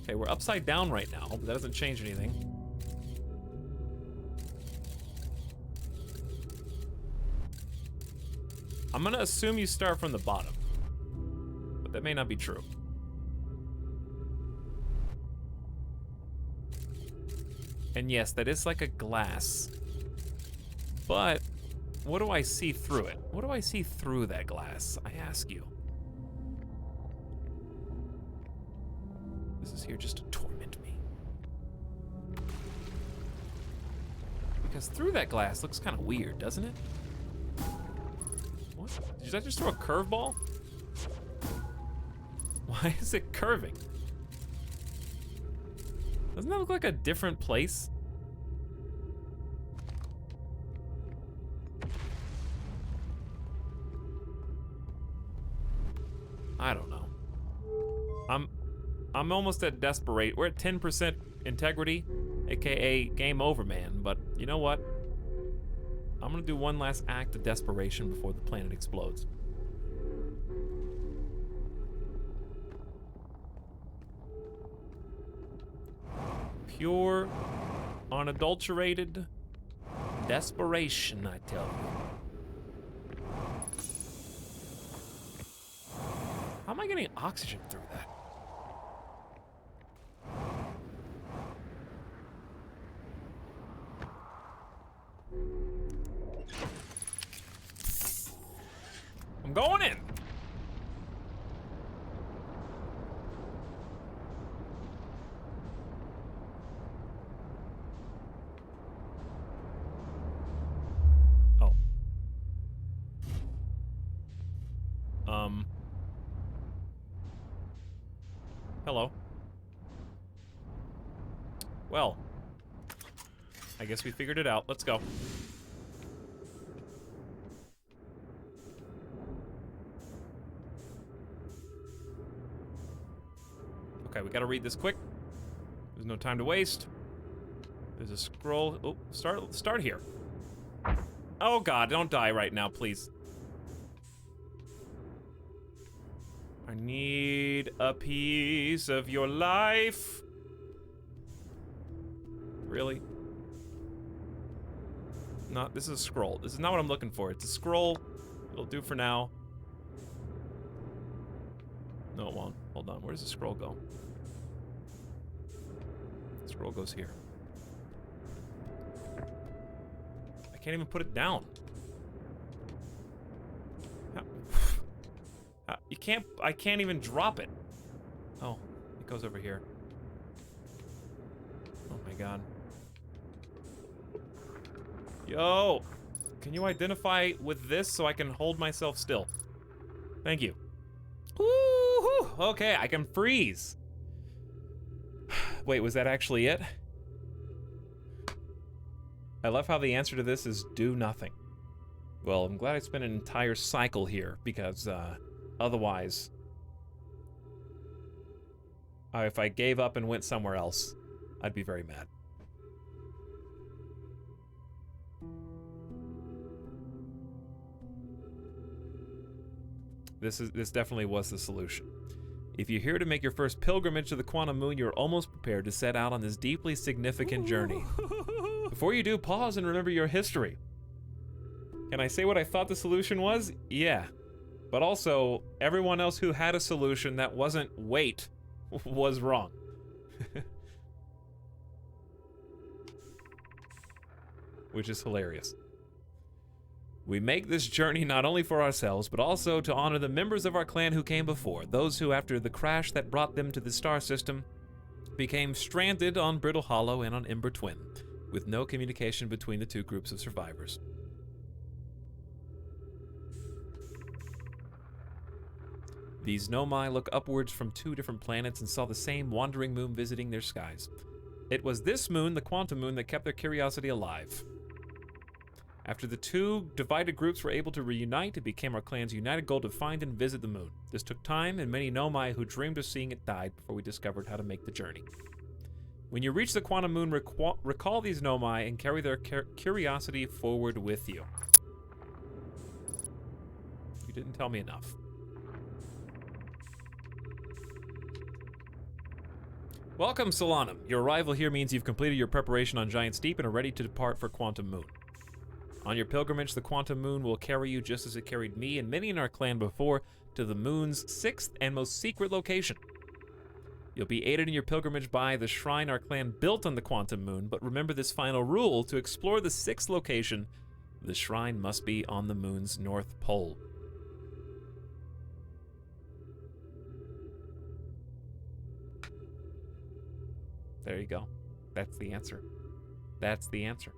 Okay, we're upside down right now, but that doesn't change anything. I'm gonna assume you start from the bottom, but that may not be true. And yes, that is like a glass, but what do I see through it? What do I see through that glass, I ask you? This is here just to torment me. Because through that glass looks kind of weird, doesn't it? What? Did I just throw a curveball? Why is it curving? Doesn't that look like a different place? I don't know. I'm almost at desperate. We're at 10% integrity, aka game over, man. But you know what? I'm gonna do one last act of desperation before the planet explodes. Pure, unadulterated desperation, I tell you. How am I getting oxygen through that? I'm going in. Oh. Hello. Well, I guess we figured it out. Let's go. Okay, we gotta read this quick. There's no time to waste. There's a scroll. Oh, start here. Oh god, don't die right now, please. I need a piece of your life. Really? No, this is a scroll. This is not what I'm looking for. It's a scroll. It'll do for now. No, it won't. Hold on. Where does the scroll go? The scroll goes here. I can't even put it down. You can't. I can't even drop it. Oh, it goes over here. Oh my god. Yo! Can you identify with this so I can hold myself still? Thank you. Woo-hoo! Okay, I can freeze. Wait, was that actually it? I love how the answer to this is do nothing. Well, I'm glad I spent an entire cycle here because, otherwise, if I gave up and went somewhere else, I'd be very mad. This definitely was the solution. If you're here to make your first pilgrimage to the Quantum Moon, you're almost prepared to set out on this deeply significant journey. Before you do, pause and remember your history. Can I say what I thought the solution was? Yeah. But also, everyone else who had a solution that wasn't wait was wrong. Which is hilarious. We make this journey not only for ourselves, but also to honor the members of our clan who came before, those who, after the crash that brought them to the star system, became stranded on Brittle Hollow and on Ember Twin, with no communication between the two groups of survivors. These Nomai look upwards from 2 different planets and saw the same wandering moon visiting their skies. It was this moon, the Quantum Moon, that kept their curiosity alive. After the 2 divided groups were able to reunite, it became our clan's united goal to find and visit the moon. This took time, and many Nomai who dreamed of seeing it died before we discovered how to make the journey. When you reach the Quantum Moon, recall these Nomai and carry their curiosity forward with you. You didn't tell me enough. Welcome, Solanum. Your arrival here means you've completed your preparation on Giant Steep and are ready to depart for Quantum Moon. On your pilgrimage, the Quantum Moon will carry you just as it carried me and many in our clan before to the moon's 6th and most secret location. You'll be aided in your pilgrimage by the shrine our clan built on the Quantum Moon, but remember this final rule: to explore the 6th location, the shrine must be on the moon's north pole. There you go. That's the answer. That's the answer.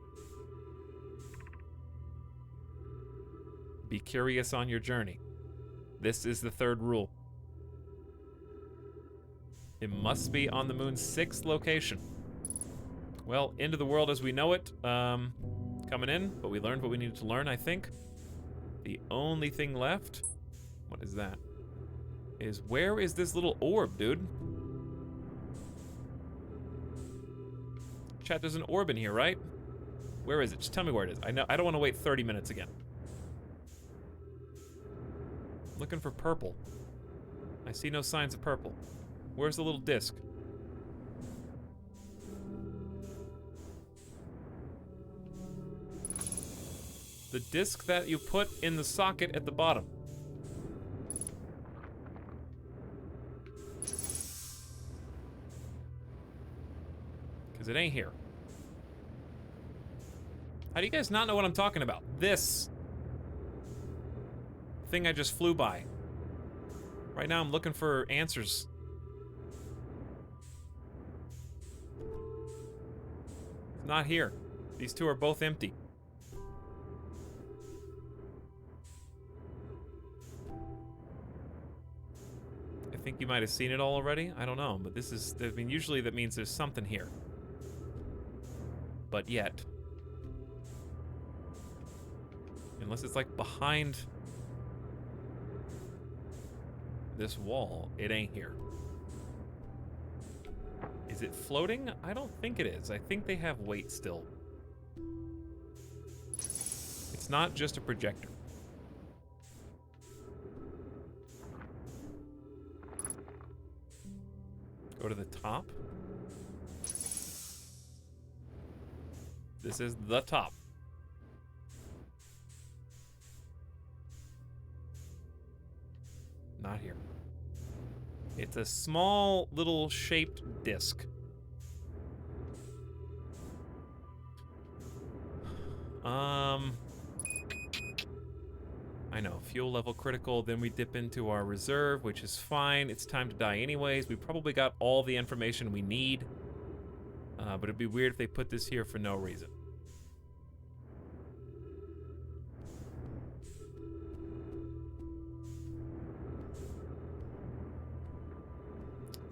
Be curious on your journey. This is the 3rd rule. It must be on the moon's 6th location. Well, end of the world as we know it, coming in, but we learned what we needed to learn, I think. The only thing left, what is that? Is where is this little orb, dude? Chat, there's an orb in here, right? Where is it? Just tell me where it is. I don't want to wait 30 minutes again. Looking for purple. I see no signs of purple. Where's the little disc? The disc that you put in the socket at the bottom. Because it ain't here. How do you guys not know what I'm talking about? This thing I just flew by. Right now I'm looking for answers. It's not here. These 2 are both empty. I think you might have seen it all already. I don't know, but this is, I mean, usually that means there's something here. But yet. Unless it's like behind this wall, it ain't here. Is it floating? I don't think it is. I think they have weight still. It's not just a projector. Go to the top. This is the top. Not here. It's a small little shaped disc. I know, fuel level critical, then we dip into our reserve, which is fine. It's time to die anyways. We probably got all the information we need. But it'd be weird if they put this here for no reason.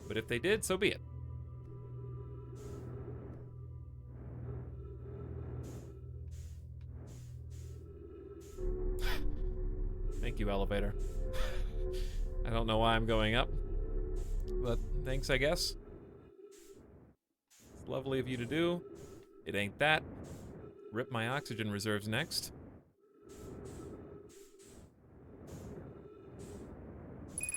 But if they did, so be it. Thank you, elevator. I don't know why I'm going up, but thanks, I guess. It's lovely of you to do. It ain't that. Rip my oxygen reserves next.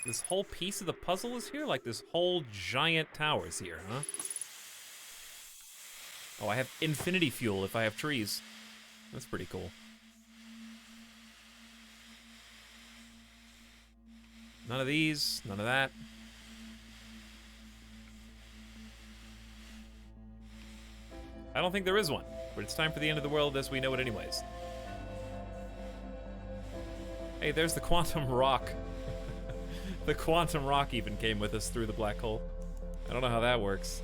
This whole piece of the puzzle is here? Like this whole giant tower is here, huh? Oh, I have infinity fuel if I have trees. That's pretty cool. None of these, none of that. I don't think there is one, but it's time for the end of the world as we know it anyways. Hey, there's the quantum rock. The quantum rock even came with us through the black hole. I don't know how that works.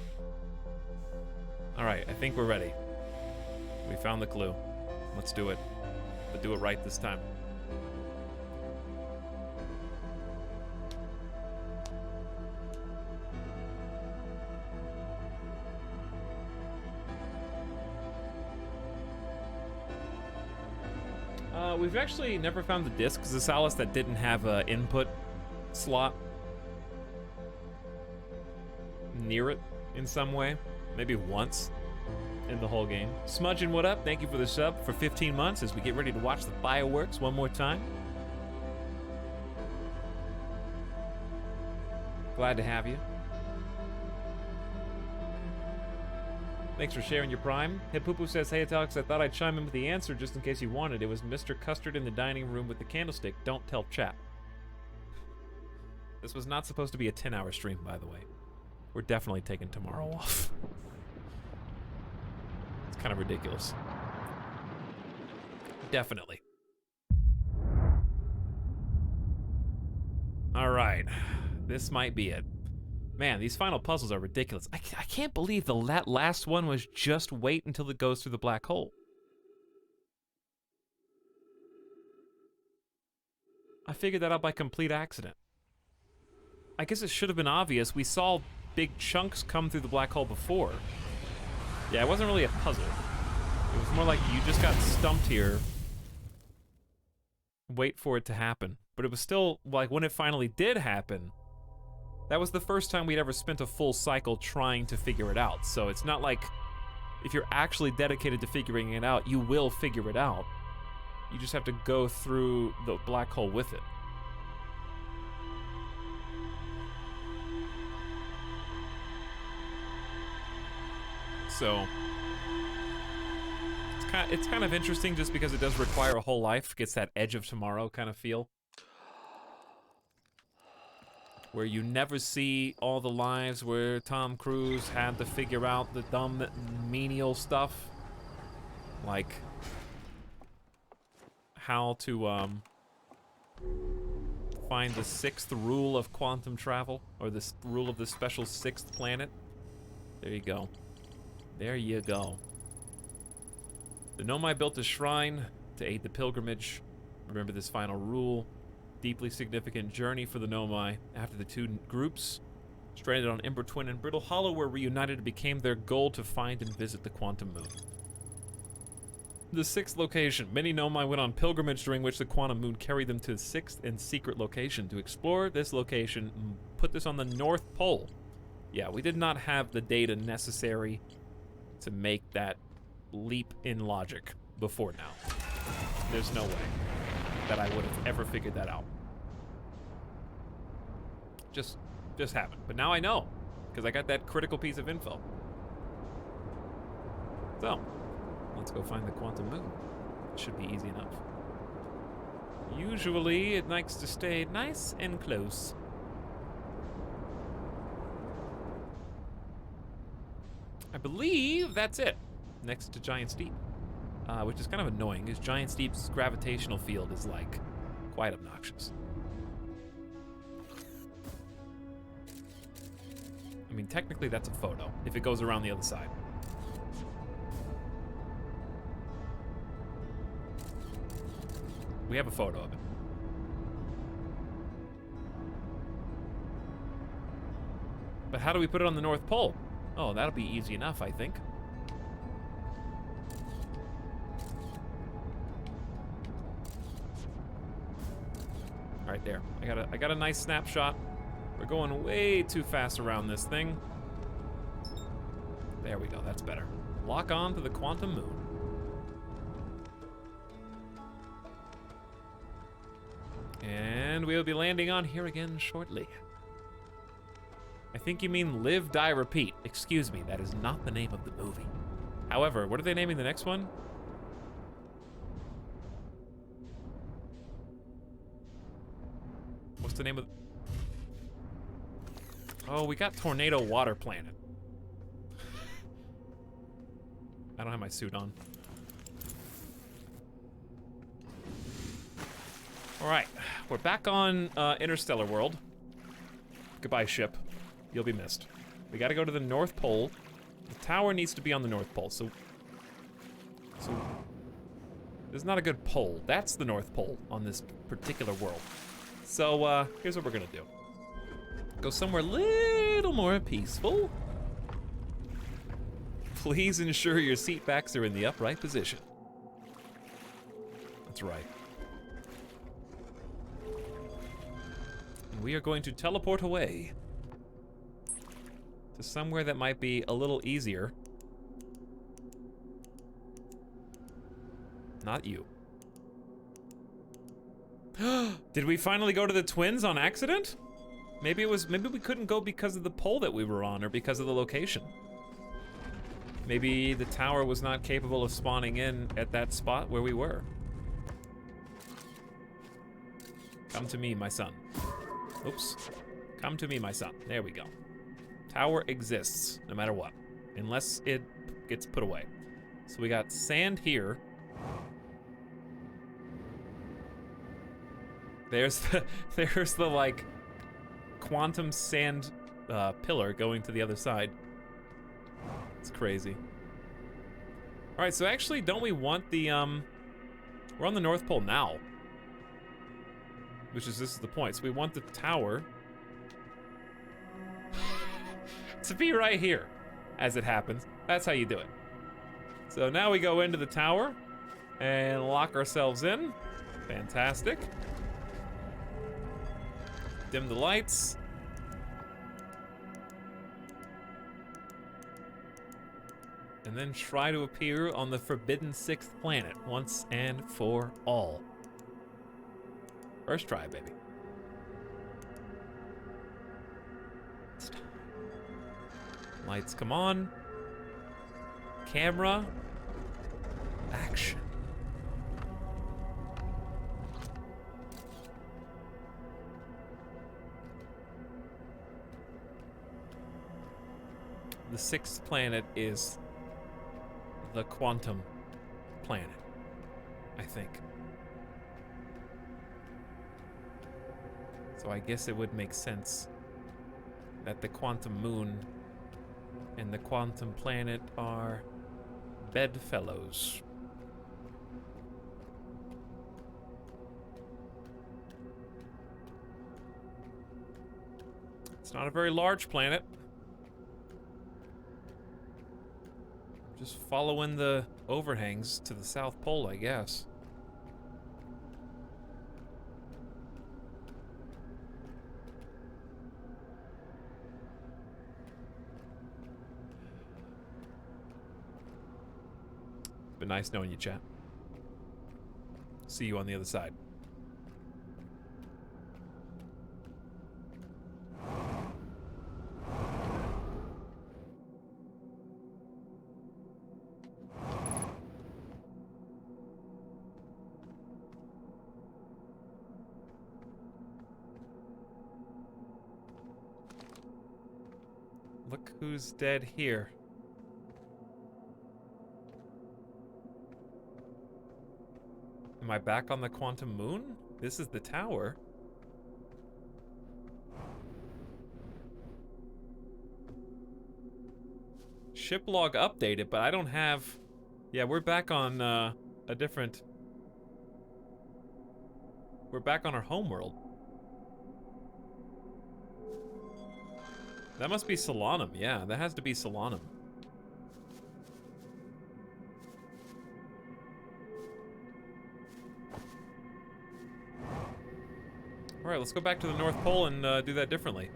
All right, I think we're ready. We found the clue. Let's do it. But do it right this time. We've actually never found the disc, Etalyx, that didn't have an input slot near it in some way. Maybe once in the whole game. Smudgin', what up? Thank you for the sub for 15 months as we get ready to watch the fireworks one more time. Glad to have you. Thanks for sharing your Prime. Hippoopoo says, hey Etalyx, I thought I'd chime in with the answer just in case you wanted. It was Mr. Custard in the dining room with the candlestick. Don't tell chat. This was not supposed to be a 10-hour stream, by the way. We're definitely taking tomorrow off. It's kind of ridiculous. Definitely. All right. This might be it. Man, these final puzzles are ridiculous. I can't believe that last one was just wait until it goes through the black hole. I figured that out by complete accident. I guess it should have been obvious. We saw big chunks come through the black hole before. Yeah, it wasn't really a puzzle. It was more like you just got stumped here. Wait for it to happen. But it was still, like, when it finally did happen, that was the first time we'd ever spent a full cycle trying to figure it out. So it's not like if you're actually dedicated to figuring it out, you will figure it out. You just have to go through the black hole with it. So it's kind of interesting just because it does require a whole life. Gets that Edge of Tomorrow kind of feel. Where you never see all the lives where Tom Cruise had to figure out the dumb, menial stuff. Like how to find the 6th rule of quantum travel, or the rule of the special 6th planet. There you go. There you go. The Nomai built a shrine to aid the pilgrimage. Remember this final rule. Deeply significant journey for the Nomai after the two groups, stranded on Ember Twin and Brittle Hollow, were reunited. It became their goal to find and visit the Quantum Moon. The 6th location. Many Nomai went on pilgrimage during which the Quantum Moon carried them to the 6th and secret location. To explore this location, put this on the North Pole. Yeah, we did not have the data necessary to make that leap in logic before now. There's no way that I would have ever figured that out. Just happened. But now I know, because I got that critical piece of info. So, let's go find the Quantum Moon. It should be easy enough. Usually, it likes to stay nice and close. I believe that's it. Next to Giant Steep. Which is kind of annoying, because Giant Steep's gravitational field is, like, quite obnoxious. I mean, technically that's a photo, if it goes around the other side. We have a photo of it. But how do we put it on the North Pole? Oh, that'll be easy enough, I think. Right there. I got a nice snapshot. We're going way too fast around this thing. There we go, that's better. Lock on to the Quantum Moon. And we'll be landing on here again shortly. I think you mean Live, Die, Repeat. Excuse me, that is not the name of the movie. However, what are they naming the next one? What's the name of... Oh, we got Tornado Water Planet. I don't have my suit on. Alright, we're back on Interstellar World. Goodbye, ship. You'll be missed. We gotta go to the North Pole The tower needs to be on the North Pole, so there's not a good pole. That's the North Pole on this particular world. So here's what we're gonna do. Go somewhere a little more peaceful. Please ensure your seat backs are in the upright position. That's right. And we are going to teleport away to somewhere that might be a little easier. Not you. Did we finally go to the twins on accident? Maybe we couldn't go because of the pole that we were on or because of the location. Maybe the tower was not capable of spawning in at that spot where we were. Come to me, my son. Oops. Come to me, my son. There we go. Tower exists, no matter what. Unless it gets put away. So we got sand here. There's the like quantum sand pillar going to the other side. It's crazy. All right, so actually, don't we want the we're on the North Pole now, which is this is the point. So we want the tower to be right here, as it happens. That's how you do it. So now we go into the tower and lock ourselves in. Fantastic. Dim the lights. And then try to appear on the forbidden 6th planet once and for all. First try, baby. It's time. Lights come on. Camera. Action. The 6th planet is the quantum planet, I think. So I guess it would make sense that the quantum moon and the quantum planet are bedfellows. It's not a very large planet. Just following the overhangs to the South Pole, I guess. It's been nice knowing you, chat. See you on the other side. Look who's dead here. Am I back on the quantum moon? This is the tower. Ship log updated, but I don't have... Yeah, we're back on a different... We're back on our homeworld. That must be Solanum. Yeah, that has to be Solanum. All right, let's go back to the North Pole and do that differently.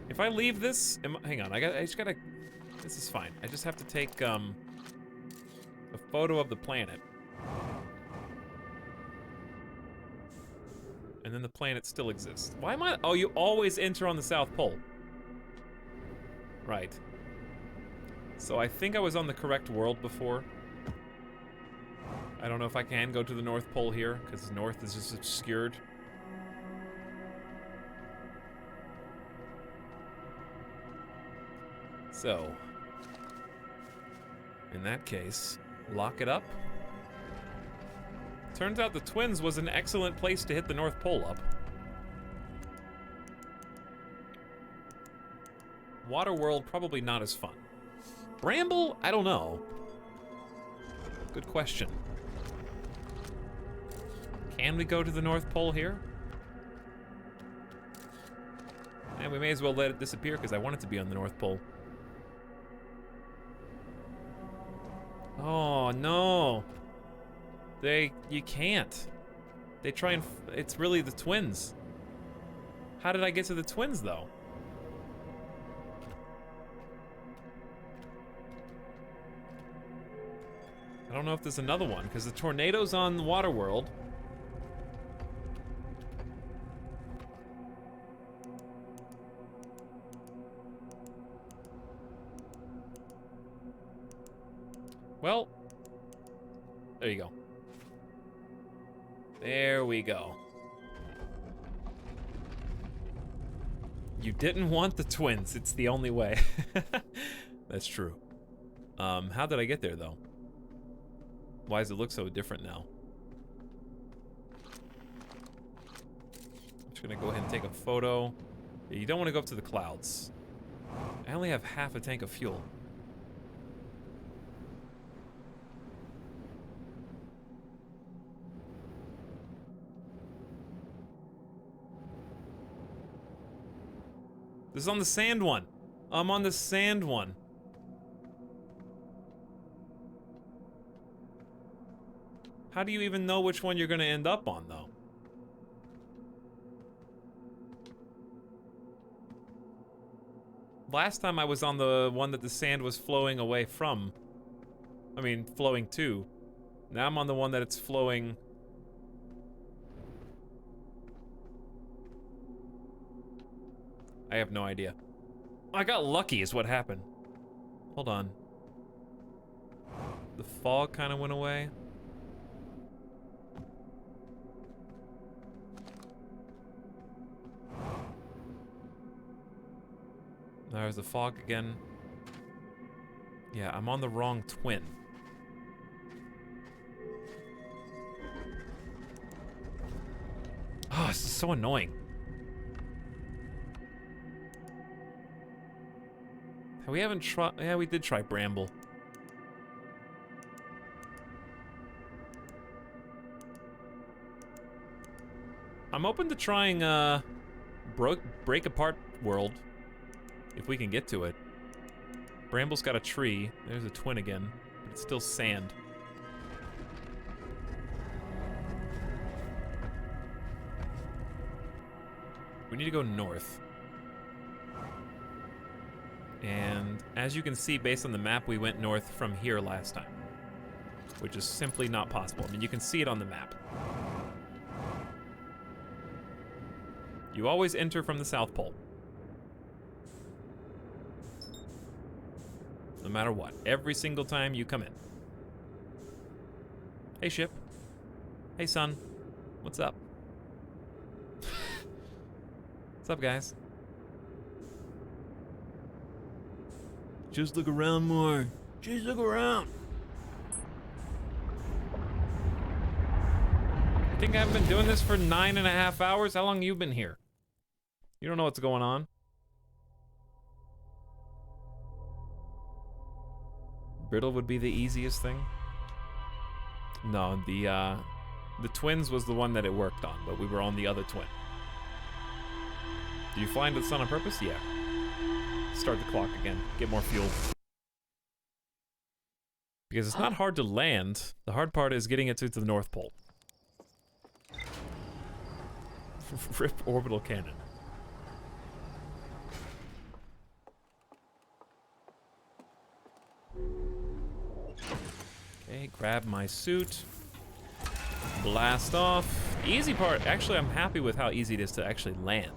If I leave this, hang on, I just gotta. This is fine. I just have to take a photo of the planet, and then the planet still exists. Why am I? Oh, you always enter on the South Pole. Right. So I think I was on the correct world before. I don't know if I can go to the North Pole here, because North is just obscured. So, in that case, lock it up. Turns out the Twins was an excellent place to hit the North Pole up. Water World, probably not as fun. Bramble? I don't know. Good question. Can we go to the North Pole here? And we may as well let it disappear because I want it to be on the North Pole. Oh, no. You can't. They try and, it's really the twins. How did I get to the twins, though? I don't know if there's another one, because the tornado's on Waterworld. Well, there you go. There we go. You didn't want the twins. It's the only way. That's true. How did I get there, though? Why does it look so different now? I'm just gonna go ahead and take a photo. Yeah, you don't want to go up to the clouds. I only have half a tank of fuel. This is on the sand one. I'm on the sand one. How do you even know which one you're gonna end up on, though? Last time I was on the one that the sand was flowing away from. I mean, flowing to. Now I'm on the one that it's flowing. I have no idea. I got lucky is what happened. Hold on. The fog kind of went away. There's the fog again. Yeah, I'm on the wrong twin. Oh, this is so annoying. We haven't tried. Yeah, we did try Bramble. I'm open to trying Break Apart World if we can get to it. Bramble's got a tree. There's a twin again, but it's still sand. We need to go north. And as you can see, based on the map, we went north from here last time, which is simply not possible. I mean, you can see it on the map. You always enter from the South Pole. No matter what, every single time you come in. Hey, ship. Hey, son. What's up? What's up, guys? Just look around more. Just look around. You think I've been doing this for 9.5 hours? How long have you been here? You don't know what's going on. Brittle would be the easiest thing. No, the twins was the one that it worked on, but we were on the other twin. Did you find this on purpose? Yeah. Start the clock again. Get more fuel. Because it's not hard to land. The hard part is getting it to the North Pole. Rip orbital cannon. Okay, grab my suit. Blast off. Easy part. Actually, I'm happy with how easy it is to actually land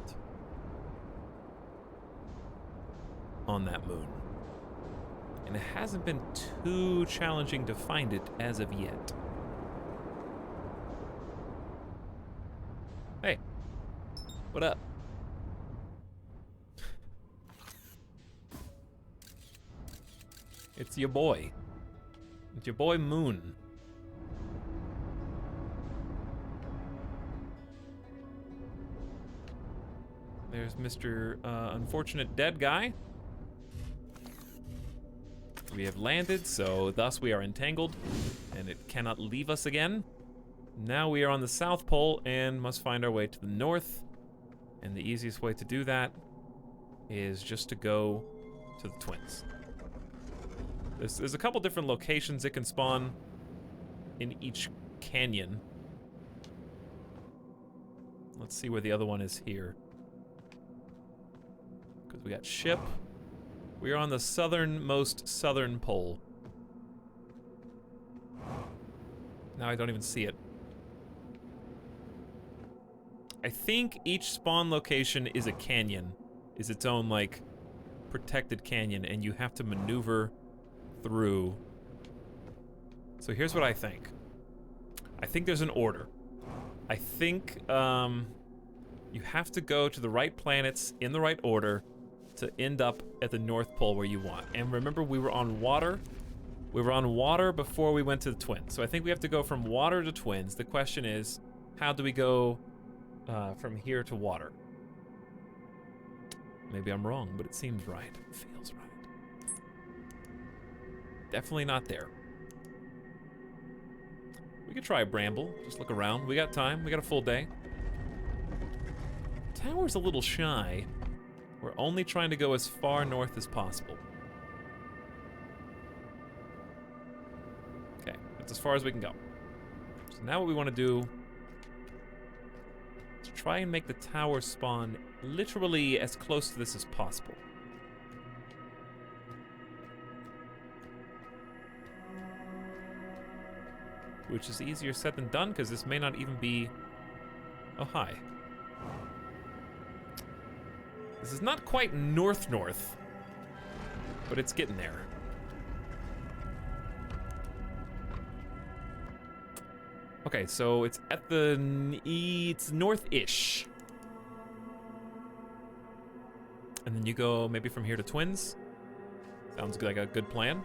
on that moon. And it hasn't been too challenging to find it as of yet. Hey, what up? It's your boy. It's your boy Moon. There's Mr. Unfortunate Dead Guy. We have landed, so thus we are entangled, and it cannot leave us again. Now we are on the South Pole and must find our way to the north. And the easiest way to do that is just to go to the Twins. There's a couple different locations it can spawn in each canyon. Let's see where the other one is here. Because we got ship. We are on the southernmost southern pole. Now I don't even see it. I think each spawn location is a canyon, is its own, like, protected canyon, and you have to maneuver through. So here's what I think. I think there's an order. I think you have to go to the right planets in the right order to end up at the North Pole where you want. And remember, we were on water. We were on water before we went to the Twins. So I think we have to go from water to Twins. The question is, how do we go from here to water? Maybe I'm wrong, but it seems right. It feels right. Definitely not there. We could try a bramble. Just look around. We got time. We got a full day. Tower's a little shy. We're only trying to go as far north as possible. Okay, that's as far as we can go. So now what we want to do is try and make the tower spawn literally as close to this as possible. Which is easier said than done, because this may not even be... Oh, hi. This is not quite north-north, but it's getting there. Okay, so it's at the... It's north-ish. And then you go maybe from here to Twins. Sounds like a good plan.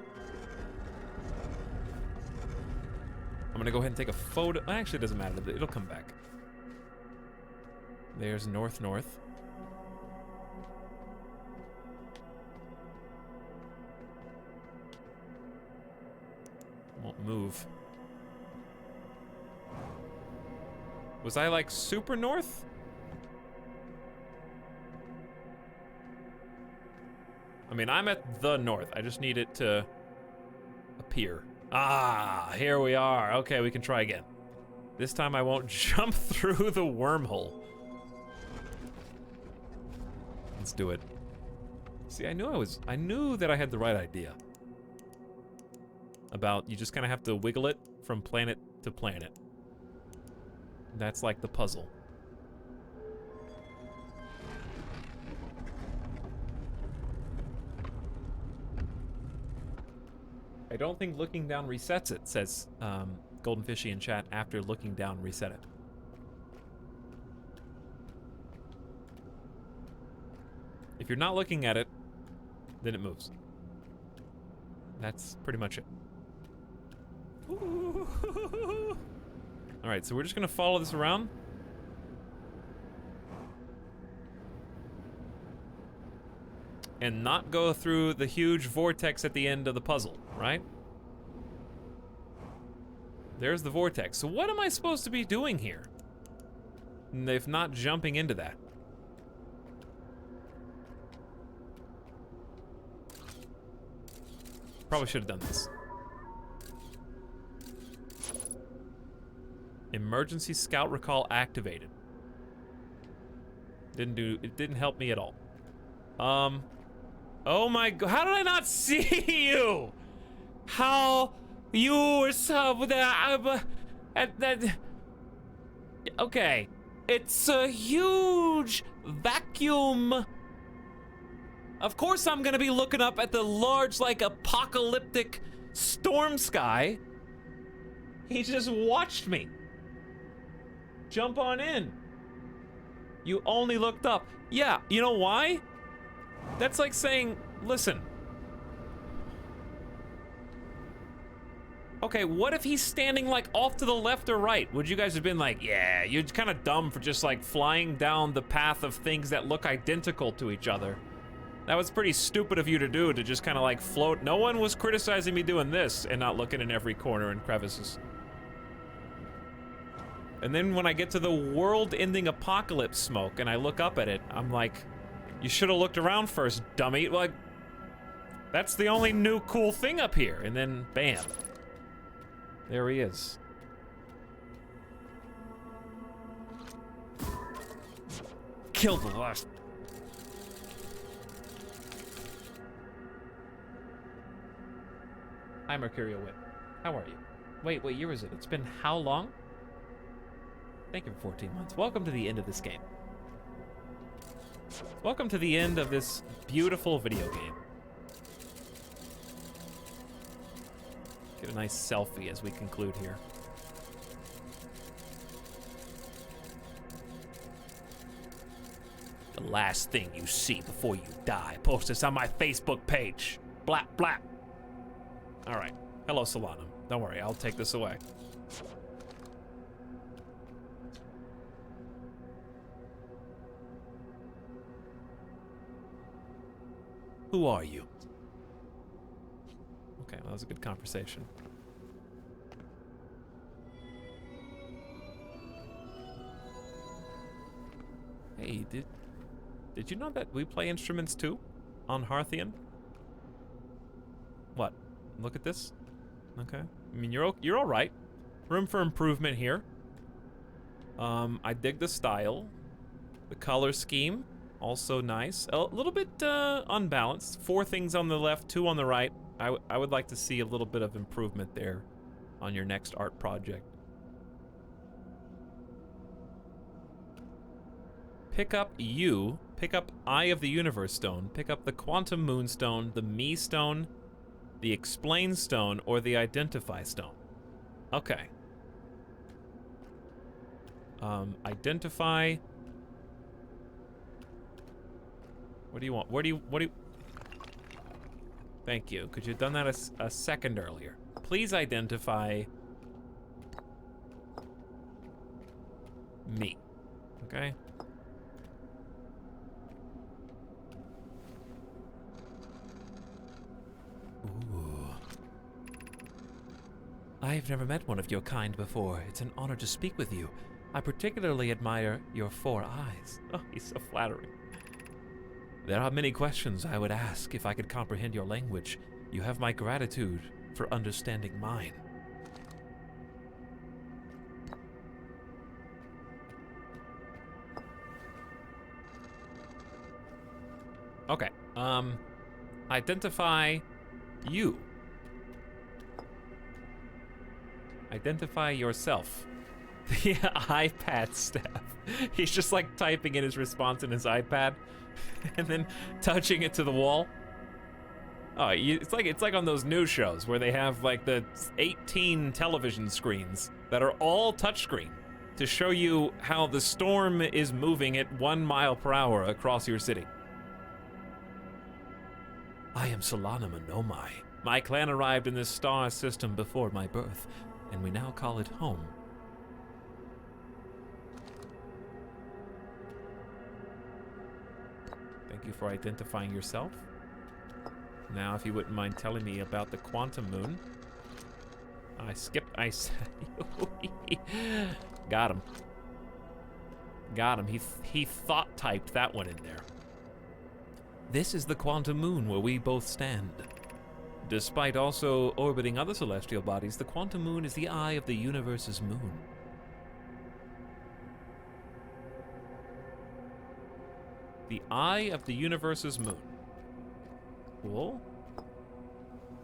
I'm gonna go ahead and take a photo. Actually, it doesn't matter. It'll come back. There's north-north. Won't move. Was I like super north? I mean, I'm at the north. I just need it to appear. Ah, here we are. Okay, we can try again. This time I won't jump through the wormhole. Let's do it. See, I knew that I had the right idea. About you just kind of have to wiggle it from planet to planet. That's like the puzzle. I don't think looking down resets it, says Golden Fishy in chat. After looking down, reset it. If you're not looking at it, then it moves. That's pretty much it. Alright, so we're just gonna follow this around. And not go through the huge vortex at the end of the puzzle, right? There's the vortex. So what am I supposed to be doing here? If not jumping into that. Probably should have done this. Emergency scout recall activated. It didn't help me at all. Oh my god, how did I not see you? How you were so okay. It's a huge vacuum. Of course I'm gonna be looking up at the large, like, apocalyptic storm sky. He just watched me. Jump on in. You only looked up. Yeah, you know why? That's like saying, listen. Okay, what if he's standing like off to the left or right? Would you guys have been like, yeah, you're kind of dumb for just like flying down the path of things that look identical to each other? That was pretty stupid of you to do, to just kind of like float. No one was criticizing me doing this and not looking in every corner and crevices. And then when I get to the world-ending apocalypse smoke and I look up at it, I'm like, you should have looked around first, dummy. Like, that's the only new cool thing up here. And then, bam. There he is. Killed the last. Hi, Mercurial Whip. How are you? Wait, what year is it? It's been how long? Thank you for 14 months. Welcome to the end of this game. Welcome to the end of this beautiful video game. Get a nice selfie as we conclude here. The last thing you see before you die. Post this on my Facebook page. Blap, blap. All right. Hello, Solanum. Don't worry, I'll take this away. Who are you? Okay, well, that was a good conversation. Hey, did you know that we play instruments too? On Hearthian? What? Look at this? Okay. I mean, you're all right. Room for improvement here. I dig the style. The color scheme, also nice. A little bit unbalanced. 4 things on the left, 2 on the right. I would like to see a little bit of improvement there on your next art project. Pick up you. Pick up Eye of the Universe stone. Pick up the Quantum Moonstone, the Me stone, the Explain stone, or the Identify stone. Okay. Identify. What do you want? What do you... Thank you. Could you have done that a second earlier? Please identify me. Okay? Ooh. I've never met one of your kind before. It's an honor to speak with you. I particularly admire your 4 eyes. Oh, he's so flattering. There are many questions I would ask if I could comprehend your language. You have my gratitude for understanding mine. Okay, identify you. Identify yourself. The iPad staff. He's just like typing in his response in his iPad and then touching it to the wall. Oh, it's like on those news shows where they have like the 18 television screens that are all touchscreen to show you how the storm is moving at 1 mile per hour across your city. I am Solanum Anomai. My clan arrived in this star system before my birth, and we now call it home. Thank you for identifying yourself. Now, if you wouldn't mind telling me about the quantum moon. Got him. Got him. He thought typed that one in there. This is the quantum moon where we both stand. Despite also orbiting other celestial bodies, the quantum moon is the eye of the universe's moon. The eye of the universe's moon. Cool.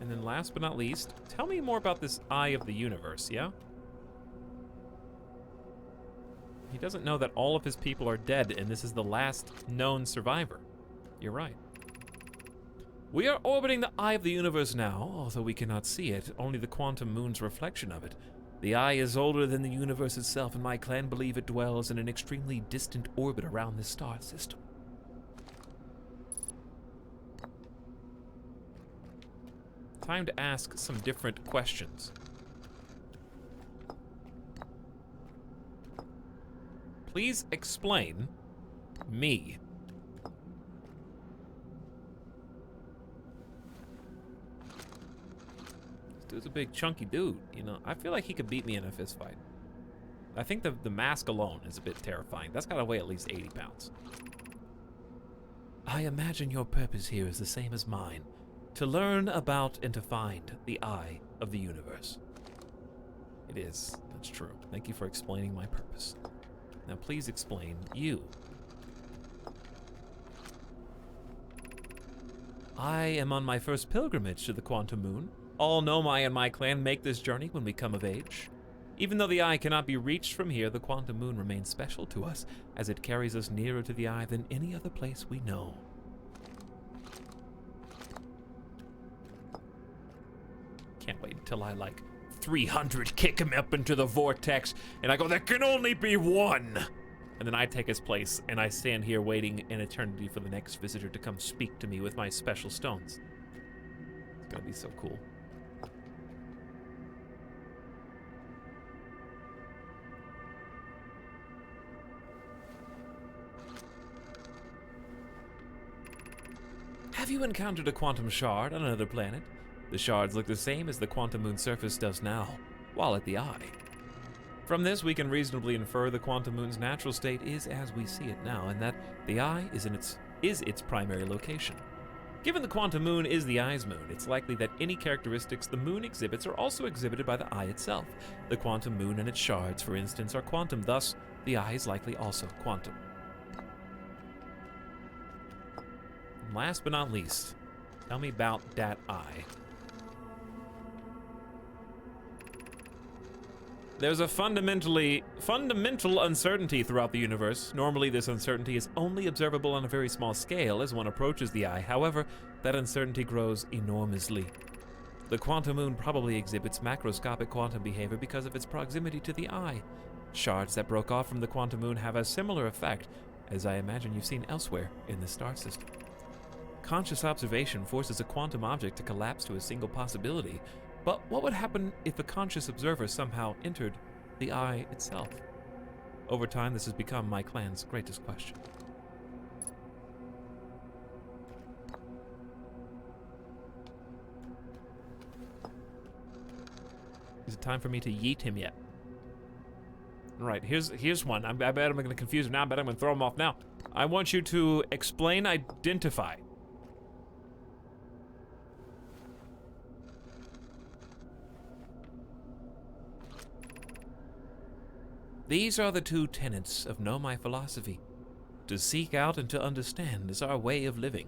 And then last but not least, tell me more about this eye of the universe, yeah? He doesn't know that all of his people are dead and this is the last known survivor. You're right. We are orbiting the eye of the universe now, although we cannot see it, only the quantum moon's reflection of it. The eye is older than the universe itself, and my clan believe it dwells in an extremely distant orbit around this star system. Time to ask some different questions. Please explain me. was a big chunky dude, you know. I feel like he could beat me in a fist fight. I think the mask alone is a bit terrifying. That's gotta weigh at least 80 pounds. I imagine your purpose here is the same as mine. To learn about and to find the eye of the universe. It is. That's true. Thank you for explaining my purpose. Now please explain you. I am on my first pilgrimage to the Quantum Moon. All Nomai and my clan make this journey when we come of age. Even though the eye cannot be reached from here, the Quantum Moon remains special to us, as it carries us nearer to the eye than any other place we know. Can't wait until I, like, 300 kick him up into the vortex, and I go, there can only be one! And then I take his place, and I stand here waiting an eternity for the next visitor to come speak to me with my special stones. It's gonna be so cool. Have you encountered a quantum shard on another planet? The shards look the same as the Quantum Moon surface does now, while at the eye. From this, we can reasonably infer the Quantum Moon's natural state is as we see it now, and that the eye is its primary location. Given the Quantum Moon is the eye's moon, it's likely that any characteristics the moon exhibits are also exhibited by the eye itself. The Quantum Moon and its shards, for instance, are quantum, thus the eye is likely also quantum. And last but not least, tell me about that eye. There's a fundamental uncertainty throughout the universe. Normally, this uncertainty is only observable on a very small scale as one approaches the eye. However, that uncertainty grows enormously. The Quantum Moon probably exhibits macroscopic quantum behavior because of its proximity to the eye. Shards that broke off from the Quantum Moon have a similar effect, as I imagine you've seen elsewhere in the star system. Conscious observation forces a quantum object to collapse to a single possibility. But what would happen if a conscious observer somehow entered the eye itself? Over time, this has become my clan's greatest question. Is it time for me to yeet him yet? All right, here's one. I bet I'm going to confuse him now. I bet I'm going to throw him off now. I want you to explain identify. These are the two tenets of Know My philosophy. To seek out and to understand is our way of living.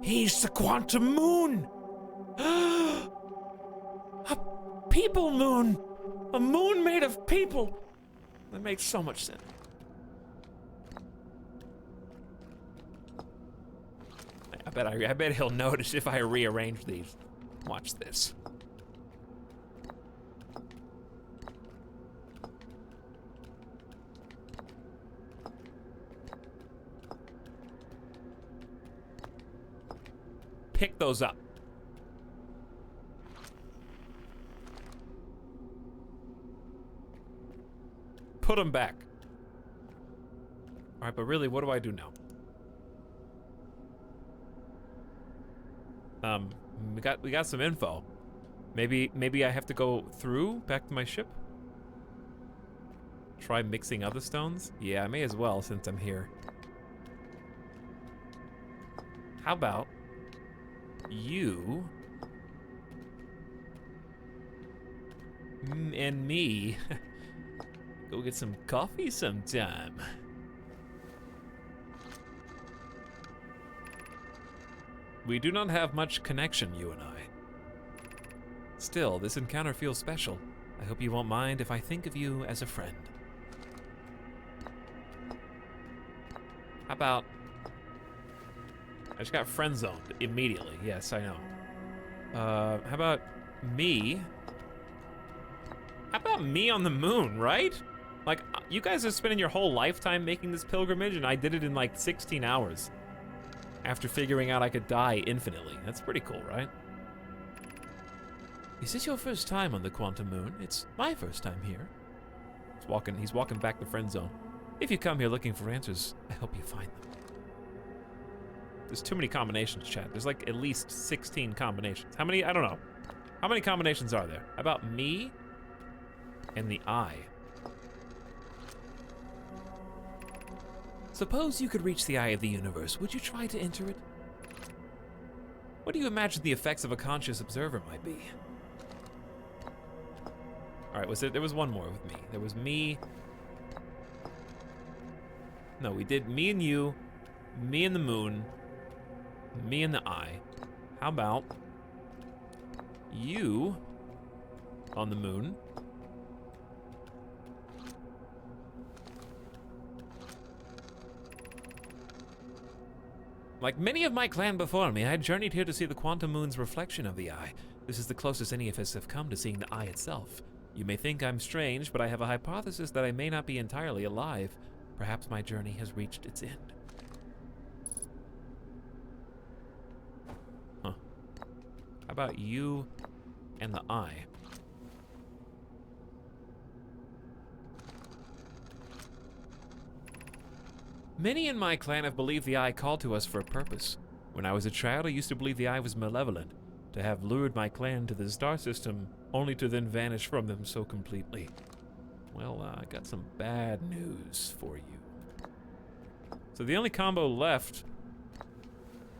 He's the Quantum Moon! A people moon! A moon made of people! That makes so much sense. I bet he'll notice if I rearrange these. Watch this. Pick those up. Put them back. All right, but really, what do I do now? We got some info. Maybe I have to go through back to my ship. Try mixing other stones? Yeah, I may as well since I'm here. How about you and me go get some coffee sometime? We do not have much connection, you and I. Still, this encounter feels special. I hope you won't mind if I think of you as a friend. How about... I just got friend zoned immediately. Yes, I know. How about me? How about me on the moon, right? Like, you guys are spending your whole lifetime making this pilgrimage, and I did it in like 16 hours. After figuring out I could die infinitely. That's pretty cool, right? Is this your first time on the Quantum Moon? It's my first time here. He's walking back the friend zone. If you come here looking for answers, I hope you find them. There's too many combinations, chat. There's like at least 16 combinations. How many? I don't know. How many combinations are there? How about me and the eye? Suppose you could reach the eye of the universe. Would you try to enter it? What do you imagine the effects of a conscious observer might be? All right, there was one more with me. There was me. No, we did me and you, me and the moon, me and the eye. How about you on the moon? Like many of my clan before me, I journeyed here to see the quantum moon's reflection of the eye. This is the closest any of us have come to seeing the eye itself. You may think I'm strange, but I have a hypothesis that I may not be entirely alive. Perhaps my journey has reached its end. Huh. How about you and the eye? Many in my clan have believed the eye called to us for a purpose. When I was a child, I used to believe the eye was malevolent, to have lured my clan to the star system, only to then vanish from them so completely. Well, I got some bad news for you. So the only combo left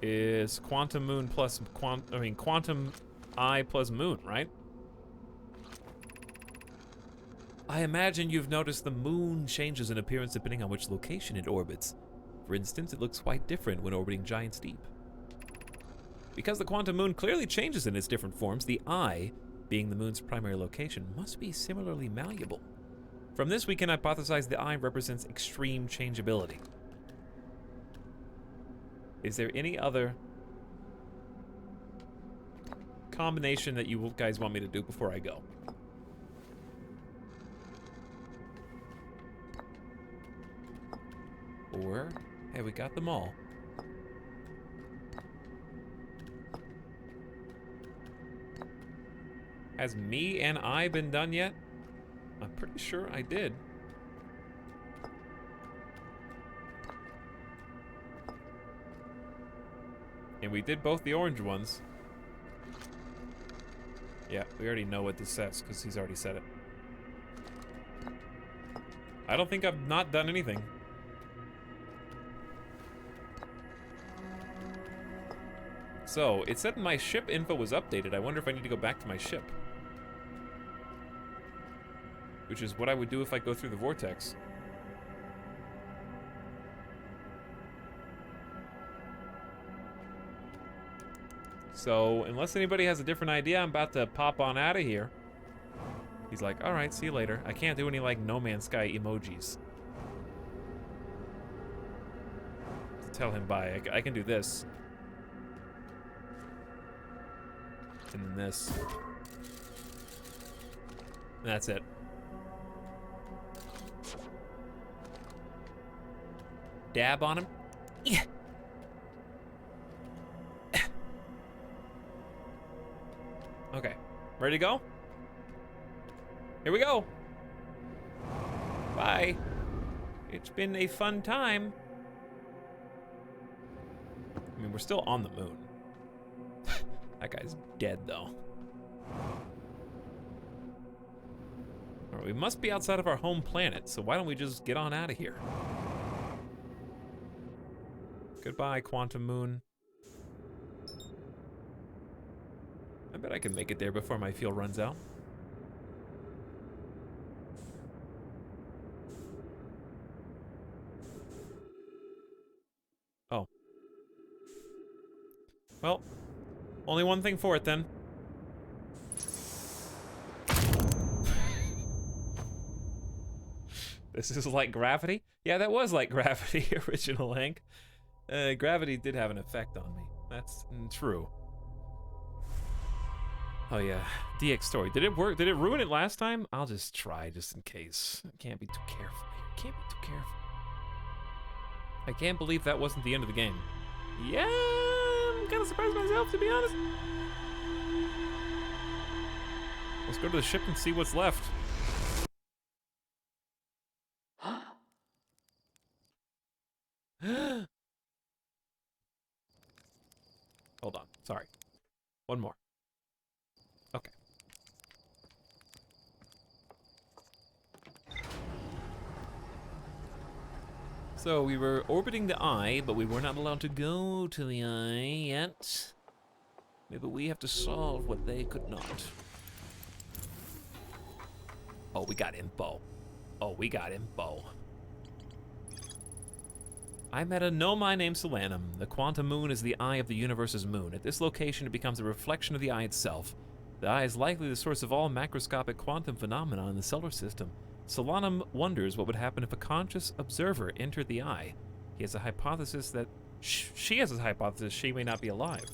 is quantum moon plus quantum eye plus moon, right? I imagine you've noticed the moon changes in appearance depending on which location it orbits. For instance, it looks quite different when orbiting Giant's Deep. Because the quantum moon clearly changes in its different forms, the eye, being the moon's primary location, must be similarly malleable. From this, we can hypothesize the eye represents extreme changeability. Is there any other combination that you guys want me to do before I go? Or have we got them all? Has me and I been done yet? I'm pretty sure I did. And we did both the orange ones. Yeah, we already know what this says because he's already said it. I don't think I've not done anything. So, it said my ship info was updated. I wonder if I need to go back to my ship. Which is what I would do if I go through the vortex. So, unless anybody has a different idea, I'm about to pop on out of here. He's like, alright, see you later. I can't do any, like, No Man's Sky emojis. Tell him bye. I can do this. And then this. And that's it. Dab on him. Yeah. Okay. Ready to go? Here we go. Bye. It's been a fun time. I mean, we're still on the moon. That guy's dead, though. All right, we must be outside of our home planet, so why don't we just get on out of here? Goodbye, Quantum Moon. I bet I can make it there before my fuel runs out. Oh. Well, only one thing for it then. This is like gravity? Yeah, that was like gravity, original Hank. Gravity did have an effect on me. That's true. Oh yeah, DX story. Did it work? Did it ruin it last time? I'll just try just in case. I can't be too careful here. Can't be too careful. I can't believe that wasn't the end of the game. Yeah, I'm kind of surprised myself, to be honest. Let's go to the ship and see what's left. Sorry. One more. Okay. So we were orbiting the eye, but we were not allowed to go to the eye yet. Maybe we have to solve what they could not. Oh, we got info. Oh, we got info. I met a Nomai named Solanum. The quantum moon is the eye of the universe's moon. At this location, it becomes a reflection of the eye itself. The eye is likely the source of all macroscopic quantum phenomena in the solar system. Solanum wonders what would happen if a conscious observer entered the eye. He has a hypothesis that... she has a hypothesis she may not be alive.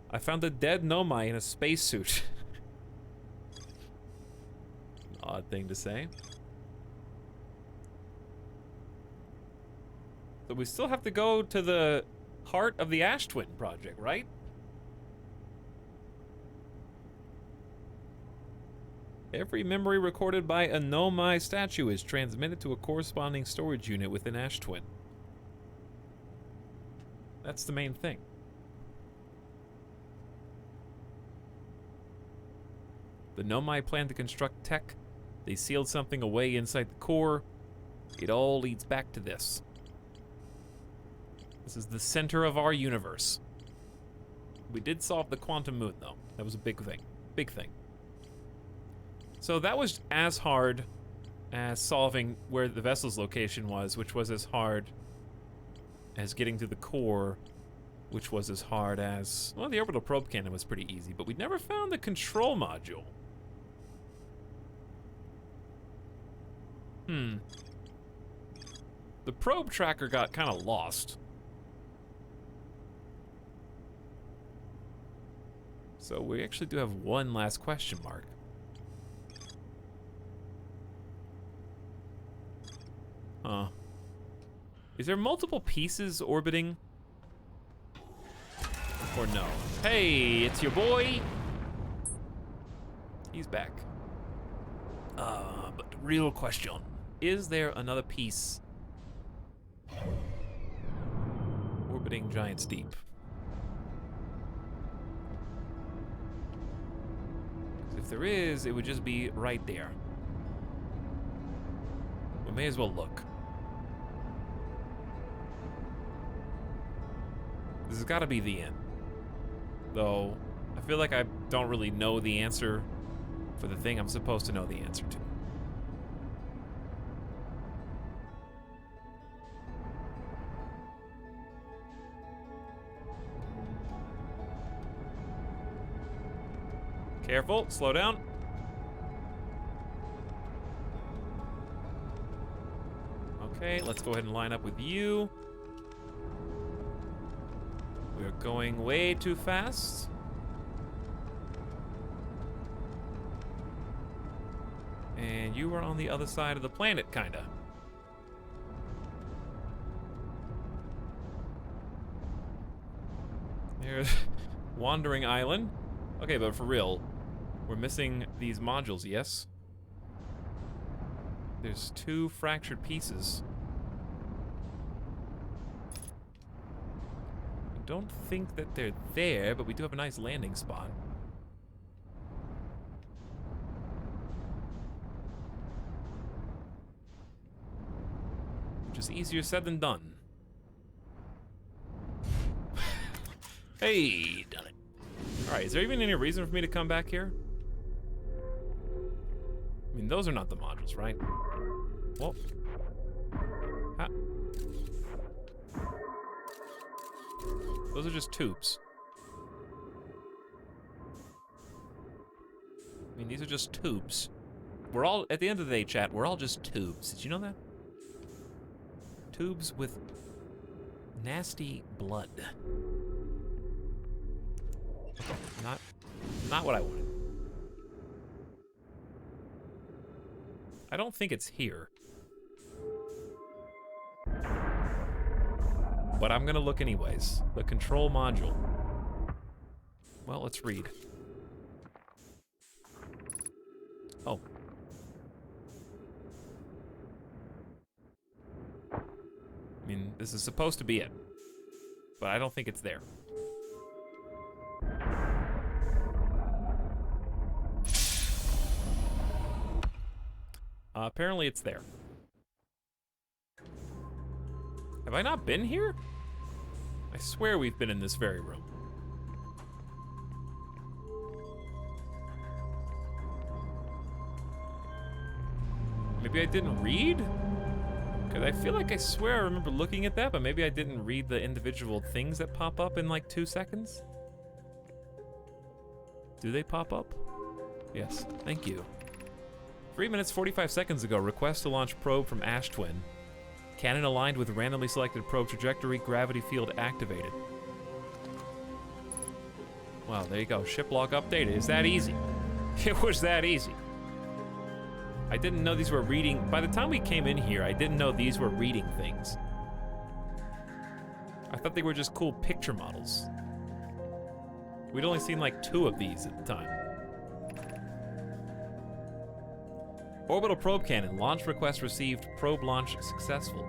I found a dead Nomai in a spacesuit. Odd thing to say. So we still have to go to the heart of the Ash Twin project, right? Every memory recorded by a Nomai statue is transmitted to a corresponding storage unit within Ash Twin. That's the main thing. The Nomai plan to construct tech. They sealed something away inside the core. It all leads back to this. This is the center of our universe. We did solve the quantum moon, though. That was a big thing. Big thing. So that was as hard as solving where the vessel's location was, which was as hard as getting to the core, which was as hard as... well, the orbital probe cannon was pretty easy, but we never found the control module. The probe tracker got kind of lost. So we actually do have one last question mark. Huh. Is there multiple pieces orbiting? Or no? Hey, it's your boy. He's back. But the real question, is there another piece orbiting Giant's Deep? If there is, it would just be right there. We may as well look. This has got to be the end. Though, I feel like I don't really know the answer for the thing I'm supposed to know the answer to. Careful, slow down. Okay, let's go ahead and line up with you. We're going way too fast. And you are on the other side of the planet, kinda. There's Wandering Island. Okay, but for real, we're missing these modules, yes? There's 2 fractured pieces. I don't think that they're there, but we do have a nice landing spot. Which is easier said than done. Hey, done it. Alright, is there even any reason for me to come back here? I mean, those are not the modules, right? Well, those are just tubes. I mean, these are just tubes. We're all, at the end of the day, chat, we're all just tubes. Did you know that? Tubes with nasty blood. Not what I wanted. I don't think it's here. But I'm gonna look anyways. The control module. Well, let's read. Oh. I mean, this is supposed to be it. But I don't think it's there. Apparently it's there. Have I not been here? I swear we've been in this very room. Maybe I didn't read? Because I feel like I swear I remember looking at that, but maybe I didn't read the individual things that pop up in like 2 seconds. Do they pop up? Yes, thank you. 3 minutes, 45 seconds ago, request to launch probe from Ash Twin. Cannon aligned with randomly selected probe trajectory, gravity field activated. Wow, there you go, ship log updated. It's that easy. It was that easy. I didn't know these were reading. By the time we came in here, I didn't know these were reading things. I thought they were just cool picture models. We'd only seen like 2 of these at the time. Orbital probe cannon. Launch request received. Probe launch successful.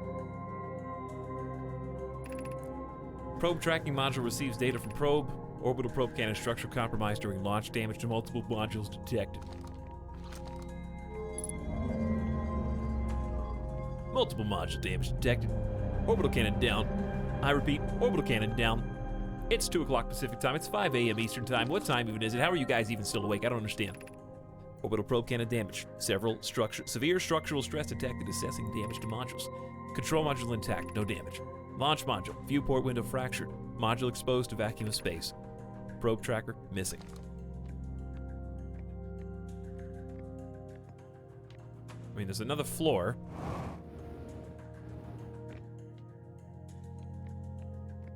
Probe tracking module receives data from probe. Orbital probe cannon structure compromised during launch. Damage to multiple modules detected. Multiple module damage detected. Orbital cannon down. I repeat, orbital cannon down. It's 2 o'clock Pacific time. It's 5 a.m. Eastern time. What time even is it? How are you guys even still awake? I don't understand. Orbital probe cannon damaged. Severe structural stress detected. Assessing damage to modules. Control module intact. No damage. Launch module. Viewport window fractured. Module exposed to vacuum of space. Probe tracker missing. I mean, there's another floor.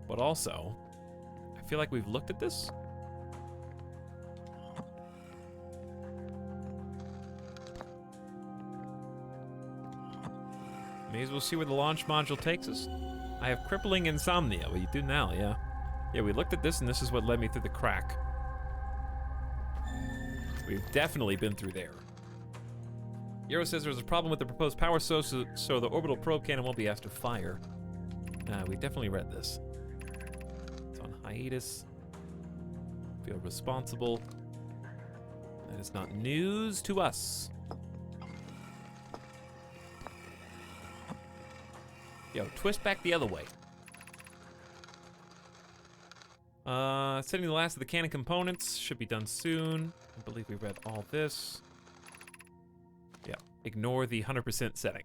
But also, I feel like we've looked at this. May as well see where the launch module takes us. I have crippling insomnia. Well, you do now, yeah. Yeah, we looked at this, and this is what led me through the crack. We've definitely been through there. Euro says there's a problem with the proposed power source, so the orbital probe cannon won't be asked to fire. We definitely read this. It's on hiatus. Feel responsible. That is not news to us. Yo, twist back the other way. Setting the last of the cannon components. Should be done soon. I believe we read all this. Yeah, ignore the 100% setting.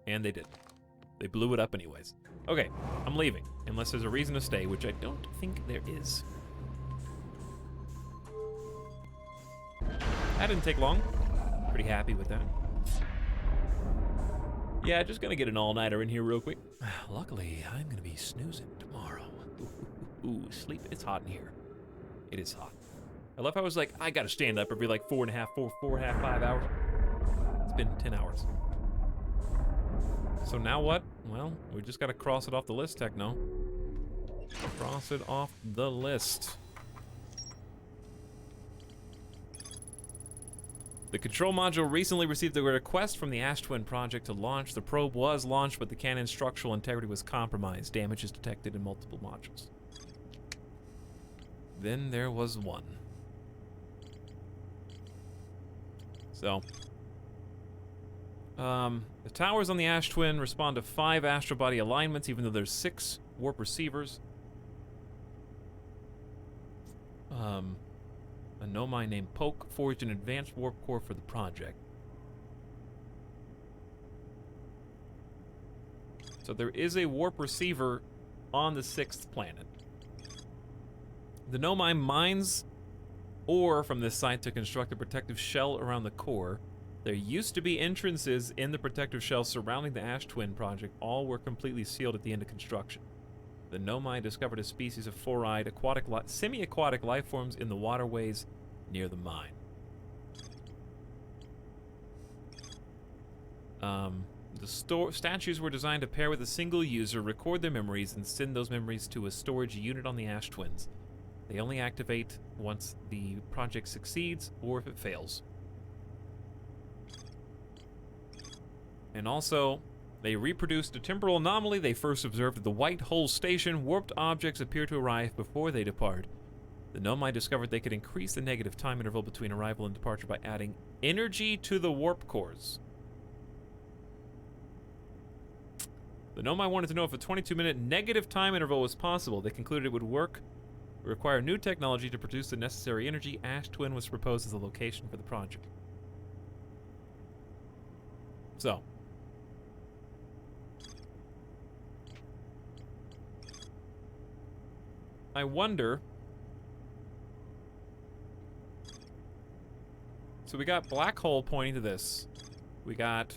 And they did. They blew it up anyways. Okay, I'm leaving. Unless there's a reason to stay, which I don't think there is. That didn't take long. Pretty happy with that. Yeah, just gonna get an all-nighter in here real quick. Luckily, I'm gonna be snoozing tomorrow. Ooh, sleep. It's hot in here. It is hot. I love how I was like, I gotta stand up every like 5 hours. It's been 10 hours. So now what? Well, we just gotta cross it off the list, Techno. Cross it off the list. The control module recently received a request from the Ash Twin project to launch. The probe was launched, but the cannon's structural integrity was compromised. Damage is detected in multiple modules. Then there was one. So, the towers on the Ash Twin respond to 5 astral body alignments, even though there's 6 warp receivers. A nomai named Poke forged an advanced warp core for the project. So there is a warp receiver on the 6th planet. The nomai mines ore from this site to construct a protective shell around the core. There used to be entrances in the protective shell surrounding the Ash Twin project. All were completely sealed at the end of construction. The nomai discovered a species of four-eyed semi-aquatic life forms in the waterways near the mine. The statues were designed to pair with a single user, record their memories, and send those memories to a storage unit on the Ash Twins. They only activate once the project succeeds or if it fails. And also, they reproduced a temporal anomaly they first observed at the White Hole Station. Warped objects appear to arrive before they depart. The Nomai discovered they could increase the negative time interval between arrival and departure by adding energy to the warp cores. The Nomai wanted to know if a 22-minute negative time interval was possible. They concluded it would require new technology to produce the necessary energy. Ash Twin was proposed as the location for the project. So. I wonder... So we got black hole pointing to this. We got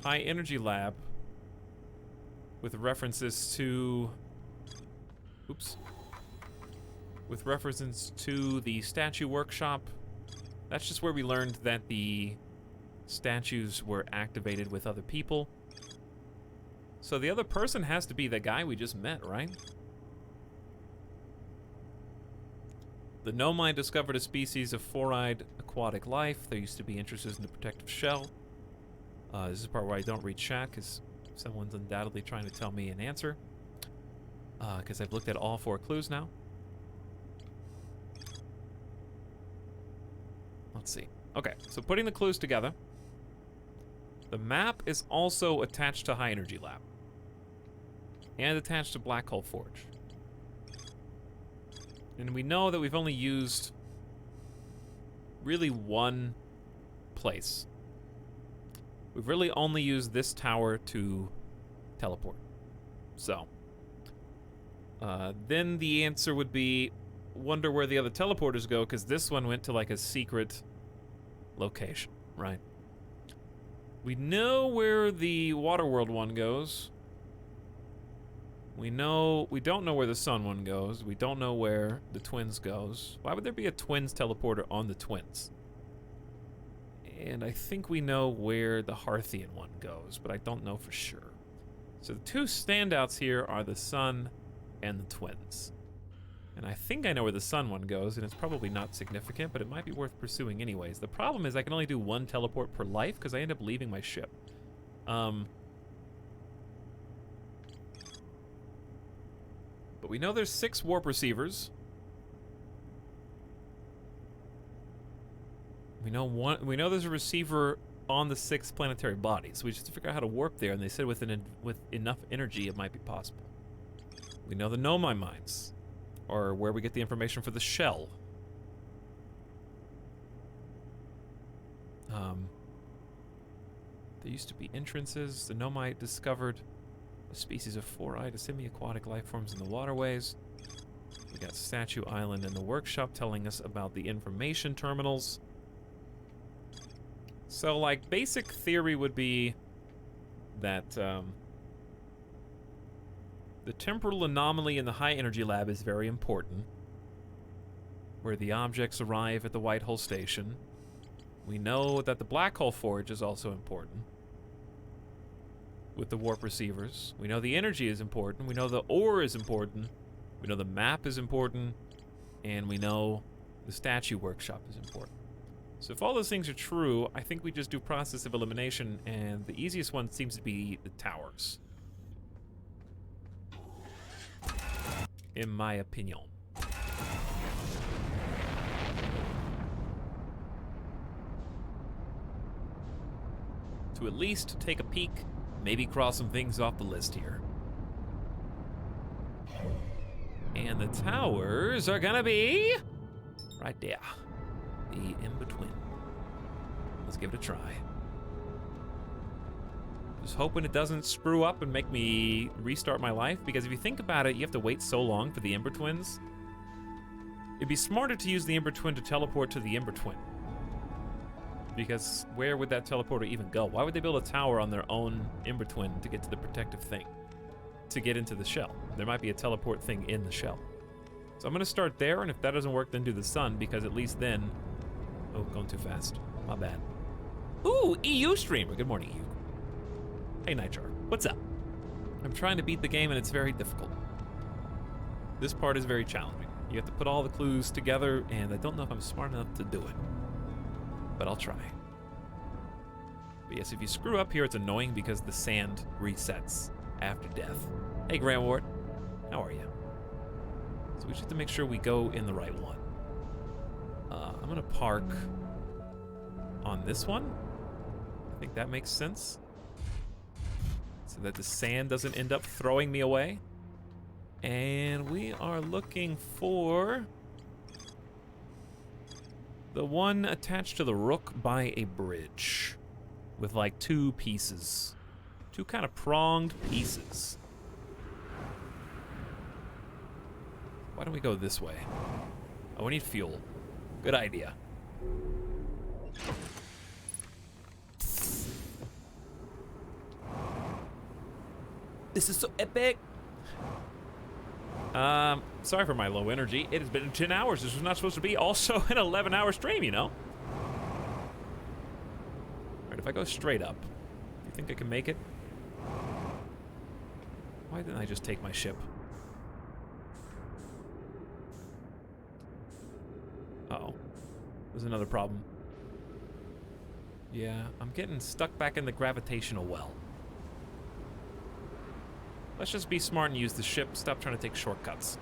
high energy lab with references to... Oops. With references to the statue workshop. That's just where we learned that the statues were activated with other people. So the other person has to be the guy we just met, right? The Nomai discovered a species of four-eyed aquatic life. There used to be entrances in the protective shell. This is the part where I don't read chat because someone's undoubtedly trying to tell me an answer. Because I've looked at all 4 clues now. Let's see. Okay, so putting the clues together. The map is also attached to High Energy Lab. And attached to Black Hole Forge. And we know that we've only used really one place. We've really only used this tower to teleport. So, then the answer would be, wonder where the other teleporters go, because this one went to like a secret location, right? We know where the Waterworld one goes. We don't know where the Sun one goes. We don't know where the Twins goes. Why would there be a Twins teleporter on the Twins? And I think we know where the Hearthian one goes, but I don't know for sure. So the 2 standouts here are the Sun and the Twins. And I think I know where the Sun one goes, and it's probably not significant, but it might be worth pursuing anyways. The problem is I can only do 1 teleport per life because I end up leaving my ship. But we know there's 6 warp receivers. We know there's a receiver on the 6 planetary bodies. We just have to figure out how to warp there, and they said with enough energy it might be possible. We know the Nomai mines, or where we get the information for the shell. There used to be entrances. The Nomai discovered a species of four-eyed semi-aquatic life forms in the waterways. We got Statue Island and the workshop telling us about the information terminals. So, like, basic theory would be that the temporal anomaly in the high energy lab is very important, where the objects arrive at the White Hole Station. We know that the Black Hole Forge is also important with the warp receivers. We know the energy is important. We know the ore is important. We know the map is important. And we know the statue workshop is important. So if all those things are true, I think we just do process of elimination, and the easiest one seems to be the towers. In my opinion. To at least take a peek, maybe cross some things off the list here. And the towers are gonna be right there. The in-between. Let's give it a try. Just hoping it doesn't screw up and make me restart my life, because if you think about it, you have to wait so long for the Ember-Twins. It'd be smarter to use the Ember-Twin to teleport to the Ember-Twin. Because where would that teleporter even go? Why would they build a tower on their own Ember-Twin to get to the protective thing? To get into the shell. There might be a teleport thing in the shell. So I'm gonna start there, and if that doesn't work, then do the sun, because at least then... Oh, going too fast. My bad. Ooh, EU streamer. Good morning, EU. Hey, Nitro. What's up? I'm trying to beat the game, and it's very difficult. This part is very challenging. You have to put all the clues together, and I don't know if I'm smart enough to do it. But I'll try. But yes, if you screw up here, it's annoying because the sand resets after death. Hey, Grant Ward. How are you? So we just have to make sure we go in the right one. I'm gonna park on this one. I think that makes sense. So that the sand doesn't end up throwing me away. And we are looking for the one attached to the rook by a bridge with like two pieces. Two kind of pronged pieces. Why don't we go this way? Oh, we need fuel. Good idea. This is so epic. Sorry for my low energy. It has been 10 hours. This was not supposed to be also an 11-hour stream, you know? Alright, if I go straight up, do you think I can make it? Why didn't I just take my ship? Uh-oh. There's another problem. Yeah, I'm getting stuck back in the gravitational well. Let's just be smart and use the ship. Stop trying to take shortcuts.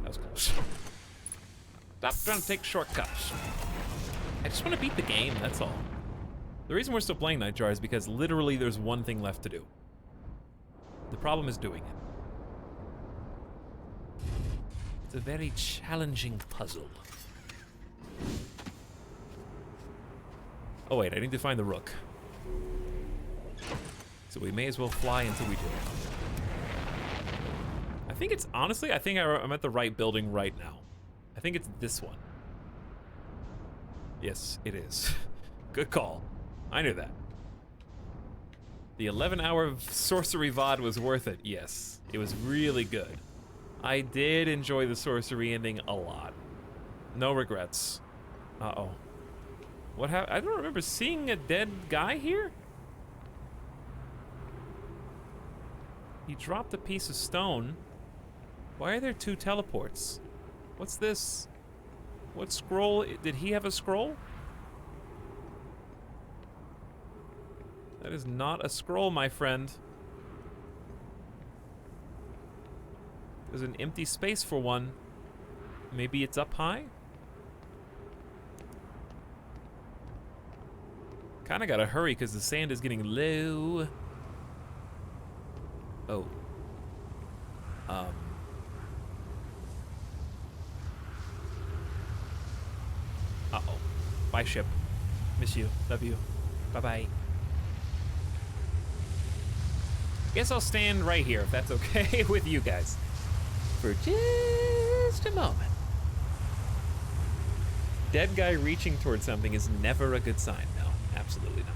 That was close. Stop trying to take shortcuts. I just want to beat the game, that's all. The reason we're still playing Nightjar is because literally there's one thing left to do. The problem is doing it. It's a very challenging puzzle. Oh wait, I need to find the rook. So we may as well fly until we do. I think it's, honestly, I think I'm at the right building right now. I think it's this one. Yes, it is. Good call. I knew that. The 11-hour sorcery VOD was worth it. Yes, it was really good. I did enjoy the sorcery ending a lot. No regrets. Uh-oh. What happened? I don't remember seeing a dead guy here. He dropped a piece of stone. Why are there two teleports? What's this? What scroll? Did he have a scroll? That is not a scroll, my friend. There's an empty space for one. Maybe it's up high? Kinda gotta hurry because the sand is getting low. Oh. Uh-oh. Bye, ship. Miss you. Love you. Bye-bye. Guess I'll stand right here if that's okay with you guys. For just a moment. Dead guy reaching towards something is never a good sign. No, absolutely not.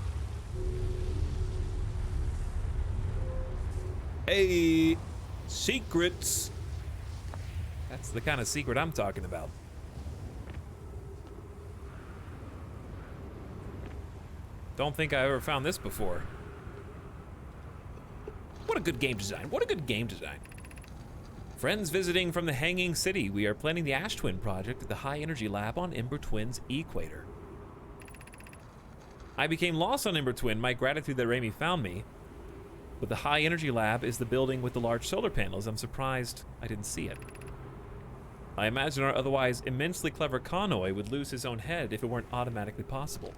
Hey, secrets. That's the kind of secret I'm talking about. Don't think I ever found this before. What a good game design. What a good game design. Friends visiting from the Hanging City. We are planning the Ash Twin project at the High Energy Lab on Ember Twin's equator. I became lost on Ember Twin. My gratitude that Raimi found me. But the High Energy Lab is the building with the large solar panels. I'm surprised I didn't see it. I imagine our otherwise immensely clever Connoy would lose his own head if it weren't automatically possible.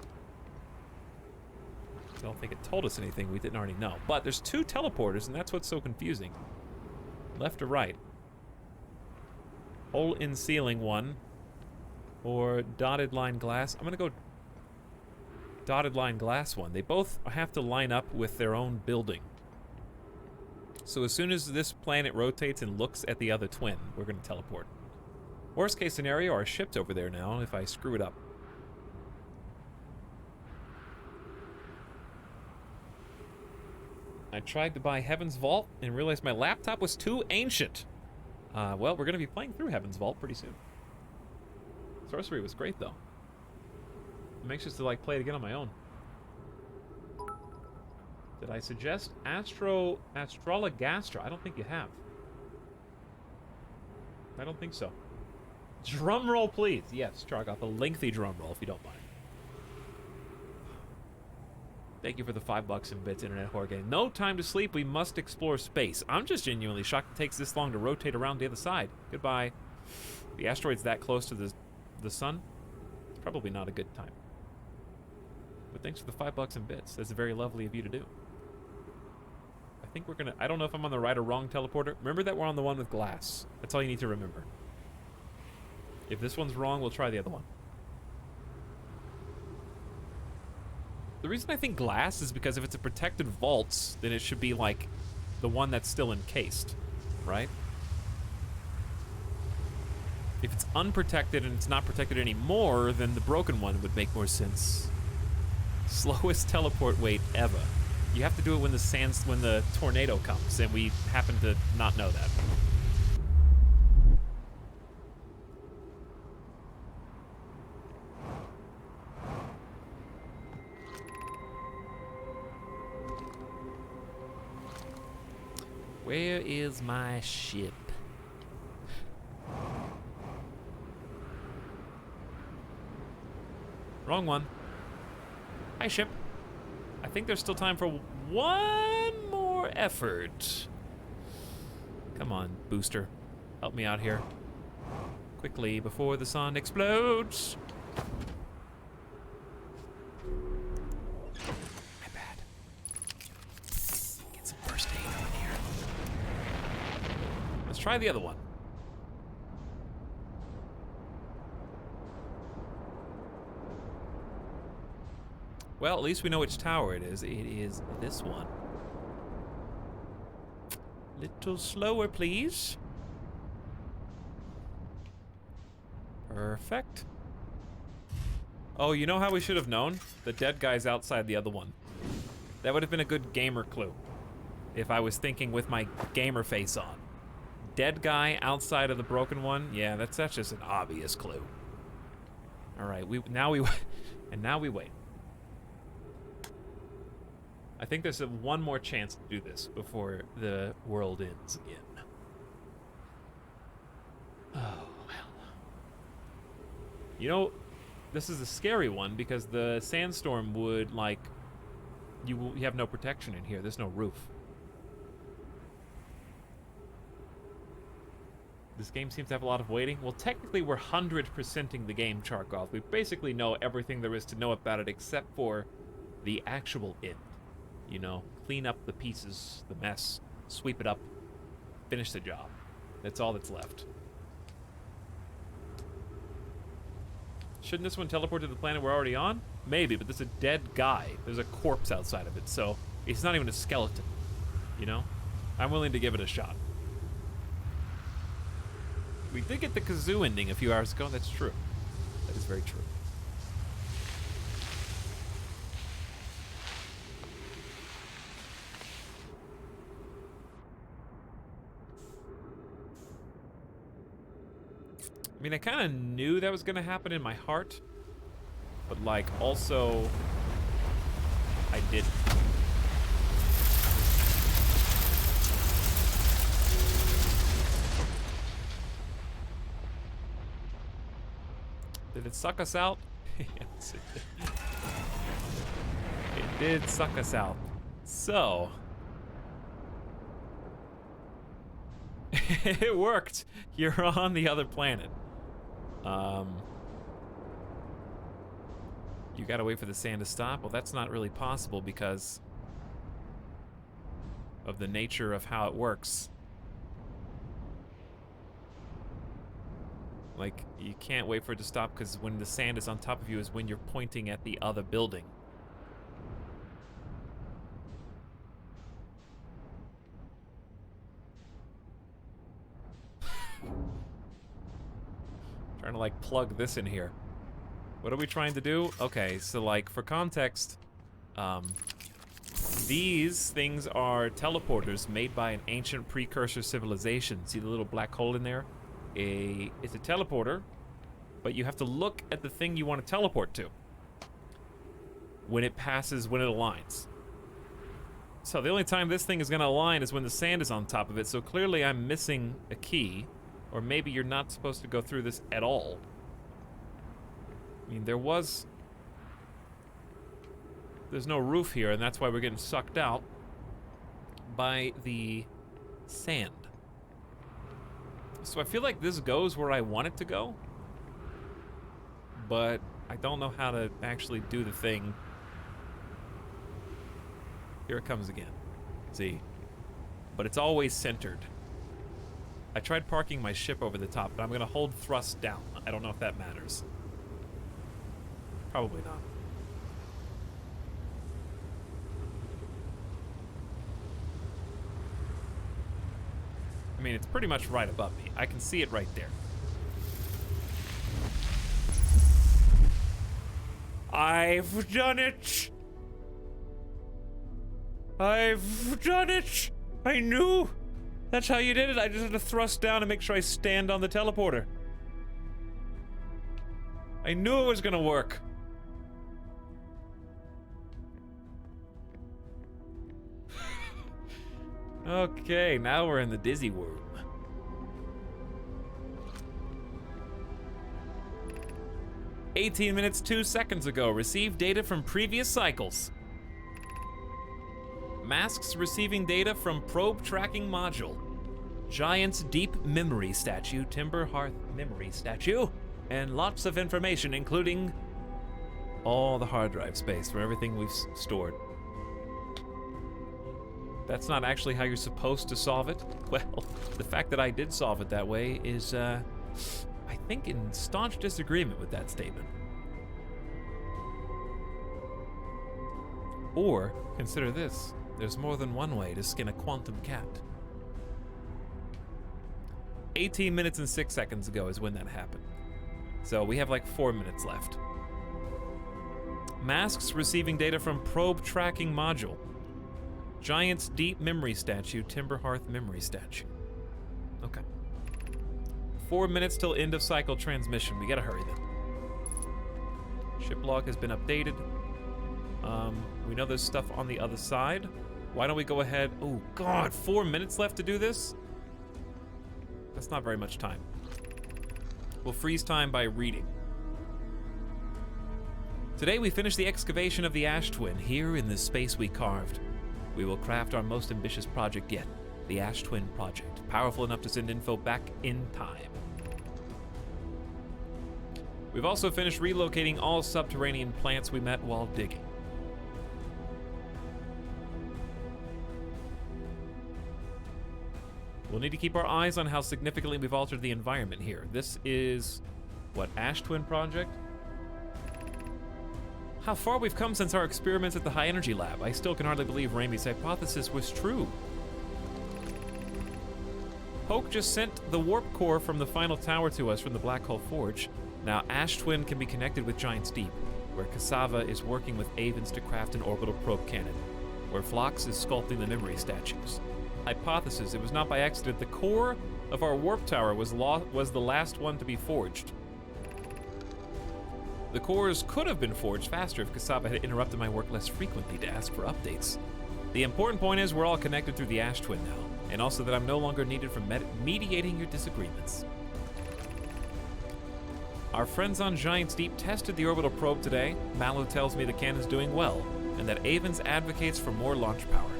I don't think it told us anything we didn't already know. But there's two teleporters, and that's what's so confusing. Left or right? Hole in ceiling one. Or dotted line glass. I'm gonna go dotted line glass one. They both have to line up with their own building. So as soon as this planet rotates and looks at the other twin, we're gonna teleport. Worst case scenario, our ship's over there now if I screw it up. I tried to buy Heaven's Vault and realized my laptop was too ancient. Well, we're going to be playing through Heaven's Vault pretty soon. Sorcery was great, though. I'm anxious to, like, play it again on my own. Did I suggest Astrologastra? I don't think you have. I don't think so. Drum roll, please. Yes, Chargoth, a lengthy drum roll, if you don't mind. Thank you for the $5 in bits, Internet Horror Game. No time to sleep. We must explore space. I'm just genuinely shocked it takes this long to rotate around the other side. Goodbye. The asteroid's that close to the sun. It's probably not a good time. But thanks for the $5 in bits. That's very lovely of you to do. I think we're gonna... I don't know if I'm on the right or wrong teleporter. Remember that we're on the one with glass. That's all you need to remember. If this one's wrong, we'll try the other one. The reason I think glass is because if it's a protected vault, then it should be like the one that's still encased, right? If it's unprotected and it's not protected anymore, then the broken one would make more sense. Slowest teleport wait ever. You have to do it when the tornado comes, and we happen to not know that. Where is my ship? Wrong one. Hi, ship. I think there's still time for one more effort. Come on, booster. Help me out here. Quickly, before the sun explodes. My bad. Get some first aid on here. Let's try the other one. Well, at least we know which tower it is. It is this one. Little slower, please. Perfect. Oh, you know how we should have known? The dead guy's outside the other one. That would have been a good gamer clue. If I was thinking with my gamer face on. Dead guy outside of the broken one? Yeah, that's just an obvious clue. Alright, now we wait. I think there's one more chance to do this before the world ends again. Oh, well. You know, this is a scary one because the sandstorm would, like, you have no protection in here. There's no roof. This game seems to have a lot of waiting. Well, technically, we're 100%ing the game, Charkov. We basically know everything there is to know about it except for the actual end. You know, clean up the pieces, the mess, sweep it up, finish the job. That's all that's left. Shouldn't this one teleport to the planet we're already on? Maybe, but there's a dead guy. There's a corpse outside of it, so it's not even a skeleton, you know? I'm willing to give it a shot. We did get the kazoo ending a few hours ago. That's true. That is very true. I mean, I kind of knew that was going to happen in my heart, but, like, also, I didn't. Did it suck us out? Yes, it did. It did suck us out. So, it worked. You're on the other planet. You gotta wait for the sand to stop. Well, that's not really possible because of the nature of how it works. Like, you can't wait for it to stop because when the sand is on top of you is when you're pointing at the other building. Trying to, like, plug this in here. What are we trying to do? Okay, so, like, for context, these things are teleporters made by an ancient precursor civilization. See the little black hole in there? It's a teleporter, but you have to look at the thing you want to teleport to when it aligns. So the only time this thing is going to align is when the sand is on top of it, so clearly I'm missing a key, or maybe you're not supposed to go through this at all. I mean, there was there's no roof here, and that's why we're getting sucked out by the sand. So I feel like this goes where I want it to go, but I don't know how to actually do the thing. Here it comes again. See? But it's always centered. I tried parking my ship over the top, but I'm gonna hold thrust down. I don't know if that matters. Probably not. I mean, it's pretty much right above me. I can see it right there. I've done it! I've done it! I knew! That's how you did it. I just had to thrust down and make sure I stand on the teleporter. I knew it was gonna work. Okay, now we're in the dizzy room. "18 minutes, 2 seconds ago. Received data from previous cycles. Masks receiving data from probe tracking module. Giant's deep memory statue, timber hearth memory statue, and lots of information, including all the hard drive space for everything we've stored. That's not actually how you're supposed to solve it. Well, the fact that I did solve it that way is, I think, in staunch disagreement with that statement. Or, consider this. There's more than one way to skin a quantum cat. 18 minutes and 6 seconds ago is when that happened. So we have like 4 minutes left. Masks receiving data from probe tracking module. Giant's deep memory statue, timber hearth memory statue. Okay. 4 minutes till end of cycle transmission. We gotta hurry then. Ship log has been updated. We know there's stuff on the other side. Why don't we go ahead? Oh God, 4 minutes left to do this? That's not very much time. We'll freeze time by reading. Today we finish the excavation of the Ash Twin here in the space we carved. We will craft our most ambitious project yet, the Ash Twin Project, powerful enough to send info back in time. We've also finished relocating all subterranean plants we met while digging. We'll need to keep our eyes on how significantly we've altered the environment here. This is, what, Ash Twin Project? How far we've come since our experiments at the High Energy Lab. I still can hardly believe Ramey's hypothesis was true. Poke just sent the warp core from the final tower to us from the Black Hole Forge. Now Ash Twin can be connected with Giant's Deep, where Cassava is working with Avens to craft an orbital probe cannon, where Phlox is sculpting the memory statues. Hypothesis, it was not by accident. The core of our warp tower was the last one to be forged. The cores could have been forged faster if Cassava had interrupted my work less frequently to ask for updates. The important point is we're all connected through the Ash Twin now, and also that I'm no longer needed for mediating your disagreements. Our friends on Giant's Deep tested the orbital probe today. Mallow tells me the cannon's doing well, and that Avens advocates for more launch power.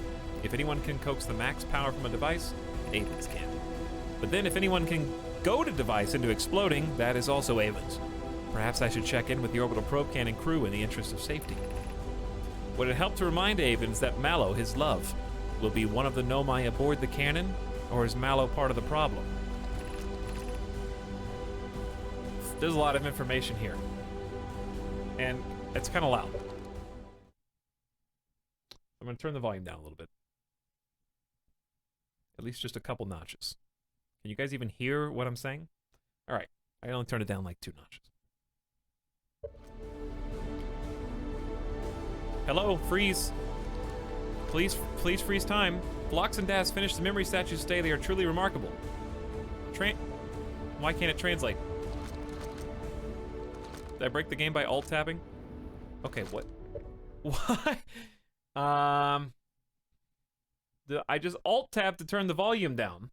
If anyone can coax the max power from a device, Avens can. But then if anyone can goad a device into exploding, that is also Avens. Perhaps I should check in with the orbital probe cannon crew in the interest of safety. Would it help to remind Avens that Mallow, his love, will be one of the Nomai aboard the cannon, or is Mallow part of the problem? There's a lot of information here, and it's kind of loud. I'm going to turn the volume down a little bit. At least just a couple notches. Can you guys even hear what I'm saying? All right, I only turned it down like 2 notches. Hello, freeze. Please freeze time. Phlox and Das finished the memory statues today. They are truly remarkable. Why can't it translate? Did I break the game by alt-tabbing? Okay, what? Why? I just alt-tabbed to turn the volume down.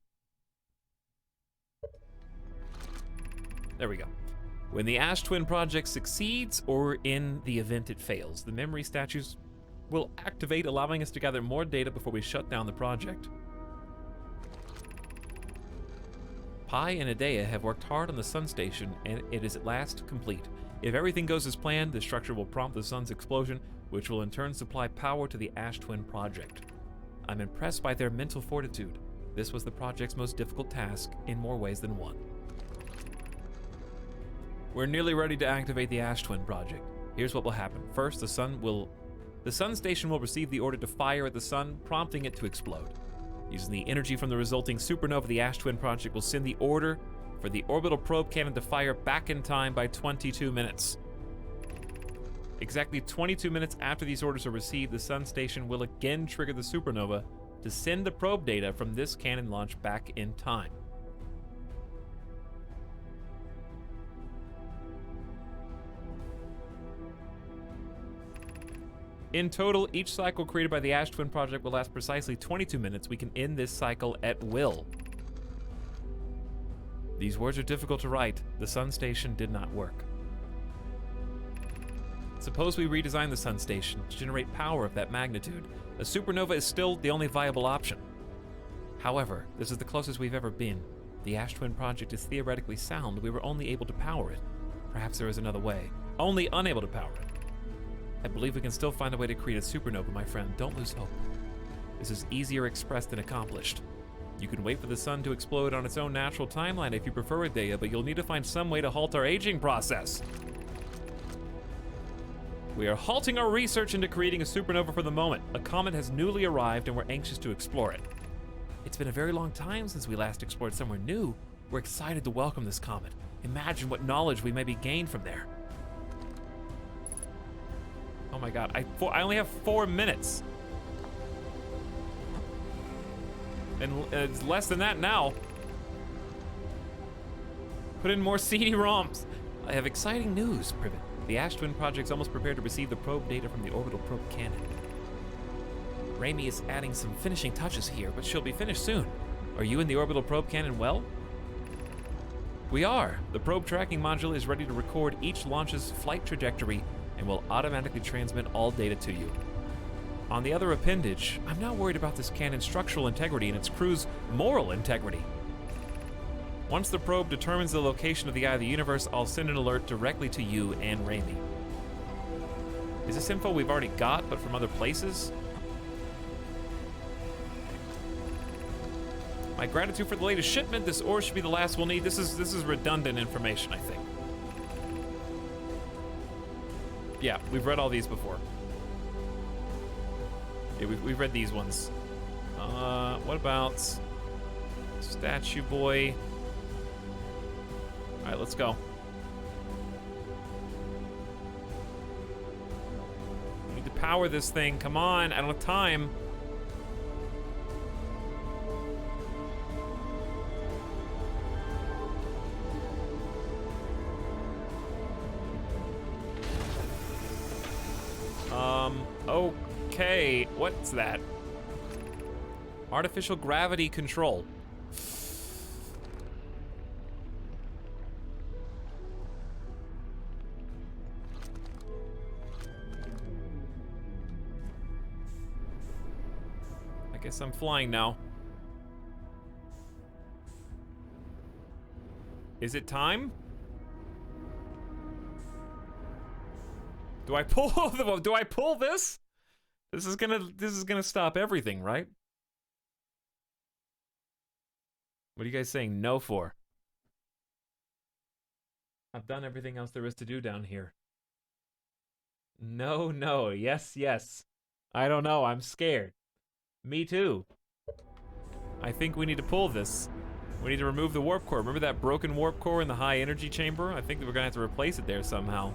There we go. When the Ash Twin project succeeds, or in the event it fails, the memory statues will activate, allowing us to gather more data before we shut down the project. Pi and Adea have worked hard on the sun station, and it is at last complete. If everything goes as planned, the structure will prompt the sun's explosion, which will in turn supply power to the Ash Twin project. I'm impressed by their mental fortitude. This was the project's most difficult task in more ways than one. We're nearly ready to activate the Ash Twin project. Here's what will happen. First, the sun station will receive the order to fire at the sun, prompting it to explode. Using the energy from the resulting supernova, the Ash Twin project will send the order for the orbital probe cannon to fire back in time by 22 minutes. Exactly 22 minutes after these orders are received, the sun station will again trigger the supernova to send the probe data from this cannon launch back in time. In total, each cycle created by the Ash Twin project will last precisely 22 minutes. We can end this cycle at will. These words are difficult to write. The sun station did not work. Suppose we redesign the sun station to generate power of that magnitude. A supernova is still the only viable option. However, this is the closest we've ever been. The Ash Twin project is theoretically sound. We were only able to power it. Perhaps there is another way. Only unable to power it. I believe we can still find a way to create a supernova, my friend. Don't lose hope. This is easier expressed than accomplished. You can wait for the sun to explode on its own natural timeline if you prefer, Adea, but you'll need to find some way to halt our aging process. We are halting our research into creating a supernova for the moment. A comet has newly arrived and we're anxious to explore it. It's been a very long time since we last explored somewhere new. We're excited to welcome this comet. Imagine what knowledge we may be gained from there. Oh my god, I only have 4 minutes. And it's less than that now. Put in more CD-ROMs. I have exciting news, Privet. The Ash Twin project's almost prepared to receive the probe data from the orbital probe cannon. Raimi is adding some finishing touches here, but she'll be finished soon. Are you and the orbital probe cannon well? We are. The probe tracking module is ready to record each launch's flight trajectory and will automatically transmit all data to you. On the other appendage, I'm not worried about this cannon's structural integrity and its crew's moral integrity. Once the probe determines the location of the Eye of the Universe, I'll send an alert directly to you and Raimi. Is this info we've already got, but from other places? My gratitude for the latest shipment. This ore should be the last we'll need. This is redundant information, I think. Yeah, we've read all these before. Yeah, we've read these ones. What about Statue Boy? All right, let's go. We need to power this thing. Come on, I don't have time. Okay, what's that? Artificial gravity control. I guess I'm flying now. Is it time? Do I pull this? This is gonna stop everything, right? What are you guys saying no for? I've done everything else there is to do down here. No, no, yes, yes. I don't know, I'm scared. Me too. I think we need to pull this. We need to remove the warp core. Remember that broken warp core in the high energy chamber? I think that we're gonna have to replace it there somehow.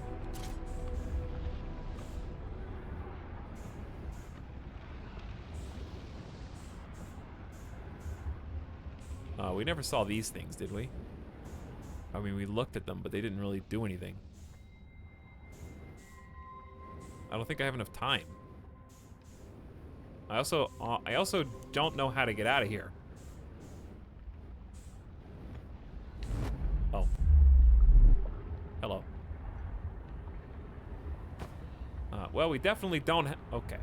We never saw these things, did we? I mean, we looked at them, but they didn't really do anything. I don't think I have enough time. I also don't know how to get out of here. Oh. Hello. Well, we definitely don't okay.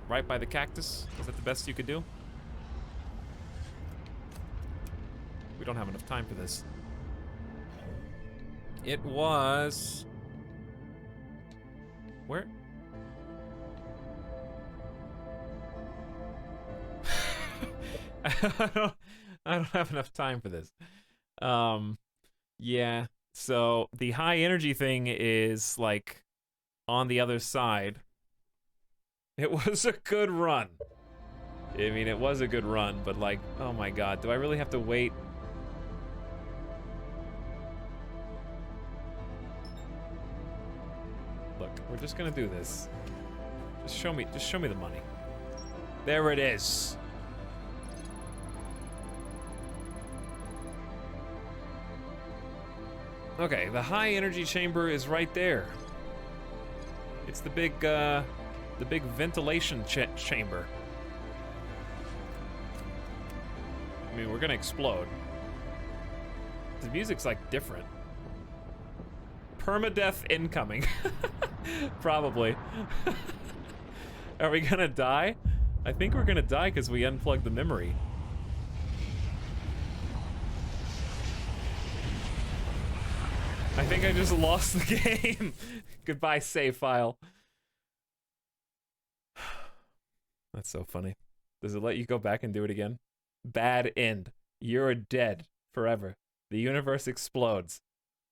right by the cactus. Is that the best you could do? We don't have enough time for this. It was... Where? I don't have enough time for this. Yeah. So the high energy thing is like on the other side. It was a good run. I mean, it was a good run, but like, oh my god, do I really have to wait? Look, we're just gonna do this. Just show me the money. There it is. Okay, the high energy chamber is right there. It's the big ventilation chamber. I mean, we're gonna explode. The music's like different. Permadeath incoming. Probably. Are we gonna die? I think we're gonna die because we unplugged the memory. I think I just lost the game. Goodbye, save file. That's so funny. Does it let you go back and do it again? Bad end. You're dead forever. The universe explodes.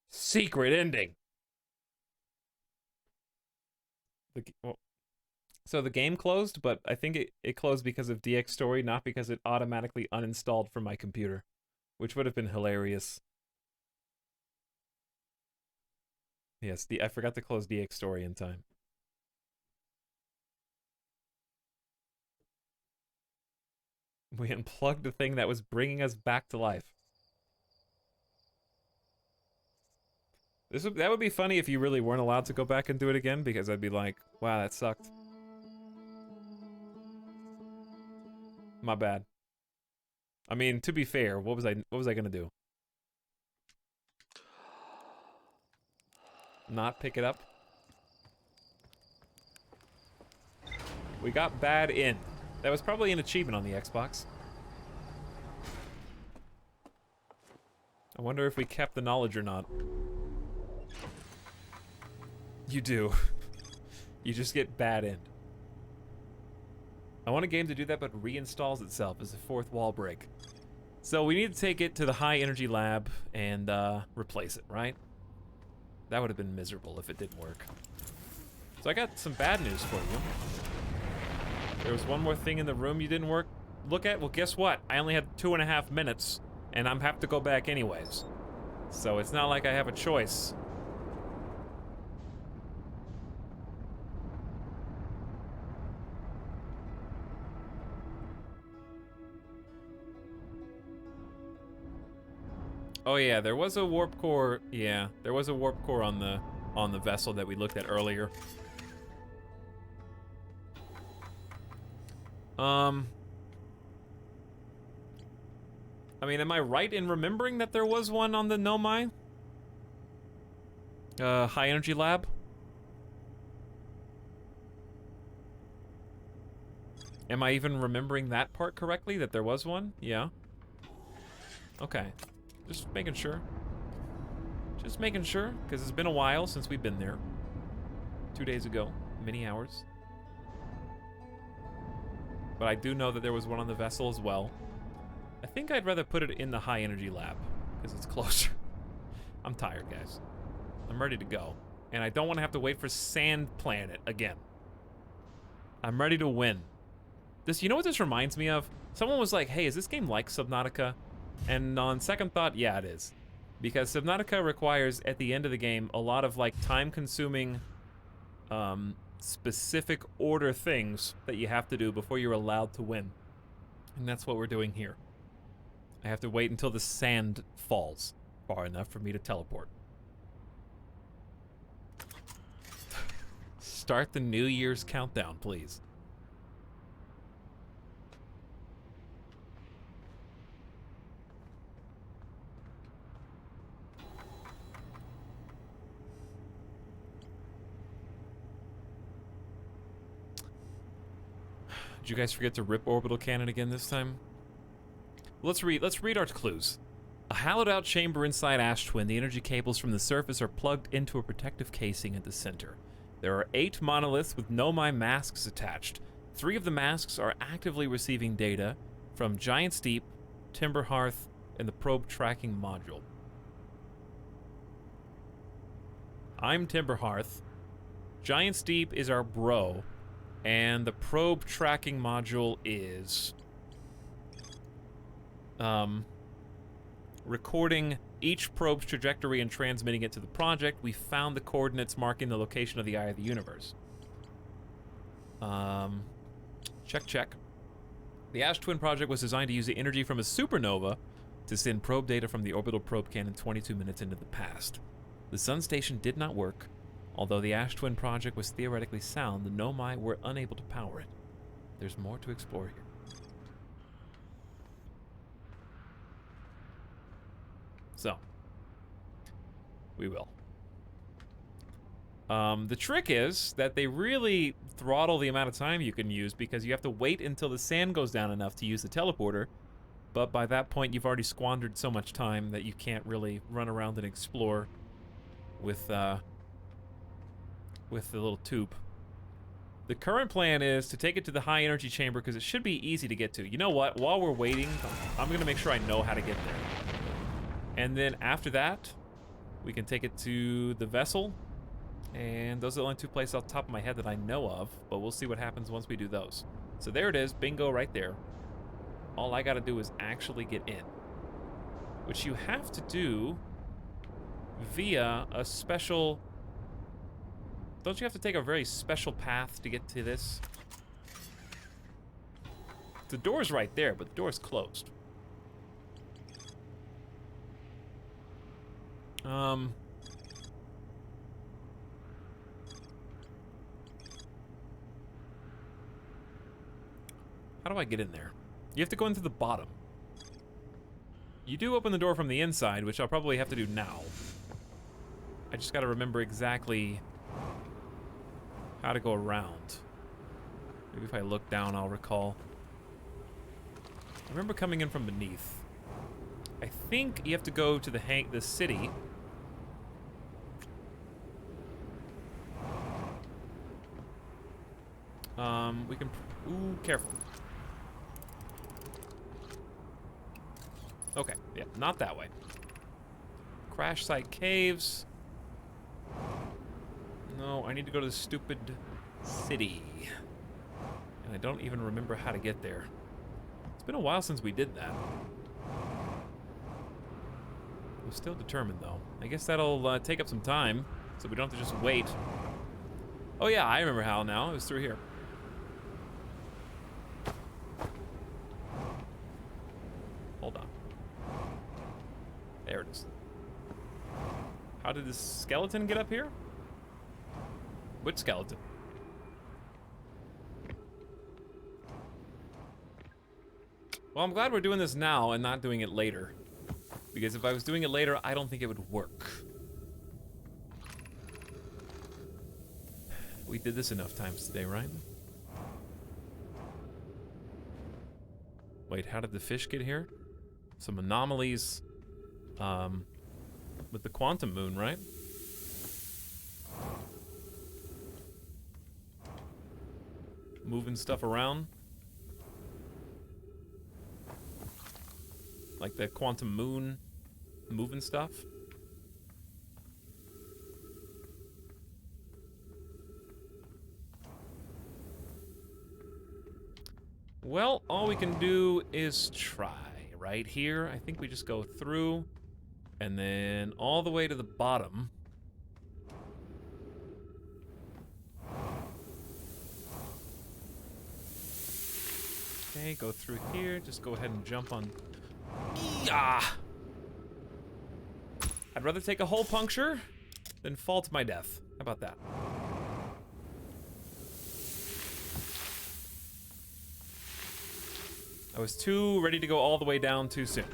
Secret ending. So the game closed, but I think it closed because of DX Story, not because it automatically uninstalled from my computer, which would have been hilarious. Yes, I forgot to close DX Story in time. We unplugged the thing that was bringing us back to life. That would be funny if you really weren't allowed to go back and do it again, because I'd be like, wow, that sucked. My bad. I mean, to be fair, what was I gonna do? Not pick it up? We got bad end. That was probably an achievement on the Xbox. I wonder if we kept the knowledge or not. You do. You just get bad end. I want a game to do that, but reinstalls itself as a fourth wall break. So we need to take it to the high energy lab and replace it, right? That would have been miserable if it didn't work. So I got some bad news for you. There was one more thing in the room you didn't look at. Well, guess what? I only had 2.5 minutes, and I'm have to go back anyways. So it's not like I have a choice. Oh yeah, there was a warp core. Yeah, there was a warp core on the vessel that we looked at earlier. I mean, am I right in remembering that there was one on the Nomai? High energy lab? Am I even remembering that part correctly, that there was one? Yeah. Okay. Just making sure. Just making sure, because it's been a while since we've been there. 2 days ago. Many hours. But I do know that there was one on the vessel as well. I think I'd rather put it in the high energy lab, because it's closer. I'm tired, guys. I'm ready to go. And I don't want to have to wait for Sand Planet again. I'm ready to win. You know what this reminds me of? Someone was like, hey, is this game like Subnautica? And on second thought, yeah, it is. Because Subnautica requires, at the end of the game, a lot of, like, time-consuming, specific order things that you have to do before you're allowed to win. And that's what we're doing here. I have to wait until the sand falls far enough for me to teleport. Start the New Year's countdown, please. Did you guys forget to rip orbital cannon again this time? Let's read our clues. A hollowed out chamber inside Ash Twin. The energy cables from the surface are plugged into a protective casing at the center. There are 8 monoliths with Nomai masks attached. 3 of the masks are actively receiving data from Giant Steep, Timber Hearth, and the probe tracking module. I'm Timber Hearth. Giant Steep is our bro. And the probe tracking module is recording each probe's trajectory and transmitting it to the project. We found the coordinates marking the location of the Eye of the Universe. Check. The Ash Twin project was designed to use the energy from a supernova to send probe data from the orbital probe cannon 22 minutes into the past. The Sun Station did not work. Although the Ash Twin project was theoretically sound, the Nomai were unable to power it. There's more to explore here. So, we will. The trick is that they really throttle the amount of time you can use because you have to wait until the sand goes down enough to use the teleporter, but by that point you've already squandered so much time that you can't really run around and explore with the little tube. The current plan is to take it to the high energy chamber because it should be easy to get to. You know what? While we're waiting, I'm gonna make sure I know how to get there. And then after that, we can take it to the vessel. And those are the only 2 places off the top of my head that I know of, but we'll see what happens once we do those. So there it is, bingo right there. All I gotta do is actually get in, which you have to do via a special... Don't you have to take a very special path to get to this? The door's right there, but the door's closed. How do I get in there? You have to go into the bottom. You do open the door from the inside, which I'll probably have to do now. I just gotta remember exactly how to go around. Maybe if I look down, I'll recall. I remember coming in from beneath. I think you have to go to the city. We can... Ooh, careful. Okay, yeah, not that way. Crash site caves. No, I need to go to the stupid city. And I don't even remember how to get there. It's been a while since we did that. I'm still determined, though. I guess that'll take up some time, so we don't have to just wait. Oh yeah, I remember how now. It was through here. Hold on. There it is. How did this skeleton get up here? Which skeleton? Well, I'm glad we're doing this now and not doing it later. Because if I was doing it later, I don't think it would work. We did this enough times today, right? Wait, how did the fish get here? Some anomalies with the quantum moon, right? Moving stuff around. Like the quantum moon moving stuff. Well, all we can do is try. Right here, I think we just go through and then all the way to the bottom. Okay, go through here. Just go ahead and jump on. Ah! I'd rather take a hole puncture than fall to my death. How about that? I was too ready to go all the way down too soon.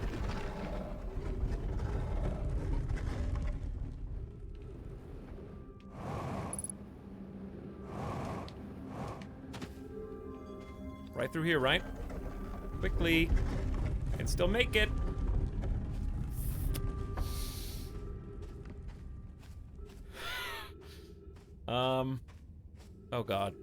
Right through here, right? Quickly. I can still make it. Oh God.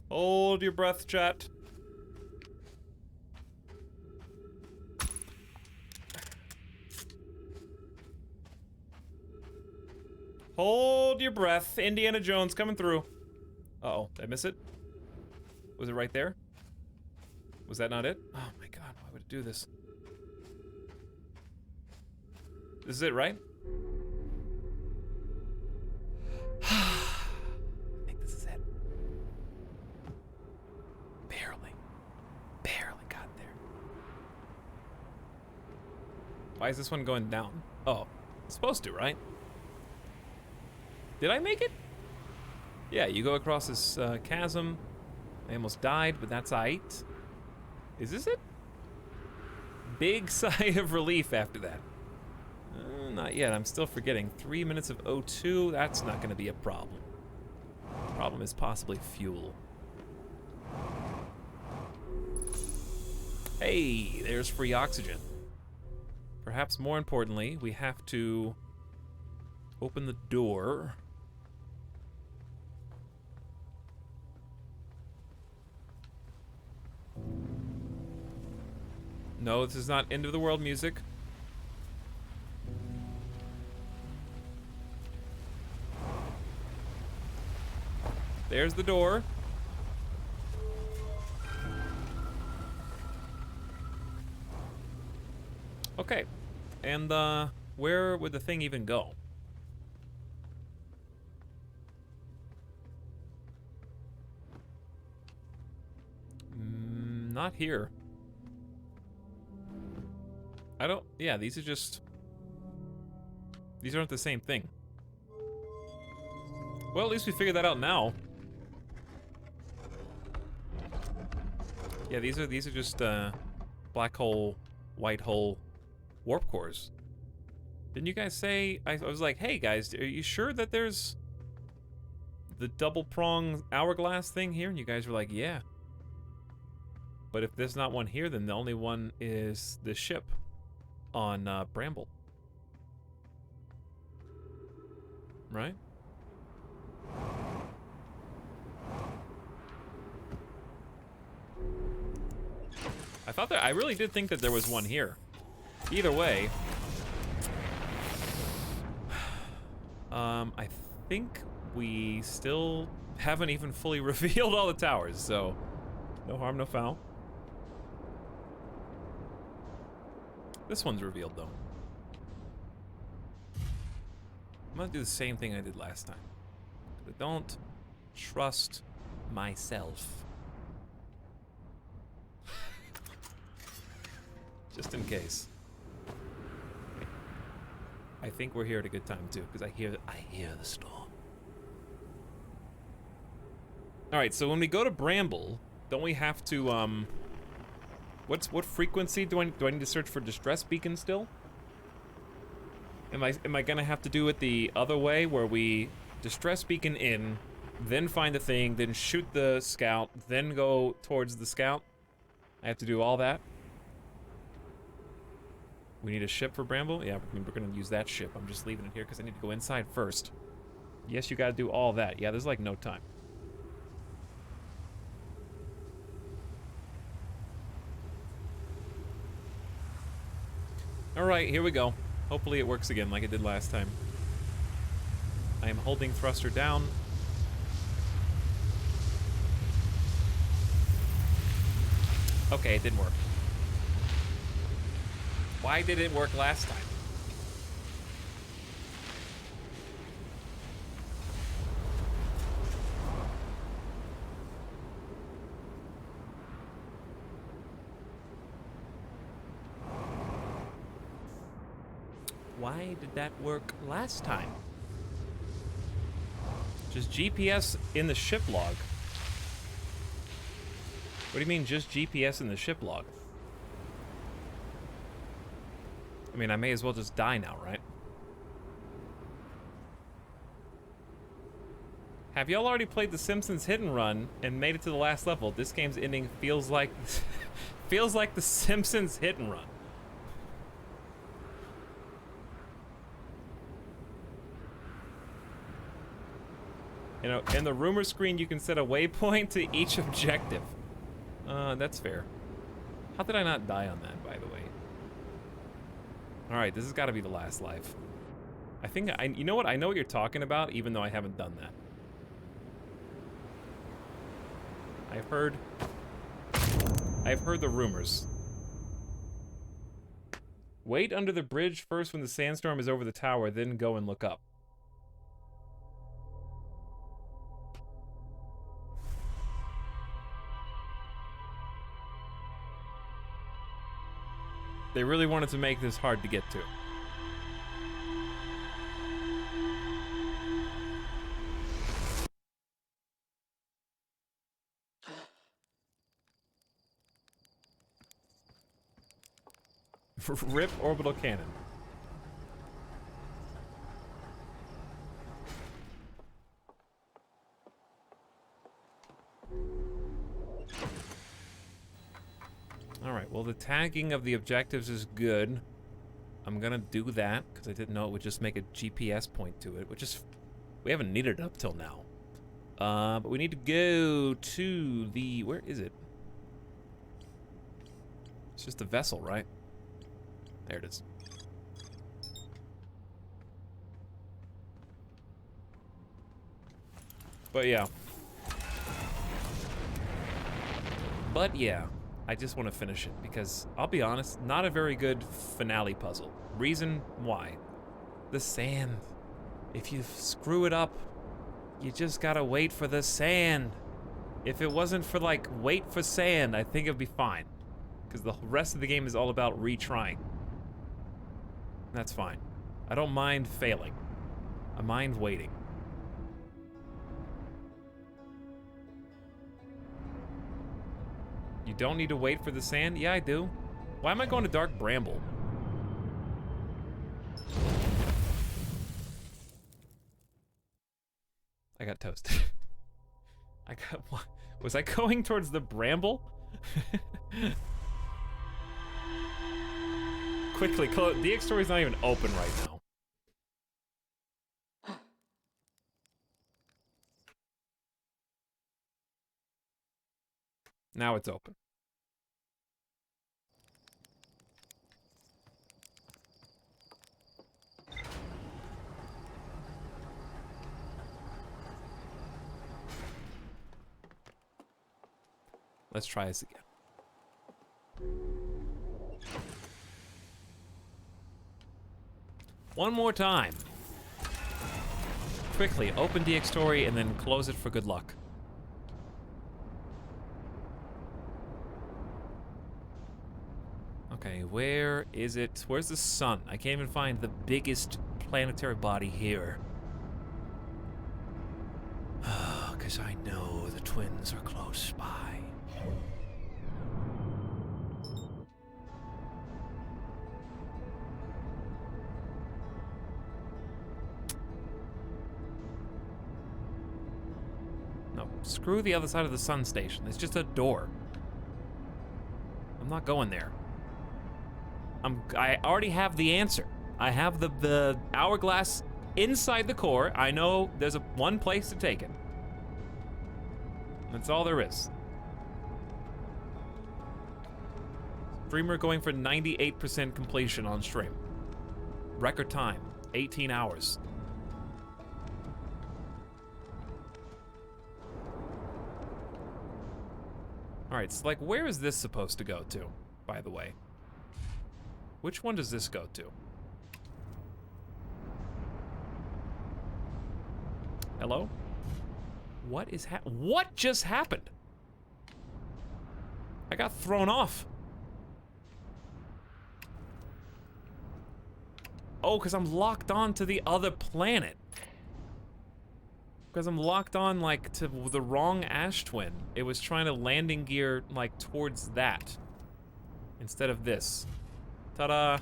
Hold your breath, chat. Hold your breath. Indiana Jones coming through. Uh-oh, did I miss it? Was it right there? Was that not it? Oh my God, why would it do this? This is it, right? I think this is it. Barely got there. Why is this one going down? Oh, it's supposed to, right? Did I make it? Yeah, you go across this chasm. I almost died, but that's aight. Is this it? Big sigh of relief after that. Not yet, I'm still forgetting. 3 minutes of O2, that's not gonna be a problem. The problem is possibly fuel. Hey, there's free oxygen. Perhaps more importantly, we have to open the door. No, this is not end of the world music. There's the door. Okay. And where would the thing even go? Not here. I don't... Yeah, these are just... These aren't the same thing. Well, at least we figured that out now. Yeah, these are just black hole, white hole warp cores. Didn't you guys say... I was like, hey guys, are you sure that there's the double prong hourglass thing here? And you guys were like, yeah. But if there's not one here, then the only one is the ship on Bramble. Right? I thought that... I really did think that there was one here. Either way... I think we still haven't even fully revealed all the towers, so... No harm, no foul. This one's revealed, though. I'm gonna do the same thing I did last time. I don't trust myself. Just in case. I think we're here at a good time too, because I hear the storm. All right, so when we go to Bramble, don't we have to what frequency do I need to search for distress beacon still? Am I gonna have to do it the other way, where we distress beacon in, then find the thing, then shoot the scout, then go towards the scout? I have to do all that. We need a ship for Bramble? Yeah, we're gonna use that ship. I'm just leaving it here because I need to go inside first. Yes, you gotta do all that. Yeah, there's like no time. Alright, here we go. Hopefully it works again like it did last time. I am holding thruster down. Okay, it didn't work. Why did it work last time? Why did that work last time? Just GPS in the ship log. What do you mean, just GPS in the ship log? I mean, I may as well just die now, right? Have y'all already played The Simpsons Hit and Run and made it to the last level? This game's ending feels like feels like The Simpsons Hit and Run. You know, in the rumor screen, you can set a waypoint to each objective. That's fair. How did I not die on that, by the way? All right, this has got to be the last life. I think you know what? I know what you're talking about, even though I haven't done that. I've heard the rumors. Wait under the bridge first when the sandstorm is over the tower, then go and look up. They really wanted to make this hard to get to. Rip orbital cannon. Alright, well the tagging of the objectives is good. I'm gonna do that, because I didn't know it would just make a GPS point to it, which is... we haven't needed it up till now. But we need to go to the... where is it? It's just a vessel, right? There it is. But yeah. I just want to finish it because, I'll be honest, not a very good finale puzzle. Reason why. The sand. If you screw it up, you just gotta wait for the sand. If it wasn't for, like, wait for sand, I think it'd be fine. Because the rest of the game is all about retrying. That's fine. I don't mind failing. I mind waiting. You don't need to wait for the sand? Yeah, I do. Why am I going to Dark Bramble? I got toasted. I got... what? Was I going towards the bramble? Quickly, DX Story's not even open right now. Now it's open. Let's try this again. One more time. Quickly, open DX Story and then close it for good luck. Okay, where is it? Where's the sun? I can't even find the biggest planetary body here. Because I know the twins are close by. No, screw the other side of the sun station. It's just a door. I'm not going there. I already have the answer. I have the hourglass inside the core. I know there's one place to take it. That's all there is. Streamer going for 98% completion on stream. Record time, 18 hours. Alright, so like, where is this supposed to go to, by the way? Which one does this go to? Hello? What just happened? I got thrown off. Oh, because I'm locked on to the other planet. Because I'm locked on, like, to the wrong ash twin. It was trying to landing gear, like, towards that. Instead of this. Ta-da!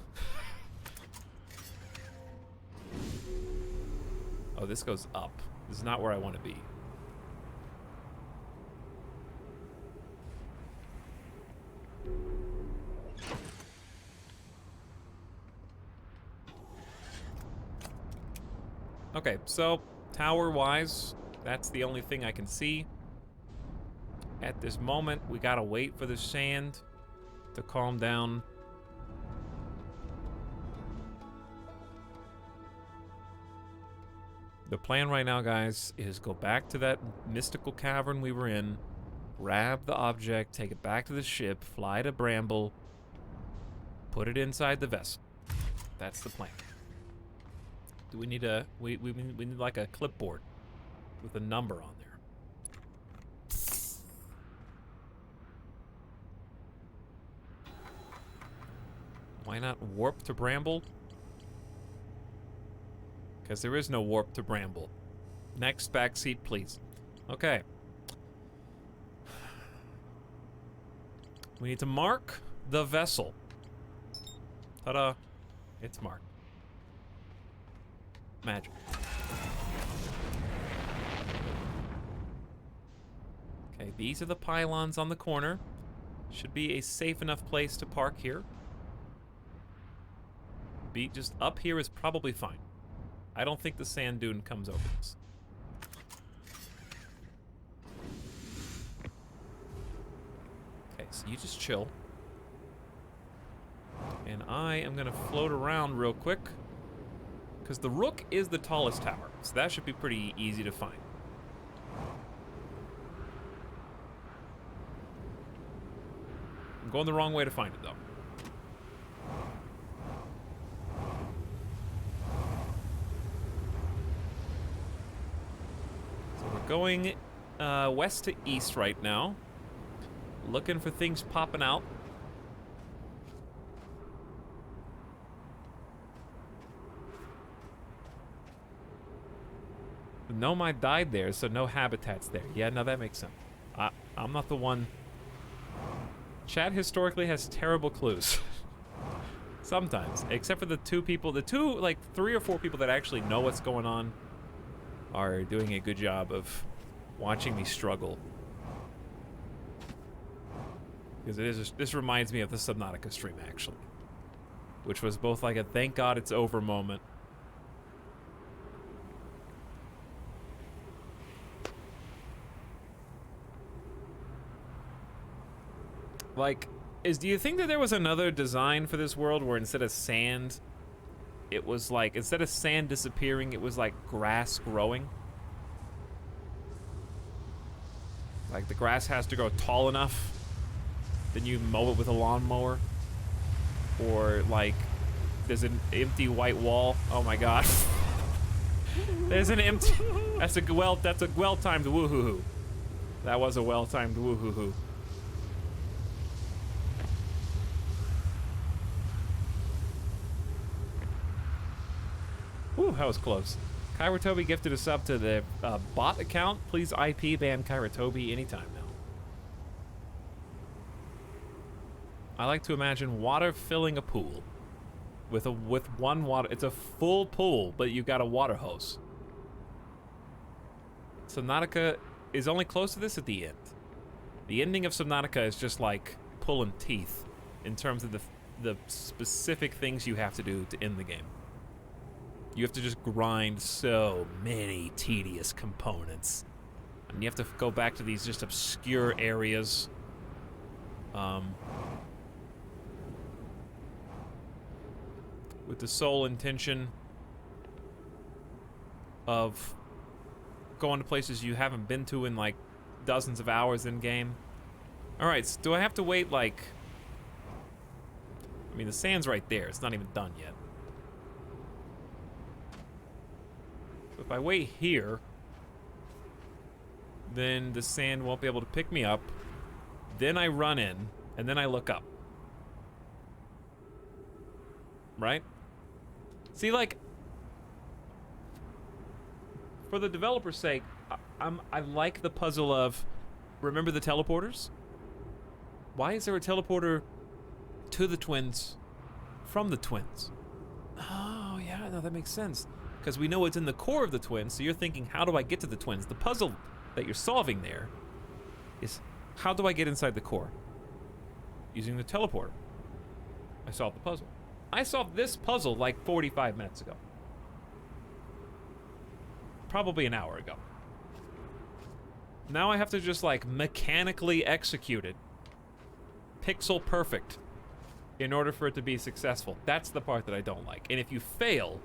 Oh, this goes up. This is not where I want to be. Okay, so tower-wise, that's the only thing I can see. At this moment, we gotta wait for the sand to calm down. The plan right now, guys, is go back to that mystical cavern we were in, grab the object, take it back to the ship, fly to Bramble, put it inside the vessel. That's the plan. Do we need a we need like a clipboard with a number on there. Why not warp to Bramble? Because there is no warp to Bramble. Next backseat, please. Okay. We need to mark the vessel. Ta-da. It's marked. Magic. Okay, these are the pylons on the corner. Should be a safe enough place to park here. Just up here is probably fine. I don't think the sand dune comes over this. Okay, so you just chill. And I am gonna float around real quick. Because the Rook is the tallest tower, so that should be pretty easy to find. I'm going the wrong way to find it, though. So we're going west to east right now. Looking for things popping out. Nomai died there, so no habitats there. Yeah, no, that makes sense. I'm not the one. Chat historically has terrible clues. Sometimes. Except for the two people, like 3 or 4 people that actually know what's going on are doing a good job of watching me struggle. Because this reminds me of the Subnautica stream, actually. Which was both like a thank God it's over moment. Like, do you think that there was another design for this world where instead of sand, it was like, instead of sand disappearing, it was like grass growing? Like the grass has to grow tall enough, then you mow it with a lawnmower? Or like, there's an empty white wall. Oh my god. There's an empty, that's a well-timed woohoo-hoo. That was a well-timed woohoo-hoo. Whew, that was close. Kairatobi gifted a sub to the bot account. Please IP ban Kairatobi anytime now. I like to imagine water filling a pool. With one water. It's a full pool, but you've got a water hose. Subnautica is only close to this at the end. The ending of Subnautica is just like pulling teeth in terms of the specific things you have to do to end the game. You have to just grind so many tedious components. And you have to go back to these just obscure areas. With the sole intention of going to places you haven't been to in like dozens of hours in game. Alright, so do I have to wait like... I mean, the sand's right there. It's not even done yet. If I wait here, then the sand won't be able to pick me up. Then I run in, and then I look up. Right? See, like, for the developer's sake, I like the puzzle of, remember the teleporters? Why is there a teleporter to the twins from the twins? Oh, yeah, no, that makes sense. Because we know it's in the core of the twins, so you're thinking, how do I get to the twins? The puzzle that you're solving there is, how do I get inside the core? Using the teleporter. I solved the puzzle. I solved this puzzle like 45 minutes ago. Probably an hour ago. Now I have to just like mechanically execute it. Pixel perfect. In order for it to be successful. That's the part that I don't like. And if you fail,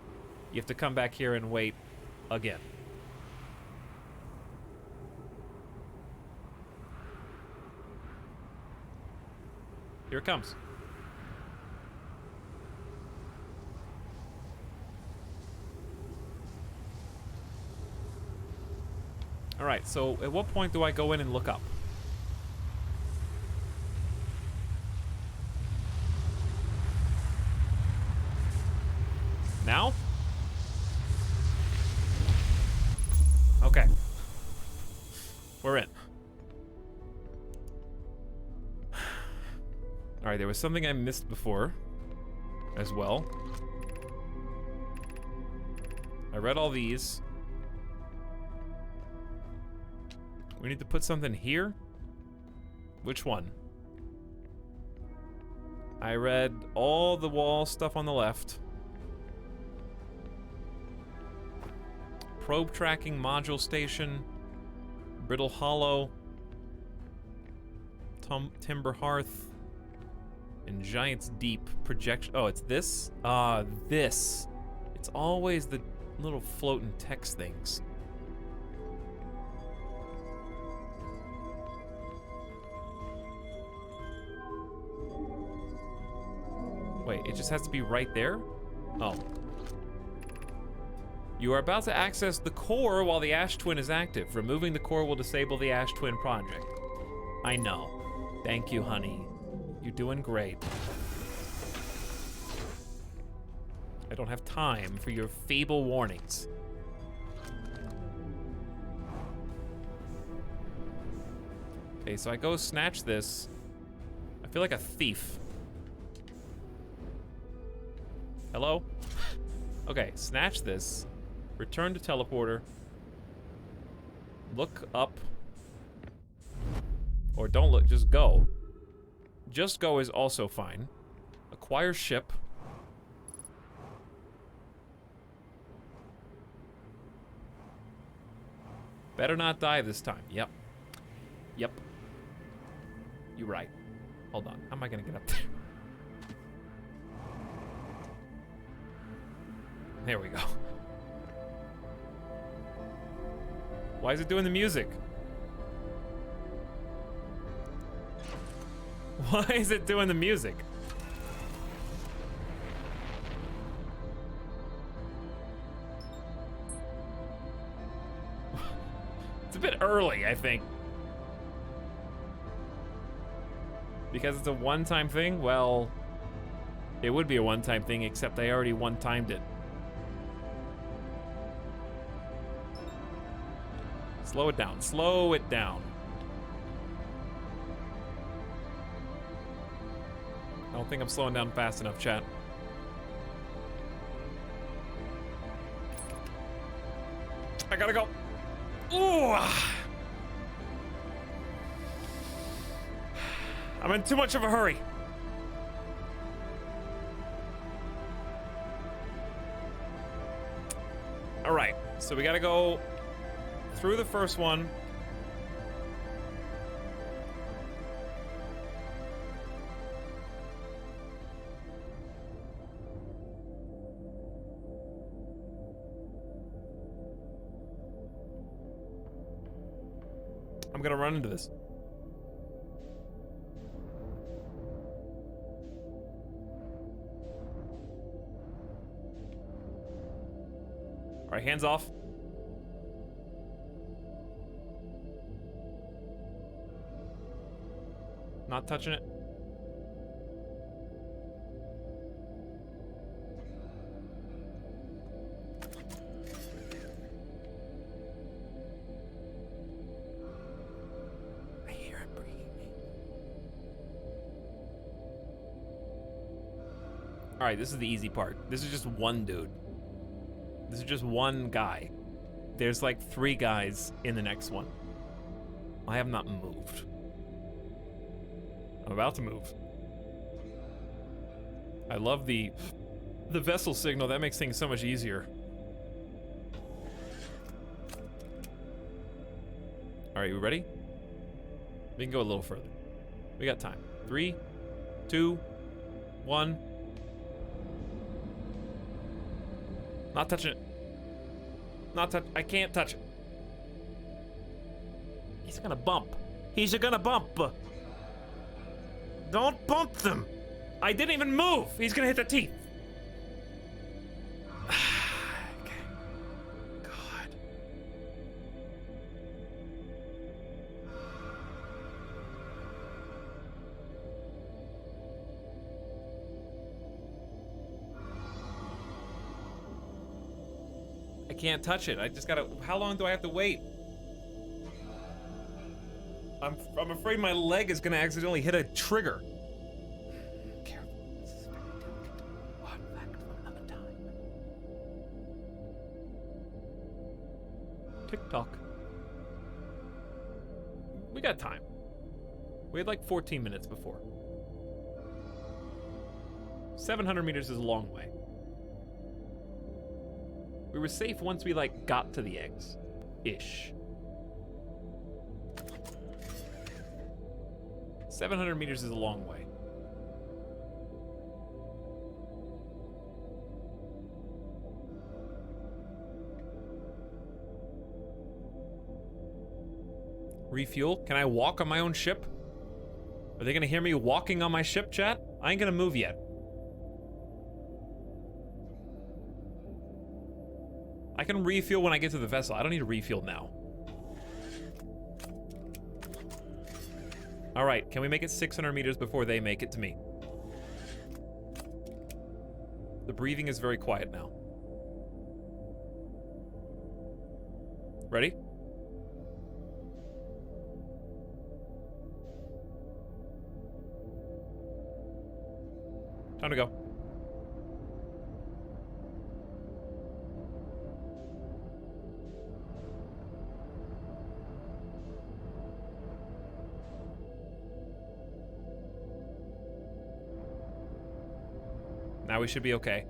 you have to come back here and wait again. Here it comes. All right, so at what point do I go in and look up? Now? Okay. We're in. All right, there was something I missed before as well. I read all these. We need to put something here? Which one? I read all the wall stuff on the left. Probe tracking module station. Brittle Hollow. Timber Hearth. And Giant's Deep projection. Oh, it's this? This. It's always the little floating text things. Wait, it just has to be right there? Oh. You are about to access the core while the Ash Twin is active. Removing the core will disable the Ash Twin project. I know. Thank you, honey. You're doing great. I don't have time for your feeble warnings. Okay, so I go snatch this. I feel like a thief. Hello? Okay, snatch this. Return to teleporter. Look up. Or don't look, just go. Just go is also fine. Acquire ship. Better not die this time. Yep. Yep. You're right. Hold on. How am I gonna get up there? There we go. Why is it doing the music? Why is it doing the music? It's a bit early, I think. Because it's a one-time thing? Well, it would be a one-time thing, except I already one-timed it. Slow it down. Slow it down. I don't think I'm slowing down fast enough, chat. I gotta go. Ooh. I'm in too much of a hurry. All right, so we gotta go through the first one. I'm gonna run into this. All right, hands off. Not touching it. All right, this is the easy part. This is just one dude. This is just one guy. There's like 3 guys in the next one. I have not moved. I'm about to move. I love the vessel signal. That makes things so much easier. All right, you ready? We can go a little further. We got time. 3, 2, 1. Not touching it. Not touch. I can't touch it. He's gonna bump. He's gonna bump. Don't bump them. I didn't even move. He's gonna hit the teeth. Okay. God. I can't touch it. I just gotta. How long do I have to wait? I'm afraid my leg is gonna accidentally hit a trigger. Careful. This is very delicate. Hard fact for another time. Tick-tock. We got time. We had like 14 minutes before. 700 meters is a long way. We were safe once we like got to the eggs. Ish. 700 meters is a long way. Refuel? Can I walk on my own ship? Are they gonna hear me walking on my ship, chat? I ain't gonna move yet. I can refuel when I get to the vessel. I don't need to refuel now. All right, can we make it 600 meters before they make it to me? The breathing is very quiet now. Ready? Time to go. Now we should be okay.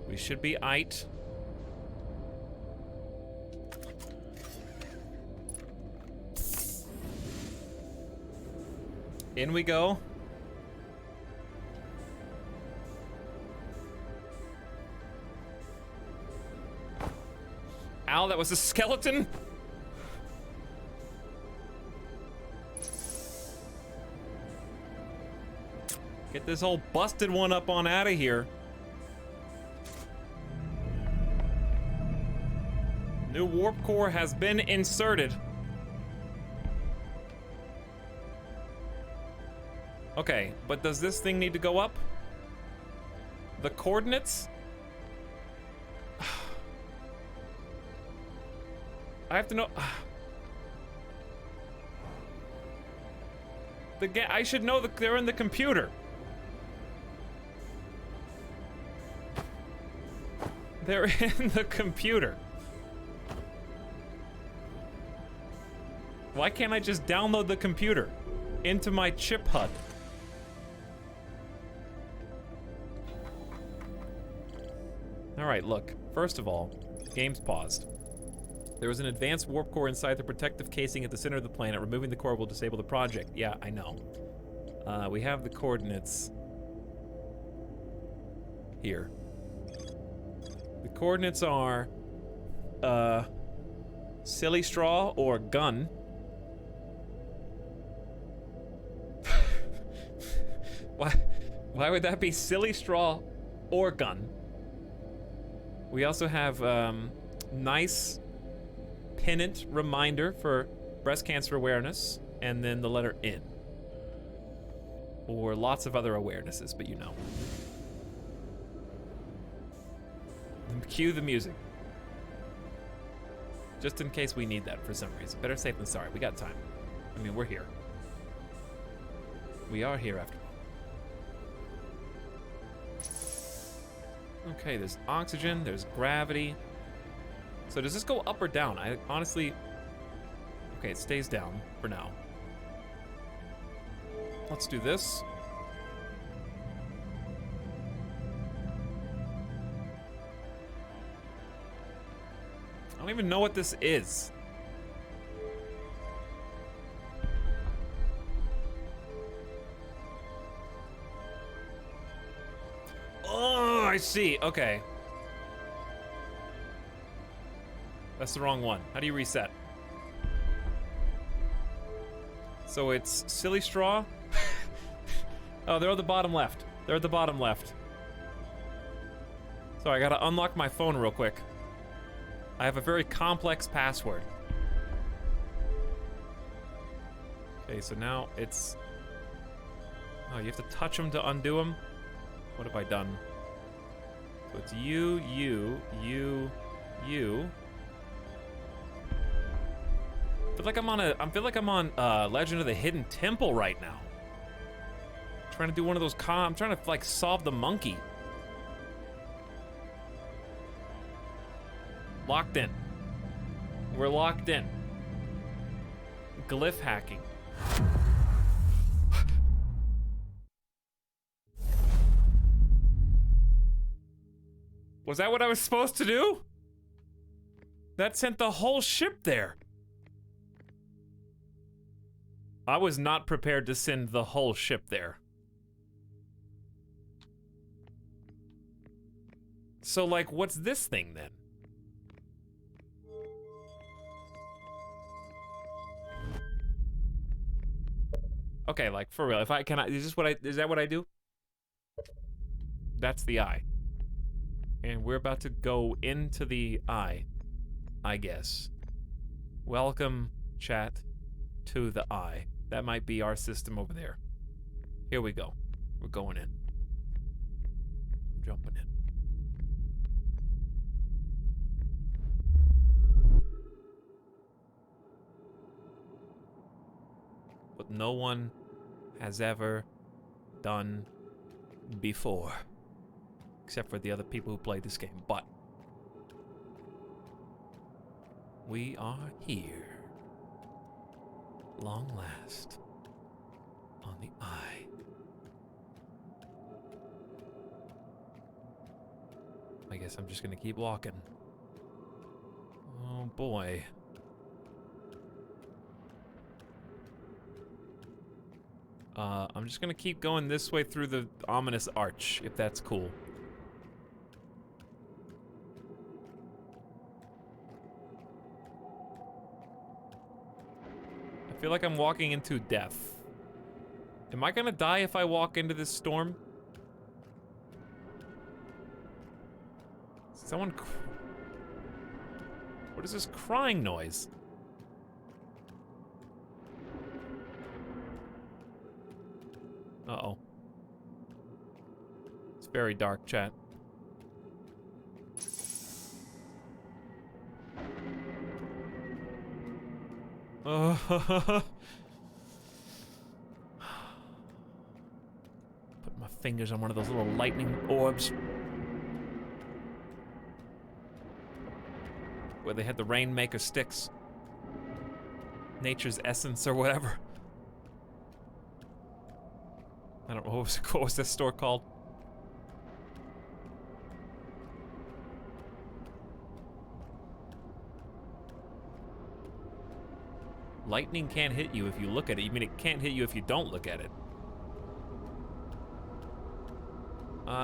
We should be aight. In we go. Ow, that was a skeleton? Get this whole busted one up on out of here. New warp core has been inserted. Okay, but does this thing need to go up? The coordinates? I have to know. I should know that they're in the computer. They're in the computer. Why can't I just download the computer into my chip HUD? All right, look. First of all, game's paused. There was an advanced warp core inside the protective casing at the center of the planet. Removing the core will disable the project. Yeah, I know. We have the coordinates here. The coordinates are silly straw or gun. Why would that be silly straw or gun? We also have nice pennant reminder for breast cancer awareness, and then the letter N. Or lots of other awarenesses, but you know. Cue the music. Just in case we need that for some reason. Better safe than sorry. We got time. I mean, we're here. We are here after all. Okay, there's oxygen, there's gravity. So does this go up or down? I honestly... Okay, it stays down for now. Let's do this. I don't even know what this is. Oh, I see. Okay. That's the wrong one. How do you reset? So it's silly straw. Oh, they're at the bottom left. They're at the bottom left. Sorry, I gotta unlock my phone real quick. I have a very complex password. Okay, so now it's... Oh, you have to touch them to undo them? What have I done? So it's you, you, you, you. I feel like I'm on Legend of the Hidden Temple right now. I'm trying to do one of those I'm trying to like solve the monkey. Locked in. We're locked in. Glyph hacking. Was that what I was supposed to do? That sent the whole ship there. I was not prepared to send the whole ship there. So, like, what's this thing then? Okay, like, for real, is that what I do? That's the eye. And we're about to go into the eye, I guess. Welcome, chat, to the eye. That might be our system over there. Here we go. We're going in. I'm jumping in. What no one has ever done before. Except for the other people who played this game. But we are here. Long last. On the eye. I guess I'm just gonna keep walking. Oh boy. I'm just gonna keep going this way through the ominous arch, if that's cool. I feel like I'm walking into death. Am I gonna die if I walk into this storm? Someone what is this crying noise? Uh-oh. It's very dark, chat. Put my fingers on one of those little lightning orbs. Where they had the Rainmaker sticks. Nature's essence or whatever. I don't know, what was this store called? Lightning can't hit you if you look at it. You mean it can't hit you if you don't look at it?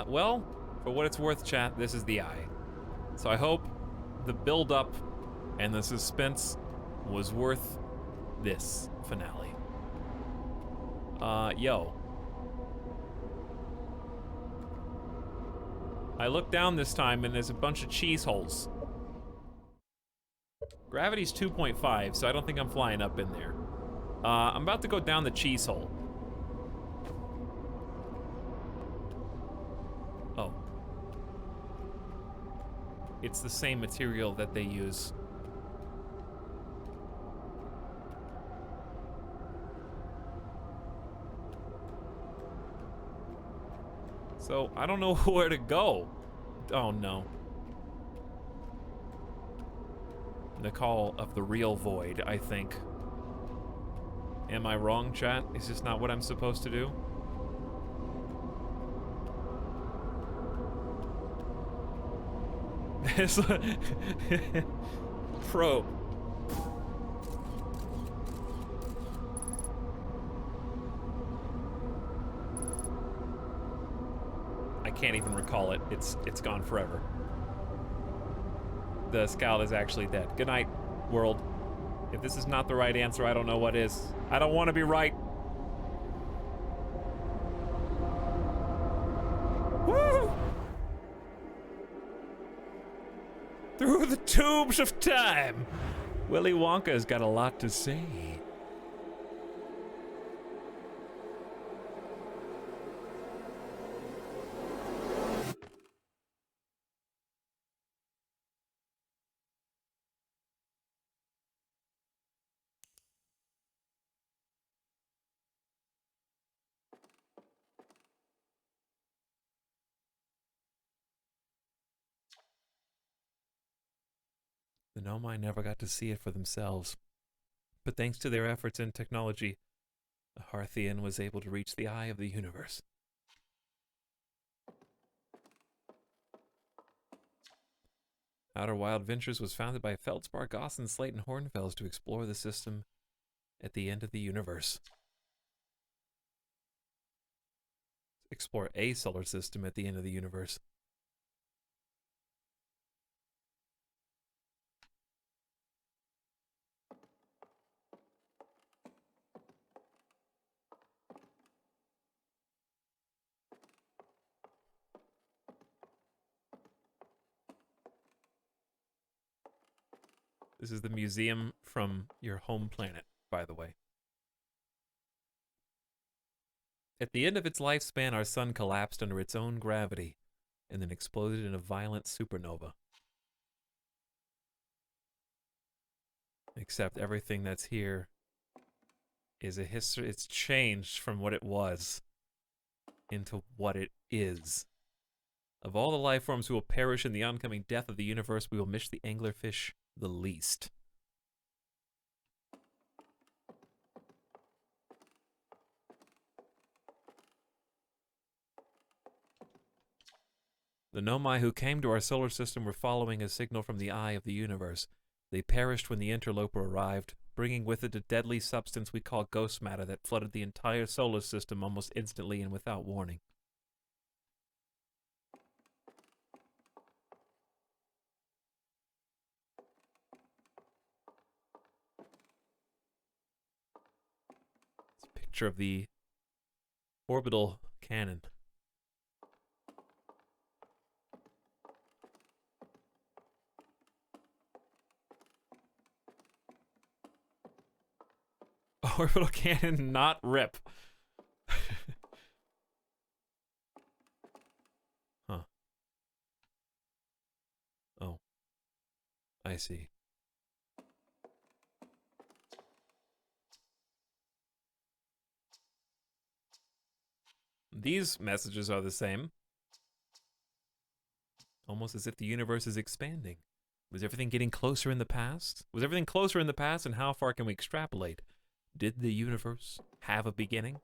Well, for what it's worth, chat, this is the eye. So I hope the build-up and the suspense was worth this finale. Yo. I look down this time and there's a bunch of cheese holes. Gravity's 2.5, so I don't think I'm flying up in there. I'm about to go down the cheese hole. Oh. It's the same material that they use So I don't know where to go. Oh no. The call of the real void, I think. Am I wrong, chat? Is this not what I'm supposed to do? Probe. I can't even recall it. It's gone forever. The scout is actually dead. Good night, world. If this is not the right answer, I don't know what is. I don't want to be right. Woo! Through the tubes of time. Willy Wonka's got a lot to say. The Nomai never got to see it for themselves. But thanks to their efforts in technology, the Harthian was able to reach the eye of the universe. Outer Wild Ventures was founded by Feldspar, Goss, and Slayton Hornfels to explore the system at the end of the universe. Explore a solar system at the end of the universe. This is the museum from your home planet, by the way. At the end of its lifespan, our sun collapsed under its own gravity and then exploded in a violent supernova. Except everything that's here is a history. It's changed from what it was into what it is. Of all the life forms who will perish in the oncoming death of the universe, we will miss the anglerfish the least. The Nomai who came to our solar system were following a signal from the eye of the universe. They perished when the interloper arrived, bringing with it a deadly substance we call ghost matter that flooded the entire solar system almost instantly and without warning. It's a picture of the orbital cannon. Orbital cannon, not rip. Huh. Oh. I see. These messages are the same. Almost as if the universe is expanding. Was everything getting closer in the past? Was everything closer in the past, and how far can we extrapolate? Did the universe have a beginning?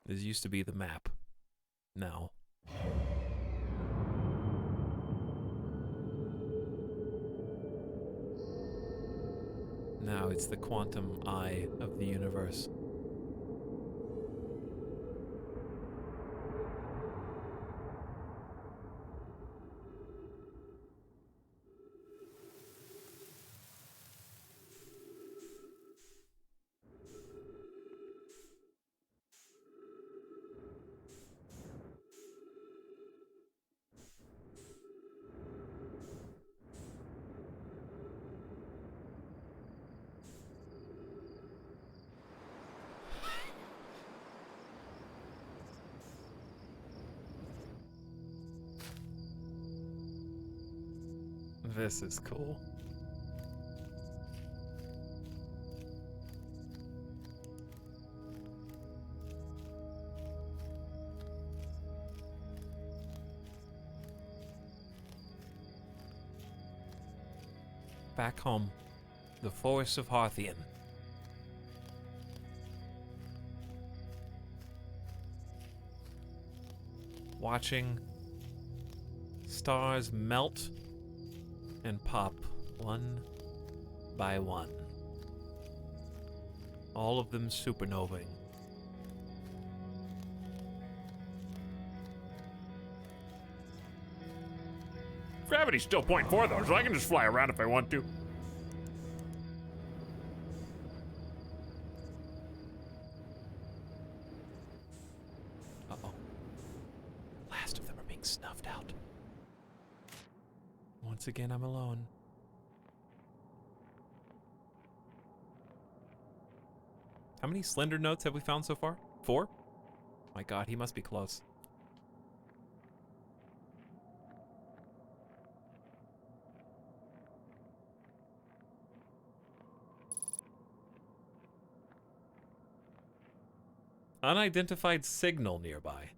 This used to be the map. Now. Now it's the quantum eye of the universe. This is cool. back home. The forests of Harthian. Watching stars melt and pop one by one. All of them supernovaing. Gravity's still 0.4 though, so I can just fly around if I want to. Uh-oh. Last of them are being snuffed out. Once again, I'm alone. How many slender notes have we found so far? 4? My god, he must be close. Unidentified signal nearby.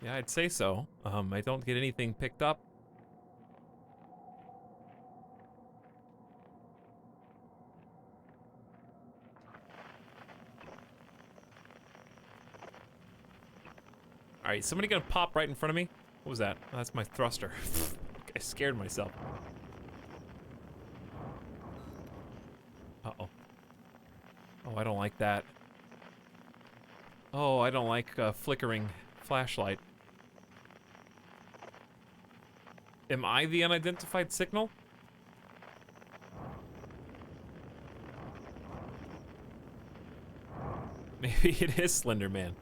Yeah, I'd say so. I don't get anything picked up. Alright, somebody gonna pop right in front of me? What was that? Oh, that's my thruster. I scared myself. Uh-oh. Oh, I don't like that. Oh, I don't like flickering flashlight. Am I the unidentified signal? Maybe it is Slender Man.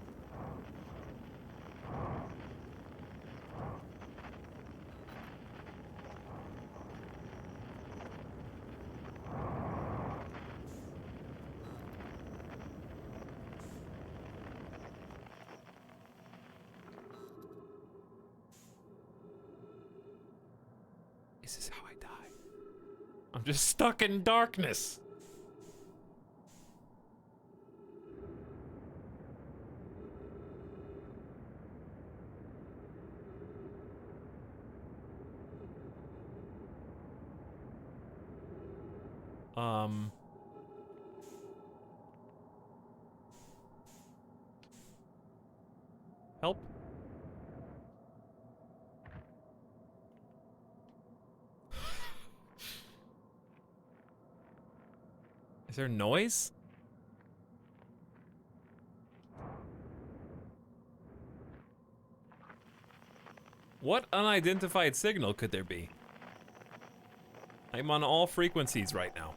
This is how I die. I'm just stuck in darkness. Help? Is there noise? What unidentified signal could there be? I'm on all frequencies right now.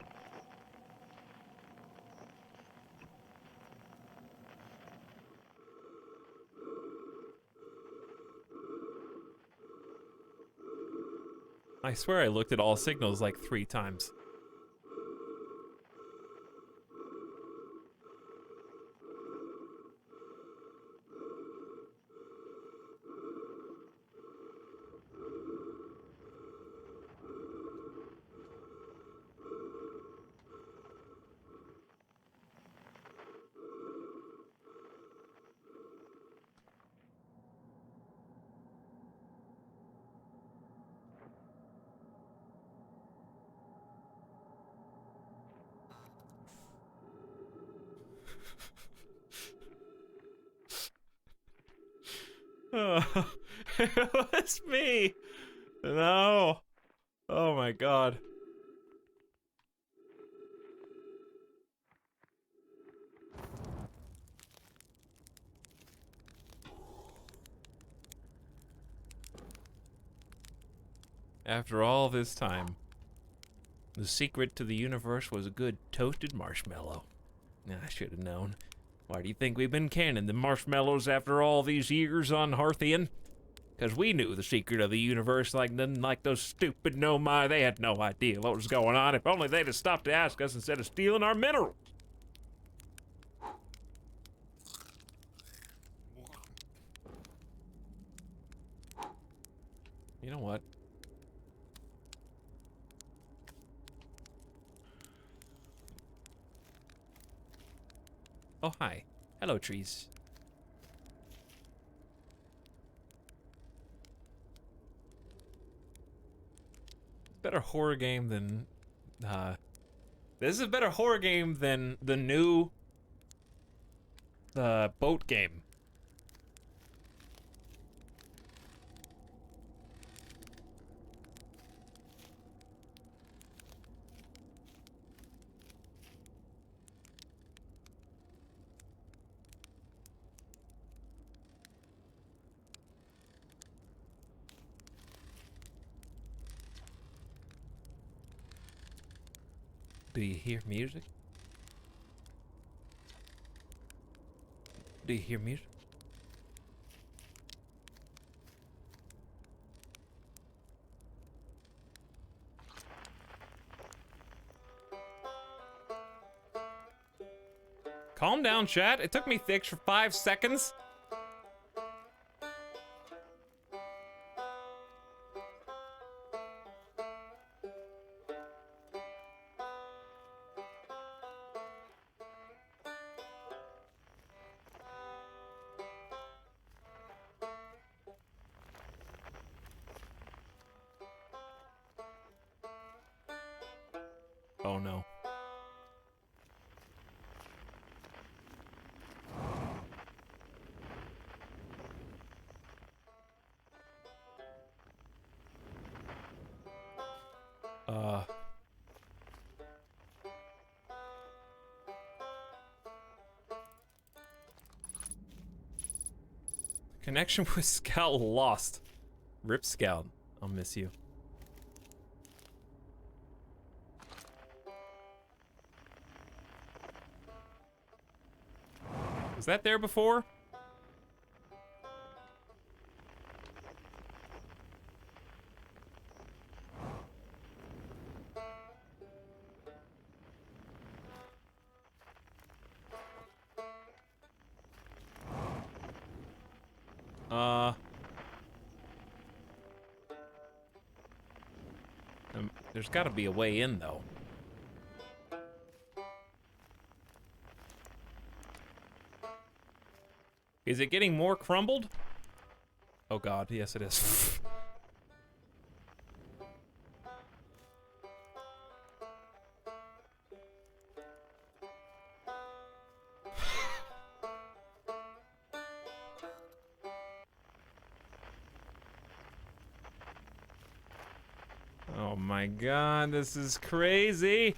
I swear I looked at all signals like 3 times. Oh, it was me. No. Oh my god. After all this time, the secret to the universe was a good toasted marshmallow. I should have known. Why do you think we've been canning the marshmallows after all these years on Harthian? Because we knew the secret of the universe like nothing like those stupid Nomai. They had no idea what was going on. If only they'd have stopped to ask us instead of stealing our minerals. You know what? Oh, hi. Hello, trees. Better horror game than, this is a better horror game than the new, boat game. Do you hear music? Do you hear music? Calm down, chat. It took me thick for 5 seconds. Oh no. Connection with Scout lost. Rip Scout. I'll miss you. Was that there before? There's gotta be a way in, though. Is it getting more crumbled? Oh god, yes it is. Oh my god, this is crazy.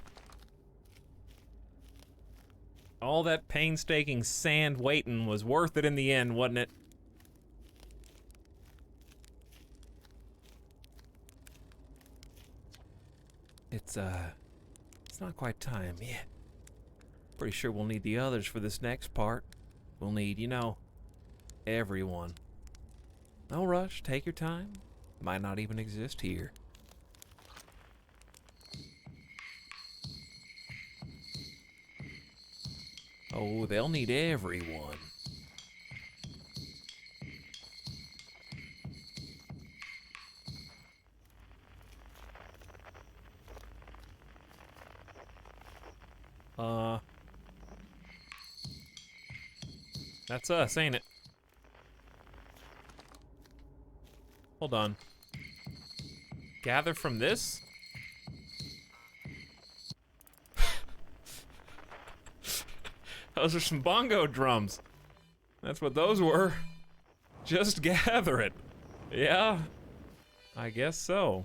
All that painstaking sand waiting was worth it in the end, wasn't it? It's not quite time yet. Pretty sure we'll need the others for this next part. We'll need, you know, everyone. No rush, take your time. Might not even exist here. Oh, they'll need everyone. That's us, ain't it? Hold on. Gather from this? Those are some bongo drums. That's what those were. Just gather it. Yeah, I guess so.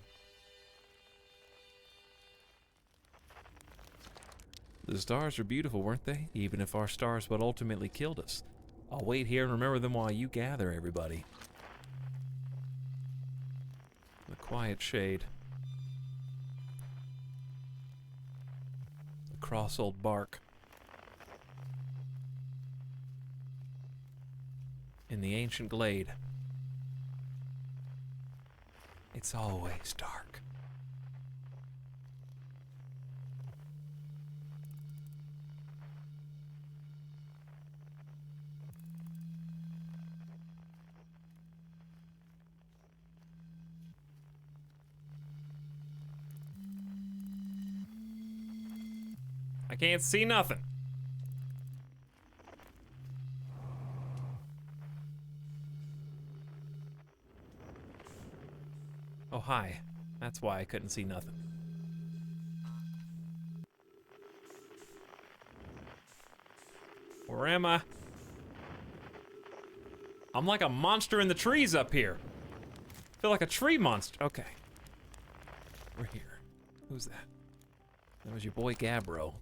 The stars are beautiful, weren't they? Even if our stars what ultimately killed us. I'll wait here and remember them while you gather, everybody. The quiet shade. The cross old bark. In the ancient glade. It's always dark. I can't see nothing. Oh, hi. That's why I couldn't see nothing. Where am I? I'm like a monster in the trees up here. I feel like a tree monster. Okay. We're here. Who's that? That was your boy Gabbro.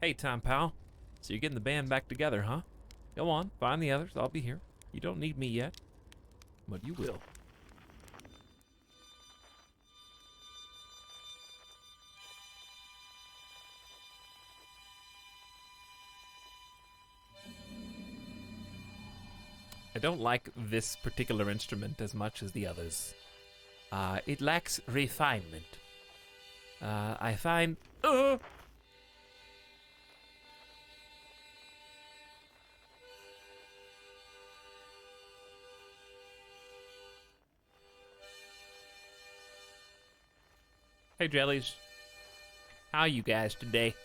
Hey, Tom Pal. So you're getting the band back together, huh? Go on, find the others. I'll be here. You don't need me yet. But you will. I don't like this particular instrument as much as the others. It lacks refinement. I find... Hey, Jellies. How you guys today?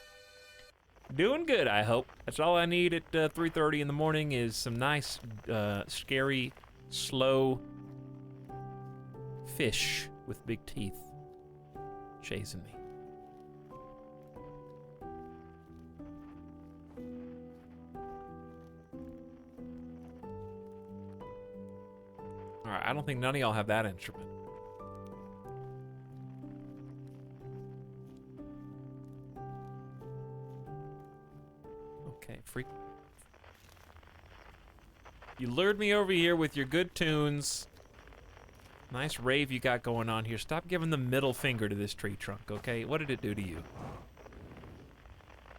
Doing good, I hope. That's all I need at 3:30 in the morning is some nice, scary, slow fish with big teeth chasing me. All right, I don't think none of y'all have that instrument. Okay, freak. You lured me over here with your good tunes. Nice rave you got going on here. Stop giving the middle finger to this tree trunk, okay? What did it do to you?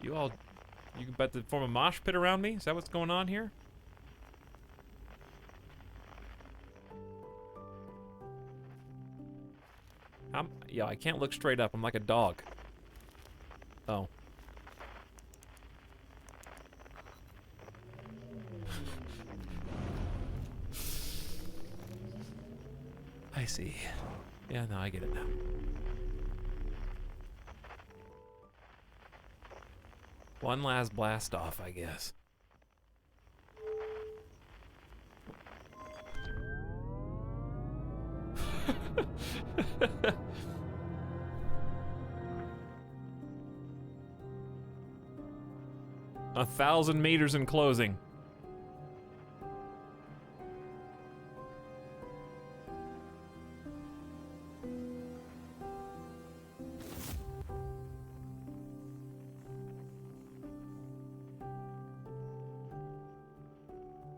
You about to form a mosh pit around me? Is that what's going on here? Yeah, I can't look straight up. I'm like a dog. Oh. I see. Yeah, no, I get it now. One last blast off, I guess. A 1,000 meters in closing.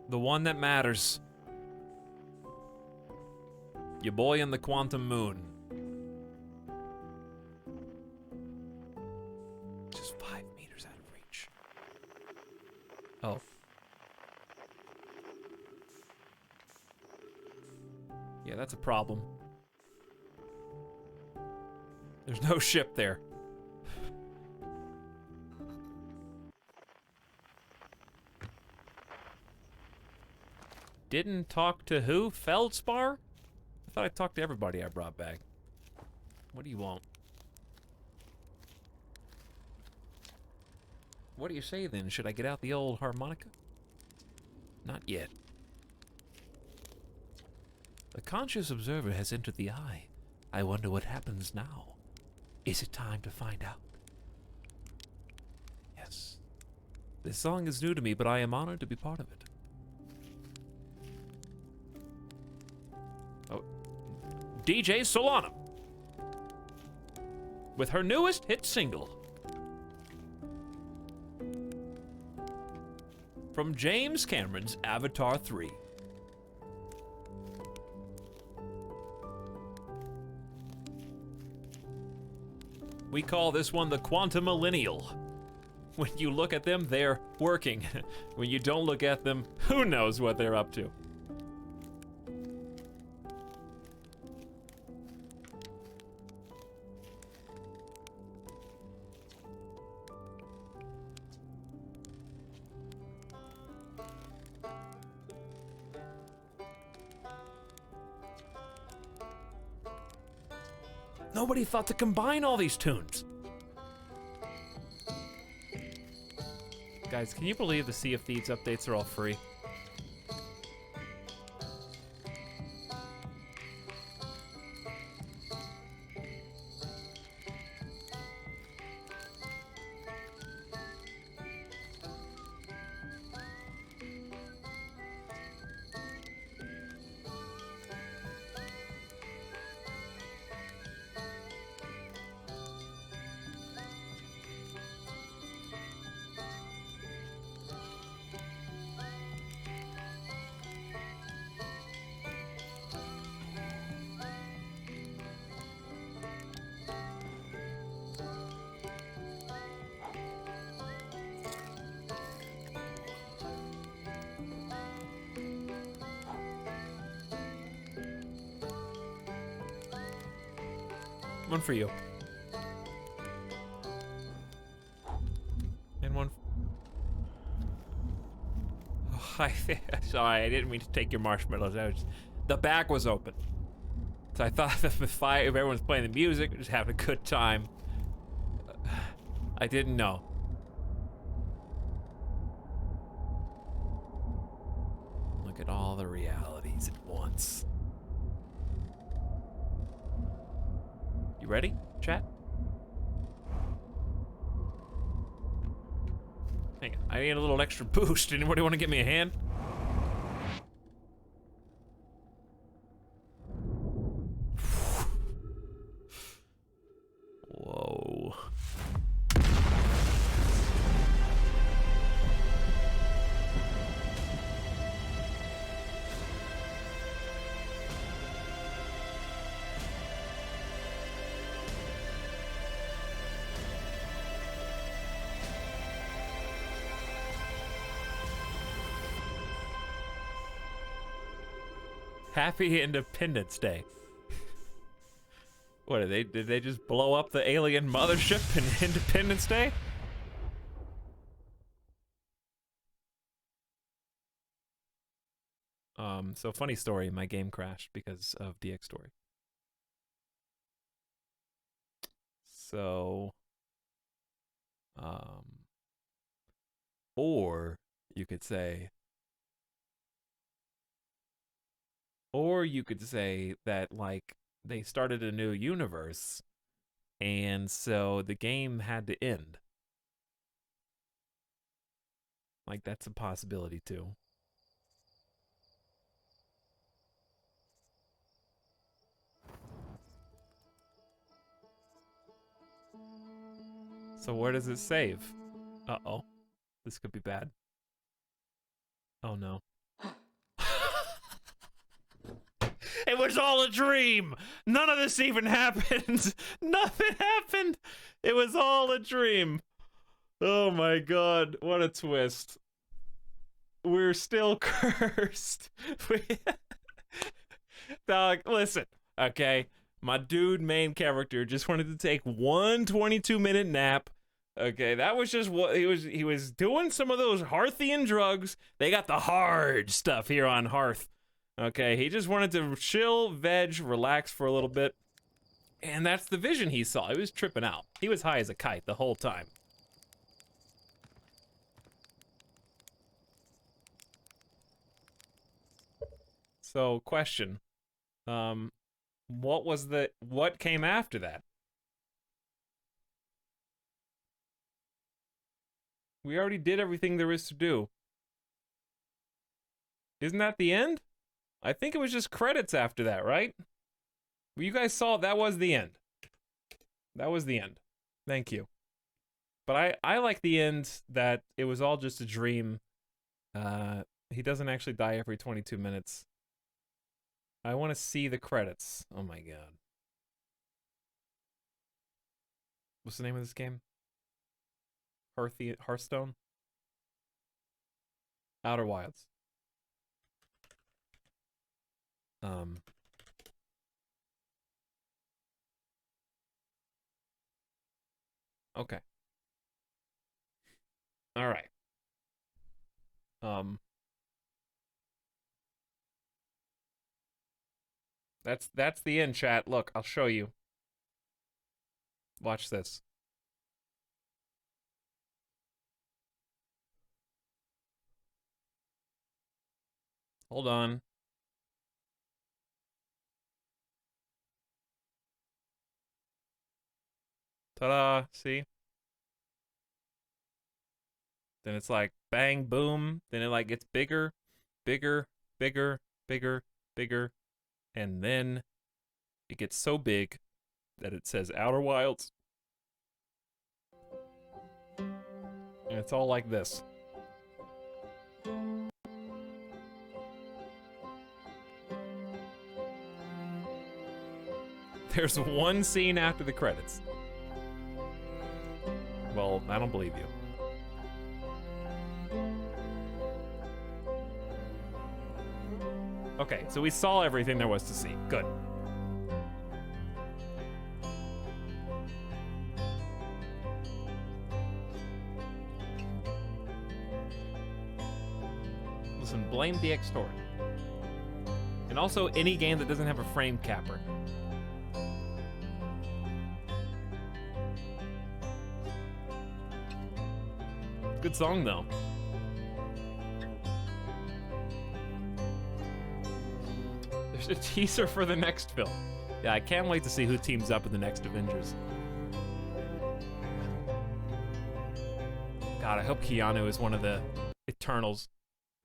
The one that matters. Your boy in the quantum moon. Just 5 meters out of reach. Oh. Yeah, that's a problem. There's no ship there. Didn't talk to who? Feldspar? I thought I talked to everybody I brought back. What do you want? What do you say then? Should I get out the old harmonica? Not yet. The conscious observer has entered the eye. I wonder what happens now. Is it time to find out? Yes. This song is new to me, but I am honored to be part of it. DJ Solana with her newest hit single from James Cameron's Avatar 3. We call this one the Quantum Millennial. When you look at them, they're working. When you don't look at them, who knows what they're up to. Nobody thought to combine all these tunes. Guys, can you believe the Sea of Thieves updates are all free? One for you. And one. Oh, sorry, I didn't mean to take your marshmallows. The bag was open. So I thought that if everyone's playing the music, we're just having a good time. I didn't know. Look at all the realities at once. You ready, chat? Hang on, I need a little extra boost. Anybody want to give me a hand? Whoa. Happy Independence Day. What did they just blow up the alien mothership in Independence Day? So funny story, my game crashed because of DX Story. So or you could say that like they started a new universe and so the game had to end. Like that's a possibility too. So where does it save? Uh-oh. This could be bad. Oh no. It was all a dream! None of this even happened! Nothing happened! It was all a dream! Oh my god, what a twist. We're still cursed. Dog, listen, okay? My dude, main character, just wanted to take one 22-minute nap. Okay, that was just what he was doing some of those Hearthian drugs. They got the hard stuff here on Hearth. Okay, he just wanted to chill, veg, relax for a little bit. And that's the vision he saw. He was tripping out. He was high as a kite the whole time. So, question. What came after that? We already did everything there is to do. Isn't that the end? I think it was just credits after that, right? Well, you guys saw that was the end. That was the end. Thank you. But I like the end that it was all just a dream. He doesn't actually die every 22 minutes. I want to see the credits. Oh my god. What's the name of this game? Hearthstone? Outer Wilds. Okay. All right. That's the end, chat. Look, I'll show you. Watch this. Hold on. Ta-da, see? Then it's like bang, boom. Then it like gets bigger, bigger, bigger, bigger, bigger. And then it gets so big that it says Outer Wilds. And it's all like this. There's one scene after the credits. Well, I don't believe you. Okay, so we saw everything there was to see. Good. Listen, blame DX Story. And also any game that doesn't have a frame capper. Good song, though. There's a teaser for the next film. Yeah, I can't wait to see who teams up in the next Avengers. God, I hope Keanu is one of the Eternals.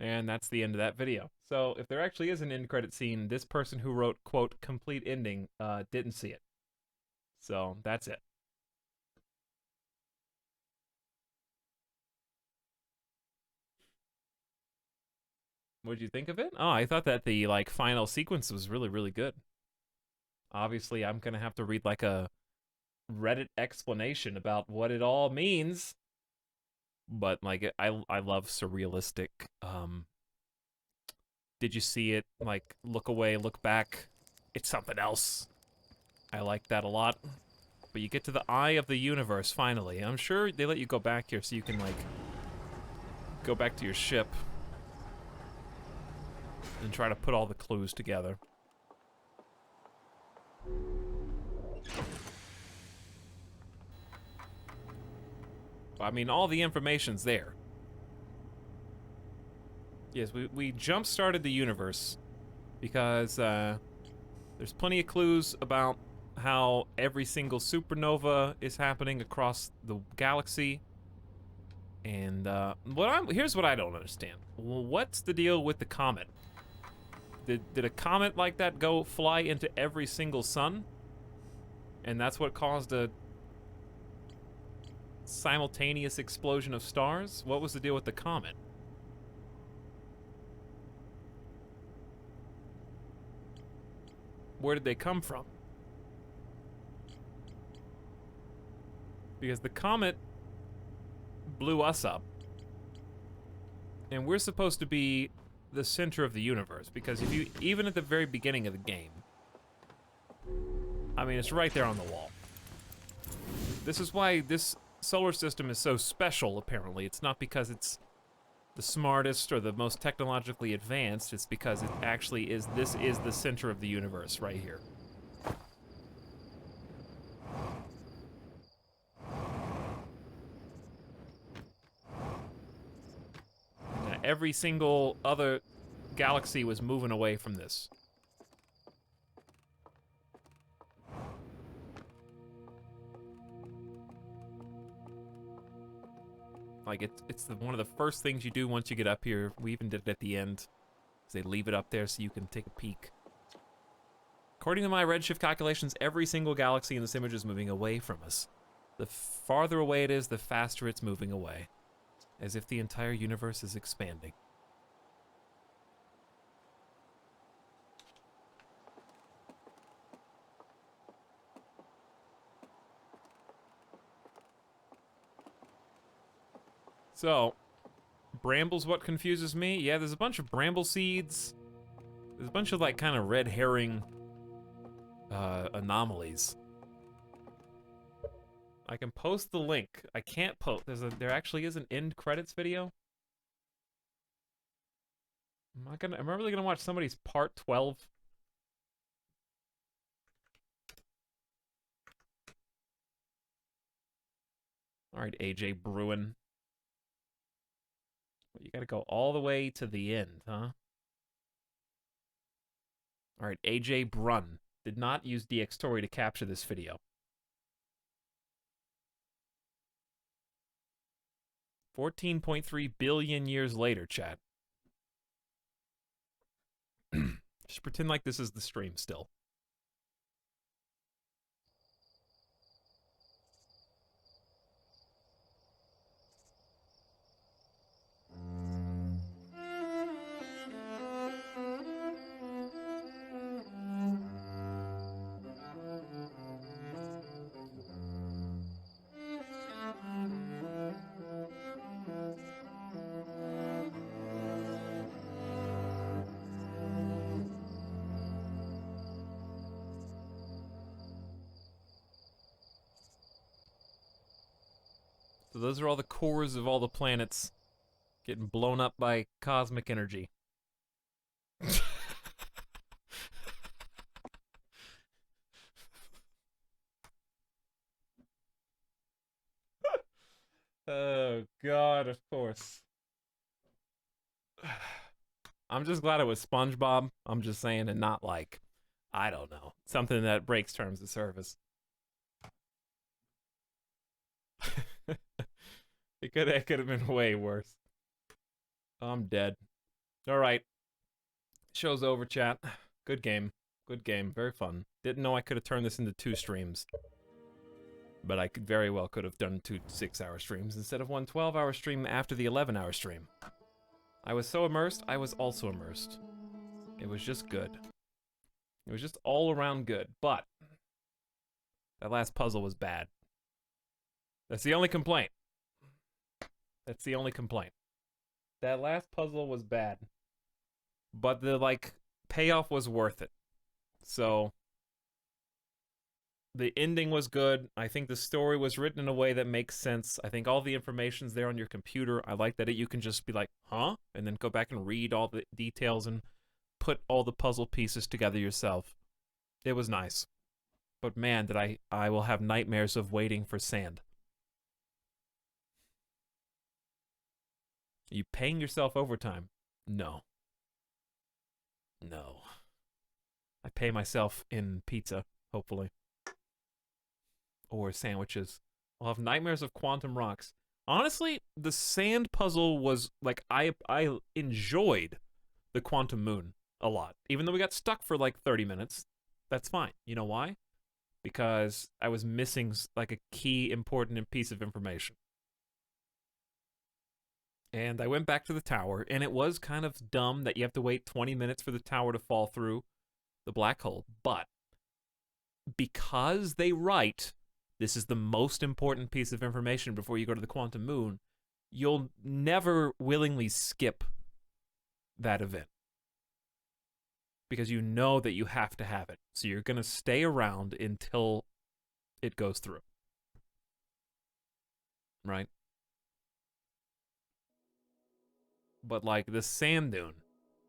And that's the end of that video. So, if there actually is an end credit scene, this person who wrote, quote, complete ending, didn't see it. So, that's it. What'd you think of it? Oh, I thought that the, like, final sequence was really, really good. Obviously, I'm gonna have to read, like, a Reddit explanation about what it all means. But, like, I love surrealistic, did you see it? Like, look away, look back. It's something else. I like that a lot. But you get to the eye of the universe, finally. I'm sure they let you go back here so you can, like, go back to your ship. And try to put all the clues together. I mean, all the information's there. Yes, we jump-started the universe because there's plenty of clues about how every single supernova is happening across the galaxy. And here's what I don't understand. Well, what's the deal with the comet? Did a comet like that go fly into every single sun? And that's what caused a simultaneous explosion of stars? What was the deal with the comet? Where did they come from? Because the comet blew us up. And we're supposed to be the center of the universe. Because if you, even at the very beginning of the game, I mean, it's right there on the wall. This is why this solar system is so special, apparently. It's not because it's the smartest or the most technologically advanced, it's because it actually is, this is the center of the universe right here. Now, every single other galaxy was moving away from this. Like, it's one of the first things you do once you get up here. We even did it at the end. Is they leave it up there so you can take a peek. According to my redshift calculations, every single galaxy in this image is moving away from us. The farther away it is, the faster it's moving away. As if the entire universe is expanding. So, bramble's what confuses me. Yeah, there's a bunch of bramble seeds. There's a bunch of, like, kind of red herring anomalies. I can post the link. I can't post. There actually is an end credits video. Am I really gonna watch somebody's part 12? All right, AJ Bruin. You gotta go all the way to the end, huh? Alright, AJ Brun did not use DX Story to capture this video. 14.3 billion years later, chat. Just pretend like this is the stream still. So those are all the cores of all the planets Getting blown up by cosmic energy. Oh, God, of course. I'm just glad it was SpongeBob. I'm just saying, and not like, I don't know, something that breaks terms of service. It could have been way worse. I'm dead. All right. Show's over, chat. Good game. Good game. Very fun. Didn't know I could have turned this into 2 streams. But I could very well could have done 2 6-hour streams instead of one 12-hour stream after the 11-hour stream. I was so immersed, I was also immersed. It was just good. It was just all around good, but that last puzzle was bad. That's the only complaint. That's the only complaint. That last puzzle was bad. But the, like, payoff was worth it. So, the ending was good. I think the story was written in a way that makes sense. I think all the information's there on your computer. I like that you can just be like, huh? And then go back and read all the details and put all the puzzle pieces together yourself. It was nice. But man, did I will have nightmares of waiting for sand. Are you paying yourself overtime? No. No. I pay myself in pizza, hopefully. Or sandwiches. I'll have nightmares of quantum rocks. Honestly, the sand puzzle was, like, I enjoyed the quantum moon a lot. Even though we got stuck for, like, 30 minutes. That's fine. You know why? Because I was missing, like, a key important piece of information. And I went back to the tower, and it was kind of dumb that you have to wait 20 minutes for the tower to fall through the black hole. But because they write, this is the most important piece of information before you go to the quantum moon, you'll never willingly skip that event. Because you know that you have to have it. So you're going to stay around until it goes through. Right? But, like, the sand dune,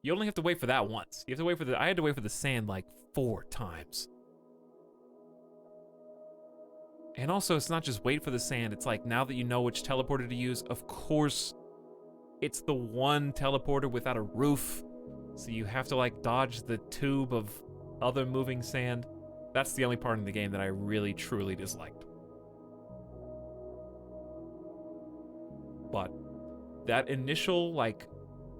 you only have to wait for that once. You have to wait for I had to wait for the sand, like, 4 times. And also, it's not just wait for the sand. It's like, now that you know which teleporter to use, of course, it's the one teleporter without a roof. So you have to, like, dodge the tube of other moving sand. That's the only part in the game that I really, truly disliked. But that initial, like,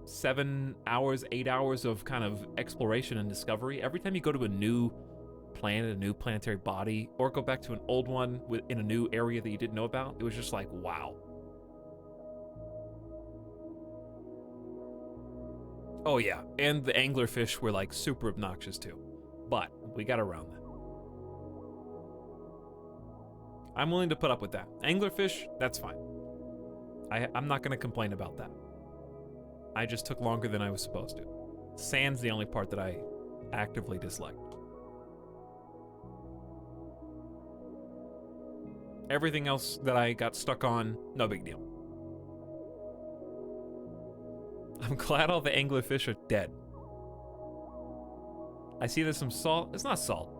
7 hours, 8 hours of kind of exploration and discovery, every time you go to a new planet, a new planetary body, or go back to an old one in a new area that you didn't know about, it was just like, wow. Oh yeah, and the anglerfish were, like, super obnoxious too. But we got around that. I'm willing to put up with that. Anglerfish, that's fine. I'm not going to complain about that. I just took longer than I was supposed to. Sand's the only part that I actively disliked. Everything else that I got stuck on, no big deal. I'm glad all the anglerfish are dead. I see there's some salt. It's not salt.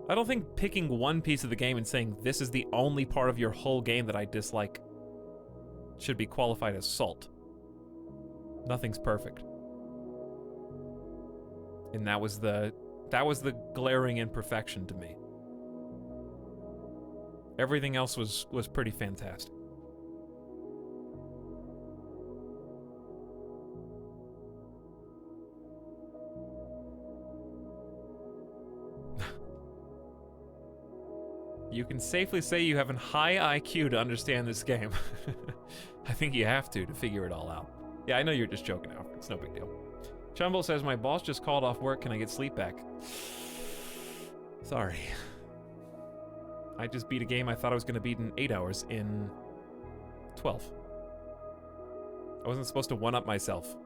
I don't think picking one piece of the game and saying this is the only part of your whole game that I dislike should be qualified as salt. Nothing's perfect. And that was the glaring imperfection to me. Everything else was pretty fantastic. You can safely say you have a high IQ to understand this game. I think you have to figure it all out. Yeah, I know you're just joking, Alfred. It's no big deal. Chumble says, my boss just called off work. Can I get sleep back? Sorry. I just beat a game I thought I was going to beat in 8 hours in 12. I wasn't supposed to one-up myself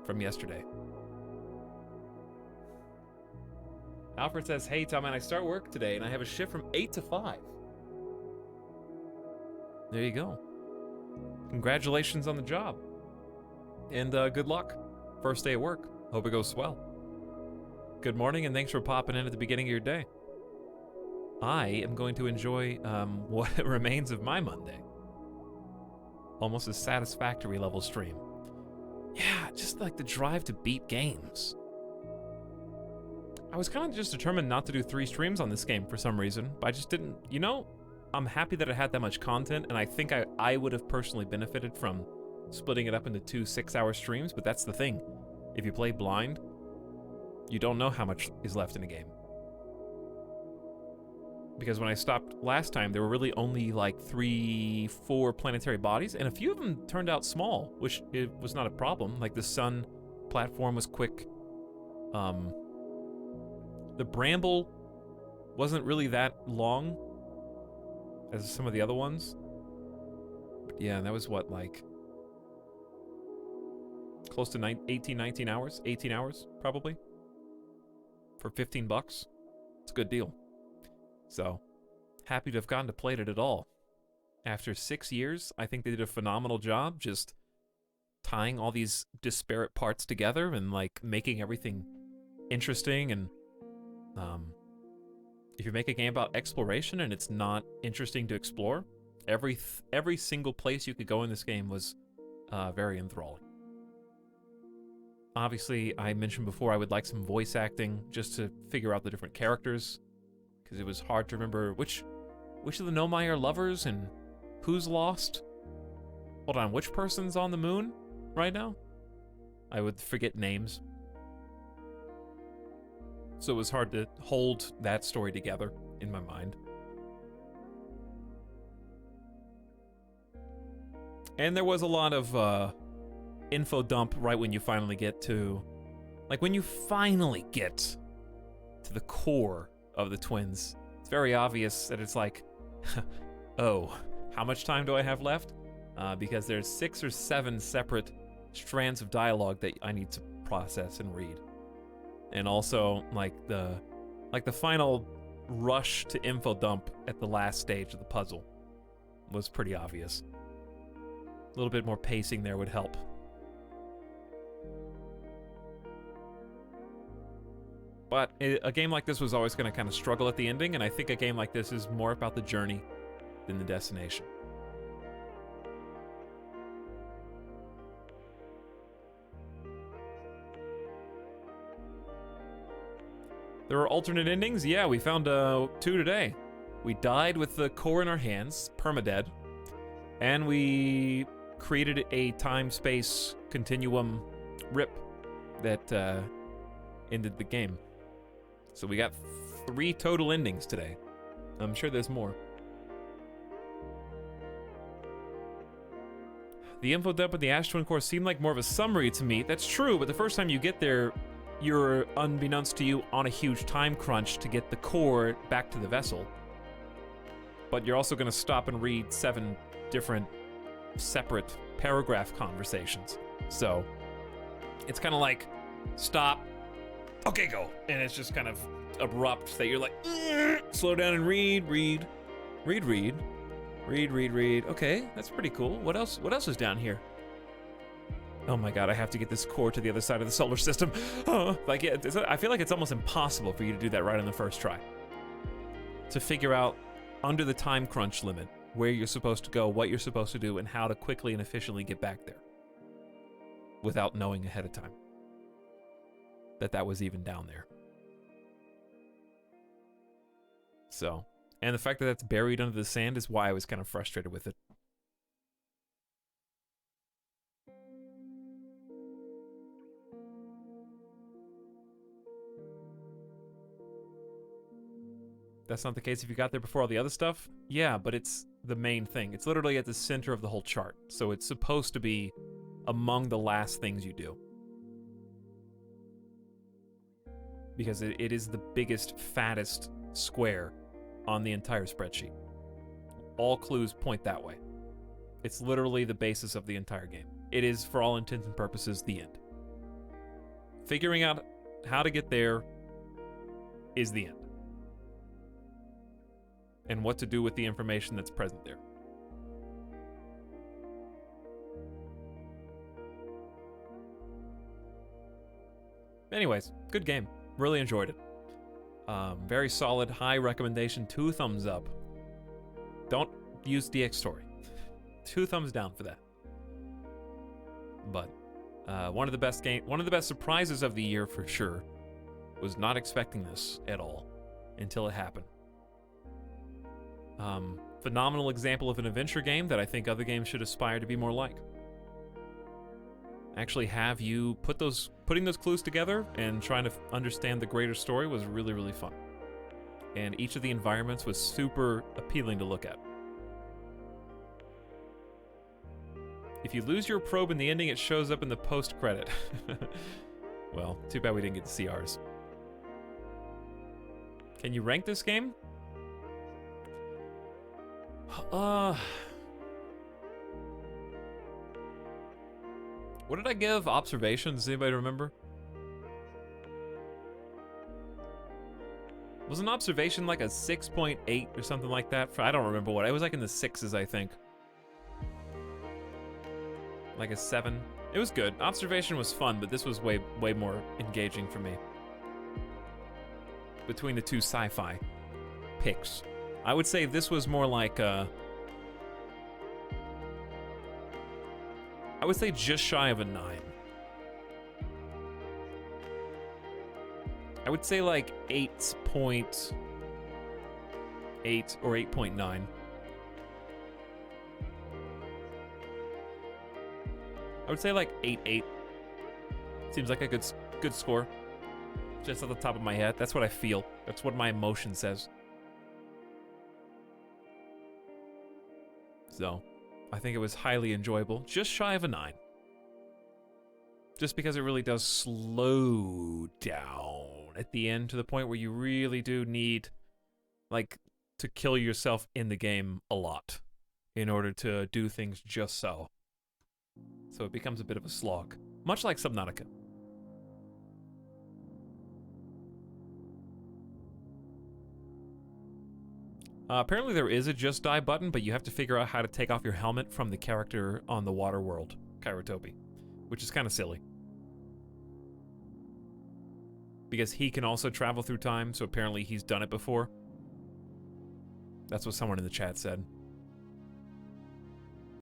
from yesterday. Alfred says, hey, Tom, man, I start work today, and I have a shift from 8 to 5. There you go. Congratulations on the job. And good luck. First day at work. Hope it goes swell. Good morning, and thanks for popping in at the beginning of your day. I am going to enjoy what remains of my Monday. Almost a satisfactory level stream. Yeah, just like the drive to beat games. I was kind of just determined not to do 3 streams on this game for some reason, but I just didn't, you know, I'm happy that it had that much content, and I think I would have personally benefited from splitting it up into 2 6-hour streams, but that's the thing. If you play blind, you don't know how much is left in a game. Because when I stopped last time, there were really only like 3, 4 planetary bodies, and a few of them turned out small, which it was not a problem. Like the sun platform was quick. The bramble wasn't really that long as some of the other ones. But yeah, that was what, like close to 18, 19 hours? 18 hours, probably. For $15. It's a good deal. So, happy to have gotten to play it at all. After 6 years, I think they did a phenomenal job just tying all these disparate parts together and, like, making everything interesting. And, if you make a game about exploration and it's not interesting to explore, every single place you could go in this game was very enthralling. Obviously, I mentioned before I would like some voice acting just to figure out the different characters, because it was hard to remember which of the Nomai are lovers and who's lost. Hold on, which person's on the moon right now? I would forget names. So it was hard to hold that story together in my mind. And there was a lot of info dump right when you finally get to... Like, when you finally get to the core of the twins, it's very obvious that it's like, oh, how much time do I have left? Because there's 6 or 7 separate strands of dialogue that I need to process and read. And also, like the final rush to info dump at the last stage of the puzzle was pretty obvious. A little bit more pacing there would help. But a game like this was always going to kind of struggle at the ending, and I think a game like this is more about the journey than the destination. There are alternate endings? Yeah, we found 2 today. We died with the core in our hands, permadead, and we created a time-space continuum rip that ended the game. So we got 3 total endings today. I'm sure there's more. The info dump of the Ash Twin Core seemed like more of a summary to me. That's true, but the first time you get there, you're, unbeknownst to you, on a huge time crunch to get the core back to the vessel. But you're also going to stop and read 7 different separate paragraph conversations. So it's kind of like, stop, okay, go. And it's just kind of abrupt that you're like, slow down and read. Okay, that's pretty cool. What else is down here? Oh my god, I have to get this core to the other side of the solar system. Like, I feel like it's almost impossible for you to do that right on the first try. To figure out, under the time crunch limit, where you're supposed to go, what you're supposed to do, and how to quickly and efficiently get back there. Without knowing ahead of time that was even down there. So, and the fact that that's buried under the sand is why I was kind of frustrated with it. That's not the case if you got there before all the other stuff? Yeah, but it's the main thing. It's literally at the center of the whole chart, so it's supposed to be among the last things you do. Because it is the biggest, fattest square on the entire spreadsheet. All clues point that way. It's literally the basis of the entire game. It is, for all intents and purposes, the end. Figuring out how to get there is the end. And what to do with the information that's present there. Anyways, good game. Really enjoyed it. Very solid, high recommendation. 2 thumbs up. Don't use DX Story. 2 thumbs down for that. But one of the best surprises of the year for sure. Was not expecting this at all until it happened. Phenomenal example of an adventure game that I think other games should aspire to be more like. Actually have you putting those clues together and trying to understand the greater story was really, really fun. And each of the environments was super appealing to look at. If you lose your probe in the ending, it shows up in the post-credit. Well, too bad we didn't get to see ours. Can you rank this game? What did I give observations? Does anybody remember? Was an observation like a 6.8 or something like that? I don't remember what. It was like in the 6s, I think. Like a 7. It was good. Observation was fun, but this was way more engaging for me. Between the two sci-fi picks. I would say this was more like I would say just shy of a 9. I would say like 8.8 or 8.9. I would say like 8.8. Seems like a good score. Just at the top of my head. That's what I feel. That's what my emotion says. So, I think it was highly enjoyable. Just shy of a 9. Just because it really does slow down at the end to the point where you really do need, like, to kill yourself in the game a lot in order to do things just so. So it becomes a bit of a slog. Much like Subnautica. Apparently there is a just die button, but you have to figure out how to take off your helmet from the character on the water world, Kairotopi, which is kind of silly. Because he can also travel through time, so apparently he's done it before. That's what someone in the chat said.